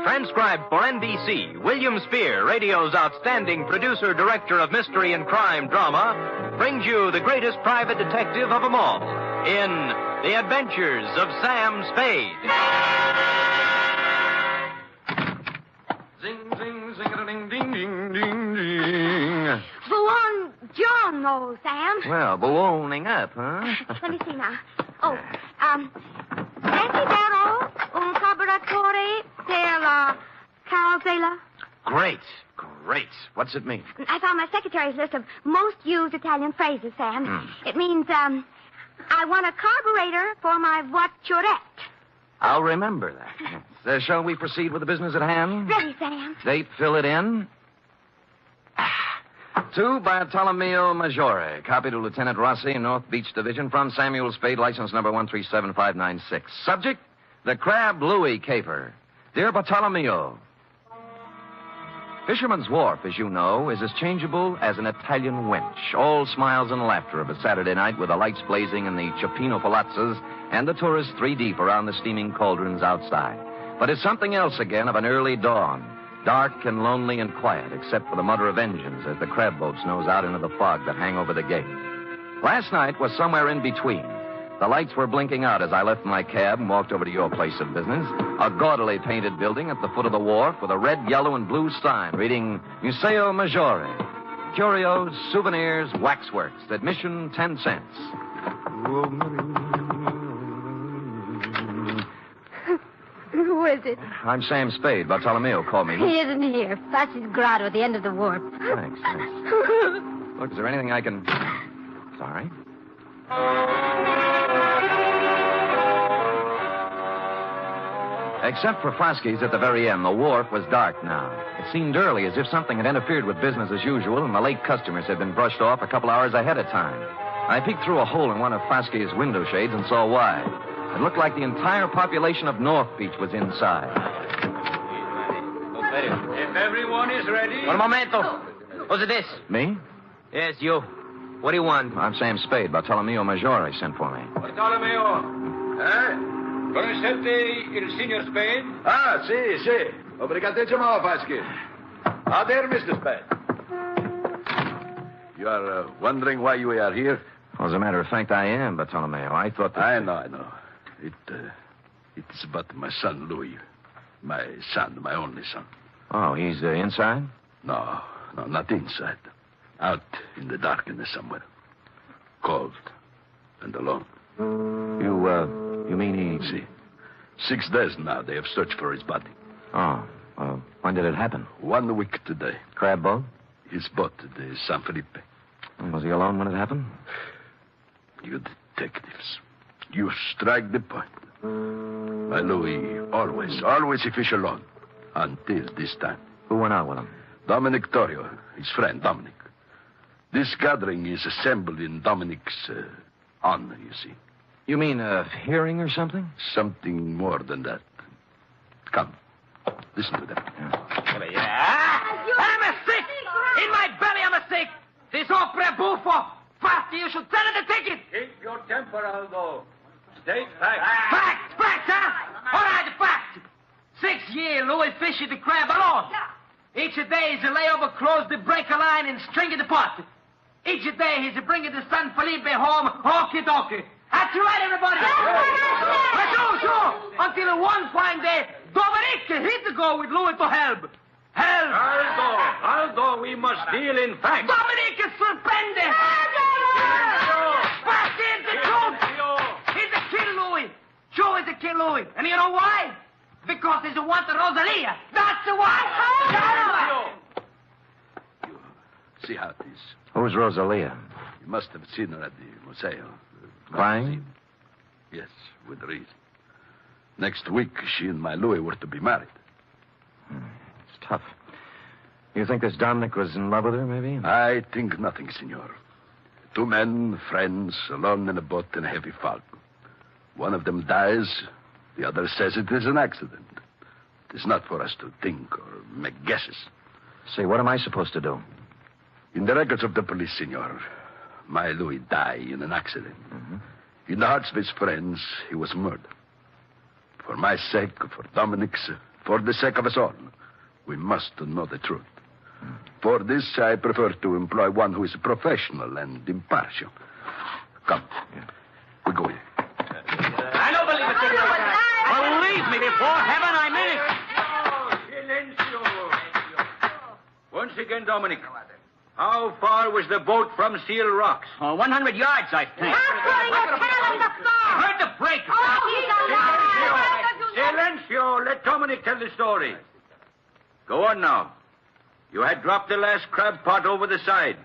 Transcribed for NBC, William Spear, radio's outstanding producer, director of mystery and crime drama, brings you the greatest private detective of them all in The Adventures of Sam Spade. Zing, zing, zing-a-ding-ding-ding-ding-ding. Buongiorno, Sam. Well, ballooning up, huh? Let me see now. Oh, Desidero un carburatore per la caravella. Great. What's it mean? I found my secretary's list of most used Italian phrases, Sam. It means, I want a carburetor for my voiturette. I'll remember that. Yes. Shall we proceed with the business at hand? Ready, Sam. Date, fill it in. To Bartolomeo Maggiore, copy to Lieutenant Rossi, North Beach Division, from Samuel Spade, license number 137596. Subject, the Crab Louis Caper. Dear Bartolomeo, Fisherman's Wharf, as you know, is as changeable as an Italian wench. All smiles and laughter of a Saturday night with the lights blazing in the Cioppino palazzas and the tourists 3 deep around the steaming cauldrons outside. But it's something else again of an early dawn. Dark and lonely and quiet, except for the mutter of engines as the crab boats nose out into the fog that hang over the gate. Last night was somewhere in between. The lights were blinking out as I left my cab and walked over to your place of business. A gaudily painted building at the foot of the wharf with a red, yellow, and blue sign reading Museo Maggiore. Curios, souvenirs, waxworks. Admission 10 cents. Who is it? I'm Sam Spade. Bartolomeo called me. He isn't here. Fasci's grotto at the end of the wharf. Thanks. Look, is there anything I can... Sorry. Except for Flaskey's at the very end, the wharf was dark now. It seemed early, as if something had interfered with business as usual, and the late customers had been brushed off a couple hours ahead of time. I peeked through a hole in one of Flaskey's window shades and saw why. It looked like the entire population of North Beach was inside. If everyone is ready... Un momento. Who's this? Me? Yes, you. What do you want? I'm Sam Spade. Bartolomeo Maggiore sent for me. Bartolomeo. Conoscete il signor Spade? Ah, sì. Obrigatissimo, Fasky. Ah, there, Mr. Spade. You are wondering why you are here? Well, as a matter of fact, I am, Bartolomeo. I thought that... I know. It's about my son, Louis. My son, my only son. Oh, he's inside? No, not inside. Out in the darkness somewhere. Cold and alone. You mean he... See, 6 days now they have searched for his body. Oh, when did it happen? 1 week today. Crab boat? His boat, the San Felipe. Was he alone when it happened? You detectives, you strike the point. My Louis always he fish alone. Until this time. Who went out with him? Dominic Torrio, his friend, Dominic. This gathering is assembled in Dominic's honor, you see. You mean a hearing or something? Something more than that. Come, listen to them. I'm a sick! In my belly, I'm a sick! This opera buffo! Faster, you should send it a ticket! Keep your temper, Aldo. State facts. Facts, huh? All right, facts. 6 years, Louis fished the crab alone. Each day he's a layover close the breaker line and string the pot. Each day he's bringing the San Felipe home, hokey-dokey. That's right, everybody. Sure. Until one fine day, Dominic hit to go with Louis to help. Aldo, we must deal in facts. Dominic is suspended. Fact is the truth. He's a kill Louis. Sure, he's a kill Louis. And you know why? Because he's a want Rosalia. That's why. You see how it is. Who's Rosalia? You must have seen her at the museo. Crying? Yes, with reason. Next week, she and my Louis were to be married. It's tough. You think this Dominic was in love with her, maybe? I think nothing, senor. 2 men, friends, alone in a boat in a heavy fog. One of them dies. The other says it is an accident. It is not for us to think or make guesses. Say, what am I supposed to do? In the records of the police, senor, my Louis died in an accident. Mm-hmm. In the hearts of his friends, he was murdered. For my sake, for Dominic's, for the sake of us all, we must know the truth. For this, I prefer to employ one who is professional and impartial. Come. We go in. I don't believe it, senor. Believe me, before heaven, I mean it. Silencio. Once again, Dominic. How far was the boat from Seal Rocks? 100 yards, I think. I heard the break. Silencio. Let Dominic tell the story. Go on now. You had dropped the last crab pot over the side.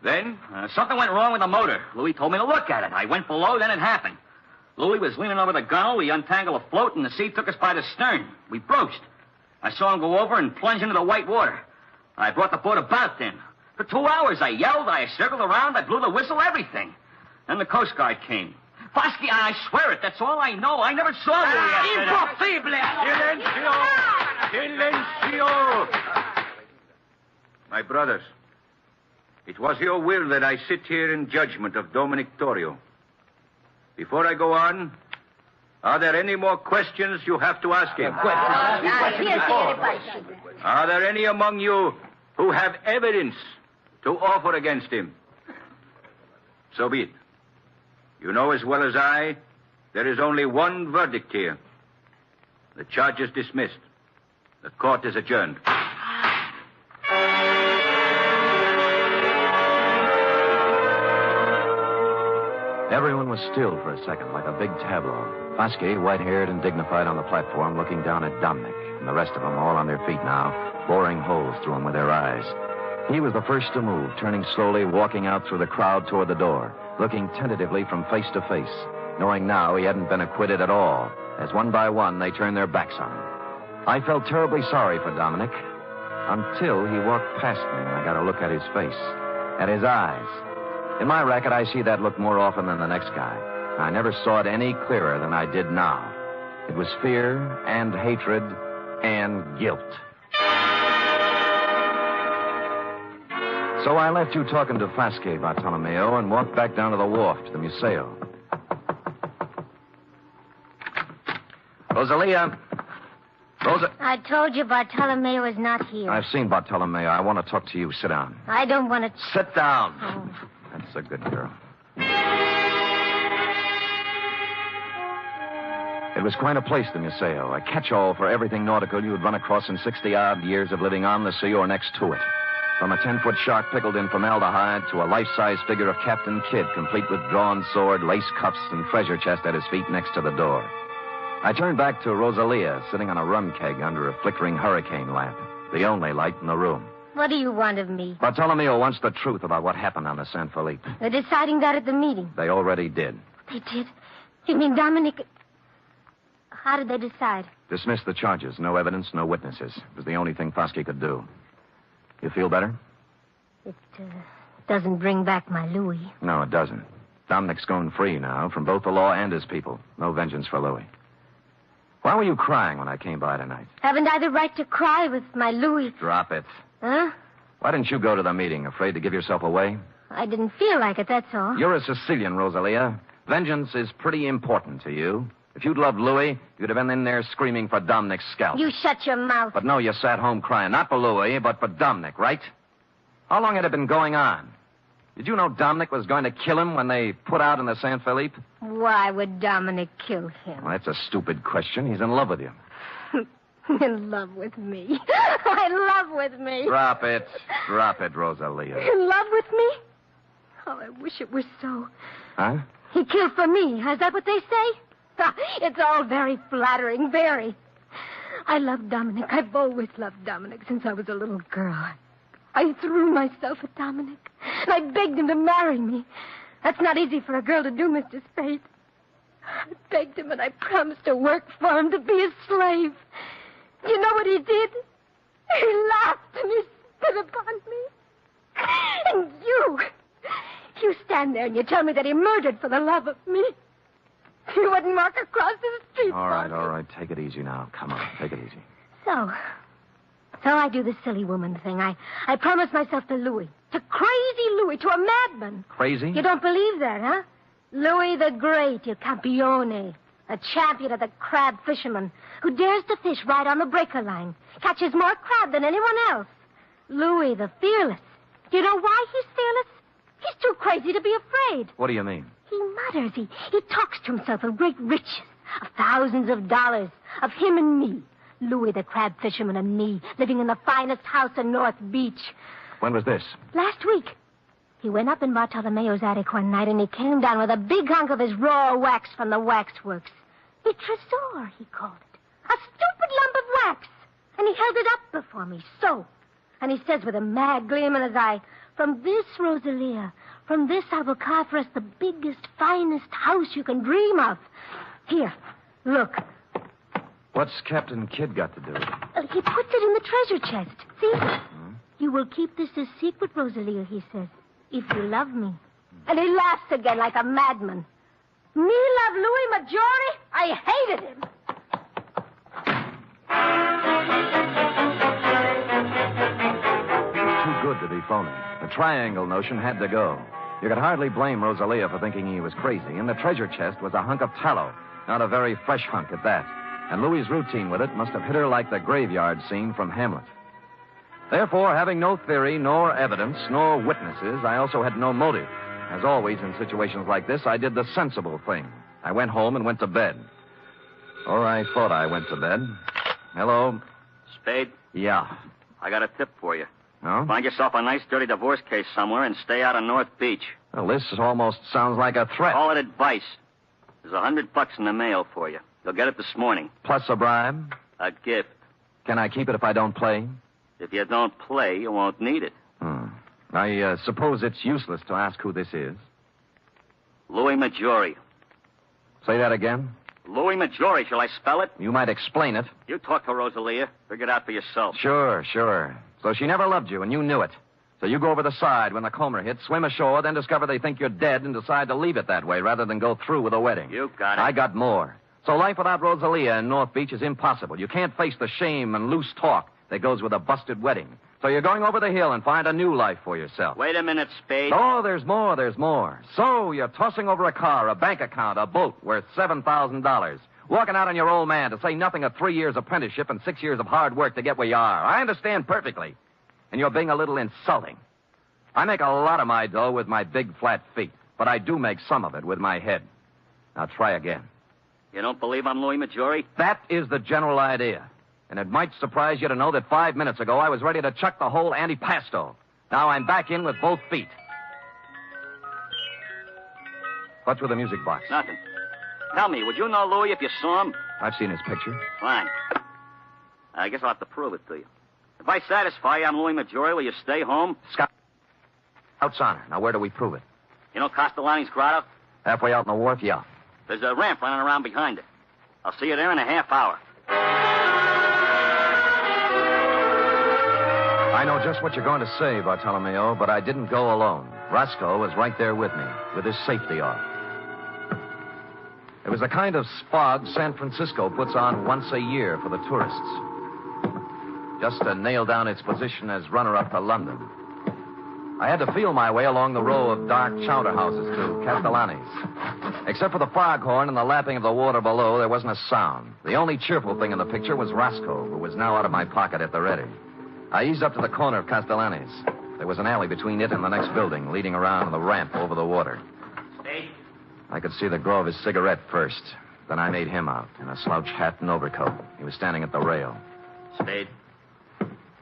Then? Something went wrong with the motor. Louis told me to look at it. I went below, then it happened. Louis was leaning over the gunwale. We untangled a float, and the sea took us by the stern. We broached. I saw him go over and plunge into the white water. I brought the boat about then. For 2 hours, I yelled, I circled around, I blew the whistle, everything. Then the Coast Guard came. Fosky, I swear it, that's all I know. I never saw Louis. Impossible! Silencio! My brothers, it was your will that I sit here in judgment of Dominic Torrio. Before I go on, are there any more questions you have to ask him? Are there any among you who have evidence to offer against him? So be it. You know as well as I, there is only one verdict here. The charge is dismissed. The court is adjourned. Everyone was still for a second, like a big tableau. Foskey, white-haired and dignified on the platform, looking down at Dominic, and the rest of them all on their feet now, boring holes through him with their eyes. He was the first to move, turning slowly, walking out through the crowd toward the door, looking tentatively from face to face, knowing now he hadn't been acquitted at all, as one by one they turned their backs on him. I felt terribly sorry for Dominic, until he walked past me and I got a look at his face, at his eyes. In my racket, I see that look more often than the next guy. I never saw it any clearer than I did now. It was fear and hatred and guilt. So I left you talking to Foskey, Bartolomeo, and walked back down to the wharf to the Museo. Rosalia. I told you Bartolomeo is not here. I've seen Bartolomeo. I want to talk to you. Sit down. I don't want to... Sit down. Oh. That's a good girl. It was quite a place, the Museo, a catch-all for everything nautical you'd run across in 60-odd years of living on the sea or next to it. From a 10-foot shark pickled in formaldehyde to a life-size figure of Captain Kidd, complete with drawn sword, lace cuffs, and treasure chest at his feet next to the door. I turned back to Rosalia, sitting on a rum keg under a flickering hurricane lamp, the only light in the room. What do you want of me? Bartolomeo wants the truth about what happened on the San Felipe. They're deciding that at the meeting. They already did. They did? You mean Dominic... How did they decide? Dismiss the charges. No evidence, no witnesses. It was the only thing Foskey could do. You feel better? It doesn't bring back my Louis. No, it doesn't. Dominic's going free now, from both the law and his people. No vengeance for Louis. Why were you crying when I came by tonight? Haven't I the right to cry with my Louis? Drop it. Huh? Why didn't you go to the meeting? Afraid to give yourself away? I didn't feel like it, that's all. You're a Sicilian, Rosalia. Vengeance is pretty important to you. If you'd loved Louis, you'd have been in there screaming for Dominic's scalp. You shut your mouth. But no, you sat home crying. Not for Louis, but for Dominic, right? How long had it been going on? Did you know Dominic was going to kill him when they put out in the San Felipe? Why would Dominic kill him? Well, that's a stupid question. He's in love with you. In love with me. In love with me. Drop it. Drop it, Rosalia. In love with me? Oh, I wish it were so. Huh? He killed for me. Is that what they say? It's all very flattering, very. I love Dominic. I've always loved Dominic since I was a little girl. I threw myself at Dominic. And I begged him to marry me. That's not easy for a girl to do, Mr. Spade. I begged him and I promised to work for him, to be his slave. You know what he did? He laughed and he spit upon me. And you stand there and you tell me that he murdered for the love of me. You wouldn't walk across the street. All right. Take it easy now. Come on, take it easy. So I do the silly woman thing. I promise myself to Louis. To crazy Louis, to a madman. Crazy? You don't believe that, huh? Louis the Great, il campione, a champion of the crab fishermen, who dares to fish right on the breaker line, catches more crab than anyone else. Louis the Fearless. Do you know why he's fearless? He's too crazy to be afraid. What do you mean? He mutters. He talks to himself of great riches, of thousands of dollars, of him and me. Louis the crab fisherman and me, living in the finest house in North Beach. When was this? Last week. He went up in Bartolomeo's attic one night and he came down with a big hunk of his raw wax from the waxworks. A tresor, he called it. A stupid lump of wax. And he held it up before me, so. And he says with a mad gleam in his eye, "From this, Rosalia, from this I will carve for us the biggest, finest house you can dream of. Here, look." What's Captain Kidd got to do with it? He puts it in the treasure chest. See? You will keep this a secret, Rosalia, he says, if you love me. And he laughs again like a madman. Me love Louis Maggiore? I hated him. Too good to be phony. The triangle notion had to go. You could hardly blame Rosalia for thinking he was crazy. And the treasure chest was a hunk of tallow, not a very fresh hunk at that. And Louis's routine with it must have hit her like the graveyard scene from Hamlet. Therefore, having no theory, nor evidence, nor witnesses, I also had no motive. As always, in situations like this, I did the sensible thing. I went home and went to bed. Or I thought I went to bed. Hello? Spade? Yeah. I got a tip for you. No? Find yourself a nice, dirty divorce case somewhere and stay out of North Beach. Well, this almost sounds like a threat. Call it advice. There's $100 in the mail for you. You'll get it this morning. Plus a bribe? A gift. Can I keep it if I don't play? If you don't play, you won't need it. I suppose it's useless to ask who this is. Louis Maggiore. Say that again? Louis Maggiore. Shall I spell it? You might explain it. You talk to Rosalia. Figure it out for yourself. Sure. So she never loved you, and you knew it. So you go over the side when the Comer hits, swim ashore, then discover they think you're dead and decide to leave it that way rather than go through with a wedding. You got it. I got more. So life without Rosalia in North Beach is impossible. You can't face the shame and loose talk that goes with a busted wedding. So you're going over the hill and find a new life for yourself. Wait a minute, Spade. Oh, there's more. So you're tossing over a car, a bank account, a boat worth $7,000. Walking out on your old man, to say nothing of 3 years apprenticeship and 6 years of hard work to get where you are. I understand perfectly. And you're being a little insulting. I make a lot of my dough with my big flat feet, but I do make some of it with my head. Now try again. You don't believe I'm Louis Maggiore? That is the general idea. And it might surprise you to know that 5 minutes ago I was ready to chuck the whole antipasto. Now I'm back in with both feet. What's with the music box? Nothing. Tell me, would you know Louis if you saw him? I've seen his picture. Fine. I guess I'll have to prove it to you. If I satisfy you I'm Louis Maggiore, will you stay home? Scout's honor. Now, where do we prove it? You know Castellani's grotto? Halfway out in the wharf, yeah. There's a ramp running around behind it. I'll see you there in a half hour. I know just what you're going to say, Bartolomeo, but I didn't go alone. Roscoe was right there with me, with his safety off. It was the kind of spog San Francisco puts on once a year for the tourists. Just to nail down its position as runner-up to London. I had to feel my way along the row of dark chowder houses to Castellani's. Except for the foghorn and the lapping of the water below, there wasn't a sound. The only cheerful thing in the picture was Roscoe, who was now out of my pocket at the ready. I eased up to the corner of Castellani's. There was an alley between it and the next building, leading around to the ramp over the water. Spade? I could see the glow of his cigarette first. Then I made him out in a slouch hat and overcoat. He was standing at the rail. Spade?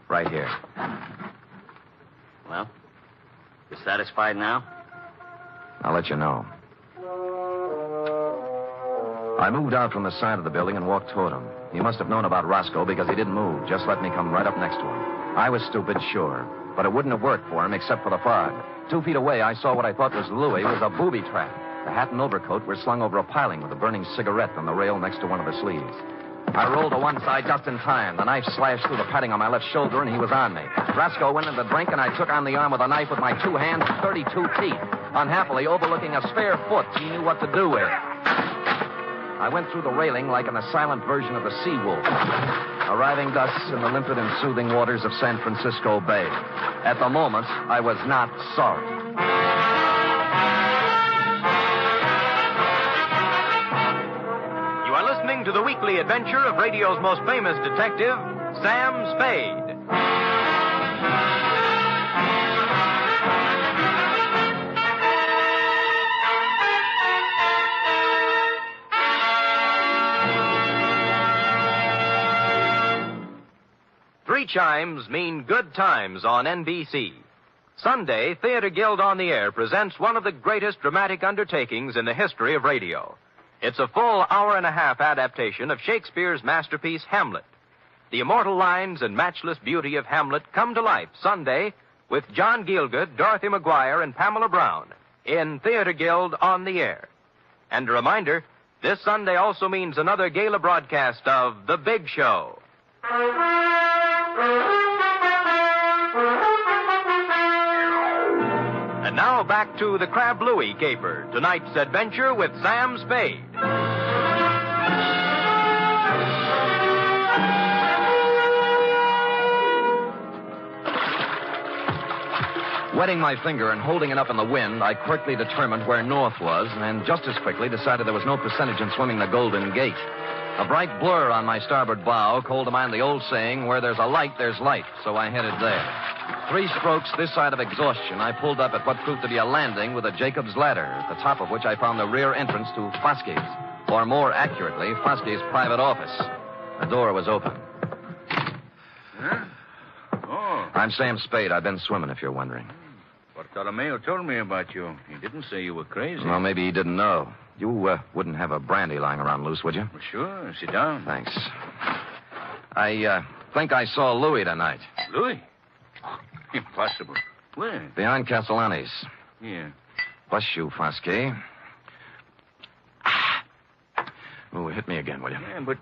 Right here. Well, you satisfied now? I'll let you know. I moved out from the side of the building and walked toward him. He must have known about Roscoe because he didn't move, just let me come right up next to him. I was stupid, sure, but it wouldn't have worked for him except for the fog. 2 feet away, I saw what I thought was Louis was a booby trap. The hat and overcoat were slung over a piling with a burning cigarette on the rail next to one of the sleeves. I rolled to one side just in time. The knife slashed through the padding on my left shoulder, and he was on me. Roscoe went in the drink, and I took on the arm with a knife with my 2 hands and 32 teeth. Unhappily, overlooking a spare foot, he knew what to do with. I went through the railing like in a silent version of the Sea Wolf, arriving thus in the limpid and soothing waters of San Francisco Bay. At the moment, I was not sorry. You are listening to the weekly adventure of radio's most famous detective, Sam Spade. Three chimes mean good times on NBC. Sunday, Theater Guild on the Air presents one of the greatest dramatic undertakings in the history of radio. It's a full hour-and-a-half adaptation of Shakespeare's masterpiece, Hamlet. The immortal lines and matchless beauty of Hamlet come to life Sunday with John Gielgud, Dorothy McGuire, and Pamela Brown in Theater Guild on the Air. And a reminder, this Sunday also means another gala broadcast of The Big Show. And now back to the Crab Louie caper, tonight's adventure with Sam Spade. Wetting my finger and holding it up in the wind, I quickly determined where north was, and just as quickly decided there was no percentage in swimming the Golden Gate. A bright blur on my starboard bow called to mind the old saying, where there's a light, there's light, so I headed there. 3 strokes this side of exhaustion, I pulled up at what proved to be a landing with a Jacob's ladder, at the top of which I found the rear entrance to Foskey's, or more accurately, Foskey's private office. The door was open. Huh? Oh. I'm Sam Spade. I've been swimming, if you're wondering. Bartolomeo told me about you. He didn't say you were crazy. Well, maybe he didn't know. You wouldn't have a brandy lying around loose, would you? Well, sure. Sit down. Thanks. I think I saw Louis tonight. Louis? Impossible. Where? Behind Castellani's. Yeah. Bless you, Foskey. Oh, hit me again, will you? Yeah, but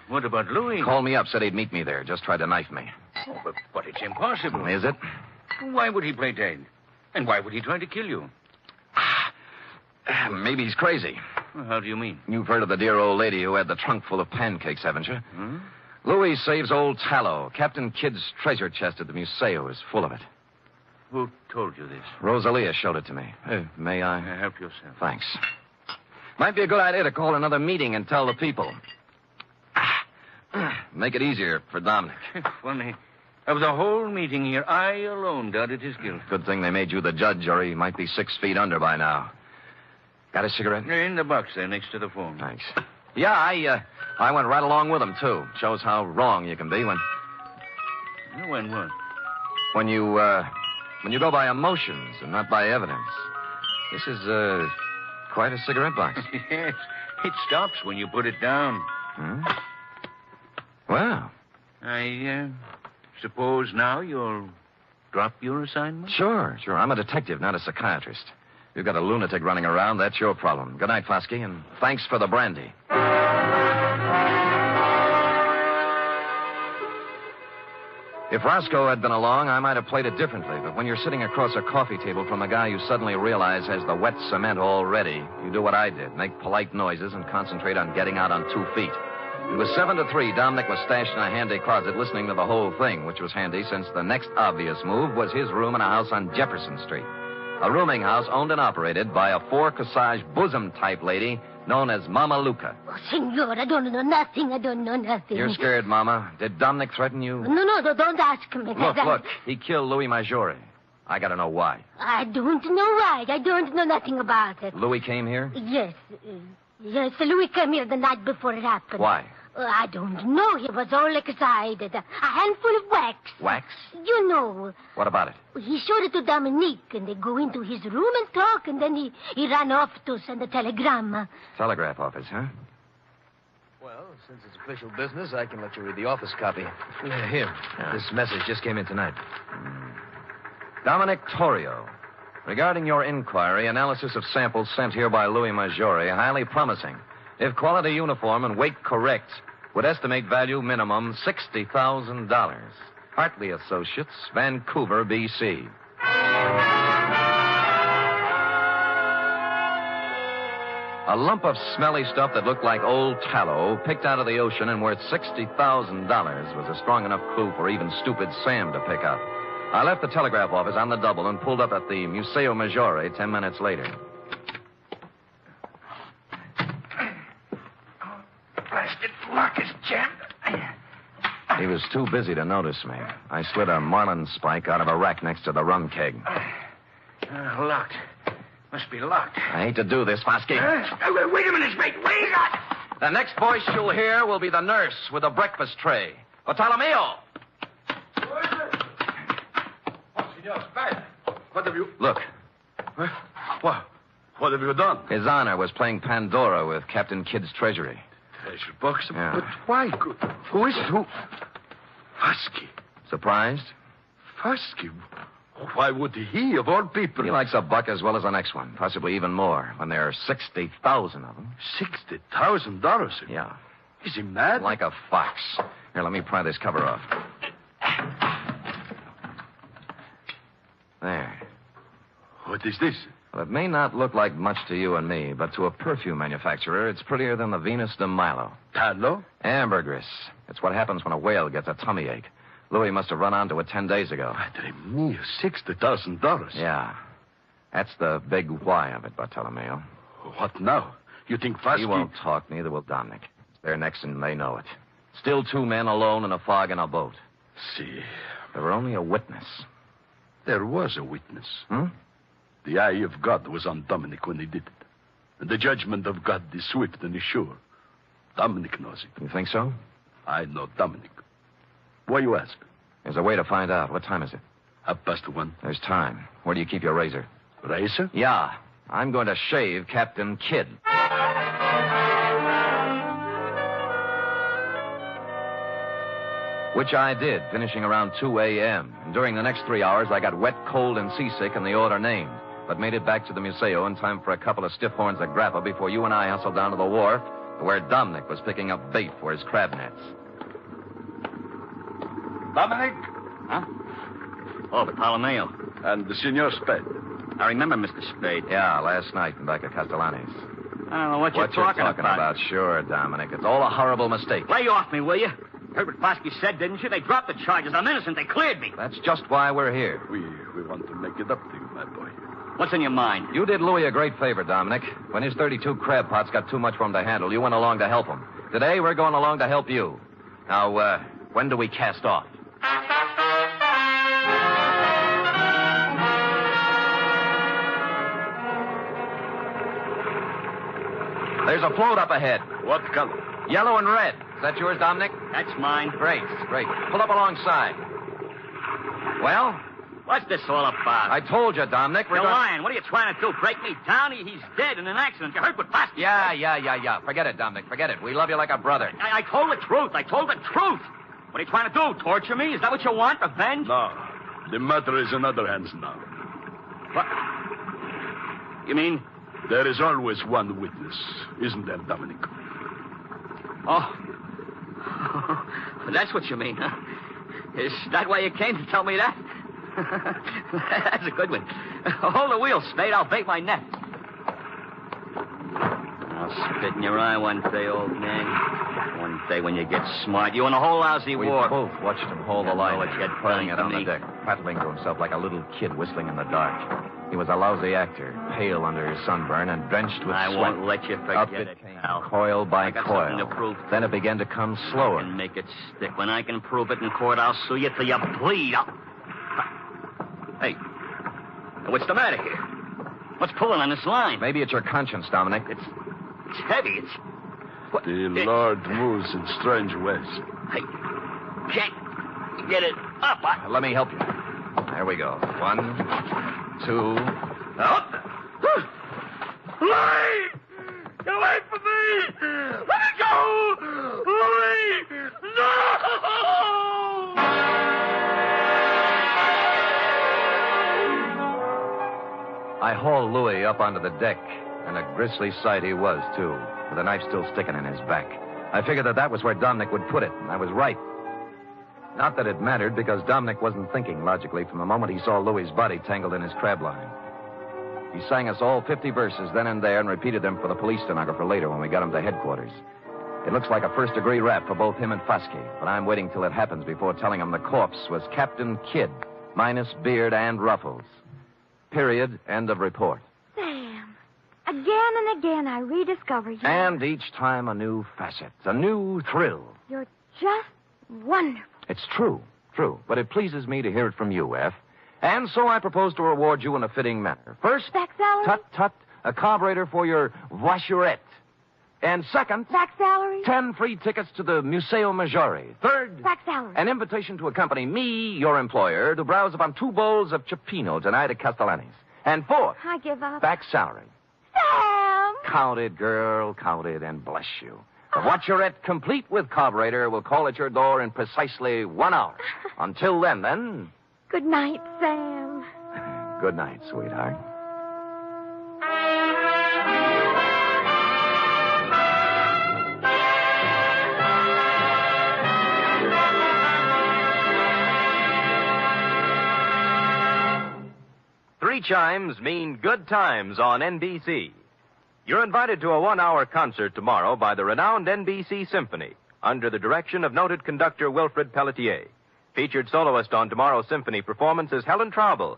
what about Louis? Called me up, said he'd meet me there. Just tried to knife me. Oh, but it's impossible. Is it? Why would he play dead? And why would he try to kill you? Maybe he's crazy. Well, how do you mean? You've heard of the dear old lady who had the trunk full of pancakes, haven't you? Hmm? Louis saves old Tallow. Captain Kidd's treasure chest at the Museo is full of it. Who told you this? Rosalia showed it to me. May I? Help yourself. Thanks. Might be a good idea to call another meeting and tell the people. Make it easier for Dominic. Funny. Of the whole meeting here, I alone doubted his guilt. Good thing they made you the judge, or he might be 6 feet under by now. Got a cigarette? In the box there next to the phone. Thanks. Yeah, I went right along with him, too. Shows how wrong you can be when... When what? When you go by emotions and not by evidence. This is, quite a cigarette box. Yes. It stops when you put it down. Hmm? Well. I suppose now you'll drop your assignment? Sure. I'm a detective, not a psychiatrist. You've got a lunatic running around, that's your problem. Good night, Foskey, and thanks for the brandy. If Roscoe had been along, I might have played it differently, but when you're sitting across a coffee table from a guy you suddenly realize has the wet cement all ready, you do what I did, make polite noises and concentrate on getting out on 2 feet. It was 7-3. Dominic was stashed in a handy closet listening to the whole thing, which was handy since the next obvious move was his room in a house on Jefferson Street. A rooming house owned and operated by a 4-corsage bosom-type lady known as Mama Luca. Oh, senor, I don't know nothing. You're scared, Mama. Did Dominic threaten you? No, don't ask me. Look. He killed Louis Maggiore. I gotta know why. I don't know why. I don't know nothing about it. Louis came here? Yes, Louis came here the night before it happened. Why? I don't know. He was all excited. A handful of wax. Wax? You know. What about it? He showed it to Dominique, and they go into his room and talk, and then he ran off to send a telegram. Telegraph office, huh? Well, since it's official business, I can let you read the office copy. Here. This message just came in tonight. Dominic Torrio. Regarding your inquiry, analysis of samples sent here by Louis Maggiore, highly promising. If quality uniform and weight correct, would estimate value minimum $60,000. Hartley Associates, Vancouver, B.C. A lump of smelly stuff that looked like old tallow, picked out of the ocean and worth $60,000, was a strong enough clue for even stupid Sam to pick up. I left the telegraph office on the double and pulled up at the Museo Maggiore 10 minutes later. Blasted lock is jammed. He was too busy to notice me. I slid a marlin spike out of a rack next to the rum keg. Locked. Must be locked. I hate to do this, Foskey. Wait a minute, Spade. Wait up! The next voice you'll hear will be the nurse with a breakfast tray. Bartolomeo! What have you... Look. What have you done? His Honor was playing Pandora with Captain Kidd's treasury. Treasure box? Yeah. But why? Who is it? Who? Foskey. Surprised? Foskey? Why would he, of all people? He likes a buck as well as the next one, possibly even more, when there are 60,000 of them. $60,000? Yeah. Is he mad? Like a fox. Here, let me pry this cover off. There. What is this? Well, it may not look like much to you and me, but to a perfume manufacturer, it's prettier than the Venus de Milo. Tallow? Ambergris. It's what happens when a whale gets a tummy ache. Louis must have run onto it 10 days ago. Madre mia, $60,000. Yeah. That's the big why of it, Bartolomeo. What now? You think Foskey... He won't talk, neither will Dominic. They're next and they know it. Still 2 men alone in a fog in a boat. See. There were only a witness. There was a witness. Hmm? The eye of God was on Dominic when he did it. And the judgment of God is swift and is sure. Dominic knows it. You think so? I know Dominic. Why you ask? There's a way to find out. What time is it? 1:30. There's time. Where do you keep your razor? Razor? Yeah. I'm going to shave Captain Kidd. Which I did, finishing around 2 a.m. And during the next 3 hours, I got wet, cold, and seasick in the order named, but made it back to the Museo in time for a couple of stiff horns of grappa before you and I hustled down to the wharf where Dominic was picking up bait for his crab nets. Dominic? Huh? Oh, Bartolomeo. And the Senor Spade. I remember Mr. Spade. Yeah, last night in back at Castellani's. I don't know what you're talking about. Sure, Dominic. It's all a horrible mistake. Lay off me, will you? Heard what Foskey said, didn't you? They dropped the charges. I'm innocent. They cleared me. That's just why we're here. We want to make it up to you, my boy. What's in your mind? You did Louis a great favor, Dominic. When his 32 crab pots got too much for him to handle, you went along to help him. Today, we're going along to help you. Now, when do we cast off? There's a float up ahead. What color? Yellow and red. Is that yours, Dominic? That's mine. Great. Pull up alongside. Well? What's this all about? I told you, Dominic. You're lying. What are you trying to do? Break me down? He's dead in an accident. You heard what Foskey said? Yeah. Forget it, Dominic. Forget it. We love you like a brother. I told the truth. What are you trying to do? Torture me? Is that what you want? Revenge? No. The matter is in other hands now. What? You mean? There is always one witness, isn't there, Dominic? Oh. That's what you mean, huh? Is that why you came to tell me that? That's a good one. Hold the wheel, Spade. I'll bait my net. I'll spit in your eye one day, old man. One day when you get smart. You and the whole lousy we war. We both watched him hold the line, putting it on the me. deck, prattling to himself like a little kid whistling in the dark. He was a lousy actor, pale under his sunburn and drenched with sweat. I won't let you forget Up it came, coil by coil. To prove. Then it began to come slower. I can make it stick. When I can prove it in court, I'll sue you till you bleed. Hey, what's the matter here? What's pulling on this line? Maybe it's your conscience, Dominic. It's heavy. It's... What? The Lord moves in strange ways. I can't get it up. Let me help you. There we go. 1, 2... Out! Louis! Get away from me! Let me go! Louis! No! I hauled Louis up onto the deck, and a grisly sight he was, too, with a knife still sticking in his back. I figured that was where Dominic would put it, and I was right. Not that it mattered, because Dominic wasn't thinking logically from the moment he saw Louis's body tangled in his crab line. He sang us all 50 verses then and there and repeated them for the police stenographer later when we got him to headquarters. It looks like a first-degree rap for both him and Foskey, but I'm waiting till it happens before telling him the corpse was Captain Kidd, minus beard and ruffles. Period. End of report. Sam, again and again I rediscover you. And each time a new facet, a new thrill. You're just wonderful. It's true. But it pleases me to hear it from you, F. And so I propose to reward you in a fitting manner. First, back salary? Tut, a carburetor for your voiturette. And second, back salary? 10 free tickets to the Museo Maggiore. Third, back salary. An invitation to accompany me, your employer, to browse upon 2 bowls of cioppino tonight at Castellani's. And fourth, I give up. Back salary. Sam! Count it, girl, count it, and bless you. The voiturette, complete with carburetor, will call at your door in precisely 1 hour. Until then... Good night, Sam. Good night, sweetheart. Three chimes mean good times on NBC. You're invited to a 1-hour concert tomorrow by the renowned NBC Symphony, under the direction of noted conductor Wilfred Pelletier. Featured soloist on tomorrow's symphony performance is Helen Traubel.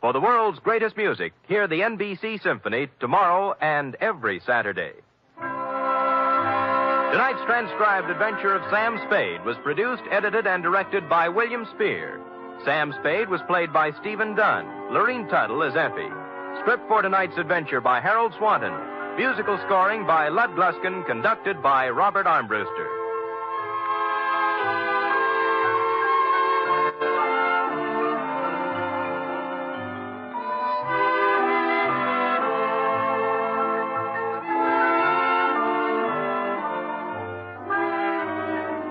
For the world's greatest music, hear the NBC Symphony tomorrow and every Saturday. Tonight's transcribed adventure of Sam Spade was produced, edited, and directed by William Spear. Sam Spade was played by Stephen Dunn. Lorene Tuttle as Effie. Script for tonight's adventure by Harold Swanton. Musical scoring by Lud Gluskin, conducted by Robert Armbruster.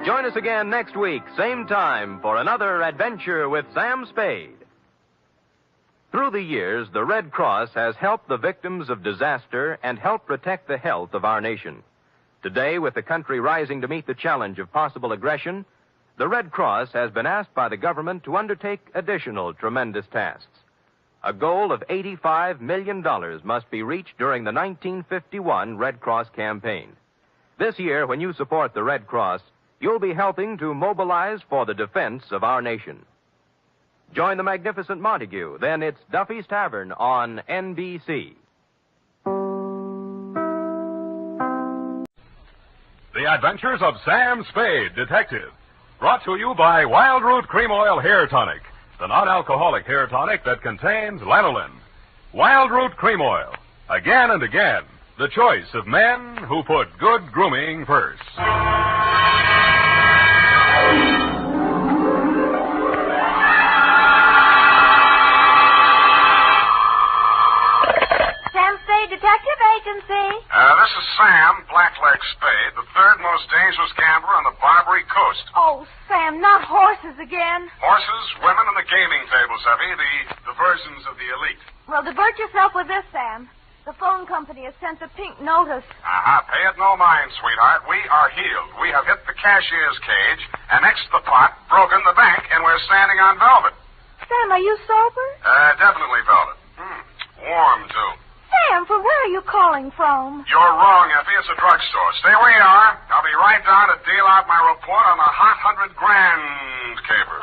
Join us again next week, same time, for another adventure with Sam Spade. Through the years, the Red Cross has helped the victims of disaster and helped protect the health of our nation. Today, with the country rising to meet the challenge of possible aggression, the Red Cross has been asked by the government to undertake additional tremendous tasks. A goal of $85 million must be reached during the 1951 Red Cross campaign. This year, when you support the Red Cross, you'll be helping to mobilize for the defense of our nation. Join the magnificent Montague. Then it's Duffy's Tavern on NBC. The Adventures of Sam Spade, Detective. Brought to you by Wild Root Cream Oil Hair Tonic, the non-alcoholic hair tonic that contains lanolin. Wild Root Cream Oil. Again and again, the choice of men who put good grooming first. Detective Agency. This is Sam, Blackleg Spade, the third most dangerous gambler on the Barbary Coast. Oh, Sam, not horses again. Horses, women, and the gaming tables, Effie, the diversions of the elite. Well, divert yourself with this, Sam. The phone company has sent a pink notice. Pay it no mind, sweetheart. We are healed. We have hit the cashier's cage, annexed the pot, broken the bank, and we're standing on velvet. Sam, are you sober? Definitely velvet. Warm, too. Sam, from where are you calling from? You're wrong, Effie. It's a drugstore. Stay where you are. I'll be right down to deal out my report on the hot 100 grand caper.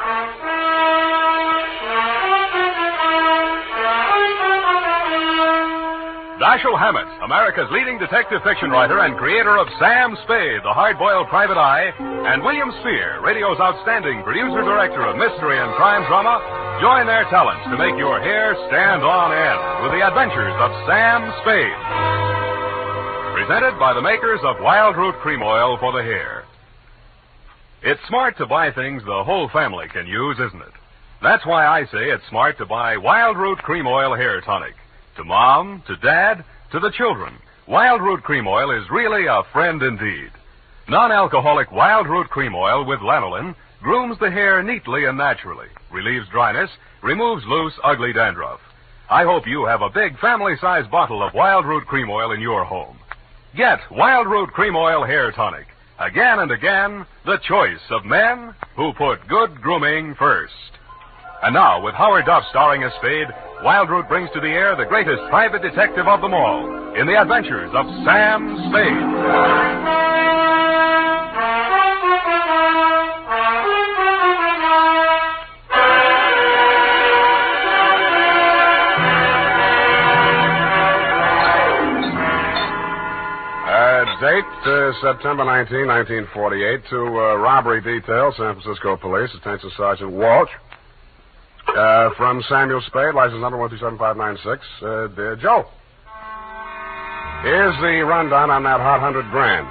Dashiell Hammett, America's leading detective fiction writer and creator of Sam Spade, the hard-boiled private eye, and William Spear, radio's outstanding producer-director of mystery and crime drama, join their talents to make your hair stand on end with the adventures of Sam Spade. Presented by the makers of Wild Root Cream Oil for the hair. It's smart to buy things the whole family can use, isn't it? That's why I say it's smart to buy Wild Root Cream Oil Hair Tonic. To Mom, to Dad, to the children, Wild Root Cream Oil is really a friend indeed. Non-alcoholic Wild Root Cream Oil with lanolin grooms the hair neatly and naturally, relieves dryness, removes loose, ugly dandruff. I hope you have a big family-sized bottle of Wild Root Cream Oil in your home. Get Wild Root Cream Oil Hair Tonic. Again and again, the choice of men who put good grooming first. And now, with Howard Duff starring as Spade, Wild Root brings to the air the greatest private detective of them all in the adventures of Sam Spade. Date, September 19, 1948, to robbery detail, San Francisco Police, attention Sergeant Walsh. From Samuel Spade, license number 127596. Dear Joe, here's the rundown on that hot 100 grand.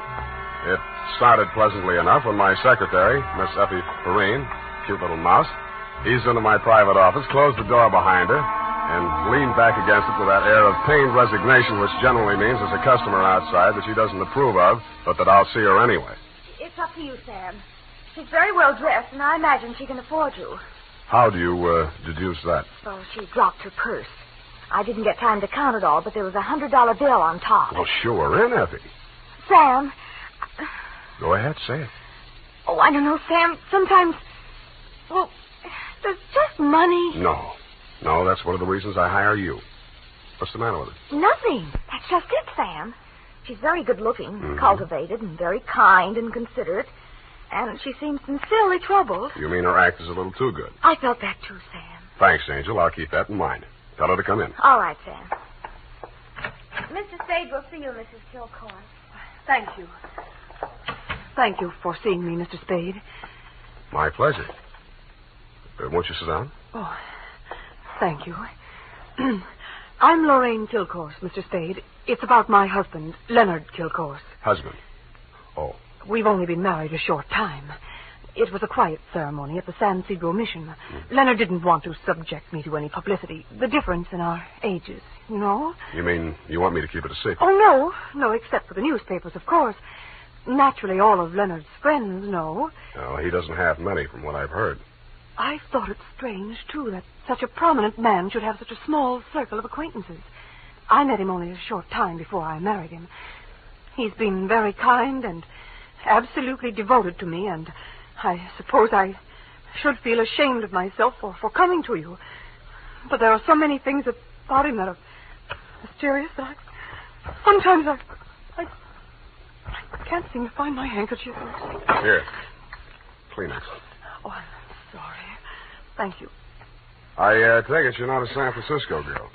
It started pleasantly enough when my secretary, Miss Effie Perrine, cute little mouse, eased into my private office, closed the door behind her, and leaned back against it with that air of pained resignation, which generally means there's a customer outside that she doesn't approve of, but that I'll see her anyway. It's up to you, Sam. She's very well dressed, and I imagine she can afford you. How do you deduce that? Oh, she dropped her purse. I didn't get time to count it all, but there was a $100 bill on top. Well, sure, in, Effie. Sam. Go ahead, say it. Oh, I don't know, Sam. Sometimes, well, there's just money. No, that's one of the reasons I hire you. What's the matter with her? Nothing. That's just it, Sam. She's very good-looking, cultivated, and very kind and considerate. And she seems sincerely troubled. You mean her act is a little too good? I felt that too, Sam. Thanks, Angel. I'll keep that in mind. Tell her to come in. All right, Sam. Mr. Spade will see you, Mrs. Kilcoyne. Thank you. Thank you for seeing me, Mr. Spade. My pleasure. Won't you sit down? Oh, thank you. I'm Lorraine Kilcourse, Mr. Spade. It's about my husband, Leonard Kilcourse. Husband? Oh. We've only been married a short time. It was a quiet ceremony at the San Siro mission. Leonard didn't want to subject me to any publicity. The difference in our ages, you know? You mean you want me to keep it a secret? Oh, no. No, except for the newspapers, of course. Naturally, all of Leonard's friends know. No, he doesn't have many, from what I've heard. I thought it strange, too, that such a prominent man should have such a small circle of acquaintances. I met him only a short time before I married him. He's been very kind and absolutely devoted to me, and I suppose I should feel ashamed of myself for coming to you. But there are so many things about him that are mysterious that sometimes I can't seem to find my handkerchief. Here. Kleenex. Oh, I'm sorry. Thank you. I take it you're not a San Francisco girl.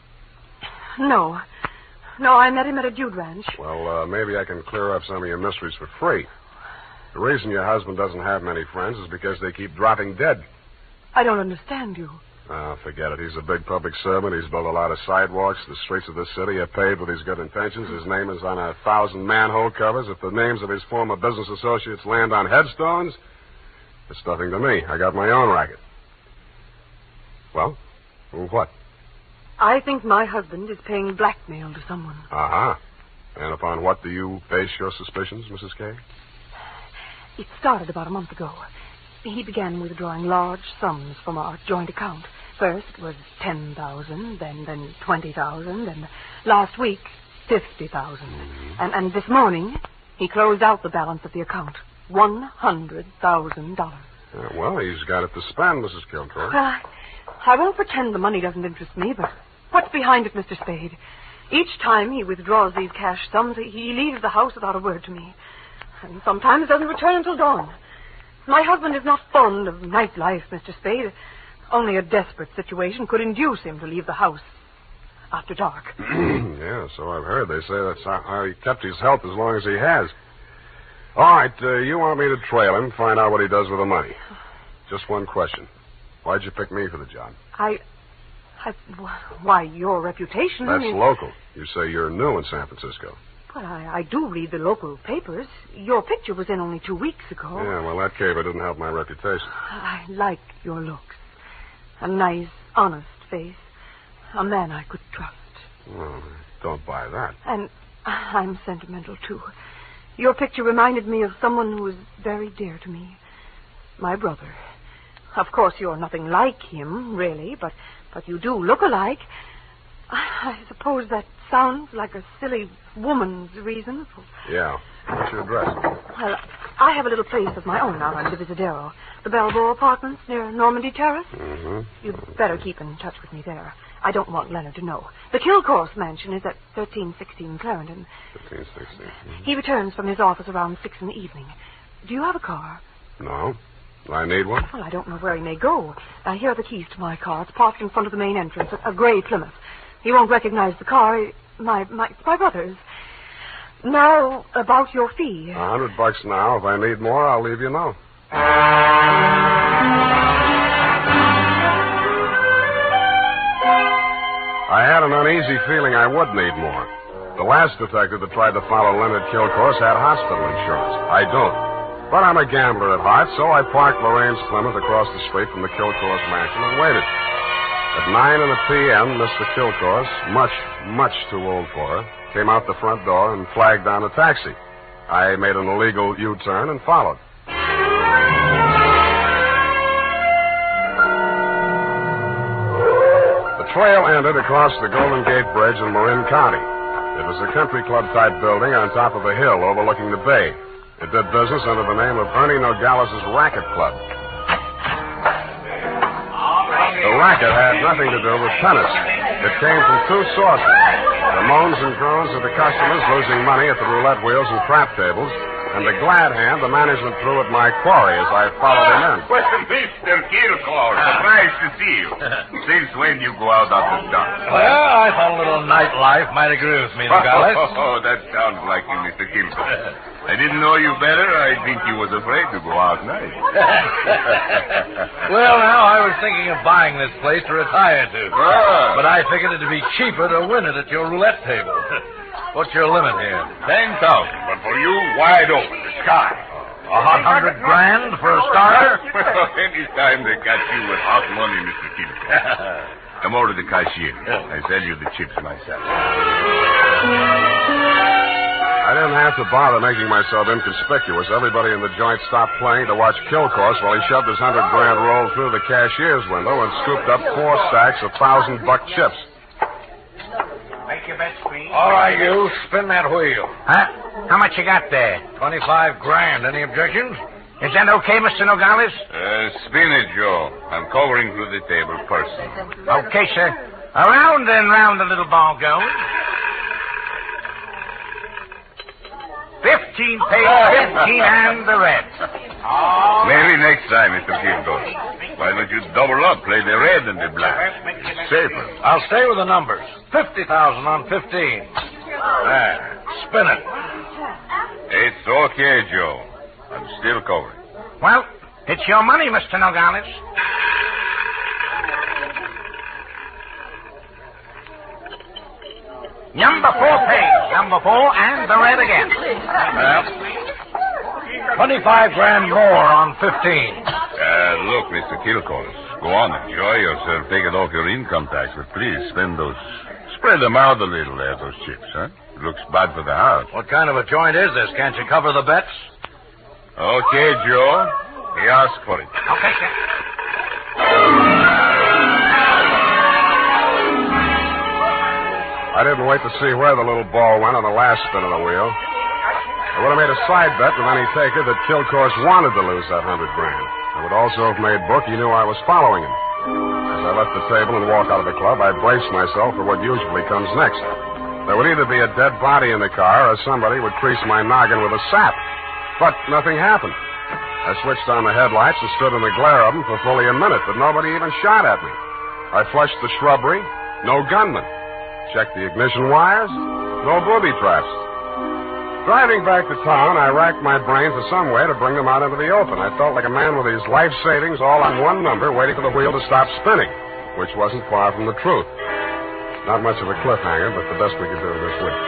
No. No, I met him at a dude ranch. Well, maybe I can clear up some of your mysteries for free. The reason your husband doesn't have many friends is because they keep dropping dead. I don't understand you. Oh, forget it. He's a big public servant. He's built a lot of sidewalks. The streets of this city are paved with his good intentions. His name is on 1,000 manhole covers. If the names of his former business associates land on headstones, it's nothing to me. I got my own racket. Well, what? I think my husband is paying blackmail to someone. Uh-huh. And upon what do you base your suspicions, Mrs. Kay? It started about a month ago. He began withdrawing large sums from our joint account. First it was $10,000, then $20,000, and last week, $50,000. Mm-hmm. And this morning, he closed out the balance of the account. $100,000. Well, he's got it to spend, Mrs. Kilcourse. Well, I won't pretend the money doesn't interest me, but what's behind it, Mr. Spade? Each time he withdraws these cash sums, he leaves the house without a word to me. And sometimes doesn't return until dawn. My husband is not fond of nightlife, Mr. Spade. Only a desperate situation could induce him to leave the house after dark. Yeah, so I've heard. They say that's how he kept his health as long as he has. All right, you want me to trail him, find out what he does with the money. Just one question. Why'd you pick me for the job? Why, your reputation... That's local. You say you're new in San Francisco. Well, I do read the local papers. Your picture was in only 2 weeks ago. Yeah, well, that caper didn't help my reputation. I like your looks. A nice, honest face. A man I could trust. Well, don't buy that. And I'm sentimental, too. Your picture reminded me of someone who was very dear to me. My brother. Of course, you're nothing like him, really, but you do look alike. I suppose that sounds like a silly woman's reason. Yeah. What's your address? Well, I have a little place of my own out on Divisadero. The Balboa Apartments near Normandy Terrace. Mm-hmm. You'd better keep in touch with me there. I don't want Leonard to know. The Kilcourse mansion is at 1316 Clarendon. 1316. Mm-hmm. He returns from his office around 6 in the evening. Do you have a car? No. I need one? Well, I don't know where he may go. Here are the keys to my car. It's parked in front of the main entrance, a gray Plymouth. He won't recognize the car. It's my brother's. Now, about your fee. $100 now. If I need more, I'll leave you know. I had an uneasy feeling I would need more. The last detective that tried to follow Leonard Kilcourse had hospital insurance. I don't. But I'm a gambler at heart, so I parked Lorraine's Plymouth across the street from the Kilcourse mansion and waited. At 9 p.m., Mr. Kilcourse, much too old for her, came out the front door and flagged down a taxi. I made an illegal U-turn and followed. The trail ended across the Golden Gate Bridge in Marin County. It was a country club-type building on top of a hill overlooking the bay. It did business under the name of Ernie Nogales' Racket Club. The racket had nothing to do with tennis. It came from two sources. The moans and groans of the customers losing money at the roulette wheels and crap tables, and the glad hand the management threw at my quarry as I followed him in. Well, Mr. Kilcourse, surprised to see you. Since when you go out after dark? Well, I thought a little nightlife might agree with me, Nogales. Oh, that sounds like you, Mr. Kilgore. I didn't know you better. I think you was afraid to go out night. Well, now, I was thinking of buying this place to retire to. Ah. But I figured it'd be cheaper to win it at your roulette table. What's your limit here? 10,000, but for you, wide open, the sky. $100 grand for a starter? Anytime they catch you with hot money, Mr. Kilgore. Come over to the cashier. I sell you the chips myself. I didn't have to bother making myself inconspicuous. Everybody in the joint stopped playing to watch kill course while he shoved his $100 grand roll through the cashier's window and scooped up 4 stacks of $1,000 chips. Make your bets, Queen. All right, you. Spin that wheel. Huh? How much you got there? 25 grand. Any objections? Is that okay, Mr. Nogales? Spin it, Joe. I'm covering through the table first. Okay, sir. Around and round the little ball goes. 15 pays 15 and the red. Maybe next time, Mr. Kilgore. Why don't you double up, play the red and the black? Safer. I'll stay with the numbers. 50,000 on 15. There. Spin it. It's okay, Joe. I'm still covering. Well, it's your money, Mr. Nogales. Number 4 pays. Number 4 and the red again. Well, 25 grand more on 15. Look, Mr. Kilgore. Go on, enjoy yourself. Take it off your income tax, but please spend those. Spread them out a little there, those chips, huh? It looks bad for the house. What kind of a joint is this? Can't you cover the bets? Okay, Joe. He asked for it. Okay, sir. I didn't wait to see where the little ball went on the last spin of the wheel. I would have made a side bet with any taker that Kilcourse wanted to lose that $100 grand. I would also have made book he knew I was following him. As I left the table and walked out of the club, I braced myself for what usually comes next. There would either be a dead body in the car or somebody would crease my noggin with a sap. But nothing happened. I switched on the headlights and stood in the glare of them for fully a minute, but nobody even shot at me. I flushed the shrubbery. No gunman. Checked the ignition wires. No booby traps. Driving back to town, I racked my brains for some way to bring them out into the open. I felt like a man with his life savings all on one number, waiting for the wheel to stop spinning, which wasn't far from the truth. Not much of a cliffhanger, but the best we could do this week.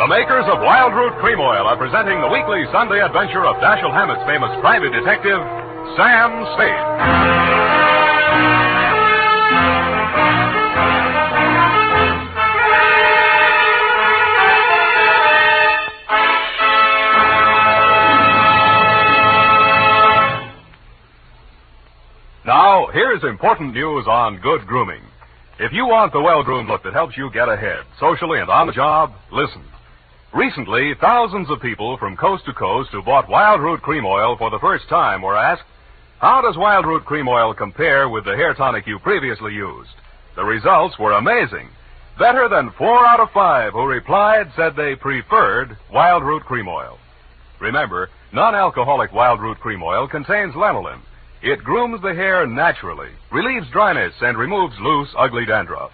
The makers of Wild Root Cream Oil are presenting the weekly Sunday adventure of Dashiell Hammett's famous private detective, Sam Spade. Now, here's important news on good grooming. If you want the well-groomed look that helps you get ahead, socially and on the job, listen. Recently, thousands of people from coast to coast who bought Wild Root Cream Oil for the first time were asked, how does Wild Root Cream Oil compare with the hair tonic you previously used? The results were amazing. Better than 4 out of 5 who replied said they preferred Wild Root Cream Oil. Remember, non-alcoholic Wild Root Cream Oil contains lanolin. It grooms the hair naturally, relieves dryness, and removes loose, ugly dandruff.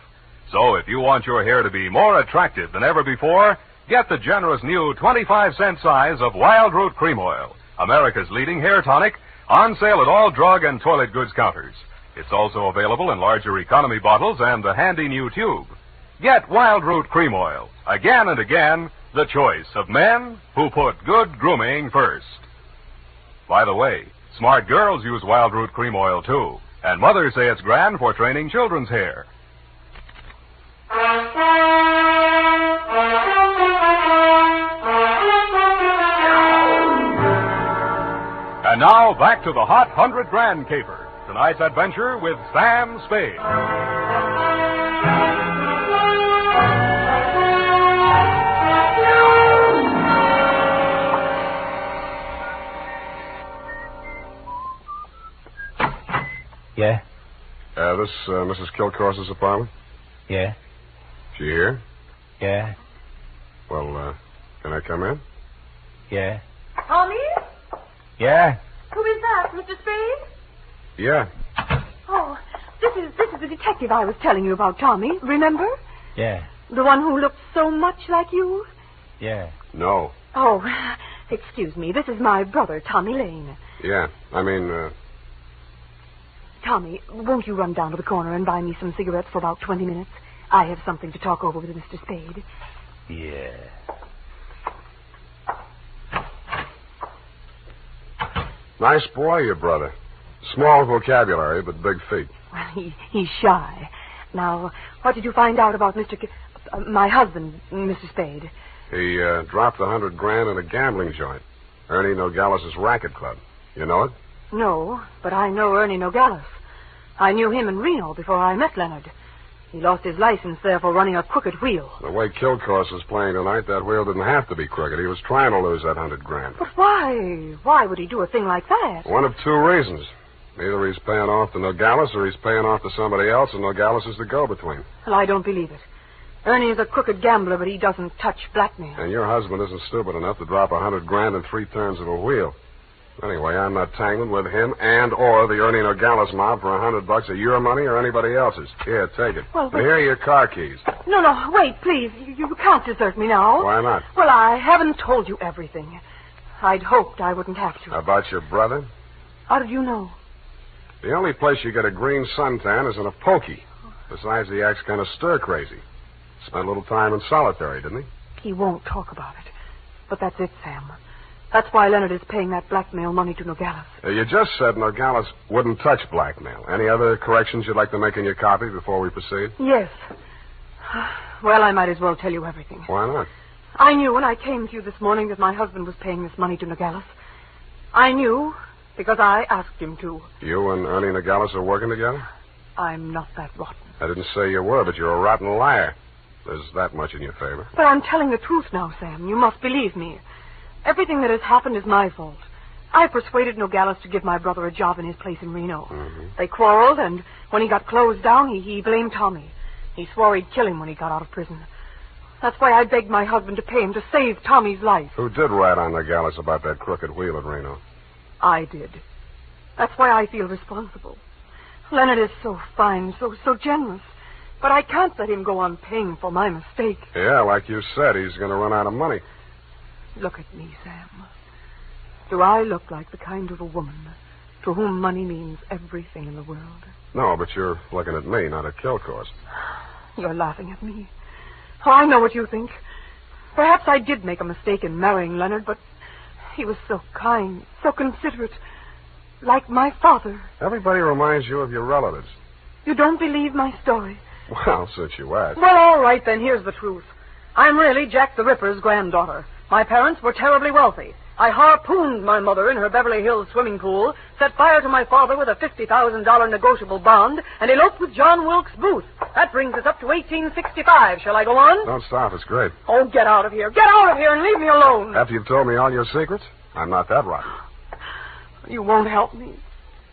So if you want your hair to be more attractive than ever before, get the generous new 25-cent size of Wild Root Cream Oil, America's leading hair tonic, on sale at all drug and toilet goods counters. It's also available in larger economy bottles and the handy new tube. Get Wild Root Cream Oil, again and again, the choice of men who put good grooming first. By the way, smart girls use Wild Root Cream Oil, too, and mothers say it's grand for training children's hair. And now, back to the hot 100 grand caper. Tonight's adventure with Sam Spade. Yeah? This Mrs. Kilcourse's apartment? Yeah? She here? Yeah? Well, can I come in? Yeah? Tommy? Yeah? Who is that, Mr. Spade? Yeah. Oh, this is the detective I was telling you about, Tommy. Remember? Yeah. The one who looked so much like you? Yeah. No. Oh, excuse me. This is my brother, Tommy Lane. Yeah. I mean, Tommy, won't you run down to the corner and buy me some cigarettes for about 20 minutes? I have something to talk over with Mr. Spade. Yeah. nice boy, your brother. Small vocabulary, but big feet. Well, he's shy. Now, what did you find out about my husband, Mr. Spade? He dropped $100,000 in a gambling joint. Ernie Nogales' racket club. You know it? No, but I know Ernie Nogales. I knew him in Reno before I met Leonard. He lost his license there for running a crooked wheel. The way Kilcourse was playing tonight, that wheel didn't have to be crooked. He was trying to lose that $100,000. But why? Why would he do a thing like that? One of two reasons. Either he's paying off to Nogales or he's paying off to somebody else, and Nogales is the go-between. Well, I don't believe it. Ernie is a crooked gambler, but he doesn't touch blackmail. And your husband isn't stupid enough to drop $100,000 in 3 turns of a wheel. Anyway, I'm not tangling with him and or the Ernie Nogales mob for $100 of your money or anybody else's. Here, take it. Well, and here are your car keys. No, wait, please. You can't desert me now. Why not? Well, I haven't told you everything. I'd hoped I wouldn't have to. About your brother? How did you know? The only place you get a green suntan is in a pokey. Besides, he acts kind of stir-crazy. Spent a little time in solitary, didn't he? He won't talk about it. But that's it, Sam. That's why Leonard is paying that blackmail money to Nogales. You just said Nogales wouldn't touch blackmail. Any other corrections you'd like to make in your copy before we proceed? Yes. Well, I might as well tell you everything. Why not? I knew when I came to you this morning that my husband was paying this money to Nogales. I knew because I asked him to. You and Ernie Nogales are working together? I'm not that rotten. I didn't say you were, but you're a rotten liar. There's that much in your favor. But I'm telling the truth now, Sam. You must believe me. Everything that has happened is my fault. I persuaded Nogales to give my brother a job in his place in Reno. Mm-hmm. They quarreled, and when he got closed down, he blamed Tommy. He swore he'd kill him when he got out of prison. That's why I begged my husband to pay him to save Tommy's life. Who did write on Nogales about that crooked wheel at Reno? I did. That's why I feel responsible. Leonard is so fine, so generous. But I can't let him go on paying for my mistake. Yeah, like you said, he's going to run out of money. Look at me, Sam. Do I look like the kind of a woman to whom money means everything in the world? No, but you're looking at me, not at Kilcourse. You're laughing at me. Oh, I know what you think. Perhaps I did make a mistake in marrying Leonard, but he was so kind, so considerate, like my father. Everybody reminds you of your relatives. You don't believe my story? Well, since you asked. Well, all right, then, here's the truth. I'm really Jack the Ripper's granddaughter. My parents were terribly wealthy. I harpooned my mother in her Beverly Hills swimming pool, set fire to my father with a $50,000 negotiable bond, and eloped with John Wilkes Booth. That brings us up to 1865. Shall I go on? Don't stop. It's great. Oh, get out of here. Get out of here and leave me alone. After you've told me all your secrets? I'm not that rotten. You won't help me.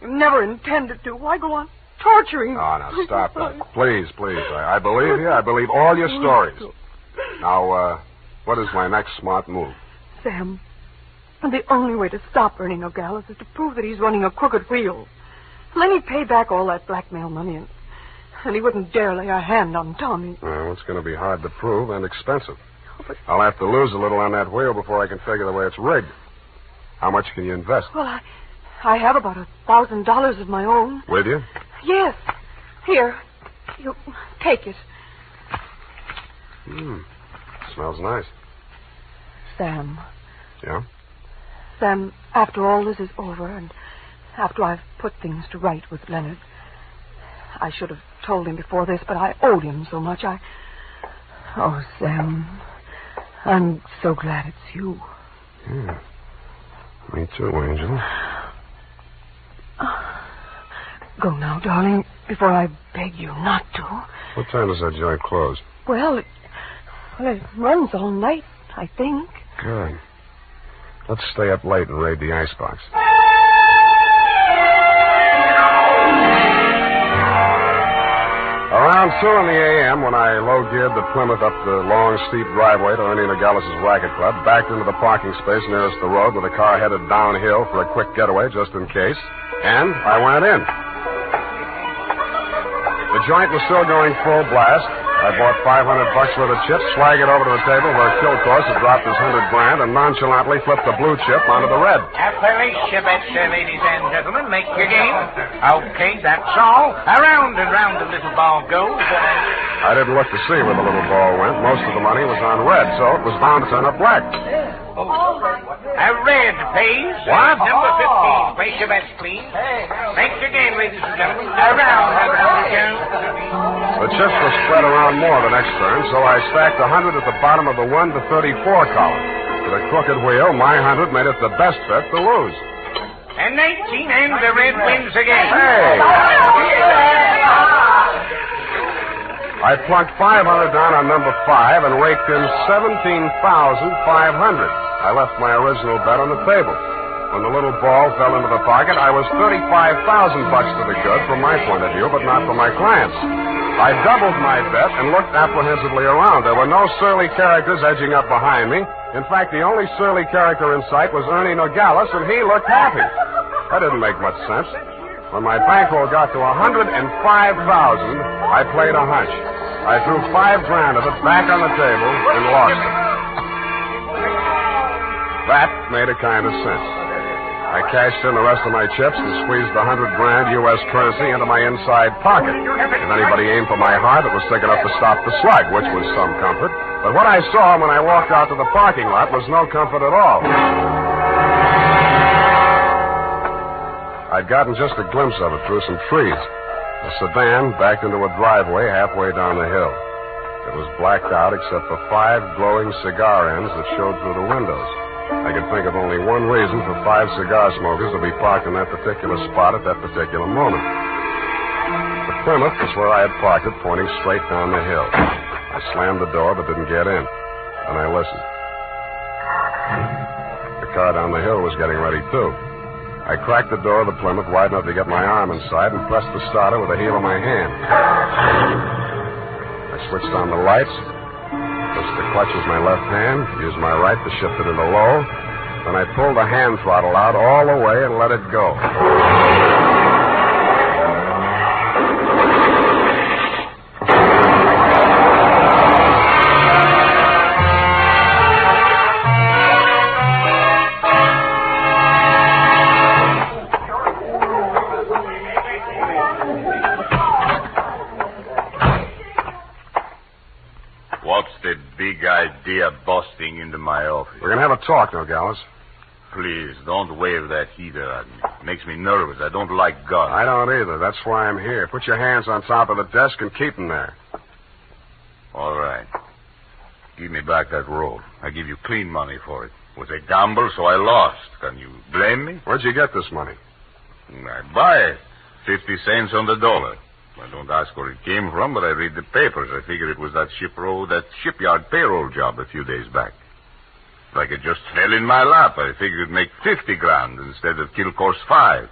You never intended to. Why go on torturing me? Oh, now, stop that. Please. I believe you. I believe all your stories. Now, what is my next smart move? Sam, the only way to stop Ernie Nogales is to prove that he's running a crooked wheel. And then he'd pay back all that blackmail money, and he wouldn't dare lay a hand on Tommy. Well, it's going to be hard to prove and expensive. I'll have to lose a little on that wheel before I can figure the way it's rigged. How much can you invest? Well, I have about $1,000 of my own. With you? Yes. Here, you take it. Smells nice. Sam. Yeah? Sam, after all this is over, and after I've put things to right with Leonard, I should have told him before this, but I owed him so much. Oh, Sam, I'm so glad it's you. Yeah. Me too, Angel. Go now, darling, before I beg you not to. What time does that joint close? Well, it runs all night, I think. Good. Let's stay up late and raid the icebox. Around 2 in the a.m., when I low-geared the Plymouth up the long, steep driveway to Ernie Nogales' racket club, backed into the parking space nearest the road with the car headed downhill for a quick getaway just in case, And I went in. The joint was still going full blast. I bought $500 worth of chips, swag it over to the table where Kilcourse had dropped his $100 and nonchalantly flipped the blue chip onto the red. Appalachia, ladies and gentlemen. Make your game. Okay, that's all. Around and round the little ball goes. I didn't look to see where the little ball went. Most of the money was on red, so it was bound to turn up black. A red, please. What? Number 15. Place your bets, please. Make your game, ladies and gentlemen. Around and round it goes. The chips were spread around more the next turn, so I stacked 100 at the bottom of the 1 to 34 column. With a crooked wheel, my 100 made it the best bet to lose. And 19, and the red wins again. Hey! I plunked 500 down on number 5 and raked in 17,500. I left my original bet on the table. When the little ball fell into the pocket, I was $35,000 to the good from my point of view, but not for my clients. I doubled my bet and looked apprehensively around. There were no surly characters edging up behind me. In fact, the only surly character in sight was Ernie Nogales, and he looked happy. That didn't make much sense. When my bankroll got to $105,000, I played a hunch. I threw $5,000 of it back on the table and lost it. That made a kind of sense. I cashed in the rest of my chips and squeezed the $100,000 U.S. currency into my inside pocket. If anybody aimed for my heart, it was thick enough to stop the slug, which was some comfort. But what I saw when I walked out to the parking lot was no comfort at all. I'd gotten just a glimpse of it through some trees. A sedan backed into a driveway halfway down the hill. It was blacked out except for 5 glowing cigar ends that showed through the windows. I could think of only one reason for 5 cigar smokers to be parked in that particular spot at that particular moment. The Plymouth was where I had parked it, pointing straight down the hill. I slammed the door but didn't get in. Then I listened. The car down the hill was getting ready, too. I cracked the door of the Plymouth wide enough to get my arm inside and pressed the starter with the heel of my hand. I switched on the lights, pushed the clutch with my left hand, used my right to shift it into low, then I pulled the hand throttle out all the way and let it go. Idea busting into my office. We're going to have a talk, Nogales. Please, don't wave that heater at me. It makes me nervous. I don't like guns. I don't either. That's why I'm here. Put your hands on top of the desk and keep them there. All right. Give me back that roll. I give you clean money for it. It was a gamble, so I lost. Can you blame me? Where'd you get this money? I buy it. 50 cents on the dollar. I don't ask where it came from, but I read the papers. I figured it was that shipyard payroll job a few days back. Like it just fell in my lap. I figured it'd make $50,000 instead of Kilcourse 5.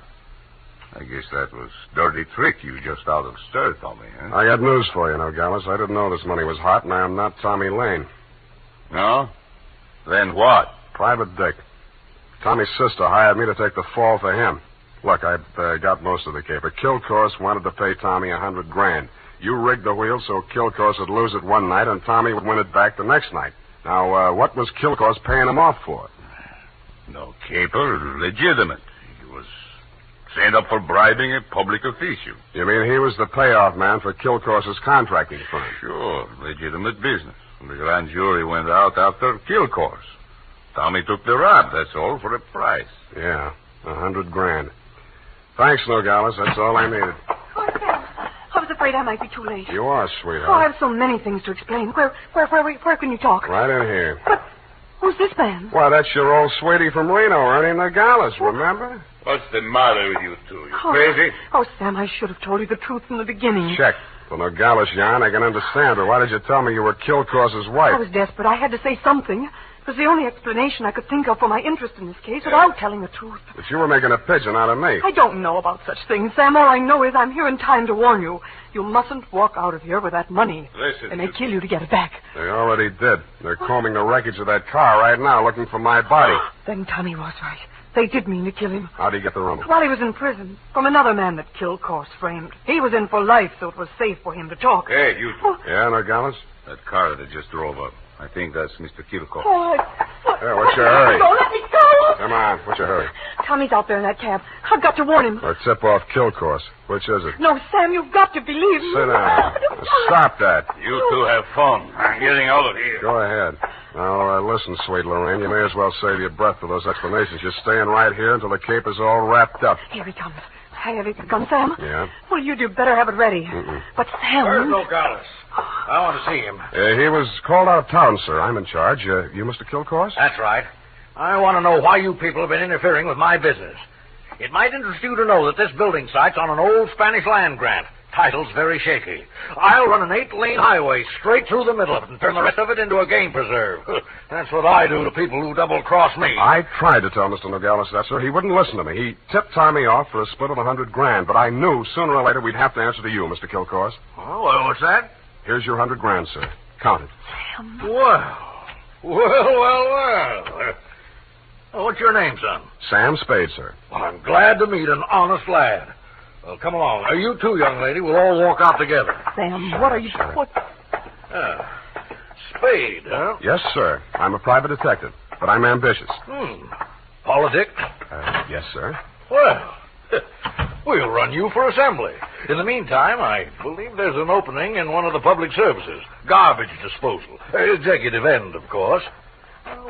I guess that was dirty trick you just out of stir, Tommy, huh? I got news for you, Nogales. I didn't know this money was hot, and I am not Tommy Lane. No? Then what? Private Dick. Tommy's sister hired me to take the fall for him. Look, I've got most of the caper. Kilcourse wanted to pay Tommy $100,000. You rigged the wheel so Kilcourse would lose it one night and Tommy would win it back the next night. Now, what was Kilcourse paying him off for? No caper. Legitimate. He was sent up for bribing a public official. You mean he was the payoff man for Kilcourse's contracting firm? Sure. Legitimate business. The grand jury went out after Kilcourse. Tommy took the rap, that's all, for a price. Yeah, $100,000. Thanks, Nogales. That's all I needed. Oh, Sam. I was afraid I might be too late. You are, sweetheart. Oh, I have so many things to explain. Where can you talk? Right in here. But who's this man? Why, that's your old sweetie from Reno, Ernie Nogales, remember? What's the matter with you two? You crazy? Oh, Sam, I should have told you the truth from the beginning. Check. The Nogales yarn, I can understand, but why did you tell me you were Kilcourse's wife? I was desperate. I had to say something. It was the only explanation I could think of for my interest in this case without telling the truth. But you were making a pigeon out of me. I don't know about such things, Sam. All I know is I'm here in time to warn you. You mustn't walk out of here with that money. Listen. They may kill you to get it back. They already did. They're combing the wreckage of that car right now, looking for my body. Then Tommy was right. They did mean to kill him. How'd he get the rumor? While he was in prison. From another man that Kilcourse framed. He was in for life, so it was safe for him to talk. Hey, you... Oh. Yeah, Nogales? That car that just drove up. I think that's Mr. Kilco. Oh, Yeah, what's your hurry? Don't let me go. Come on, what's your hurry? Tommy's out there in that cab. I've got to warn him. Or tip off Kilcourse. Which is it? No, Sam, you've got to believe me. Sit down. Stop that. You two have fun. I'm getting out of here. Go ahead. Now, listen, sweet Lorraine, you may as well save your breath for those explanations. You're staying right here until the cape is all wrapped up. Here he comes. Have you gun, Sam? Yeah? Well, you'd better have it ready. Mm-mm. But Sam... Where's Nogales? I want to see him. He was called out of town, sir. I'm in charge. You Mr. Kilcourse? That's right. I want to know why you people have been interfering with my business. It might interest you to know that this building site's on an old Spanish land grant. Title's very shaky. I'll run an 8-lane highway straight through the middle of it and turn the rest of it into a game preserve. That's what I do to people who double-cross me. I tried to tell Mr. Nogales that, sir. He wouldn't listen to me. He tipped Tommy off for a split of $100,000, but I knew sooner or later we'd have to answer to you, Mr. Kilcourse. Oh, well, what's that? Here's your $100,000, sir. Count it. Well. What's your name, son? Sam Spade, sir. Well, I'm glad to meet an honest lad. Well, come along. You too, young lady. We'll all walk out together. Sam, what are you... What? Spade, huh? Yes, sir. I'm a private detective, but I'm ambitious. Politics? Yes, sir. Well, we'll run you for assembly. In the meantime, I believe there's an opening in one of the public services. Garbage disposal. Executive end, of course.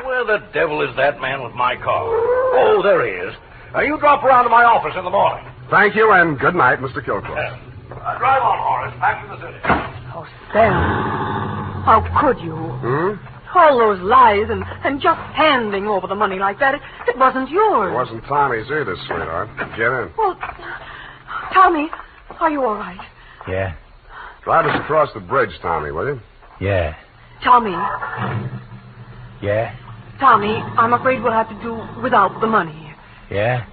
Where the devil is that man with my car? Oh, there he is. You drop around to my office in the morning. Thank you, and good night, Mr. Kilcourse. Drive on, Horace. Back to the city. Oh, Sam. How could you? All those lies and just handing over the money like that. It wasn't yours. It wasn't Tommy's either, sweetheart. Get in. Well, Tommy, are you all right? Yeah. Drive us across the bridge, Tommy, will you? Yeah. Tommy. Yeah. Tommy, I'm afraid we'll have to do without the money. Yeah.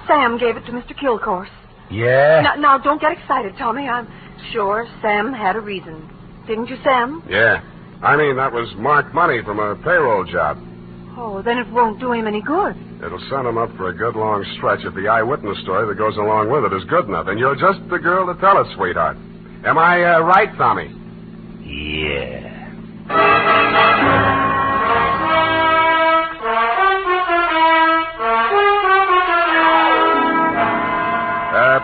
Sam gave it to Mr. Kilcourse. Yeah. Now, don't get excited, Tommy. I'm sure Sam had a reason. Didn't you, Sam? Yeah. I mean, that was marked money from a payroll job. Oh, then it won't do him any good. It'll send him up for a good long stretch if the eyewitness story that goes along with it is good enough. And you're just the girl to tell it, sweetheart. Am I right, Tommy? Yeah.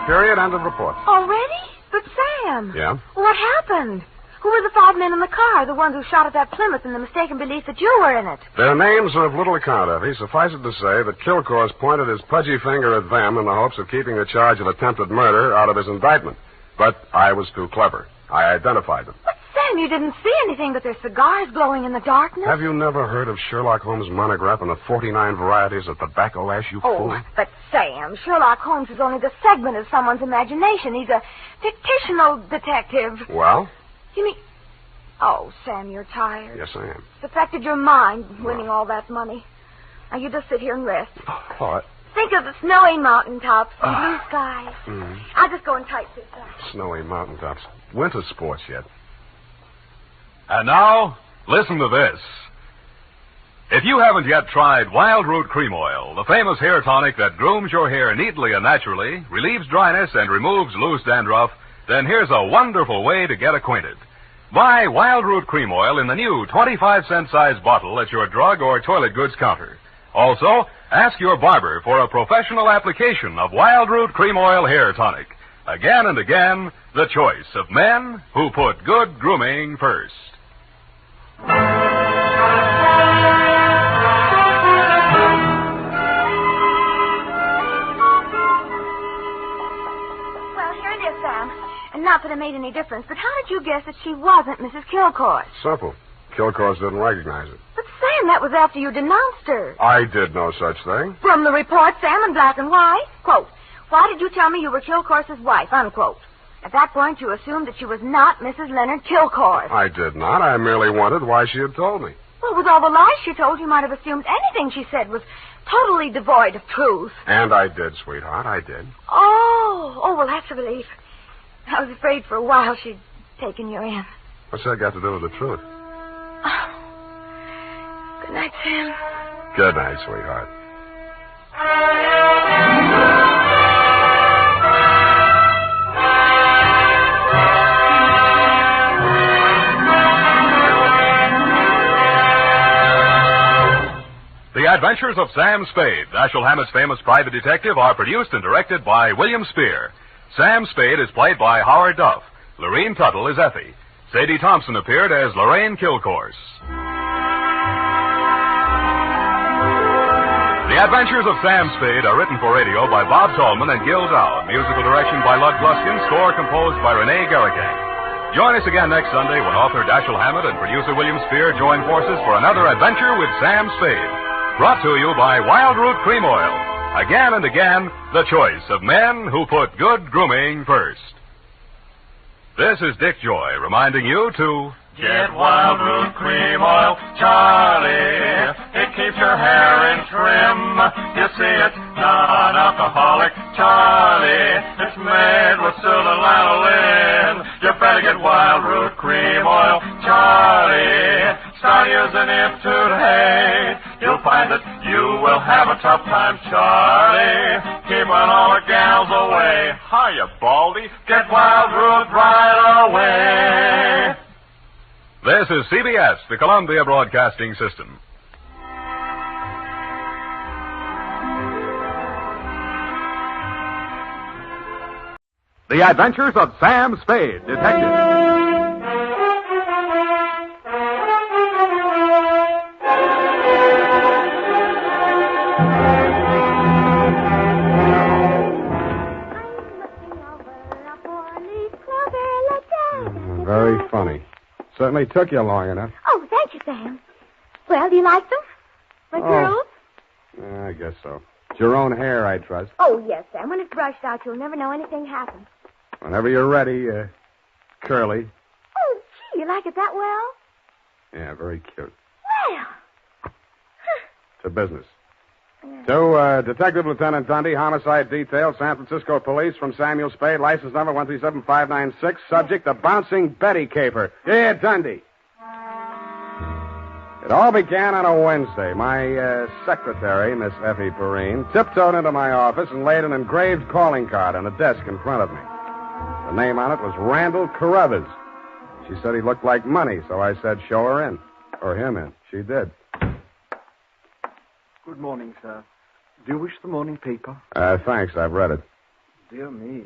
Period. End of report. Already? But Sam. Yeah? What happened? Who were the 5 men in the car, the ones who shot at that Plymouth in the mistaken belief that you were in it? Their names are of little account, Effie. Suffice it to say that Kilcourse pointed his pudgy finger at them in the hopes of keeping the charge of attempted murder out of his indictment. But I was too clever. I identified them. But Sam, you didn't see anything but their cigars glowing in the darkness. Have you never heard of Sherlock Holmes' monograph and the 49 varieties of tobacco ash, you fool? But Sam, Sherlock Holmes is only the segment of someone's imagination. He's a fictional detective. Well? You mean... Oh, Sam, you're tired. Yes, I am. It's affected your mind, winning all that money. Now, you just sit here and rest. What? Think of the snowy mountaintops and blue skies. I'll just go and type this up. Snowy mountaintops. Winter sports yet. And now, listen to this. If you haven't yet tried Wild Root Cream Oil, the famous hair tonic that grooms your hair neatly and naturally, relieves dryness, and removes loose dandruff, then here's a wonderful way to get acquainted. Buy Wild Root Cream Oil in the new 25-cent size bottle at your drug or toilet goods counter. Also, ask your barber for a professional application of Wild Root Cream Oil Hair Tonic. Again and again, the choice of men who put good grooming first. Well, here it is, Sam. And not that it made any difference, but how did you guess that she wasn't Mrs. Kilcourse? Simple. Kilcourse didn't recognize it. But, Sam, that was after you denounced her. I did no such thing. From the report, Sam, in black and white. Quote, why did you tell me you were Kilcourse's wife? Unquote. At that point, you assumed that she was not Mrs. Leonard Kilcourse. I did not. I merely wondered why she had told me. Well, with all the lies she told, you might have assumed anything she said was totally devoid of truth. And I did, sweetheart. I did. Oh, well, that's a relief. I was afraid for a while she'd taken you in. What's that got to do with the truth? Good night, Sam. Good night, sweetheart. The Adventures of Sam Spade, Dashiell Hammett's famous private detective, are produced and directed by William Spear. Sam Spade is played by Howard Duff. Lorene Tuttle is Effie. Sadie Thompson appeared as Lorraine Kilcourse. The Adventures of Sam Spade are written for radio by Bob Tallman and Gil Dow. Musical direction by Lud Gluskin. Score composed by Renee Garrigan. Join us again next Sunday when author Dashiell Hammett and producer William Spear join forces for another adventure with Sam Spade. Brought to you by Wild Root Cream Oil. Again and again, the choice of men who put good grooming first. This is Dick Joy reminding you to get Wild Root Cream Oil, Charlie. It keeps your hair in trim. You see, it's non-alcoholic, Charlie. It's made with silver lanolin. You better get Wild Root Cream Oil, Charlie. Start using it today. You'll find that you will have a tough time, Charlie. Keeping all the gals away. Hiya, Baldy. Get Wild Root right away. This is CBS, the Columbia Broadcasting System. The Adventures of Sam Spade, Detective. Very funny. Certainly took you long enough. Oh, thank you, Sam. Well, do you like them? My girls? Yeah, I guess so. It's your own hair, I trust. Oh, yes, Sam. When it's brushed out, you'll never know anything happened. Whenever you're ready, curly. Oh, gee, you like it that well? Yeah, very cute. Well. To business. To Detective Lieutenant Dundee, Homicide Detail, San Francisco Police, from Samuel Spade, license number 137596, subject the Bouncing Betty Caper. Yeah, Dundee. It all began on a Wednesday. My secretary, Miss Effie Perrine, tiptoed into my office and laid an engraved calling card on the desk in front of me. The name on it was Randall Carruthers. She said he looked like money, so I said, show her in. Or him in. She did. Good morning, sir. Do you wish the morning paper? Thanks, I've read it. Dear me.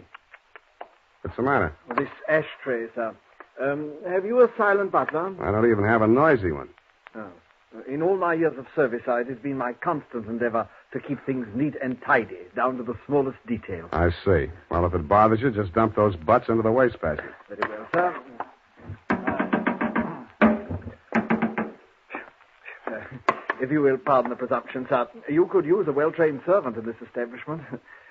What's the matter? Well, this ashtray, sir. Have you a silent butler? I don't even have a noisy one. Oh. In all my years of service, it has been my constant endeavor to keep things neat and tidy, down to the smallest detail. I see. Well, if it bothers you, just dump those butts into the wastebasket. Very well, sir. If you will pardon the presumption, sir, you could use a well-trained servant in this establishment.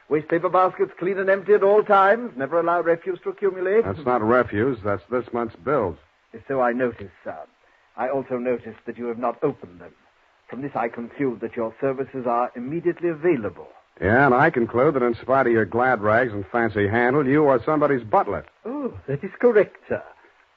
Wastepaper baskets clean and empty at all times. Never allow refuse to accumulate. That's not refuse. That's this month's bills. So I noticed, sir. I also noticed that you have not opened them. From this, I conclude that your services are immediately available. Yeah, and I conclude that in spite of your glad rags and fancy handle, you are somebody's butler. Oh, that is correct, sir.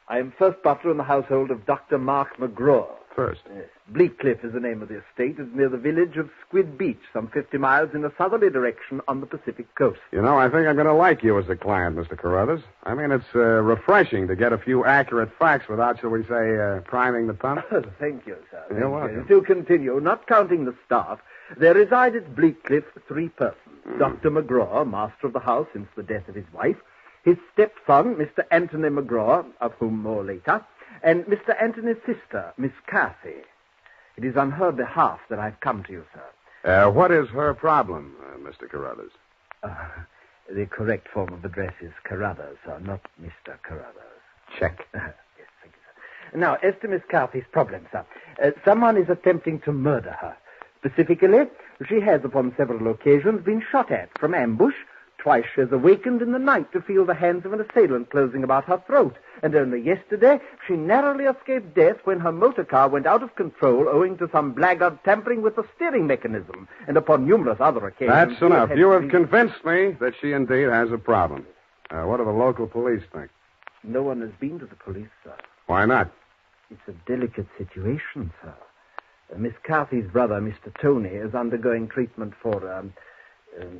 I am first butler in the household of Dr. Mark McGraw. First? Yes. Bleak Cliff is the name of the estate. It's near the village of Squid Beach, some 50 miles in a southerly direction on the Pacific coast. You know, I think I'm going to like you as a client, Mr. Carruthers. I mean, it's refreshing to get a few accurate facts without, shall we say, priming the pump. Thank you, sir. You're welcome. To continue, not counting the staff, there reside at Bleak Cliff 3 persons. Dr. McGraw, master of the house since the death of his wife, his stepson, Mr. Anthony McGraw, of whom more later, and Mr. Anthony's sister, Miss Cathy. It is on her behalf that I've come to you, sir. What is her problem, Mr. Carruthers? The correct form of address is Carruthers, sir, not Mr. Carruthers. Check. Yes, thank you, sir. Now, as to Miss Cathy's problem, sir, someone is attempting to murder her. Specifically, she has upon several occasions been shot at from ambush. Twice she has awakened in the night to feel the hands of an assailant closing about her throat. And only yesterday, she narrowly escaped death when her motor car went out of control owing to some blackguard tampering with the steering mechanism. And upon numerous other occasions... That's enough. You have convinced me that she indeed has a problem. What do the local police think? No one has been to the police, sir. Why not? It's a delicate situation, sir. Miss Carthy's brother, Mr. Tony, is undergoing treatment for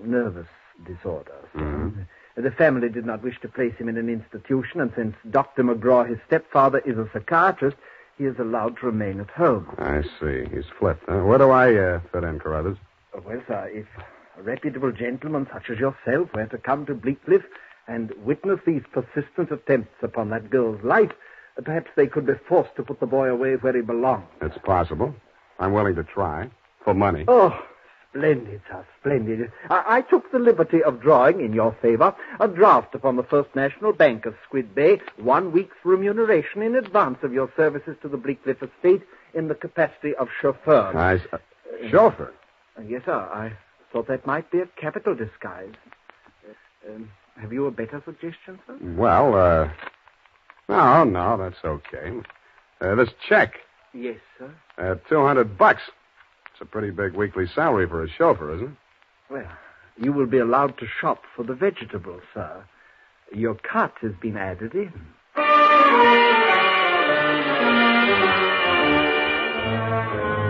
nervous disorder. Mm-hmm. The family did not wish to place him in an institution, and since Dr. McGraw, his stepfather, is a psychiatrist, he is allowed to remain at home. I see. He's flipped. Where do I fit in, Carruthers? Well, sir, if a reputable gentleman such as yourself were to come to Bleakcliff and witness these persistent attempts upon that girl's life, perhaps they could be forced to put the boy away where he belongs. It's possible. I'm willing to try. For money. Oh, splendid, sir, splendid. I took the liberty of drawing, in your favor, a draft upon the First National Bank of Squid Bay, 1 week's remuneration in advance of your services to the Bleakcliff estate in the capacity of chauffeur. Chauffeur? Yes, sir. I thought that might be a capital disguise. Have you a better suggestion, sir? Well, no, that's okay. This check. Yes, sir. $200. It's a pretty big weekly salary for a chauffeur, isn't it? Well, you will be allowed to shop for the vegetables, sir. Your cut has been added in.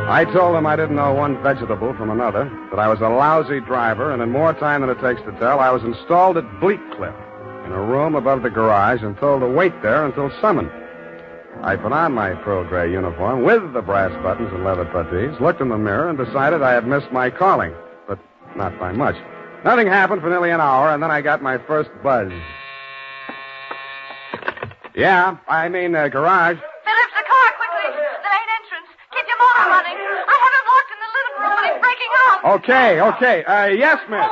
I told him I didn't know one vegetable from another, that I was a lousy driver, and in more time than it takes to tell, I was installed at Bleakcliff in a room above the garage and told to wait there until summoned. I put on my pearl gray uniform with the brass buttons and leather puttees, looked in the mirror, and decided I had missed my calling, but not by much. Nothing happened for nearly an hour, and then I got my first buzz. Yeah, I mean, garage. Phillips, the car, quickly. The main entrance. Keep your motor running. I have him locked in the living room, but he's breaking out. Okay. Yes, miss.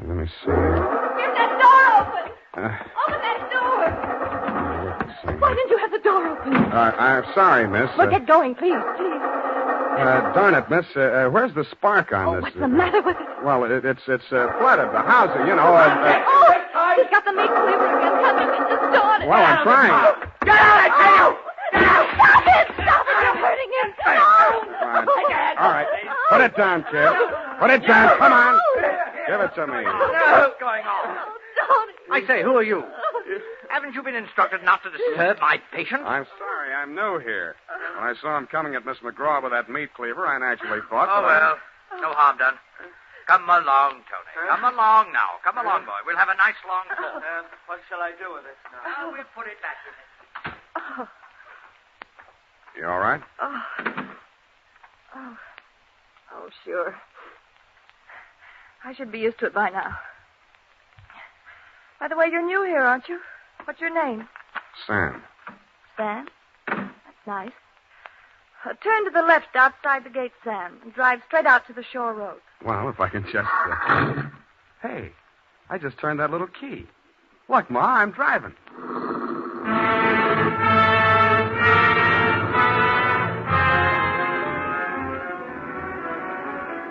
Let me see. Get that door open. Open that door. Why didn't you have the door open? I'm sorry, miss. Well, get going, please. Darn it, miss. Where's the spark on this? What's the matter with it? Well, it's flooded. The house, you know. He's got the meat cleaver again. Help him get this door. Well, I'm trying. Get out, I tell you! Get out! Stop it! You're hurting him. No! All right. Put it down, kid. Put it down. Come on. Give it to me. What's going on? I say, who are you? Haven't you been instructed not to disturb my patient? I'm sorry. I'm new here. When I saw him coming at Miss McGraw with that meat cleaver, I naturally thought... Oh, well, no harm done. Come along, Tony. Come along now. Come along, boy. We'll have a nice long talk. What shall I do with it now? We'll put it back in it. Oh. You all right? Oh, sure. I should be used to it by now. By the way, you're new here, aren't you? What's your name? Sam. Sam? That's nice. Turn to the left outside the gate, Sam, and drive straight out to the shore road. Well, if I can just... Hey, I just turned that little key. Look, Ma, I'm driving.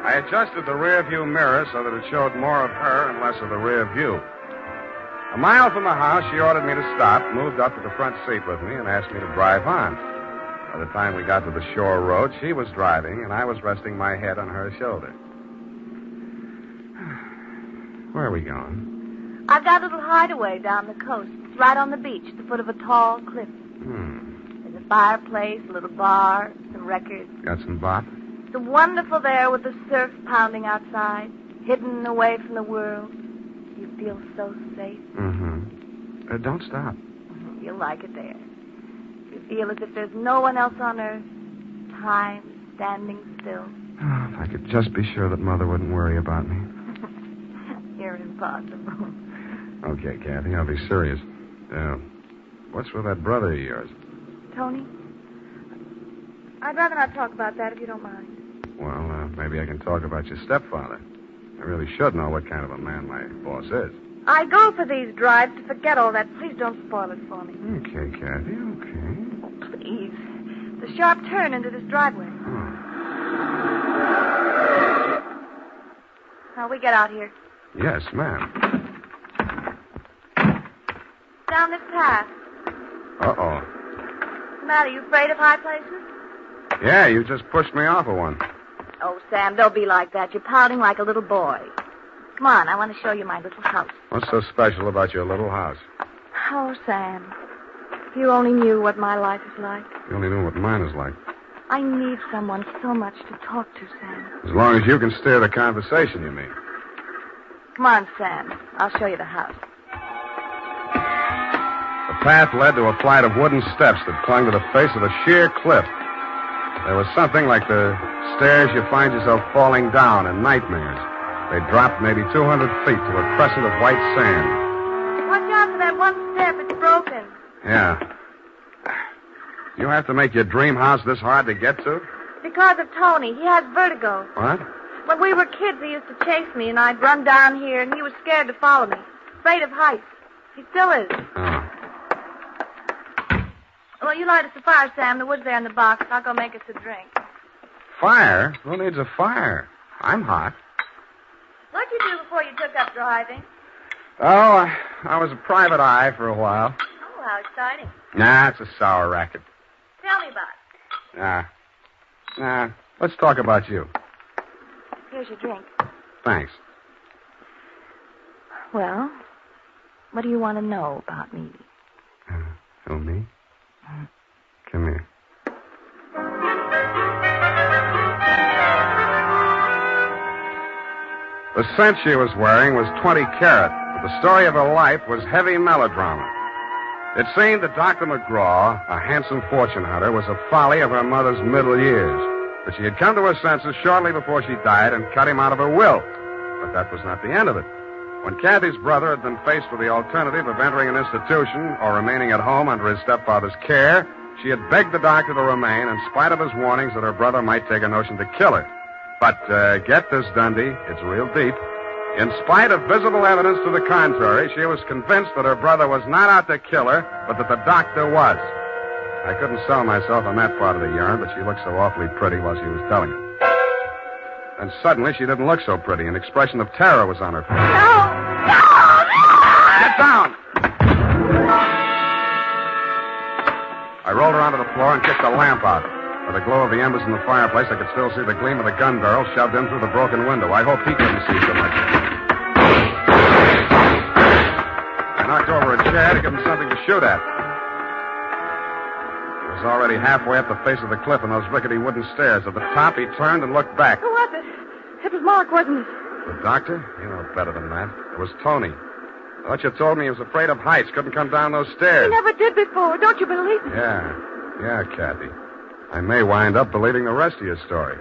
I adjusted the rear view mirror so that it showed more of her and less of the rear view. A mile from the house, she ordered me to stop, moved up to the front seat with me, and asked me to drive on. By the time we got to the shore road, she was driving, and I was resting my head on her shoulder. Where are we going? I've got a little hideaway down the coast. It's right on the beach at the foot of a tall cliff. There's a fireplace, a little bar, some records. Got some bop? It's wonderful there with the surf pounding outside, hidden away from the world. You feel so safe. Don't stop. You'll like it there. You feel as if there's no one else on earth. Time standing still. Oh, if I could just be sure that Mother wouldn't worry about me. You're impossible. Okay, Kathy, I'll be serious. What's with that brother of yours? Tony? I'd rather not talk about that if you don't mind. Well, maybe I can talk about your stepfather. I really should know what kind of a man my boss is. I go for these drives to forget all that. Please don't spoil it for me. Okay, Kathy, okay. Oh, please. The sharp turn into this driveway. Now, we get out here. Yes, ma'am. Down this path. Uh-oh. What's the matter? You afraid of high places? Yeah, you just pushed me off of one. Oh, Sam, don't be like that. You're pouting like a little boy. Come on, I want to show you my little house. What's so special about your little house? Oh, Sam. If you only knew what my life is like. You only know what mine is like. I need someone so much to talk to, Sam. As long as you can steer the conversation, you mean. Come on, Sam. I'll show you the house. The path led to a flight of wooden steps that clung to the face of a sheer cliff. There was something like the stairs you find yourself falling down in nightmares. They dropped maybe 200 feet to a crescent of white sand. Watch out for that one step. It's broken. Yeah. You have to make your dream house this hard to get to? Because of Tony. He has vertigo. What? When we were kids, he used to chase me, and I'd run down here, and he was scared to follow me. Afraid of heights. He still is. Oh. Well, you light us a fire, Sam. The wood's there in the box. I'll go make us a drink. Fire? Who needs a fire? I'm hot. What'd you do before you took up driving? Oh, I was a private eye for a while. Oh, how exciting. Nah, it's a sour racket. Tell me about it. Nah. Let's talk about you. Here's your drink. Thanks. Well, what do you want to know about me? Oh, me? Come here. The scent she was wearing was 20 carat, but the story of her life was heavy melodrama. It seemed that Dr. McGraw, a handsome fortune hunter, was a folly of her mother's middle years. But she had come to her senses shortly before she died and cut him out of her will. But that was not the end of it. When Kathy's brother had been faced with the alternative of entering an institution or remaining at home under his stepfather's care, she had begged the doctor to remain in spite of his warnings that her brother might take a notion to kill her. But get this, Dundee, it's real deep. In spite of visible evidence to the contrary, she was convinced that her brother was not out to kill her, but that the doctor was. I couldn't sell myself on that part of the yarn, but she looked so awfully pretty while she was telling it. And suddenly, she didn't look so pretty. An expression of terror was on her face. No! Get down! I rolled her onto the floor and kicked the lamp out. By the glow of the embers in the fireplace, I could still see the gleam of the gun barrel shoved in through the broken window. I hoped he couldn't see so much. I knocked over a chair to give him something to shoot at. He was already halfway up the face of the cliff in those rickety wooden stairs. At the top, he turned and looked back. Who was it? It was Mark, wasn't it? The doctor? You know better than that. It was Tony. I thought you told me he was afraid of heights, couldn't come down those stairs. He never did before. Don't you believe me? Yeah, Kathy. I may wind up believing the rest of your story.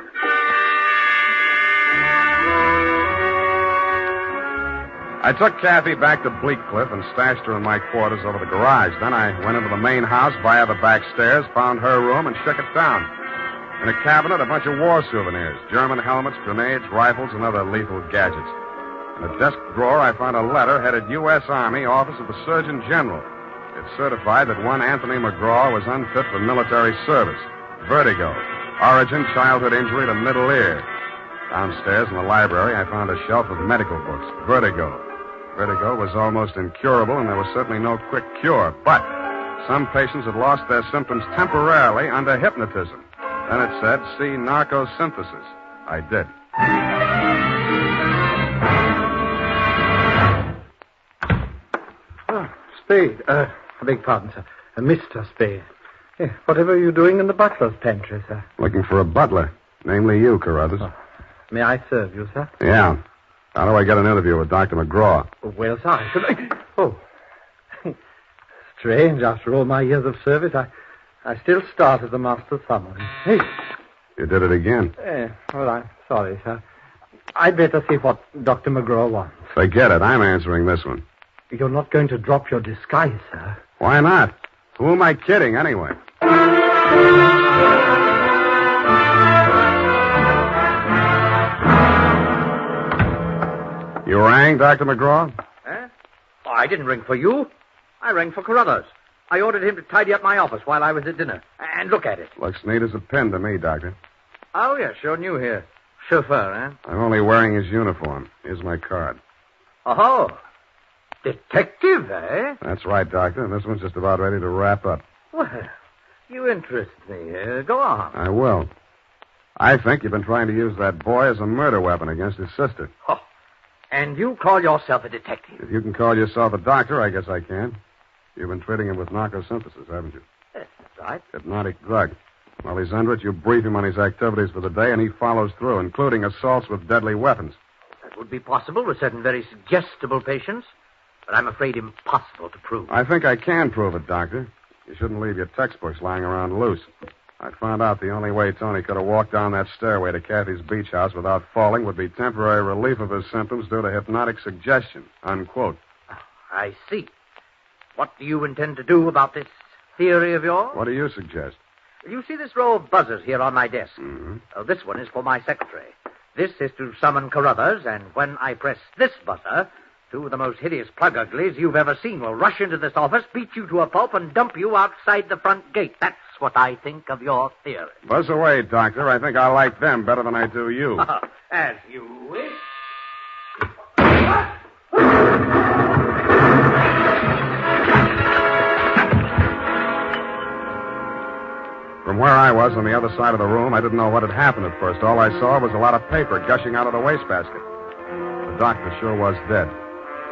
I took Kathy back to Bleak Cliff and stashed her in my quarters over the garage. Then I went into the main house via the back stairs, found her room, and shook it down. In a cabinet, a bunch of war souvenirs, German helmets, grenades, rifles, and other lethal gadgets. In a desk drawer, I found a letter headed U.S. Army, Office of the Surgeon General. It certified that one Anthony McGraw was unfit for military service. Vertigo. Origin, childhood injury to middle ear. Downstairs in the library, I found a shelf of medical books. Vertigo. Vertigo was almost incurable, and there was certainly no quick cure. But some patients had lost their symptoms temporarily under hypnotism. Then it said, see narcosynthesis. I did. Spade. I beg pardon, sir. Mr. Spade. Whatever are you doing in the butler's pantry, sir? Looking for a butler. Namely you, Carruthers. Oh. May I serve you, sir? Yeah. How do I get an interview with Dr. McGraw? Well, sir, I should... Oh. Strange, after all my years of service, I still start as a master's summons. Hey. You did it again. Well, I'm sorry, sir. I'd better see what Dr. McGraw wants. Forget it. I'm answering this one. You're not going to drop your disguise, sir. Why not? Who am I kidding, anyway? You rang, Dr. McGraw? Oh, I didn't ring for you. I rang for Carruthers. I ordered him to tidy up my office while I was at dinner. And look at it. Looks neat as a pin to me, Doctor. Oh, yeah, sure new here. Chauffeur, eh? I'm only wearing his uniform. Here's my card. Oh, detective, eh? That's right, Doctor. And this one's just about ready to wrap up. Well, you interest me. Go on. I will. I think you've been trying to use that boy as a murder weapon against his sister. Oh, and you call yourself a detective? If you can call yourself a doctor, I guess I can. You've been treating him with narcosynthesis, haven't you? Yes, that's right. Hypnotic drug. While he's under it, you brief him on his activities for the day, and he follows through, including assaults with deadly weapons. That would be possible with certain very suggestible patients, but I'm afraid impossible to prove. I think I can prove it, Doctor. You shouldn't leave your textbooks lying around loose. I found out the only way Tony could have walked down that stairway to Kathy's beach house without falling would be temporary relief of his symptoms due to hypnotic suggestion. Unquote. I see. What do you intend to do about this theory of yours? What do you suggest? You see this row of buzzers here on my desk? Mm-hmm. This one is for my secretary. This is to summon Carruthers, and when I press this buzzer, two of the most hideous plug uglies you've ever seen will rush into this office, beat you to a pulp, and dump you outside the front gate. That's what I think of your theory. Buzz away, Doctor. I think I like them better than I do you. As you wish. From where I was on the other side of the room, I didn't know what had happened at first. All I saw was a lot of paper gushing out of the wastebasket. The doctor sure was dead.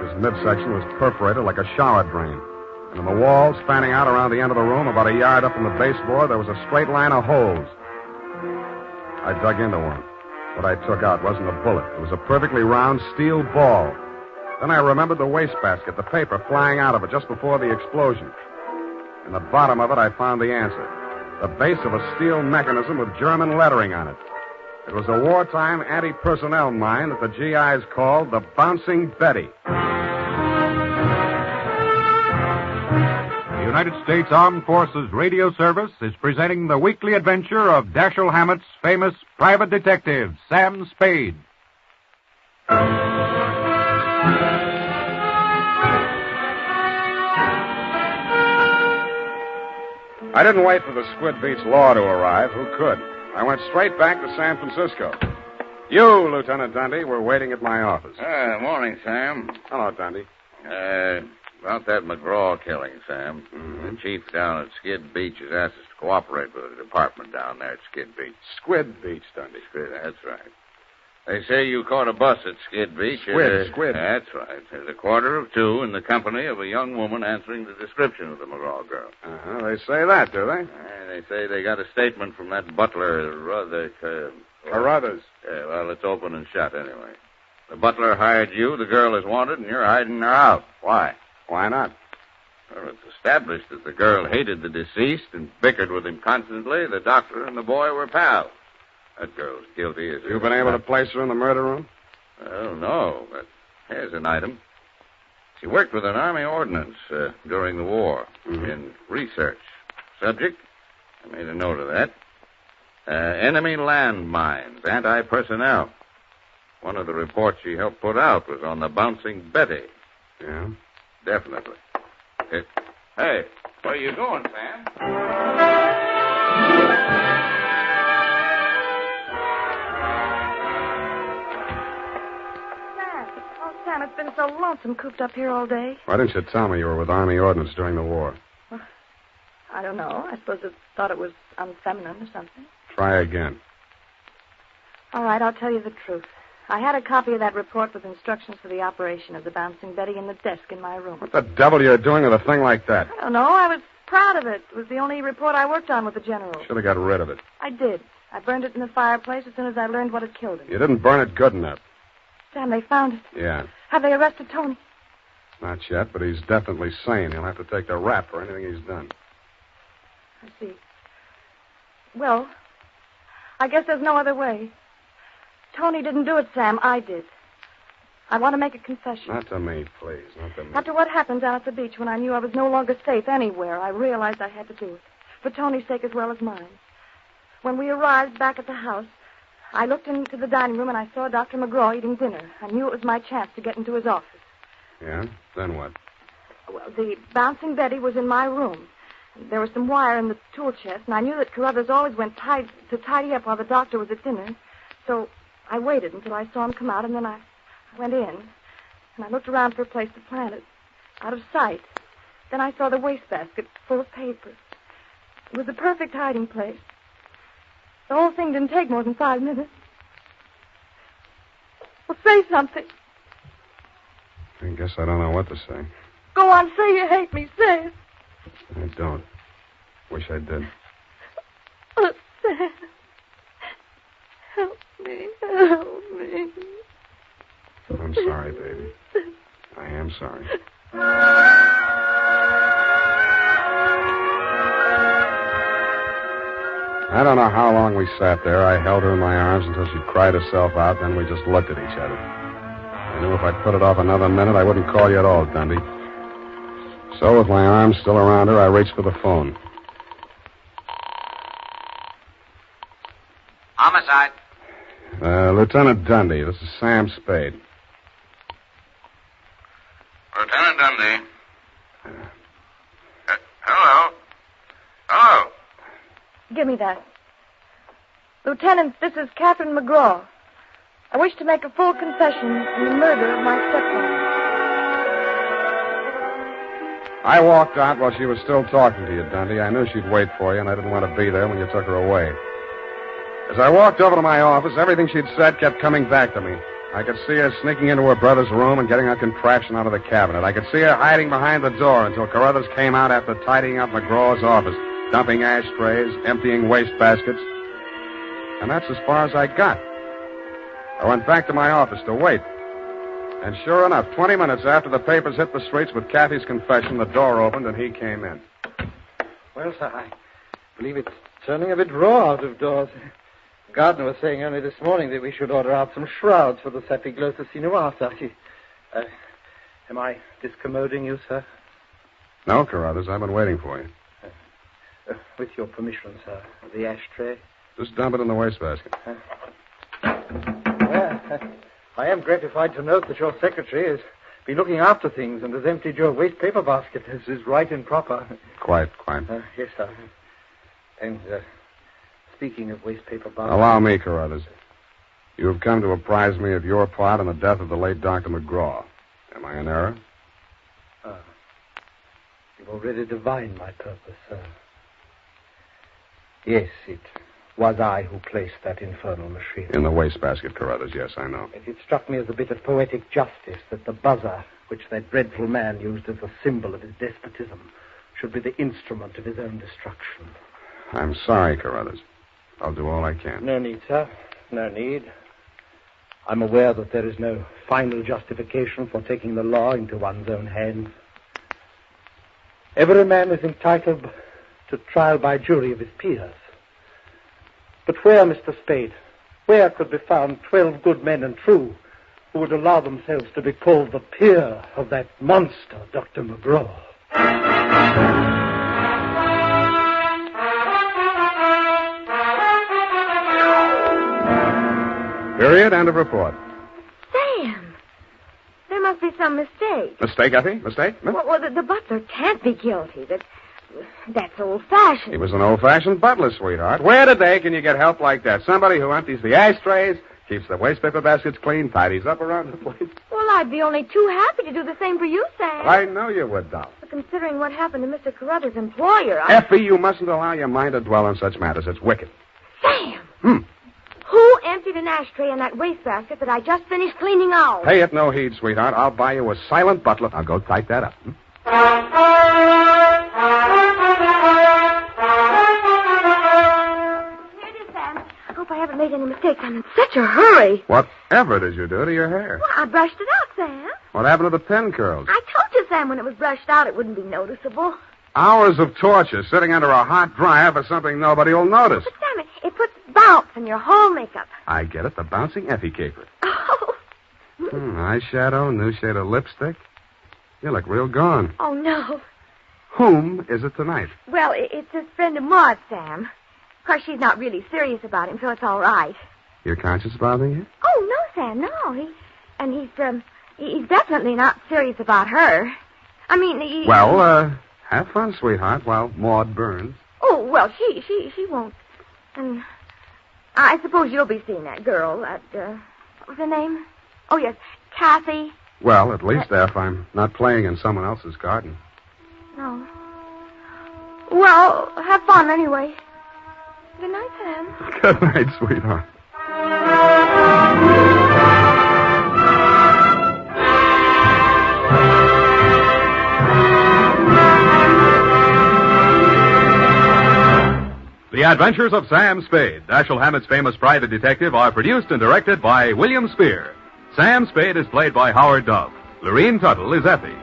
His midsection was perforated like a shower drain. And in the wall, spanning out around the end of the room, about a yard up from the baseboard, there was a straight line of holes. I dug into one. What I took out wasn't a bullet. It was a perfectly round steel ball. Then I remembered the wastebasket, the paper flying out of it just before the explosion. In the bottom of it, I found the answer. The base of a steel mechanism with German lettering on it. It was a wartime anti-personnel mine that the GIs called the Bouncing Betty. The United States Armed Forces Radio Service is presenting the weekly adventure of Dashiell Hammett's famous private detective, Sam Spade. I didn't wait for the Squid Beach law to arrive. Who could? I went straight back to San Francisco. You, Lieutenant Dundee, were waiting at my office. Morning, Sam. Hello, Dundee. About that McGraw killing, Sam. Mm-hmm. The chief down at Skid Beach has asked us to cooperate with the department down there at Skid Beach. Squid Beach, Dundee. That's right. They say you caught a bus at Skid Beach. Squid. That's right. There's 1:45 in the company of a young woman answering the description of the McGraw girl. They say that, do they? They say they got a statement from that butler, Carruthers. Well, it's open and shut anyway. The butler hired you, the girl is wanted, and you're hiding her out. Why? Why not? Well, it's established that the girl hated the deceased and bickered with him constantly. The doctor and the boy were pals. That girl's guilty as... You've been able to place her in the murder room? Well, no, but here's an item. She worked with an Army ordnance during the war in research. Subject, I made a note of that. Enemy landmines, anti-personnel. One of the reports she helped put out was on the Bouncing Betty. Yeah? Definitely. Hey, where are you going, Sam? Sam, it's been so lonesome cooped up here all day. Why didn't you tell me you were with Army Ordnance during the war? Well, I don't know. I suppose it thought it was unfeminine or something. Try again. All right, I'll tell you the truth. I had a copy of that report with instructions for the operation of the Bouncing Betty in the desk in my room. What the devil are you doing with a thing like that? I don't know. I was proud of it. It was the only report I worked on with the general. Should have got rid of it. I did. I burned it in the fireplace as soon as I learned what had killed him. You didn't burn it good enough. Sam, they found it. Yeah. Have they arrested Tony? Not yet, but he's definitely sane. He'll have to take the rap for anything he's done. I see. Well, I guess there's no other way. Tony didn't do it, Sam. I did. I want to make a confession. Not to me, please. Not to me. After what happened down at the beach when I knew I was no longer safe anywhere, I realized I had to do it. For Tony's sake as well as mine. When we arrived back at the house, I looked into the dining room and I saw Dr. McGraw eating dinner. I knew it was my chance to get into his office. Yeah? Then what? Well, the Bouncing Betty was in my room. There was some wire in the tool chest, and I knew that Carruthers always went to tidy up while the doctor was at dinner. So I waited until I saw him come out, and then I went in, and I looked around for a place to plant it, out of sight. Then I saw the wastebasket full of papers. It was the perfect hiding place. The whole thing didn't take more than 5 minutes. Well, say something. I guess I don't know what to say. Go on, say you hate me. Say it. I don't. Wish I did. Oh, Sam. Help me. Help me. I'm sorry, baby. I am sorry. I don't know how long we sat there. I held her in my arms until she cried herself out, then we just looked at each other. I knew if I put it off another minute, I wouldn't call you at all, Dundee. So, with my arms still around her, I reached for the phone. Homicide. Lieutenant Dundee, this is Sam Spade. Lieutenant Dundee. Hello. Hello. Give me that. Lieutenant, this is Catherine McGraw. I wish to make a full confession in the murder of my stepmother. I walked out while she was still talking to you, Dundee. I knew she'd wait for you, and I didn't want to be there when you took her away. As I walked over to my office, everything she'd said kept coming back to me. I could see her sneaking into her brother's room and getting a contraption out of the cabinet. I could see her hiding behind the door until Carruthers came out after tidying up McGraw's office, dumping ashtrays, emptying wastebaskets. And that's as far as I got. I went back to my office to wait. And sure enough, 20 minutes after the papers hit the streets with Kathy's confession, the door opened and he came in. Well, sir, I believe it's turning a bit raw out of doors. Gardner was saying only this morning that we should order out some shrouds for the Sapiglosa Sinuar, sir. Am I discommoding you, sir? No, Carruthers, I've been waiting for you. With your permission, sir. The ashtray. Just dump it in the wastebasket. Well, I am gratified to note that your secretary has been looking after things and has emptied your waste paper basket. This is right and proper. Quite. Yes, sir. And, speaking of waste paper baskets... Allow me, Carruthers. You have come to apprise me of your part in the death of the late Dr. McGraw. Am I in error? You've already divined my purpose, sir. Yes, it was I who placed that infernal machine. In the wastebasket, Carruthers, yes, I know. It struck me as a bit of poetic justice that the buzzer, which that dreadful man used as a symbol of his despotism, should be the instrument of his own destruction. I'm sorry, Carruthers. I'll do all I can. No need, sir. No need. I'm aware that there is no final justification for taking the law into one's own hands. Every man is entitled to trial by jury of his peers. But where, Mr. Spade, where could be found 12 good men and true who would allow themselves to be called the peer of that monster, Dr. McGraw? Period. End of report. Sam, there must be some mistake. Mistake, Effie? Mistake? Well, the butler can't be guilty. That's old-fashioned. He was an old-fashioned butler, sweetheart. Where today can you get help like that? Somebody who empties the ashtrays, keeps the waste paper baskets clean, tidies up around the place. Well, I'd be only too happy to do the same for you, Sam. I know you would, doll. But considering what happened to Mr. Carruthers' employer, Effie, you mustn't allow your mind to dwell on such matters. It's wicked. Sam! Who emptied an ashtray in that wastebasket that I just finished cleaning out? Pay it no heed, sweetheart. I'll buy you a silent butler. I'll go type that up. Here it is, Sam. I hope I haven't made any mistakes. I'm in such a hurry. Whatever did you do to your hair? Well, I brushed it out, Sam. What happened to the pin curls? I told you, Sam, when it was brushed out, it wouldn't be noticeable. Hours of torture sitting under a hot dryer for something nobody will notice. But, Sam, it puts bounce in your whole makeup. I get it. The bouncing Effie caper. Oh. Eyeshadow, new shade of lipstick. You look real gone. Oh, no. Whom is it tonight? Well, it's this friend of Maud, Sam. Of course, she's not really serious about him, so it's all right. Your conscience bothering you? Oh, no, Sam, no. He's definitely not serious about her. I mean, Well, have fun, sweetheart, while Maud burns. Oh, well, she won't. And I suppose you'll be seeing that girl, what was her name? Oh, yes, Kathy. Well, at least if I'm not playing in someone else's garden. No. Well, have fun anyway. Good night, Sam. Good night, sweetheart. The Adventures of Sam Spade, Dashiell Hammett's famous private detective, are produced and directed by William Spear. Sam Spade is played by Howard Duff. Lorene Tuttle is Effie.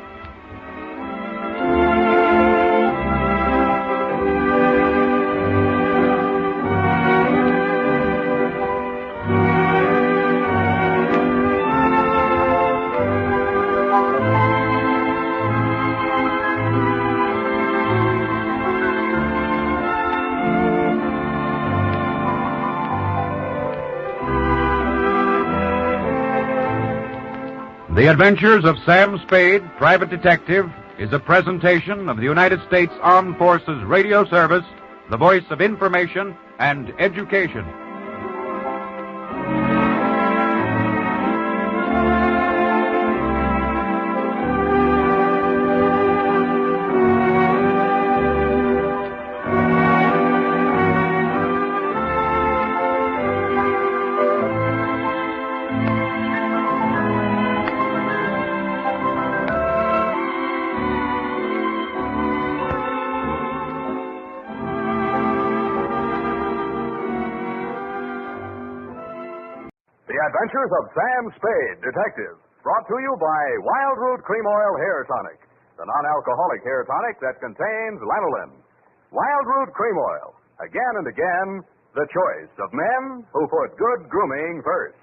The Adventures of Sam Spade, Private Detective, is a presentation of the United States Armed Forces Radio Service, the voice of information and education. The Adventures of Sam Spade, Detective, brought to you by Wild Root Cream Oil Hair Tonic, the non-alcoholic hair tonic that contains lanolin. Wild Root Cream Oil, again and again, the choice of men who put good grooming first.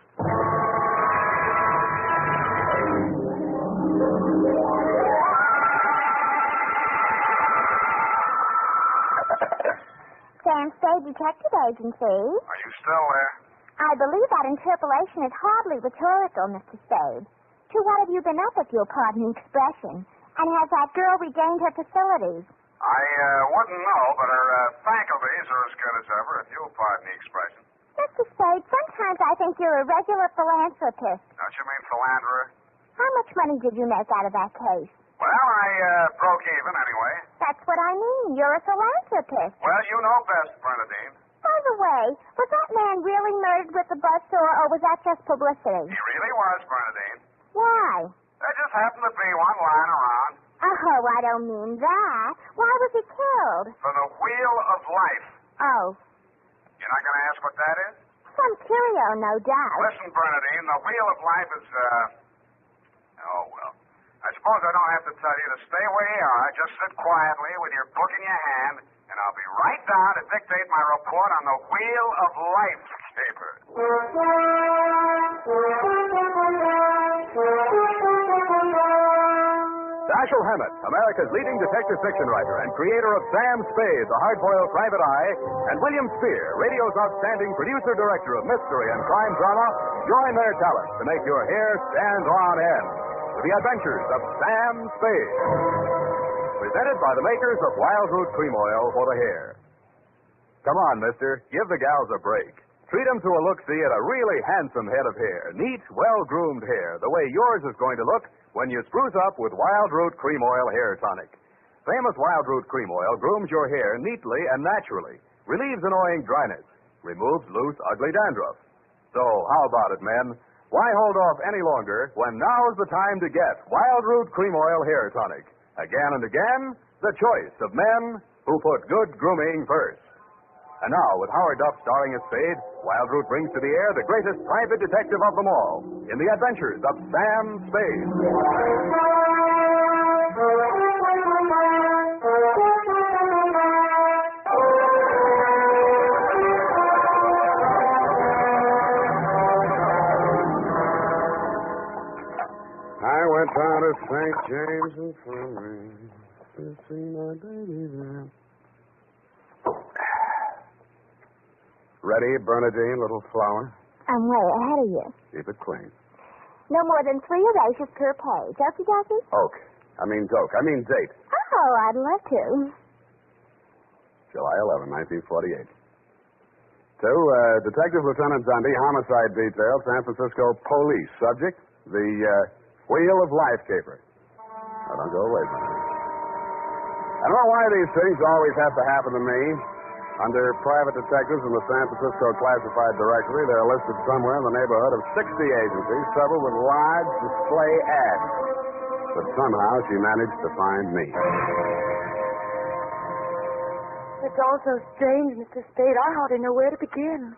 Sam Spade Detective Agency. Are you still there? I believe that interpolation is hardly rhetorical, Mr. Spade. To what have you been up, if you'll pardon the expression? And has that girl regained her facilities? I wouldn't know, but her faculties are as good as ever, if you'll pardon the expression. Mr. Spade, sometimes I think you're a regular philanthropist. Don't you mean philanderer? How much money did you make out of that case? Well, I broke even anyway. That's what I mean. You're a philanthropist. Well, you know best, Bernadine. By the way, was that man really murdered with the buzzsaw, or was that just publicity? He really was, Bernadine. Why? There just happened to be one lying around. Oh, I don't mean that. Why was he killed? For the Wheel of Life. Oh. You're not going to ask what that is? Some curio, no doubt. Listen, Bernadine, the Wheel of Life is, oh, well. I suppose I don't have to tell you to stay where you are. Just sit quietly with your book in your hand, and I'll be right down to dictate my report on the Wheel of Life paper. Dashiell Hammett, America's leading detective fiction writer and creator of Sam Spade, the hard-boiled private eye, and William Spear, radio's outstanding producer-director of mystery and crime drama, join their talents to make your hair stand on end with the adventures of Sam Spade. Presented by the makers of Wild Root Cream Oil for the hair. Come on, mister. Give the gals a break. Treat them to a look-see at a really handsome head of hair. Neat, well-groomed hair, the way yours is going to look when you spruce up with Wild Root Cream Oil Hair Tonic. Famous Wild Root Cream Oil grooms your hair neatly and naturally, relieves annoying dryness, removes loose, ugly dandruff. So, how about it, men? Why hold off any longer when now's the time to get Wild Root Cream Oil Hair Tonic? Again and again, the choice of men who put good grooming first. And now, with Howard Duff starring as Spade, Wild Root brings to the air the greatest private detective of them all in the adventures of Sam Spade. I went down to St. James and Fleury to see my baby there. Ready, Bernadine, little flower? I'm way ahead of you. Keep it clean. No more than 3 erasures per page. Okie dokie? Oak. I mean doke. I mean date. Oh, I'd love to. July 11, 1948. To Detective Lieutenant Dundee, Homicide Detail, San Francisco Police. Subject, the Wheel of Life caper. Now, don't go away, Bernadine. I don't know why these things always have to happen to me. Under private detectives in the San Francisco Classified Directory, they're listed somewhere in the neighborhood of 60 agencies, several with large display ads. But somehow she managed to find me. It's all so strange, Mr. Spade. I hardly know where to begin.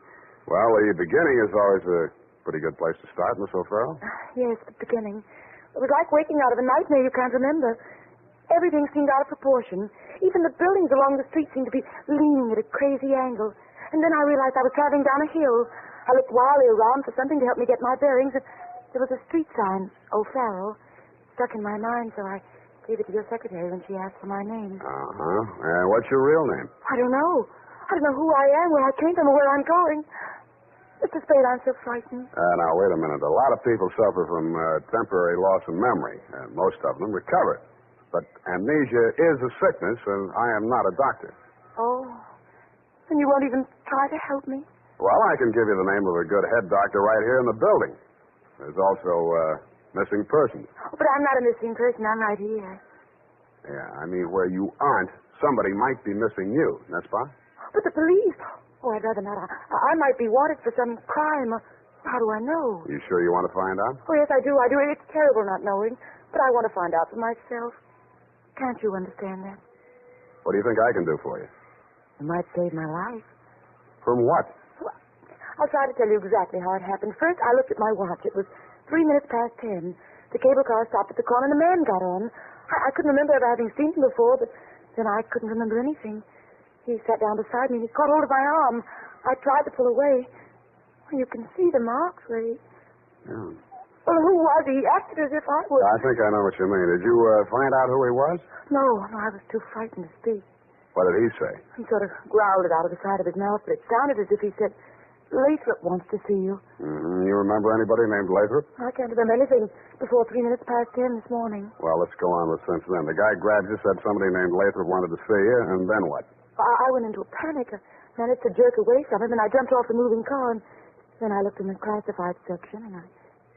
Well, the beginning is always a pretty good place to start, Miss O'Farrell. Yes, the beginning. It was like waking out of a nightmare you can't remember. Everything seemed out of proportion. Even the buildings along the street seemed to be leaning at a crazy angle. And then I realized I was traveling down a hill. I looked wildly around for something to help me get my bearings. There was a street sign, O'Farrell, stuck in my mind, so I gave it to your secretary when she asked for my name. Uh-huh. And what's your real name? I don't know. I don't know who I am, where I came from, or where I'm going. Mr. Spade, I'm so frightened. Now, wait a minute. A lot of people suffer from temporary loss of memory, and most of them recover. But amnesia is a sickness, and I am not a doctor. Oh, and you won't even try to help me? Well, I can give you the name of a good head doctor right here in the building. There's also missing persons. Oh, but I'm not a missing person. I'm right here. Yeah, I mean, where you aren't, somebody might be missing you. That's fine. But the police... Oh, I'd rather not. I might be wanted for some crime. How do I know? You sure you want to find out? Oh, yes, I do. It's terrible not knowing. But I want to find out for myself. Can't you understand that? What do you think I can do for you? You might save my life. From what? Well, I'll try to tell you exactly how it happened. First, I looked at my watch. It was 3 minutes past 10. The cable car stopped at the corner and a man got on. I couldn't remember ever having seen him before, but then I couldn't remember anything. He sat down beside me and he caught hold of my arm. I tried to pull away. Well, you can see the marks, Ray. Yeah. Well, who was he? He acted as if I was. I think I know what you mean. Did you find out who he was? No, I was too frightened to speak. What did he say? He sort of growled it out of the side of his mouth, but it sounded as if he said, Lathrop wants to see you. Mm-hmm. You remember anybody named Lathrop? I can't remember anything before 3 minutes past 10 this morning. Well, let's go on with since then. The guy grabbed you, said somebody named Lathrop wanted to see you, and then what? I went into a panic. I managed to jerk away from him, and I jumped off the moving car, and then I looked in the classified section, and I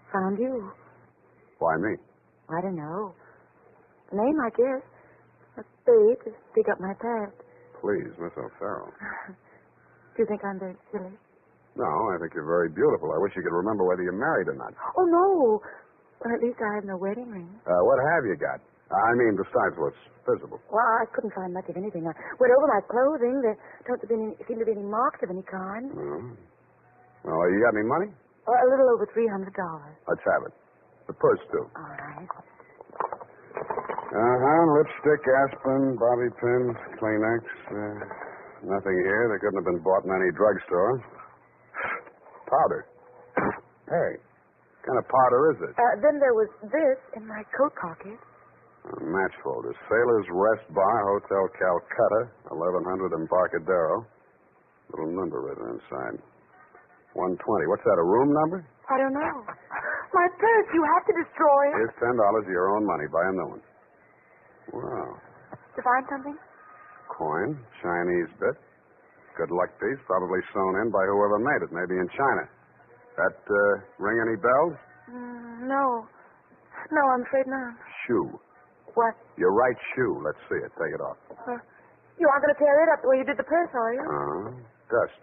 found you. Why me? I don't know. The name, I guess. A spade to dig up my past. Please, Miss O'Farrell. Do you think I'm very silly? No, I think you're very beautiful. I wish you could remember whether you're married or not. Oh, no. Well, at least I have no wedding ring. What have you got? I mean, besides what's visible. Well, I couldn't find much of anything. I went over my clothing. There don't seem to be any marks of any kind. Mm-hmm. Well, you got any money? A little over $300. Let's have it. The purse, too. All right. Lipstick, aspirin, bobby pins, Kleenex. Nothing here. They couldn't have been bought in any drugstore. Powder. Hey, what kind of powder is it? Then there was this in my coat pocket. Match folder. Sailor's Rest Bar, Hotel Calcutta, 1100 Embarcadero. Little number written inside. 120. What's that, a room number? I don't know. My purse, you have to destroy it. Here's $10 of your own money. Buy a new one. Wow. To find something? Coin, Chinese bit. Good luck piece, probably sewn in by whoever made it, maybe in China. That ring any bells? No. No, I'm afraid not. Shoe. What? Your right shoe. Let's see it. Take it off. You aren't going to tear it up the way you did the purse, are you? Dust.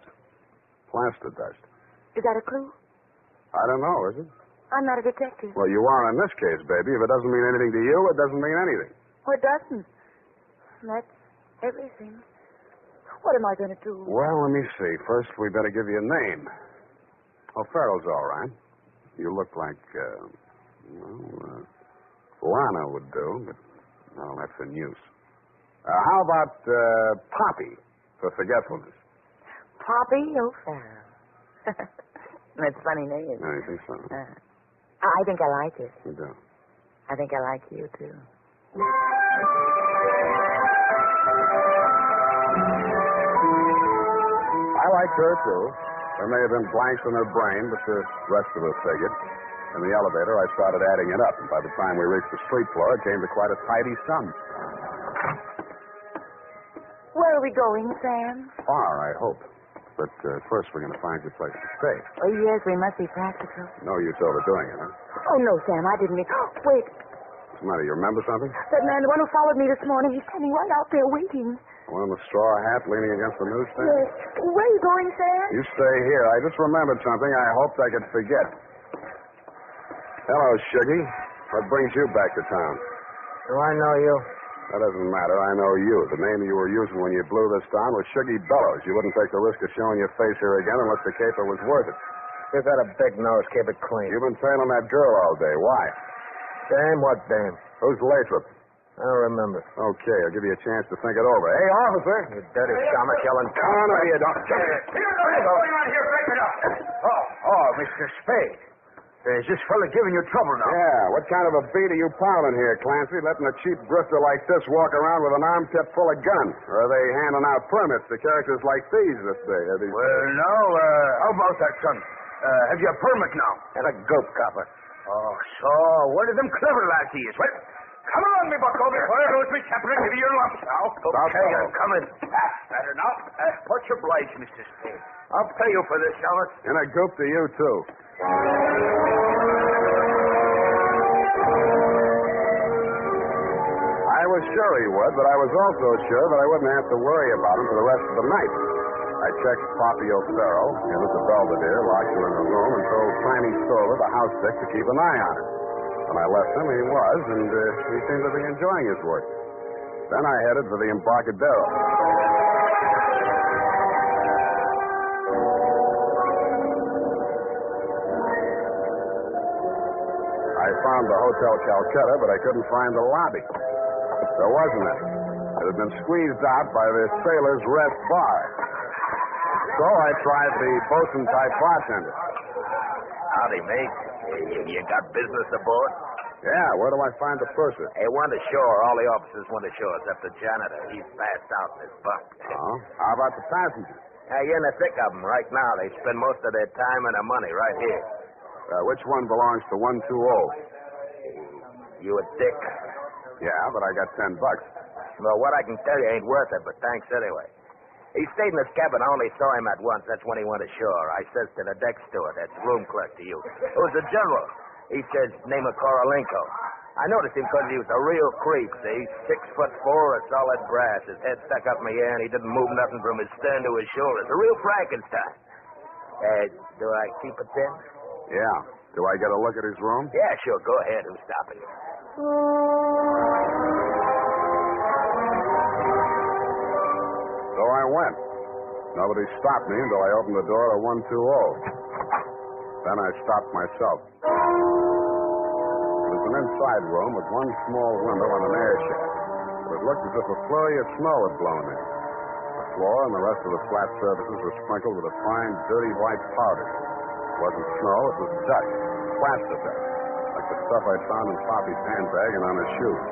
Plaster dust. Is that a clue? I don't know, is it? I'm not a detective. Well, you are in this case, baby. If it doesn't mean anything to you, it doesn't mean anything. Oh, it doesn't. That's everything. What am I going to do? Well, let me see. First, we better give you a name. O'Farrell's all right. You look like, Lana would do, but no, that's in use. How about Poppy for forgetfulness? Poppy O'Farrell. That's a funny name. I think so. I think I like it. You do? I think I like you, too. I liked her, too. There may have been blanks in her brain, but the rest of us figured. In the elevator, I started adding it up, and by the time we reached the street floor, it came to quite a tidy sum. Where are we going, Sam? Far, I hope. But first, we're going to find you a place to stay. Oh, yes, we must be practical. No use overdoing it, huh? Oh, no, Sam, I didn't mean... Oh, wait. What's the matter? You remember something? That man, the one who followed me this morning, he's standing right out there waiting. The one in the straw hat leaning against the newsstand? Yes. Where are you going, Sam? You stay here. I just remembered something I hoped I could forget. Hello, Shuggy. What brings you back to town? Do I know you? That doesn't matter. I know you. The name you were using when you blew this down was Shuggy Bellows. You wouldn't take the risk of showing your face here again unless the caper was worth it. Just had a big nose. Keep it clean. You've been trailing that girl all day. Why? Dame? What dame? Who's Lathrop? I don't remember. Okay, I'll give you a chance to think it over. Hey, officer! You dirty stomach yelling. No, no, you don't. What's going on here? Break it up. Oh, Mr. Spade. Is this fella giving you trouble now? Yeah, what kind of a beat are you piling here, Clancy? Letting a cheap grifter like this walk around with an arm-tip full of guns? Or are they handing out permits to characters like these? Well, no. How about that, son? Have you a permit now? And a goat copper. Oh, so one of them clever lads he is. Well, come along, me bucko. There goes me chaplain. Give you your lumps now. Okay, I'm coming. Better now. What's your oblige, Mr. Spade? I'll pay you for this, Thomas. And a goop to you, too. I was sure he would, but I was also sure that I wouldn't have to worry about him for the rest of the night. I checked Poppy O'Farrell, it was the Belvedere, locked her in her room, and told Tiny Stover, the house stick, to keep an eye on her. When I left him, he was, and he seemed to be enjoying his work. Then I headed for the Embarcadero. I found the Hotel Calcutta, but I couldn't find the lobby. There wasn't any. It had been squeezed out by the Sailor's Rest Bar. So I tried the bosun-type bartender. Howdy, mate. You got business aboard? Yeah, where do I find the purser? Hey, one ashore. All the officers went ashore except the janitor. He's passed out in his bunk. Oh? How about the passengers? You're in the thick of them right now. They spend most of their time and their money right here. Which one belongs to 120? You a dick? Yeah, but I got $10. Well, what I can tell you ain't worth it, but thanks anyway. He stayed in his cabin. I only saw him at once. That's when he went ashore. I says to the deck steward, that's room clerk to you, who's the general? He says, name of Korolenko. I noticed him because he was a real creep, see? 6'4", of solid brass. His head stuck up in the air, and he didn't move nothing from his stern to his shoulders. A real Frankenstein. Do I keep it then? Yeah. Do I get a look at his room? Yeah, sure. Go ahead. Who's stopping you? So I went. Nobody stopped me until I opened the door to 120. Then I stopped myself. It was an inside room with one small window and an air shaft. It looked as if a flurry of snow had blown in. The floor and the rest of the flat surfaces were sprinkled with a fine, dirty white powder. It wasn't snow, it was dust, plaster dust, like the stuff I'd found in Poppy's handbag and on his shoes.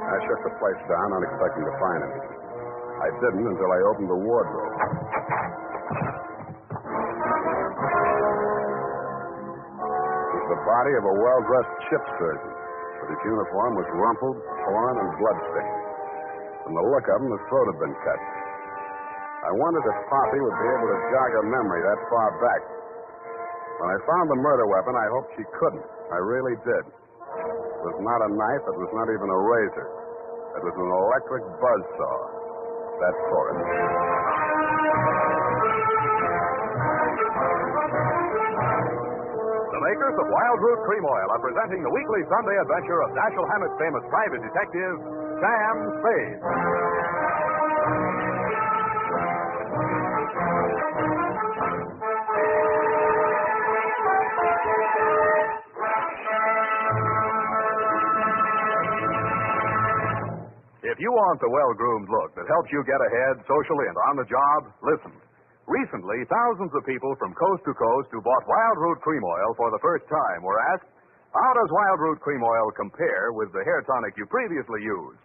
I shook the place down, unexpecting to find anything. I didn't until I opened the wardrobe. It was the body of a well-dressed ship surgeon, but his uniform was rumpled, torn, and bloodstained. From the look of him, his throat had been cut. I wondered if Poppy would be able to jog her memory that far back. When I found the murder weapon, I hoped she couldn't. I really did. It was not a knife. It was not even a razor. It was an electric buzzsaw. That's for it. The makers of Wild Root Cream Oil are presenting the weekly Sunday adventure of Dashiell Hammett's famous private detective, Sam Spade. If you want the well-groomed look that helps you get ahead socially and on the job, listen. Recently, thousands of people from coast to coast who bought Wild Root Cream Oil for the first time were asked, how does Wild Root Cream Oil compare with the hair tonic you previously used?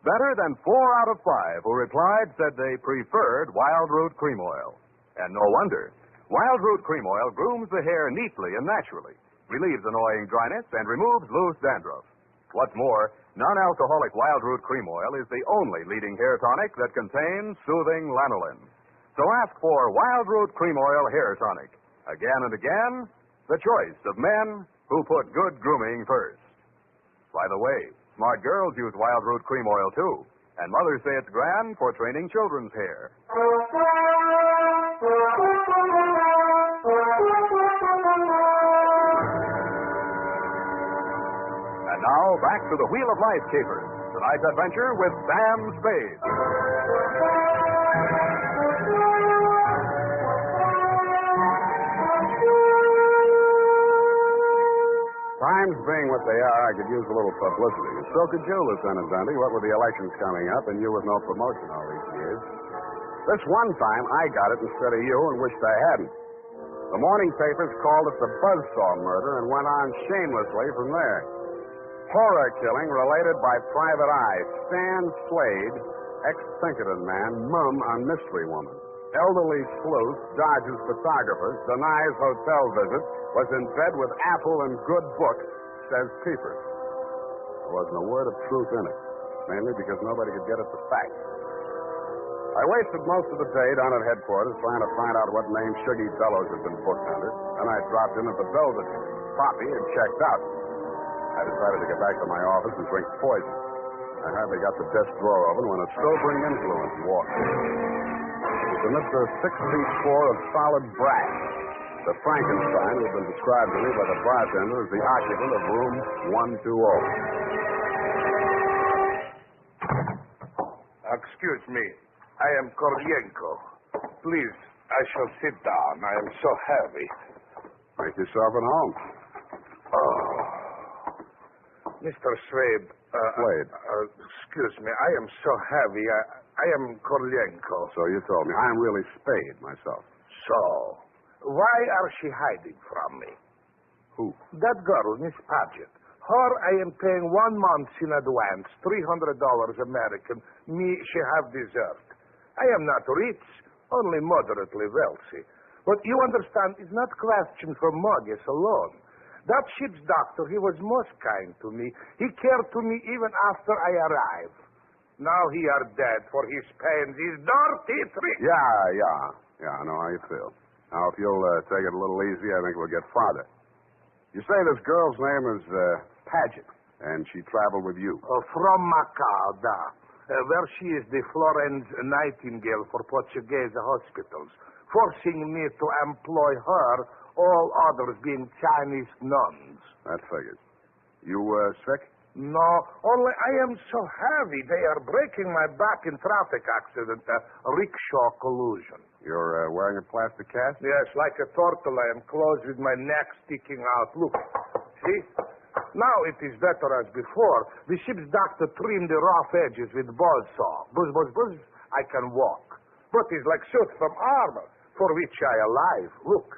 Better than 4 out of 5 who replied said they preferred Wild Root Cream Oil. And no wonder. Wild Root Cream Oil grooms the hair neatly and naturally, relieves annoying dryness, and removes loose dandruff. What's more, non-alcoholic Wild Root Cream Oil is the only leading hair tonic that contains soothing lanolin. So ask for Wild Root Cream Oil Hair Tonic. Again and again, the choice of men who put good grooming first. By the way, smart girls use Wild Root Cream Oil too, and mothers say it's grand for training children's hair. And now, back to the Wheel of Life caper, tonight's adventure with Sam Spade. Times being what they are, I could use a little publicity. And so could you, Lieutenant Dundee, what with the elections coming up and you with no promotion all these years. This one time, I got it instead of you and wished I hadn't. The morning papers called it the Buzzsaw murder and went on shamelessly from there. Horror killing related by Private Eye. Sam Spade, ex-Pinkerton man, mum on mystery woman. Elderly sleuth, dodges photographers, denies hotel visit, was in bed with Apple and good book, says Peepers. There wasn't a word of truth in it, mainly because nobody could get at the facts. I wasted most of the day down at headquarters trying to find out what name Shuggy Bellows had been booked under. Then I dropped in at the Belvedere. Poppy had checked out. I decided to get back to my office and drink poison. I hardly got the desk drawer open when a sobering influence walked in. It was a Mr. 6'4" of solid brass. The Frankenstein who had been described to me by the bartender as the occupant of room 120. Excuse me. I am Koryenko. Please, I shall sit down. I am so heavy. Make yourself at home. Oh. Mr. Spade. Spade. Excuse me. I am so heavy. I am Koryenko. So you told me. I'm really Spade myself. So, why are she hiding from me? Who? That girl, Miss Paget. Her I am paying 1 month in advance, $300 American. Me, she have deserved. I am not rich, only moderately wealthy. But you understand, it's not question for mortgage alone. That ship's doctor, he was most kind to me. He cared to me even after I arrived. Now he are dead for his pains, his dirty trick. Yeah, I know how you feel. Now, if you'll take it a little easy, I think we'll get farther. You say this girl's name is Paget, and she traveled with you. From Macau, where she is the Florence Nightingale for Portuguese hospitals, forcing me to employ her, all others being Chinese nuns. That figures. You sick? No, only I am so heavy. They are breaking my back in traffic accident, rickshaw collusion. You're wearing a plastic cast? Yes, like a turtle. I am closed with my neck sticking out. Look, see? Now it is better as before. The ship's doctor trimmed the rough edges with buzzsaw. Buzz, buzz, buzz, I can walk. But it's like shoot from armor, for which I alive. Look.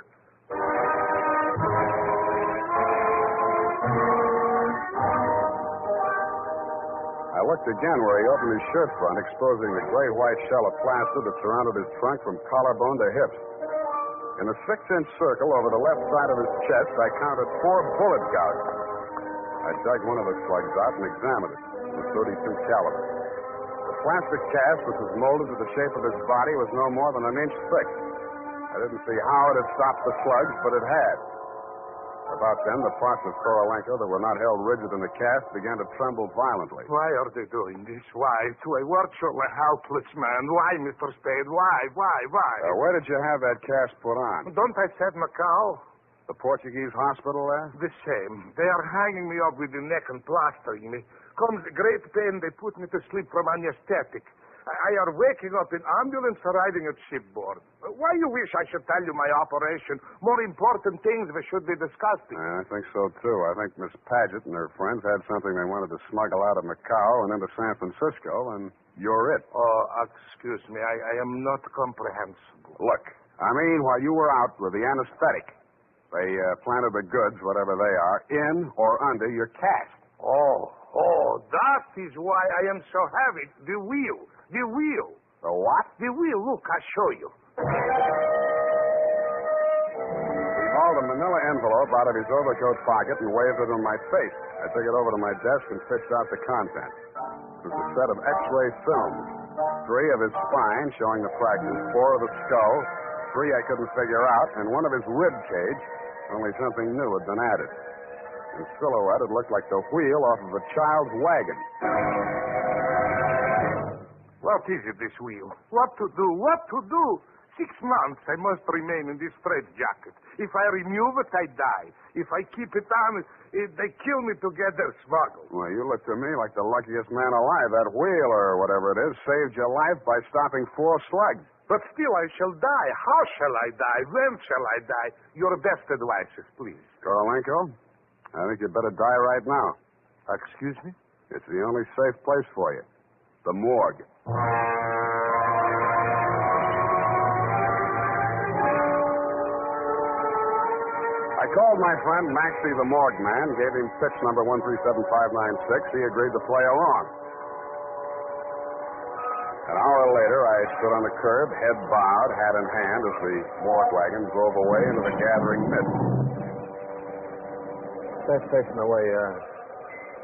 I looked again where he opened his shirt front, exposing the gray-white shell of plaster that surrounded his trunk from collarbone to hips. In a 6-inch circle over the left side of his chest, I counted 4 bullet gouges. I dug one of the slugs out and examined it. It was .32 caliber. The plastic cast, which was molded to the shape of his body, was no more than 1 inch thick. I didn't see how it had stopped the slugs, but it had. About then, the parts of Korolenko that were not held rigid in the cast began to tremble violently. Why are they doing this? Why? To a virtually helpless man. Why, Mr. Spade? Why? Where did you have that cast put on? Don't I said Macau? The Portuguese hospital there? The same. They are hanging me up with the neck and plastering me. Comes great pain, they put me to sleep from anesthetic. I are waking up in ambulance arriving at shipboard. Why you wish I should tell you my operation? More important things we should be discussing. I think so, too. I think Miss Paget and her friends had something they wanted to smuggle out of Macau and into San Francisco, and you're it. Oh, excuse me. I am not comprehensible. Look, I mean, while you were out with the anesthetic, they planted the goods, whatever they are, in or under your cast. Oh, that is why I am so heavy. The wheel. The what? The wheel. Look, I'll show you. He hauled a manila envelope out of his overcoat pocket and waved it in my face. I took it over to my desk and fished out the contents. It was a set of X-ray films. 3 of his spine showing the fractures, 4 of the skull, 3 I couldn't figure out, and 1 of his rib cage, only something new had been added. In silhouette, it looked like the wheel off of a child's wagon. What is it, this wheel? What to do? 6 months I must remain in this straitjacket. If I remove it, I die. If I keep it on, they kill me to get their smuggle. Well, you look to me like the luckiest man alive. That wheel, or whatever it is, saved your life by stopping 4 slugs. But still, I shall die. How shall I die? When shall I die? Your best advices, please. Korolenko, I think you'd better die right now. Excuse me? It's the only safe place for you. The morgue. I called my friend Maxie the morgue man, gave him pitch number 137596. He agreed to play along. An hour later, I stood on the curb, head bowed, hat in hand, as the morgue wagon drove away into the gathering mist. Best station away,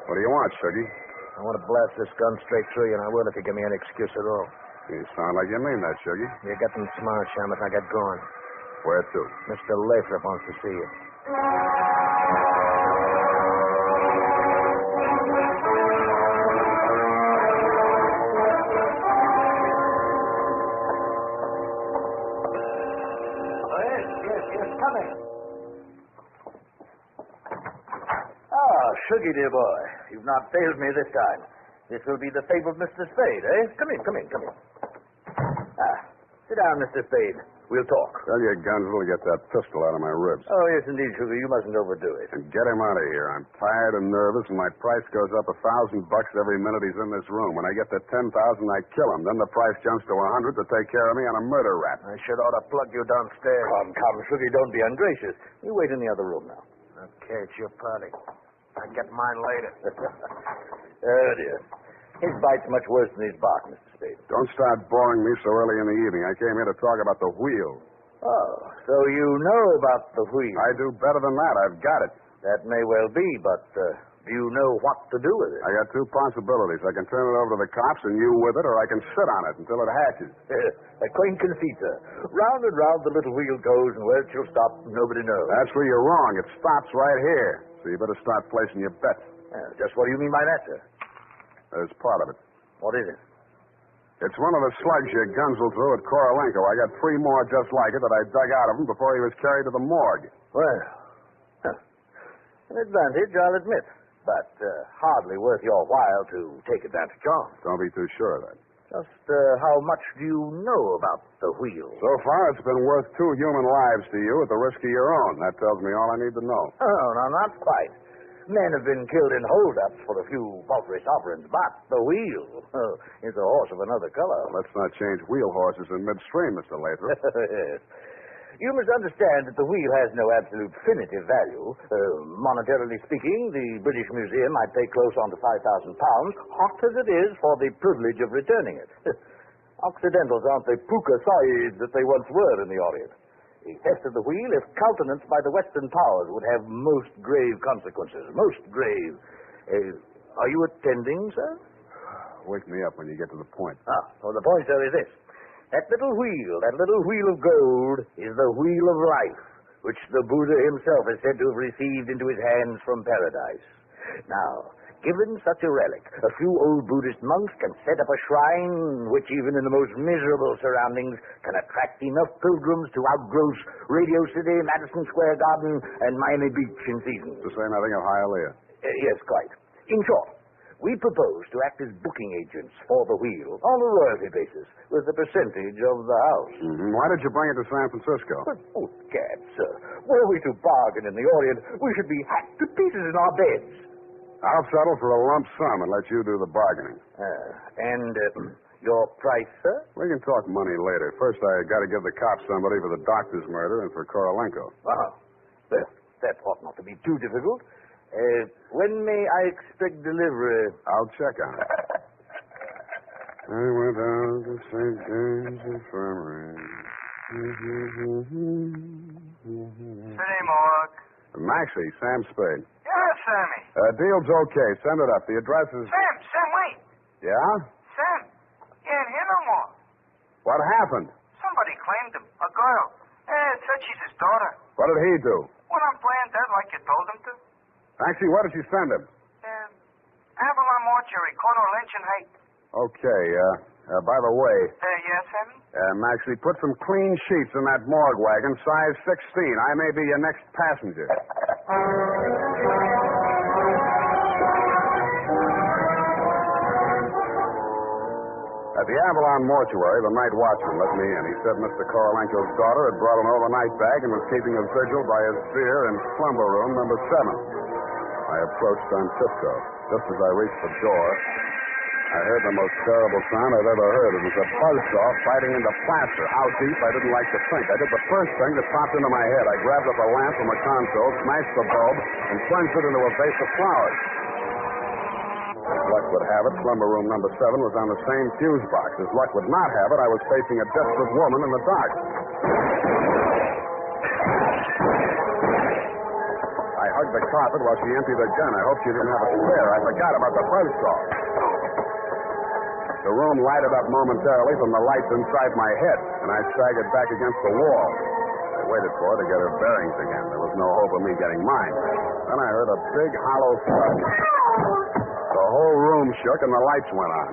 What do you want, Shuggy? I want to blast this gun straight through you, and I will if you give me any excuse at all. You sound like you mean that, Shuggy. You're getting smart, Shamus. I get going. Where to? Mr. Lathrop wants to see you. Shuggy, dear boy, you've not failed me this time. This will be the fabled Mr. Spade, eh? Come in. Sit down, Mr. Spade. We'll talk. Tell your Gunsel to get that pistol out of my ribs. Oh, yes, indeed, Sugar. You mustn't overdo it. And get him out of here. I'm tired and nervous, and my price goes up $1,000 every minute he's in this room. When I get to 10,000, I kill him. Then the price jumps to 100 to take care of me on a murder rap. I should ought to plug you downstairs. Come, Sugar, don't be ungracious. You wait in the other room now. Okay, it's your party. I'll get mine later. Oh, dear. His bite's much worse than his bark, Mr. Spade. Don't start boring me so early in the evening. I came here to talk about the wheel. Oh, so you know about the wheel? I do better than that. I've got it. That may well be, but do you know what to do with it? I got 2 possibilities. I can turn it over to the cops and you with it, or I can sit on it until it hatches. A quaint conceit, sir. Round and round the little wheel goes, and where it shall stop, nobody knows. That's where you're wrong. It stops right here. So you better start placing your bets. Just what do you mean by that, sir? There's part of it. What is it? It's one of the slugs you Gunsel threw at Korolenko. I got 3 more just like it that I dug out of him before he was carried to the morgue. Well, an advantage, I'll admit, but hardly worth your while to take advantage of. Don't be too sure of that. Just how much do you know about the wheel? So far, it's been worth 2 human lives to you at the risk of your own. That tells me all I need to know. Oh, no, not quite. Men have been killed in holdups for a few paltry sovereigns, but the wheel is a horse of another color. Well, let's not change wheel horses in midstream, Mr. Lathrop. Yes. You must understand that the wheel has no absolute definitive value. Monetarily speaking, the British Museum might pay close on to £5,000, hot as it is for the privilege of returning it. Occidentals aren't the puka sahibs that they once were in the Orient. The theft of the wheel, if countenanced by the Western powers, would have most grave consequences. Most grave. Are you attending, sir? Wake me up when you get to the point. Well, the point, sir, is this. That little wheel of gold, is the wheel of life, which the Buddha himself is said to have received into his hands from paradise. Now, given such a relic, a few old Buddhist monks can set up a shrine which, even in the most miserable surroundings, can attract enough pilgrims to outgross Radio City, Madison Square Garden, and Miami Beach in season. To say nothing of Hialeah. Yes, quite. In short, we propose to act as booking agents for the wheel on a royalty basis with a percentage of the house. Mm-hmm. Why did you bring it to San Francisco? But, gad, sir, were we to bargain in the Orient, we should be hacked to pieces in our beds. I'll settle for a lump sum and let you do the bargaining. Your price, sir? We can talk money later. First, I got to give the cops somebody for the doctor's murder and for Korolenko. Well, that ought not to be too difficult. When may I expect delivery? I'll check on it. I went out to St. James Infirmary. City morgue. Maxie, Sam Spade. Yeah, Sammy. Deal's okay. Send it up. The address is... Sam, wait. Yeah? Sam, he ain't here no more. What happened? Somebody claimed him. A girl. Said she's his daughter. What did he do? Went on playing dead like you told him to. Maxie, what did she send him? Avalon Mortuary, corner of Lynch and Haight. Okay, By the way, Yes, Sammy? Maxie, put some clean sheets in that morgue wagon, size 16. I may be your next passenger. At the Avalon mortuary, the night watchman let me in. He said Mr. Korolenko's daughter had brought an overnight bag and was keeping a vigil by his bier in slumber room number 7. I approached on tiptoe. Just as I reached the door, I heard the most terrible sound I've ever heard. It was a buzzsaw fighting into plaster. How deep, I didn't like to think. I did the first thing that popped into my head. I grabbed up a lamp from a console, smashed the bulb, and plunged it into a vase of flowers. As luck would have it, slumber room number 7 was on the same fuse box. As luck would not have it, I was facing a desperate woman in the dark. I hugged the carpet while she emptied her gun. I hope she didn't have a spare. I forgot about the buzzsaw. The room lighted up momentarily from the lights inside my head, and I staggered back against the wall. I waited for her to get her bearings again. There was no hope of me getting mine. Then I heard a big, hollow thud. The whole room shook, and the lights went on.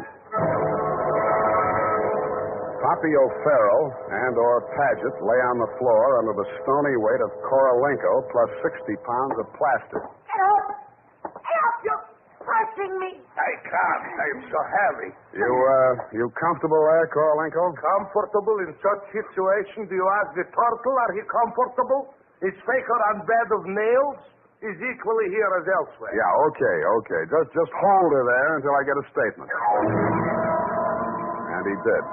Poppy O'Farrell and/or Paget lay on the floor under the stony weight of Korolenko plus 60 pounds of plaster. Help! Help! You're crushing me! I can't. I'm so heavy. You comfortable there, Korolenko? Comfortable in such situation? Do you ask the turtle? Are he comfortable? Is Faker on bed of nails? He's equally here as elsewhere. Yeah, okay. Just hold her there until I get a statement. And he did.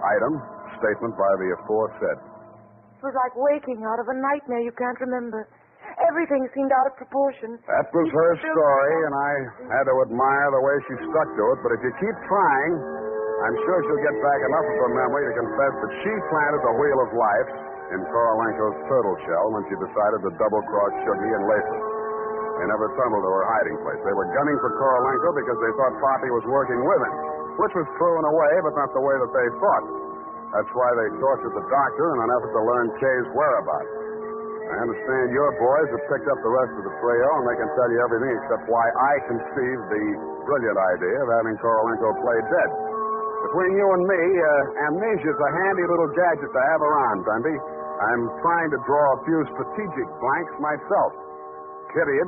Item, statement by the aforesaid. It was like waking out of a nightmare you can't remember. Everything seemed out of proportion. That was her story, and I had to admire the way she stuck to it. But if you keep trying, I'm sure she'll get back enough of her memory to confess that she planted the wheel of life in Korolenko's turtle shell when she decided to double-cross Shuggy and Latham. They never tumbled to her hiding place. They were gunning for Korolenko because they thought Poppy was working with him, which was true in a way, but not the way that they thought. That's why they tortured the doctor in an effort to learn Kay's whereabouts. I understand your boys have picked up the rest of the trio, and they can tell you everything except why I conceived the brilliant idea of having Korolenko play dead. Between you and me, amnesia's a handy little gadget to have around, Dunby. I'm trying to draw a few strategic blanks myself. Period.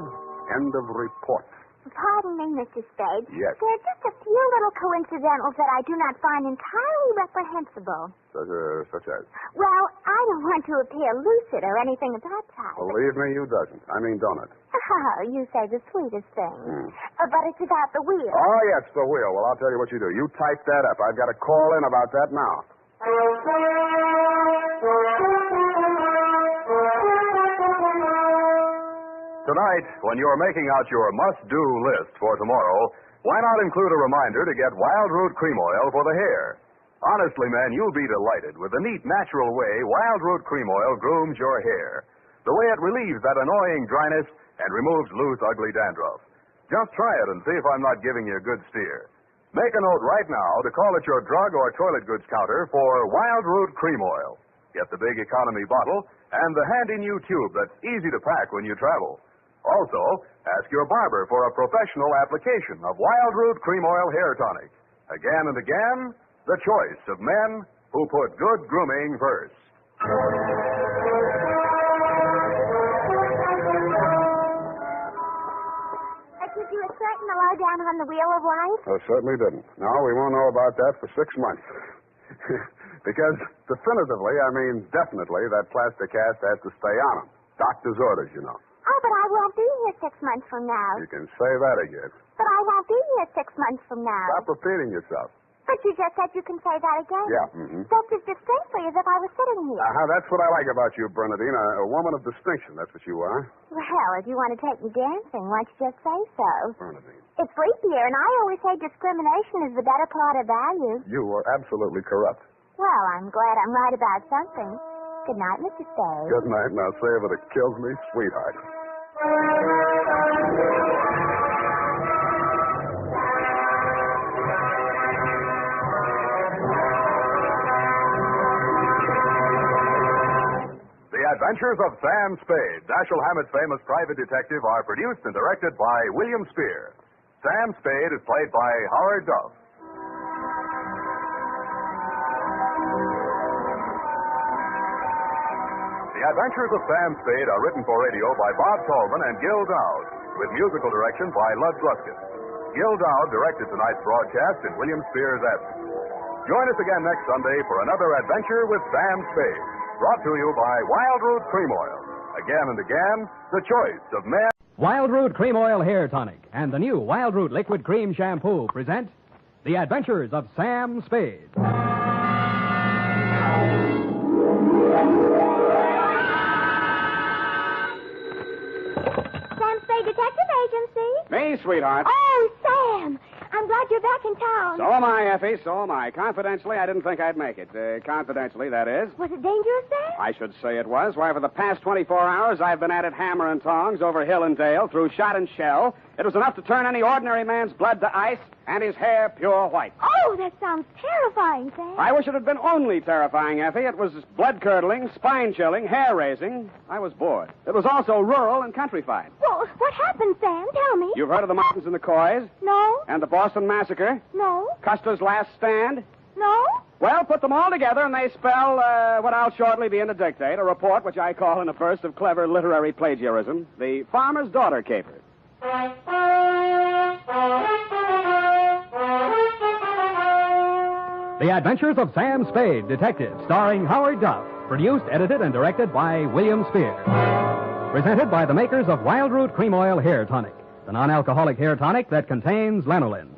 End of report. Pardon me, Mr. Spade. Yes. There are just a few little coincidentals that I do not find entirely reprehensible. Such as? Well, I don't want to appear lucid or anything of that type. Believe me, you doesn't. I mean, don't it? Oh, you say the sweetest thing. But it's about the wheel. Oh, yes, the wheel. Well, I'll tell you what you do. You type that up. I've got to call in about that now. Tonight, when you're making out your must-do list for tomorrow, why not include a reminder to get Wild Root Cream Oil for the hair? Honestly, men, you'll be delighted with the neat, natural way Wild Root Cream Oil grooms your hair. The way it relieves that annoying dryness and removes loose, ugly dandruff. Just try it and see if I'm not giving you a good steer. Make a note right now to call at your drug or toilet goods counter for Wild Root Cream Oil. Get the big economy bottle and the handy new tube that's easy to pack when you travel. Also, ask your barber for a professional application of Wild Root Cream Oil Hair Tonic. Again and again, the choice of men who put good grooming first. Did you ascertain the lowdown on the wheel of life? I certainly didn't. No, we won't know about that for 6 months. Because definitively, I mean definitely, that plastic cast has to stay on him. Doctor's orders, you know. Oh, but I won't be here 6 months from now. You can say that again. But I won't be here 6 months from now. Stop repeating yourself. But you just said you can say that again. Yeah, Just as distinctly as if I was sitting here. That's what I like about you, Bernadine. A woman of distinction, that's what you are. Well, if you want to take me dancing, why don't you just say so? Bernadine. It's leap year, and I always say discrimination is the better part of value. You are absolutely corrupt. Well, I'm glad I'm right about something. Good night, Mr. Spade. Good night, and I'll say if it kills me, sweetheart. The Adventures of Sam Spade, Dashiell Hammett's famous private detective, are produced and directed by William Spear. Sam Spade is played by Howard Duff. Adventures of Sam Spade are written for radio by Bob Tallman and Gil Dowd, with musical direction by Lud Gluskin. Gil Dowd directed tonight's broadcast in William Spear's absence. Join us again next Sunday for another adventure with Sam Spade, brought to you by Wild Root Cream Oil. Again and again, the choice of men. Wild Root Cream Oil Hair Tonic and the new Wild Root Liquid Cream Shampoo present The Adventures of Sam Spade. Sam Spade Detective Agency. Me, sweetheart. Oh, Sam. I'm glad you're back in town. So am I, Effie, so am I. Confidentially, I didn't think I'd make it. Confidentially, that is. Was it dangerous, Sam? I should say it was. Why, for the past 24 hours, I've been at it hammer and tongs over hill and dale, through shot and shell. It was enough to turn any ordinary man's blood to ice and his hair pure white. Oh, that sounds terrifying, Sam. I wish it had been only terrifying, Effie. It was blood-curdling, spine-chilling, hair-raising. I was bored. It was also rural and countrified. Well, what happened, Sam? Tell me. You've heard of the Martins and the Coys? No. And the Boston Massacre? No. Custer's Last Stand? No. Well, put them all together, and they spell what I'll shortly be in to dictate, a report which I call in a burst of clever literary plagiarism, The Farmer's Daughter Caper. The Adventures of Sam Spade, Detective, starring Howard Duff. Produced, edited, and directed by William Spear. Presented by the makers of Wild Root Cream Oil Hair Tonic, the non-alcoholic hair tonic that contains lanolin.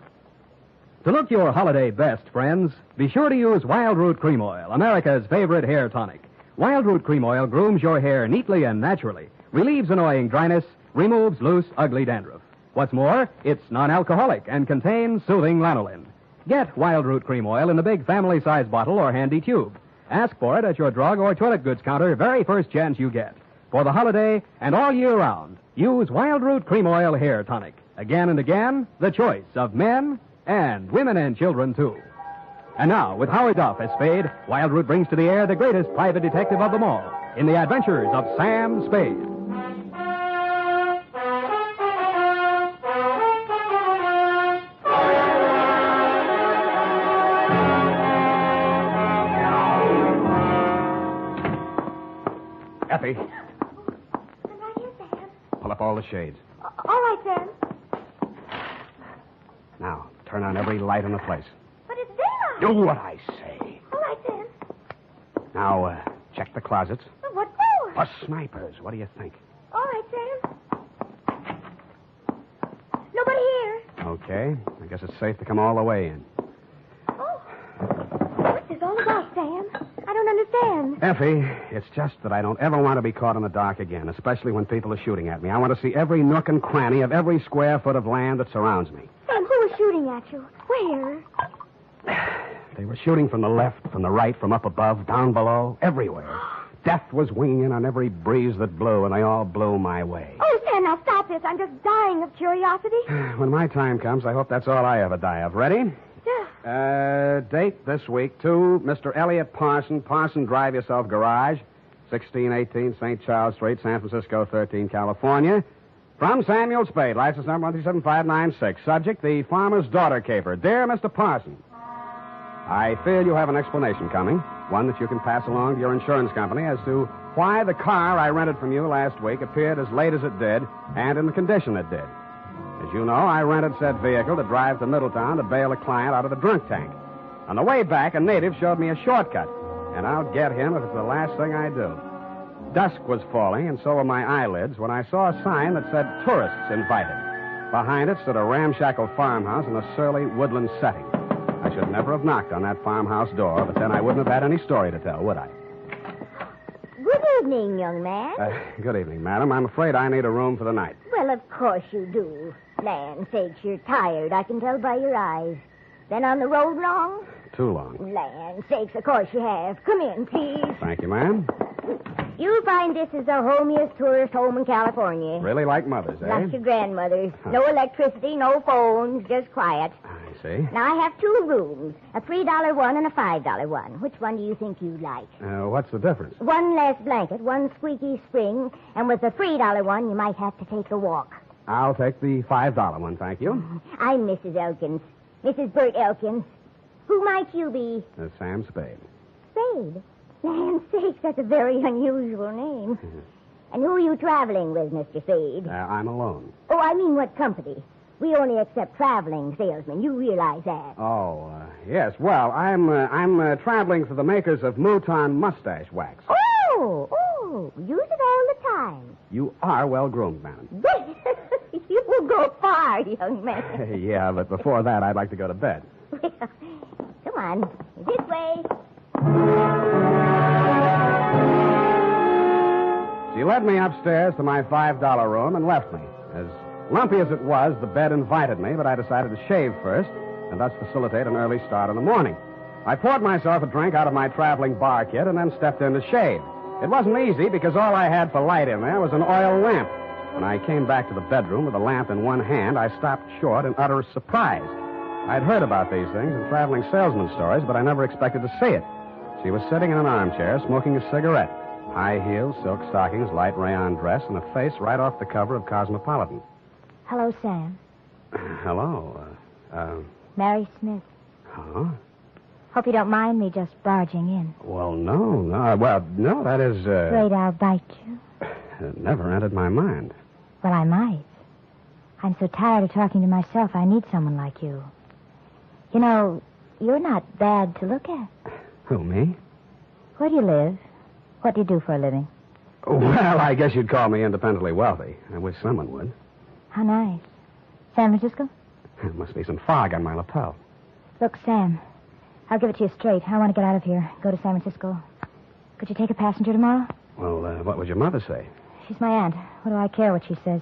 To look your holiday best, friends, be sure to use Wild Root Cream Oil, America's favorite hair tonic. Wild Root Cream Oil grooms your hair neatly and naturally, relieves annoying dryness, removes loose, ugly dandruff. What's more, it's non-alcoholic and contains soothing lanolin. Get Wild Root Cream Oil in the big family-size bottle or handy tube. Ask for it at your drug or toilet goods counter very first chance you get. For the holiday and all year round, use Wild Root Cream Oil Hair Tonic. Again and again, the choice of men and women and children, too. And now, with Howard Duff as Spade, Wild Root brings to the air the greatest private detective of them all in The Adventures of Sam Spade. Effie, I'm right here, Sam. pull up all the shades. All right, Sam. Now, turn on every light in the place. But it's daylight. Do what I say. All right, Sam. Now, check the closets. But what for? For snipers. What do you think? All right, Sam. Nobody here. Okay. I guess it's safe to come all the way in. Oh. What's this all about, Sam? I don't understand. Effie, it's just that I don't ever want to be caught in the dark again, especially when people are shooting at me. I want to see every nook and cranny of every square foot of land that surrounds me. Sam, who was shooting at you? Where? They were shooting from the left, from the right, from up above, down below, everywhere. Death was winging in on every breeze that blew, and they all blew my way. Oh, Sam, now stop this. I'm just dying of curiosity. When my time comes, I hope that's all I ever die of. Ready? Yeah. Date this week, to Mr. Elliot Parson, Parson Drive Yourself Garage, 1618 St. Charles Street, San Francisco, 13, California. From Samuel Spade, license number 137596. Subject, the farmer's daughter caper. Dear Mr. Parson, I fear you have an explanation coming, one that you can pass along to your insurance company as to why the car I rented from you last week appeared as late as it did and in the condition it did. As you know, I rented said vehicle to drive to Middletown to bail a client out of the drunk tank. On the way back, a native showed me a shortcut, and I'll get him if it's the last thing I do. Dusk was falling, and so were my eyelids, when I saw a sign that said tourists invited. Behind it stood a ramshackle farmhouse in a surly woodland setting. I should never have knocked on that farmhouse door, but then I wouldn't have had any story to tell, would I? Good evening, young man. Good evening, madam. I'm afraid I need a room for the night. Well, of course you do. Land sakes, you're tired. I can tell by your eyes. Been on the road long? Too long. Land sakes, of course you have. Come in, please. Thank you, ma'am. You'll find this is the homiest tourist home in California. Really like mothers, eh? Like your grandmother's. No electricity, no phones, just quiet. I see. Now, I have two rooms, a $3 one and a $5 one. Which one do you think you'd like? What's the difference? One less blanket, one squeaky spring, and with the $3 one, you might have to take a walk. I'll take the $5 one, thank you. I'm Mrs. Elkins. Mrs. Bert Elkins. Who might you be? Sam Spade. Spade? Land's sakes, that's a very unusual name. And who are you traveling with, Mr. Spade? I'm alone. Oh, I mean what company? We only accept traveling salesmen. You realize that. Oh, yes. Well, I'm traveling for the makers of Mouton mustache wax. Oh, use it all the time. You are well-groomed, madam. You will go far, young man. Yeah, but before that, I'd like to go to bed. Come on, this way. She led me upstairs to my $5 room and left me. As lumpy as it was, the bed invited me, but I decided to shave first and thus facilitate an early start in the morning. I poured myself a drink out of my traveling bar kit and then stepped in to shave. It wasn't easy because all I had for light in there was an oil lamp. When I came back to the bedroom with the lamp in one hand, I stopped short in utter surprise. I'd heard about these things in traveling salesman stories, but I never expected to see it. She was sitting in an armchair, smoking a cigarette. High heels, silk stockings, light rayon dress, and a face right off the cover of Cosmopolitan. Hello, Sam. Hello. Mary Smith. Huh? Hope you don't mind me just barging in. Well, no. Well, no, that is, Afraid I'll bite you? It never entered my mind. Well, I might. I'm so tired of talking to myself, I need someone like you. You know, you're not bad to look at. Who, me? Where do you live? What do you do for a living? Well, I guess you'd call me independently wealthy. I wish someone would. How nice. San Francisco? There must be some fog on my lapel. Look, Sam, I'll give it to you straight. I want to get out of here, go to San Francisco. Could you take a passenger tomorrow? Well, what would your mother say? She's my aunt. What do I care what she says?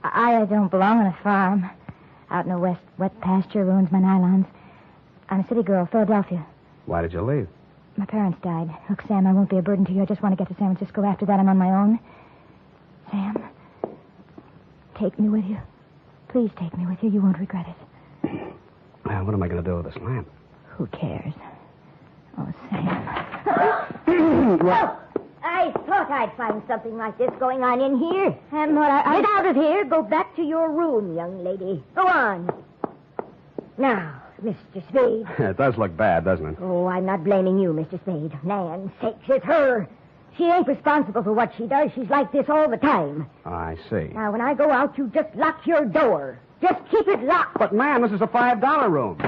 I don't belong on a farm. Out in the west, wet pasture ruins my nylons. I'm a city girl, Philadelphia. Why did you leave? My parents died. Look, Sam, I won't be a burden to you. I just want to get to San Francisco. After that, I'm on my own. Sam, take me with you. Please take me with you. You won't regret it. Well, what am I going to do with this lamp? Who cares? Oh, Sam. Well, I thought I'd find something like this going on in here. And what Get out of here. Go back to your room, young lady. Go on. Now, Mr. Spade. It does look bad, doesn't it? Oh, I'm not blaming you, Mr. Spade. Land's sakes, it's her. She ain't responsible for what she does. She's like this all the time. I see. Now, when I go out, you just lock your door. Just keep it locked. But, ma'am, this is a $5 room.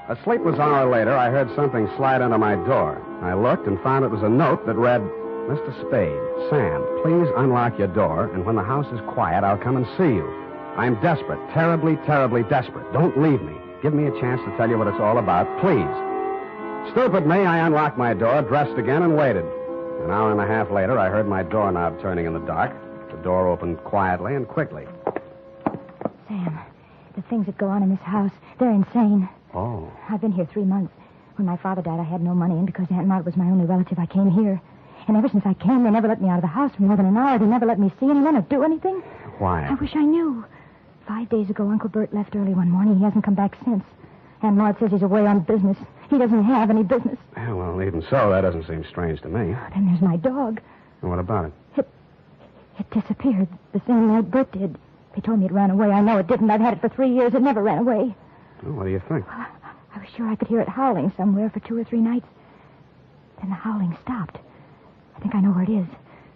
A sleepless hour later, I heard something slide under my door. I looked and found it was a note that read, Mr. Spade, Sam, please unlock your door, and when the house is quiet, I'll come and see you. I'm desperate, terribly, terribly desperate. Don't leave me. Give me a chance to tell you what it's all about, please. Stupid me, I unlocked my door, dressed again, and waited. An hour and a half later, I heard my doorknob turning in the dark. The door opened quietly and quickly. Sam, the things that go on in this house, they're insane. Oh. I've been here 3 months. When my father died, I had no money, and because Aunt Maud was my only relative, I came here. And ever since I came, they never let me out of the house for more than an hour. They never let me see anyone or do anything. Why? I wish I knew. 5 days ago, Uncle Bert left early one morning. He hasn't come back since. Aunt Maud says he's away on business. He doesn't have any business. Yeah, well, even so, that doesn't seem strange to me. Then there's my dog. And what about it? It disappeared the same night Bert did. They told me it ran away. I know it didn't. I've had it for 3 years. It never ran away. Well, what do you think? Well, I was sure I could hear it howling somewhere for 2 or 3 nights. Then the howling stopped. I think I know where it is,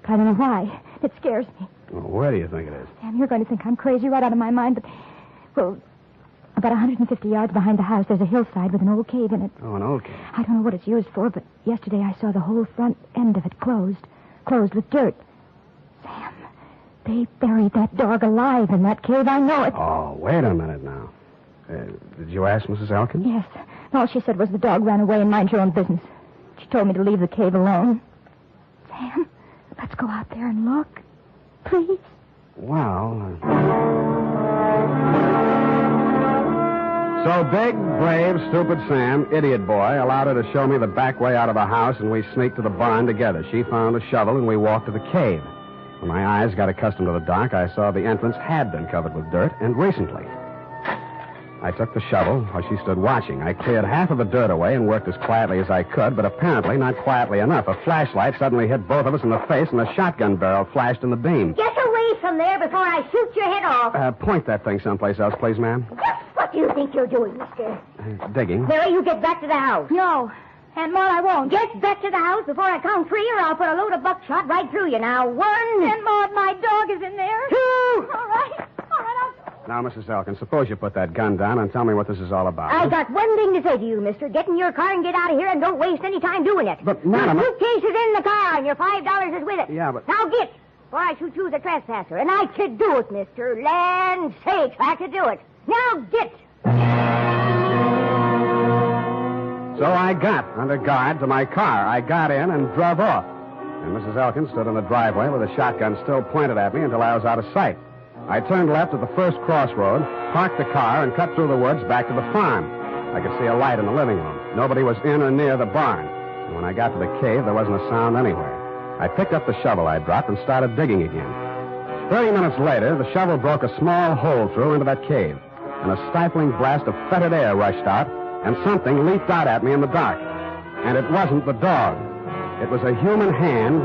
but I don't know why. It scares me. Well, where do you think it is? Sam, you're going to think I'm crazy right out of my mind, but, well, about 150 yards behind the house, there's a hillside with an old cave in it. Oh, an old cave. I don't know what it's used for, but yesterday I saw the whole front end of it closed with dirt. Sam, they buried that dog alive in that cave. I know it. Oh, wait a minute now. Did you ask Mrs. Elkin? Yes. All she said was the dog ran away and mind your own business. She told me to leave the cave alone. Sam, let's go out there and look. Please. Well... So big, brave, stupid Sam, idiot boy, allowed her to show me the back way out of the house, and we sneaked to the barn together. She found a shovel, and we walked to the cave. When my eyes got accustomed to the dark, I saw the entrance had been covered with dirt, and recently. I took the shovel while she stood watching. I cleared half of the dirt away and worked as quietly as I could, but apparently not quietly enough. A flashlight suddenly hit both of us in the face, and a shotgun barrel flashed in the beam. Get away from there before I shoot your head off. Point that thing someplace else, please, ma'am. Just what do you think you're doing, mister? Digging. Mary, you get back to the house. No. Aunt Maud, I won't. Get back to the house before I count 3, or I'll put a load of buckshot right through you. Now, 1. Aunt Maud, my dog is in there. 2. All right, Now, Mrs. Elkins, suppose you put that gun down and tell me what this is all about. I got one thing to say to you, mister. Get in your car and get out of here, and don't waste any time doing it. But, Madam... Your suitcase is in the car, and your $5 is with it. Yeah, but... Now get, or I shoot you as a trespasser. And I could do it, mister. Land sakes, I could do it. Now get. So I got under guard to my car. I got in and drove off. And Mrs. Elkins stood in the driveway with a shotgun still pointed at me until I was out of sight. I turned left at the first crossroad, parked the car, and cut through the woods back to the farm. I could see a light in the living room. Nobody was in or near the barn. And when I got to the cave, there wasn't a sound anywhere. I picked up the shovel I dropped and started digging again. 30 minutes later, the shovel broke a small hole through into that cave, and a stifling blast of fetid air rushed out, and something leaped out at me in the dark. And it wasn't the dog. It was a human hand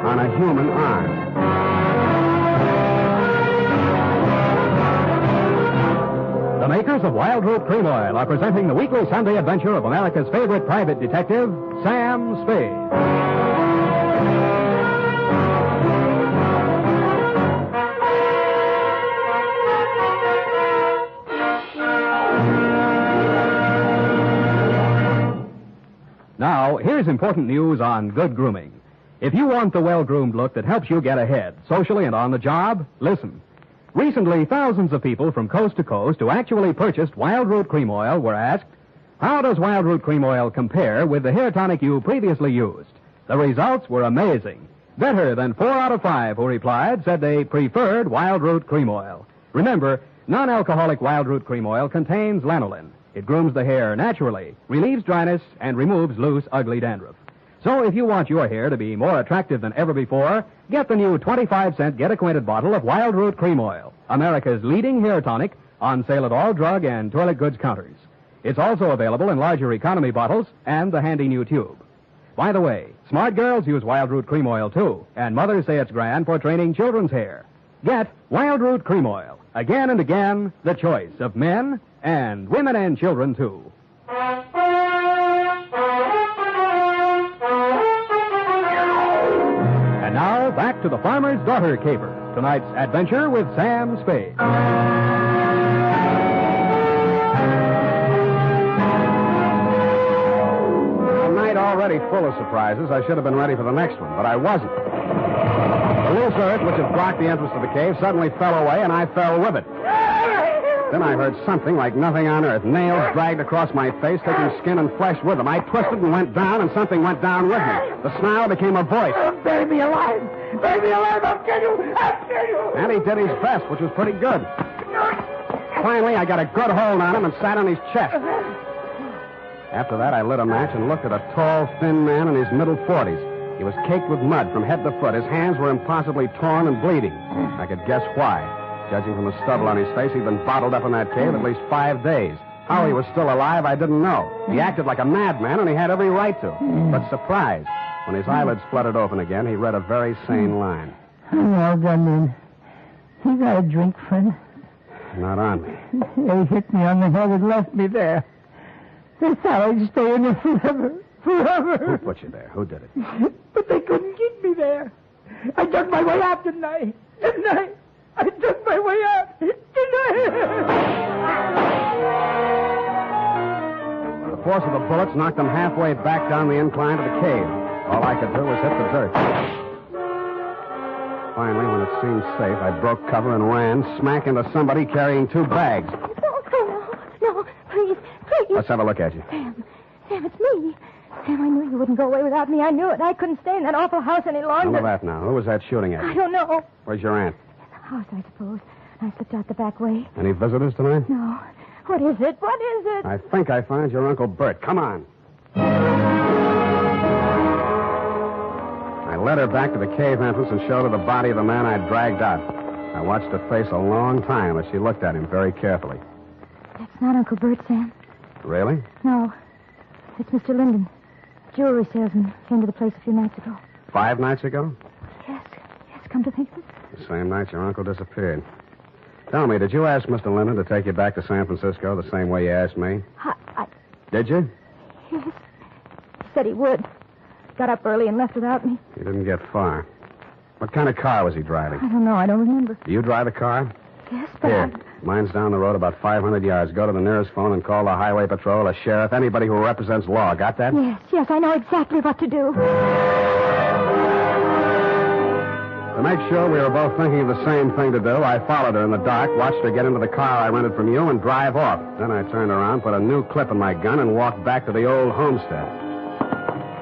on a human arm. The makers of Wild Root Cream Oil are presenting the weekly Sunday adventure of America's favorite private detective, Sam Spade. Now, here's important news on good grooming. If you want the well-groomed look that helps you get ahead, socially and on the job, listen. Recently, thousands of people from coast to coast who actually purchased Wild Root Cream Oil were asked, how does Wild Root Cream Oil compare with the hair tonic you previously used? The results were amazing. Better than 4 out of 5 who replied said they preferred Wild Root Cream Oil. Remember, non-alcoholic Wild Root Cream Oil contains lanolin. It grooms the hair naturally, relieves dryness, and removes loose, ugly dandruff. So if you want your hair to be more attractive than ever before, get the new 25-cent get-acquainted bottle of Wild Root Cream Oil, America's leading hair tonic, on sale at all drug and toilet goods counters. It's also available in larger economy bottles and the handy new tube. By the way, smart girls use Wild Root Cream Oil, too, and mothers say it's grand for training children's hair. Get Wild Root Cream Oil. Again and again, the choice of men and women and children, too. And now, back to the Farmer's Daughter caper. Tonight's adventure with Sam Spade. A night already full of surprises. I should have been ready for the next one, but I wasn't. The loose earth, which had blocked the entrance to the cave, suddenly fell away, and I fell with it. Then I heard something like nothing on earth. Nails dragged across my face, taking skin and flesh with them. I twisted and went down, and something went down with me. The snarl became a voice. Oh, bury me alive! Bury me alive! I'll kill you! I'll kill you! And he did his best, which was pretty good. Finally, I got a good hold on him and sat on his chest. After that, I lit a match and looked at a tall, thin man in his middle 40s. He was caked with mud from head to foot. His hands were impossibly torn and bleeding. I could guess why. Judging from the stubble on his face, he'd been bottled up in that cave at least 5 days. How he was still alive, I didn't know. He acted like a madman, and he had every right to. But surprised, when his eyelids fluttered open again, he read a very sane line. I'm all done in. You got a drink, friend? Not on me. They hit me on the head and left me there. They thought I'd stay in there forever. Forever. Who put you there? Who did it? But they couldn't keep me there. I dug my way out, didn't I? Didn't I? I dug my way out, didn't I? The force of the bullets knocked them halfway back down the incline to the cave. All I could do was hit the dirt. Finally, when it seemed safe, I broke cover and ran smack into somebody carrying 2 bags. No, please. Let's have a look at you. Sam, it's me. Sam, I knew you wouldn't go away without me. I knew it. I couldn't stay in that awful house any longer. None of that now. Who was that shooting at you? I don't know. Where's your aunt? House, I suppose. I slipped out the back way. Any visitors tonight? No. What is it? What is it? I think I found your Uncle Bert. Come on. I led her back to the cave entrance and showed her the body of the man I'd dragged out. I watched her face a long time as she looked at him very carefully. That's not Uncle Bert, Sam. Really? No. It's Mr. Linden. Jewelry salesman. Came to the place a few nights ago. 5 nights ago? Yes, come to think of it. The same night your uncle disappeared. Tell me, did you ask Mr. Linden to take you back to San Francisco the same way you asked me? Did you? Yes. He said he would. Got up early and left without me. You didn't get far. What kind of car was he driving? I don't know. I don't remember. Do you drive a car? Yes, but Here. Mine's down the road about 500 yards. Go to the nearest phone and call the highway patrol, the sheriff, anybody who represents law. Got that? Yes, I know exactly what to do. To make sure we were both thinking of the same thing to do, I followed her in the dark, watched her get into the car I rented from you, and drive off. Then I turned around, put a new clip in my gun, and walked back to the old homestead.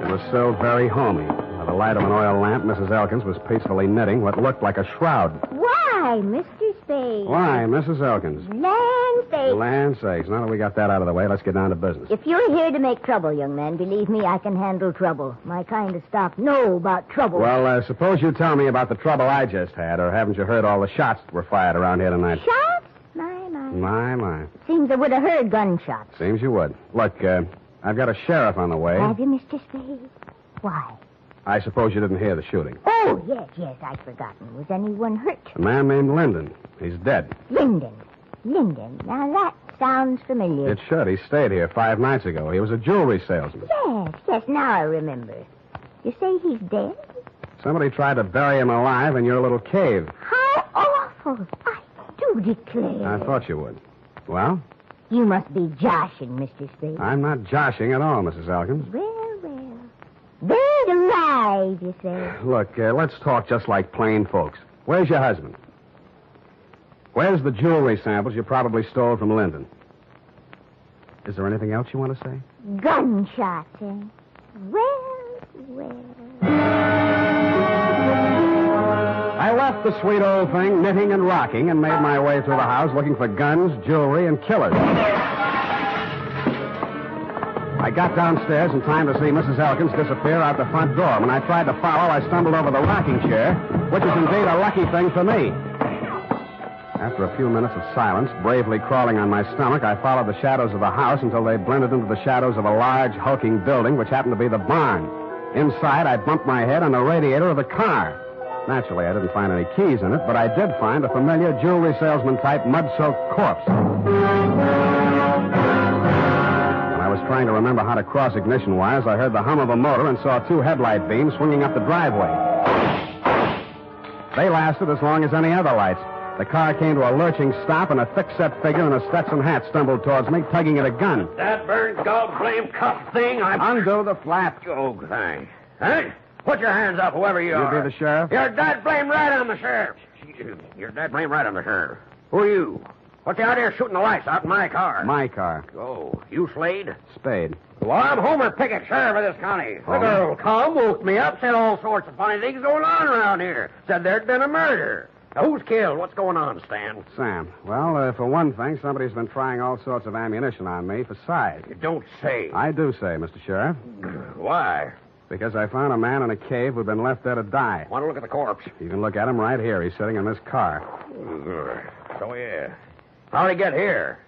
It was still very homey. By the light of an oil lamp, Mrs. Elkins was peacefully knitting what looked like a shroud. Why, Mr. Spade? Why, Mrs. Elkins? Land sakes. Land sakes. Now that we got that out of the way, let's get down to business. If you're here to make trouble, young man, believe me, I can handle trouble. My kind of stock know about trouble. Well, suppose you tell me about the trouble I just had, or haven't you heard all the shots that were fired around here tonight? Shots? My. Seems I would have heard gunshots. Seems you would. Look, I've got a sheriff on the way. Have you, Mr. Spade? Why? I suppose you didn't hear the shooting. Oh, yes, I'd forgotten. Was anyone hurt? A man named Linden. He's dead. Linden. Now, that sounds familiar. It should. He stayed here 5 nights ago. He was a jewelry salesman. Yes, now I remember. You say he's dead? Somebody tried to bury him alive in your little cave. How awful. I do declare. I thought you would. Well? You must be joshing, Mr. Spade. I'm not joshing at all, Mrs. Elkins. Well. Buried alive, you say? Look, let's talk just like plain folks. Where's your husband? Where's the jewelry samples you probably stole from Linden? Is there anything else you want to say? Gunshots, eh? Well. I left the sweet old thing knitting and rocking and made my way through the house looking for guns, jewelry, and killers. I got downstairs in time to see Mrs. Elkins disappear out the front door. When I tried to follow, I stumbled over the rocking chair, which is indeed a lucky thing for me. After a few minutes of silence, bravely crawling on my stomach, I followed the shadows of the house until they blended into the shadows of a large, hulking building, which happened to be the barn. Inside, I bumped my head on the radiator of the car. Naturally, I didn't find any keys in it, but I did find a familiar jewelry salesman-type mud-soaked corpse. I was trying to remember how to cross ignition wires. I heard the hum of a motor and saw 2 headlight beams swinging up the driveway. They lasted as long as any other lights. The car came to a lurching stop, and a thick-set figure in a Stetson hat stumbled towards me, tugging at a gun. That burned gall-blame cuff thing, Undo the flap. Oh, thanks. Huh? Put your hands up, whoever you are. You be the sheriff? You're dead blame right on the sheriff. You're dead blame right on the sheriff. Who are you? What's the idea of shooting the lights out in my car? My car. Oh, you Slade? Spade. Well, I'm Homer Pickett, sheriff of this county. The girl come, woke me up, said all sorts of funny things going on around here. Said there'd been a murder. Now, who's killed? What's going on, Stan? Sam. Well, for one thing, somebody's been trying all sorts of ammunition on me for size. You don't say. I do say, Mr. Sheriff. Why? Because I found a man in a cave who'd been left there to die. Want to look at the corpse? You can look at him right here. He's sitting in this car. So, yeah. How'd he get here?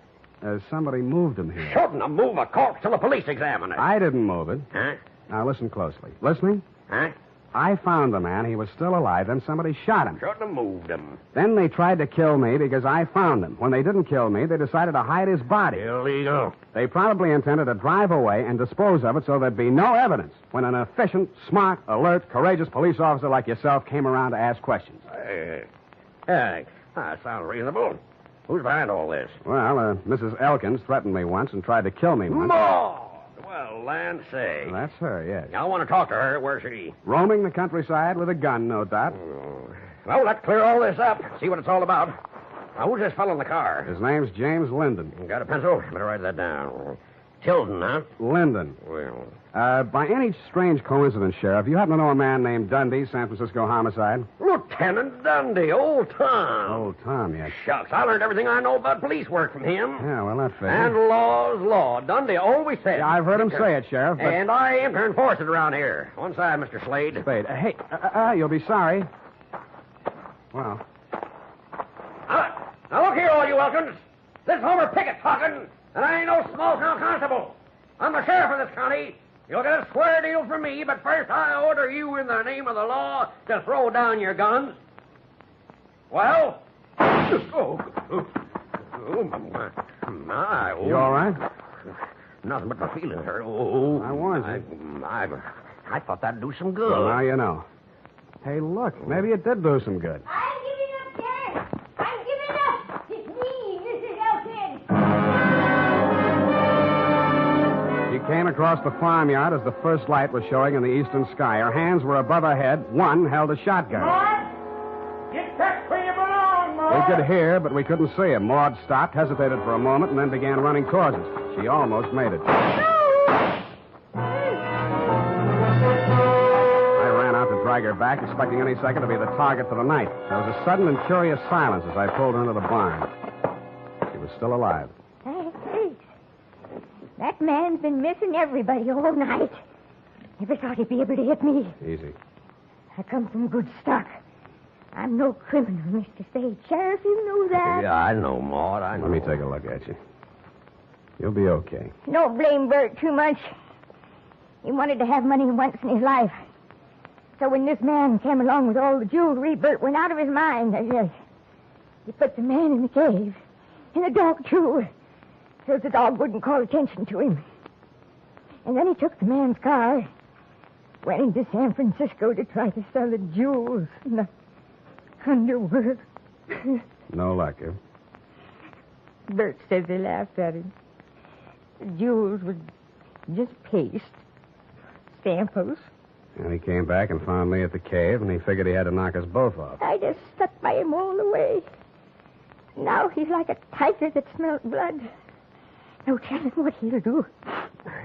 Somebody moved him here. Shouldn't have moved a corpse till the police examine it. I didn't move it. Huh? Now, listen closely. Listening? Huh? I found the man. He was still alive. Then somebody shot him. Shouldn't have moved him. Then they tried to kill me because I found him. When they didn't kill me, they decided to hide his body. Illegal. They probably intended to drive away and dispose of it so there'd be no evidence when an efficient, smart, alert, courageous police officer like yourself came around to ask questions. That sounds reasonable. Who's behind all this? Well, Mrs. Elkins threatened me once and tried to kill me once. No! Well, land say. Well, that's her, yes. I want to talk to her. Where's she? Roaming the countryside with a gun, no doubt. Well, let's clear all this up. See what it's all about. Now, who's this fellow in the car? His name's James Linden. Got a pencil? Better write that down. Tilden, huh? Linden. Well. By any strange coincidence, Sheriff, you happen to know a man named Dundee, San Francisco homicide? Lieutenant Dundee, old Tom. Old Tom, yes. Shucks, I learned everything I know about police work from him. Yeah, well, that figures. And law's law. Dundee always said. Yeah, I've heard him say it, Sheriff. But... And I aim to enforce it around here. One side, Mr. Slade. Spade. Hey, you'll be sorry. Well. Now, look here, all you Elkins. This Homer Pickett talking, and I ain't no small-town constable. I'm the sheriff of this county. You'll get a square deal from me, but first I order you in the name of the law to throw down your guns. Well? You all right? Nothing but my feelings hurt. Oh, I warned you. I thought that'd do some good. Well, now you know. Hey, look, maybe it did do some good. I'm giving up, Sheriff. I'm giving up. It's me, Mrs. Elkins. She came across the farmyard as the first light was showing in the eastern sky. Her hands were above her head. One held a shotgun. Get back where you belong, Maud. We could hear, but we couldn't see him. Maud stopped, hesitated for a moment, and then began running towards us. She almost made it. Drag her back, expecting any second to be the target for the night. There was a sudden and curious silence as I pulled her into the barn. She was still alive. Hey, that man's been missing everybody all night. Never thought he'd be able to hit me. Easy. I come from good stock. I'm no criminal, Mr. Spade. Sheriff, you know that. Yeah, I know, Maud. I know. Let me take a look at you. You'll be okay. Don't blame Bert too much. He wanted to have money once in his life. So when this man came along with all the jewelry, Bert went out of his mind. He put the man in the cave. And the dog, too. So the dog wouldn't call attention to him. And then he took the man's car, went into San Francisco to try to sell the jewels in the underworld. No luck, eh? Bert says they laughed at him. The jewels were just paste. Samples. And he came back and found me at the cave, and he figured he had to knock us both off. I just stuck by him all the way. Now he's like a tiger that smelled blood. No telling what he'll do.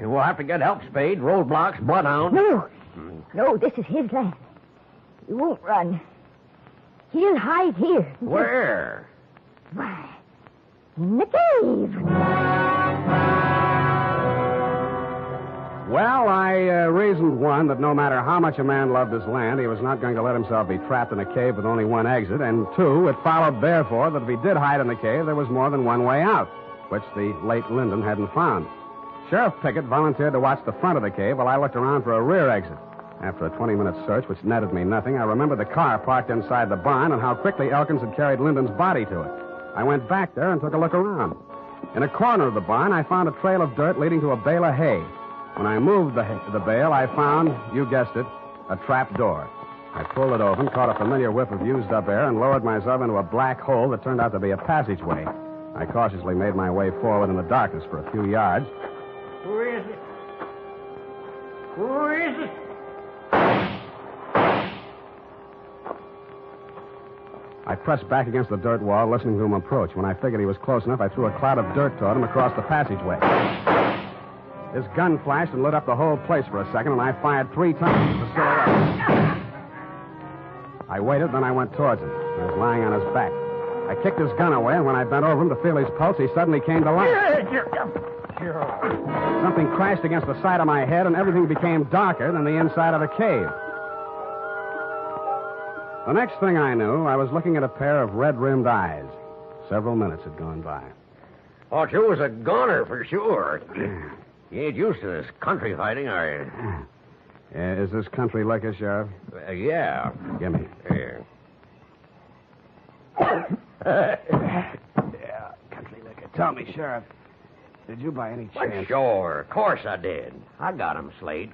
We'll have to get help, Spade. Roadblocks, bloodhound. No, this is his land. He won't run. He'll hide here. Where? Why, in the cave. Well, I reasoned, one, that no matter how much a man loved his land, he was not going to let himself be trapped in a cave with only one exit. And two, it followed, therefore, that if he did hide in the cave, there was more than one way out, which the late Lyndon hadn't found. Sheriff Pickett volunteered to watch the front of the cave while I looked around for a rear exit. After a 20-minute search, which netted me nothing, I remembered the car parked inside the barn and how quickly Elkins had carried Lyndon's body to it. I went back there and took a look around. In a corner of the barn, I found a trail of dirt leading to a bale of hay. When I moved the bale, I found, you guessed it, a trap door. I pulled it open, caught a familiar whiff of used-up air, and lowered myself into a black hole that turned out to be a passageway. I cautiously made my way forward in the darkness for a few yards. Who is it? Who is it? I pressed back against the dirt wall, listening to him approach. When I figured he was close enough, I threw a cloud of dirt toward him across the passageway. His gun flashed and lit up the whole place for a second, and I fired 3 times at the silhouette. I waited, then I went towards him. He was lying on his back. I kicked his gun away, and when I bent over him to feel his pulse, he suddenly came to life. Something crashed against the side of my head, and everything became darker than the inside of the cave. The next thing I knew, I was looking at a pair of red-rimmed eyes. Several minutes had gone by. Thought you was a goner for sure. You ain't used to this country fighting, are you? Is this country liquor, Sheriff? Yeah. Give me. Here. Yeah, country liquor. Tell me, Sheriff, did you by any chance... Well, sure. Of course I did. I got him, Slade.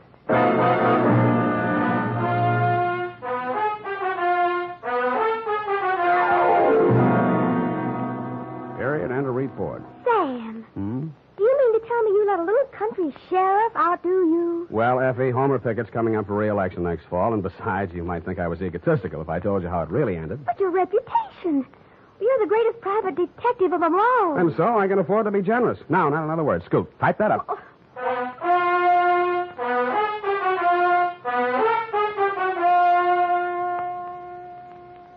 Period and a report. Sam. Hmm? Do you mean to tell me you let a little country sheriff outdo you? Well, Effie, Homer Pickett's coming up for re-election next fall, and besides, you might think I was egotistical if I told you how it really ended. But your reputation. You're the greatest private detective of them all. And so I can afford to be generous. Now, not another word. Scoot, type that up.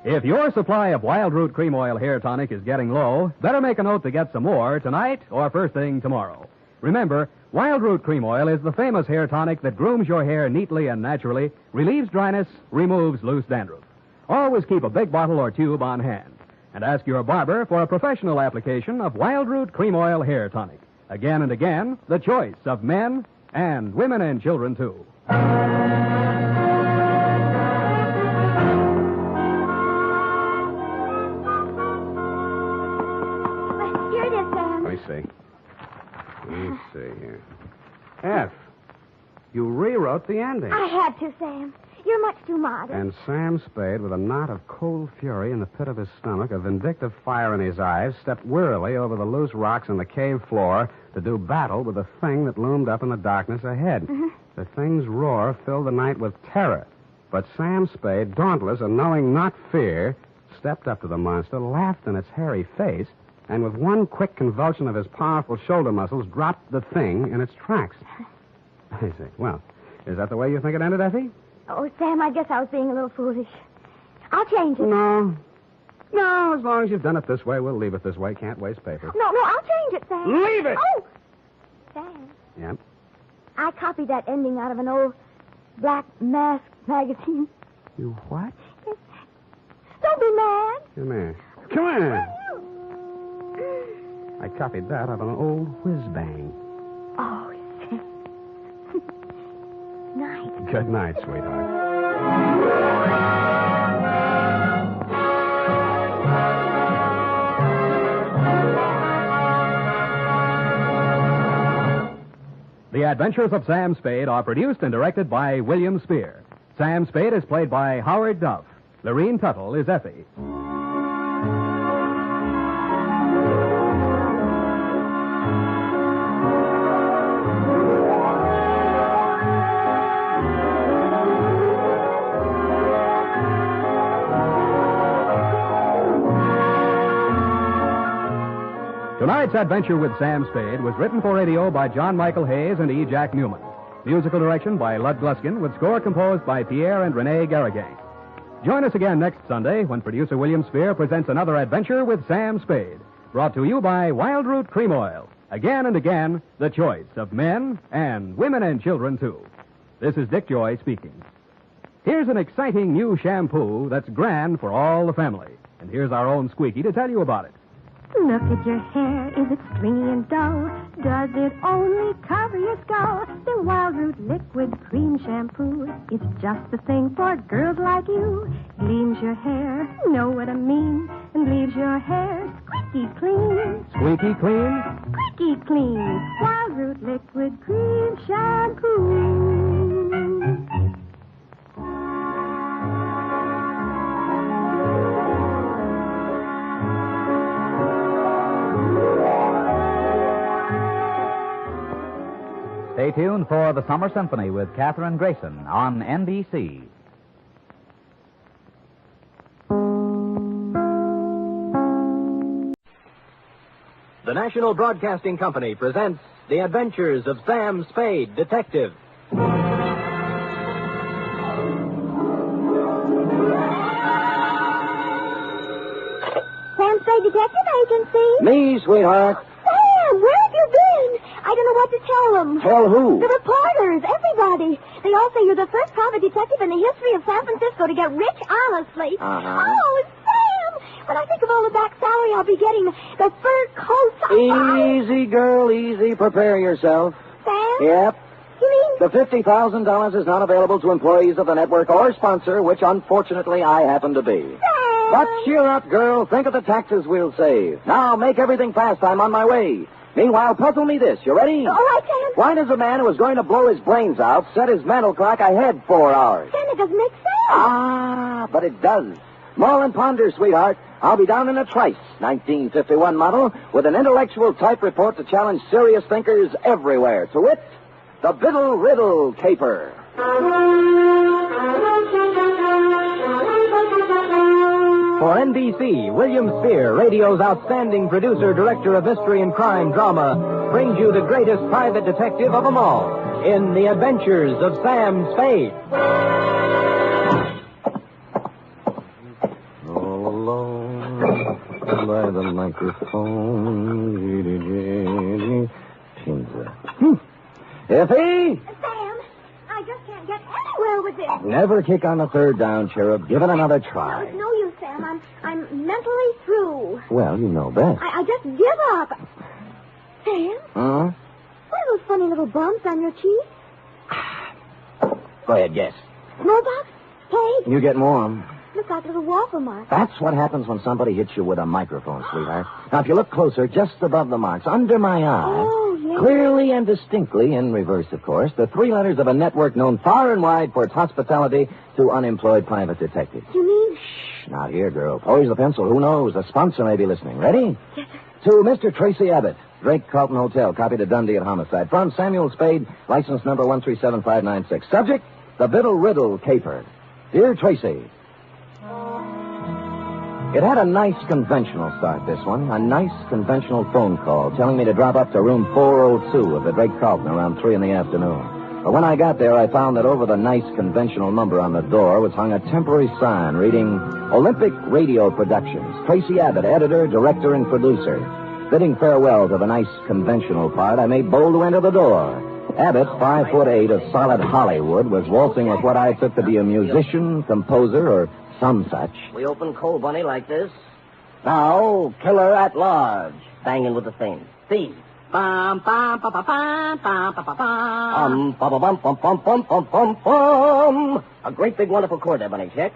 If your supply of Wild Root Cream Oil Hair Tonic is getting low, better make a note to get some more tonight or first thing tomorrow. Remember, Wild Root Cream Oil is the famous hair tonic that grooms your hair neatly and naturally, relieves dryness, removes loose dandruff. Always keep a big bottle or tube on hand. And ask your barber for a professional application of Wild Root Cream Oil Hair Tonic. Again and again, the choice of men and women and children, too. the ending. I had to, Sam. You're much too modest. And Sam Spade, with a knot of cold fury in the pit of his stomach, a vindictive fire in his eyes, stepped wearily over the loose rocks on the cave floor to do battle with the thing that loomed up in the darkness ahead. Mm-hmm. The thing's roar filled the night with terror. But Sam Spade, dauntless and knowing not fear, stepped up to the monster, laughed in its hairy face, and with one quick convulsion of his powerful shoulder muscles, dropped the thing in its tracks. I see. Well, is that the way you think it ended, Effie? Oh, Sam, I guess I was being a little foolish. I'll change it. No, as long as you've done it this way, we'll leave it this way. Can't waste paper. No, I'll change it, Sam. Leave it! Oh! Sam, Yep. I copied that ending out of an old Black Mask magazine. You what? Don't be mad. Come here. Come on. I copied that out of an old whiz-bang. Oh, Sam. Night. Good night, sweetheart. The Adventures of Sam Spade are produced and directed by William Spear. Sam Spade is played by Howard Duff. Lorene Tuttle is Effie. Tonight's adventure with Sam Spade was written for radio by John Michael Hayes and E. Jack Newman. Musical direction by Lud Gluskin, with score composed by Pierre and Renee Garrigan. Join us again next Sunday when producer William Spear presents another adventure with Sam Spade, brought to you by Wild Root Cream Oil. Again and again, the choice of men and women and children, too. This is Dick Joy speaking. Here's an exciting new shampoo that's grand for all the family. And here's our own Squeaky to tell you about it. Look at your hair, is it stringy and dull? Does it only cover your skull? The Wild Root Liquid Cream Shampoo is just the thing for girls like you. Gleams your hair, know what I mean, and leaves your hair squeaky clean. Squeaky clean? Squeaky clean. Wild Root Liquid Cream Shampoo. Stay tuned for the Summer Symphony with Katherine Grayson on NBC. The National Broadcasting Company presents The Adventures of Sam Spade, Detective. Sam Spade Detective Agency. Me, sweetheart. Sam, where have you been? I don't know what to tell them. Tell who? The reporters, everybody. They all say you're the first private detective in the history of San Francisco to get rich honestly. Uh-huh. Oh, Sam! When I think of all the back salary I'll be getting, the fur coats... Easy, girl, easy. Prepare yourself. Sam? Yep. You mean... The $50,000 is not available to employees of the network or sponsor, which unfortunately I happen to be. Sam! But cheer up, girl. Think of the taxes we'll save. Now, make everything fast. I'm on my way. Meanwhile, puzzle me this. You ready? All right, Sam. Why does a man who is going to blow his brains out set his mental clock ahead 4 hours? Sam, it doesn't make sense. Ah, but it does. Mull and ponder, sweetheart. I'll be down in a trice, 1951 model, with an intellectual type report to challenge serious thinkers everywhere. To wit, the Biddle Riddle Caper. For NBC, William Spear, radio's outstanding producer, director of mystery and crime drama, brings you the greatest private detective of them all in The Adventures of Sam Spade. All alone by the microphone. Effie? Sam, I just can't get anywhere with this. Never kick on the third down, cherub. Give it another try. It's no use, Sam. I'm mentally through. Well, you know best. I just give up. Sam? Huh? What are those funny little bumps on your cheek? Go ahead, guess. Smallpox? Plague? You get warm. Look like little waffle marks. That's what happens when somebody hits you with a microphone, sweetheart. Now, if you look closer, just above the marks, under my eye. Oh, Clearly and distinctly, in reverse, of course, the three letters of a network known far and wide for its hospitality to unemployed private detectives. You mean? Shh, not here, girl. Poise the pencil. Who knows? A sponsor may be listening. Ready? Yes, To Mr. Tracy Abbott, Drake Carlton Hotel, copy to Dundee at homicide. From Samuel Spade, license number 1375596. Subject, the Biddle Riddle Caper. Dear Tracy, it had a nice conventional start, this one. A nice conventional phone call telling me to drop up to room 402 of the Drake Carlton around 3 in the afternoon. But when I got there, I found that over the nice conventional number on the door was hung a temporary sign reading Olympic Radio Productions. Tracy Abbott, editor, director, and producer. Bidding farewell to the nice conventional part, I made bold to enter the door. Abbott, 5'8" of solid Hollywood, was waltzing with what I took to be a musician, composer, or some such. We open cold, Bunny, like this. Now, killer at large. Banging with the theme. Bum, bum, bum, bum, bum, bum, bum, bum, bum. Bum, bum, bum, bum, bum, bum, bum, bum. A great big wonderful chord there, Bunny. Check.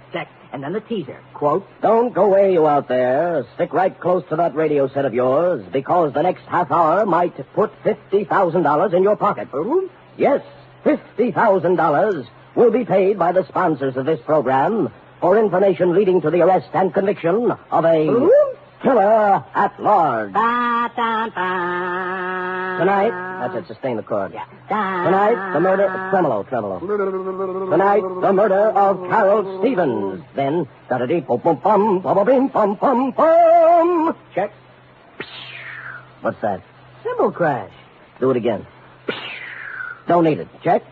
And then the teaser. Quote, don't go away, you out there. Stick right close to that radio set of yours, because the next half hour might put $50,000 in your pocket. Yes, $50,000 will be paid by the sponsors of this program for information leading to the arrest and conviction of a killer at large. Tonight, that's it, sustain the chord. Tonight, the murder, tremolo. Tonight, the murder of Carol Stevens. Then, da-da-dee-bum-bum-bum-bum-bum-bum. Check. What's that? Cymbal crash. Do it again. Don't need it. Check.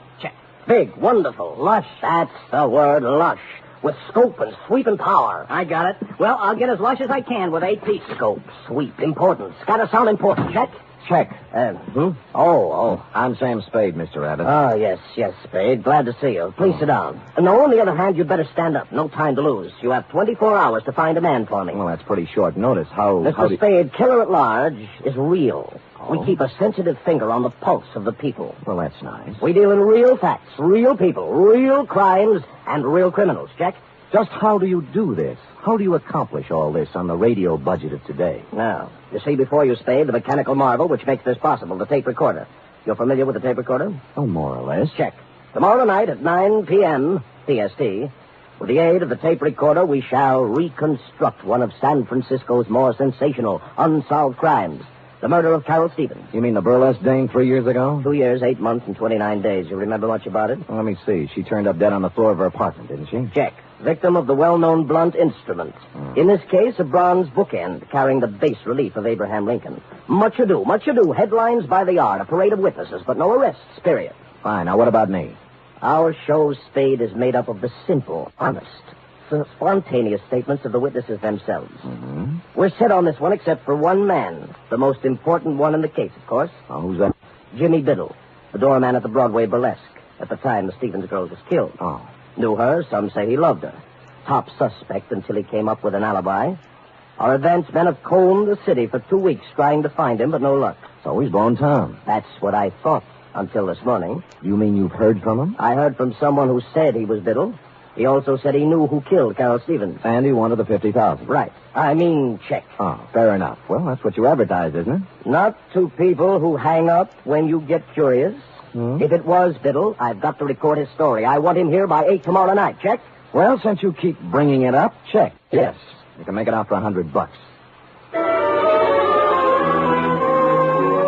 Big, wonderful, lush. That's the word, lush. With scope and sweep and power. I got it. Well, I'll get as lush as I can with 8 pieces. Scope, sweep, importance. Gotta sound important. Check. Oh, I'm Sam Spade, Mr. Abbott. Oh, yes, Spade. Glad to see you. Please sit down. No, on the other hand, you'd better stand up. No time to lose. You have 24 hours to find a man for me. Well, that's pretty short notice. Mr. Spade, killer at large is real. Oh? We keep a sensitive finger on the pulse of the people. Well, that's nice. We deal in real facts, real people, real crimes, and real criminals. Check. Just how do you do this? How do you accomplish all this on the radio budget of today? Now, you see before you, Spade, the mechanical marvel which makes this possible, the tape recorder. You're familiar with the tape recorder? Oh, more or less. Check. Tomorrow night at 9 p.m. PST, with the aid of the tape recorder, we shall reconstruct one of San Francisco's more sensational, unsolved crimes. The murder of Carol Stevens. You mean the burlesque dame 3 years ago? 2 years, 8 months, and 29 days. You remember much about it? Well, let me see. She turned up dead on the floor of her apartment, didn't she? Check. Victim of the well-known blunt instrument. In this case, a bronze bookend carrying the bas relief of Abraham Lincoln. Much ado. Headlines by the yard, a parade of witnesses, but no arrests, period. Fine. Now, what about me? Our show, Spade, is made up of the simple, honest, spontaneous statements of the witnesses themselves. Mm-hmm. We're set on this one except for one man, the most important one in the case, of course. Oh, who's that? Jimmy Biddle, the doorman at the Broadway Burlesque, at the time the Stevens girl was killed. Oh. Knew her, some say he loved her. Top suspect until he came up with an alibi. Our advance men have combed the city for 2 weeks trying to find him, but no luck. So he's blown town. That's what I thought until this morning. You mean you've heard from him? I heard from someone who said he was Biddle. He also said he knew who killed Carol Stevens. And he wanted the $50,000. Right. I mean, check. Oh, fair enough. Well, that's what you advertised, isn't it? Not to people who hang up when you get curious. If it was Biddle, I've got to record his story. I want him here by 8 tomorrow night. Check? Well, since you keep bringing it up, check. Yes. You can make it out for $100.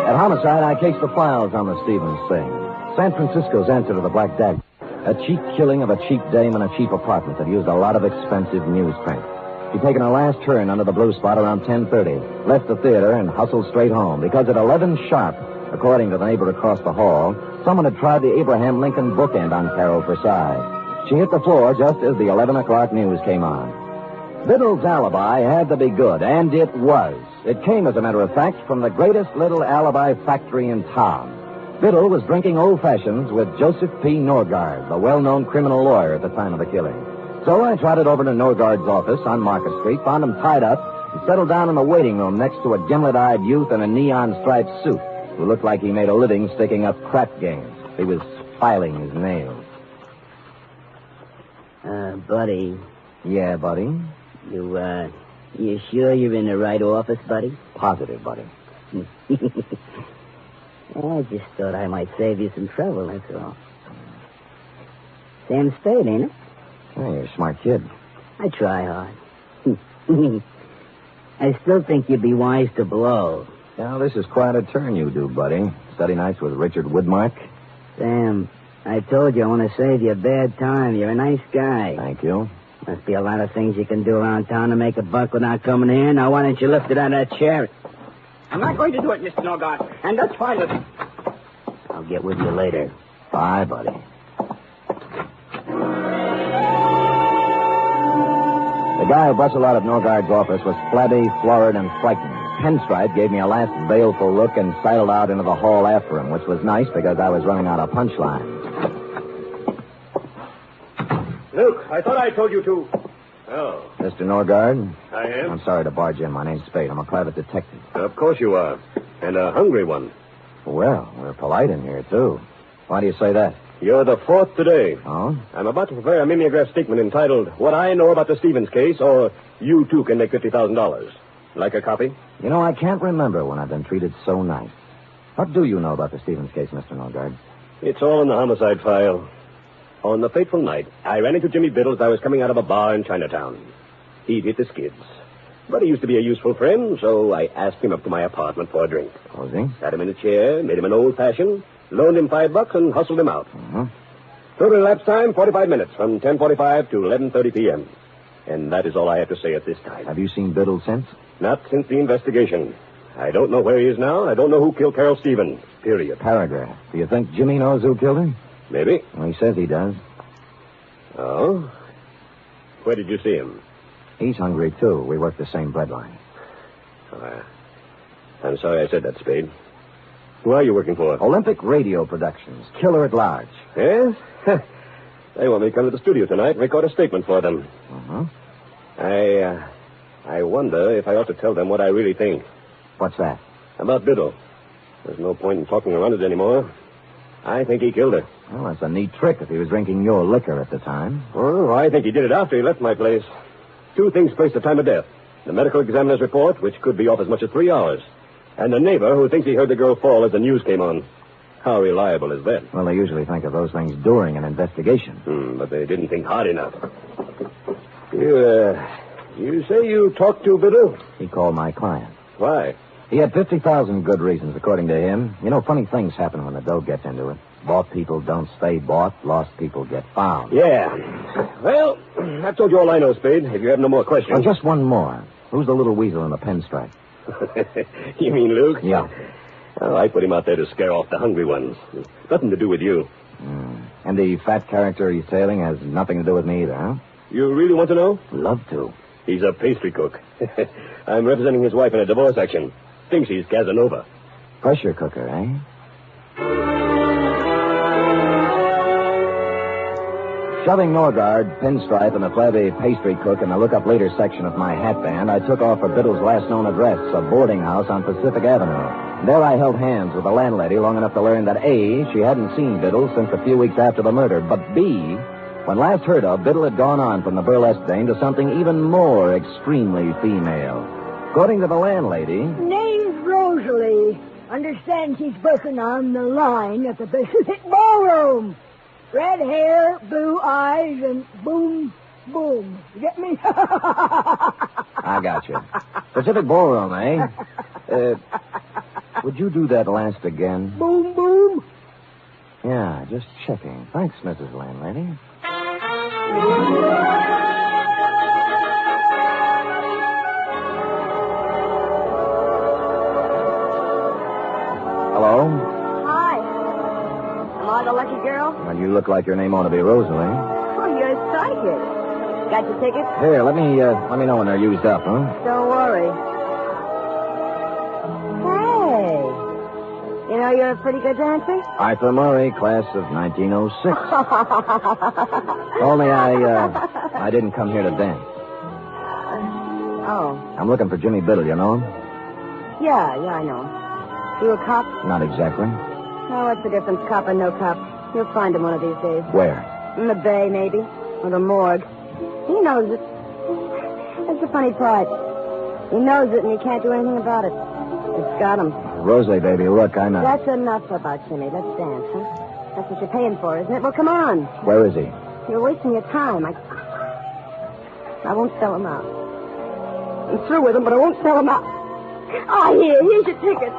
At homicide, I cased the files on the Stevens thing. San Francisco's answer to the Black Dagger. A cheap killing of a cheap dame in a cheap apartment that used a lot of expensive newsprint. She'd taken her last turn under the blue spot around 10:30, left the theater, and hustled straight home, because at 11 sharp, according to the neighbor across the hall, someone had tried the Abraham Lincoln bookend on Carol for size. She hit the floor just as the 11 o'clock news came on. Biddle's alibi had to be good, and it was. It came, as a matter of fact, from the greatest little alibi factory in town. Biddle was drinking old fashions with Joseph P. Norgard, the well-known criminal lawyer at the time of the killing. So I trotted over to Norgard's office on Market Street, found him tied up, and settled down in the waiting room next to a gimlet-eyed youth in a neon-striped suit who looked like he made a living sticking up crap games. He was filing his nails. Buddy. Yeah, buddy? You sure you're in the right office, buddy? Positive, buddy. I just thought I might save you some trouble, that's all. Sam Spade, ain't it? Hey, you're a smart kid. I try hard. I still think you'd be wise to blow. Now, this is quite a turn you do, buddy. Study nights with Richard Woodmark. Sam, I told you I want to save you a bad time. You're a nice guy. Thank you. Must be a lot of things you can do around town to make a buck without coming here. Now, why don't you lift it out of that chair? I'm not going to do it, Mr. Norgard. And that's final. I'll get with you later. Bye, buddy. The guy who bustled out of Norgard's office was flabby, florid, and frightened. Pinstripe gave me a last baleful look and sidled out into the hall after him, which was nice because I was running out of punchlines. Luke, I thought I told you to. Oh. Mr. Norgard? I am? I'm sorry to barge in. My name's Spade. I'm a private detective. Of course you are. And a hungry one. Well, we're polite in here, too. Why do you say that? You're the fourth today. Oh? I'm about to prepare a mimeograph statement entitled, What I Know About the Stevens Case, or You Too Can Make $50,000. Like a copy? You know, I can't remember when I've been treated so nice. What do you know about the Stevens case, Mr. Norgard? It's all in the homicide file. On the fateful night, I ran into Jimmy Biddle as I was coming out of a bar in Chinatown. He'd hit the skids. But he used to be a useful friend, so I asked him up to my apartment for a drink. Was he? Sat him in a chair, made him an old-fashioned, loaned him $5, and hustled him out. Uh-huh. Total elapsed time, 45 minutes, from 10:45 to 11:30 p.m. And that is all I have to say at this time. Have you seen Biddle since? Not since the investigation. I don't know where he is now. I don't know who killed Carol Stevens. Period. Paragraph. Do you think Jimmy knows who killed him? Maybe. Well, he says he does. Oh? Where did you see him? He's hungry, too. We work the same breadline. I'm sorry I said that, Spade. Who are you working for? Olympic Radio Productions. Killer at Large. Yes? They want me to come to the studio tonight and record a statement for them. Uh-huh. I wonder if I ought to tell them what I really think. What's that? About Biddle. There's no point in talking around it anymore. I think he killed her. Well, that's a neat trick if he was drinking your liquor at the time. Oh, I think he did it after he left my place. Two things place the time of death. The medical examiner's report, which could be off as much as 3 hours. And the neighbor who thinks he heard the girl fall as the news came on. How reliable is that? Well, they usually think of those things during an investigation. But they didn't think hard enough. You say you talked to Biddle? He called my client. Why? He had 50,000 good reasons, according to him. You know, funny things happen when the dough gets into it. Bought people don't stay bought. Lost people get found. Yeah. Well, I've told you all I know, Spade. If you have no more questions. Well, just one more. Who's the little weasel in the pinstripe? You mean Luke? Yeah. Oh, I put him out there to scare off the hungry ones. Nothing to do with you. And the fat character he's tailing has nothing to do with me either, huh? You really want to know? Love to. He's a pastry cook. I'm representing his wife in a divorce action. Thinks he's Casanova. Pressure cooker, eh? Shoving Norgard, Pinstripe, and the flabby pastry cook in the look-up later section of my hat band, I took off for Biddle's last known address, a boarding house on Pacific Avenue. There I held hands with the landlady long enough to learn that A, she hadn't seen Biddle since a few weeks after the murder, but B, when last heard of, Biddle had gone on from the burlesque dame to something even more extremely female. According to the landlady... Name's Rosalie. Understand she's working on the line at the Pacific Ballroom. Red hair, blue eyes, and boom, boom. You get me? I got you. Pacific Ballroom, eh? Would you do that last again? Boom, boom. Yeah, just checking. Thanks, Mrs. Landlady. Hello? Am I the lucky girl? Well, you look like your name ought to be Rosalie. Oh, you're psychic. Got your tickets? Here, let me know when they're used up, huh? Don't worry. Hey. You know you're a pretty good dancer? Arthur Murray, class of 1906. Only I didn't come here to dance. Oh. I'm looking for Jimmy Biddle, you know him? Yeah, I know him. You a cop? Not exactly. Oh, what's the difference, cop and no cop? You'll find him one of these days. Where? In the bay, maybe. Or the morgue. He knows it. That's the funny part. He knows it, and he can't do anything about it. It's got him. Rosalie, baby, look, I'm not... That's enough about Jimmy. Let's dance, huh? That's what you're paying for, isn't it? Well, come on. Where is he? You're wasting your time. I won't sell him out. I'm through with him, but I won't sell him out. Oh, here's your ticket.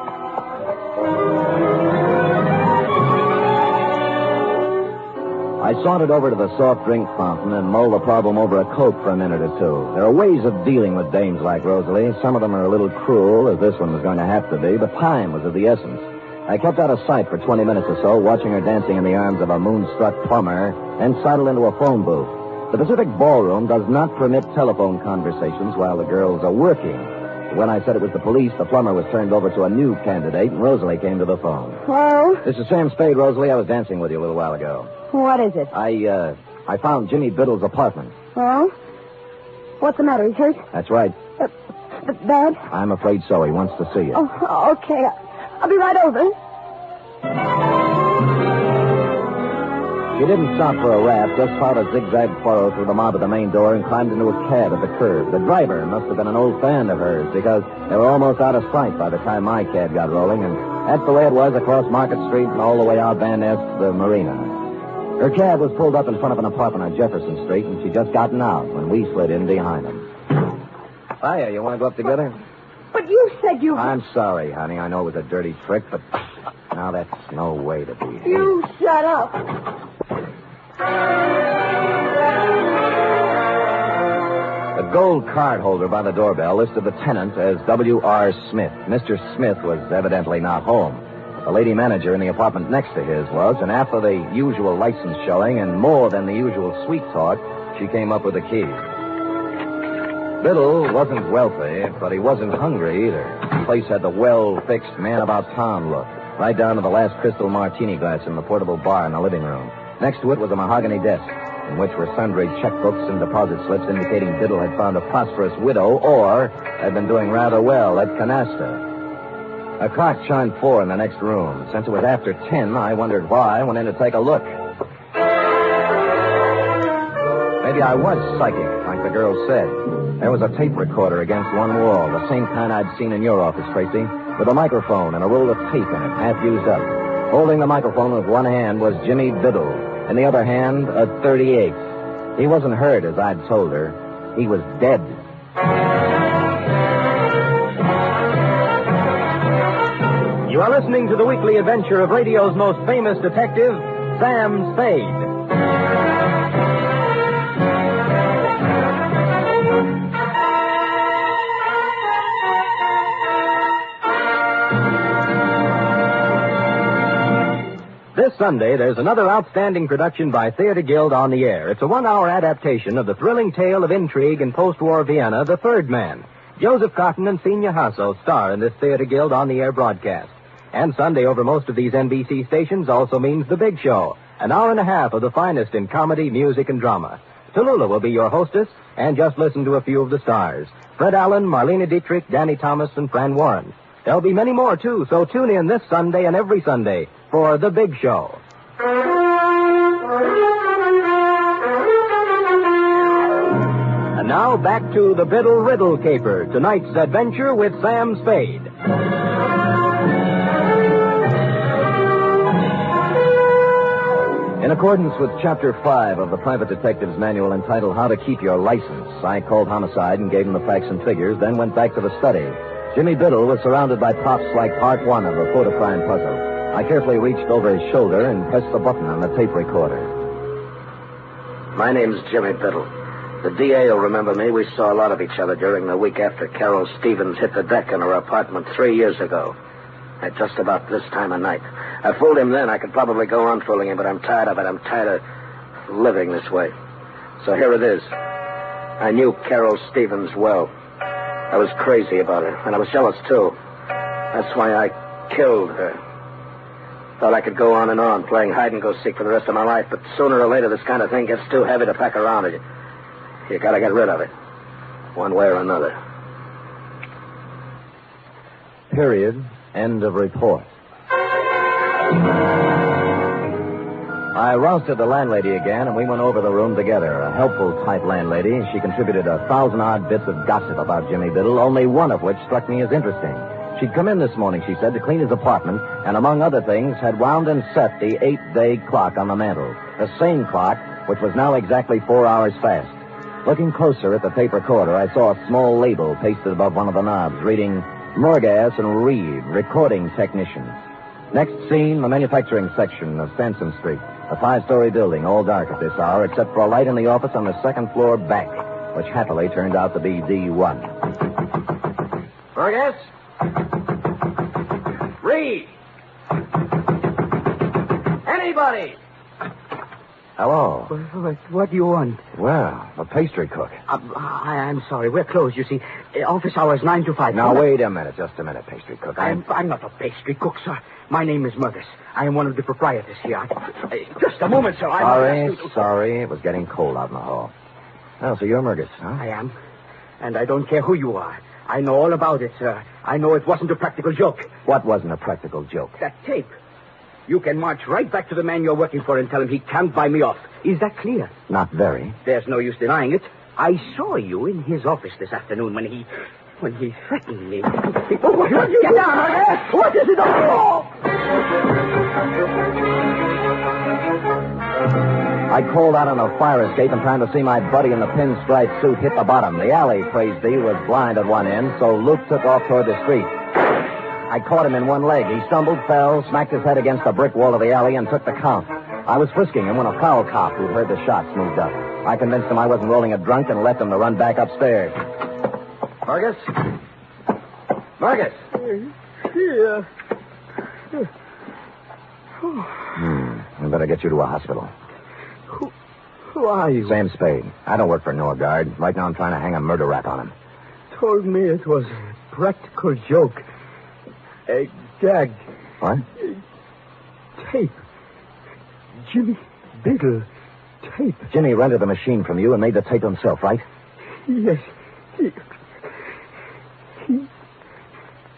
I sauntered over to the soft drink fountain and mulled the problem over a Coke for a minute or two. There are ways of dealing with dames like Rosalie. Some of them are a little cruel, as this one was going to have to be, but time was of the essence. I kept out of sight for 20 minutes or so, watching her dancing in the arms of a moonstruck plumber, and sidled into a phone booth. The Pacific Ballroom does not permit telephone conversations while the girls are working. When I said it was the police, the plumber was turned over to a new candidate, and Rosalie came to the phone. Hello? This is Sam Spade, Rosalie. I was dancing with you a little while ago. What is it? I found Jimmy Biddle's apartment. Well? What's the matter? He's hurt? That's right. Bad? I'm afraid so. He wants to see you. Oh, okay. I'll be right over. She didn't stop for a rap, just plowed a zigzag furrow through the mob at the main door and climbed into a cab at the curb. The driver must have been an old fan of hers, because they were almost out of sight by the time my cab got rolling, and that's the way it was across Market Street and all the way out Van Ness to the marina. Her cab was pulled up in front of an apartment on Jefferson Street, and she'd just gotten out when we slid in behind them. Hiya, you want to go up together? But you said you... I'm sorry, honey. I know it was a dirty trick, but now that's no way to be. You shut up. The gold card holder by the doorbell listed the tenant as W.R. Smith. Mr. Smith was evidently not home. The lady manager in the apartment next to his was, and after the usual license showing and more than the usual sweet talk, she came up with the key. Biddle wasn't wealthy, but he wasn't hungry either. The place had the well-fixed, man-about-town look, right down to the last crystal martini glass in the portable bar in the living room. Next to it was a mahogany desk, in which were sundry checkbooks and deposit slips indicating Biddle had found a prosperous widow or had been doing rather well at canasta. A clock chimed 4 in the next room. Since it was after 10, I wondered why I went in to take a look. Maybe I was psychic, like the girl said. There was a tape recorder against one wall, the same kind I'd seen in your office, Tracy, with a microphone and a roll of tape in it, half used up. Holding the microphone with one hand was Jimmy Biddle. In the other hand, a .38. He wasn't hurt, as I'd told her. He was dead. You are listening to the weekly adventure of radio's most famous detective, Sam Spade. This Sunday, there's another outstanding production by Theater Guild on the air. It's a 1-hour adaptation of the thrilling tale of intrigue in post-war Vienna, The Third Man. Joseph Cotton and Senior Hasso star in this Theater Guild on the air broadcast. And Sunday over most of these NBC stations also means The Big Show, an hour and a half of the finest in comedy, music, and drama. Tallulah will be your hostess, and just listen to a few of the stars. Fred Allen, Marlena Dietrich, Danny Thomas, and Fran Warren. There'll be many more, too, so tune in this Sunday and every Sunday for The Big Show. And now back to the Biddle Riddle Caper, tonight's adventure with Sam Spade. In accordance with Chapter 5 of the Private Detective's Manual entitled How to Keep Your License, I called Homicide and gave him the facts and figures, then went back to the study. Jimmy Biddle was surrounded by props like Part 1 of the photo crime puzzle. I carefully reached over his shoulder and pressed the button on the tape recorder. My name's Jimmy Biddle. The DA will remember me. We saw a lot of each other during the week after Carol Stevens hit the deck in her apartment 3 years ago. At just about this time of night. I fooled him then. I could probably go on fooling him, but I'm tired of it. I'm tired of living this way. So here it is. I knew Carol Stevens well. I was crazy about her, and I was jealous, too. That's why I killed her. Thought I could go on and on, playing hide-and-go-seek for the rest of my life, but sooner or later this kind of thing gets too heavy to pack around. You gotta get rid of it, one way or another. Period. End of report. I rousted the landlady again, and we went over the room together. A helpful type landlady. She contributed 1,000-odd bits of gossip about Jimmy Biddle, only one of which struck me as interesting. She'd come in this morning, she said, to clean his apartment, and among other things, had wound and set the 8-day clock on the mantel. The same clock, which was now exactly 4 hours fast. Looking closer at the tape recorder, I saw a small label pasted above one of the knobs, reading Morgas and Reed, recording technicians. Next scene, the manufacturing section of Stanson Street. A 5-story building, all dark at this hour, except for a light in the office on the second floor back, which happily turned out to be D1. Morgas? Reed! Anybody! Hello. What do you want? Well, the pastry cook. I'm sorry. We're closed, you see. Office hours 9 to 5. Now, wait a minute. Just a minute, pastry cook. I'm not a pastry cook, sir. My name is Murgas. I am one of the proprietors here. Just a moment, sir. Sorry. It was getting cold out in the hall. Oh, so you're Murgas, huh? I am. And I don't care who you are. I know all about it, sir. I know it wasn't a practical joke. What wasn't a practical joke? That tape. You can march right back to the man you're working for and tell him he can't buy me off. Is that clear? Not very. There's no use denying it. I saw you in his office this afternoon when he threatened me. Get down, Morgas! What is it all? I called out on a fire escape in time to see my buddy in the pinstripe suit hit the bottom. The alley, praise thee, was blind at one end, so Luke took off toward the street. I caught him in one leg. He stumbled, fell, smacked his head against the brick wall of the alley, and took the count. I was frisking him when a foul cop who'd heard the shots moved up. I convinced him I wasn't rolling a drunk and left him to run back upstairs. Morgas? Morgas? Here. We better get you to a hospital. Who are you? Sam Spade. I don't work for Norgard. Right now I'm trying to hang a murder rap on him. Told me it was a practical joke. A gag. What? Tape. Jimmy Biddle. Tape. Jimmy rented the machine from you and made the tape himself, right? Yes. He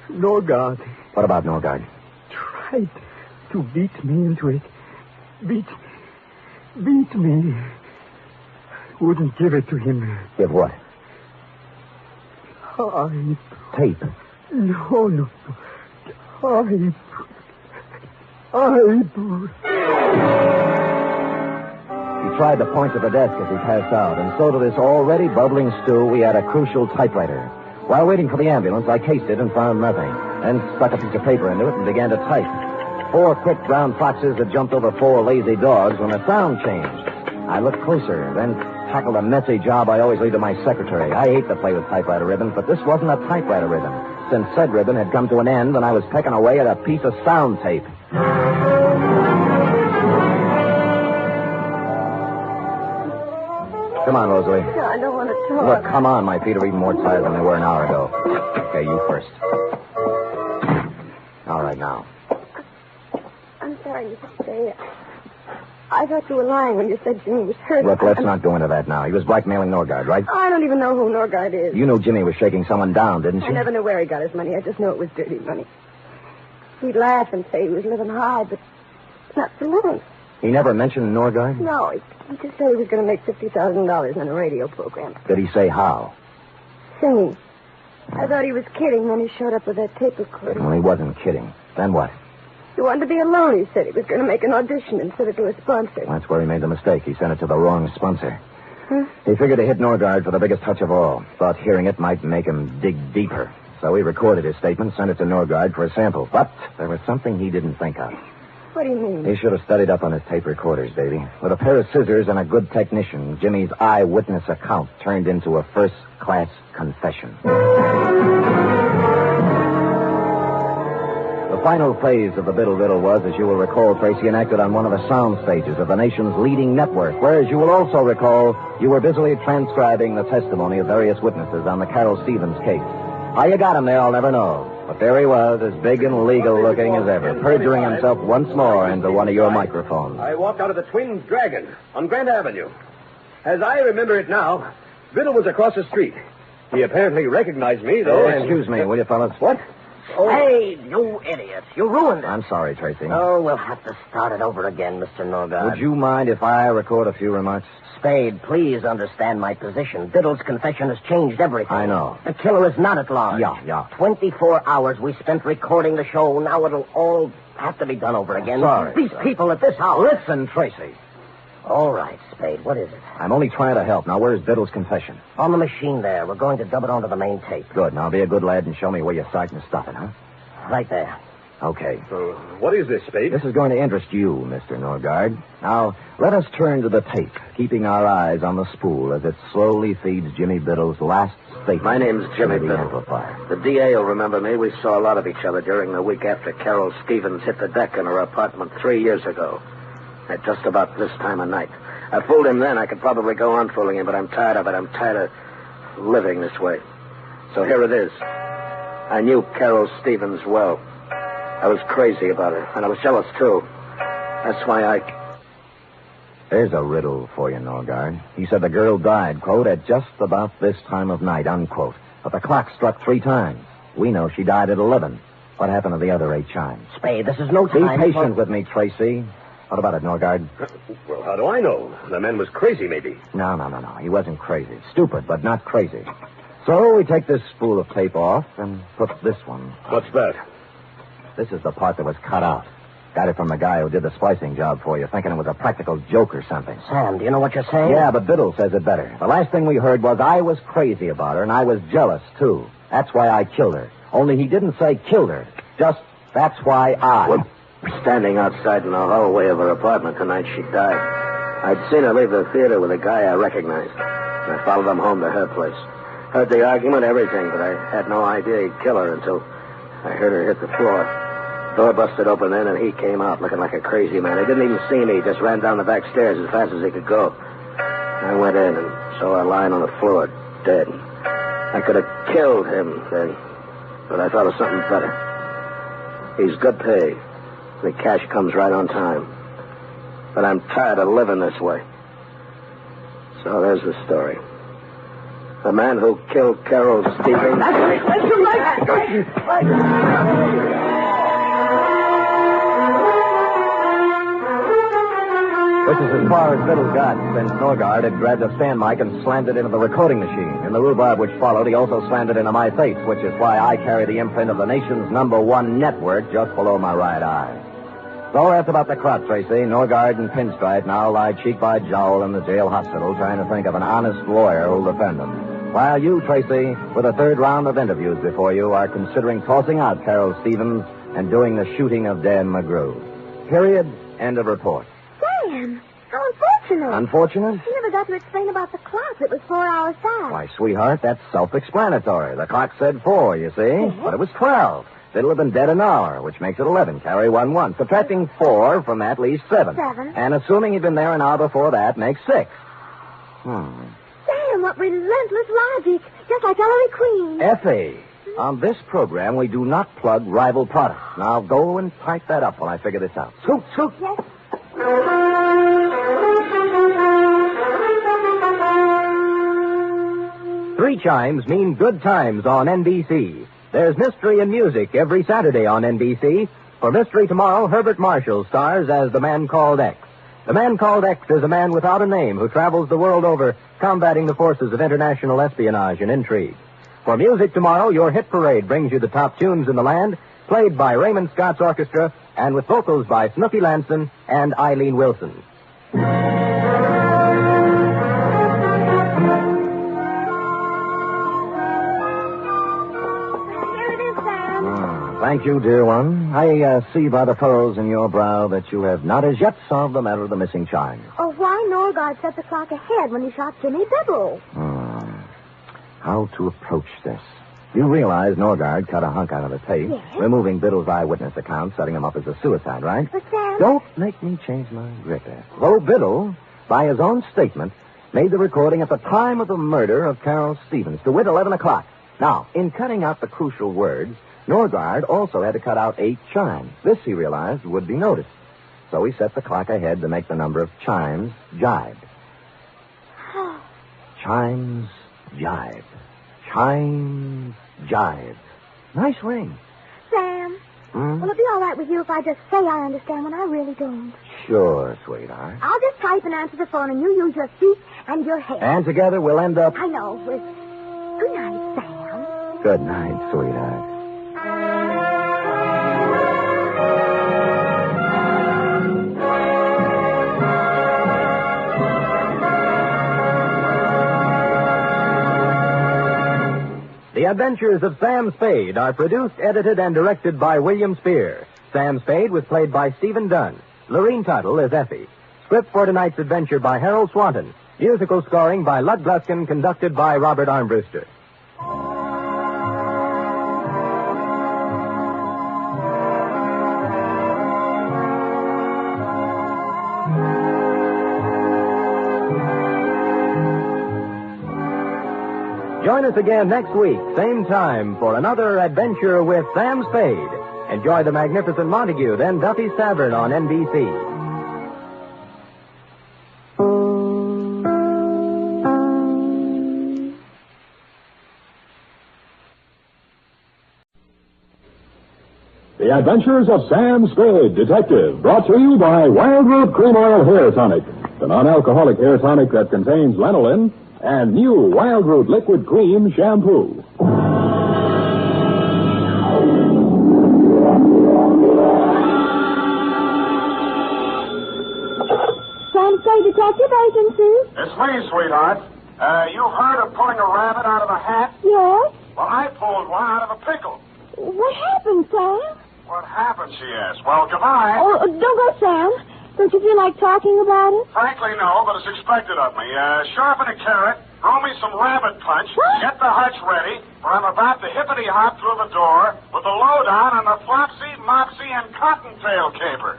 Norgard. What about Norgard? Tried to beat me into it. Beat me. Wouldn't give it to him. Give what? Tape. No. I He tried the point of the desk as he passed out, and so to this already bubbling stew, we had a crucial typewriter. While waiting for the ambulance, I cased it and found nothing, then stuck a piece of paper into it and began to type. 4 quick brown foxes had jumped over 4 lazy dogs when the sound changed. I looked closer, then tackled a messy job I always leave to my secretary. I hate to play with typewriter ribbons, but this wasn't a typewriter ribbon, since said ribbon had come to an end and I was pecking away at a piece of sound tape. Come on, Rosalie. No, I don't want to talk. Look, come on. My feet are even more tired than they were an hour ago. Okay, you first. All right, now. I'm sorry, Mr. Spade. I thought you were lying when you said Jimmy was hurt. Look, let's not go into that now. He was blackmailing Norgard, right? I don't even know who Norgard is. You knew Jimmy was shaking someone down, didn't you? I never knew where he got his money. I just know it was dirty money. He'd laugh and say he was living high, but not for long. He never mentioned Norgard? No, he just said he was going to make $50,000 on a radio program. Did he say how? Singing. I thought he was kidding, then he showed up with that tape recorder. Well, he wasn't kidding. Then what? He wanted to be alone, he said. He was going to make an audition and send it to a sponsor. That's where he made the mistake. He sent it to the wrong sponsor. Huh? He figured to hit Norgard for the biggest touch of all. Thought hearing it might make him dig deeper. So he recorded his statement, sent it to Norgard for a sample. But there was something he didn't think of. What do you mean? He should have studied up on his tape recorders, baby. With a pair of scissors and a good technician, Jimmy's eyewitness account turned into a first-class confession. The final phase of the Biddle Riddle was, as you will recall, Tracy, enacted on one of the sound stages of the nation's leading network, where, as you will also recall, you were busily transcribing the testimony of various witnesses on the Carol Stevens case. How you got him there, I'll never know. But there he was, as big and legal-looking as ever, perjuring himself once more into one of your microphones. I walked out of the Twin Dragon on Grand Avenue. As I remember it now, Biddle was across the street. He apparently recognized me, though. Excuse me, will you, fellas? What? Oh. Hey, you idiot. You ruined it. I'm sorry, Tracy. Oh, we'll have to start it over again, Mr. Norgard. Would you mind if I record a few remarks? Spade, please understand my position. Biddle's confession has changed everything. I know. The killer is not at large. Yeah. 24 hours we spent recording the show. Now it'll all have to be done over again. Sorry. These people at this house. Listen, Tracy. All right, Spade. What is it? I'm only trying to help. Now, where's Biddle's confession? On the machine there. We're going to dub it onto the main tape. Good. Now, be a good lad and show me where you're starting to stuff it, huh? Right there. Okay. What is this, Spade? This is going to interest you, Mr. Norgard. Now, let us turn to the tape, keeping our eyes on the spool as it slowly feeds Jimmy Biddle's last statement. My name's Jimmy the Biddle. amplifier. The DA will remember me. We saw a lot of each other during the week after Carol Stevens hit the deck in her apartment 3 years ago. At just about this time of night. I fooled him then. I could probably go on fooling him, but I'm tired of it. I'm tired of living this way. So here it is. I knew Carol Stevens well. I was crazy about her, and I was jealous, too. That's why There's a riddle for you, Norgard. He said the girl died, quote, at just about this time of night, unquote. But the clock struck 3 times. We know she died at 11. What happened to the other 8 chimes? Spade, this is no time. Be patient with me, Tracy. What about it, Norgard? Well, how do I know? The man was crazy, maybe. No. He wasn't crazy. Stupid, but not crazy. So we take this spool of tape off and put this one. What's that? This is the part that was cut out. Got it from the guy who did the splicing job for you, thinking it was a practical joke or something. Sam, do you know what you're saying? Yeah, but Biddle says it better. The last thing we heard was I was crazy about her, and I was jealous, too. That's why I killed her. Only he didn't say killed her. Just, that's why I... We're standing outside in the hallway of her apartment the night she died. I'd seen her leave the theater with a guy I recognized. I followed him home to her place. Heard the argument, everything, but I had no idea he'd kill her until I heard her hit the floor. Door busted open then, and he came out looking like a crazy man. He didn't even see me. He just ran down the back stairs as fast as he could go. I went in and saw her lying on the floor, dead. I could have killed him then, but I thought of something better. He's good pay. The cash comes right on time. But I'm tired of living this way. So there's the story. The man who killed Carol Stevens... That's right. This is as far as Biddle got, since Norgard had grabbed a stand mic and slammed it into the recording machine. In the rhubarb which followed, he also slammed it into my face, which is why I carry the imprint of the nation's #1 network just below my right eye. So that's about the crop, Tracy. Norgard and Pinstripe now lie cheek by jowl in the jail hospital trying to think of an honest lawyer who'll defend them. While you, Tracy, with a 3rd round of interviews before you, are considering tossing out Carol Stevens and doing the shooting of Dan McGrew. Period. End of report. Sam, how unfortunate. Unfortunate? You never got to explain about the clock. It was 4 hours past. Why, sweetheart, that's self-explanatory. The clock said 4, you see? But it was 12. Biddle had been dead an hour, which makes it 11. Carry 1. Subtracting 4 from that leaves 7. 7. And assuming he'd been there an hour before that makes 6. Sam, what relentless logic. Just like Ellery Queen. Effie, on this program, we do not plug rival products. Now go and type that up while I figure this out. Scoot. Yes. 3 chimes mean good times on NBC. There's mystery and music every Saturday on NBC. For Mystery Tomorrow, Herbert Marshall stars as the Man Called X. The Man Called X is a man without a name who travels the world over combating the forces of international espionage and intrigue. For Music Tomorrow, your hit parade brings you the top tunes in the land, played by Raymond Scott's orchestra and with vocals by Snooky Lanson and Eileen Wilson. Thank you, dear one. I see by the furrows in your brow that you have not as yet solved the matter of the missing chime. Oh, why Norgard set the clock ahead when he shot Jimmy Biddle? How to approach this? You realize Norgard cut a hunk out of the tape, removing Biddle's eyewitness account, setting him up as a suicide, right? But Sam... Don't make me change my grip there. Though Biddle, by his own statement, made the recording at the time of the murder of Carol Stevens, to wit, 11 o'clock. Now, in cutting out the crucial words, Norgard also had to cut out 8 chimes. This, he realized, would be noticed. So he set the clock ahead to make the number of chimes jibe. Chimes jibe. Chimes jibe. Nice ring. Hmm? Will it be all right with you if I just say I understand when I really don't? Sure, sweetheart. I'll just type and answer the phone, and you use your feet and your head. And together we'll end up... I know. Good night, Sam. Good night, sweetheart. The Adventures of Sam Spade are produced, edited, and directed by William Spear. Sam Spade was played by Stephen Dunn. Lorene Tuttle is Effie. Script for tonight's adventure by Harold Swanton. Musical scoring by Lud Gluskin, conducted by Robert Armbruster. Join us again next week, same time, for another adventure with Sam Spade. Enjoy The Magnificent Montague, then Duffy's Tavern on NBC. The Adventures of Sam Spade, Detective, brought to you by Wild Root Cream Oil Hair Tonic, the non-alcoholic hair tonic that contains lanolin, and new Wild Root Liquid Cream Shampoo. Sam Spade Detective Agency? It's me, sweetheart. You heard of pulling a rabbit out of a hat? Yes. Well, I pulled one out of a pickle. What happened, Sam? What happened, she asked. Well, goodbye. Oh, don't go, Sam. Don't you feel like talking about it? Frankly, no, but it's expected of me. Sharpen a carrot, throw me some rabbit punch, get the hutch ready, for I'm about to hippity-hop through the door with the lowdown on the Flopsy, Mopsy, and Cottontail caper.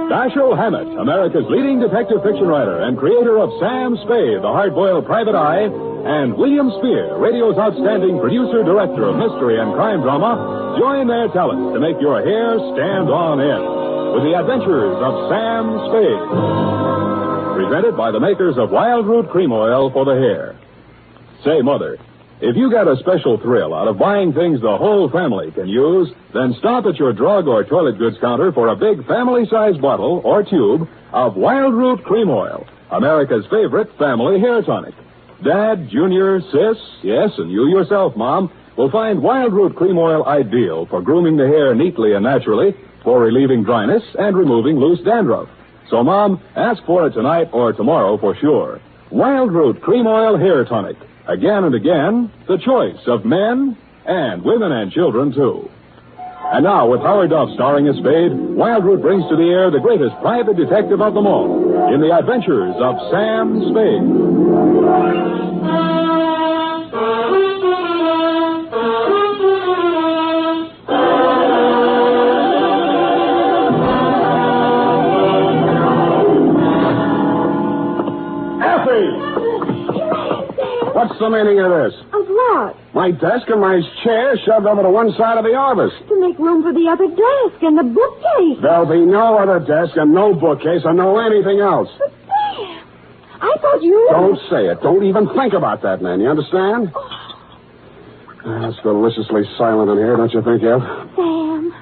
Dashiell Hammett, America's leading detective fiction writer and creator of Sam Spade, the hard-boiled private eye, and William Spear, radio's outstanding producer-director of mystery and crime drama, join their talents to make your hair stand on end with the Adventures of Sam Spade. Presented by the makers of Wild Root Cream Oil for the hair. Say, Mother, if you get a special thrill out of buying things the whole family can use, then stop at your drug or toilet goods counter for a big family-sized bottle or tube of Wild Root Cream Oil, America's favorite family hair tonic. Dad, Junior, Sis, yes, and you yourself, Mom, will find Wild Root Cream Oil ideal for grooming the hair neatly and naturally, for relieving dryness and removing loose dandruff. So, Mom, ask for it tonight or tomorrow for sure. Wild Root Cream Oil Hair Tonic. Again and again, the choice of men and women and children, too. And now, with Howard Duff starring as Spade, Wild Root brings to the air the greatest private detective of them all in the Adventures of Sam Spade. What's the meaning of this? Of what? My desk and my chair shoved over to one side of the office. To make room for the other desk and the bookcase. There'll be no other desk and no bookcase and no anything else. But, Sam, I thought you... Don't say it. Don't even think about that, man. You understand? It's deliciously silent in here, don't you think, Ev? Sam,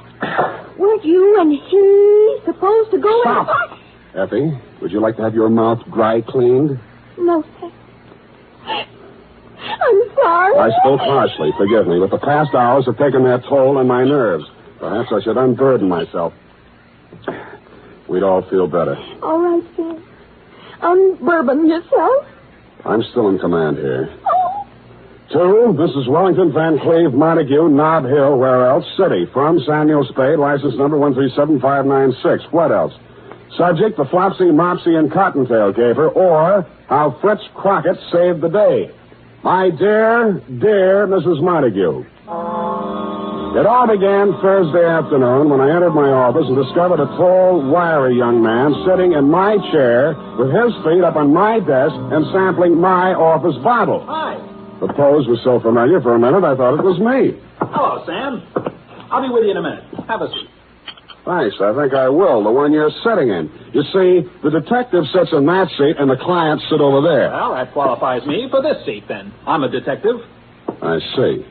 weren't you and he supposed to go... Stop! Effie, would you like to have your mouth dry cleaned? No, Sam. I'm sorry. I spoke harshly, forgive me, but the past hours have taken their toll on my nerves. Perhaps I should unburden myself. We'd all feel better. All right, Sam. Unburden yourself. I'm still in command here. Oh. 2, this is Wellington Van Cleve, Montague, Nob Hill, where else? City. From Samuel Spade, license number 137596. What else? Subject, the Flopsy, Mopsy, and Cottontail caper, or how Fritz Crockett saved the day. My dear, dear Mrs. Montague. It all began Thursday afternoon when I entered my office and discovered a tall, wiry young man sitting in my chair with his feet up on my desk and sampling my office bottle. Hi. The pose was so familiar for a minute I thought it was me. Hello, Sam. I'll be with you in a minute. Have a seat. Thanks. I think I will. The one you're sitting in. You see, the detective sits in that seat and the clients sit over there. Well, that qualifies me for this seat, then. I'm a detective. I see.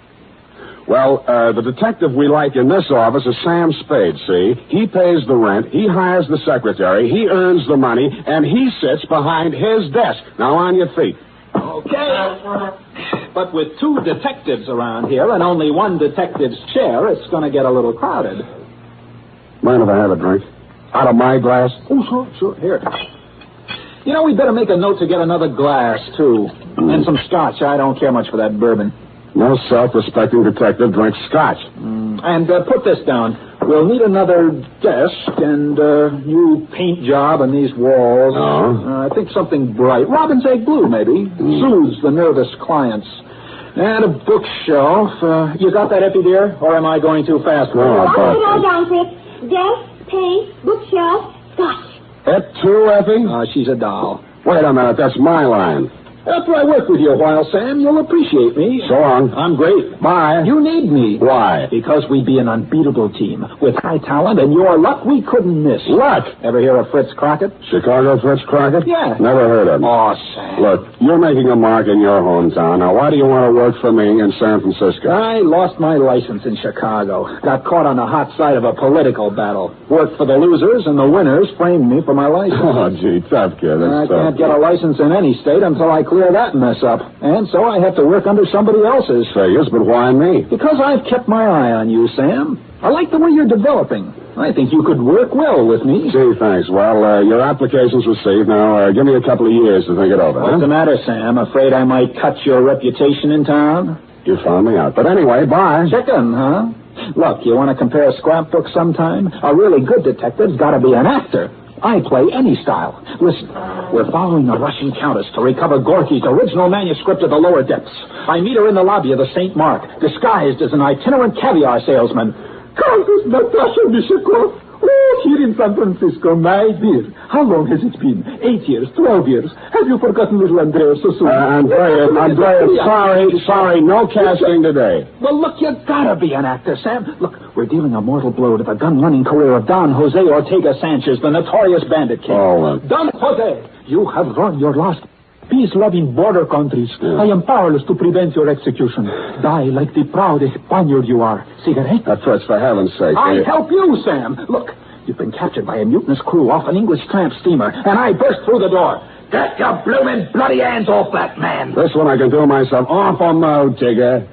Well, the detective we like in this office is Sam Spade, see? He pays the rent, he hires the secretary, he earns the money, and he sits behind his desk. Now, on your feet. Okay. But with two detectives around here and only one detective's chair, it's going to get a little crowded. Mind if I have a drink? Out of my glass? Oh, sure. Here. You know, we better make a note to get another glass, too. And some scotch. I don't care much for that bourbon. No self-respecting detective drinks scotch. And put this down. We'll need another desk and new paint job on these walls. Oh? I think something bright. Robin's egg blue, maybe. Soothes the nervous clients. And a bookshelf. You got that, Effie, dear? Or am I going too fast? No, Put it all down, Fritz. Desk, paint, bookshelf, scotch. That too, Effie? She's a doll. Wait a minute, that's my line. After I work with you a while, Sam, you'll appreciate me. So long. I'm great. Bye. You need me. Why? Because we'd be an unbeatable team. With high talent and your luck, we couldn't miss. Luck? Ever hear of Fritz Crockett? Chicago Fritz Crockett? Yeah. Never heard of him. Oh, Sam. Look, you're making a mark in your hometown. Now, why do you want to work for me in San Francisco? I lost my license in Chicago. Got caught on the hot side of a political battle. Worked for the losers, and the winners framed me for my license. Oh, gee, tough kid. I can't get a license in any state until I clear that mess up. And so I have to work under somebody else's. Figures, but why me? Because I've kept my eye on you, Sam. I like the way you're developing. I think you could work well with me. Gee, thanks. Well, your application's received. Now, give me a couple of years to think it over. What's the matter, Sam? Afraid I might cut your reputation in town? You found me out. But anyway, bye. Chicken, huh? Look, you want to compare scrapbooks sometime? A really good detective's got to be an actor. I play any style. Listen, we're following a Russian countess to recover Gorky's original manuscript of the lower depths. I meet her in the lobby of the St. Mark, disguised as an itinerant caviar salesman. Countess Natasha Bishakov. Oh, here in San Francisco, my dear. How long has it been? 8 years, 12 years. Have you forgotten little Andrea so soon? Andrea, sorry, no casting today. Well, look, you gotta be an actor, Sam. Look, we're dealing a mortal blow to the gun-running career of Don Jose Ortega Sanchez, the notorious bandit king. Don Jose, you have run your last peace-loving border countries. Yeah. I am powerless to prevent your execution. Die like the proud Spaniard you are. Cigarette? Fritz, for heaven's sake. I help you, Sam. Look, you've been captured by a mutinous crew off an English tramp steamer, and I burst through the door. Get your blooming bloody hands off that man. This one I can do myself. Off a mode, Tigger.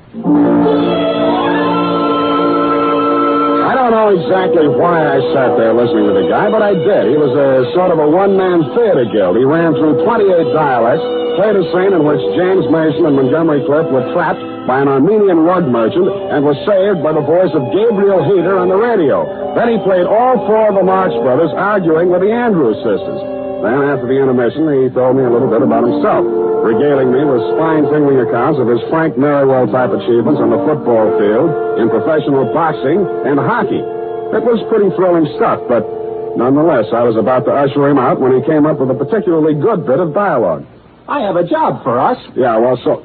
I don't know exactly why I sat there listening to the guy, but I did. He was a sort of a one-man theater guild. He ran through 28 dialects, played a scene in which James Mason and Montgomery Clift were trapped by an Armenian rug merchant and was saved by the voice of Gabriel Heater on the radio. Then he played all four of the Marx Brothers arguing with the Andrews sisters. Then, after the intermission, he told me a little bit about himself, regaling me with spine-tingling accounts of his Frank Merriwell-type achievements on the football field, in professional boxing, and hockey. It was pretty thrilling stuff, but nonetheless, I was about to usher him out when he came up with a particularly good bit of dialogue. I have a job for us. Yeah, well, so...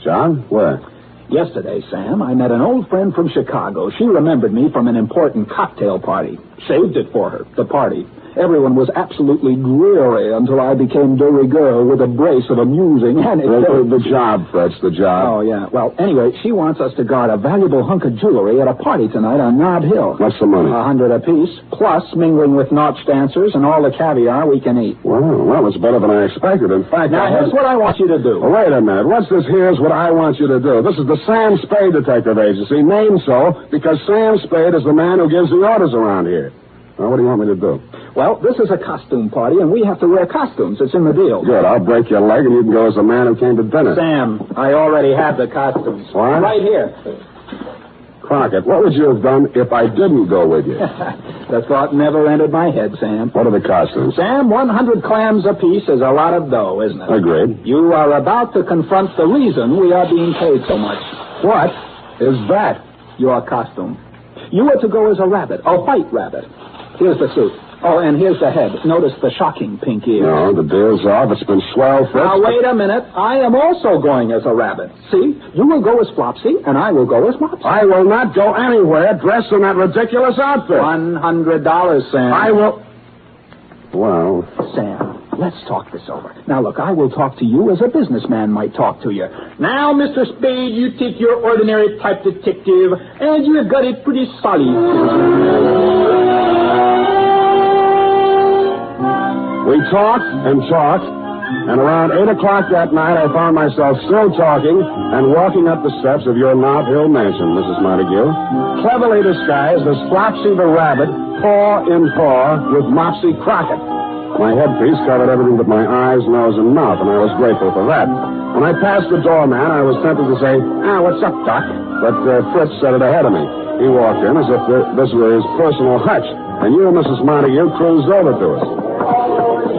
John, where? Yesterday, Sam, I met an old friend from Chicago. She remembered me from an important cocktail party. Saved it for her, the party. Everyone was absolutely dreary until I became de rigueur with a brace of amusing anecdotes. The job, Fritz, the job. Oh, yeah. Well, anyway, she wants us to guard a valuable hunk of jewelry at a party tonight on Nob Hill. What's the money? $100 apiece, plus mingling with nautch dancers and all the caviar we can eat. Well, it's better than I expected. In fact, now, here's what I want you to do. Oh, wait a minute. What's this here's what I want you to do? This is the Sam Spade Detective Agency, named so because Sam Spade is the man who gives the orders around here. Now, what do you want me to do? Well, this is a costume party, and we have to wear costumes. It's in the deal. Good. I'll break your leg, and you can go as the man who came to dinner. Sam, I already have the costumes. What? Right here. Crockett, what would you have done if I didn't go with you? The thought never entered my head, Sam. What are the costumes? Sam, 100 clams apiece is a lot of dough, isn't it? Agreed. You are about to confront the reason we are being paid so much. What is that? Your costume. You are to go as a rabbit, a white rabbit. Here's the suit. Oh, and here's the head. Notice the shocking pink ears. No, the deal's off. It's been swell, Fritz. Now, wait a minute. I am also going as a rabbit. See? You will go as Flopsy, and I will go as Mopsy. I will not go anywhere dressed in that ridiculous outfit. $100, Sam. I will... Well... Sam, let's talk this over. Now, look, I will talk to you as a businessman might talk to you. Now, Mr. Spade, you take your ordinary type detective, and you have got it pretty solid. We talked and talked, and around 8 o'clock that night, I found myself still talking and walking up the steps of your Knott Hill mansion, Mrs. Montague, cleverly disguised as Flopsy the Rabbit, paw in paw with Mopsy Crockett. My headpiece covered everything but my eyes, nose, and mouth, and I was grateful for that. When I passed the doorman, I was tempted to say, what's up, Doc? But Fritz said it ahead of me. He walked in as if this were his personal hutch, and you, Mrs. Montague, cruised over to us.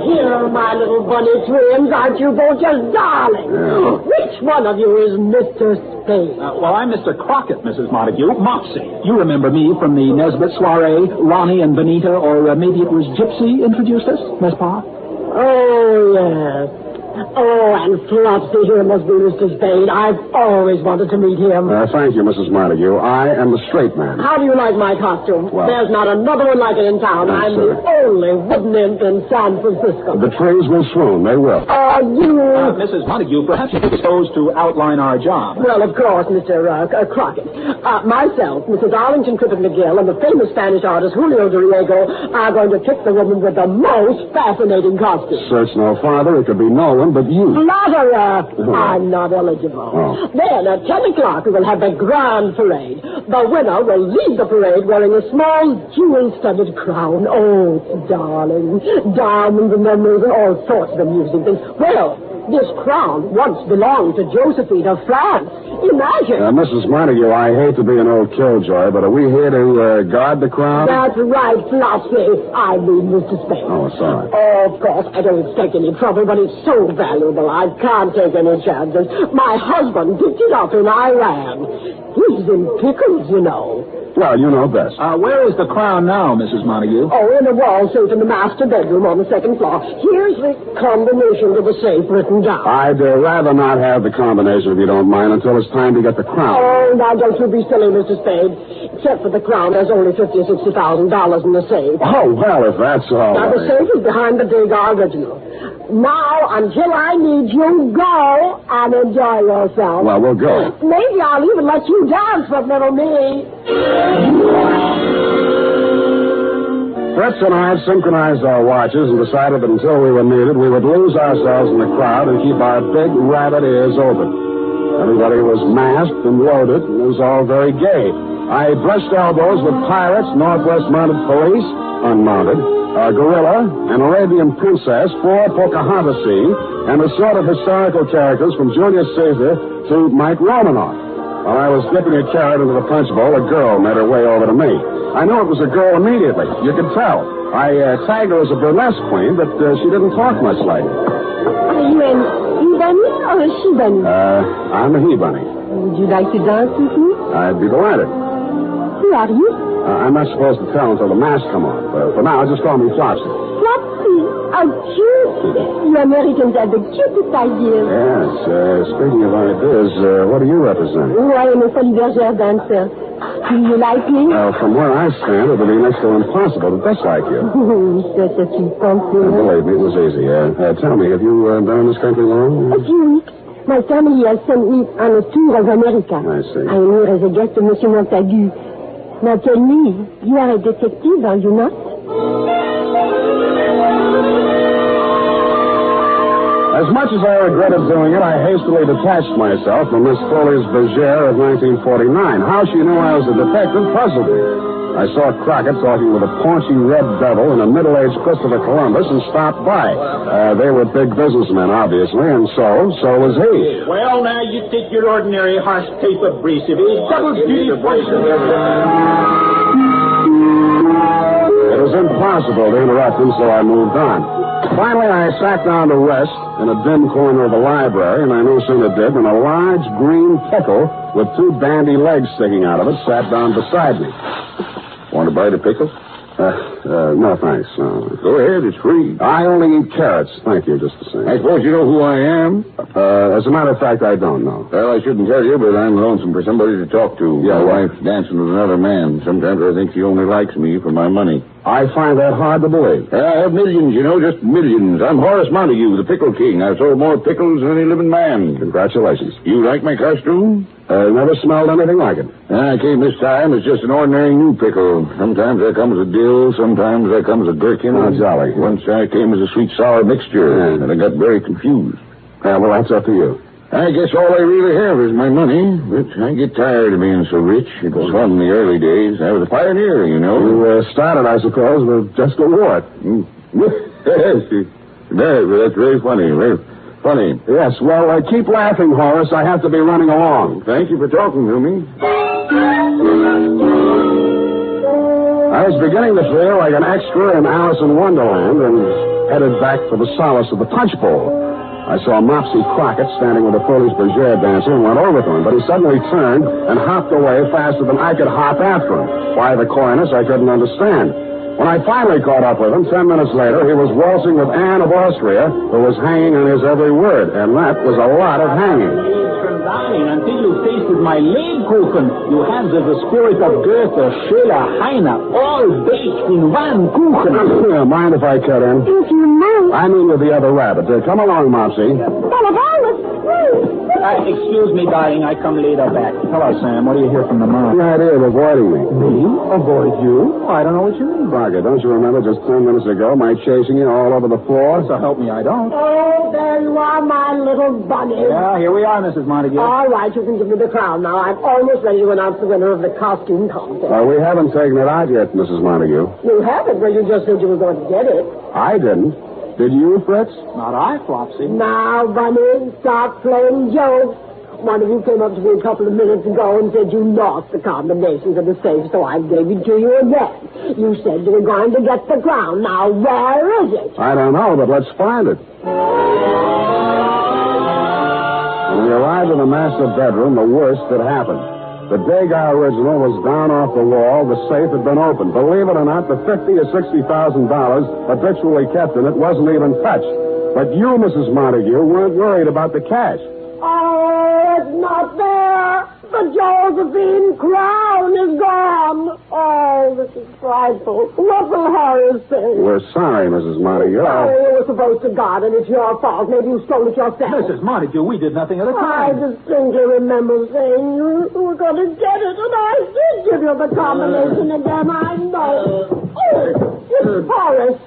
Here, my little bunny twins, aren't you both just darling? Yeah. Which one of you is Mr. Spade? Well, I'm Mr. Crockett, Mrs. Montague. Mopsy. You remember me from the Nesbit soiree, Ronnie and Benita, or maybe it was Gypsy introduced us, n'est-ce pas? Oh, yes. Oh, and Flopsy here must be Mr. Spade. I've always wanted to meet him. Thank you, Mrs. Montague. I am the straight man. How do you like my costume? Well, there's not another one like it in town. I'm the only wooden imp in San Francisco. The trees will swoon. They will. Oh, you... Mrs. Montague, perhaps you could suppose to outline our job. Well, of course, Mr. Crockett. Myself, Mrs. Arlington Crippen McGill, and the famous Spanish artist Julio Duriego are going to pick the woman with the most fascinating costume. Search no farther. It could be no one but you. Flatterer! I'm not eligible. Oh. Then, at 10 o'clock, we will have the grand parade. The winner will lead the parade wearing a small jewel-studded crown. Oh, darling. Diamonds and memories and all sorts of amusing things. Well, this crown once belonged to Josephine of France. Imagine. Mrs. Montague, I hate to be an old killjoy, but are we here to guard the crown? That's right, Flopsy. I mean, Mr. Spade. Oh, sorry. Oh, of course, I don't expect any trouble, but it's so valuable. I can't take any chances. My husband picked it up in Iran. He's in pickles, you know. Well, you know best. Where is the crown now, Mrs. Montague? Oh, in the wall safe in the master bedroom on the second floor. Here's the combination to the safe written down. I'd rather not have the combination, if you don't mind, until it's time to get the crown. Oh, now don't you be silly, Mr. Spade. Except for the crown, there's only $50,000 or $60,000 in the safe. Oh, well, if that's all now, the safe is behind the Dagger original. Now, until I need you, go and enjoy yourself. Well, we'll go. Maybe I'll even let you dance with little me. Fritz and I synchronized our watches and decided that until we were needed, we would lose ourselves in the crowd and keep our big rabbit ears open. Everybody was masked and loaded, and it was all very gay. I brushed elbows with pirates, Northwest Mounted Police, unmounted, a gorilla, an Arabian princess, 4 Pocahontas, and a sort of historical characters from Julius Caesar to Mike Romanoff. While I was dipping a carrot into the punch bowl, a girl made her way over to me. I knew it was a girl immediately. You could tell. I tagged her as a burlesque queen, but she didn't talk much like it. Are you an he-bunny or a she-bunny? I'm a he-bunny. Would you like to dance with me? I'd be delighted. Who are you? I'm not supposed to tell until the mask come off. For now, just call me Flopsy. Flopsy? How cute. You Americans have the cutest ideas. Yes. Speaking of ideas, what do you represent? Oh, I am a Folie Bergère dancer. Do you like me? From where I stand, it would be next to impossible to dislike you. Such a sweet compliment. Believe me, it was easy. Tell me, have you been in this country long? A few weeks. My family has sent me on a tour of America. I see. I am here as a guest of Monsieur Montague. Now tell me, you are a detective, are you not? As much as I regretted doing it, I hastily detached myself from Miss Foley's Bergère of 1949. How she knew I was a detective puzzled me. I saw Crockett talking with a paunchy red devil and a middle-aged Christopher Columbus and stopped by. They were big businessmen, obviously, and so was he. Well, now you take your ordinary harsh tape abrasive. Double duty poison. It was impossible to interrupt him, so I moved on. Finally, I sat down to rest in a dim corner of the library, and I no sooner did than a large green pickle with 2 bandy legs sticking out of it sat down beside me. Want to bite a pickle? No, thanks. Go ahead, it's free. I only eat carrots. Thank you, just the same. I suppose you know who I am? As a matter of fact, I don't know. Well, I shouldn't tell you, but I'm lonesome for somebody to talk to. Yeah, my wife's dancing with another man. Sometimes I think she only likes me for my money. I find that hard to believe. I have millions, you know, just millions. I'm Horace Montague, the pickle king. I've sold more pickles than any living man. Congratulations. You like my costume? Never smelled anything like it. I came this time. It's just an ordinary new pickle. Sometimes I come as a dill, sometimes I come as a gherkin. Oh, jolly. Once I came as a sweet-sour mixture, and I got very confused. Yeah, well, that's up to you. I guess all I really have is my money, but I get tired of being so rich. It was fun in the early days. I was a pioneer, you know. You started, I suppose, with just a wart. Yes, that's very funny, very funny. Yes, well, keep laughing, Horace. I have to be running along. Thank you for talking to me. I was beginning to feel like an extra in Alice in Wonderland and headed back for the solace of the punch bowl. I saw Mopsy Crockett standing with a foolish Bergère dancer and went over to him, but he suddenly turned and hopped away faster than I could hop after him. Why the coyness, I couldn't understand. When I finally caught up with him, 10 minutes later, he was waltzing with Anne of Austria, who was hanging on his every word, and that was a lot of hanging. Darling, until you tasted my Lebkuchen, you had the spirit of Goethe, Schiller, Heine, all baked in one Kuchen. Mind if I cut in? If you know. I mean with the other rabbit. Come along, Mopsy. Well, if I was free. Excuse me, darling. I come later back. Hello, Sam. What do you hear from the mom? The idea of avoiding me. Me? Avoid you? I don't know what you mean. Parker, don't you remember just 10 minutes ago my chasing you all over the floor? So help me, I don't. Oh, there you are, my little bunny. Yeah, here we are, Mrs. Montague. All right, you can give me the crown now. I'm almost ready to announce the winner of the costume contest. We haven't taken it out yet, Mrs. Montague. You haven't? Well, you just said you were going to get it. I didn't. Did you, Fritz? Not I, Flopsy. Now, Bunny, stop playing jokes. One of you came up to me a couple of minutes ago and said you lost the combinations of the safe, so I gave it to you again. You said you were going to get the crown. Now, where is it? I don't know, but let's find it. When we arrived in the master bedroom, the worst had happened. The Dagger original was down off the wall. The safe had been opened. Believe it or not, the $50,000 or $60,000 habitually kept in it wasn't even touched. But you, Mrs. Montague, weren't worried about the cash. Oh, it's not there. The Josephine crown is gone. Oh, this is frightful. What will Horace say? We're sorry, Mrs. Montague. Oh, you were supposed to guard it. It's your fault. Maybe you stole it yourself. Mrs. Montague, we did nothing of the I kind. distinctly remember saying you were going to get it, and I did give you the combination again. I know. Oh, it's Horace.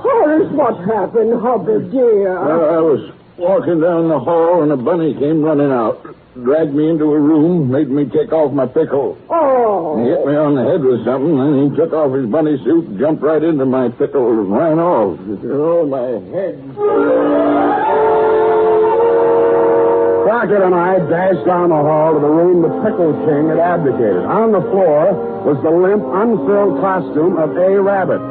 Horace, what happened, hubby dear? I was walking down the hall, and a bunny came running out. Dragged me into a room, made me take off my pickle. Oh. He hit me on the head with something, and he took off his bunny suit, jumped right into my pickle, and ran off. Oh, my head. Crockett and I dashed down the hall to the room the Pickle King had abdicated. On the floor was the limp, unfilled costume of A. Rabbit.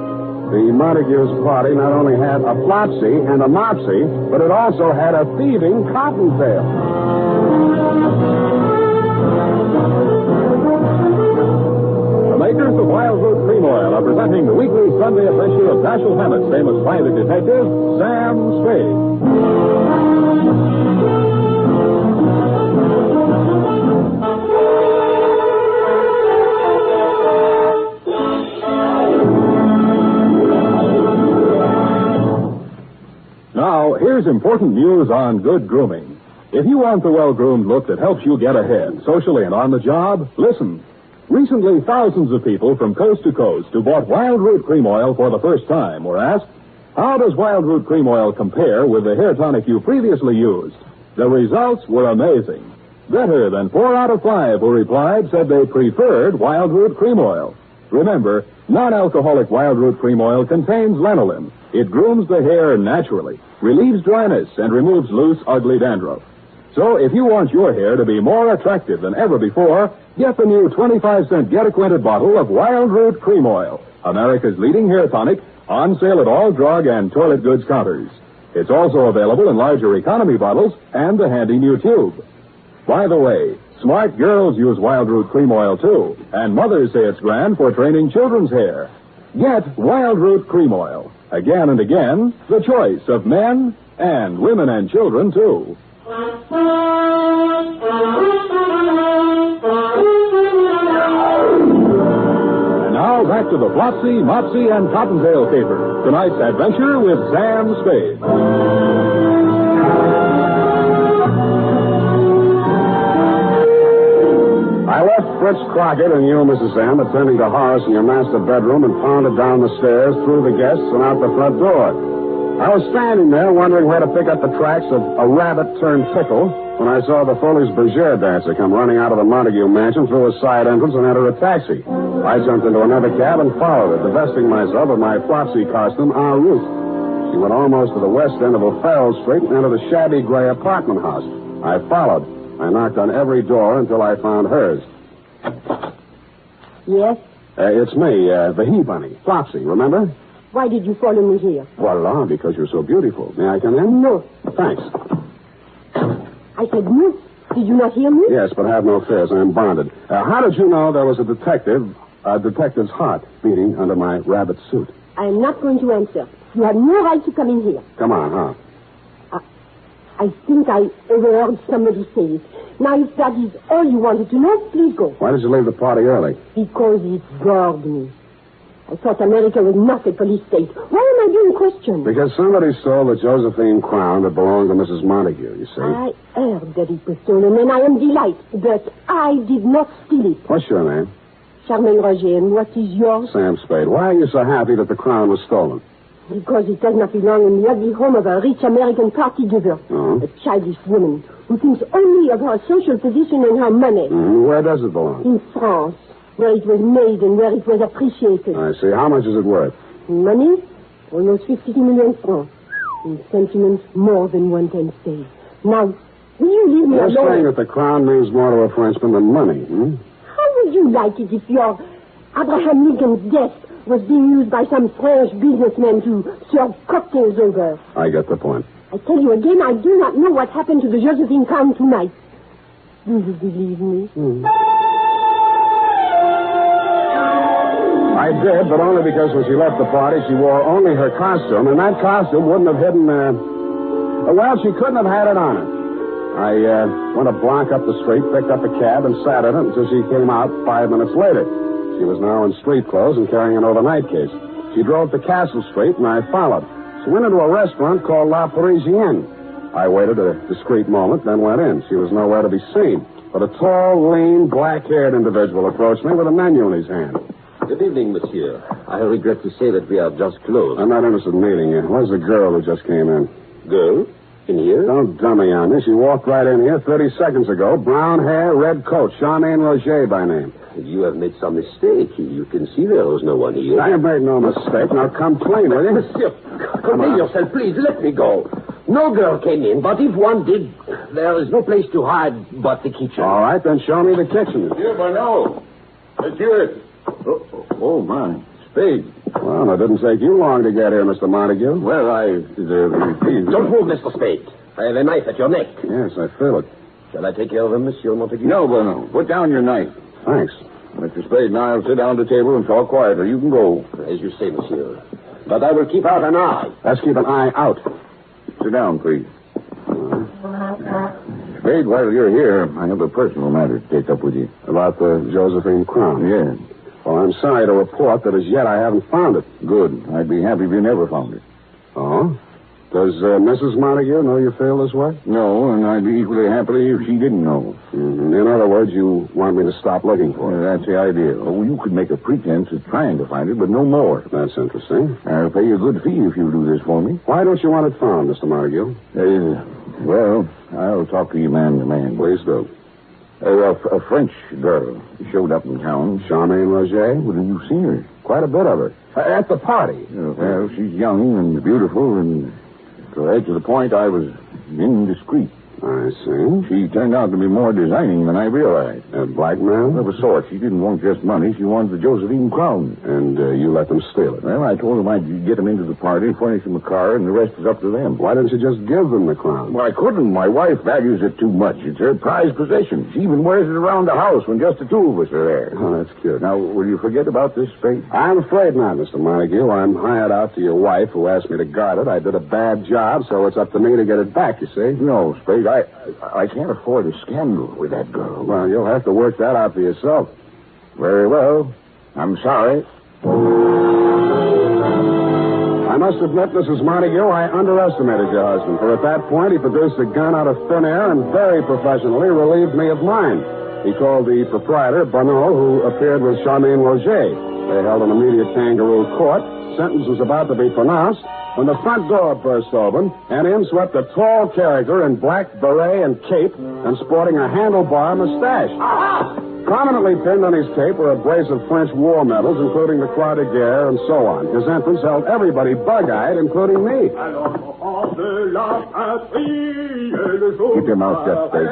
The Montague's party not only had a Flopsy and a Mopsy, but it also had a thieving Cottontail. The makers of Wild Root Cream Oil are presenting the weekly Sunday issue of Dashiell Hammett's famous private detective, Sam Spade. Now, here's important news on good grooming. If you want the well-groomed look that helps you get ahead, socially and on the job, listen. Recently, thousands of people from coast to coast who bought Wild Root Cream Oil for the first time were asked, how does Wild Root Cream Oil compare with the hair tonic you previously used? The results were amazing. Better than 4 out of 5 who replied said they preferred Wild Root Cream Oil. Remember, non-alcoholic Wild Root Cream Oil contains lanolin. It grooms the hair naturally, relieves dryness, and removes loose, ugly dandruff. So if you want your hair to be more attractive than ever before, get the new 25-cent get-acquainted bottle of Wild Root Cream Oil, America's leading hair tonic, on sale at all drug and toilet goods counters. It's also available in larger economy bottles and a handy new tube. By the way, smart girls use Wild Root Cream Oil, too, and mothers say it's grand for training children's hair. Get Wild Root Cream Oil. Again and again, the choice of men and women and children, too. And now back to the Flopsy, Mopsy, and Cottontail caper. Tonight's adventure with Sam Spade. I left Fritz Crockett and you, Mrs. M, attending to Horace in your master bedroom and pounded down the stairs, through the guests, and out the front door. I was standing there wondering where to pick up the tracks of a rabbit-turned-pickle when I saw the Foley's Berger dancer come running out of the Montague mansion through a side entrance and enter a taxi. I jumped into another cab and followed her, divesting myself of my Flopsy costume en route. She went almost to the west end of O'Farrell Street and entered a shabby gray apartment house. I followed. I knocked on every door until I found hers. Yes? It's me, the he-bunny, Flopsy, remember? Why did you follow me here? Voila, because you're so beautiful. May I come in? No. Thanks. I said no. Did you not hear me? Yes, but have no fears. I'm bonded. How did you know there was a detective's heart beating under my rabbit suit? I am not going to answer. You have no right to come in here. Come on, huh? I think I overheard somebody say it. Now, if that is all you wanted to know, please go. Why did you leave the party early? Because it bored me. I thought America was not a police state. Why am I being questioned? Because somebody stole the Josephine crown that belonged to Mrs. Montague, you see. I heard that it was stolen, and I am delighted. But I did not steal it. What's your name? Charmaine Roger, and what is yours? Sam Spade. Why are you so happy that the crown was stolen? Because it does not belong in the ugly home of a rich American party giver. Oh? A childish woman who thinks only of her social position and her money. Where does it belong? In France, where it was made and where it was appreciated. I see. How much is it worth? In money, almost 50 million francs. In sentiment, more than 1/10 stay. Now, will you leave me alone? You're saying that the crown means more to a Frenchman than money, How would you like it if your Abraham Lincoln's death was being used by some French businessman to serve cocktails over? I get the point. I tell you again, I do not know what happened to the Josephine crown tonight. Do you believe me? I did, but only because when she left the party, she wore only her costume, and that costume wouldn't have hidden, well, she couldn't have had it on her. I went a block up the street, picked up a cab, and sat in it until she came out 5 minutes later. She was now in street clothes and carrying an overnight case. She drove to Castle Street, and I followed. She went into a restaurant called La Parisienne. I waited a discreet moment, then went in. She was nowhere to be seen. But a tall, lean, black-haired individual approached me with a menu in his hand. Good evening, monsieur. I regret to say that we are just closed. I'm not interested in meeting you. Where's the girl who just came in? Girl? In here? Don't dummy on me. She walked right in here 30 seconds ago. Brown hair, red coat. Charmaine Roger by name. You have made some mistake. You can see there was no one here. I have made no mistake. Now come clean, will you? Monsieur, contain yourself, please. Let me go. No girl came in, but if one did, there is no place to hide but the kitchen. All right, then show me the kitchen. Monsieur Barneau. Monsieur. Oh, my. Spade. Well, it didn't take you long to get here, Mr. Montague. Well, please. Don't move, Mr. Spade. I have a knife at your neck. Yes, I feel it. Shall I take care of him, Monsieur Montague? No, Barneau. Put down your knife. Thanks. Mr. Spade and I will sit down at the table and talk quietly. You can go. As you say, monsieur. But I will keep out an eye. Let's keep an eye out. Sit down, please. Spade, while you're here, I have a personal matter to take up with you. About the Josephine crown? Yes. Well, I'm sorry to report that as yet I haven't found it. Good. I'd be happy if you never found it. Oh? Does Mrs. Montague know you feel this way? No, and I'd be equally happy if she didn't know. Mm-hmm. In other words, you want me to stop looking for it? That's the idea. Oh, you could make a pretense of trying to find it, but no more. That's interesting. I'll pay you a good fee if you do this for me. Why don't you want it found, Mr. Montague? Well, I'll talk to you man to man. Please do. A French girl showed up in town. Charmaine Roger? Well, have you seen her? Quite a bit of her. At the party. Well, she's young and beautiful, and to add to the point, I was indiscreet. I see. She turned out to be more designing than I realized. A blackmail? Of a sort. She didn't want just money. She wanted the Josephine crown. And you let them steal it? Well, I told them I'd get them into the party, furnish them a car, and the rest is up to them. Why didn't you just give them the crown? Well, I couldn't. My wife values it too much. It's her prized possession. She even wears it around the house when just the two of us are there. Oh, that's cute. Now, will you forget about this, Spade? I'm afraid not, Mr. Montague. I'm hired out to your wife, who asked me to guard it. I did a bad job, so it's up to me to get it back, you see. No, Spade, I can't afford a scandal with that girl. Well, you'll have to work that out for yourself. Very well. I'm sorry. I must admit, Mrs. Montague, I underestimated your husband, for at that point he produced a gun out of thin air and very professionally relieved me of mine. He called the proprietor, Bonneau, who appeared with Charmaine Roger. They held an immediate kangaroo court. Sentence was about to be pronounced when the front door burst open, and in swept a tall character in black beret and cape and sporting a handlebar mustache. Prominently pinned on his cape were a brace of French war medals, including the Croix de Guerre and so on. His entrance held everybody bug-eyed, including me. Keep your mouth shut, Spade.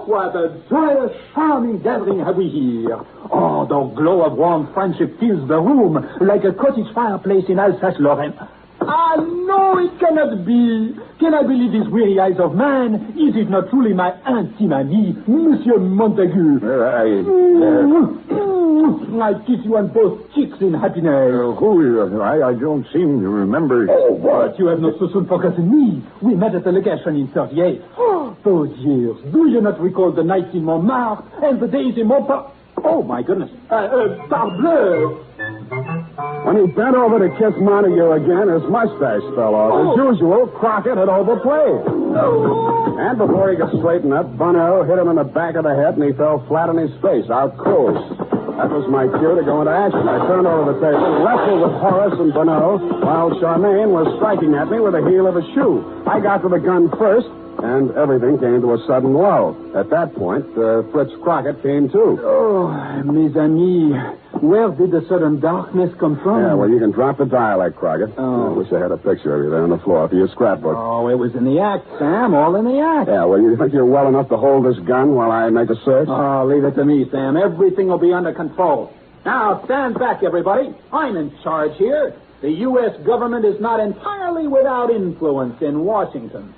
What a joyous, charming gathering have we here. Oh, the glow of warm friendship fills the room like a cottage fireplace in Alsace-Lorraine. Ah, no, it cannot be. Can I believe these weary eyes of mine? Is it not truly my intime ami, Monsieur Montague? I kiss you on both cheeks in happiness. Who is it? I don't seem to remember. Oh, what? You have not so soon forgotten me. We met at the legation in 38. Those years. Do you not recall the nights in Montmartre and the days in Montparnasse? Oh, my goodness. Parbleu. When he bent over to kiss Montague again, his mustache fell off. As usual, Crockett had overplayed. And before he could straighten up, Bonneau hit him in the back of the head, and he fell flat on his face, out cold. That was my cue to go into action. I turned over the table, wrestled with Horace and Bonneau, while Charmaine was striking at me with the heel of a shoe. I got to the gun first, and everything came to a sudden lull. At that point, Fritz Crockett came too. Oh, mes amis, where did the sudden darkness come from? Yeah, well, you can drop the dialect, Crockett. Oh. I wish I had a picture of you there on the floor for your scrapbook. Oh, it was in the act, Sam, all in the act. Yeah, well, you think you're well enough to hold this gun while I make a search? Oh, leave it to me, Sam. Everything will be under control. Now, stand back, everybody. I'm in charge here. The U.S. government is not entirely without influence in Washington.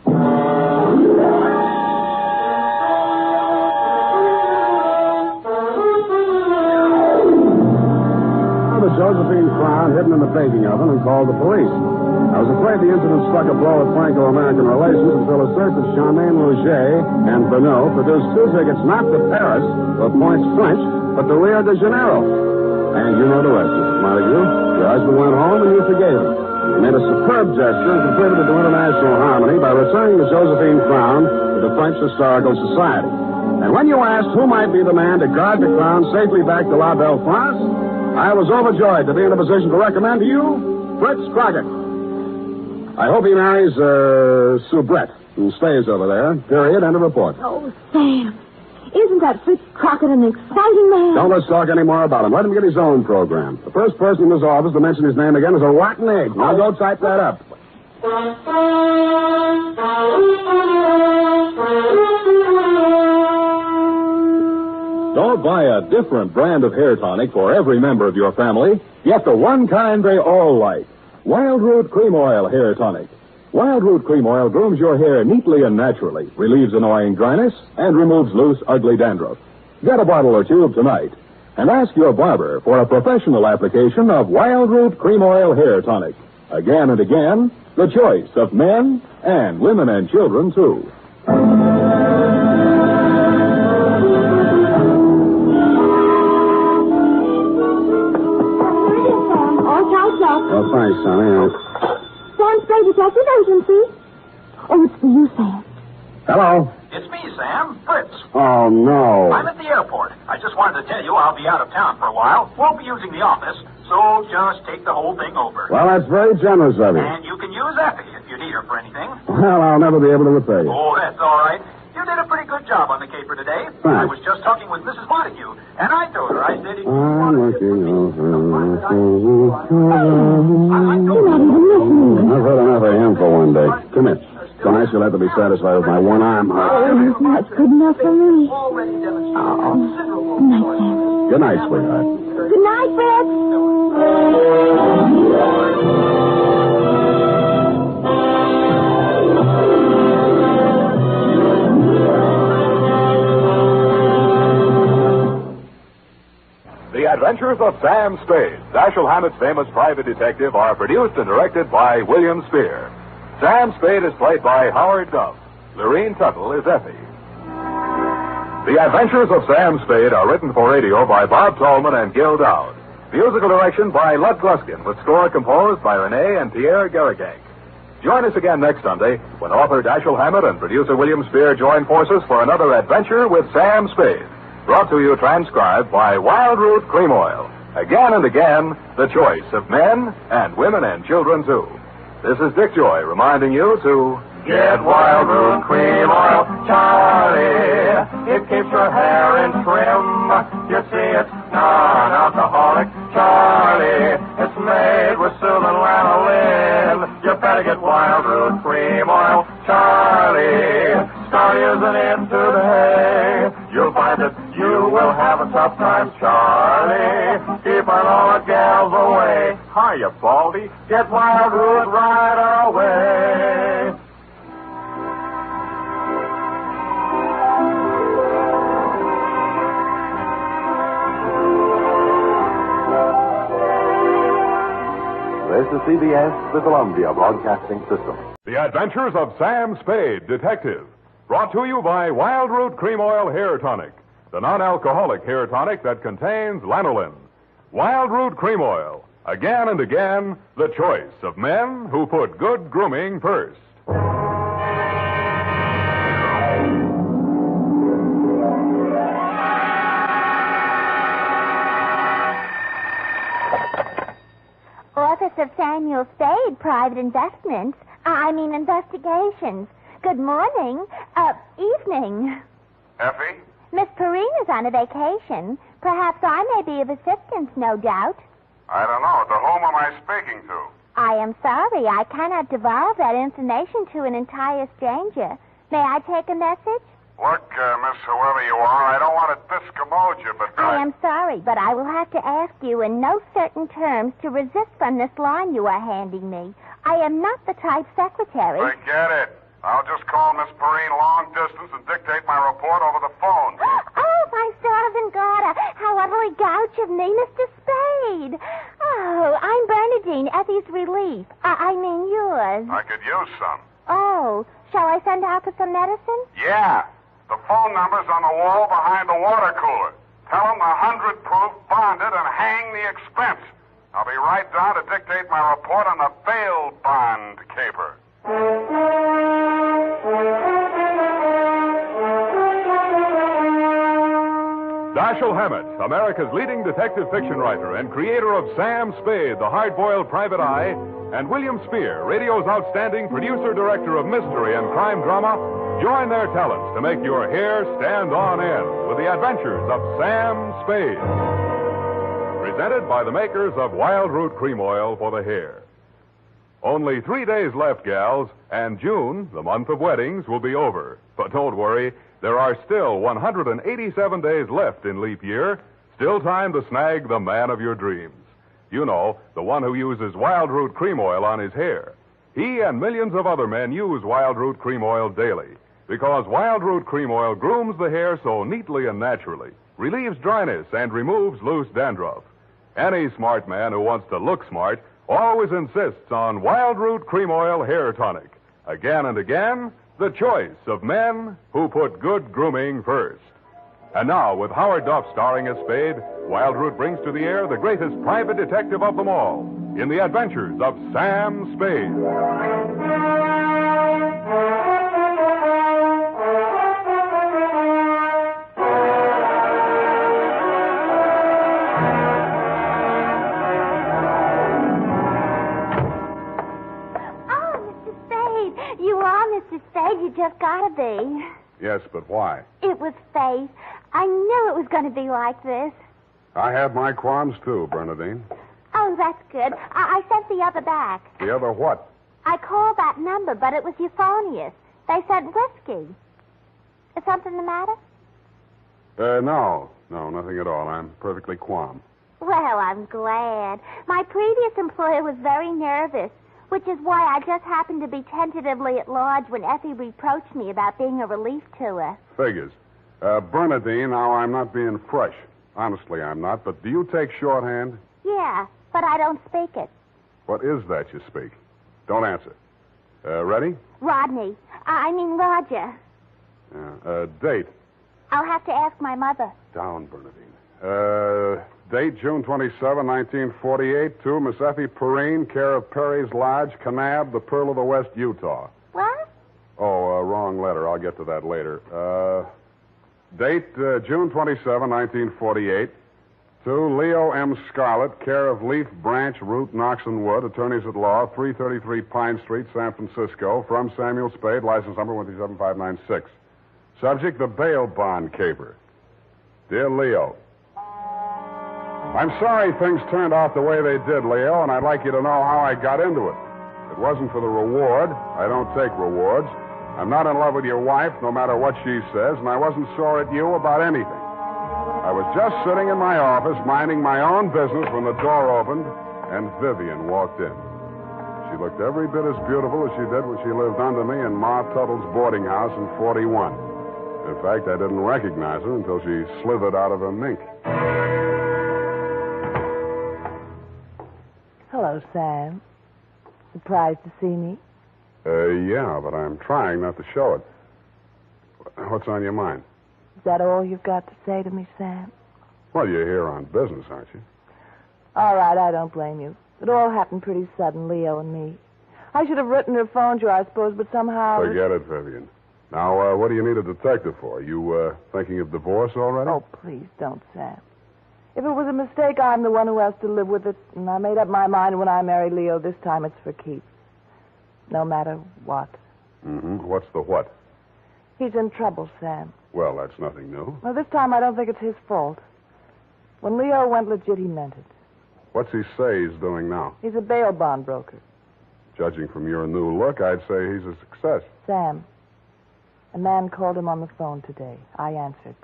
The Josephine crown hidden in the baking oven and called the police. I was afraid the incident struck a blow at Franco-American relations until a search of Charmaine Roger and Bonneau produced two tickets not to Paris or Pointe French, but to Rio de Janeiro. And you know the rest, Mrs. Montague. Your husband went home and you forgave him. He made a superb gesture and contributed to international harmony by returning the Josephine crown to the French Historical Society. And when you asked who might be the man to guard the crown safely back to La Belle France, I was overjoyed to be in a position to recommend to you Fritz Crockett. I hope he marries Soubrette and stays over there. Period. End of report. Oh, Sam, isn't that Fritz Crockett an exciting man? Don't let's talk any more about him. Let him get his own program. The first person in his office to mention his name again is a rotten egg. Now go type that up. Don't buy a different brand of hair tonic for every member of your family. Get the one kind they all like. Wild Root Cream Oil Hair Tonic. Wild Root Cream Oil grooms your hair neatly and naturally, relieves annoying dryness, and removes loose, ugly dandruff. Get a bottle or tube tonight. And ask your barber for a professional application of Wild Root Cream Oil Hair Tonic. Again and again, the choice of men and women and children, too. Oh, thanks, Sonny. Sam Spade, Detective Agency. Oh, it's for you, Sam. Hello. It's me, Sam. Fritz. Oh, no. I'm at the airport. I just wanted to tell you I'll be out of town for a while. Won't be using the office, so just take the whole thing over. Well, that's very generous of you. And you can use Effie if you need her for anything. Well, I'll never be able to repay you. Oh, that's all right. You did a pretty good job on the caper today. Thanks. I was just talking with Mrs. Montague, and I told her, I said... I'm looking over. You're not even listening. I've heard enough of him for one day. Come here. Come twice, you'll have to be satisfied with my one arm. Oh, that's good enough for me. Oh, good night, Sam. Good night, sweetheart. Good night, Fred. The Adventures of Sam Spade, Dashiell Hammett's famous private detective, are produced and directed by William Spear. Sam Spade is played by Howard Duff. Lorene Tuttle is Effie. The Adventures of Sam Spade are written for radio by Bob Tallman and Gil Dowd. Musical direction by Lud Gluskin, with score composed by Renee and Pierre Garrigank. Join us again next Sunday when author Dashiell Hammett and producer William Spear join forces for another adventure with Sam Spade. Brought to you transcribed by Wild Root Cream Oil. Again and again, the choice of men and women and children, too. This is Dick Joy reminding you to get Wild Root Cream Oil, Charlie. It keeps your hair in trim. You see, it's non-alcoholic, Charlie. It's made with soothing lanolin. You better get Wild Root Cream Oil, Charlie. Start using it today. You'll find that you will have a tough time, Charlie. Keep on all the gals away. Hiya, Baldy. Get Wild Root right away. This is CBS, the Columbia Broadcasting System. The Adventures of Sam Spade, Detective. Brought to you by Wild Root Cream Oil Hair Tonic, the non-alcoholic hair tonic that contains lanolin. Wild Root Cream Oil. Again and again, the choice of men who put good grooming first. Office of Samuel Spade, Private Investigations. Good morning. Evening. Effie? Miss Perrine is on a vacation. Perhaps I may be of assistance, no doubt. I don't know. To whom am I speaking to? I am sorry. I cannot divulge that information to an entire stranger. May I take a message? Look, Miss whoever you are, I don't want to discommode you, but I am sorry, but I will have to ask you in no certain terms to resist from this line you are handing me. I am not the type secretary. Forget it. I'll just call Miss Perrine long distance and dictate my report over the phone. Oh, my starving daughter. How utterly gouch of me, Mr. Spade. Oh, I'm Bernadine, Effie's relief. I mean yours. I could use some. Oh, shall I send out for some medicine? Yeah. The phone number's on the wall behind the water cooler. Tell them 100 proof, bonded, and hang the expense. I'll be right down to dictate my report on the bail bond caper. Dashiell Hammett, America's leading detective fiction writer and creator of Sam Spade, the hard-boiled private eye, and William Spear, radio's outstanding producer-director of mystery and crime drama, join their talents to make your hair stand on end with the adventures of Sam Spade. Presented by the makers of Wild Root Cream Oil for the hair. Only 3 days left, gals, and June, the month of weddings, will be over. But don't worry, there are still 187 days left in leap year. Still time to snag the man of your dreams. You know, the one who uses Wild Root Cream Oil on his hair. He and millions of other men use Wild Root Cream Oil daily because Wild Root Cream Oil grooms the hair so neatly and naturally, relieves dryness, and removes loose dandruff. Any smart man who wants to look smart always insists on Wild Root Cream Oil Hair Tonic. Again and again, the choice of men who put good grooming first. And now, with Howard Duff starring as Spade, Wild Root brings to the air the greatest private detective of them all in the adventures of Sam Spade. Mr. Spade, you just gotta be. Yes, but why? It was fate. I knew it was going to be like this. I have my qualms, too, Bernadine. Oh, that's good. I sent the other back. The other what? I called that number, but it was euphonious. They sent whiskey. Is something the matter? No, nothing at all. I'm perfectly calm. Well, I'm glad. My previous employer was very nervous, which is why I just happened to be tentatively at large when Effie reproached me about being a relief to her. Figures. Bernadine, now I'm not being fresh. Honestly, I'm not. But do you take shorthand? Yeah, but I don't speak it. What is that you speak? Don't answer. Ready? Rodney. I mean Roger. Date. I'll have to ask my mother. Down, Bernadine. Date, June 27, 1948, to Miss Effie Perrine, care of Perry's Lodge, Kanab, the Pearl of the West, Utah. What? Oh, wrong letter. I'll get to that later. Date, June 27, 1948, to Leo M. Scarlett, care of Leaf Branch, Root, Knox and Wood, attorneys at law, 333 Pine Street, San Francisco, from Samuel Spade, license number 137596. Subject, the bail bond caper. Dear Leo, I'm sorry things turned out the way they did, Leo, and I'd like you to know how I got into it. It wasn't for the reward. I don't take rewards. I'm not in love with your wife, no matter what she says, and I wasn't sore at you about anything. I was just sitting in my office, minding my own business, when the door opened, and Vivian walked in. She looked every bit as beautiful as she did when she lived under me in Ma Tuttle's boarding house in 41. In fact, I didn't recognize her until she slithered out of her mink. Hello, Sam. Surprised to see me? Yeah, but I'm trying not to show it. What's on your mind? Is that all you've got to say to me, Sam? Well, you're here on business, aren't you? All right, I don't blame you. It all happened pretty sudden, Leo and me. I should have written or phoned you, I suppose, but somehow... Forget it, Vivian. Now, what do you need a detective for? You, thinking of divorce already? Oh, please don't, Sam. If it was a mistake, I'm the one who has to live with it, and I made up my mind when I married Leo. This time it's for keeps. No matter what. Mm-hmm. What's the what? He's in trouble, Sam. Well, that's nothing new. Well, this time I don't think it's his fault. When Leo went legit, he meant it. What's he say he's doing now? He's a bail bond broker. Judging from your new look, I'd say he's a success. Sam, a man called him on the phone today. I answered.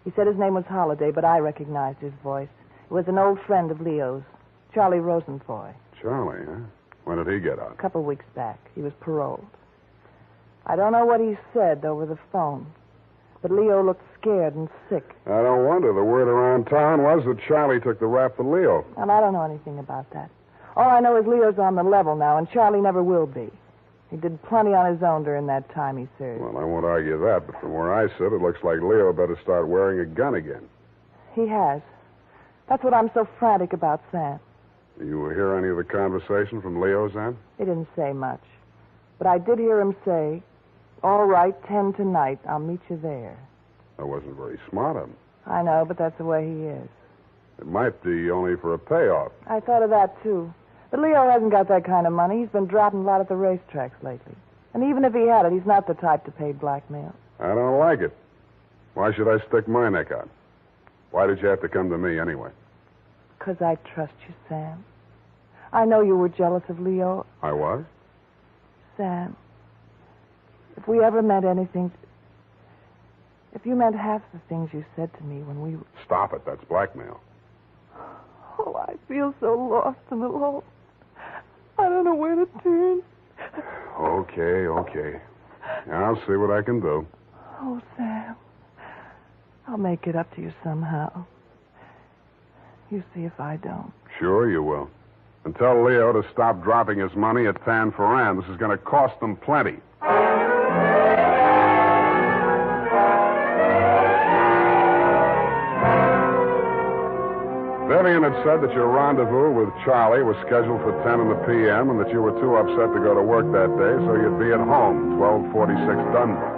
He said his name was Holliday, but I recognized his voice. It was an old friend of Leo's, Charlie Rosenfoy. Charlie, huh? When did he get out? A couple weeks back. He was paroled. I don't know what he said over the phone, but Leo looked scared and sick. I don't wonder. The word around town was that Charlie took the rap for Leo. And I don't know anything about that. All I know is Leo's on the level now, and Charlie never will be. He did plenty on his own during that time he served. Well, I won't argue that, but from where I sit, it looks like Leo better start wearing a gun again. He has. That's what I'm so frantic about, Sam. You hear any of the conversation from Leo's end? He didn't say much. But I did hear him say, "All right, 10 tonight. I'll meet you there." That wasn't very smart of him. I know, but that's the way he is. It might be only for a payoff. I thought of that, too. But Leo hasn't got that kind of money. He's been dropping a lot at the racetracks lately. And even if he had it, he's not the type to pay blackmail. I don't like it. Why should I stick my neck out? Why did you have to come to me anyway? 'Cause I trust you, Sam. I know you were jealous of Leo. I was? Sam, if we ever meant anything... If you meant half the things you said to me when we... Stop it. That's blackmail. Oh, I feel so lost and alone. I don't know where to turn. Okay. I'll see what I can do. Oh, Sam. I'll make it up to you somehow. You see if I don't. Sure you will. And tell Leo to stop dropping his money at Tan Ferran. This is going to cost them plenty. Vivian had said that your rendezvous with Charlie was scheduled for 10 in the p.m. and that you were too upset to go to work that day, so you'd be at home, 1246 Dunbar.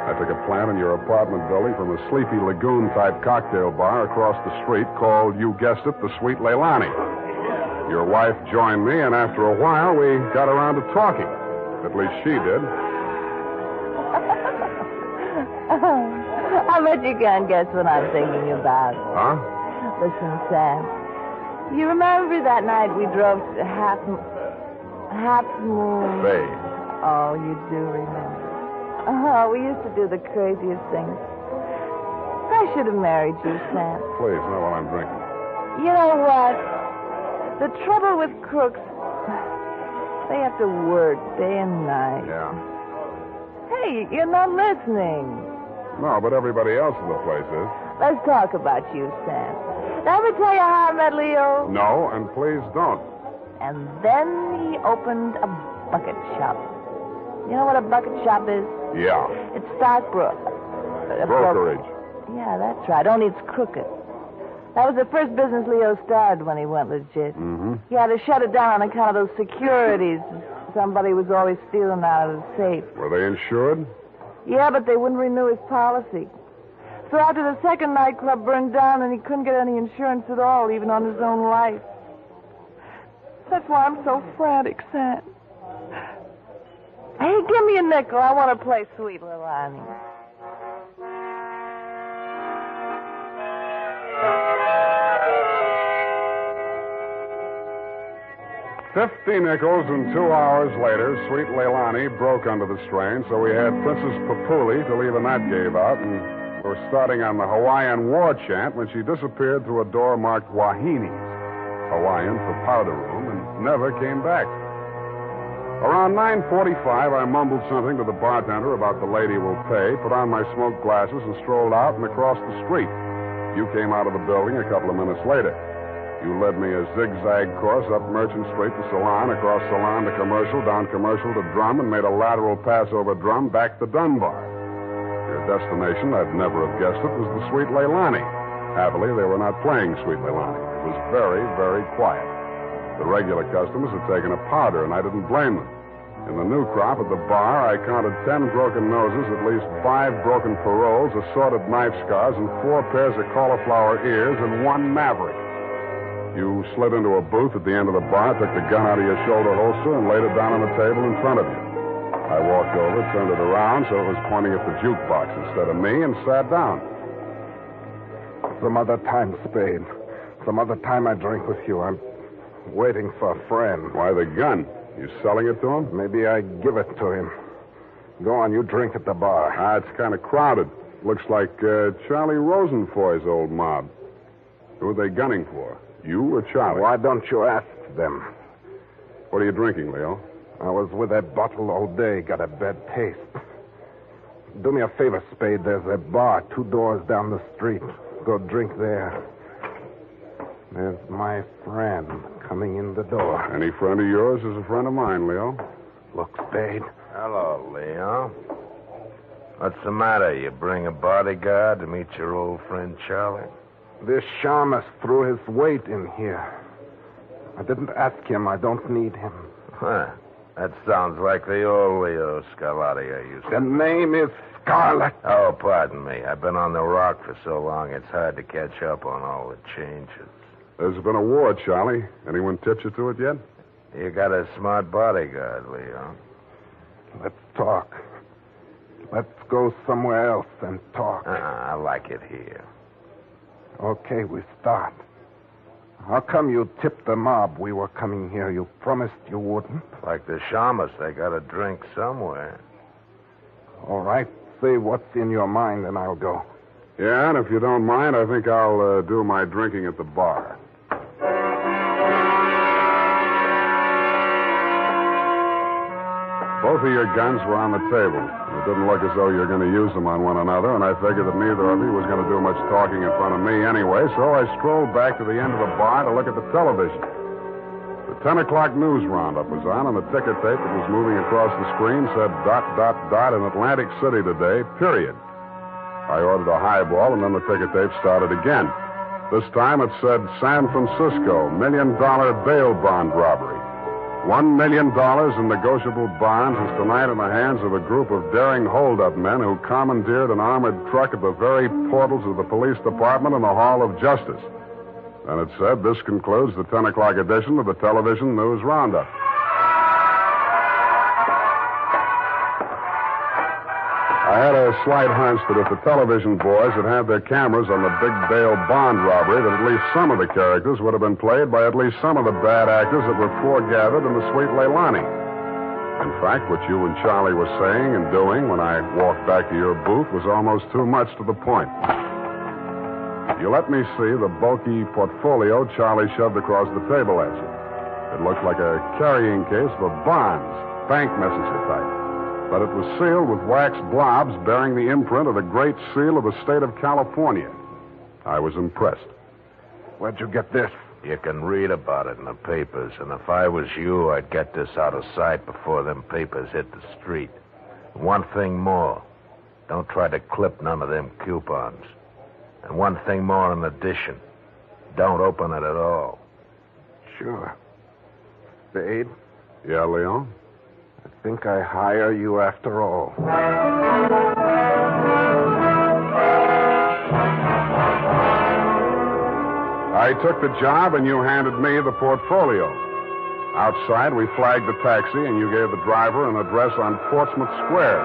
I took a plant in your apartment building from a sleepy lagoon-type cocktail bar across the street called, you guessed it, the Sweet Leilani. Your wife joined me, and after a while, we got around to talking. At least she did. I bet you can't guess what I'm thinking about. Huh? Listen, Sam. You remember that night we drove half Half Moon. Spade. Oh, you do remember. Oh, we used to do the craziest things. I should have married you, Sam. Please, not while I'm drinking. You know what? The trouble with crooks, they have to work day and night. Yeah. Hey, you're not listening. No, but everybody else in the place is. Let's talk about you, Sam. Did I ever tell you how I met Leo? No, and please don't. And then he opened a bucket shop. You know what a bucket shop is? Yeah. It's stockbrokerage. Brokerage. Yeah, that's right. Only it's crooked. That was the first business Leo started when he went legit. Mm-hmm. He had to shut it down on account of those securities somebody was always stealing out of the safe. Were they insured? Yeah, but they wouldn't renew his policy. So after the second nightclub burned down and he couldn't get any insurance at all, even on his own life. That's why I'm so frantic, Sam. Hey, give me a nickel. I want to play Sweet Little Annie. $50 nickels, and 2 hours later, Sweet Leilani broke under the strain, so we had Princess Papuli to leave a nut gave out, and we were starting on the Hawaiian war chant when she disappeared through a door marked Wahines, Hawaiian for powder room, and never came back. Around 9:45, I mumbled something to the bartender about the lady will pay, put on my smoked glasses, and strolled out and across the street. You came out of the building a couple of minutes later. You led me a zigzag course up Merchant Street to Salon, across Salon to Commercial, down Commercial to Drum, and made a lateral pass over Drum back to Dunbar. Your destination, I'd never have guessed it, was the Sweet Leilani. Happily, they were not playing Sweet Leilani. It was very, very quiet. The regular customers had taken a powder, and I didn't blame them. In the new crop at the bar, I counted 10 broken noses, at least 5 broken paroles, assorted knife scars, and 4 pairs of cauliflower ears, and 1 maverick. You slid into a booth at the end of the bar, took the gun out of your shoulder holster, and laid it down on the table in front of you. I walked over, turned it around so it was pointing at the jukebox instead of me, and sat down. Some other time, Spade. Some other time I drink with you. I'm waiting for a friend. Why the gun? You selling it to him? Maybe I give it to him. Go on, you drink at the bar. It's kind of crowded. Looks like Charlie Rosenfoy's old mob. Who are they gunning for? You or Charlie? Why don't you ask them? What are you drinking, Leo? I was with that bottle all day. Got a bad taste. Do me a favor, Spade. There's a bar 2 doors down the street. Go drink there. There's my friend coming in the door. Any friend of yours is a friend of mine, Leo. Look, Spade. Hello, Leo. What's the matter? You bring a bodyguard to meet your old friend Charlie? This shamus threw his weight in here. I didn't ask him. I don't need him. Huh. That sounds like the old Leo Scarlatti I used to... The name is Scarlet. Oh, pardon me. I've been on the rock for so long, it's hard to catch up on all the changes. There's been a war, Charlie. Anyone tipped you to it yet? You got a smart bodyguard, Leo. Let's talk. Let's go somewhere else and talk. I like it here. Okay, we start. How come you tipped the mob we were coming here? You promised you wouldn't. Like the shamus, they got to drink somewhere. All right. Say what's in your mind, and I'll go. Yeah, and if you don't mind, I think I'll do my drinking at the bar. Both of your guns were on the table. It didn't look as though you were going to use them on one another, and I figured that neither of you was going to do much talking in front of me anyway, so I strolled back to the end of the bar to look at the television. The 10 o'clock news roundup was on, and the ticker tape that was moving across the screen said ... in Atlantic City today, period. I ordered a highball, and then the ticker tape started again. This time it said San Francisco, $1 million bail bond robbery. $1 million in negotiable bonds is tonight in the hands of a group of daring hold-up men who commandeered an armored truck at the very portals of the police department and the Hall of Justice. And it said, this concludes the 10 o'clock edition of the Television News Roundup. I had a slight hunch that if the television boys had had their cameras on the big bail bond robbery, that at least some of the characters would have been played by at least some of the bad actors that were foregathered in the Sweet Leilani. In fact, what you and Charlie were saying and doing when I walked back to your booth was almost too much to the point. You let me see the bulky portfolio Charlie shoved across the table at you. It looked like a carrying case for bonds, bank messenger type. But it was sealed with wax blobs bearing the imprint of the Great Seal of the state of California. I was impressed. Where'd you get this? You can read about it in the papers, and if I was you, I'd get this out of sight before them papers hit the street. And one thing more. Don't try to clip none of them coupons. And one thing more in addition. Don't open it at all. Sure. Spade? Yeah, Leon? I think I hire you after all. I took the job, and you handed me the portfolio. Outside, we flagged the taxi, and you gave the driver an address on Portsmouth Square.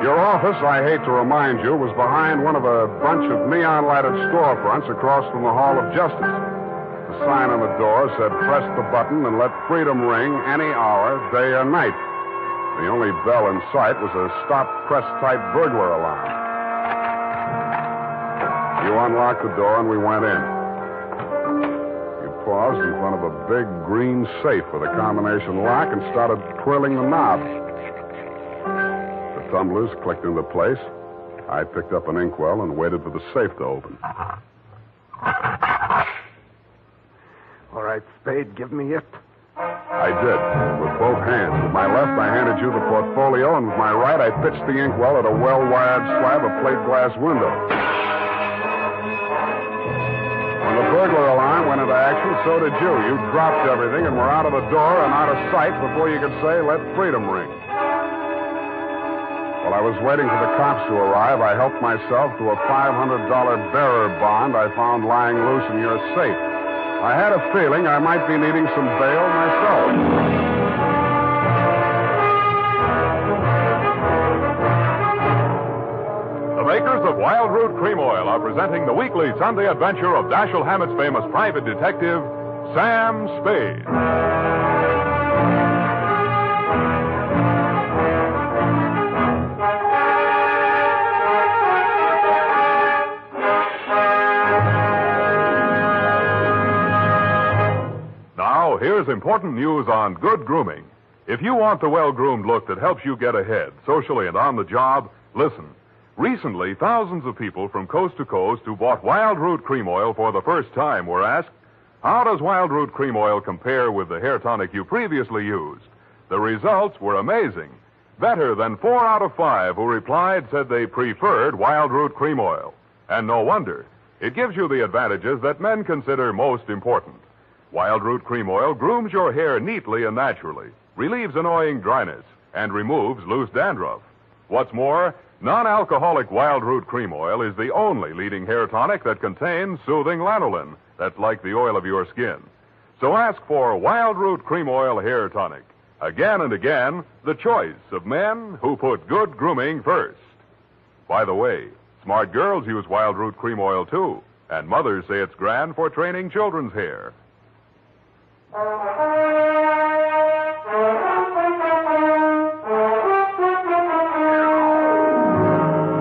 Your office, I hate to remind you, was behind one of a bunch of neon-lighted storefronts across from the Hall of Justice. The sign on the door said, "Press the button and let freedom ring any hour, day or night." The only bell in sight was a stop-press-type burglar alarm. You unlocked the door, and we went in. You paused in front of a big green safe with a combination lock and started twirling the knob. The tumblers clicked into place. I picked up an inkwell and waited for the safe to open. All right, Spade, give me it. I did, with both hands. With my left, I handed you the portfolio, and with my right, I pitched the inkwell at a well-wired slab of plate glass window. When the burglar alarm went into action, so did you. You dropped everything and were out of the door and out of sight before you could say, "Let freedom ring." While I was waiting for the cops to arrive, I helped myself to a $500 bearer bond I found lying loose in your safe. I had a feeling I might be needing some bail myself. The makers of Wild Root Cream Oil are presenting the weekly Sunday adventure of Dashiell Hammett's famous private detective, Sam Spade. Now, here's important news on good grooming. If you want the well-groomed look that helps you get ahead, socially and on the job, listen. Recently, thousands of people from coast to coast who bought Wild Root Cream Oil for the first time were asked, how does Wild Root Cream Oil compare with the hair tonic you previously used? The results were amazing. Better than 4 out of 5 who replied said they preferred Wild Root Cream Oil. And no wonder. It gives you the advantages that men consider most important. Wild Root Cream Oil grooms your hair neatly and naturally, relieves annoying dryness, and removes loose dandruff. What's more, non-alcoholic Wild Root Cream Oil is the only leading hair tonic that contains soothing lanolin. That's like the oil of your skin. So ask for Wild Root Cream Oil Hair Tonic. Again and again, the choice of men who put good grooming first. By the way, smart girls use Wild Root Cream Oil too, and mothers say it's grand for training children's hair.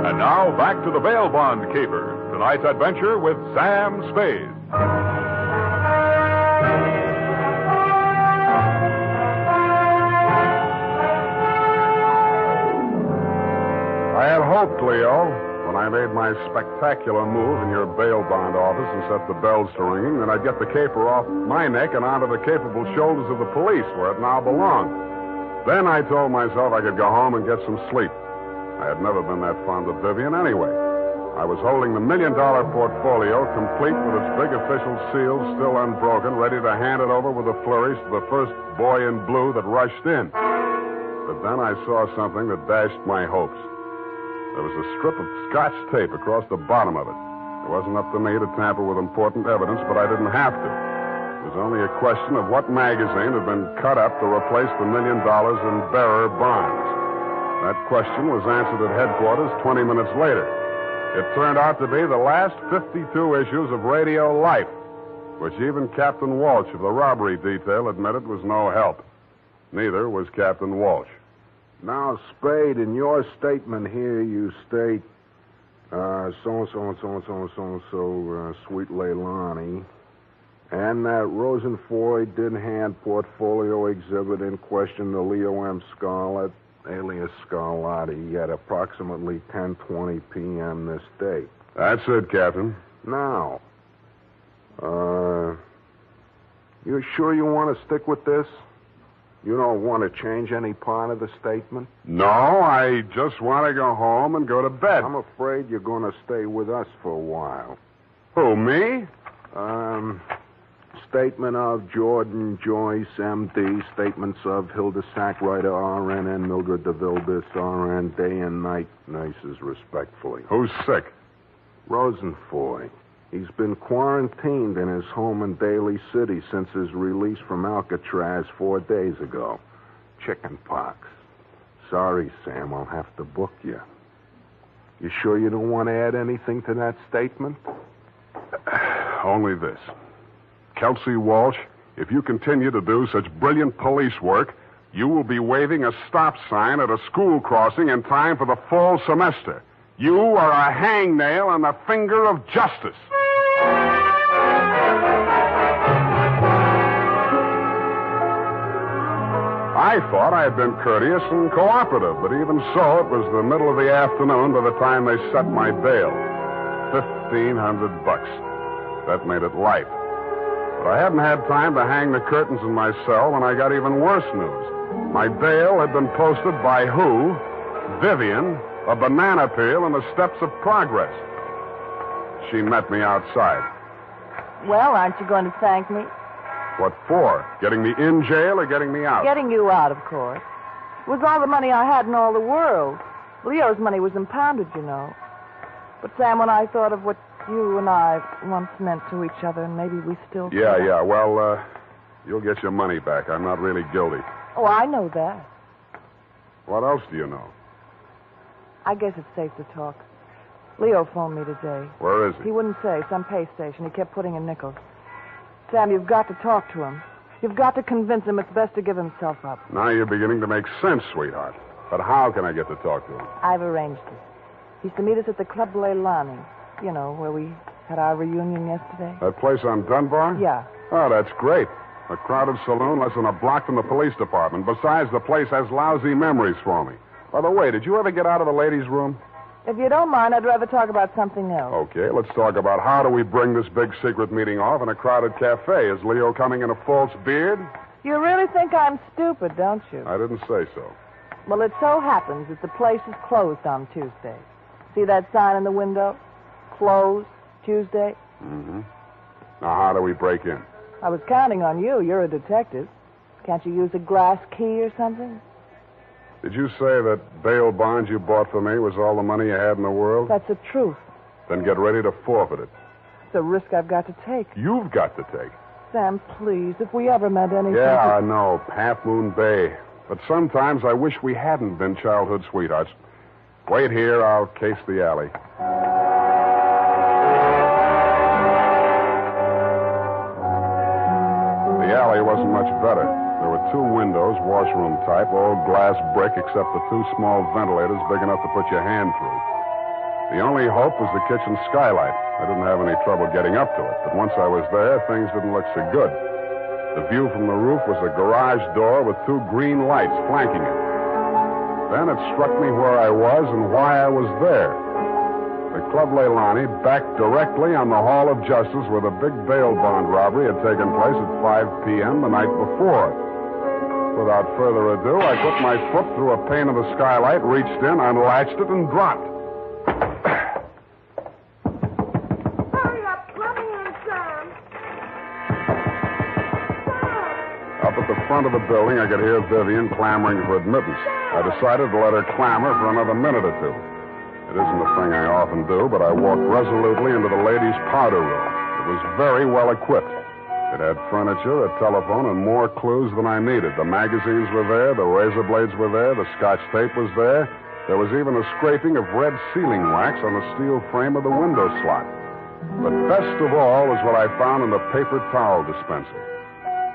And now, back to the bail bond caper. Tonight's adventure with Sam Spade. I had hoped, Leo, when I made my spectacular move in your bail bond office and set the bells to ringing, that I'd get the caper off my neck and onto the capable shoulders of the police, where it now belonged. Then I told myself I could go home and get some sleep. I had never been that fond of Vivian anyway. I was holding the $1 million portfolio, complete with its big official seal still unbroken, ready to hand it over with a flourish to the first boy in blue that rushed in. But then I saw something that dashed my hopes. There was a strip of Scotch tape across the bottom of it. It wasn't up to me to tamper with important evidence, but I didn't have to. It was only a question of what magazine had been cut up to replace the $1 million in bearer bonds. That question was answered at headquarters 20 minutes later. It turned out to be the last 52 issues of Radio Life, which even Captain Walsh of the robbery detail admitted was no help. Neither was Captain Walsh. Now, Spade, in your statement here, you state, so-and-so, Sweet Leilani, and that Rosenfoy did hand portfolio exhibit in question to Leo M. Scarlett, alias Scarlatti, at approximately 10:20 p.m. this date. That's it, Captain. Now, you sure you want to stick with this? You don't want to change any part of the statement? No, I just want to go home and go to bed. I'm afraid you're going to stay with us for a while. Who, me? Statement of Jordan Joyce, M.D. Statements of Hilda Sackwriter, R.N. and Mildred DeVilbiss, R.N. Day and night nurses, respectfully. Who's sick? Rosenfoy. He's been quarantined in his home in Daly City since his release from Alcatraz 4 days ago. Chicken pox. Sorry, Sam, I'll have to book you. You sure you don't want to add anything to that statement? Only this. Kelsey Walsh, if you continue to do such brilliant police work, you will be waving a stop sign at a school crossing in time for the fall semester. You are a hangnail on the finger of justice. I thought I had been courteous and cooperative, but even so, it was the middle of the afternoon by the time they set my bail. $1,500. That made it light. But I hadn't had time to hang the curtains in my cell when I got even worse news. My bail had been posted by who? Vivian, a banana peel in the steps of progress. She met me outside. Well, aren't you going to thank me? What for? Getting me in jail or getting me out? Getting you out, of course. It was all the money I had in all the world. Leo's money was impounded, you know. But, Sam, when I thought of what you and I once meant to each other, and maybe we still do. Yeah. Well, you'll get your money back. I'm not really guilty. Oh, I know that. What else do you know? I guess it's safe to talk. Leo phoned me today. Where is he? He wouldn't say. Some pay station. He kept putting in nickels. Sam, you've got to talk to him. You've got to convince him it's best to give himself up. Now you're beginning to make sense, sweetheart. But how can I get to talk to him? I've arranged it. He's to meet us at the Club Leilani. You know, where we had our reunion yesterday. That place on Dunbar? Yeah. Oh, that's great. A crowded saloon less than a block from the police department. Besides, the place has lousy memories for me. By the way, did you ever get out of the ladies' room? If you don't mind, I'd rather talk about something else. Okay, let's talk about how do we bring this big secret meeting off in a crowded cafe. Is Leo coming in a false beard? You really think I'm stupid, don't you? I didn't say so. Well, it so happens that the place is closed on Tuesday. See that sign in the window? Closed Tuesday. Mm-hmm. Now, how do we break in? I was counting on you. You're a detective. Can't you use a glass key or something? Did you say that bail bond you bought for me was all the money you had in the world? That's the truth. Then get ready to forfeit it. It's a risk I've got to take. You've got to take. Sam, please, if we ever meant anything... Yeah, I know. Half Moon Bay. But sometimes I wish we hadn't been childhood sweethearts. Wait here. I'll case the alley. The alley wasn't much better. There were 2 windows, washroom type, all glass brick except the 2 small ventilators big enough to put your hand through. The only hope was the kitchen skylight. I didn't have any trouble getting up to it, but once I was there, things didn't look so good. The view from the roof was a garage door with 2 green lights flanking it. Then it struck me where I was and why I was there. The Club Leilani backed directly on the Hall of Justice where the big bail bond robbery had taken place at 5 p.m. the night before. Without further ado, I put my foot through a pane of the skylight, reached in, unlatched it, and dropped. Hurry up. Let me in, Sam. Up at the front of the building, I could hear Vivian clamoring for admittance. I decided to let her clamor for another minute or two. It isn't a thing I often do, but I walked resolutely into the ladies' powder room. It was very well equipped. It had furniture, a telephone, and more clues than I needed. The magazines were there, the razor blades were there, the Scotch tape was there. There was even a scraping of red sealing wax on the steel frame of the window slot. But best of all is what I found in the paper towel dispenser.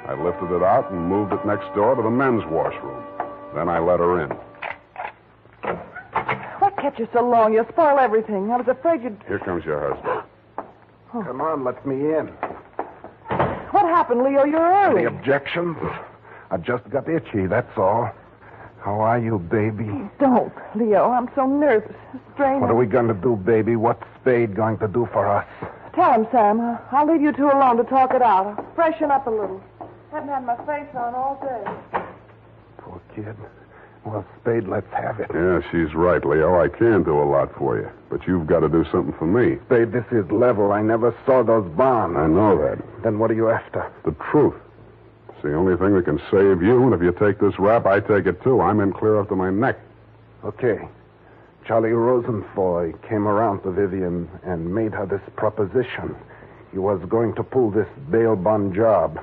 I lifted it out and moved it next door to the men's washroom. Then I let her in. What kept you so long? You'll spoil everything. I was afraid you'd... Here comes your husband. Come on, let me in. What happened, Leo? You're early. Any objections? I just got itchy, that's all. How are you, baby? Don't, Leo. I'm so nervous. Strained. What are we going to do, baby? What's Spade going to do for us? Tell him, Sam. I'll leave you two alone to talk it out. I'll freshen up a little. Haven't had my face on all day. Poor kid. Well, Spade, let's have it. Yeah, she's right, Leo. I can do a lot for you. But you've got to do something for me. Spade, this is level. I never saw those bonds. I know that. Then what are you after? The truth. It's the only thing that can save you, and if you take this rap, I take it too. I'm in clear up to my neck. Okay. Charlie Rosenfoy came around to Vivian and made her this proposition. He was going to pull this bail bond job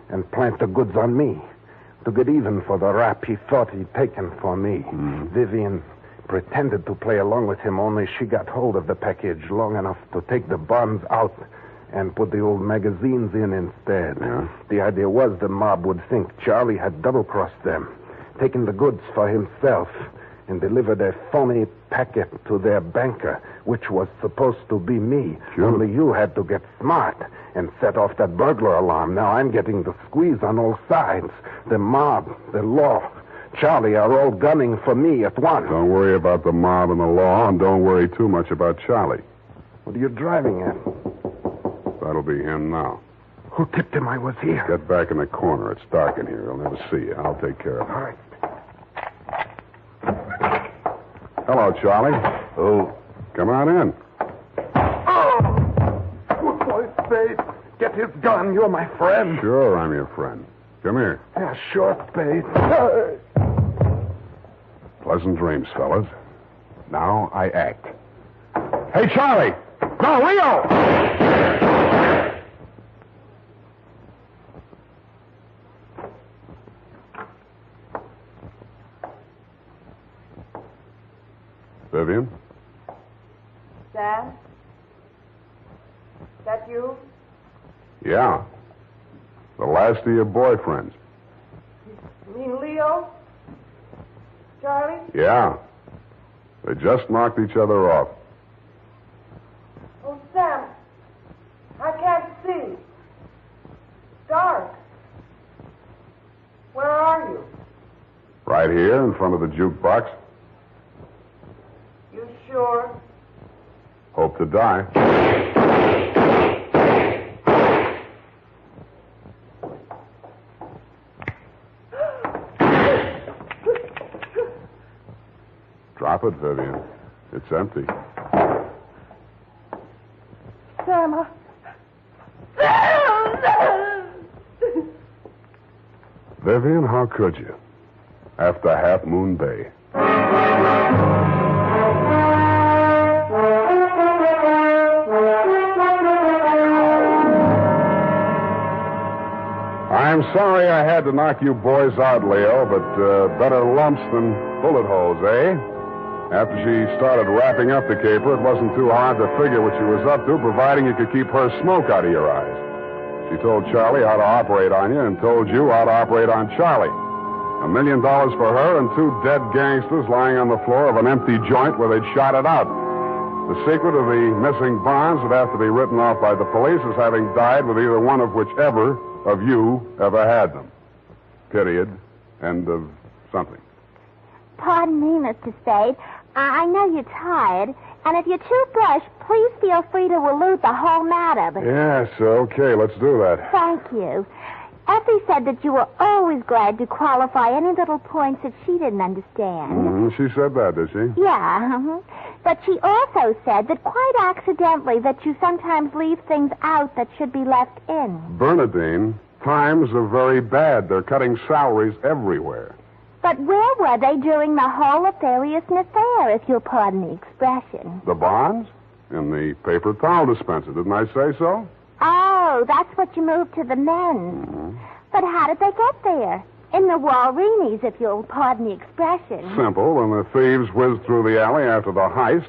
and plant the goods on me to get even for the rap he thought he'd taken for me. Mm-hmm. Vivian pretended to play along with him, only she got hold of the package long enough to take the bonds out and put the old magazines in instead. Yeah. The idea was the mob would think Charlie had double-crossed them, taken the goods for himself, and delivered a phony packet to their banker, which was supposed to be me. Sure. Only you had to get smart and set off that burglar alarm. Now I'm getting the squeeze on all sides. The mob, the law, Charlie are all gunning for me at once. Don't worry about the mob and the law, and don't worry too much about Charlie. What are you driving at? That'll be him now. Who tipped him I was here? Get back in the corner. It's dark in here. He'll never see you. I'll take care of him. All right. Hello, Charlie. Oh. Come on in. Oh! Good boy, Spade. Get his gun. You're my friend. Sure, I'm your friend. Come here. Yeah, sure, Spade. Pleasant dreams, fellas. Now I act. Hey, Charlie! No, Leo! Vivian? Sam? That you? Yeah. The last of your boyfriends. You mean Leo? Charlie? Yeah. They just knocked each other off. Oh, Sam. I can't see. Dark. Where are you? Right here in front of the jukebox. You sure? Hope to die. Drop it, Vivian. It's empty. Sam, Vivian, how could you? After Half Moon Bay. I'm sorry I had to knock you boys out, Leo, but better lumps than bullet holes, eh? After she started wrapping up the caper, it wasn't too hard to figure what she was up to, providing you could keep her smoke out of your eyes. She told Charlie how to operate on you and told you how to operate on Charlie. $1 million for her and 2 dead gangsters lying on the floor of an empty joint where they'd shot it out. The secret of the missing bonds would have to be written off by the police as having died with either one of whichever of you ever had them. Period. End of something. Pardon me, Mr. Spade. I know you're tired, and if you're too brushed, please feel free to allude the whole matter. But Yes, okay, let's do that. thank you. Effie said that you were always glad to qualify any little points that she didn't understand. Mm-hmm. She said that, did she? Yeah, but she also said that quite accidentally that you sometimes leave things out that should be left in. Bernadine, times are very bad. They're cutting salaries everywhere. But where were they during the whole nefariousness affair, if you'll pardon the expression? The bonds? In the paper towel dispenser. Didn't I say so? Oh, that's what you moved to the men's. Mm-hmm. But how did they get there? In the Walreenies, if you'll pardon the expression. Simple. When the thieves whizzed through the alley after the heist,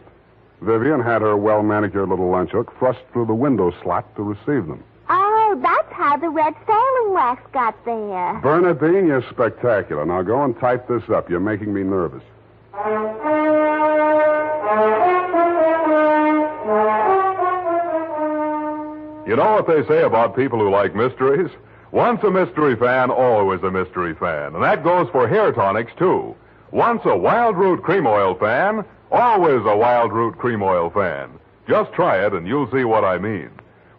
Vivian had her well-manicured little lunch hook thrust through the window slot to receive them. Oh, that's how the red sailing wax got there. Bernadine, you're spectacular. Now go and type this up. You're making me nervous. You know what they say about people who like mysteries? Once a mystery fan, always a mystery fan. And that goes for hair tonics, too. Once a Wild Root Cream Oil fan, always a Wild Root Cream Oil fan. Just try it and you'll see what I mean.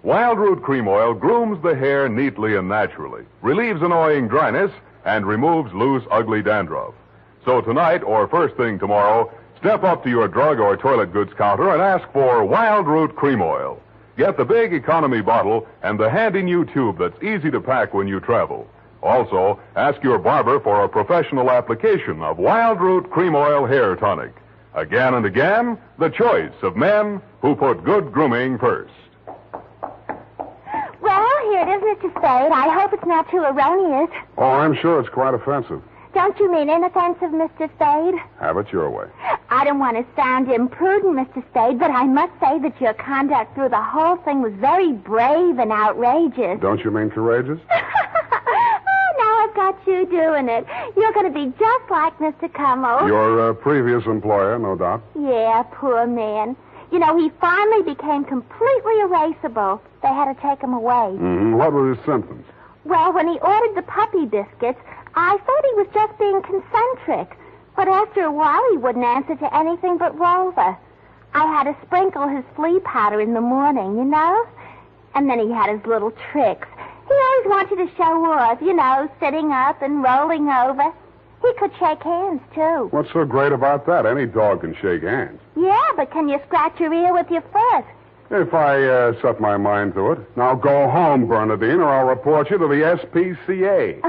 Wild Root Cream Oil grooms the hair neatly and naturally, relieves annoying dryness, and removes loose, ugly dandruff. So tonight, or first thing tomorrow, step up to your drug or toilet goods counter and ask for Wild Root Cream Oil. Get the big economy bottle and the handy new tube that's easy to pack when you travel. Also, ask your barber for a professional application of Wild Root Cream Oil Hair Tonic. Again and again, the choice of men who put good grooming first. Well, here it is, Mr. Spade. I hope it's not too erroneous. Oh, I'm sure it's quite offensive. Don't you mean inoffensive, Mr. Spade? Have it your way. I don't want to sound imprudent, Mr. Spade, but I must say that your conduct through the whole thing was very brave and outrageous. Don't you mean courageous? Oh, now I've got you doing it. You're going to be just like Mr. Cummel. Your previous employer, no doubt. Yeah, poor man. You know, he finally became completely erasable. They had to take him away. Mm-hmm. What were his symptoms? Well, when he ordered the puppy biscuits, I thought he was just being concentric. But after a while, he wouldn't answer to anything but Rover. I had to sprinkle his flea powder in the morning, you know? And then he had his little tricks. He always wanted to show off, you know, sitting up and rolling over. He could shake hands, too. What's so great about that? Any dog can shake hands. Yeah, but can you scratch your ear with your foot? If I set my mind to it. Now go home, Bernadine, or I'll report you to the SPCA.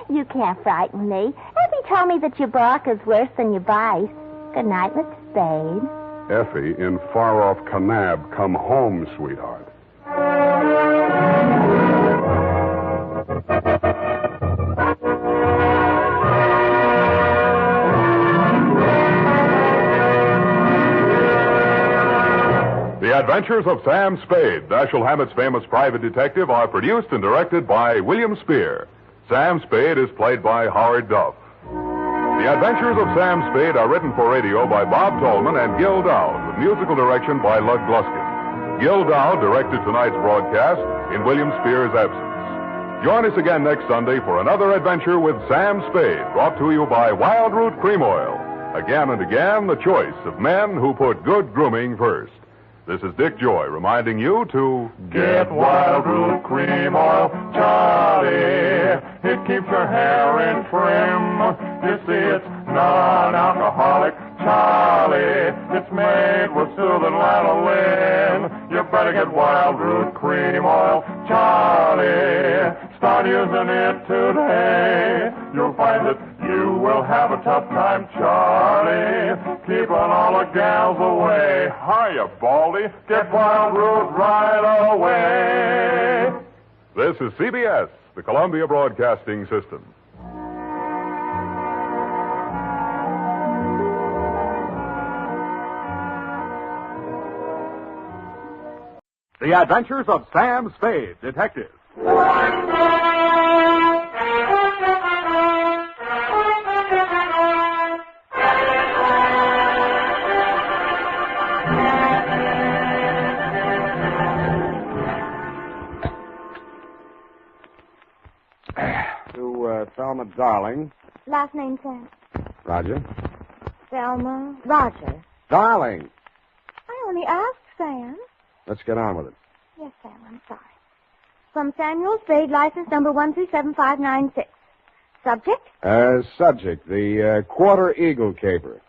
You can't frighten me. Effie told me that your bark is worse than your bite. Good night, Mr. Spade. Effie, in far-off Kanab, come home, sweetheart. The Adventures of Sam Spade, Dashiell Hammett's famous private detective, are produced and directed by William Spear. Sam Spade is played by Howard Duff. The Adventures of Sam Spade are written for radio by Bob Tolman and Gil Dowd, with musical direction by Lud Gluskin. Gil Dowd directed tonight's broadcast in William Spear's absence. Join us again next Sunday for another adventure with Sam Spade, brought to you by Wild Root Cream Oil. Again and again, the choice of men who put good grooming first. This is Dick Joy reminding you to get Wild Root Cream Oil, Charlie. It keeps your hair in trim. You see, it's non-alcoholic, Charlie. It's made with soothing lanolin. You better get Wild Root Cream Oil, Charlie. Start using it today. You'll find that you will have a tough time, Charlie, keeping all the gals away. Hiya, Baldy. Get Wild Root right away. This is CBS, the Columbia Broadcasting System. The Adventures of Sam Spade, Detective. To Thelma Darling. Last name, Sam. Roger. Thelma Roger. Darling. I only asked, Sam. Let's get on with it. Yes, Sam, I'm sorry. From Samuel Spade, license number 1375596. Subject? Subject, the Quarter Eagle caper.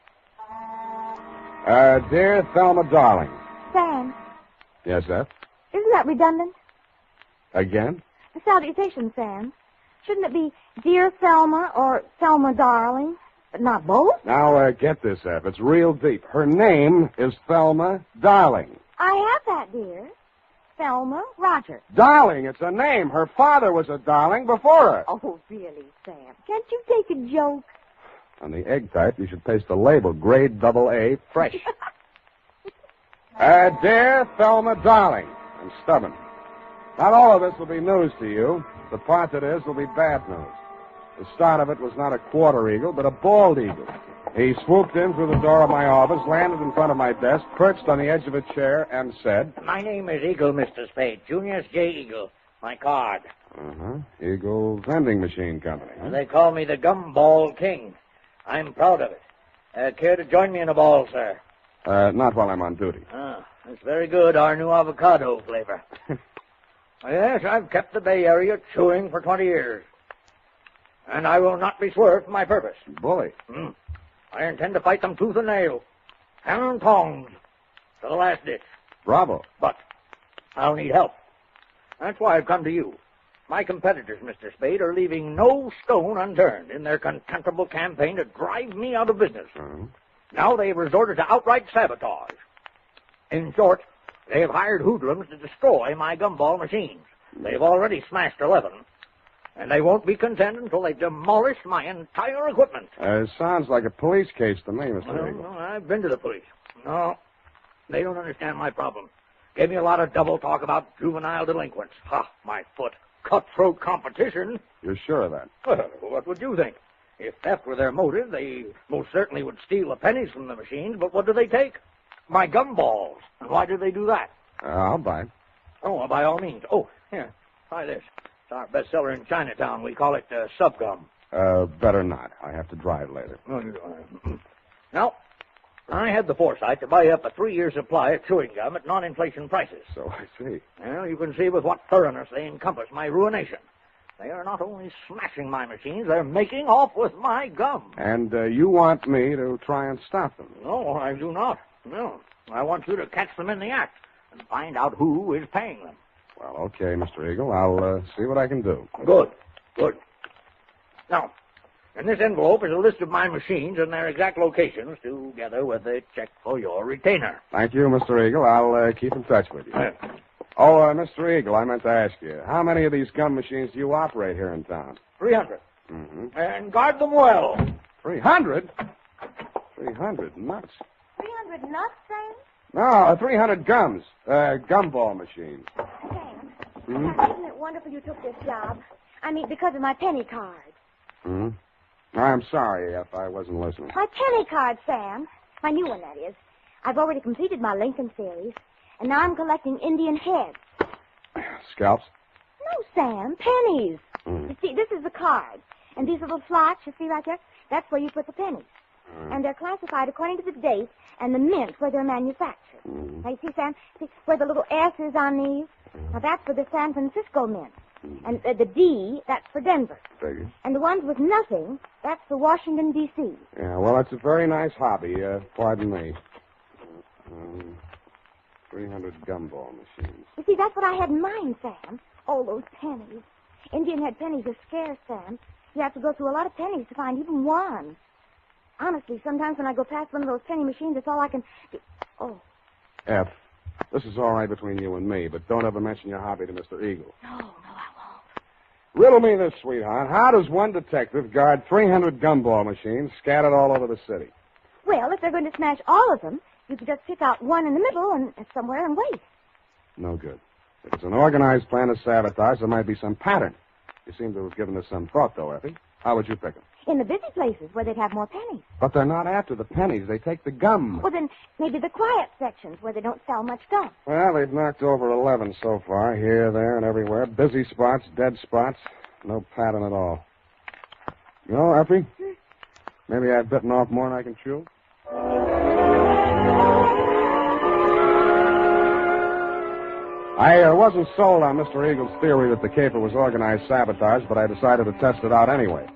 Dear Thelma Darling. Sam, Yes, sir? isn't that redundant? Again? The salutation, Sam. Shouldn't it be Dear Thelma or Thelma Darling, but not both? Now, get this, F. It's real deep. Her name is Thelma Darling. I have that, dear. Thelma, Roger. Darling, it's a name. Her father was a darling before her. Oh, really, Sam? Can't you take a joke? On the egg type, you should paste a label, grade AA, fresh. Dear Thelma Darling, I'm stubborn. Not all of this will be news to you. The part that is will be bad news. The start of it was not a quarter eagle, but a bald eagle. He swooped in through the door of my office, landed in front of my desk, perched on the edge of a chair, and said... My name is Eagle, Mr. Spade. Junius J. Eagle. My card. Eagle Vending Machine Company. They call me the Gumball King. I'm proud of it. Care to join me in a ball, sir? Not while I'm on duty. That's very good, our new avocado flavor. Yes, I've kept the Bay Area chewing for 20 years. And I will not be swerved from my purpose. Bully. I intend to fight them tooth and nail. Hammer and tongs. To the last ditch. Bravo. But I'll need help. That's why I've come to you. My competitors, Mr. Spade, are leaving no stone unturned in their contemptible campaign to drive me out of business. Now they've resorted to outright sabotage. In short, they have hired hoodlums to destroy my gumball machines. They've already smashed 11. And they won't be content until they've demolished my entire equipment. Sounds like a police case to me, Mr. Eagle. Well, I've been to the police. No, they don't understand my problem. Gave me a lot of double talk about juvenile delinquents. Ha, my foot. Cutthroat competition. You're sure of that? Well, what would you think? If theft were their motive, they most certainly would steal the pennies from the machines, but what do they take? My gumballs. And why do they do that? I'll buy it. Oh, well, by all means. Oh, here, try this. It's our bestseller in Chinatown. We call it Subgum. Better not. I have to drive later. Now, I had the foresight to buy up a 3-year supply of chewing gum at non-inflation prices. So I see. Well, you can see with what thoroughness they encompass my ruination. They are not only smashing my machines, they're making off with my gum. And you want me to try and stop them? No, I do not. No. I want you to catch them in the act and find out who is paying them. Well, okay, Mr. Eagle. I'll see what I can do. Good. Now, in this envelope is a list of my machines and their exact locations, together with a check for your retainer. Thank you, Mr. Eagle. I'll keep in touch with you. Mr. Eagle, I meant to ask you, how many of these gum machines do you operate here in town? 300. And guard them well. 300? 300 nuts. 300 nuts, Sam? No, 300 gums. Gumball machines. Sam, isn't it wonderful you took this job? I mean, because of my penny card. I'm sorry if I wasn't listening. My penny card, Sam. My new one, that is. I've already completed my Lincoln series, and now I'm collecting Indian heads. Scalps? No, Sam, pennies. You see, this is the card, and these little slots you see right there, that's where you put the pennies. And they're classified according to the date and the mint where they're manufactured. Now, you see, Sam, see where the little S is on these? Now, that's for the San Francisco mint. And the D, that's for Denver. Figures. And the ones with nothing, that's for Washington, D.C. Yeah, well, that's a very nice hobby. Pardon me. 300 gumball machines. You see, that's what I had in mind, Sam. Oh, those pennies. Indian head pennies are scarce, Sam. You have to go through a lot of pennies to find even one. Honestly, sometimes when I go past one of those penny machines, that's all I can do. Oh. F, this is all right between you and me, but don't ever mention your hobby to Mr. Eagle. No, I won't. Riddle me this, sweetheart. How does one detective guard 300 gumball machines scattered all over the city? Well, if they're going to smash all of them, you could just pick out one in the middle and somewhere and wait. No good. If it's an organized plan of sabotage, there might be some pattern. You seem to have given this some thought, though, Effie. How would you pick them? In the busy places where they'd have more pennies. But they're not after the pennies. They take the gum. Well, then maybe the quiet sections where they don't sell much gum. Well, they've knocked over 11 so far, here, there, and everywhere. Busy spots, dead spots. No pattern at all. You know, Effie, maybe I've bitten off more than I can chew. I wasn't sold on Mr. Eagle's theory that the caper was organized sabotage, but I decided to test it out anyway.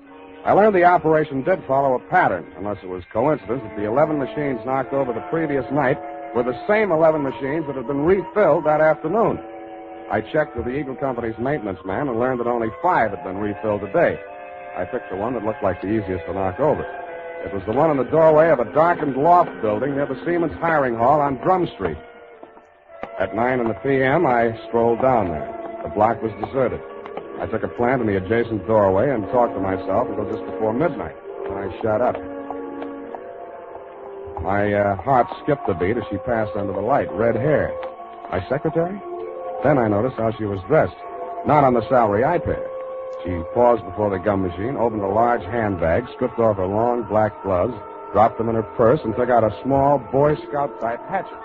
I learned the operation did follow a pattern, unless it was coincidence that the 11 machines knocked over the previous night were the same 11 machines that had been refilled that afternoon. I checked with the Eagle Company's maintenance man and learned that only 5 had been refilled today. I picked the one that looked like the easiest to knock over. It was the one in the doorway of a darkened loft building near the Siemens hiring hall on Drum Street. At 9 p.m., I strolled down there. The block was deserted. I took a plant in the adjacent doorway and talked to myself until just before midnight. I shut up. My heart skipped a beat as she passed under the light. Red hair. My secretary? Then I noticed how she was dressed. Not on the salary I paid. She paused before the gum machine, opened a large handbag, stripped off her long black gloves, dropped them in her purse, and took out a small Boy Scout-type hatchet.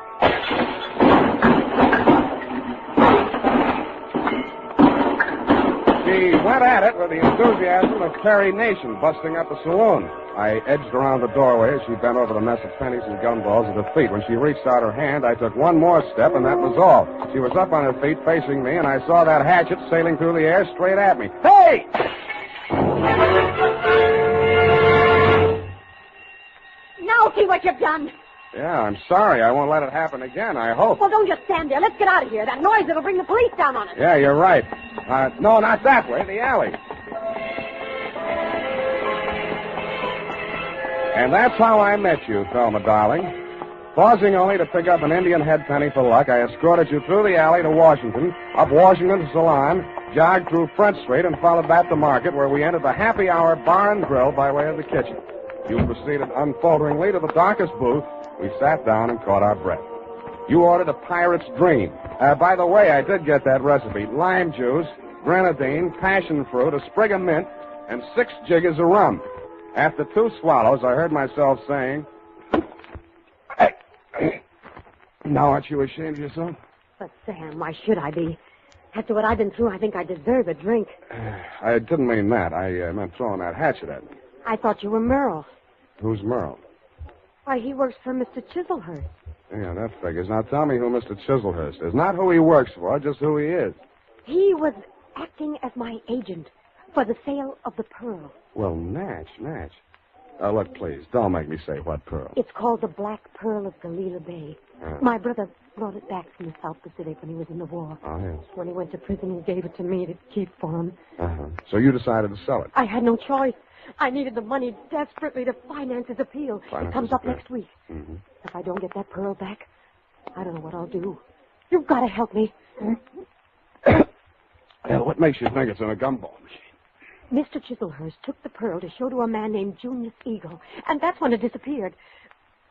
She went at it with the enthusiasm of Perry Nation busting up a saloon. I edged around the doorway as she bent over the mess of pennies and gumballs at her feet. When she reached out her hand, I took one more step, and that was all. She was up on her feet, facing me, and I saw that hatchet sailing through the air straight at me. Hey! Now see what you've done. Yeah, I'm sorry. I won't let it happen again, I hope. Well, don't just stand there. Let's get out of here. That noise will bring the police down on us. Yeah, you're right. No, not that way. The alley. And that's how I met you, Thelma, darling. Pausing only to pick up an Indian head penny for luck, I escorted you through the alley to Washington, up Washington to Salon, jogged through Front Street, and followed back to Market, where we entered the Happy Hour Bar and Grill by way of the kitchen. You proceeded unfalteringly to the darkest booth. We sat down and caught our breath. You ordered a pirate's dream. By the way, I did get that recipe. Lime juice, grenadine, passion fruit, a sprig of mint, and 6 jiggers of rum. After 2 swallows, I heard myself saying, now aren't you ashamed of yourself? But, Sam, why should I be? After what I've been through, I think I deserve a drink. I didn't mean that. I meant throwing that hatchet at me. I thought you were Merle. Who's Merle? Why, he works for Mr. Chiselhurst. Yeah, that figures. Now tell me who Mr. Chiselhurst is. Not who he works for, just who he is. He was acting as my agent for the sale of the pearl. Well, Natch. Look, please, don't make me say what pearl. It's called the Black Pearl of Galila Bay. My brother brought it back from the South Pacific when he was in the war. Oh, yes. When he went to prison, he gave it to me to keep for him. So you decided to sell it? I had no choice. I needed the money desperately to finance his appeal. It comes up next week. Mm-hmm. If I don't get that pearl back, I don't know what I'll do. You've got to help me. Well, what makes you think it's in a gumball machine? Mr. Chiselhurst took the pearl to show to a man named Junius Eagle, and that's when it disappeared.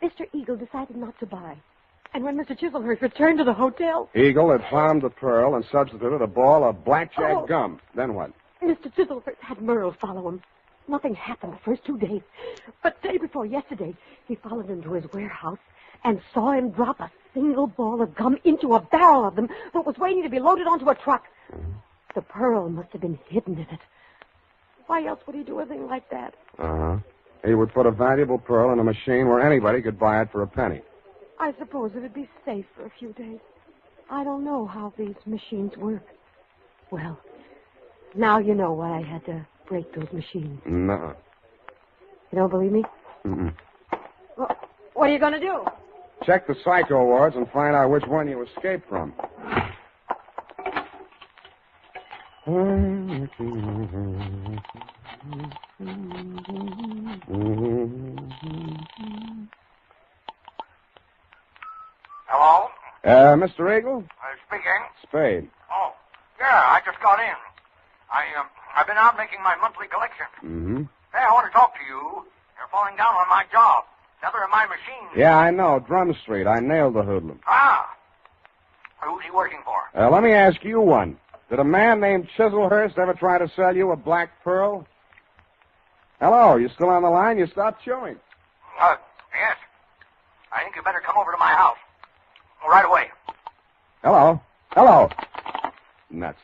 Mr. Eagle decided not to buy. And when Mr. Chiselhurst returned to the hotel... Eagle had found the pearl and substituted a ball of blackjack gum. Then what? Mr. Chiselhurst had Merle follow him. Nothing happened the first 2 days. But day before yesterday, he followed him to his warehouse and saw him drop a single ball of gum into a barrel of them that was waiting to be loaded onto a truck. The pearl must have been hidden in it. Why else would he do a thing like that? He would put a valuable pearl in a machine where anybody could buy it for a penny. I suppose it'd be safe for a few days. I don't know how these machines work. Well, now you know why I had to break those machines. No. You don't believe me? Mm-mm. Well, what are you going to do? Check the psycho wards and find out which one you escaped from. Hello? Mr. Eagle? Speaking. Spade. Oh, yeah, I just got in. I've been out making my monthly collection. Mm-hmm. Hey, I want to talk to you. You're falling down on my job. Another of my machines. Yeah, I know. Drum Street. I nailed the hoodlum. Ah. Who's he working for? Let me ask you one. Did a man named Chiselhurst ever try to sell you a black pearl? Hello, you still on the line? You stopped chewing. Yes. I think you better come over to my house. Right away. Hello. Nuts.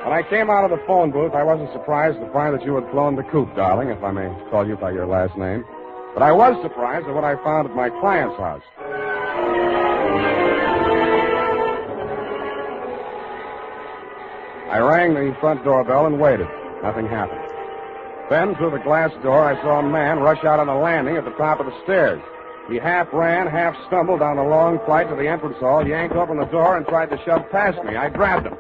When I came out of the phone booth, I wasn't surprised to find that you had flown the coop, darling, if I may call you by your last name. But I was surprised at what I found at my client's house. I rang the front doorbell and waited. Nothing happened. Then, through the glass door, I saw a man rush out on the landing at the top of the stairs. He half ran, half stumbled down the long flight to the entrance hall, yanked open the door, and tried to shove past me. I grabbed him.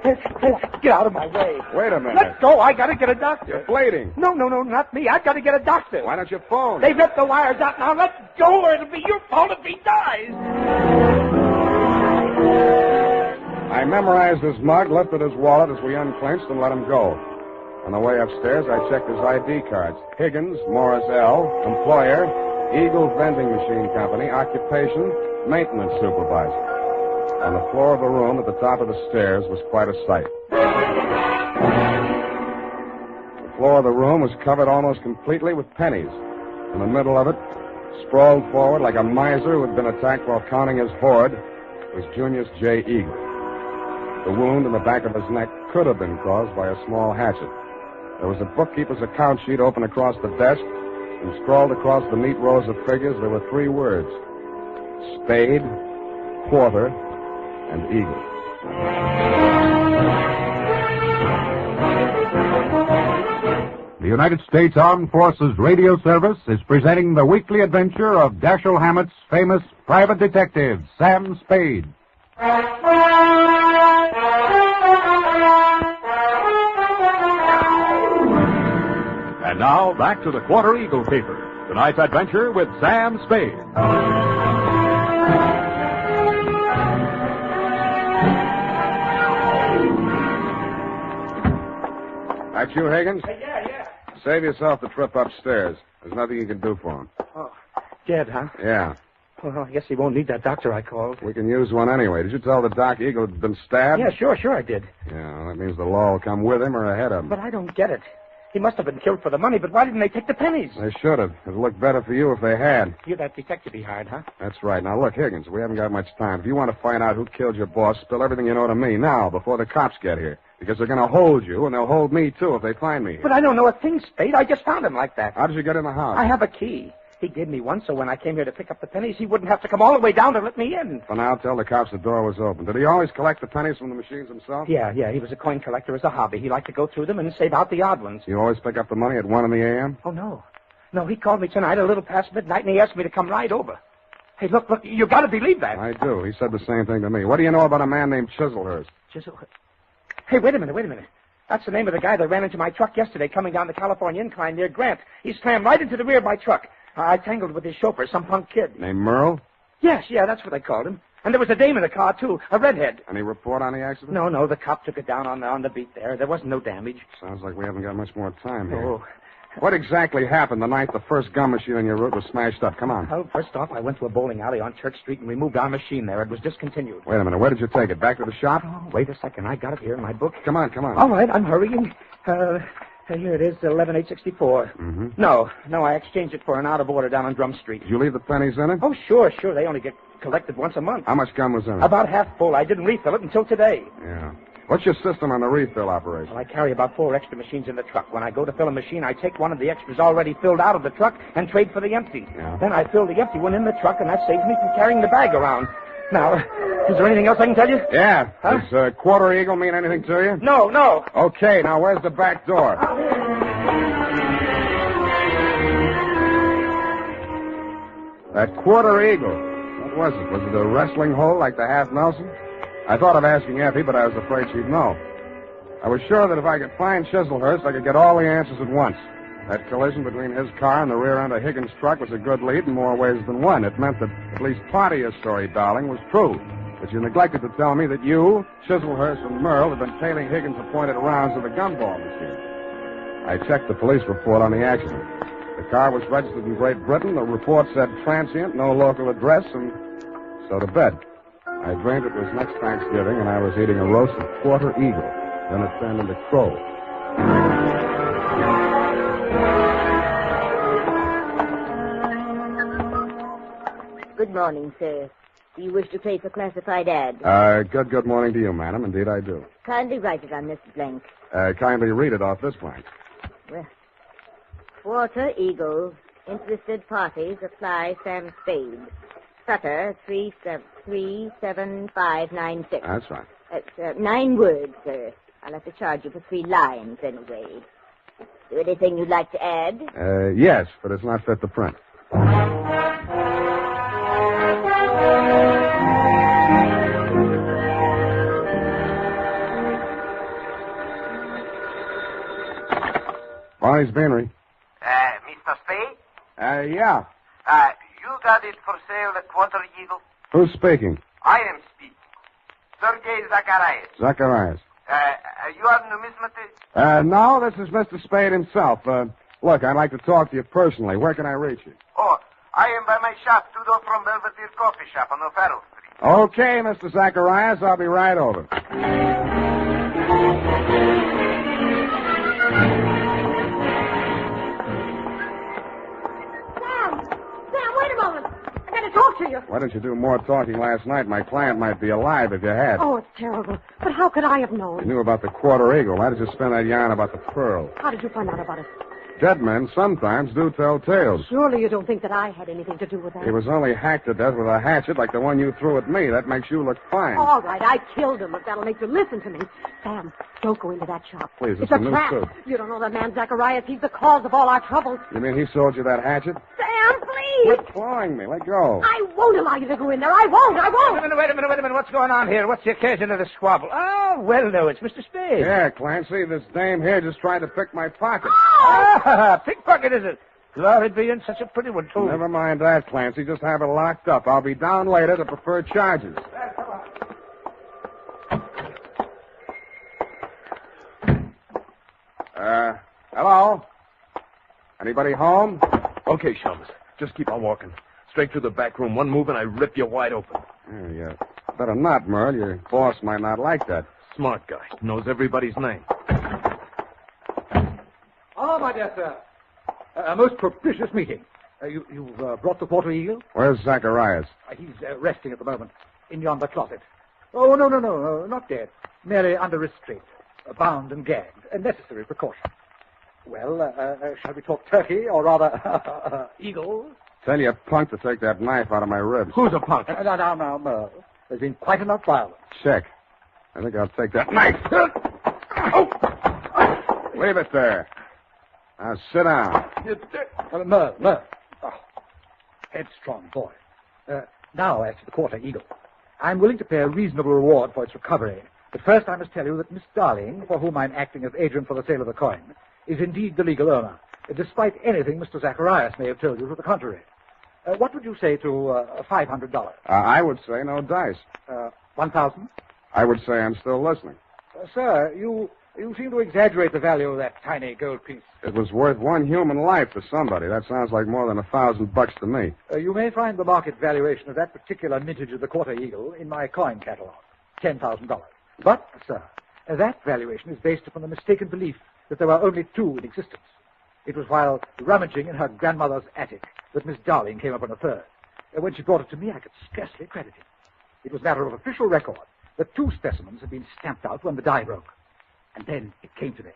Get out of my way. Wait a minute. Let go. I got to get a doctor. You're bleeding. No, not me. I've got to get a doctor. Why don't you phone? They've ripped the wires out now. Let go or it'll be your fault if he dies. I memorized his mug, lifted his wallet as we unclinched, and let him go. On the way upstairs, I checked his ID cards. Higgins, Morris L., employer, Eagle Vending Machine Company, occupation, maintenance supervisor. On the floor of the room at the top of the stairs was quite a sight. The floor of the room was covered almost completely with pennies. In the middle of it, sprawled forward like a miser who had been attacked while counting his hoard, was Junius J. Eagle. The wound in the back of his neck could have been caused by a small hatchet. There was a bookkeeper's account sheet open across the desk, and scrawled across the neat rows of figures there were 3 words: Spade, Quarter, and Eagle. The United States Armed Forces Radio Service is presenting the weekly adventure of Dashiell Hammett's famous private detective, Sam Spade. And now, back to the Quarter Eagle Caper. Tonight's adventure with Sam Spade. That you, Higgins? Yeah. Save yourself the trip upstairs. There's nothing you can do for him. Oh, dead, huh? Yeah. Well, I guess he won't need that doctor I called. We can use one anyway. Did you tell the doc Eagle had been stabbed? Yeah, sure I did. Yeah, well, that means the law will come with him or ahead of him. But I don't get it. He must have been killed for the money, but why didn't they take the pennies? They should have. It'd look better for you if they had. You're that detective he hired, huh? That's right. Now, look, Higgins, we haven't got much time. If you want to find out who killed your boss, spill everything you know to me now, before the cops get here. Because they're going to hold you, and they'll hold me, too, if they find me here. But I don't know a thing, Spade. I just found him like that. How did you get in the house? I have a key. He gave me one, so when I came here to pick up the pennies, he wouldn't have to come all the way down to let me in. For now, tell the cops the door was open. Did he always collect the pennies from the machines himself? Yeah. He was a coin collector as a hobby. He liked to go through them and save out the odd ones. You always pick up the money at 1 in the a.m.? Oh, no. No, he called me tonight a little past midnight, and he asked me to come right over. Hey, look, you got to believe that. I do. He said the same thing to me. What do you know about a man named Chiselhurst? Hey, wait a minute. That's the name of the guy that ran into my truck yesterday coming down the California incline near Grant. He slammed right into the rear of my truck. I tangled with his chauffeur, some punk kid. Named Merle? Yes, that's what they called him. And there was a dame in the car, too, a redhead. Any report on the accident? No, the cop took it down on the beat there. There wasn't no damage. Sounds like we haven't got much more time here. Oh. What exactly happened the night the first gum machine on your route was smashed up? Come on. Well, first off, I went to a bowling alley on Church Street and removed our machine there. It was discontinued. Wait a minute. Where did you take it? Back to the shop? Oh, wait a second. I got it here in my book. Come on. All right, I'm hurrying. Here it is, 11864. Mm-hmm. No, I exchanged it for an out of order down on Drum Street. Did you leave the pennies in it? Oh, sure. They only get collected once a month. How much gum was in it? About half full. I didn't refill it until today. Yeah. What's your system on the refill operation? Well, I carry about 4 extra machines in the truck. When I go to fill a machine, I take one of the extras already filled out of the truck and trade for the empty. Yeah. Then I fill the empty one in the truck, and that saves me from carrying the bag around. Now, is there anything else I can tell you? Yeah. Huh? Does Quarter Eagle mean anything to you? No. Okay, now where's the back door? That Quarter Eagle. What was it? Was it a wrestling hole like the Half Nelson? I thought of asking Effie, but I was afraid she'd know. I was sure that if I could find Chiselhurst, I could get all the answers at once. That collision between his car and the rear end of Higgins' truck was a good lead in more ways than one. It meant that at least part of your story, darling, was true. But you neglected to tell me that you, Chiselhurst, and Merle had been tailing Higgins' appointed rounds of the gumball machine. I checked the police report on the accident. The car was registered in Great Britain. The report said transient, no local address, and so to bed. I dreamed it was next Thanksgiving, and I was eating a roasted Quarter Eagle. Then it turned into crow. Good morning, sir. Do you wish to place a classified ad? Good morning to you, madam. Indeed, I do. Kindly write it on this blank. Kindly read it off this blank. Well, Quarter Eagle. Interested parties apply Sam Spade. Sutter 37596. That's right. That's 9 words, sir. I'll have to charge you for 3 lines anyway. Is there anything you'd like to add? Yes, but it's not fit to print. Tony's Beanery. Mr. Spade? Yeah. You got it for sale at Quarter Eagle? Who's speaking? I am speaking. Sergei Zacharias. Zacharias. You are numismatist? No, this is Mr. Spade himself. Look, I'd like to talk to you personally. Where can I reach you? Oh, I am by my shop, 2 doors from Belvedere Coffee Shop on O'Farrell Street. Okay, Mr. Zacharias, I'll be right over. Sam, wait a moment. I got to talk to you. Why didn't you do more talking last night? My client might be alive if you had. Oh, it's terrible. But how could I have known? You knew about the Quarter Eagle. Why did you spin that yarn about the pearl? How did you find out about it? Dead men sometimes do tell tales. Surely you don't think that I had anything to do with that. He was only hacked to death with a hatchet like the one you threw at me. That makes you look fine. All right, I killed him, but that'll make you listen to me. Sam, don't go into that shop. Please, it's a a new trap. suit. You don't know that man Zacharias. He's the cause of all our troubles. You mean he sold you that hatchet? Sam, please! Quit clawing me. Let go. I won't allow you to go in there. I won't. Wait a minute. What's going on here? What's the occasion of the squabble? Oh, well, no, it's Mr. Spade. Yeah, Clancy, this dame here just tried to pick my pocket. Ah, pickpocket, is it? Glory be, and such a pretty one, too. Never mind that, Clancy. Just have it locked up. I'll be down later to preferred charges. Hello? Anybody home? Okay, Shelmus. Just keep on walking. Straight through the back room. One move and I rip you wide open. Yeah. Better not, Merle. Your boss might not like that. Smart guy. Knows everybody's name. Oh, my dear sir. A most propitious meeting. You've brought the Quarter Eagle? Where's Zacharias? He's resting at the moment in yonder closet. Oh, no, not dead. Merely under restraint. Bound and gagged. A necessary precaution. Well, shall we talk turkey, or rather, eagle? Tell your punk to take that knife out of my ribs. Who's a punk? Now, Merle. There's been quite enough violence. Check. I think I'll take that knife. Leave it there. Now, sit down. Merle. Oh, headstrong boy. Now, as to the Quarter Eagle. I'm willing to pay a reasonable reward for its recovery. But first I must tell you that Miss Darling, for whom I'm acting as agent for the sale of the coin, is indeed the legal owner, despite anything Mr. Zacharias may have told you to the contrary. What would you say to $500? I would say no dice. 1,000? I would say I'm still listening. Sir, you seem to exaggerate the value of that tiny gold piece. It was worth one human life to somebody. That sounds like more than $1,000 to me. You may find the market valuation of that particular mintage of the Quarter Eagle in my coin catalog, $10,000. But, sir, that valuation is based upon the mistaken belief that there were only 2 in existence. It was while rummaging in her grandmother's attic that Miss Darling came upon a third. When she brought it to me, I could scarcely credit it. It was matter of official record that 2 specimens had been stamped out when the die broke. And then it came to me.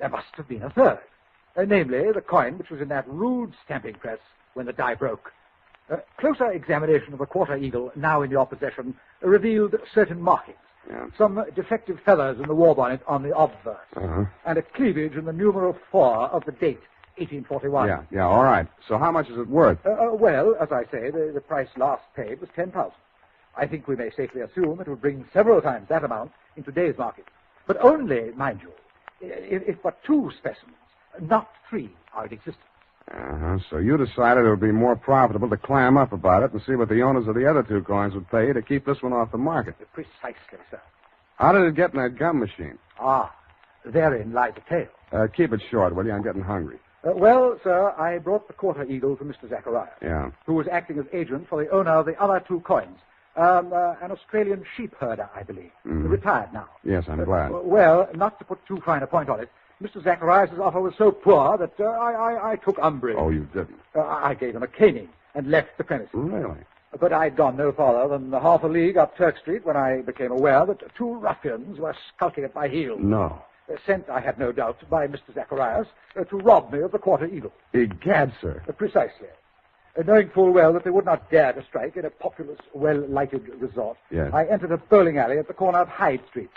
There must have been a third. Namely, the coin which was in that rude stamping press when the die broke. Closer examination of the Quarter Eagle, now in your possession, revealed certain markings. Yeah. Some defective feathers in the war bonnet on the obverse. And a cleavage in the numeral 4 of the date, 1841. Yeah, all right. So how much is it worth? Well, as I say, the price last paid was $10,000. I think we may safely assume it will bring several times that amount in today's market. But only, mind you, if but 2 specimens, not 3, are in existence. So you decided it would be more profitable to clam up about it and see what the owners of the other 2 coins would pay to keep this one off the market. Precisely, sir. How did it get in that gum machine? Therein lies the tale. Keep it short, will you? I'm getting hungry. Well, sir, I brought the Quarter Eagle to Mr. Zacharias. Yeah. Who was acting as agent for the owner of the other 2 coins. An Australian sheep herder, I believe. Retired now. Yes, I'm glad. Well, not to put too fine a point on it, Mr. Zacharias' offer was so poor that I took umbrage. Oh, you didn't? I gave him a caning and left the premises. Really? But I'd gone no farther than half a league up Turk Street when I became aware that 2 ruffians were skulking at my heels. No. Sent, I have no doubt, by Mr. Zacharias to rob me of the Quarter Eagle. Egad, sir. Precisely. Knowing full well that they would not dare to strike in a populous, well-lighted resort, yes. I entered a bowling alley at the corner of Hyde Street.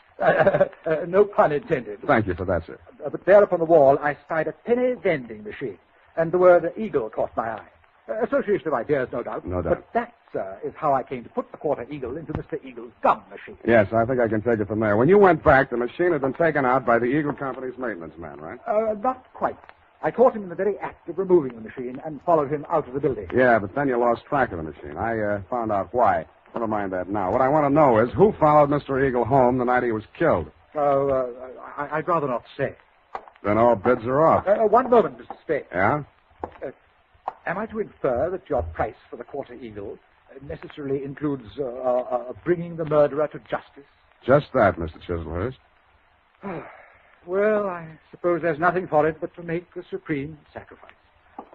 No pun intended. Thank you for that, sir. But there upon the wall, I spied a penny vending machine, and the word Eagle caught my eye. Association of ideas, no doubt. No doubt. But that, sir, is how I came to put the Quarter Eagle into Mr. Eagle's gum machine. Yes, I think I can take it from there. When you went back, the machine had been taken out by the Eagle Company's maintenance man, right? Not quite. I caught him in the very act of removing the machine and followed him out of the building. Yeah, but then you lost track of the machine. I found out why. Never mind that now. What I want to know is who followed Mr. Eagle home the night he was killed. I'd rather not say. Then all bids are off. One moment, Mr. Spade. Yeah? Am I to infer that your price for the Quarter Eagle necessarily includes bringing the murderer to justice? Just that, Mr. Chislehurst. Well, I suppose there's nothing for it but to make the supreme sacrifice.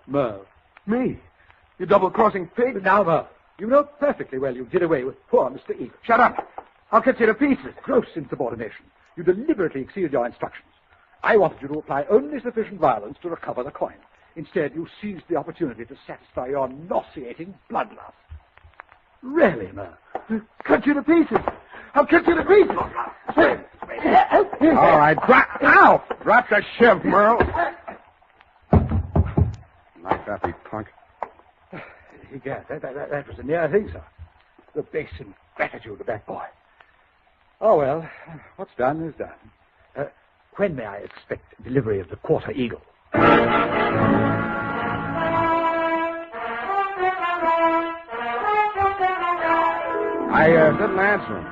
Merle. Me? You double-crossing pig? Now, Merle, you know perfectly well you did away with poor Mr. Eagle. Shut up. I'll cut you to pieces. Gross insubordination. You deliberately exceeded your instructions. I wanted you to apply only sufficient violence to recover the coin. Instead, you seized the opportunity to satisfy your nauseating bloodlust. Really, Merle? Cut you to pieces. I'll cut you to pieces. All right, ow! Drop the shiv, Merle. Knock that, you punk. Egad, that was a near thing, sir. The base ingratitude of that boy. Oh, well, what's done is done. When may I expect delivery of the Quarter Eagle? I didn't answer him.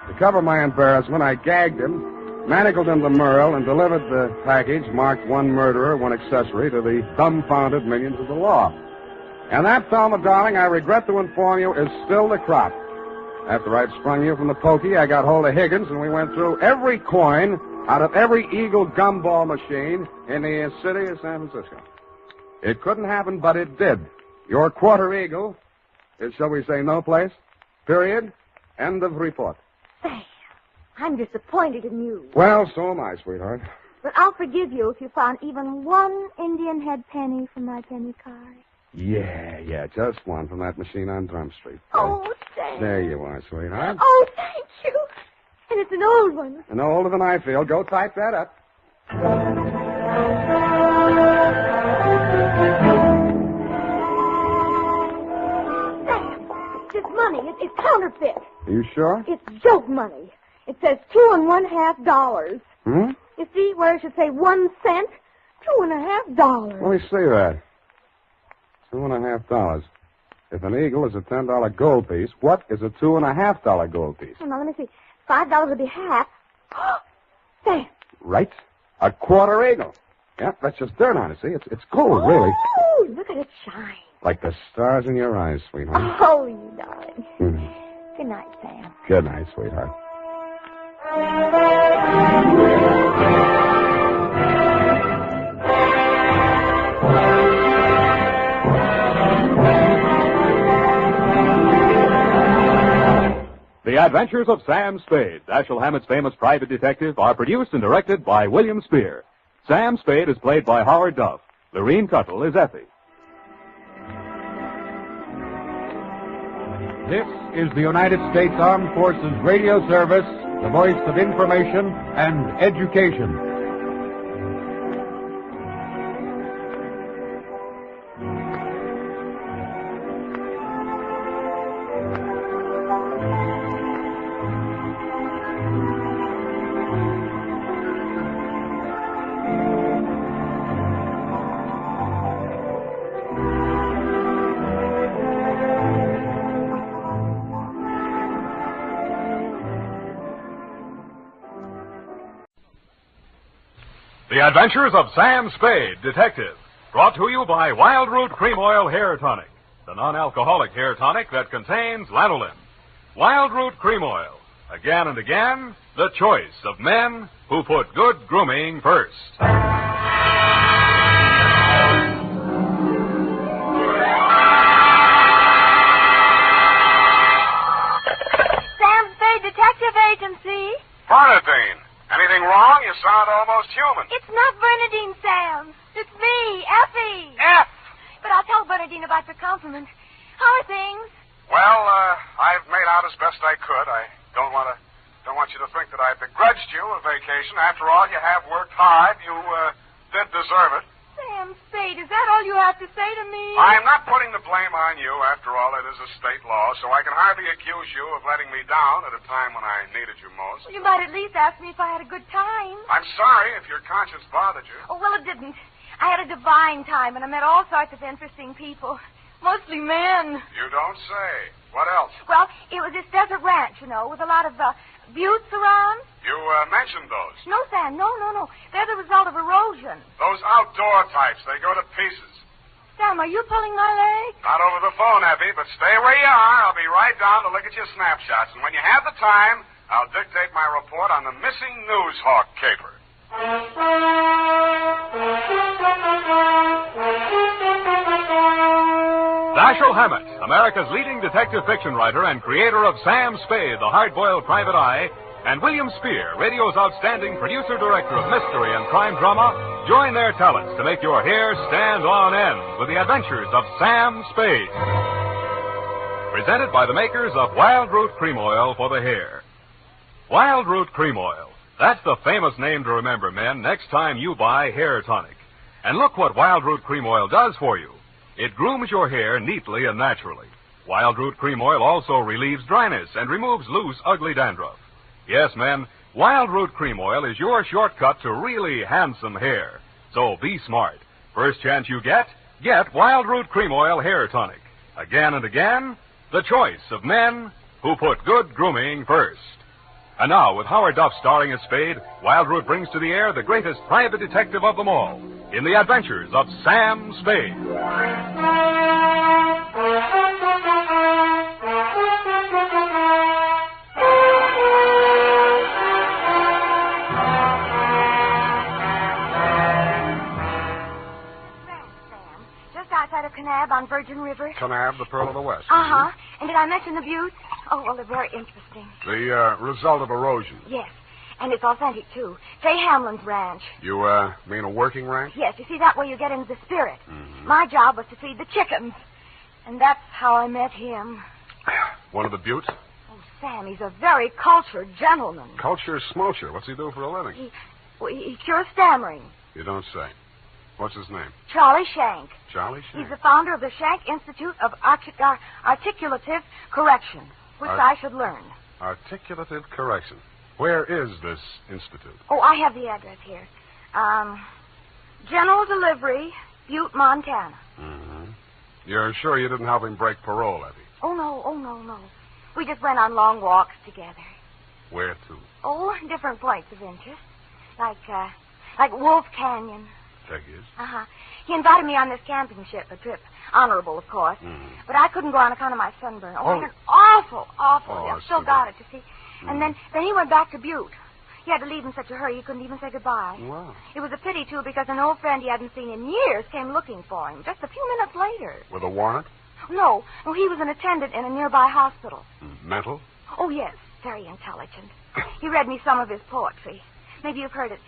To cover my embarrassment, I gagged him, manacled him to Merle, and delivered the package marked one murderer, one accessory to the dumbfounded millions of the law. And that, Thelma, darling, I regret to inform you, is still the crop. After I'd sprung you from the pokey, I got hold of Higgins, and we went through every coin out of every Eagle gumball machine in the city of San Francisco. It couldn't happen, but it did. Your Quarter Eagle is, shall we say, no place. Period. End of report. Sam, I'm disappointed in you. Well, so am I, sweetheart. But I'll forgive you if you found even one Indian head penny from my penny card. Yeah, just one from that machine on Drum Street. Oh, Sam. There you are, sweetheart. Oh, thank you. And it's an old one. And no older than I feel. Go type that up. This money, it's counterfeit. Are you sure? It's joke money. It says $2.50. Hmm? You see where it should say 1 cent? $2.50. Let me see that. $2.50. If an eagle is a $10 gold piece, what is a $2.50 gold piece? Now, let me see. $5 would be half. Sam. Right. A quarter eagle. Yeah, that's just dirt on it, see? It's gold, really. Oh, look at it shine. Like the stars in your eyes, sweetheart. Oh, you darling. Mm. Good night, Sam. Good night, sweetheart. The Adventures of Sam Spade, Dashiell Hammett's famous private detective, are produced and directed by William Spear. Sam Spade is played by Howard Duff. Lorene Tuttle is Effie. This is the United States Armed Forces Radio Service, the voice of information and education. The Adventures of Sam Spade, Detective. Brought to you by Wild Root Cream Oil Hair Tonic, the non-alcoholic hair tonic that contains lanolin. Wild Root Cream Oil. Again and again, the choice of men who put good grooming first. Sam Spade Detective Agency. Bernadine, anything wrong? You sound almost human. It's not Bernadine, Sam. It's me, Effie. F. But I'll tell Bernadine about your compliment. How are things? Well, I've made out as best I could. I don't want you to think that I begrudged you a vacation. After all, you have worked hard. You did deserve it. Sam Spade, is that all you have to say to me? I'm not putting the blame on you. After all, it is a state law, so I can hardly accuse you of letting me down at a time when I needed you most. Well, you might at least ask me if I had a good time. I'm sorry if your conscience bothered you. Oh, well, it didn't. I had a divine time, and I met all sorts of interesting people. Mostly men. You don't say. What else? Well, it was this desert ranch, with a lot of buttes around. You mentioned those. No, Sam, no. They're the result of erosion. Those outdoor types, they go to pieces. Sam, are you pulling my leg? Not over the phone, Effie, but stay where you are. I'll be right down to look at your snapshots. And when you have the time, I'll dictate my report on the missing news hawk caper. Dashiell Hammett, America's leading detective fiction writer and creator of Sam Spade, the hard-boiled private eye, and William Spear, radio's outstanding producer-director of mystery and crime drama, join their talents to make your hair stand on end with the adventures of Sam Spade. Presented by the makers of Wild Root Cream Oil for the hair. Wild Root Cream Oil. That's the famous name to remember, men, next time you buy hair tonic. And look what Wild Root Cream Oil does for you. It grooms your hair neatly and naturally. Wild Root Cream Oil also relieves dryness and removes loose, ugly dandruff. Yes, men, Wild Root Cream Oil is your shortcut to really handsome hair. So be smart. First chance you get Wild Root Cream Oil Hair Tonic. Again and again, the choice of men who put good grooming first. And now, with Howard Duff starring as Spade, Wild Root brings to the air the greatest private detective of them all, in the adventures of Sam Spade. Outside of Kanab on Virgin River. Kanab, the Pearl of the West. Uh-huh. And did I mention the buttes? Oh, well, they're very interesting. The result of erosion. Yes. And it's authentic, too. Fay Hamlin's ranch. You mean a working ranch? Yes. You see, that way you get into the spirit. Mm-hmm. My job was to feed the chickens. And that's how I met him. One of the buttes? Oh, Sam, he's a very cultured gentleman. Culture smulcher. What's he do for a living? He cures stammering. You don't say. What's his name? Charlie Shank. Charlie Shank? He's the founder of the Shank Institute of Articulative Correction, which I should learn. Articulative Correction. Where is this institute? Oh, I have the address here. General Delivery, Butte, Montana. Mm-hmm. You're sure you didn't help him break parole, Effie? Oh, no. We just went on long walks together. Where to? Oh, different points of interest. Like Wolf Canyon. Figures. Uh-huh. He invited me on this camping ship, a trip. Honorable, of course. Mm. But I couldn't go on account of my sunburn. Oh, it was awful. Oh, I've still got it, you see. And then he went back to Butte. He had to leave in such a hurry he couldn't even say goodbye. Wow. It was a pity, too, because an old friend he hadn't seen in years came looking for him just a few minutes later. With a warrant? No, he was an attendant in a nearby hospital. Mental? Oh, yes, very intelligent. He read me some of his poetry. Maybe you've heard it.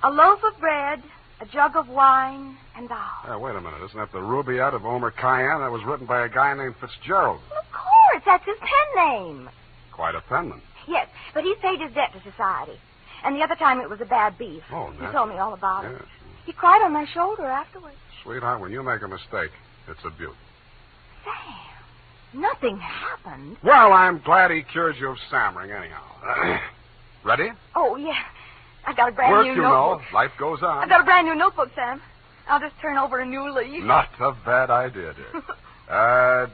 A loaf of bread, a jug of wine, and thou. Wait a minute. Isn't that the Rubaiyat of Omer Khayyam? That was written by a guy named Fitzgerald. Well, of course. That's his pen name. Quite a penman. Yes, but he's paid his debt to society. And the other time it was a bad beef. Oh, he told me all about it. Yes. He cried on my shoulder afterwards. Sweetheart, when you make a mistake, it's a beaut. Sam, nothing happened. Well, I'm glad he cured you of stammering anyhow. Ready? Oh, yeah. I got a brand Work, new you notebook. know. Life goes on. I got a brand new notebook, Sam. I'll just turn over a new leaf. Not a bad idea, dear.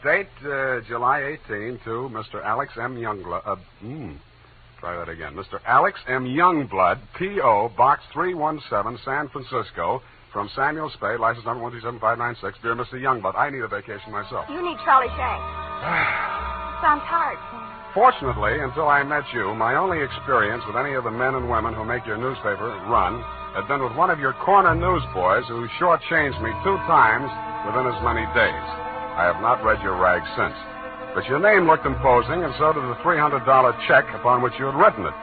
Date July 18 to Mr. Alex M. Youngblood. Try that again. Mr. Alex M. Youngblood, P.O., Box 317, San Francisco. From Samuel Spade, license number 127596. Dear Mr. Youngblood, I need a vacation myself. You need Charlie Shank. Sounds hard, Sam. Fortunately, until I met you, my only experience with any of the men and women who make your newspaper run had been with one of your corner newsboys who shortchanged me 2 times within as many days. I have not read your rag since. But your name looked imposing, and so did the $300 check upon which you had written it.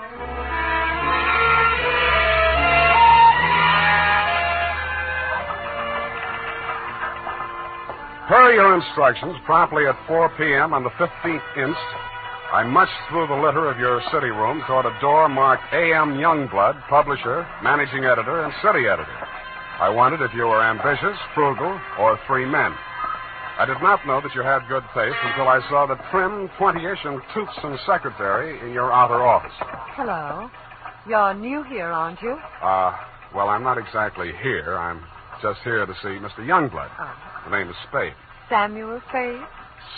Per your instructions, promptly at 4 p.m. on the 15th inst., I munched through the litter of your city room toward a door marked A.M. Youngblood, publisher, managing editor, and city editor. I wondered if you were ambitious, frugal, or 3 men. I did not know that you had good taste until I saw the trim, 20-ish, and toothsome secretary in your outer office. Hello. You're new here, aren't you? Well, I'm not exactly here. I'm just here to see Mr. Youngblood. Oh. The name is Spade. Samuel Spade?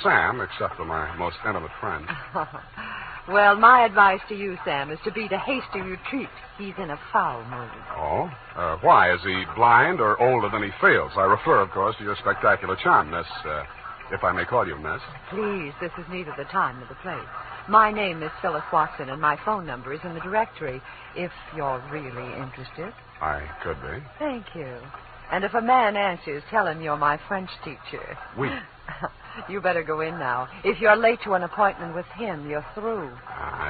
Sam, except for my most intimate friend. Well, my advice to you, Sam, is to beat a hasty retreat. He's in a foul mood. Oh? Why? Is he blind or older than he feels? I refer, of course, to your spectacular charm, Miss, if I may call you Miss. Please, this is neither the time nor the place. My name is Phyllis Watson, and my phone number is in the directory, if you're really interested. I could be. Thank you. And if a man answers, tell him you're my French teacher. Oui. You better go in now. If you're late to an appointment with him, you're through.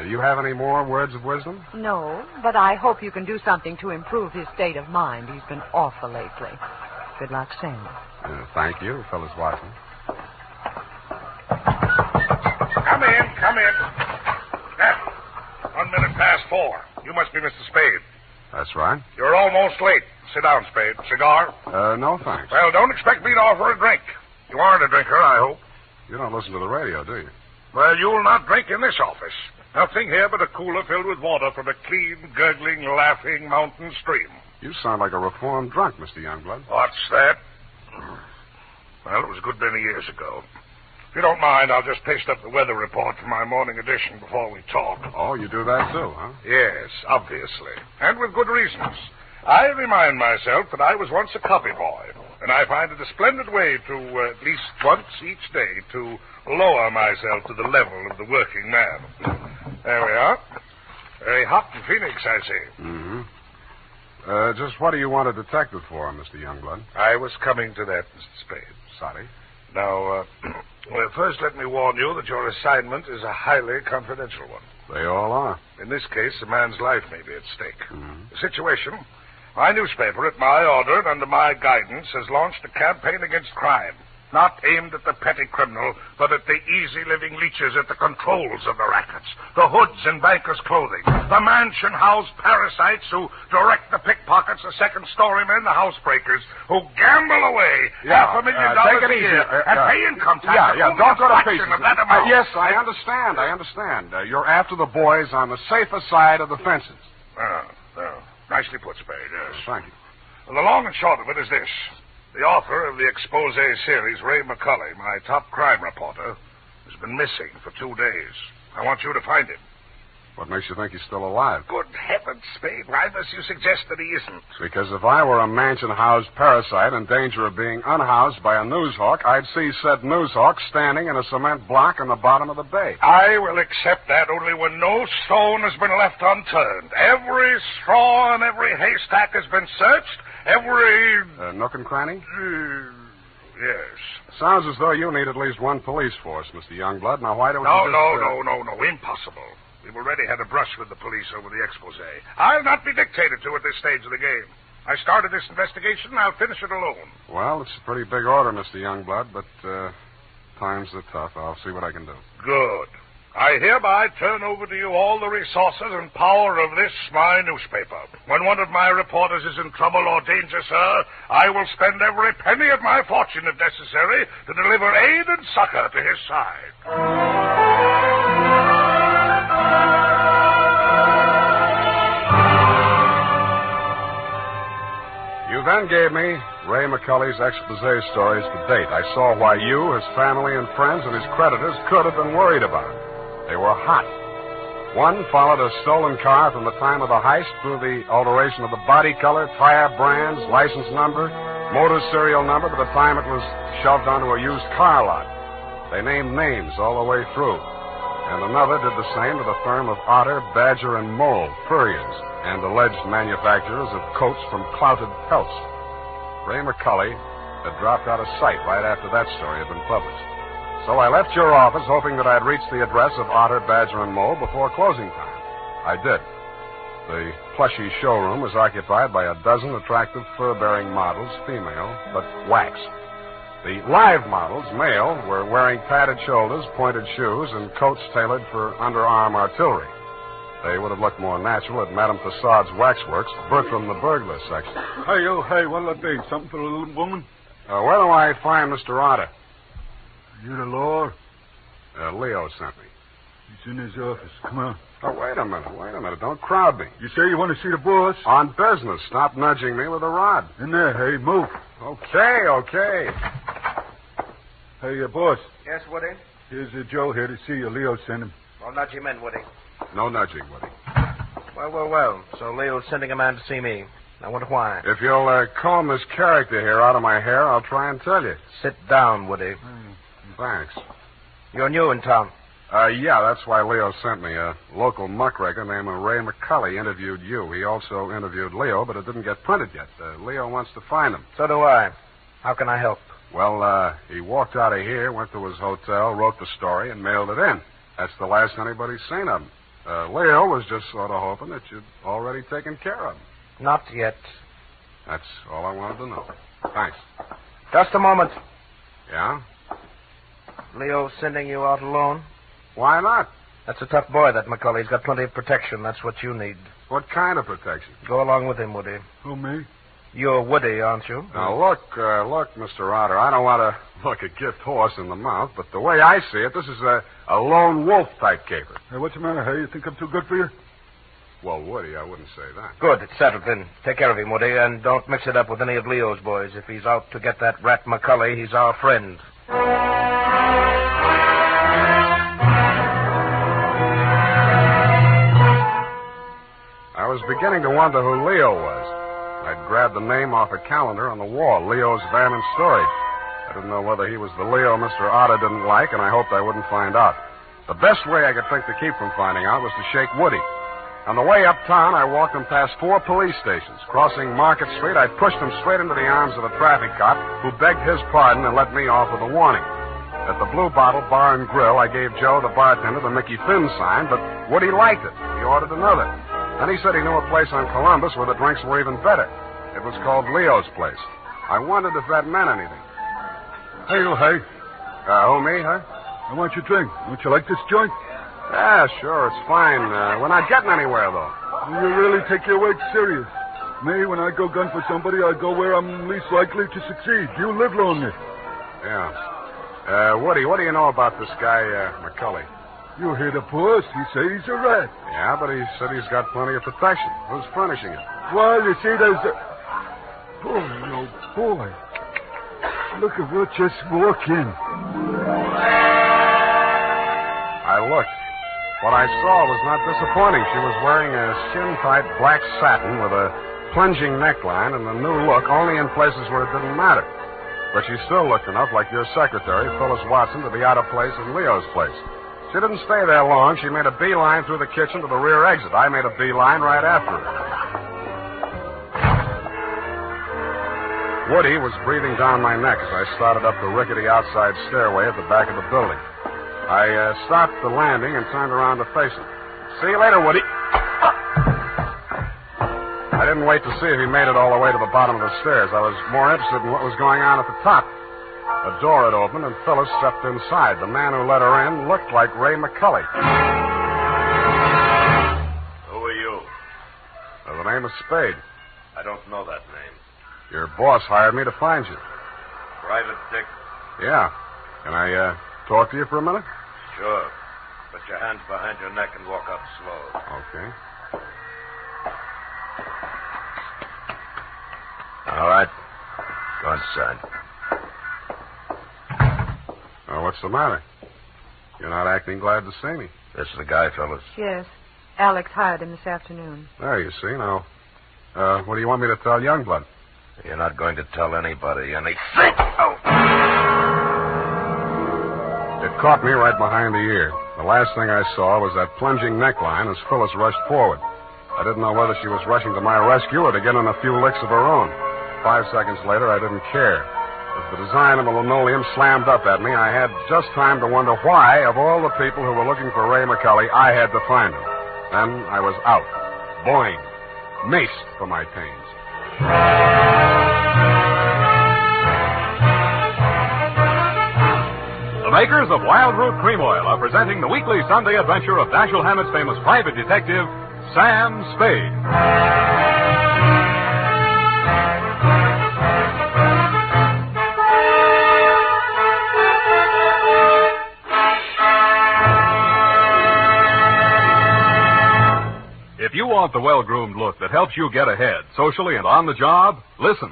Do you have any more words of wisdom? No, but I hope you can do something to improve his state of mind. He's been awful lately. Good luck, Sam. Thank you, Phyllis Watson. Come in. 4:01. You must be Mr. Spade. That's right. You're almost late. Sit down, Spade. Cigar? No, thanks. Well, don't expect me to offer a drink. You aren't a drinker, I hope. You don't listen to the radio, do you? Well, you'll not drink in this office. Nothing here but a cooler filled with water from a clean, gurgling, laughing mountain stream. You sound like a reformed drunk, Mr. Youngblood. What's that? Well, it was a good many years ago. If you don't mind, I'll just paste up the weather report for my morning edition before we talk. Oh, you do that too, huh? Yes, obviously. And with good reasons. I remind myself that I was once a copy boy, and I find it a splendid way to, at least once each day, to lower myself to the level of the working man. There we are. Very hot in Phoenix, I see. Mm-hmm. Just what do you want a detective for, Mr. Youngblood? I was coming to that, Mr. Spade. Sorry. Now, well, first let me warn you that your assignment is a highly confidential one. They all are. In this case, a man's life may be at stake. Mm-hmm. The situation, my newspaper, at my order and under my guidance, has launched a campaign against crime. Not aimed at the petty criminal, but at the easy-living leeches at the controls of the rackets, the hoods in bankers' clothing, the mansion-house parasites who direct the pickpockets, the second-story men, the housebreakers, who gamble away $500,000 a year and pay income tax. Don't go to pieces. Of that amount. Yes, I understand. You're after the boys on the safer side of the fences. Nicely put, Spade, yes. Thank you. Well, the long and short of it is this. The author of the expose series, Ray McCulley, my top crime reporter, has been missing for 2 days. I want you to find him. What makes you think he's still alive? Good heavens, Spade. Why must you suggest that he isn't? Because if I were a mansion-housed parasite in danger of being unhoused by a newshawk, I'd see said newshawk standing in a cement block in the bottom of the bay. I will accept that only when no stone has been left unturned. Every straw and every haystack has been searched. Every... nook and cranny? Yes. Sounds as though you need at least one police force, Mr. Youngblood. Now, why don't No, you just... No. Impossible. We've already had a brush with the police over the expose. I'll not be dictated to at this stage of the game. I started this investigation, and I'll finish it alone. Well, it's a pretty big order, Mr. Youngblood, but times are tough. I'll see what I can do. Good. I hereby turn over to you all the resources and power of this, my newspaper. When one of my reporters is in trouble or danger, sir, I will spend every penny of my fortune, if necessary, to deliver aid and succor to his side. You then gave me Ray McCulley's expose stories to date. I saw why you, his family and friends, and his creditors could have been worried about him. They were hot. One followed a stolen car from the time of the heist through the alteration of the body color, tire brands, license number, motor serial number to the time it was shoved onto a used car lot. They named names all the way through. And another did the same to the firm of Otter, Badger, and Mole, furriers, and alleged manufacturers of coats from clouted pelts. Ray McCulley had dropped out of sight right after that story had been published. So I left your office hoping that I'd reach the address of Otter, Badger, and Mole before closing time. I did. The plushy showroom was occupied by a dozen attractive fur-bearing models, female, but wax. The live models, male, were wearing padded shoulders, pointed shoes, and coats tailored for underarm artillery. They would have looked more natural at Madame Tussaud's waxworks, Bertram the burglar section. Hey, what'll it be? Something for the little woman? Where do I find Mr. Otter? You the law? Leo sent me. He's in his office. Come on. Oh, wait a minute. Don't crowd me. You say you want to see the boss? On business. Stop nudging me with a rod. In there, hey, move. Okay. Hey, boss. Yes, Woody? Here's Joe here to see you. Leo sent him. Well, nudge him in, Woody. No nudging, Woody. Well. So Leo's sending a man to see me. I wonder why. If you'll comb this character here out of my hair, I'll try and tell you. Sit down, Woody. Thanks. You're new in town. Yeah, that's why Leo sent me. A local muckraker named Ray McCully interviewed you. He also interviewed Leo, but it didn't get printed yet. Leo wants to find him. So do I. How can I help? Well, he walked out of here, went to his hotel, wrote the story, and mailed it in. That's the last anybody's seen of him. Leo was just sort of hoping that you'd already taken care of him. Not yet. That's all I wanted to know. Thanks. Just a moment. Yeah? Leo sending you out alone? Why not? That's a tough boy, that McCully. He's got plenty of protection. That's what you need. What kind of protection? Go along with him, Woody. Who, me? You're Woody, aren't you? Now, look, Mr. Otter, I don't want to look a gift horse in the mouth, but the way I see it, this is a lone wolf type caper. Hey, what's the matter, hey? You think I'm too good for you? Well, Woody, I wouldn't say that. Good, it's settled then. Take care of him, Woody, and don't mix it up with any of Leo's boys. If he's out to get that rat McCully, he's our friend. I was beginning to wonder who Leo was. I'd grabbed the name off a calendar on the wall, Leo's Van and Storage. I didn't know whether he was the Leo Mr. Otter didn't like, and I hoped I wouldn't find out. The best way I could think to keep from finding out was to shake Woody. On the way uptown, I walked him past 4 police stations. Crossing Market Street, I pushed him straight into the arms of a traffic cop who begged his pardon and let me off with a warning. At the Blue Bottle Bar and Grill, I gave Joe, the bartender, the Mickey Finn sign, but Woody liked it. He ordered another. Then he said he knew a place on Columbus where the drinks were even better. It was called Leo's Place. I wondered if that meant anything. Hey, you, hey. Who, me, huh? I want your drink. Don't you like this joint? Yeah, sure, it's fine. We're not getting anywhere, though. You really take your work serious. Me, when I go gun for somebody, I go where I'm least likely to succeed. You live lonely. Yeah. Woody, what do you know about this guy, McCully? You hear the boss. He says he's a rat. Yeah, but he said he's got plenty of protection. Who's furnishing it? Well, you see, there's a... Boy, oh, boy. Look at what just walked in. I looked. What I saw was not disappointing. She was wearing a skin-tight black satin with a plunging neckline and a new look only in places where it didn't matter. But she still looked enough like your secretary, Phyllis Watson, to be out of place in Leo's place. She didn't stay there long. She made a beeline through the kitchen to the rear exit. I made a beeline right after her. Woody was breathing down my neck as I started up the rickety outside stairway at the back of the building. I stopped the landing and turned around to face him. See you later, Woody. I didn't wait to see if he made it all the way to the bottom of the stairs. I was more interested in what was going on at the top. A door had opened, and Phyllis stepped inside. The man who let her in looked like Ray McCully. Who are you? The name is Spade. I don't know that name. Your boss hired me to find you. Private Dick? Yeah. Can I talk to you for a minute? Sure. Put your hands behind your neck and walk up slow. Okay. All right. Go inside. What's the matter? You're not acting glad to see me. This is the guy, fellas. Yes. Alex hired him this afternoon. There, you see. Now, what do you want me to tell Youngblood? You're not going to tell anybody anything. Oh! It caught me right behind the ear. The last thing I saw was that plunging neckline as Phyllis rushed forward. I didn't know whether she was rushing to my rescue or to get in a few licks of her own. 5 seconds later, I didn't care. As the design of the linoleum slammed up at me, I had just time to wonder why, of all the people who were looking for Ray McCully, I had to find him. Then I was out. Boing. Maced for my pains. The makers of Wild Root Cream Oil are presenting the weekly Sunday adventure of Dashiell Hammett's famous private detective, Sam Spade. want the well-groomed look that helps you get ahead, socially and on the job? Listen.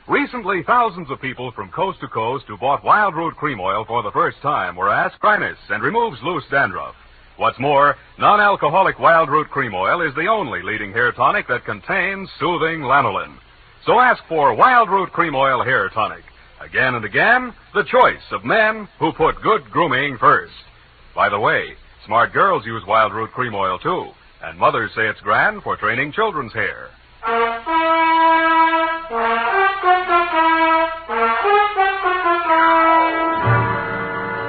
Recently, thousands of people from coast to coast who bought Wild Root Cream Oil for the first time were asked dryness and removes loose dandruff. What's more, non-alcoholic Wild Root Cream Oil is the only leading hair tonic that contains soothing lanolin. So ask for Wild Root Cream Oil Hair Tonic. Again and again, the choice of men who put good grooming first. By the way, smart girls use Wild Root Cream Oil, too, and mothers say it's grand for training children's hair.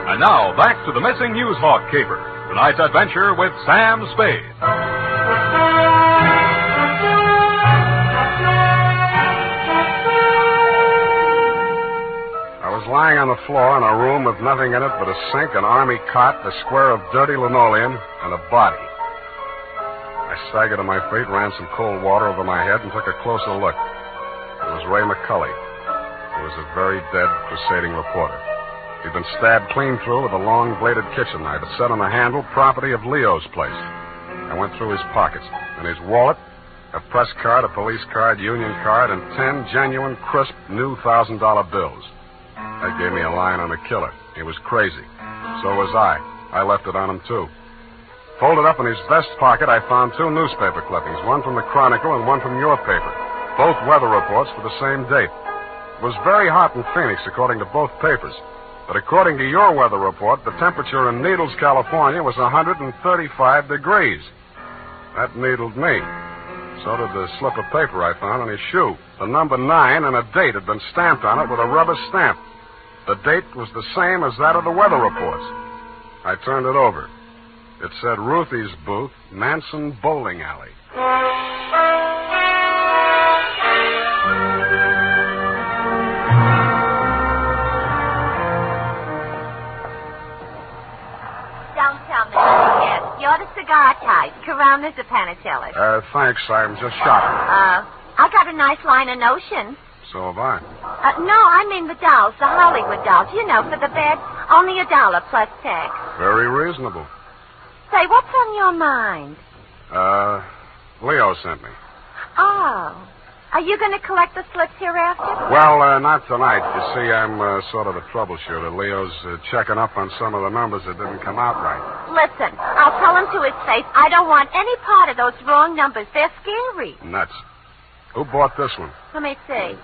And now, back to the missing news hawk caper. Tonight's adventure with Sam Spade. I was lying on the floor in a room with nothing in it but a sink, an army cot, a square of dirty linoleum, and a body. I staggered to my feet, ran some cold water over my head, and took a closer look. It was Ray McCulley. He was a very dead crusading reporter. He'd been stabbed clean through with a long-bladed kitchen knife. It set on the handle, property of Leo's place. I went through his pockets. In his wallet, a press card, a police card, union card, and 10 genuine, crisp, new $1,000 bills. That gave me a line on the killer. He was crazy. So was I. I left it on him, too. Folded up in his vest pocket, I found 2 newspaper clippings, one from the Chronicle and one from your paper, both weather reports for the same date. It was very hot in Phoenix, according to both papers. But according to your weather report, the temperature in Needles, California was 135 degrees. That needled me. So did the slip of paper I found on his shoe. The number 9 and a date had been stamped on it with a rubber stamp. The date was the same as that of the weather reports. I turned it over. It said Ruthie's Booth, Manson Bowling Alley. Don't tell me yet. You're the cigar type. Coronas or Panatellas? Thanks. I'm just shopping. I got a nice line of notions. So have I. No, I mean the dolls, the Hollywood dolls. You know, for the bed, only $1 plus tax. Very reasonable. Say, what's on your mind? Leo sent me. Oh. Are you going to collect the slips hereafter? Well, not tonight. You see, I'm sort of a troubleshooter. Leo's checking up on some of the numbers that didn't come out right. Listen, I'll tell him to his face, I don't want any part of those wrong numbers. They're scary. Nuts. Who bought this one? Let me see.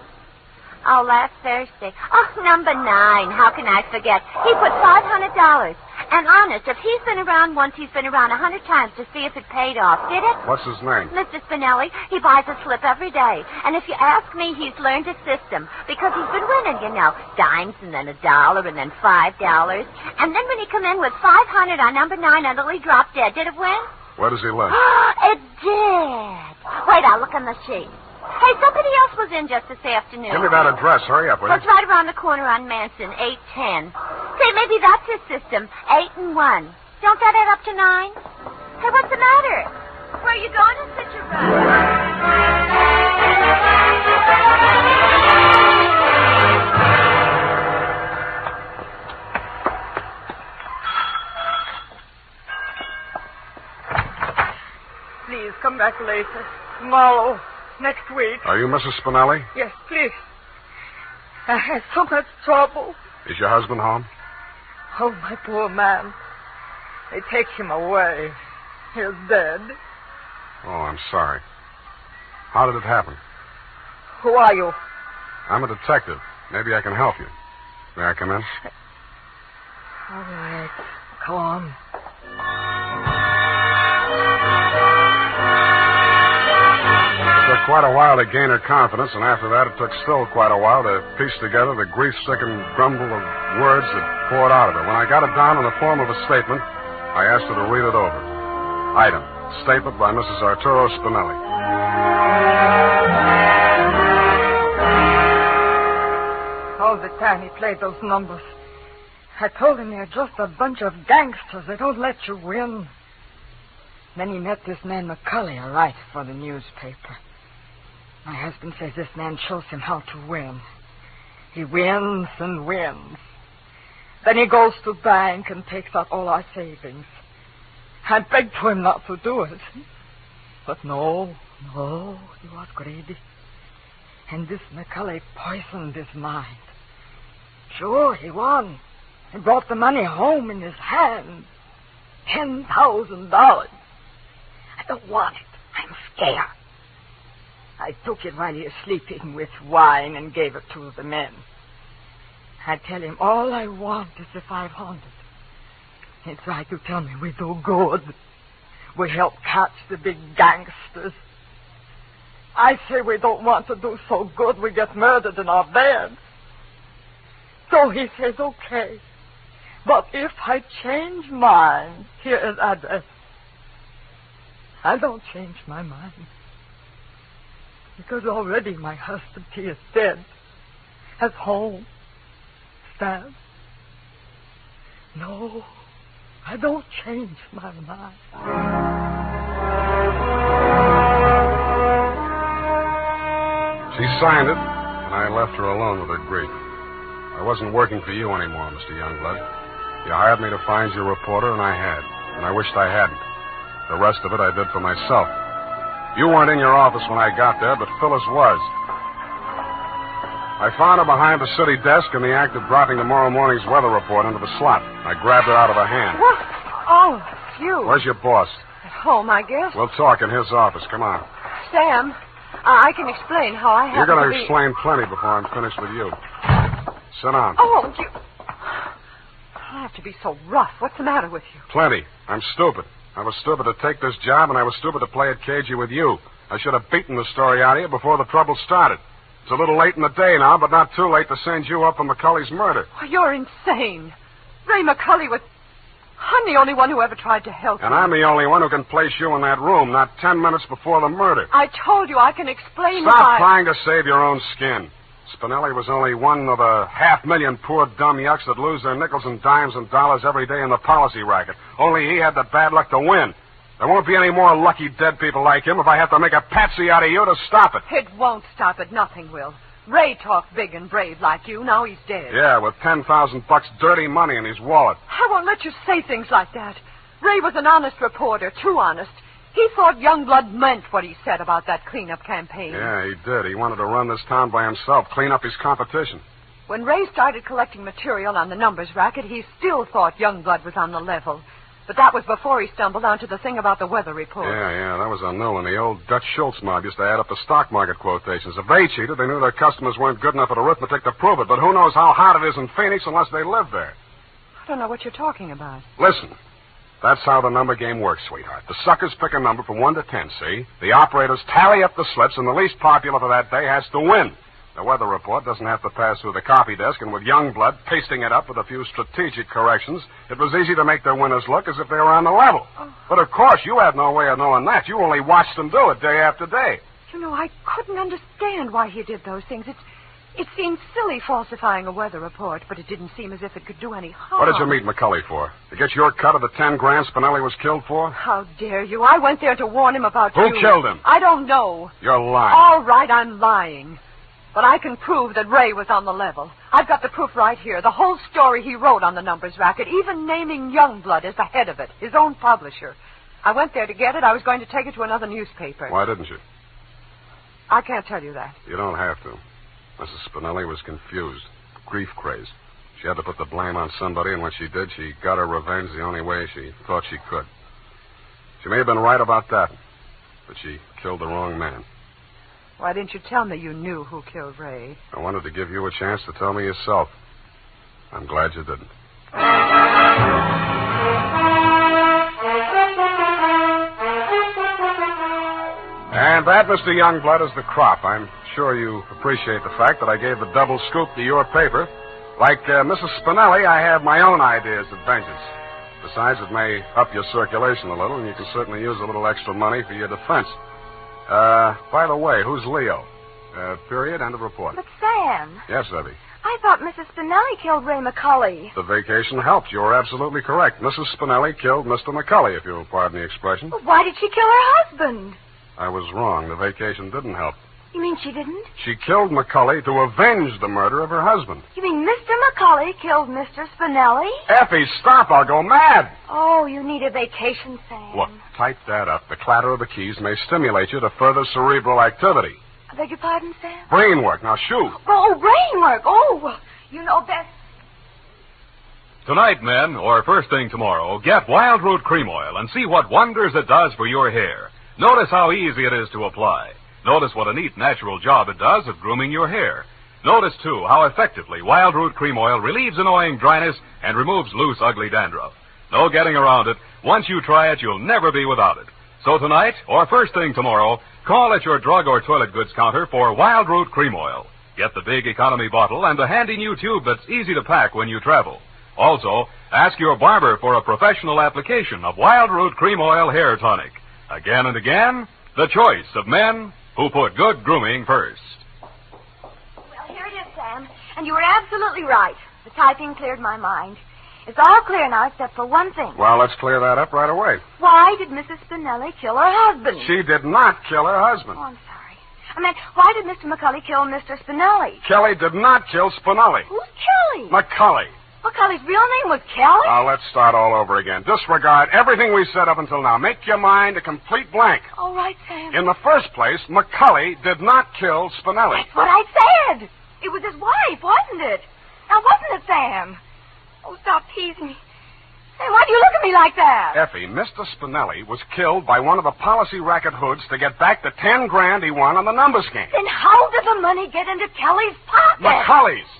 Oh, last Thursday. Oh, number 9. How can I forget? He put $500. And honest, if he's been around once, he's been around 100 times to see if it paid off. Did it? What's his name? Mr. Spinelli. He buys a slip every day. And if you ask me, he's learned a system. Because he's been winning, you know. Dimes and then $1 and then $5. And then when he come in with 500 on number 9 until he dropped dead, did it win? Where does he live? It did. Wait, I'll look on the sheet. Hey, somebody else was in just this afternoon. Give me that address. Hurry up, will you? It's right around the corner on Manson, 810. Say, maybe that's his system, 8 and 1. Don't that add up to 9? Hey, what's the matter? Where are you going in such a rush? Please, come back later. Tomorrow. Next week. Are you Mrs. Spinelli? Yes, please. I had so much trouble. Is your husband home? Oh, my poor man. They take him away. He's dead. Oh, I'm sorry. How did it happen? Who are you? I'm a detective. Maybe I can help you. May I come in? All right. Come on. It took quite a while to gain her confidence, and after that it took still quite a while to piece together the grief-stricken grumble of words that poured out of her. When I got it down in the form of a statement, I asked her to read it over. Item, statement by Mrs. Arturo Spinelli. All the time he played those numbers, I told him they're just a bunch of gangsters. They don't let you win. Then he met this man McCulley, a writer for the newspaper. My husband says this man shows him how to win. He wins and wins. Then he goes to bank and takes out all our savings. I begged for him not to do it. But no, he was greedy. And this McCulley poisoned his mind. Sure, he won. He brought the money home in his hand. $10,000. I don't want it. I'm scared. I took it while he was sleeping with wine and gave it to the men. I tell him all I want is the 500. He tried to tell me we do good. We help catch the big gangsters. I say we don't want to do so good we get murdered in our beds. So he says, okay. But if I change mine, here is address. I don't change my mind. Because already my husband, he is dead. Has home. Stabbed. No, I don't change my mind. She signed it, and I left her alone with her grief. I wasn't working for you anymore, Mr. Youngblood. You hired me to find your reporter, and I had. And I wished I hadn't. The rest of it I did for myself. You weren't in your office when I got there, but Phyllis was. I found her behind the city desk in the act of dropping tomorrow morning's weather report into the slot. I grabbed her out of her hand. What? Oh, it's you. Where's your boss? At home, I guess. We'll talk in his office. Come on. Sam, I can explain how I You're happened going to to be... explain plenty before I'm finished with you. Sit down. Oh, you... I have to be so rough. What's the matter with you? Plenty. I'm stupid. I was stupid to take this job, and I was stupid to play it cagey with you. I should have beaten the story out of you before the trouble started. It's a little late in the day now, but not too late to send you up for McCulley's murder. Oh, you're insane. Ray McCulley was... I'm the only one who ever tried to help you. And I'm the only one who can place you in that room, not 10 minutes before the murder. I told you I can explain Stop trying to save your own skin. Spinelli was only one of a 500,000 poor dumb yucks that lose their nickels and dimes and dollars every day in the policy racket. Only he had the bad luck to win. There won't be any more lucky dead people like him if I have to make a patsy out of you to stop it. It won't stop it. Nothing will. Ray talked big and brave like you. Now he's dead. Yeah, with $10,000 dirty money in his wallet. I won't let you say things like that. Ray was an honest reporter, too honest. He thought Youngblood meant what he said about that cleanup campaign. Yeah, he did. He wanted to run this town by himself, clean up his competition. When Ray started collecting material on the numbers racket, he still thought Youngblood was on the level. But that was before he stumbled onto the thing about the weather report. Yeah, that was a new one. The old Dutch Schultz mob used to add up the stock market quotations. If they cheated, they knew their customers weren't good enough at arithmetic to prove it. But who knows how hot it is in Phoenix unless they live there. I don't know what you're talking about. Listen, that's how the number game works, sweetheart. The suckers pick a number from 1 to 10, see? The operators tally up the slips, and the least popular for that day has to win. The weather report doesn't have to pass through the copy desk, and with Youngblood pasting it up with a few strategic corrections, it was easy to make their winners look as if they were on the level. Oh. But, of course, you had no way of knowing that. You only watched them do it day after day. You know, I couldn't understand why he did those things. It seemed silly falsifying a weather report, but it didn't seem as if it could do any harm. What did you meet McCulley for? To get your cut of the 10 grand Spinelli was killed for? How dare you? I went there to warn him about you. Who killed him? I don't know. You're lying. All right, I'm lying. But I can prove that Ray was on the level. I've got the proof right here. The whole story he wrote on the numbers racket, even naming Youngblood as the head of it, his own publisher. I went there to get it. I was going to take it to another newspaper. Why didn't you? I can't tell you that. You don't have to. Mrs. Spinelli was confused, grief-crazed. She had to put the blame on somebody, and when she did, she got her revenge the only way she thought she could. She may have been right about that, but she killed the wrong man. Why didn't you tell me you knew who killed Ray? I wanted to give you a chance to tell me yourself. I'm glad you didn't. And that, Mr. Youngblood, is the crop. I'm sure you appreciate the fact that I gave the double scoop to your paper. Like Mrs. Spinelli, I have my own ideas of vengeance. Besides, it may up your circulation a little, and you can certainly use a little extra money for your defense. By the way, who's Leo? Period, end of report. But, Sam. Yes, Evie. I thought Mrs. Spinelli killed Ray McCulley. The vacation helped. You were absolutely correct. Mrs. Spinelli killed Mr. McCulley, if you'll pardon the expression. Well, why did she kill her husband? I was wrong. The vacation didn't help. You mean she didn't? She killed McCully to avenge the murder of her husband. You mean Mr. McCully killed Mr. Spinelli? Effie, stop. I'll go mad. Oh, you need a vacation, Sam. Look, type that up. The clatter of the keys may stimulate you to further cerebral activity. I beg your pardon, Sam? Brain work. Now, shoot. Oh, brain work. Oh, well, you know best. Tonight, men, or first thing tomorrow, get Wild Root Cream Oil and see what wonders it does for your hair. Notice how easy it is to apply. Notice what a neat, natural job it does of grooming your hair. Notice, too, how effectively Wild Root Cream Oil relieves annoying dryness and removes loose, ugly dandruff. No getting around it. Once you try it, you'll never be without it. So tonight, or first thing tomorrow, call at your drug or toilet goods counter for Wild Root Cream Oil. Get the big economy bottle and the handy new tube that's easy to pack when you travel. Also, ask your barber for a professional application of Wild Root Cream Oil Hair Tonic. Again and again, the choice of men who put good grooming first. Well, here it is, Sam. And you were absolutely right. The typing cleared my mind. It's all clear now except for one thing. Well, let's clear that up right away. Why did Mrs. Spinelli kill her husband? She did not kill her husband. Oh, I'm sorry. I meant, why did Mr. McCully kill Mr. Spinelli? Kelly did not kill Spinelli. Who's Kelly? McCully. McCully's real name was Kelly? Now, let's start all over again. Disregard everything we said up until now. Make your mind a complete blank. All right, Sam. In the first place, McCully did not kill Spinelli. That's what I said. It was his wife, wasn't it? Now, wasn't it, Sam? Oh, stop teasing me. Hey, why do you look at me like that? Effie, Mr. Spinelli was killed by one of the policy racket hoods to get back the 10 grand he won on the numbers game. Then how did the money get into Kelly's pocket? McCully's.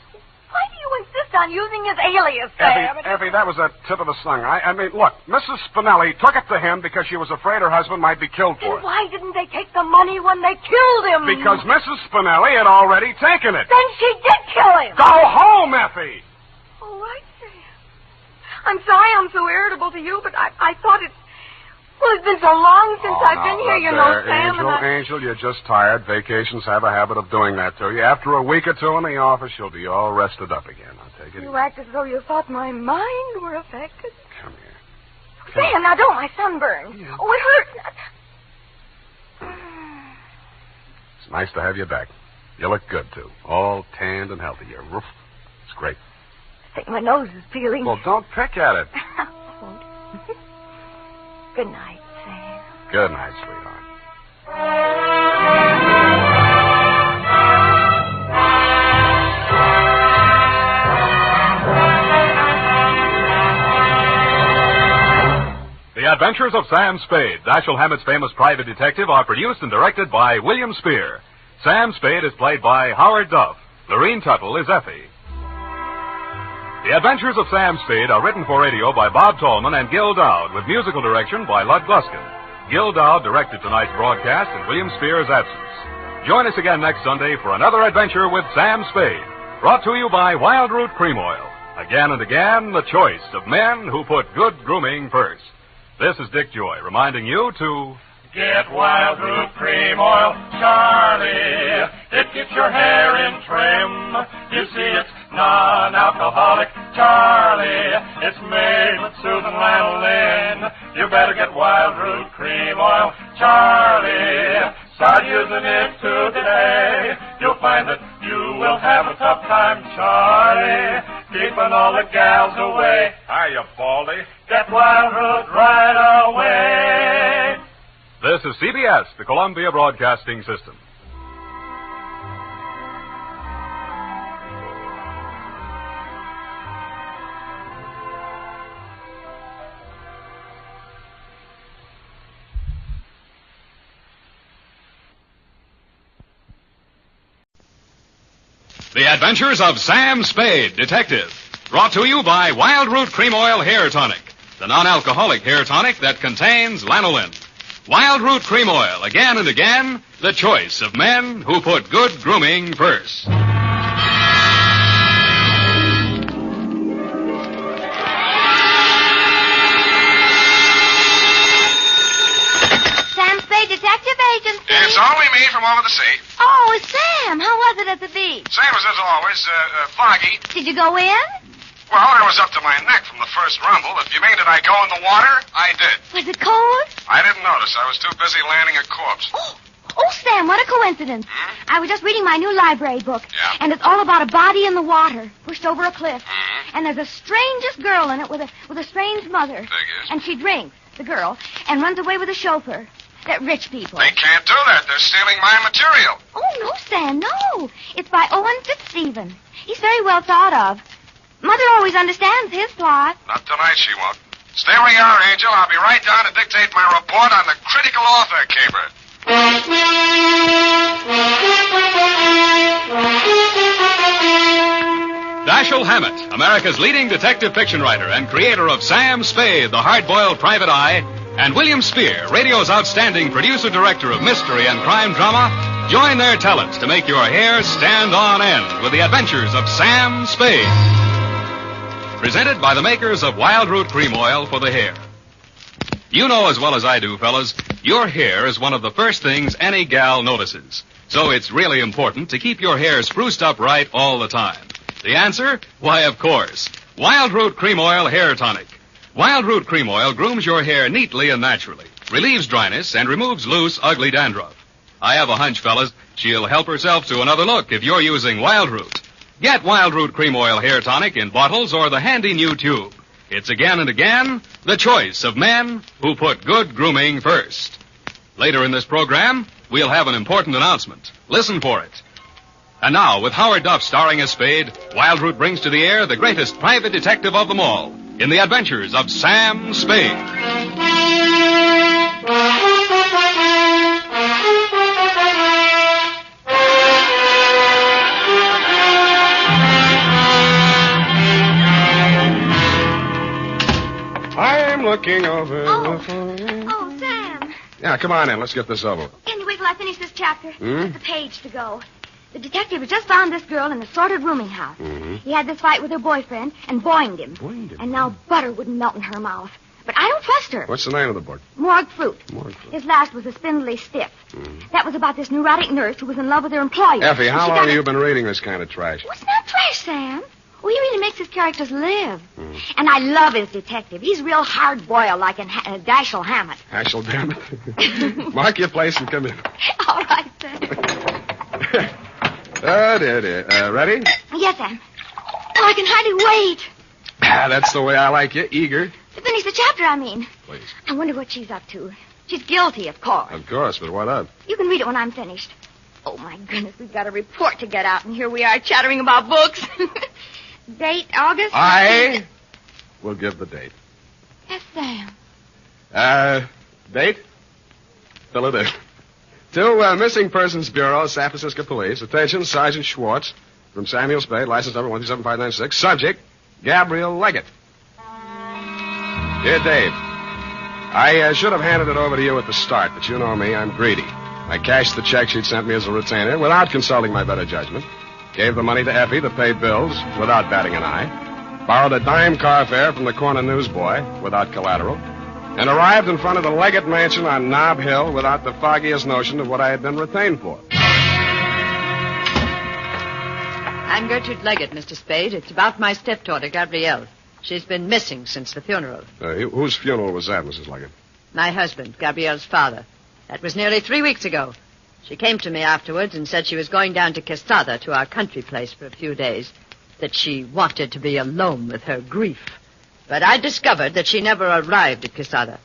Why do you insist on using his alias, Sam? Effie, that was a tip of the tongue. I mean, look, Mrs. Spinelli took it to him because she was afraid her husband might be killed for it. Then why didn't they take the money when they killed him? Because Mrs. Spinelli had already taken it. Then she did kill him. Go home, Effie. All right, Sam. I'm sorry I'm so irritable to you, but I thought it... Well, it's been so long since I've been here, you know, Sam. Angel, you're just tired. Vacations have a habit of doing that to you. After a week or two in the office, you'll be all rested up again. I'll take it easy. You act as though you thought my mind were affected. Come here. Sam, now don't. My sunburn. Yeah. Oh, it hurts. It's nice to have you back. You look good, too. All tanned and healthy. Your roof. It's great. I think my nose is peeling. Well, don't pick at it. I won't. Good night, Sam. Good night, sweetheart. The Adventures of Sam Spade, Dashiell Hammett's famous private detective, are produced and directed by William Spear. Sam Spade is played by Howard Duff. Lorene Tuttle is Effie. The Adventures of Sam Spade are written for radio by Bob Tallman and Gil Dowd, with musical direction by Lud Gluskin. Gil Dowd directed tonight's broadcast in William Spear's absence. Join us again next Sunday for another adventure with Sam Spade, brought to you by Wild Root Cream Oil. Again and again, the choice of men who put good grooming first. This is Dick Joy reminding you to... Get Wild Root Cream Oil, Charlie. It keeps your hair in trim. You see, it's non-alcoholic, Charlie. It's made with Susan Lanolin. You better get Wild Root Cream Oil, Charlie. Start using it today. You'll find that you will have a tough time, Charlie. Keeping all the gals away. Hiya, Baldy. Get Wild Root right away. This is CBS, the Columbia Broadcasting System. The Adventures of Sam Spade, Detective. Brought to you by Wild Root Cream Oil Hair Tonic, the non-alcoholic hair tonic that contains lanolin. Wild Root Cream Oil, again and again, the choice of men who put good grooming first. Sam Spade, detective agency. It's only me from over the sea. Oh, Sam, how was it at the beach? Same as always, foggy. Did you go in? Well, I was up to my neck from the first rumble. If you mean did I go in the water, I did. Was it cold? I didn't notice. I was too busy landing a corpse. Oh, Oh, Sam, what a coincidence. I was just reading my new library book. Yeah. And it's all about a body in the water, pushed over a cliff. And there's the strangest girl in it with a strange mother. Figures. And she drinks, the girl, and runs away with a chauffeur. They're rich people. They can't do that. They're stealing my material. Oh, no, Sam, no. It's by Owen Fitzstephen. He's very well thought of. Mother always understands his plot. Not tonight, she won't. Stay where you are, Angel. I'll be right down to dictate my report on the critical author caper. Dashiell Hammett, America's leading detective fiction writer and creator of Sam Spade, the hard-boiled private eye, and William Spear, radio's outstanding producer-director of mystery and crime drama, join their talents to make your hair stand on end with the adventures of Sam Spade. Presented by the makers of Wild Root Cream Oil for the hair. You know as well as I do, fellas, your hair is one of the first things any gal notices. So it's really important to keep your hair spruced up right all the time. The answer? Why, of course. Wild Root Cream Oil Hair Tonic. Wild Root Cream Oil grooms your hair neatly and naturally, relieves dryness, and removes loose, ugly dandruff. I have a hunch, fellas, she'll help herself to another look if you're using Wild Root. Get Wild Root Cream Oil Hair Tonic in bottles or the handy new tube. It's again and again the choice of men who put good grooming first. Later in this program, we'll have an important announcement. Listen for it. And now, with Howard Duff starring as Spade, Wild Root brings to the air the greatest private detective of them all in the adventures of Sam Spade. I'm looking over the phone. Oh, Sam. Yeah, come on in. Let's get this over. Can you wait till I finish this chapter? Hmm? Just a page to go. The detective has just found this girl in a sordid rooming house. Mm-hmm. He had this fight with her boyfriend and boinged him. And now butter wouldn't melt in her mouth. But I don't trust her. What's the name of the book? Morgue Fruit. Morgue Fruit. His last was a spindly stiff. That was about this neurotic nurse who was in love with her employer. Effie, how And she long got have you been reading this kind of trash? It's not trash, Sam. Oh, he really makes his characters live. And I love his detective. He's real hard-boiled like in Dashiell Hammett. Dashiell, damn it. Mark your place and come in. All right, Sam. Ready? Yes, Sam. Oh, I can hardly wait. That's the way I like you, eager. To finish the chapter, I mean. Please. I wonder what she's up to. She's guilty, of course. Of course, but what of? You can read it when I'm finished. Oh, my goodness, we've got a report to get out, and here we are chattering about books. Date, August? I will give the date. Yes, Sam. Date? Fill it in. To Missing Persons Bureau, San Francisco Police. Attention, Sergeant Schwartz. From Samuel Spade, license number 127596. Subject, Gabriel Leggett. Dear Dave, I should have handed it over to you at the start, but you know me, I'm greedy. I cashed the check she'd sent me as a retainer without consulting my better judgment. Gave the money to Effie to pay bills without batting an eye. Borrowed a dime car fare from the corner newsboy without collateral. And arrived in front of the Leggett Mansion on Nob Hill without the foggiest notion of what I had been retained for. I'm Gertrude Leggett, Mr. Spade. It's about my stepdaughter, Gabrielle. She's been missing since the funeral. Whose funeral was that, Mrs. Leggett? My husband, Gabrielle's father. That was nearly 3 weeks ago. She came to me afterwards and said she was going down to Quesada, to our country place, for a few days. That she wanted to be alone with her grief. But I discovered that she never arrived at Quesada.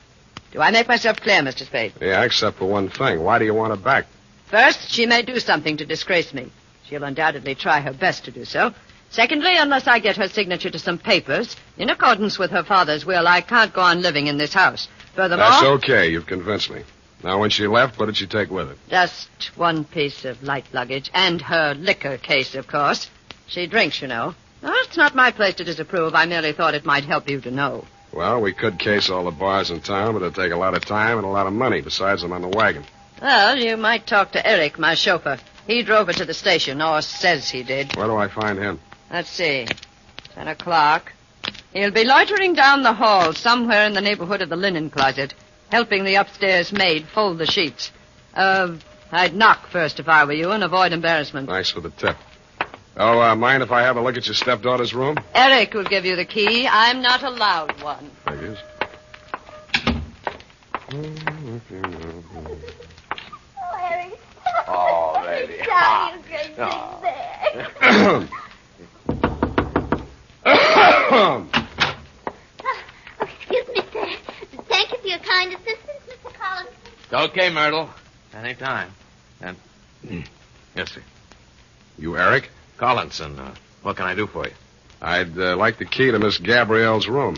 Do I make myself clear, Mr. Spade? Yeah, except for one thing. Why do you want her back? First, she may do something to disgrace me. She'll undoubtedly try her best to do so. Secondly, unless I get her signature to some papers, in accordance with her father's will, I can't go on living in this house. Furthermore... That's okay. You've convinced me. Now, when she left, what did she take with her? Just one piece of light luggage, and her liquor case, of course. She drinks, you know. No, it's not my place to disapprove. I merely thought it might help you to know. Well, we could case all the bars in town, but it'd take a lot of time and a lot of money. Besides, I'm on the wagon. Well, you might talk to Eric, my chauffeur. He drove her to the station, or says he did. Where do I find him? Let's see. 10 o'clock. He'll be loitering down the hall somewhere in the neighborhood of the linen closet, helping the upstairs maid fold the sheets. I'd knock first if I were you and avoid embarrassment. Thanks for the tip. Oh, mind if I have a look at your stepdaughter's room? Eric will give you the key. I'm not allowed one. Figures. Oh, Eric. Oh, lady. Sorry, you great big Excuse me, sir. Thank you for your kind assistance, Mr. Collins. Okay, Myrtle. Anytime. And yes, sir. You Eric? Collinson, what can I do for you? I'd like the key to Miss Gabrielle's room.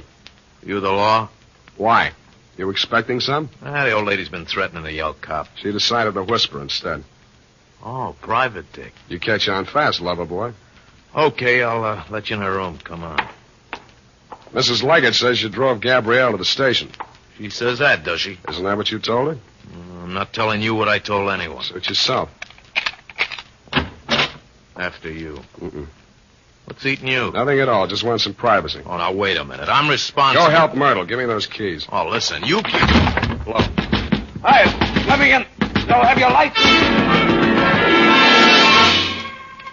You the law? Why? You expecting some? The old lady's been threatening to yell cop. She decided to whisper instead. Oh, private dick. You catch on fast, lover boy. Okay, I'll let you in her room. Come on. Mrs. Leggett says you drove Gabrielle to the station. She says that, does she? Isn't that what you told her? I'm not telling you what I told anyone. Suit yourself. After you. Mm-mm. What's eating you? Nothing at all. Just want some privacy. Oh, now, wait a minute. I'm responsible. Go help Myrtle. Give me those keys. Oh, listen, you... Look. Hey, let me in. Don't have your lights.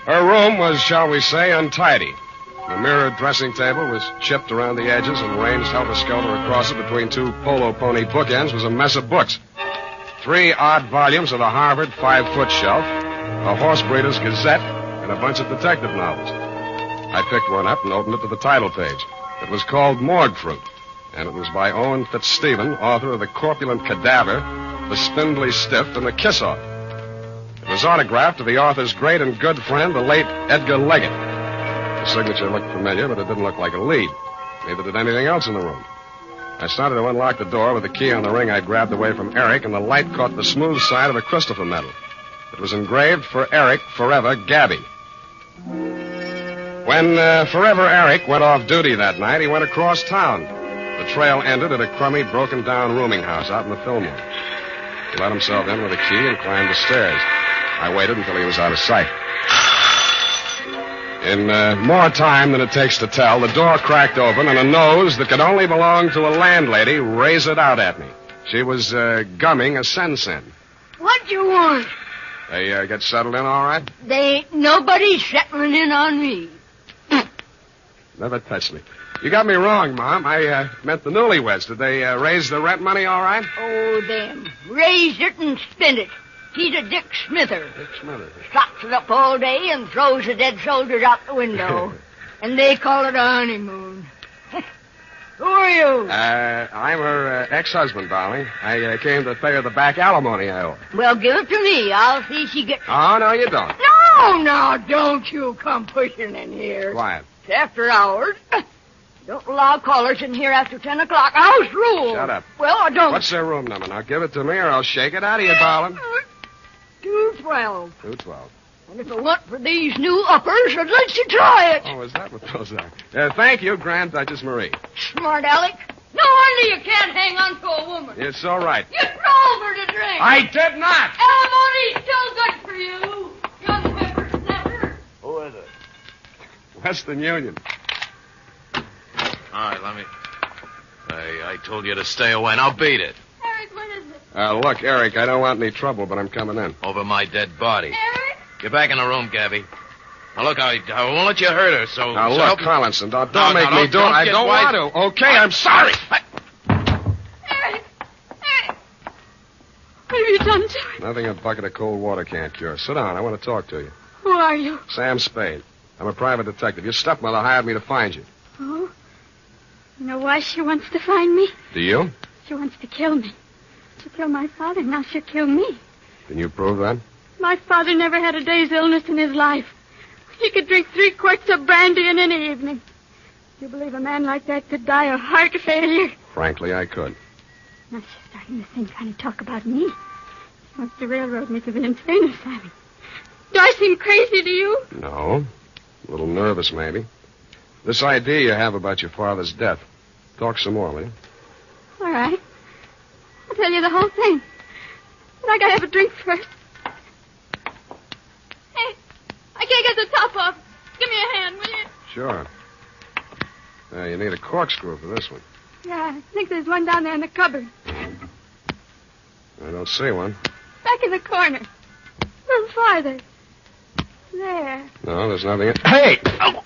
Her room was, shall we say, untidy. The mirrored dressing table was chipped around the edges, and ranged helter-skelter across it between two polo pony bookends was a mess of books. 3 odd volumes of the Harvard 5-foot shelf, a horse breeder's gazette, and a bunch of detective novels. I picked one up and opened it to the title page. It was called Morgue Fruit, and it was by Owen Fitzstephen, author of The Corpulent Cadaver, The Spindly Stiff, and The Kiss-Off. It was autographed to the author's great and good friend, the late Edgar Leggett. The signature looked familiar, but it didn't look like a lead. Neither did anything else in the room. I started to unlock the door with the key on the ring I grabbed away from Eric, and the light caught the smooth side of a Christopher medal. It was engraved for Eric, forever, Gabby. When Forever Eric went off duty that night, he went across town. The trail ended at a crummy, broken-down rooming house out in the Fillmore. He let himself in with a key and climbed the stairs. I waited until he was out of sight. In more time than it takes to tell, the door cracked open and a nose that could only belong to a landlady razored out at me. She was gumming a sen-sen. What you want? They get settled in all right? They ain't nobody settling in on me. Never touched me. You got me wrong, Mom. I meant the newlyweds. Did they raise the rent money all right? Oh, them. Raised it and spent it. He's a Dick Smither. Dick Smither. Stocks it up all day and throws the dead soldiers out the window. And they call it a honeymoon. Who are you? I'm her ex-husband, darling. I came to pay her the back alimony I owe. Well, give it to me. I'll see she gets... Oh, no, you don't. No, don't you come pushing in here. Quiet. It's after hours. Don't allow callers in here after 10 o'clock. House rule. Shut up. Well, I don't... What's their room number? Now, give it to me or I'll shake it out of you, darling. 212. 212. And if it weren't for these new uppers, I'd let you try it. Oh, is that what those are? Thank you, Grand Duchess Marie. Smart Alec. No wonder you can't hang on to a woman. It's all right. You drove her to drink. I did not. Alimony's still good for you, young whippersnapper. Who is it? Western Union. All right, let me... I told you to stay away. Now beat it. Eric, what is it? Look, Eric, I don't want any trouble, but I'm coming in. Over my dead body. Eric? Get back in the room, Gabby. Now, look, I won't let you hurt her, so... Now, so look, help... Collinson, don't make me do it. I don't want to. Okay, I'm sorry. Eric! What have you done to her? Nothing a bucket of cold water can't cure. Sit down. I want to talk to you. Who are you? Sam Spade. I'm a private detective. Your stepmother hired me to find you. Oh? You know why she wants to find me? Do you? She wants to kill me. She killed my father, now she'll kill me. Can you prove that? My father never had a day's illness in his life. He could drink 3 quarts of brandy in any evening. Do you believe a man like that could die of heart failure? Frankly, I could. Now she's starting the same kind of talk about me. She wants to railroad me to the insane asylum. Do I seem crazy to you? No. A little nervous, maybe. This idea you have about your father's death. Talk some more, will you? All right. I'll tell you the whole thing. But I gotta have a drink first. Hey, I can't get the top off. Give me a hand, will you? Sure. You need a corkscrew for this one. Yeah, I think there's one down there in the cupboard. I don't see one. Back in the corner. A little farther. There. No, there's nothing in... Hey! Oh.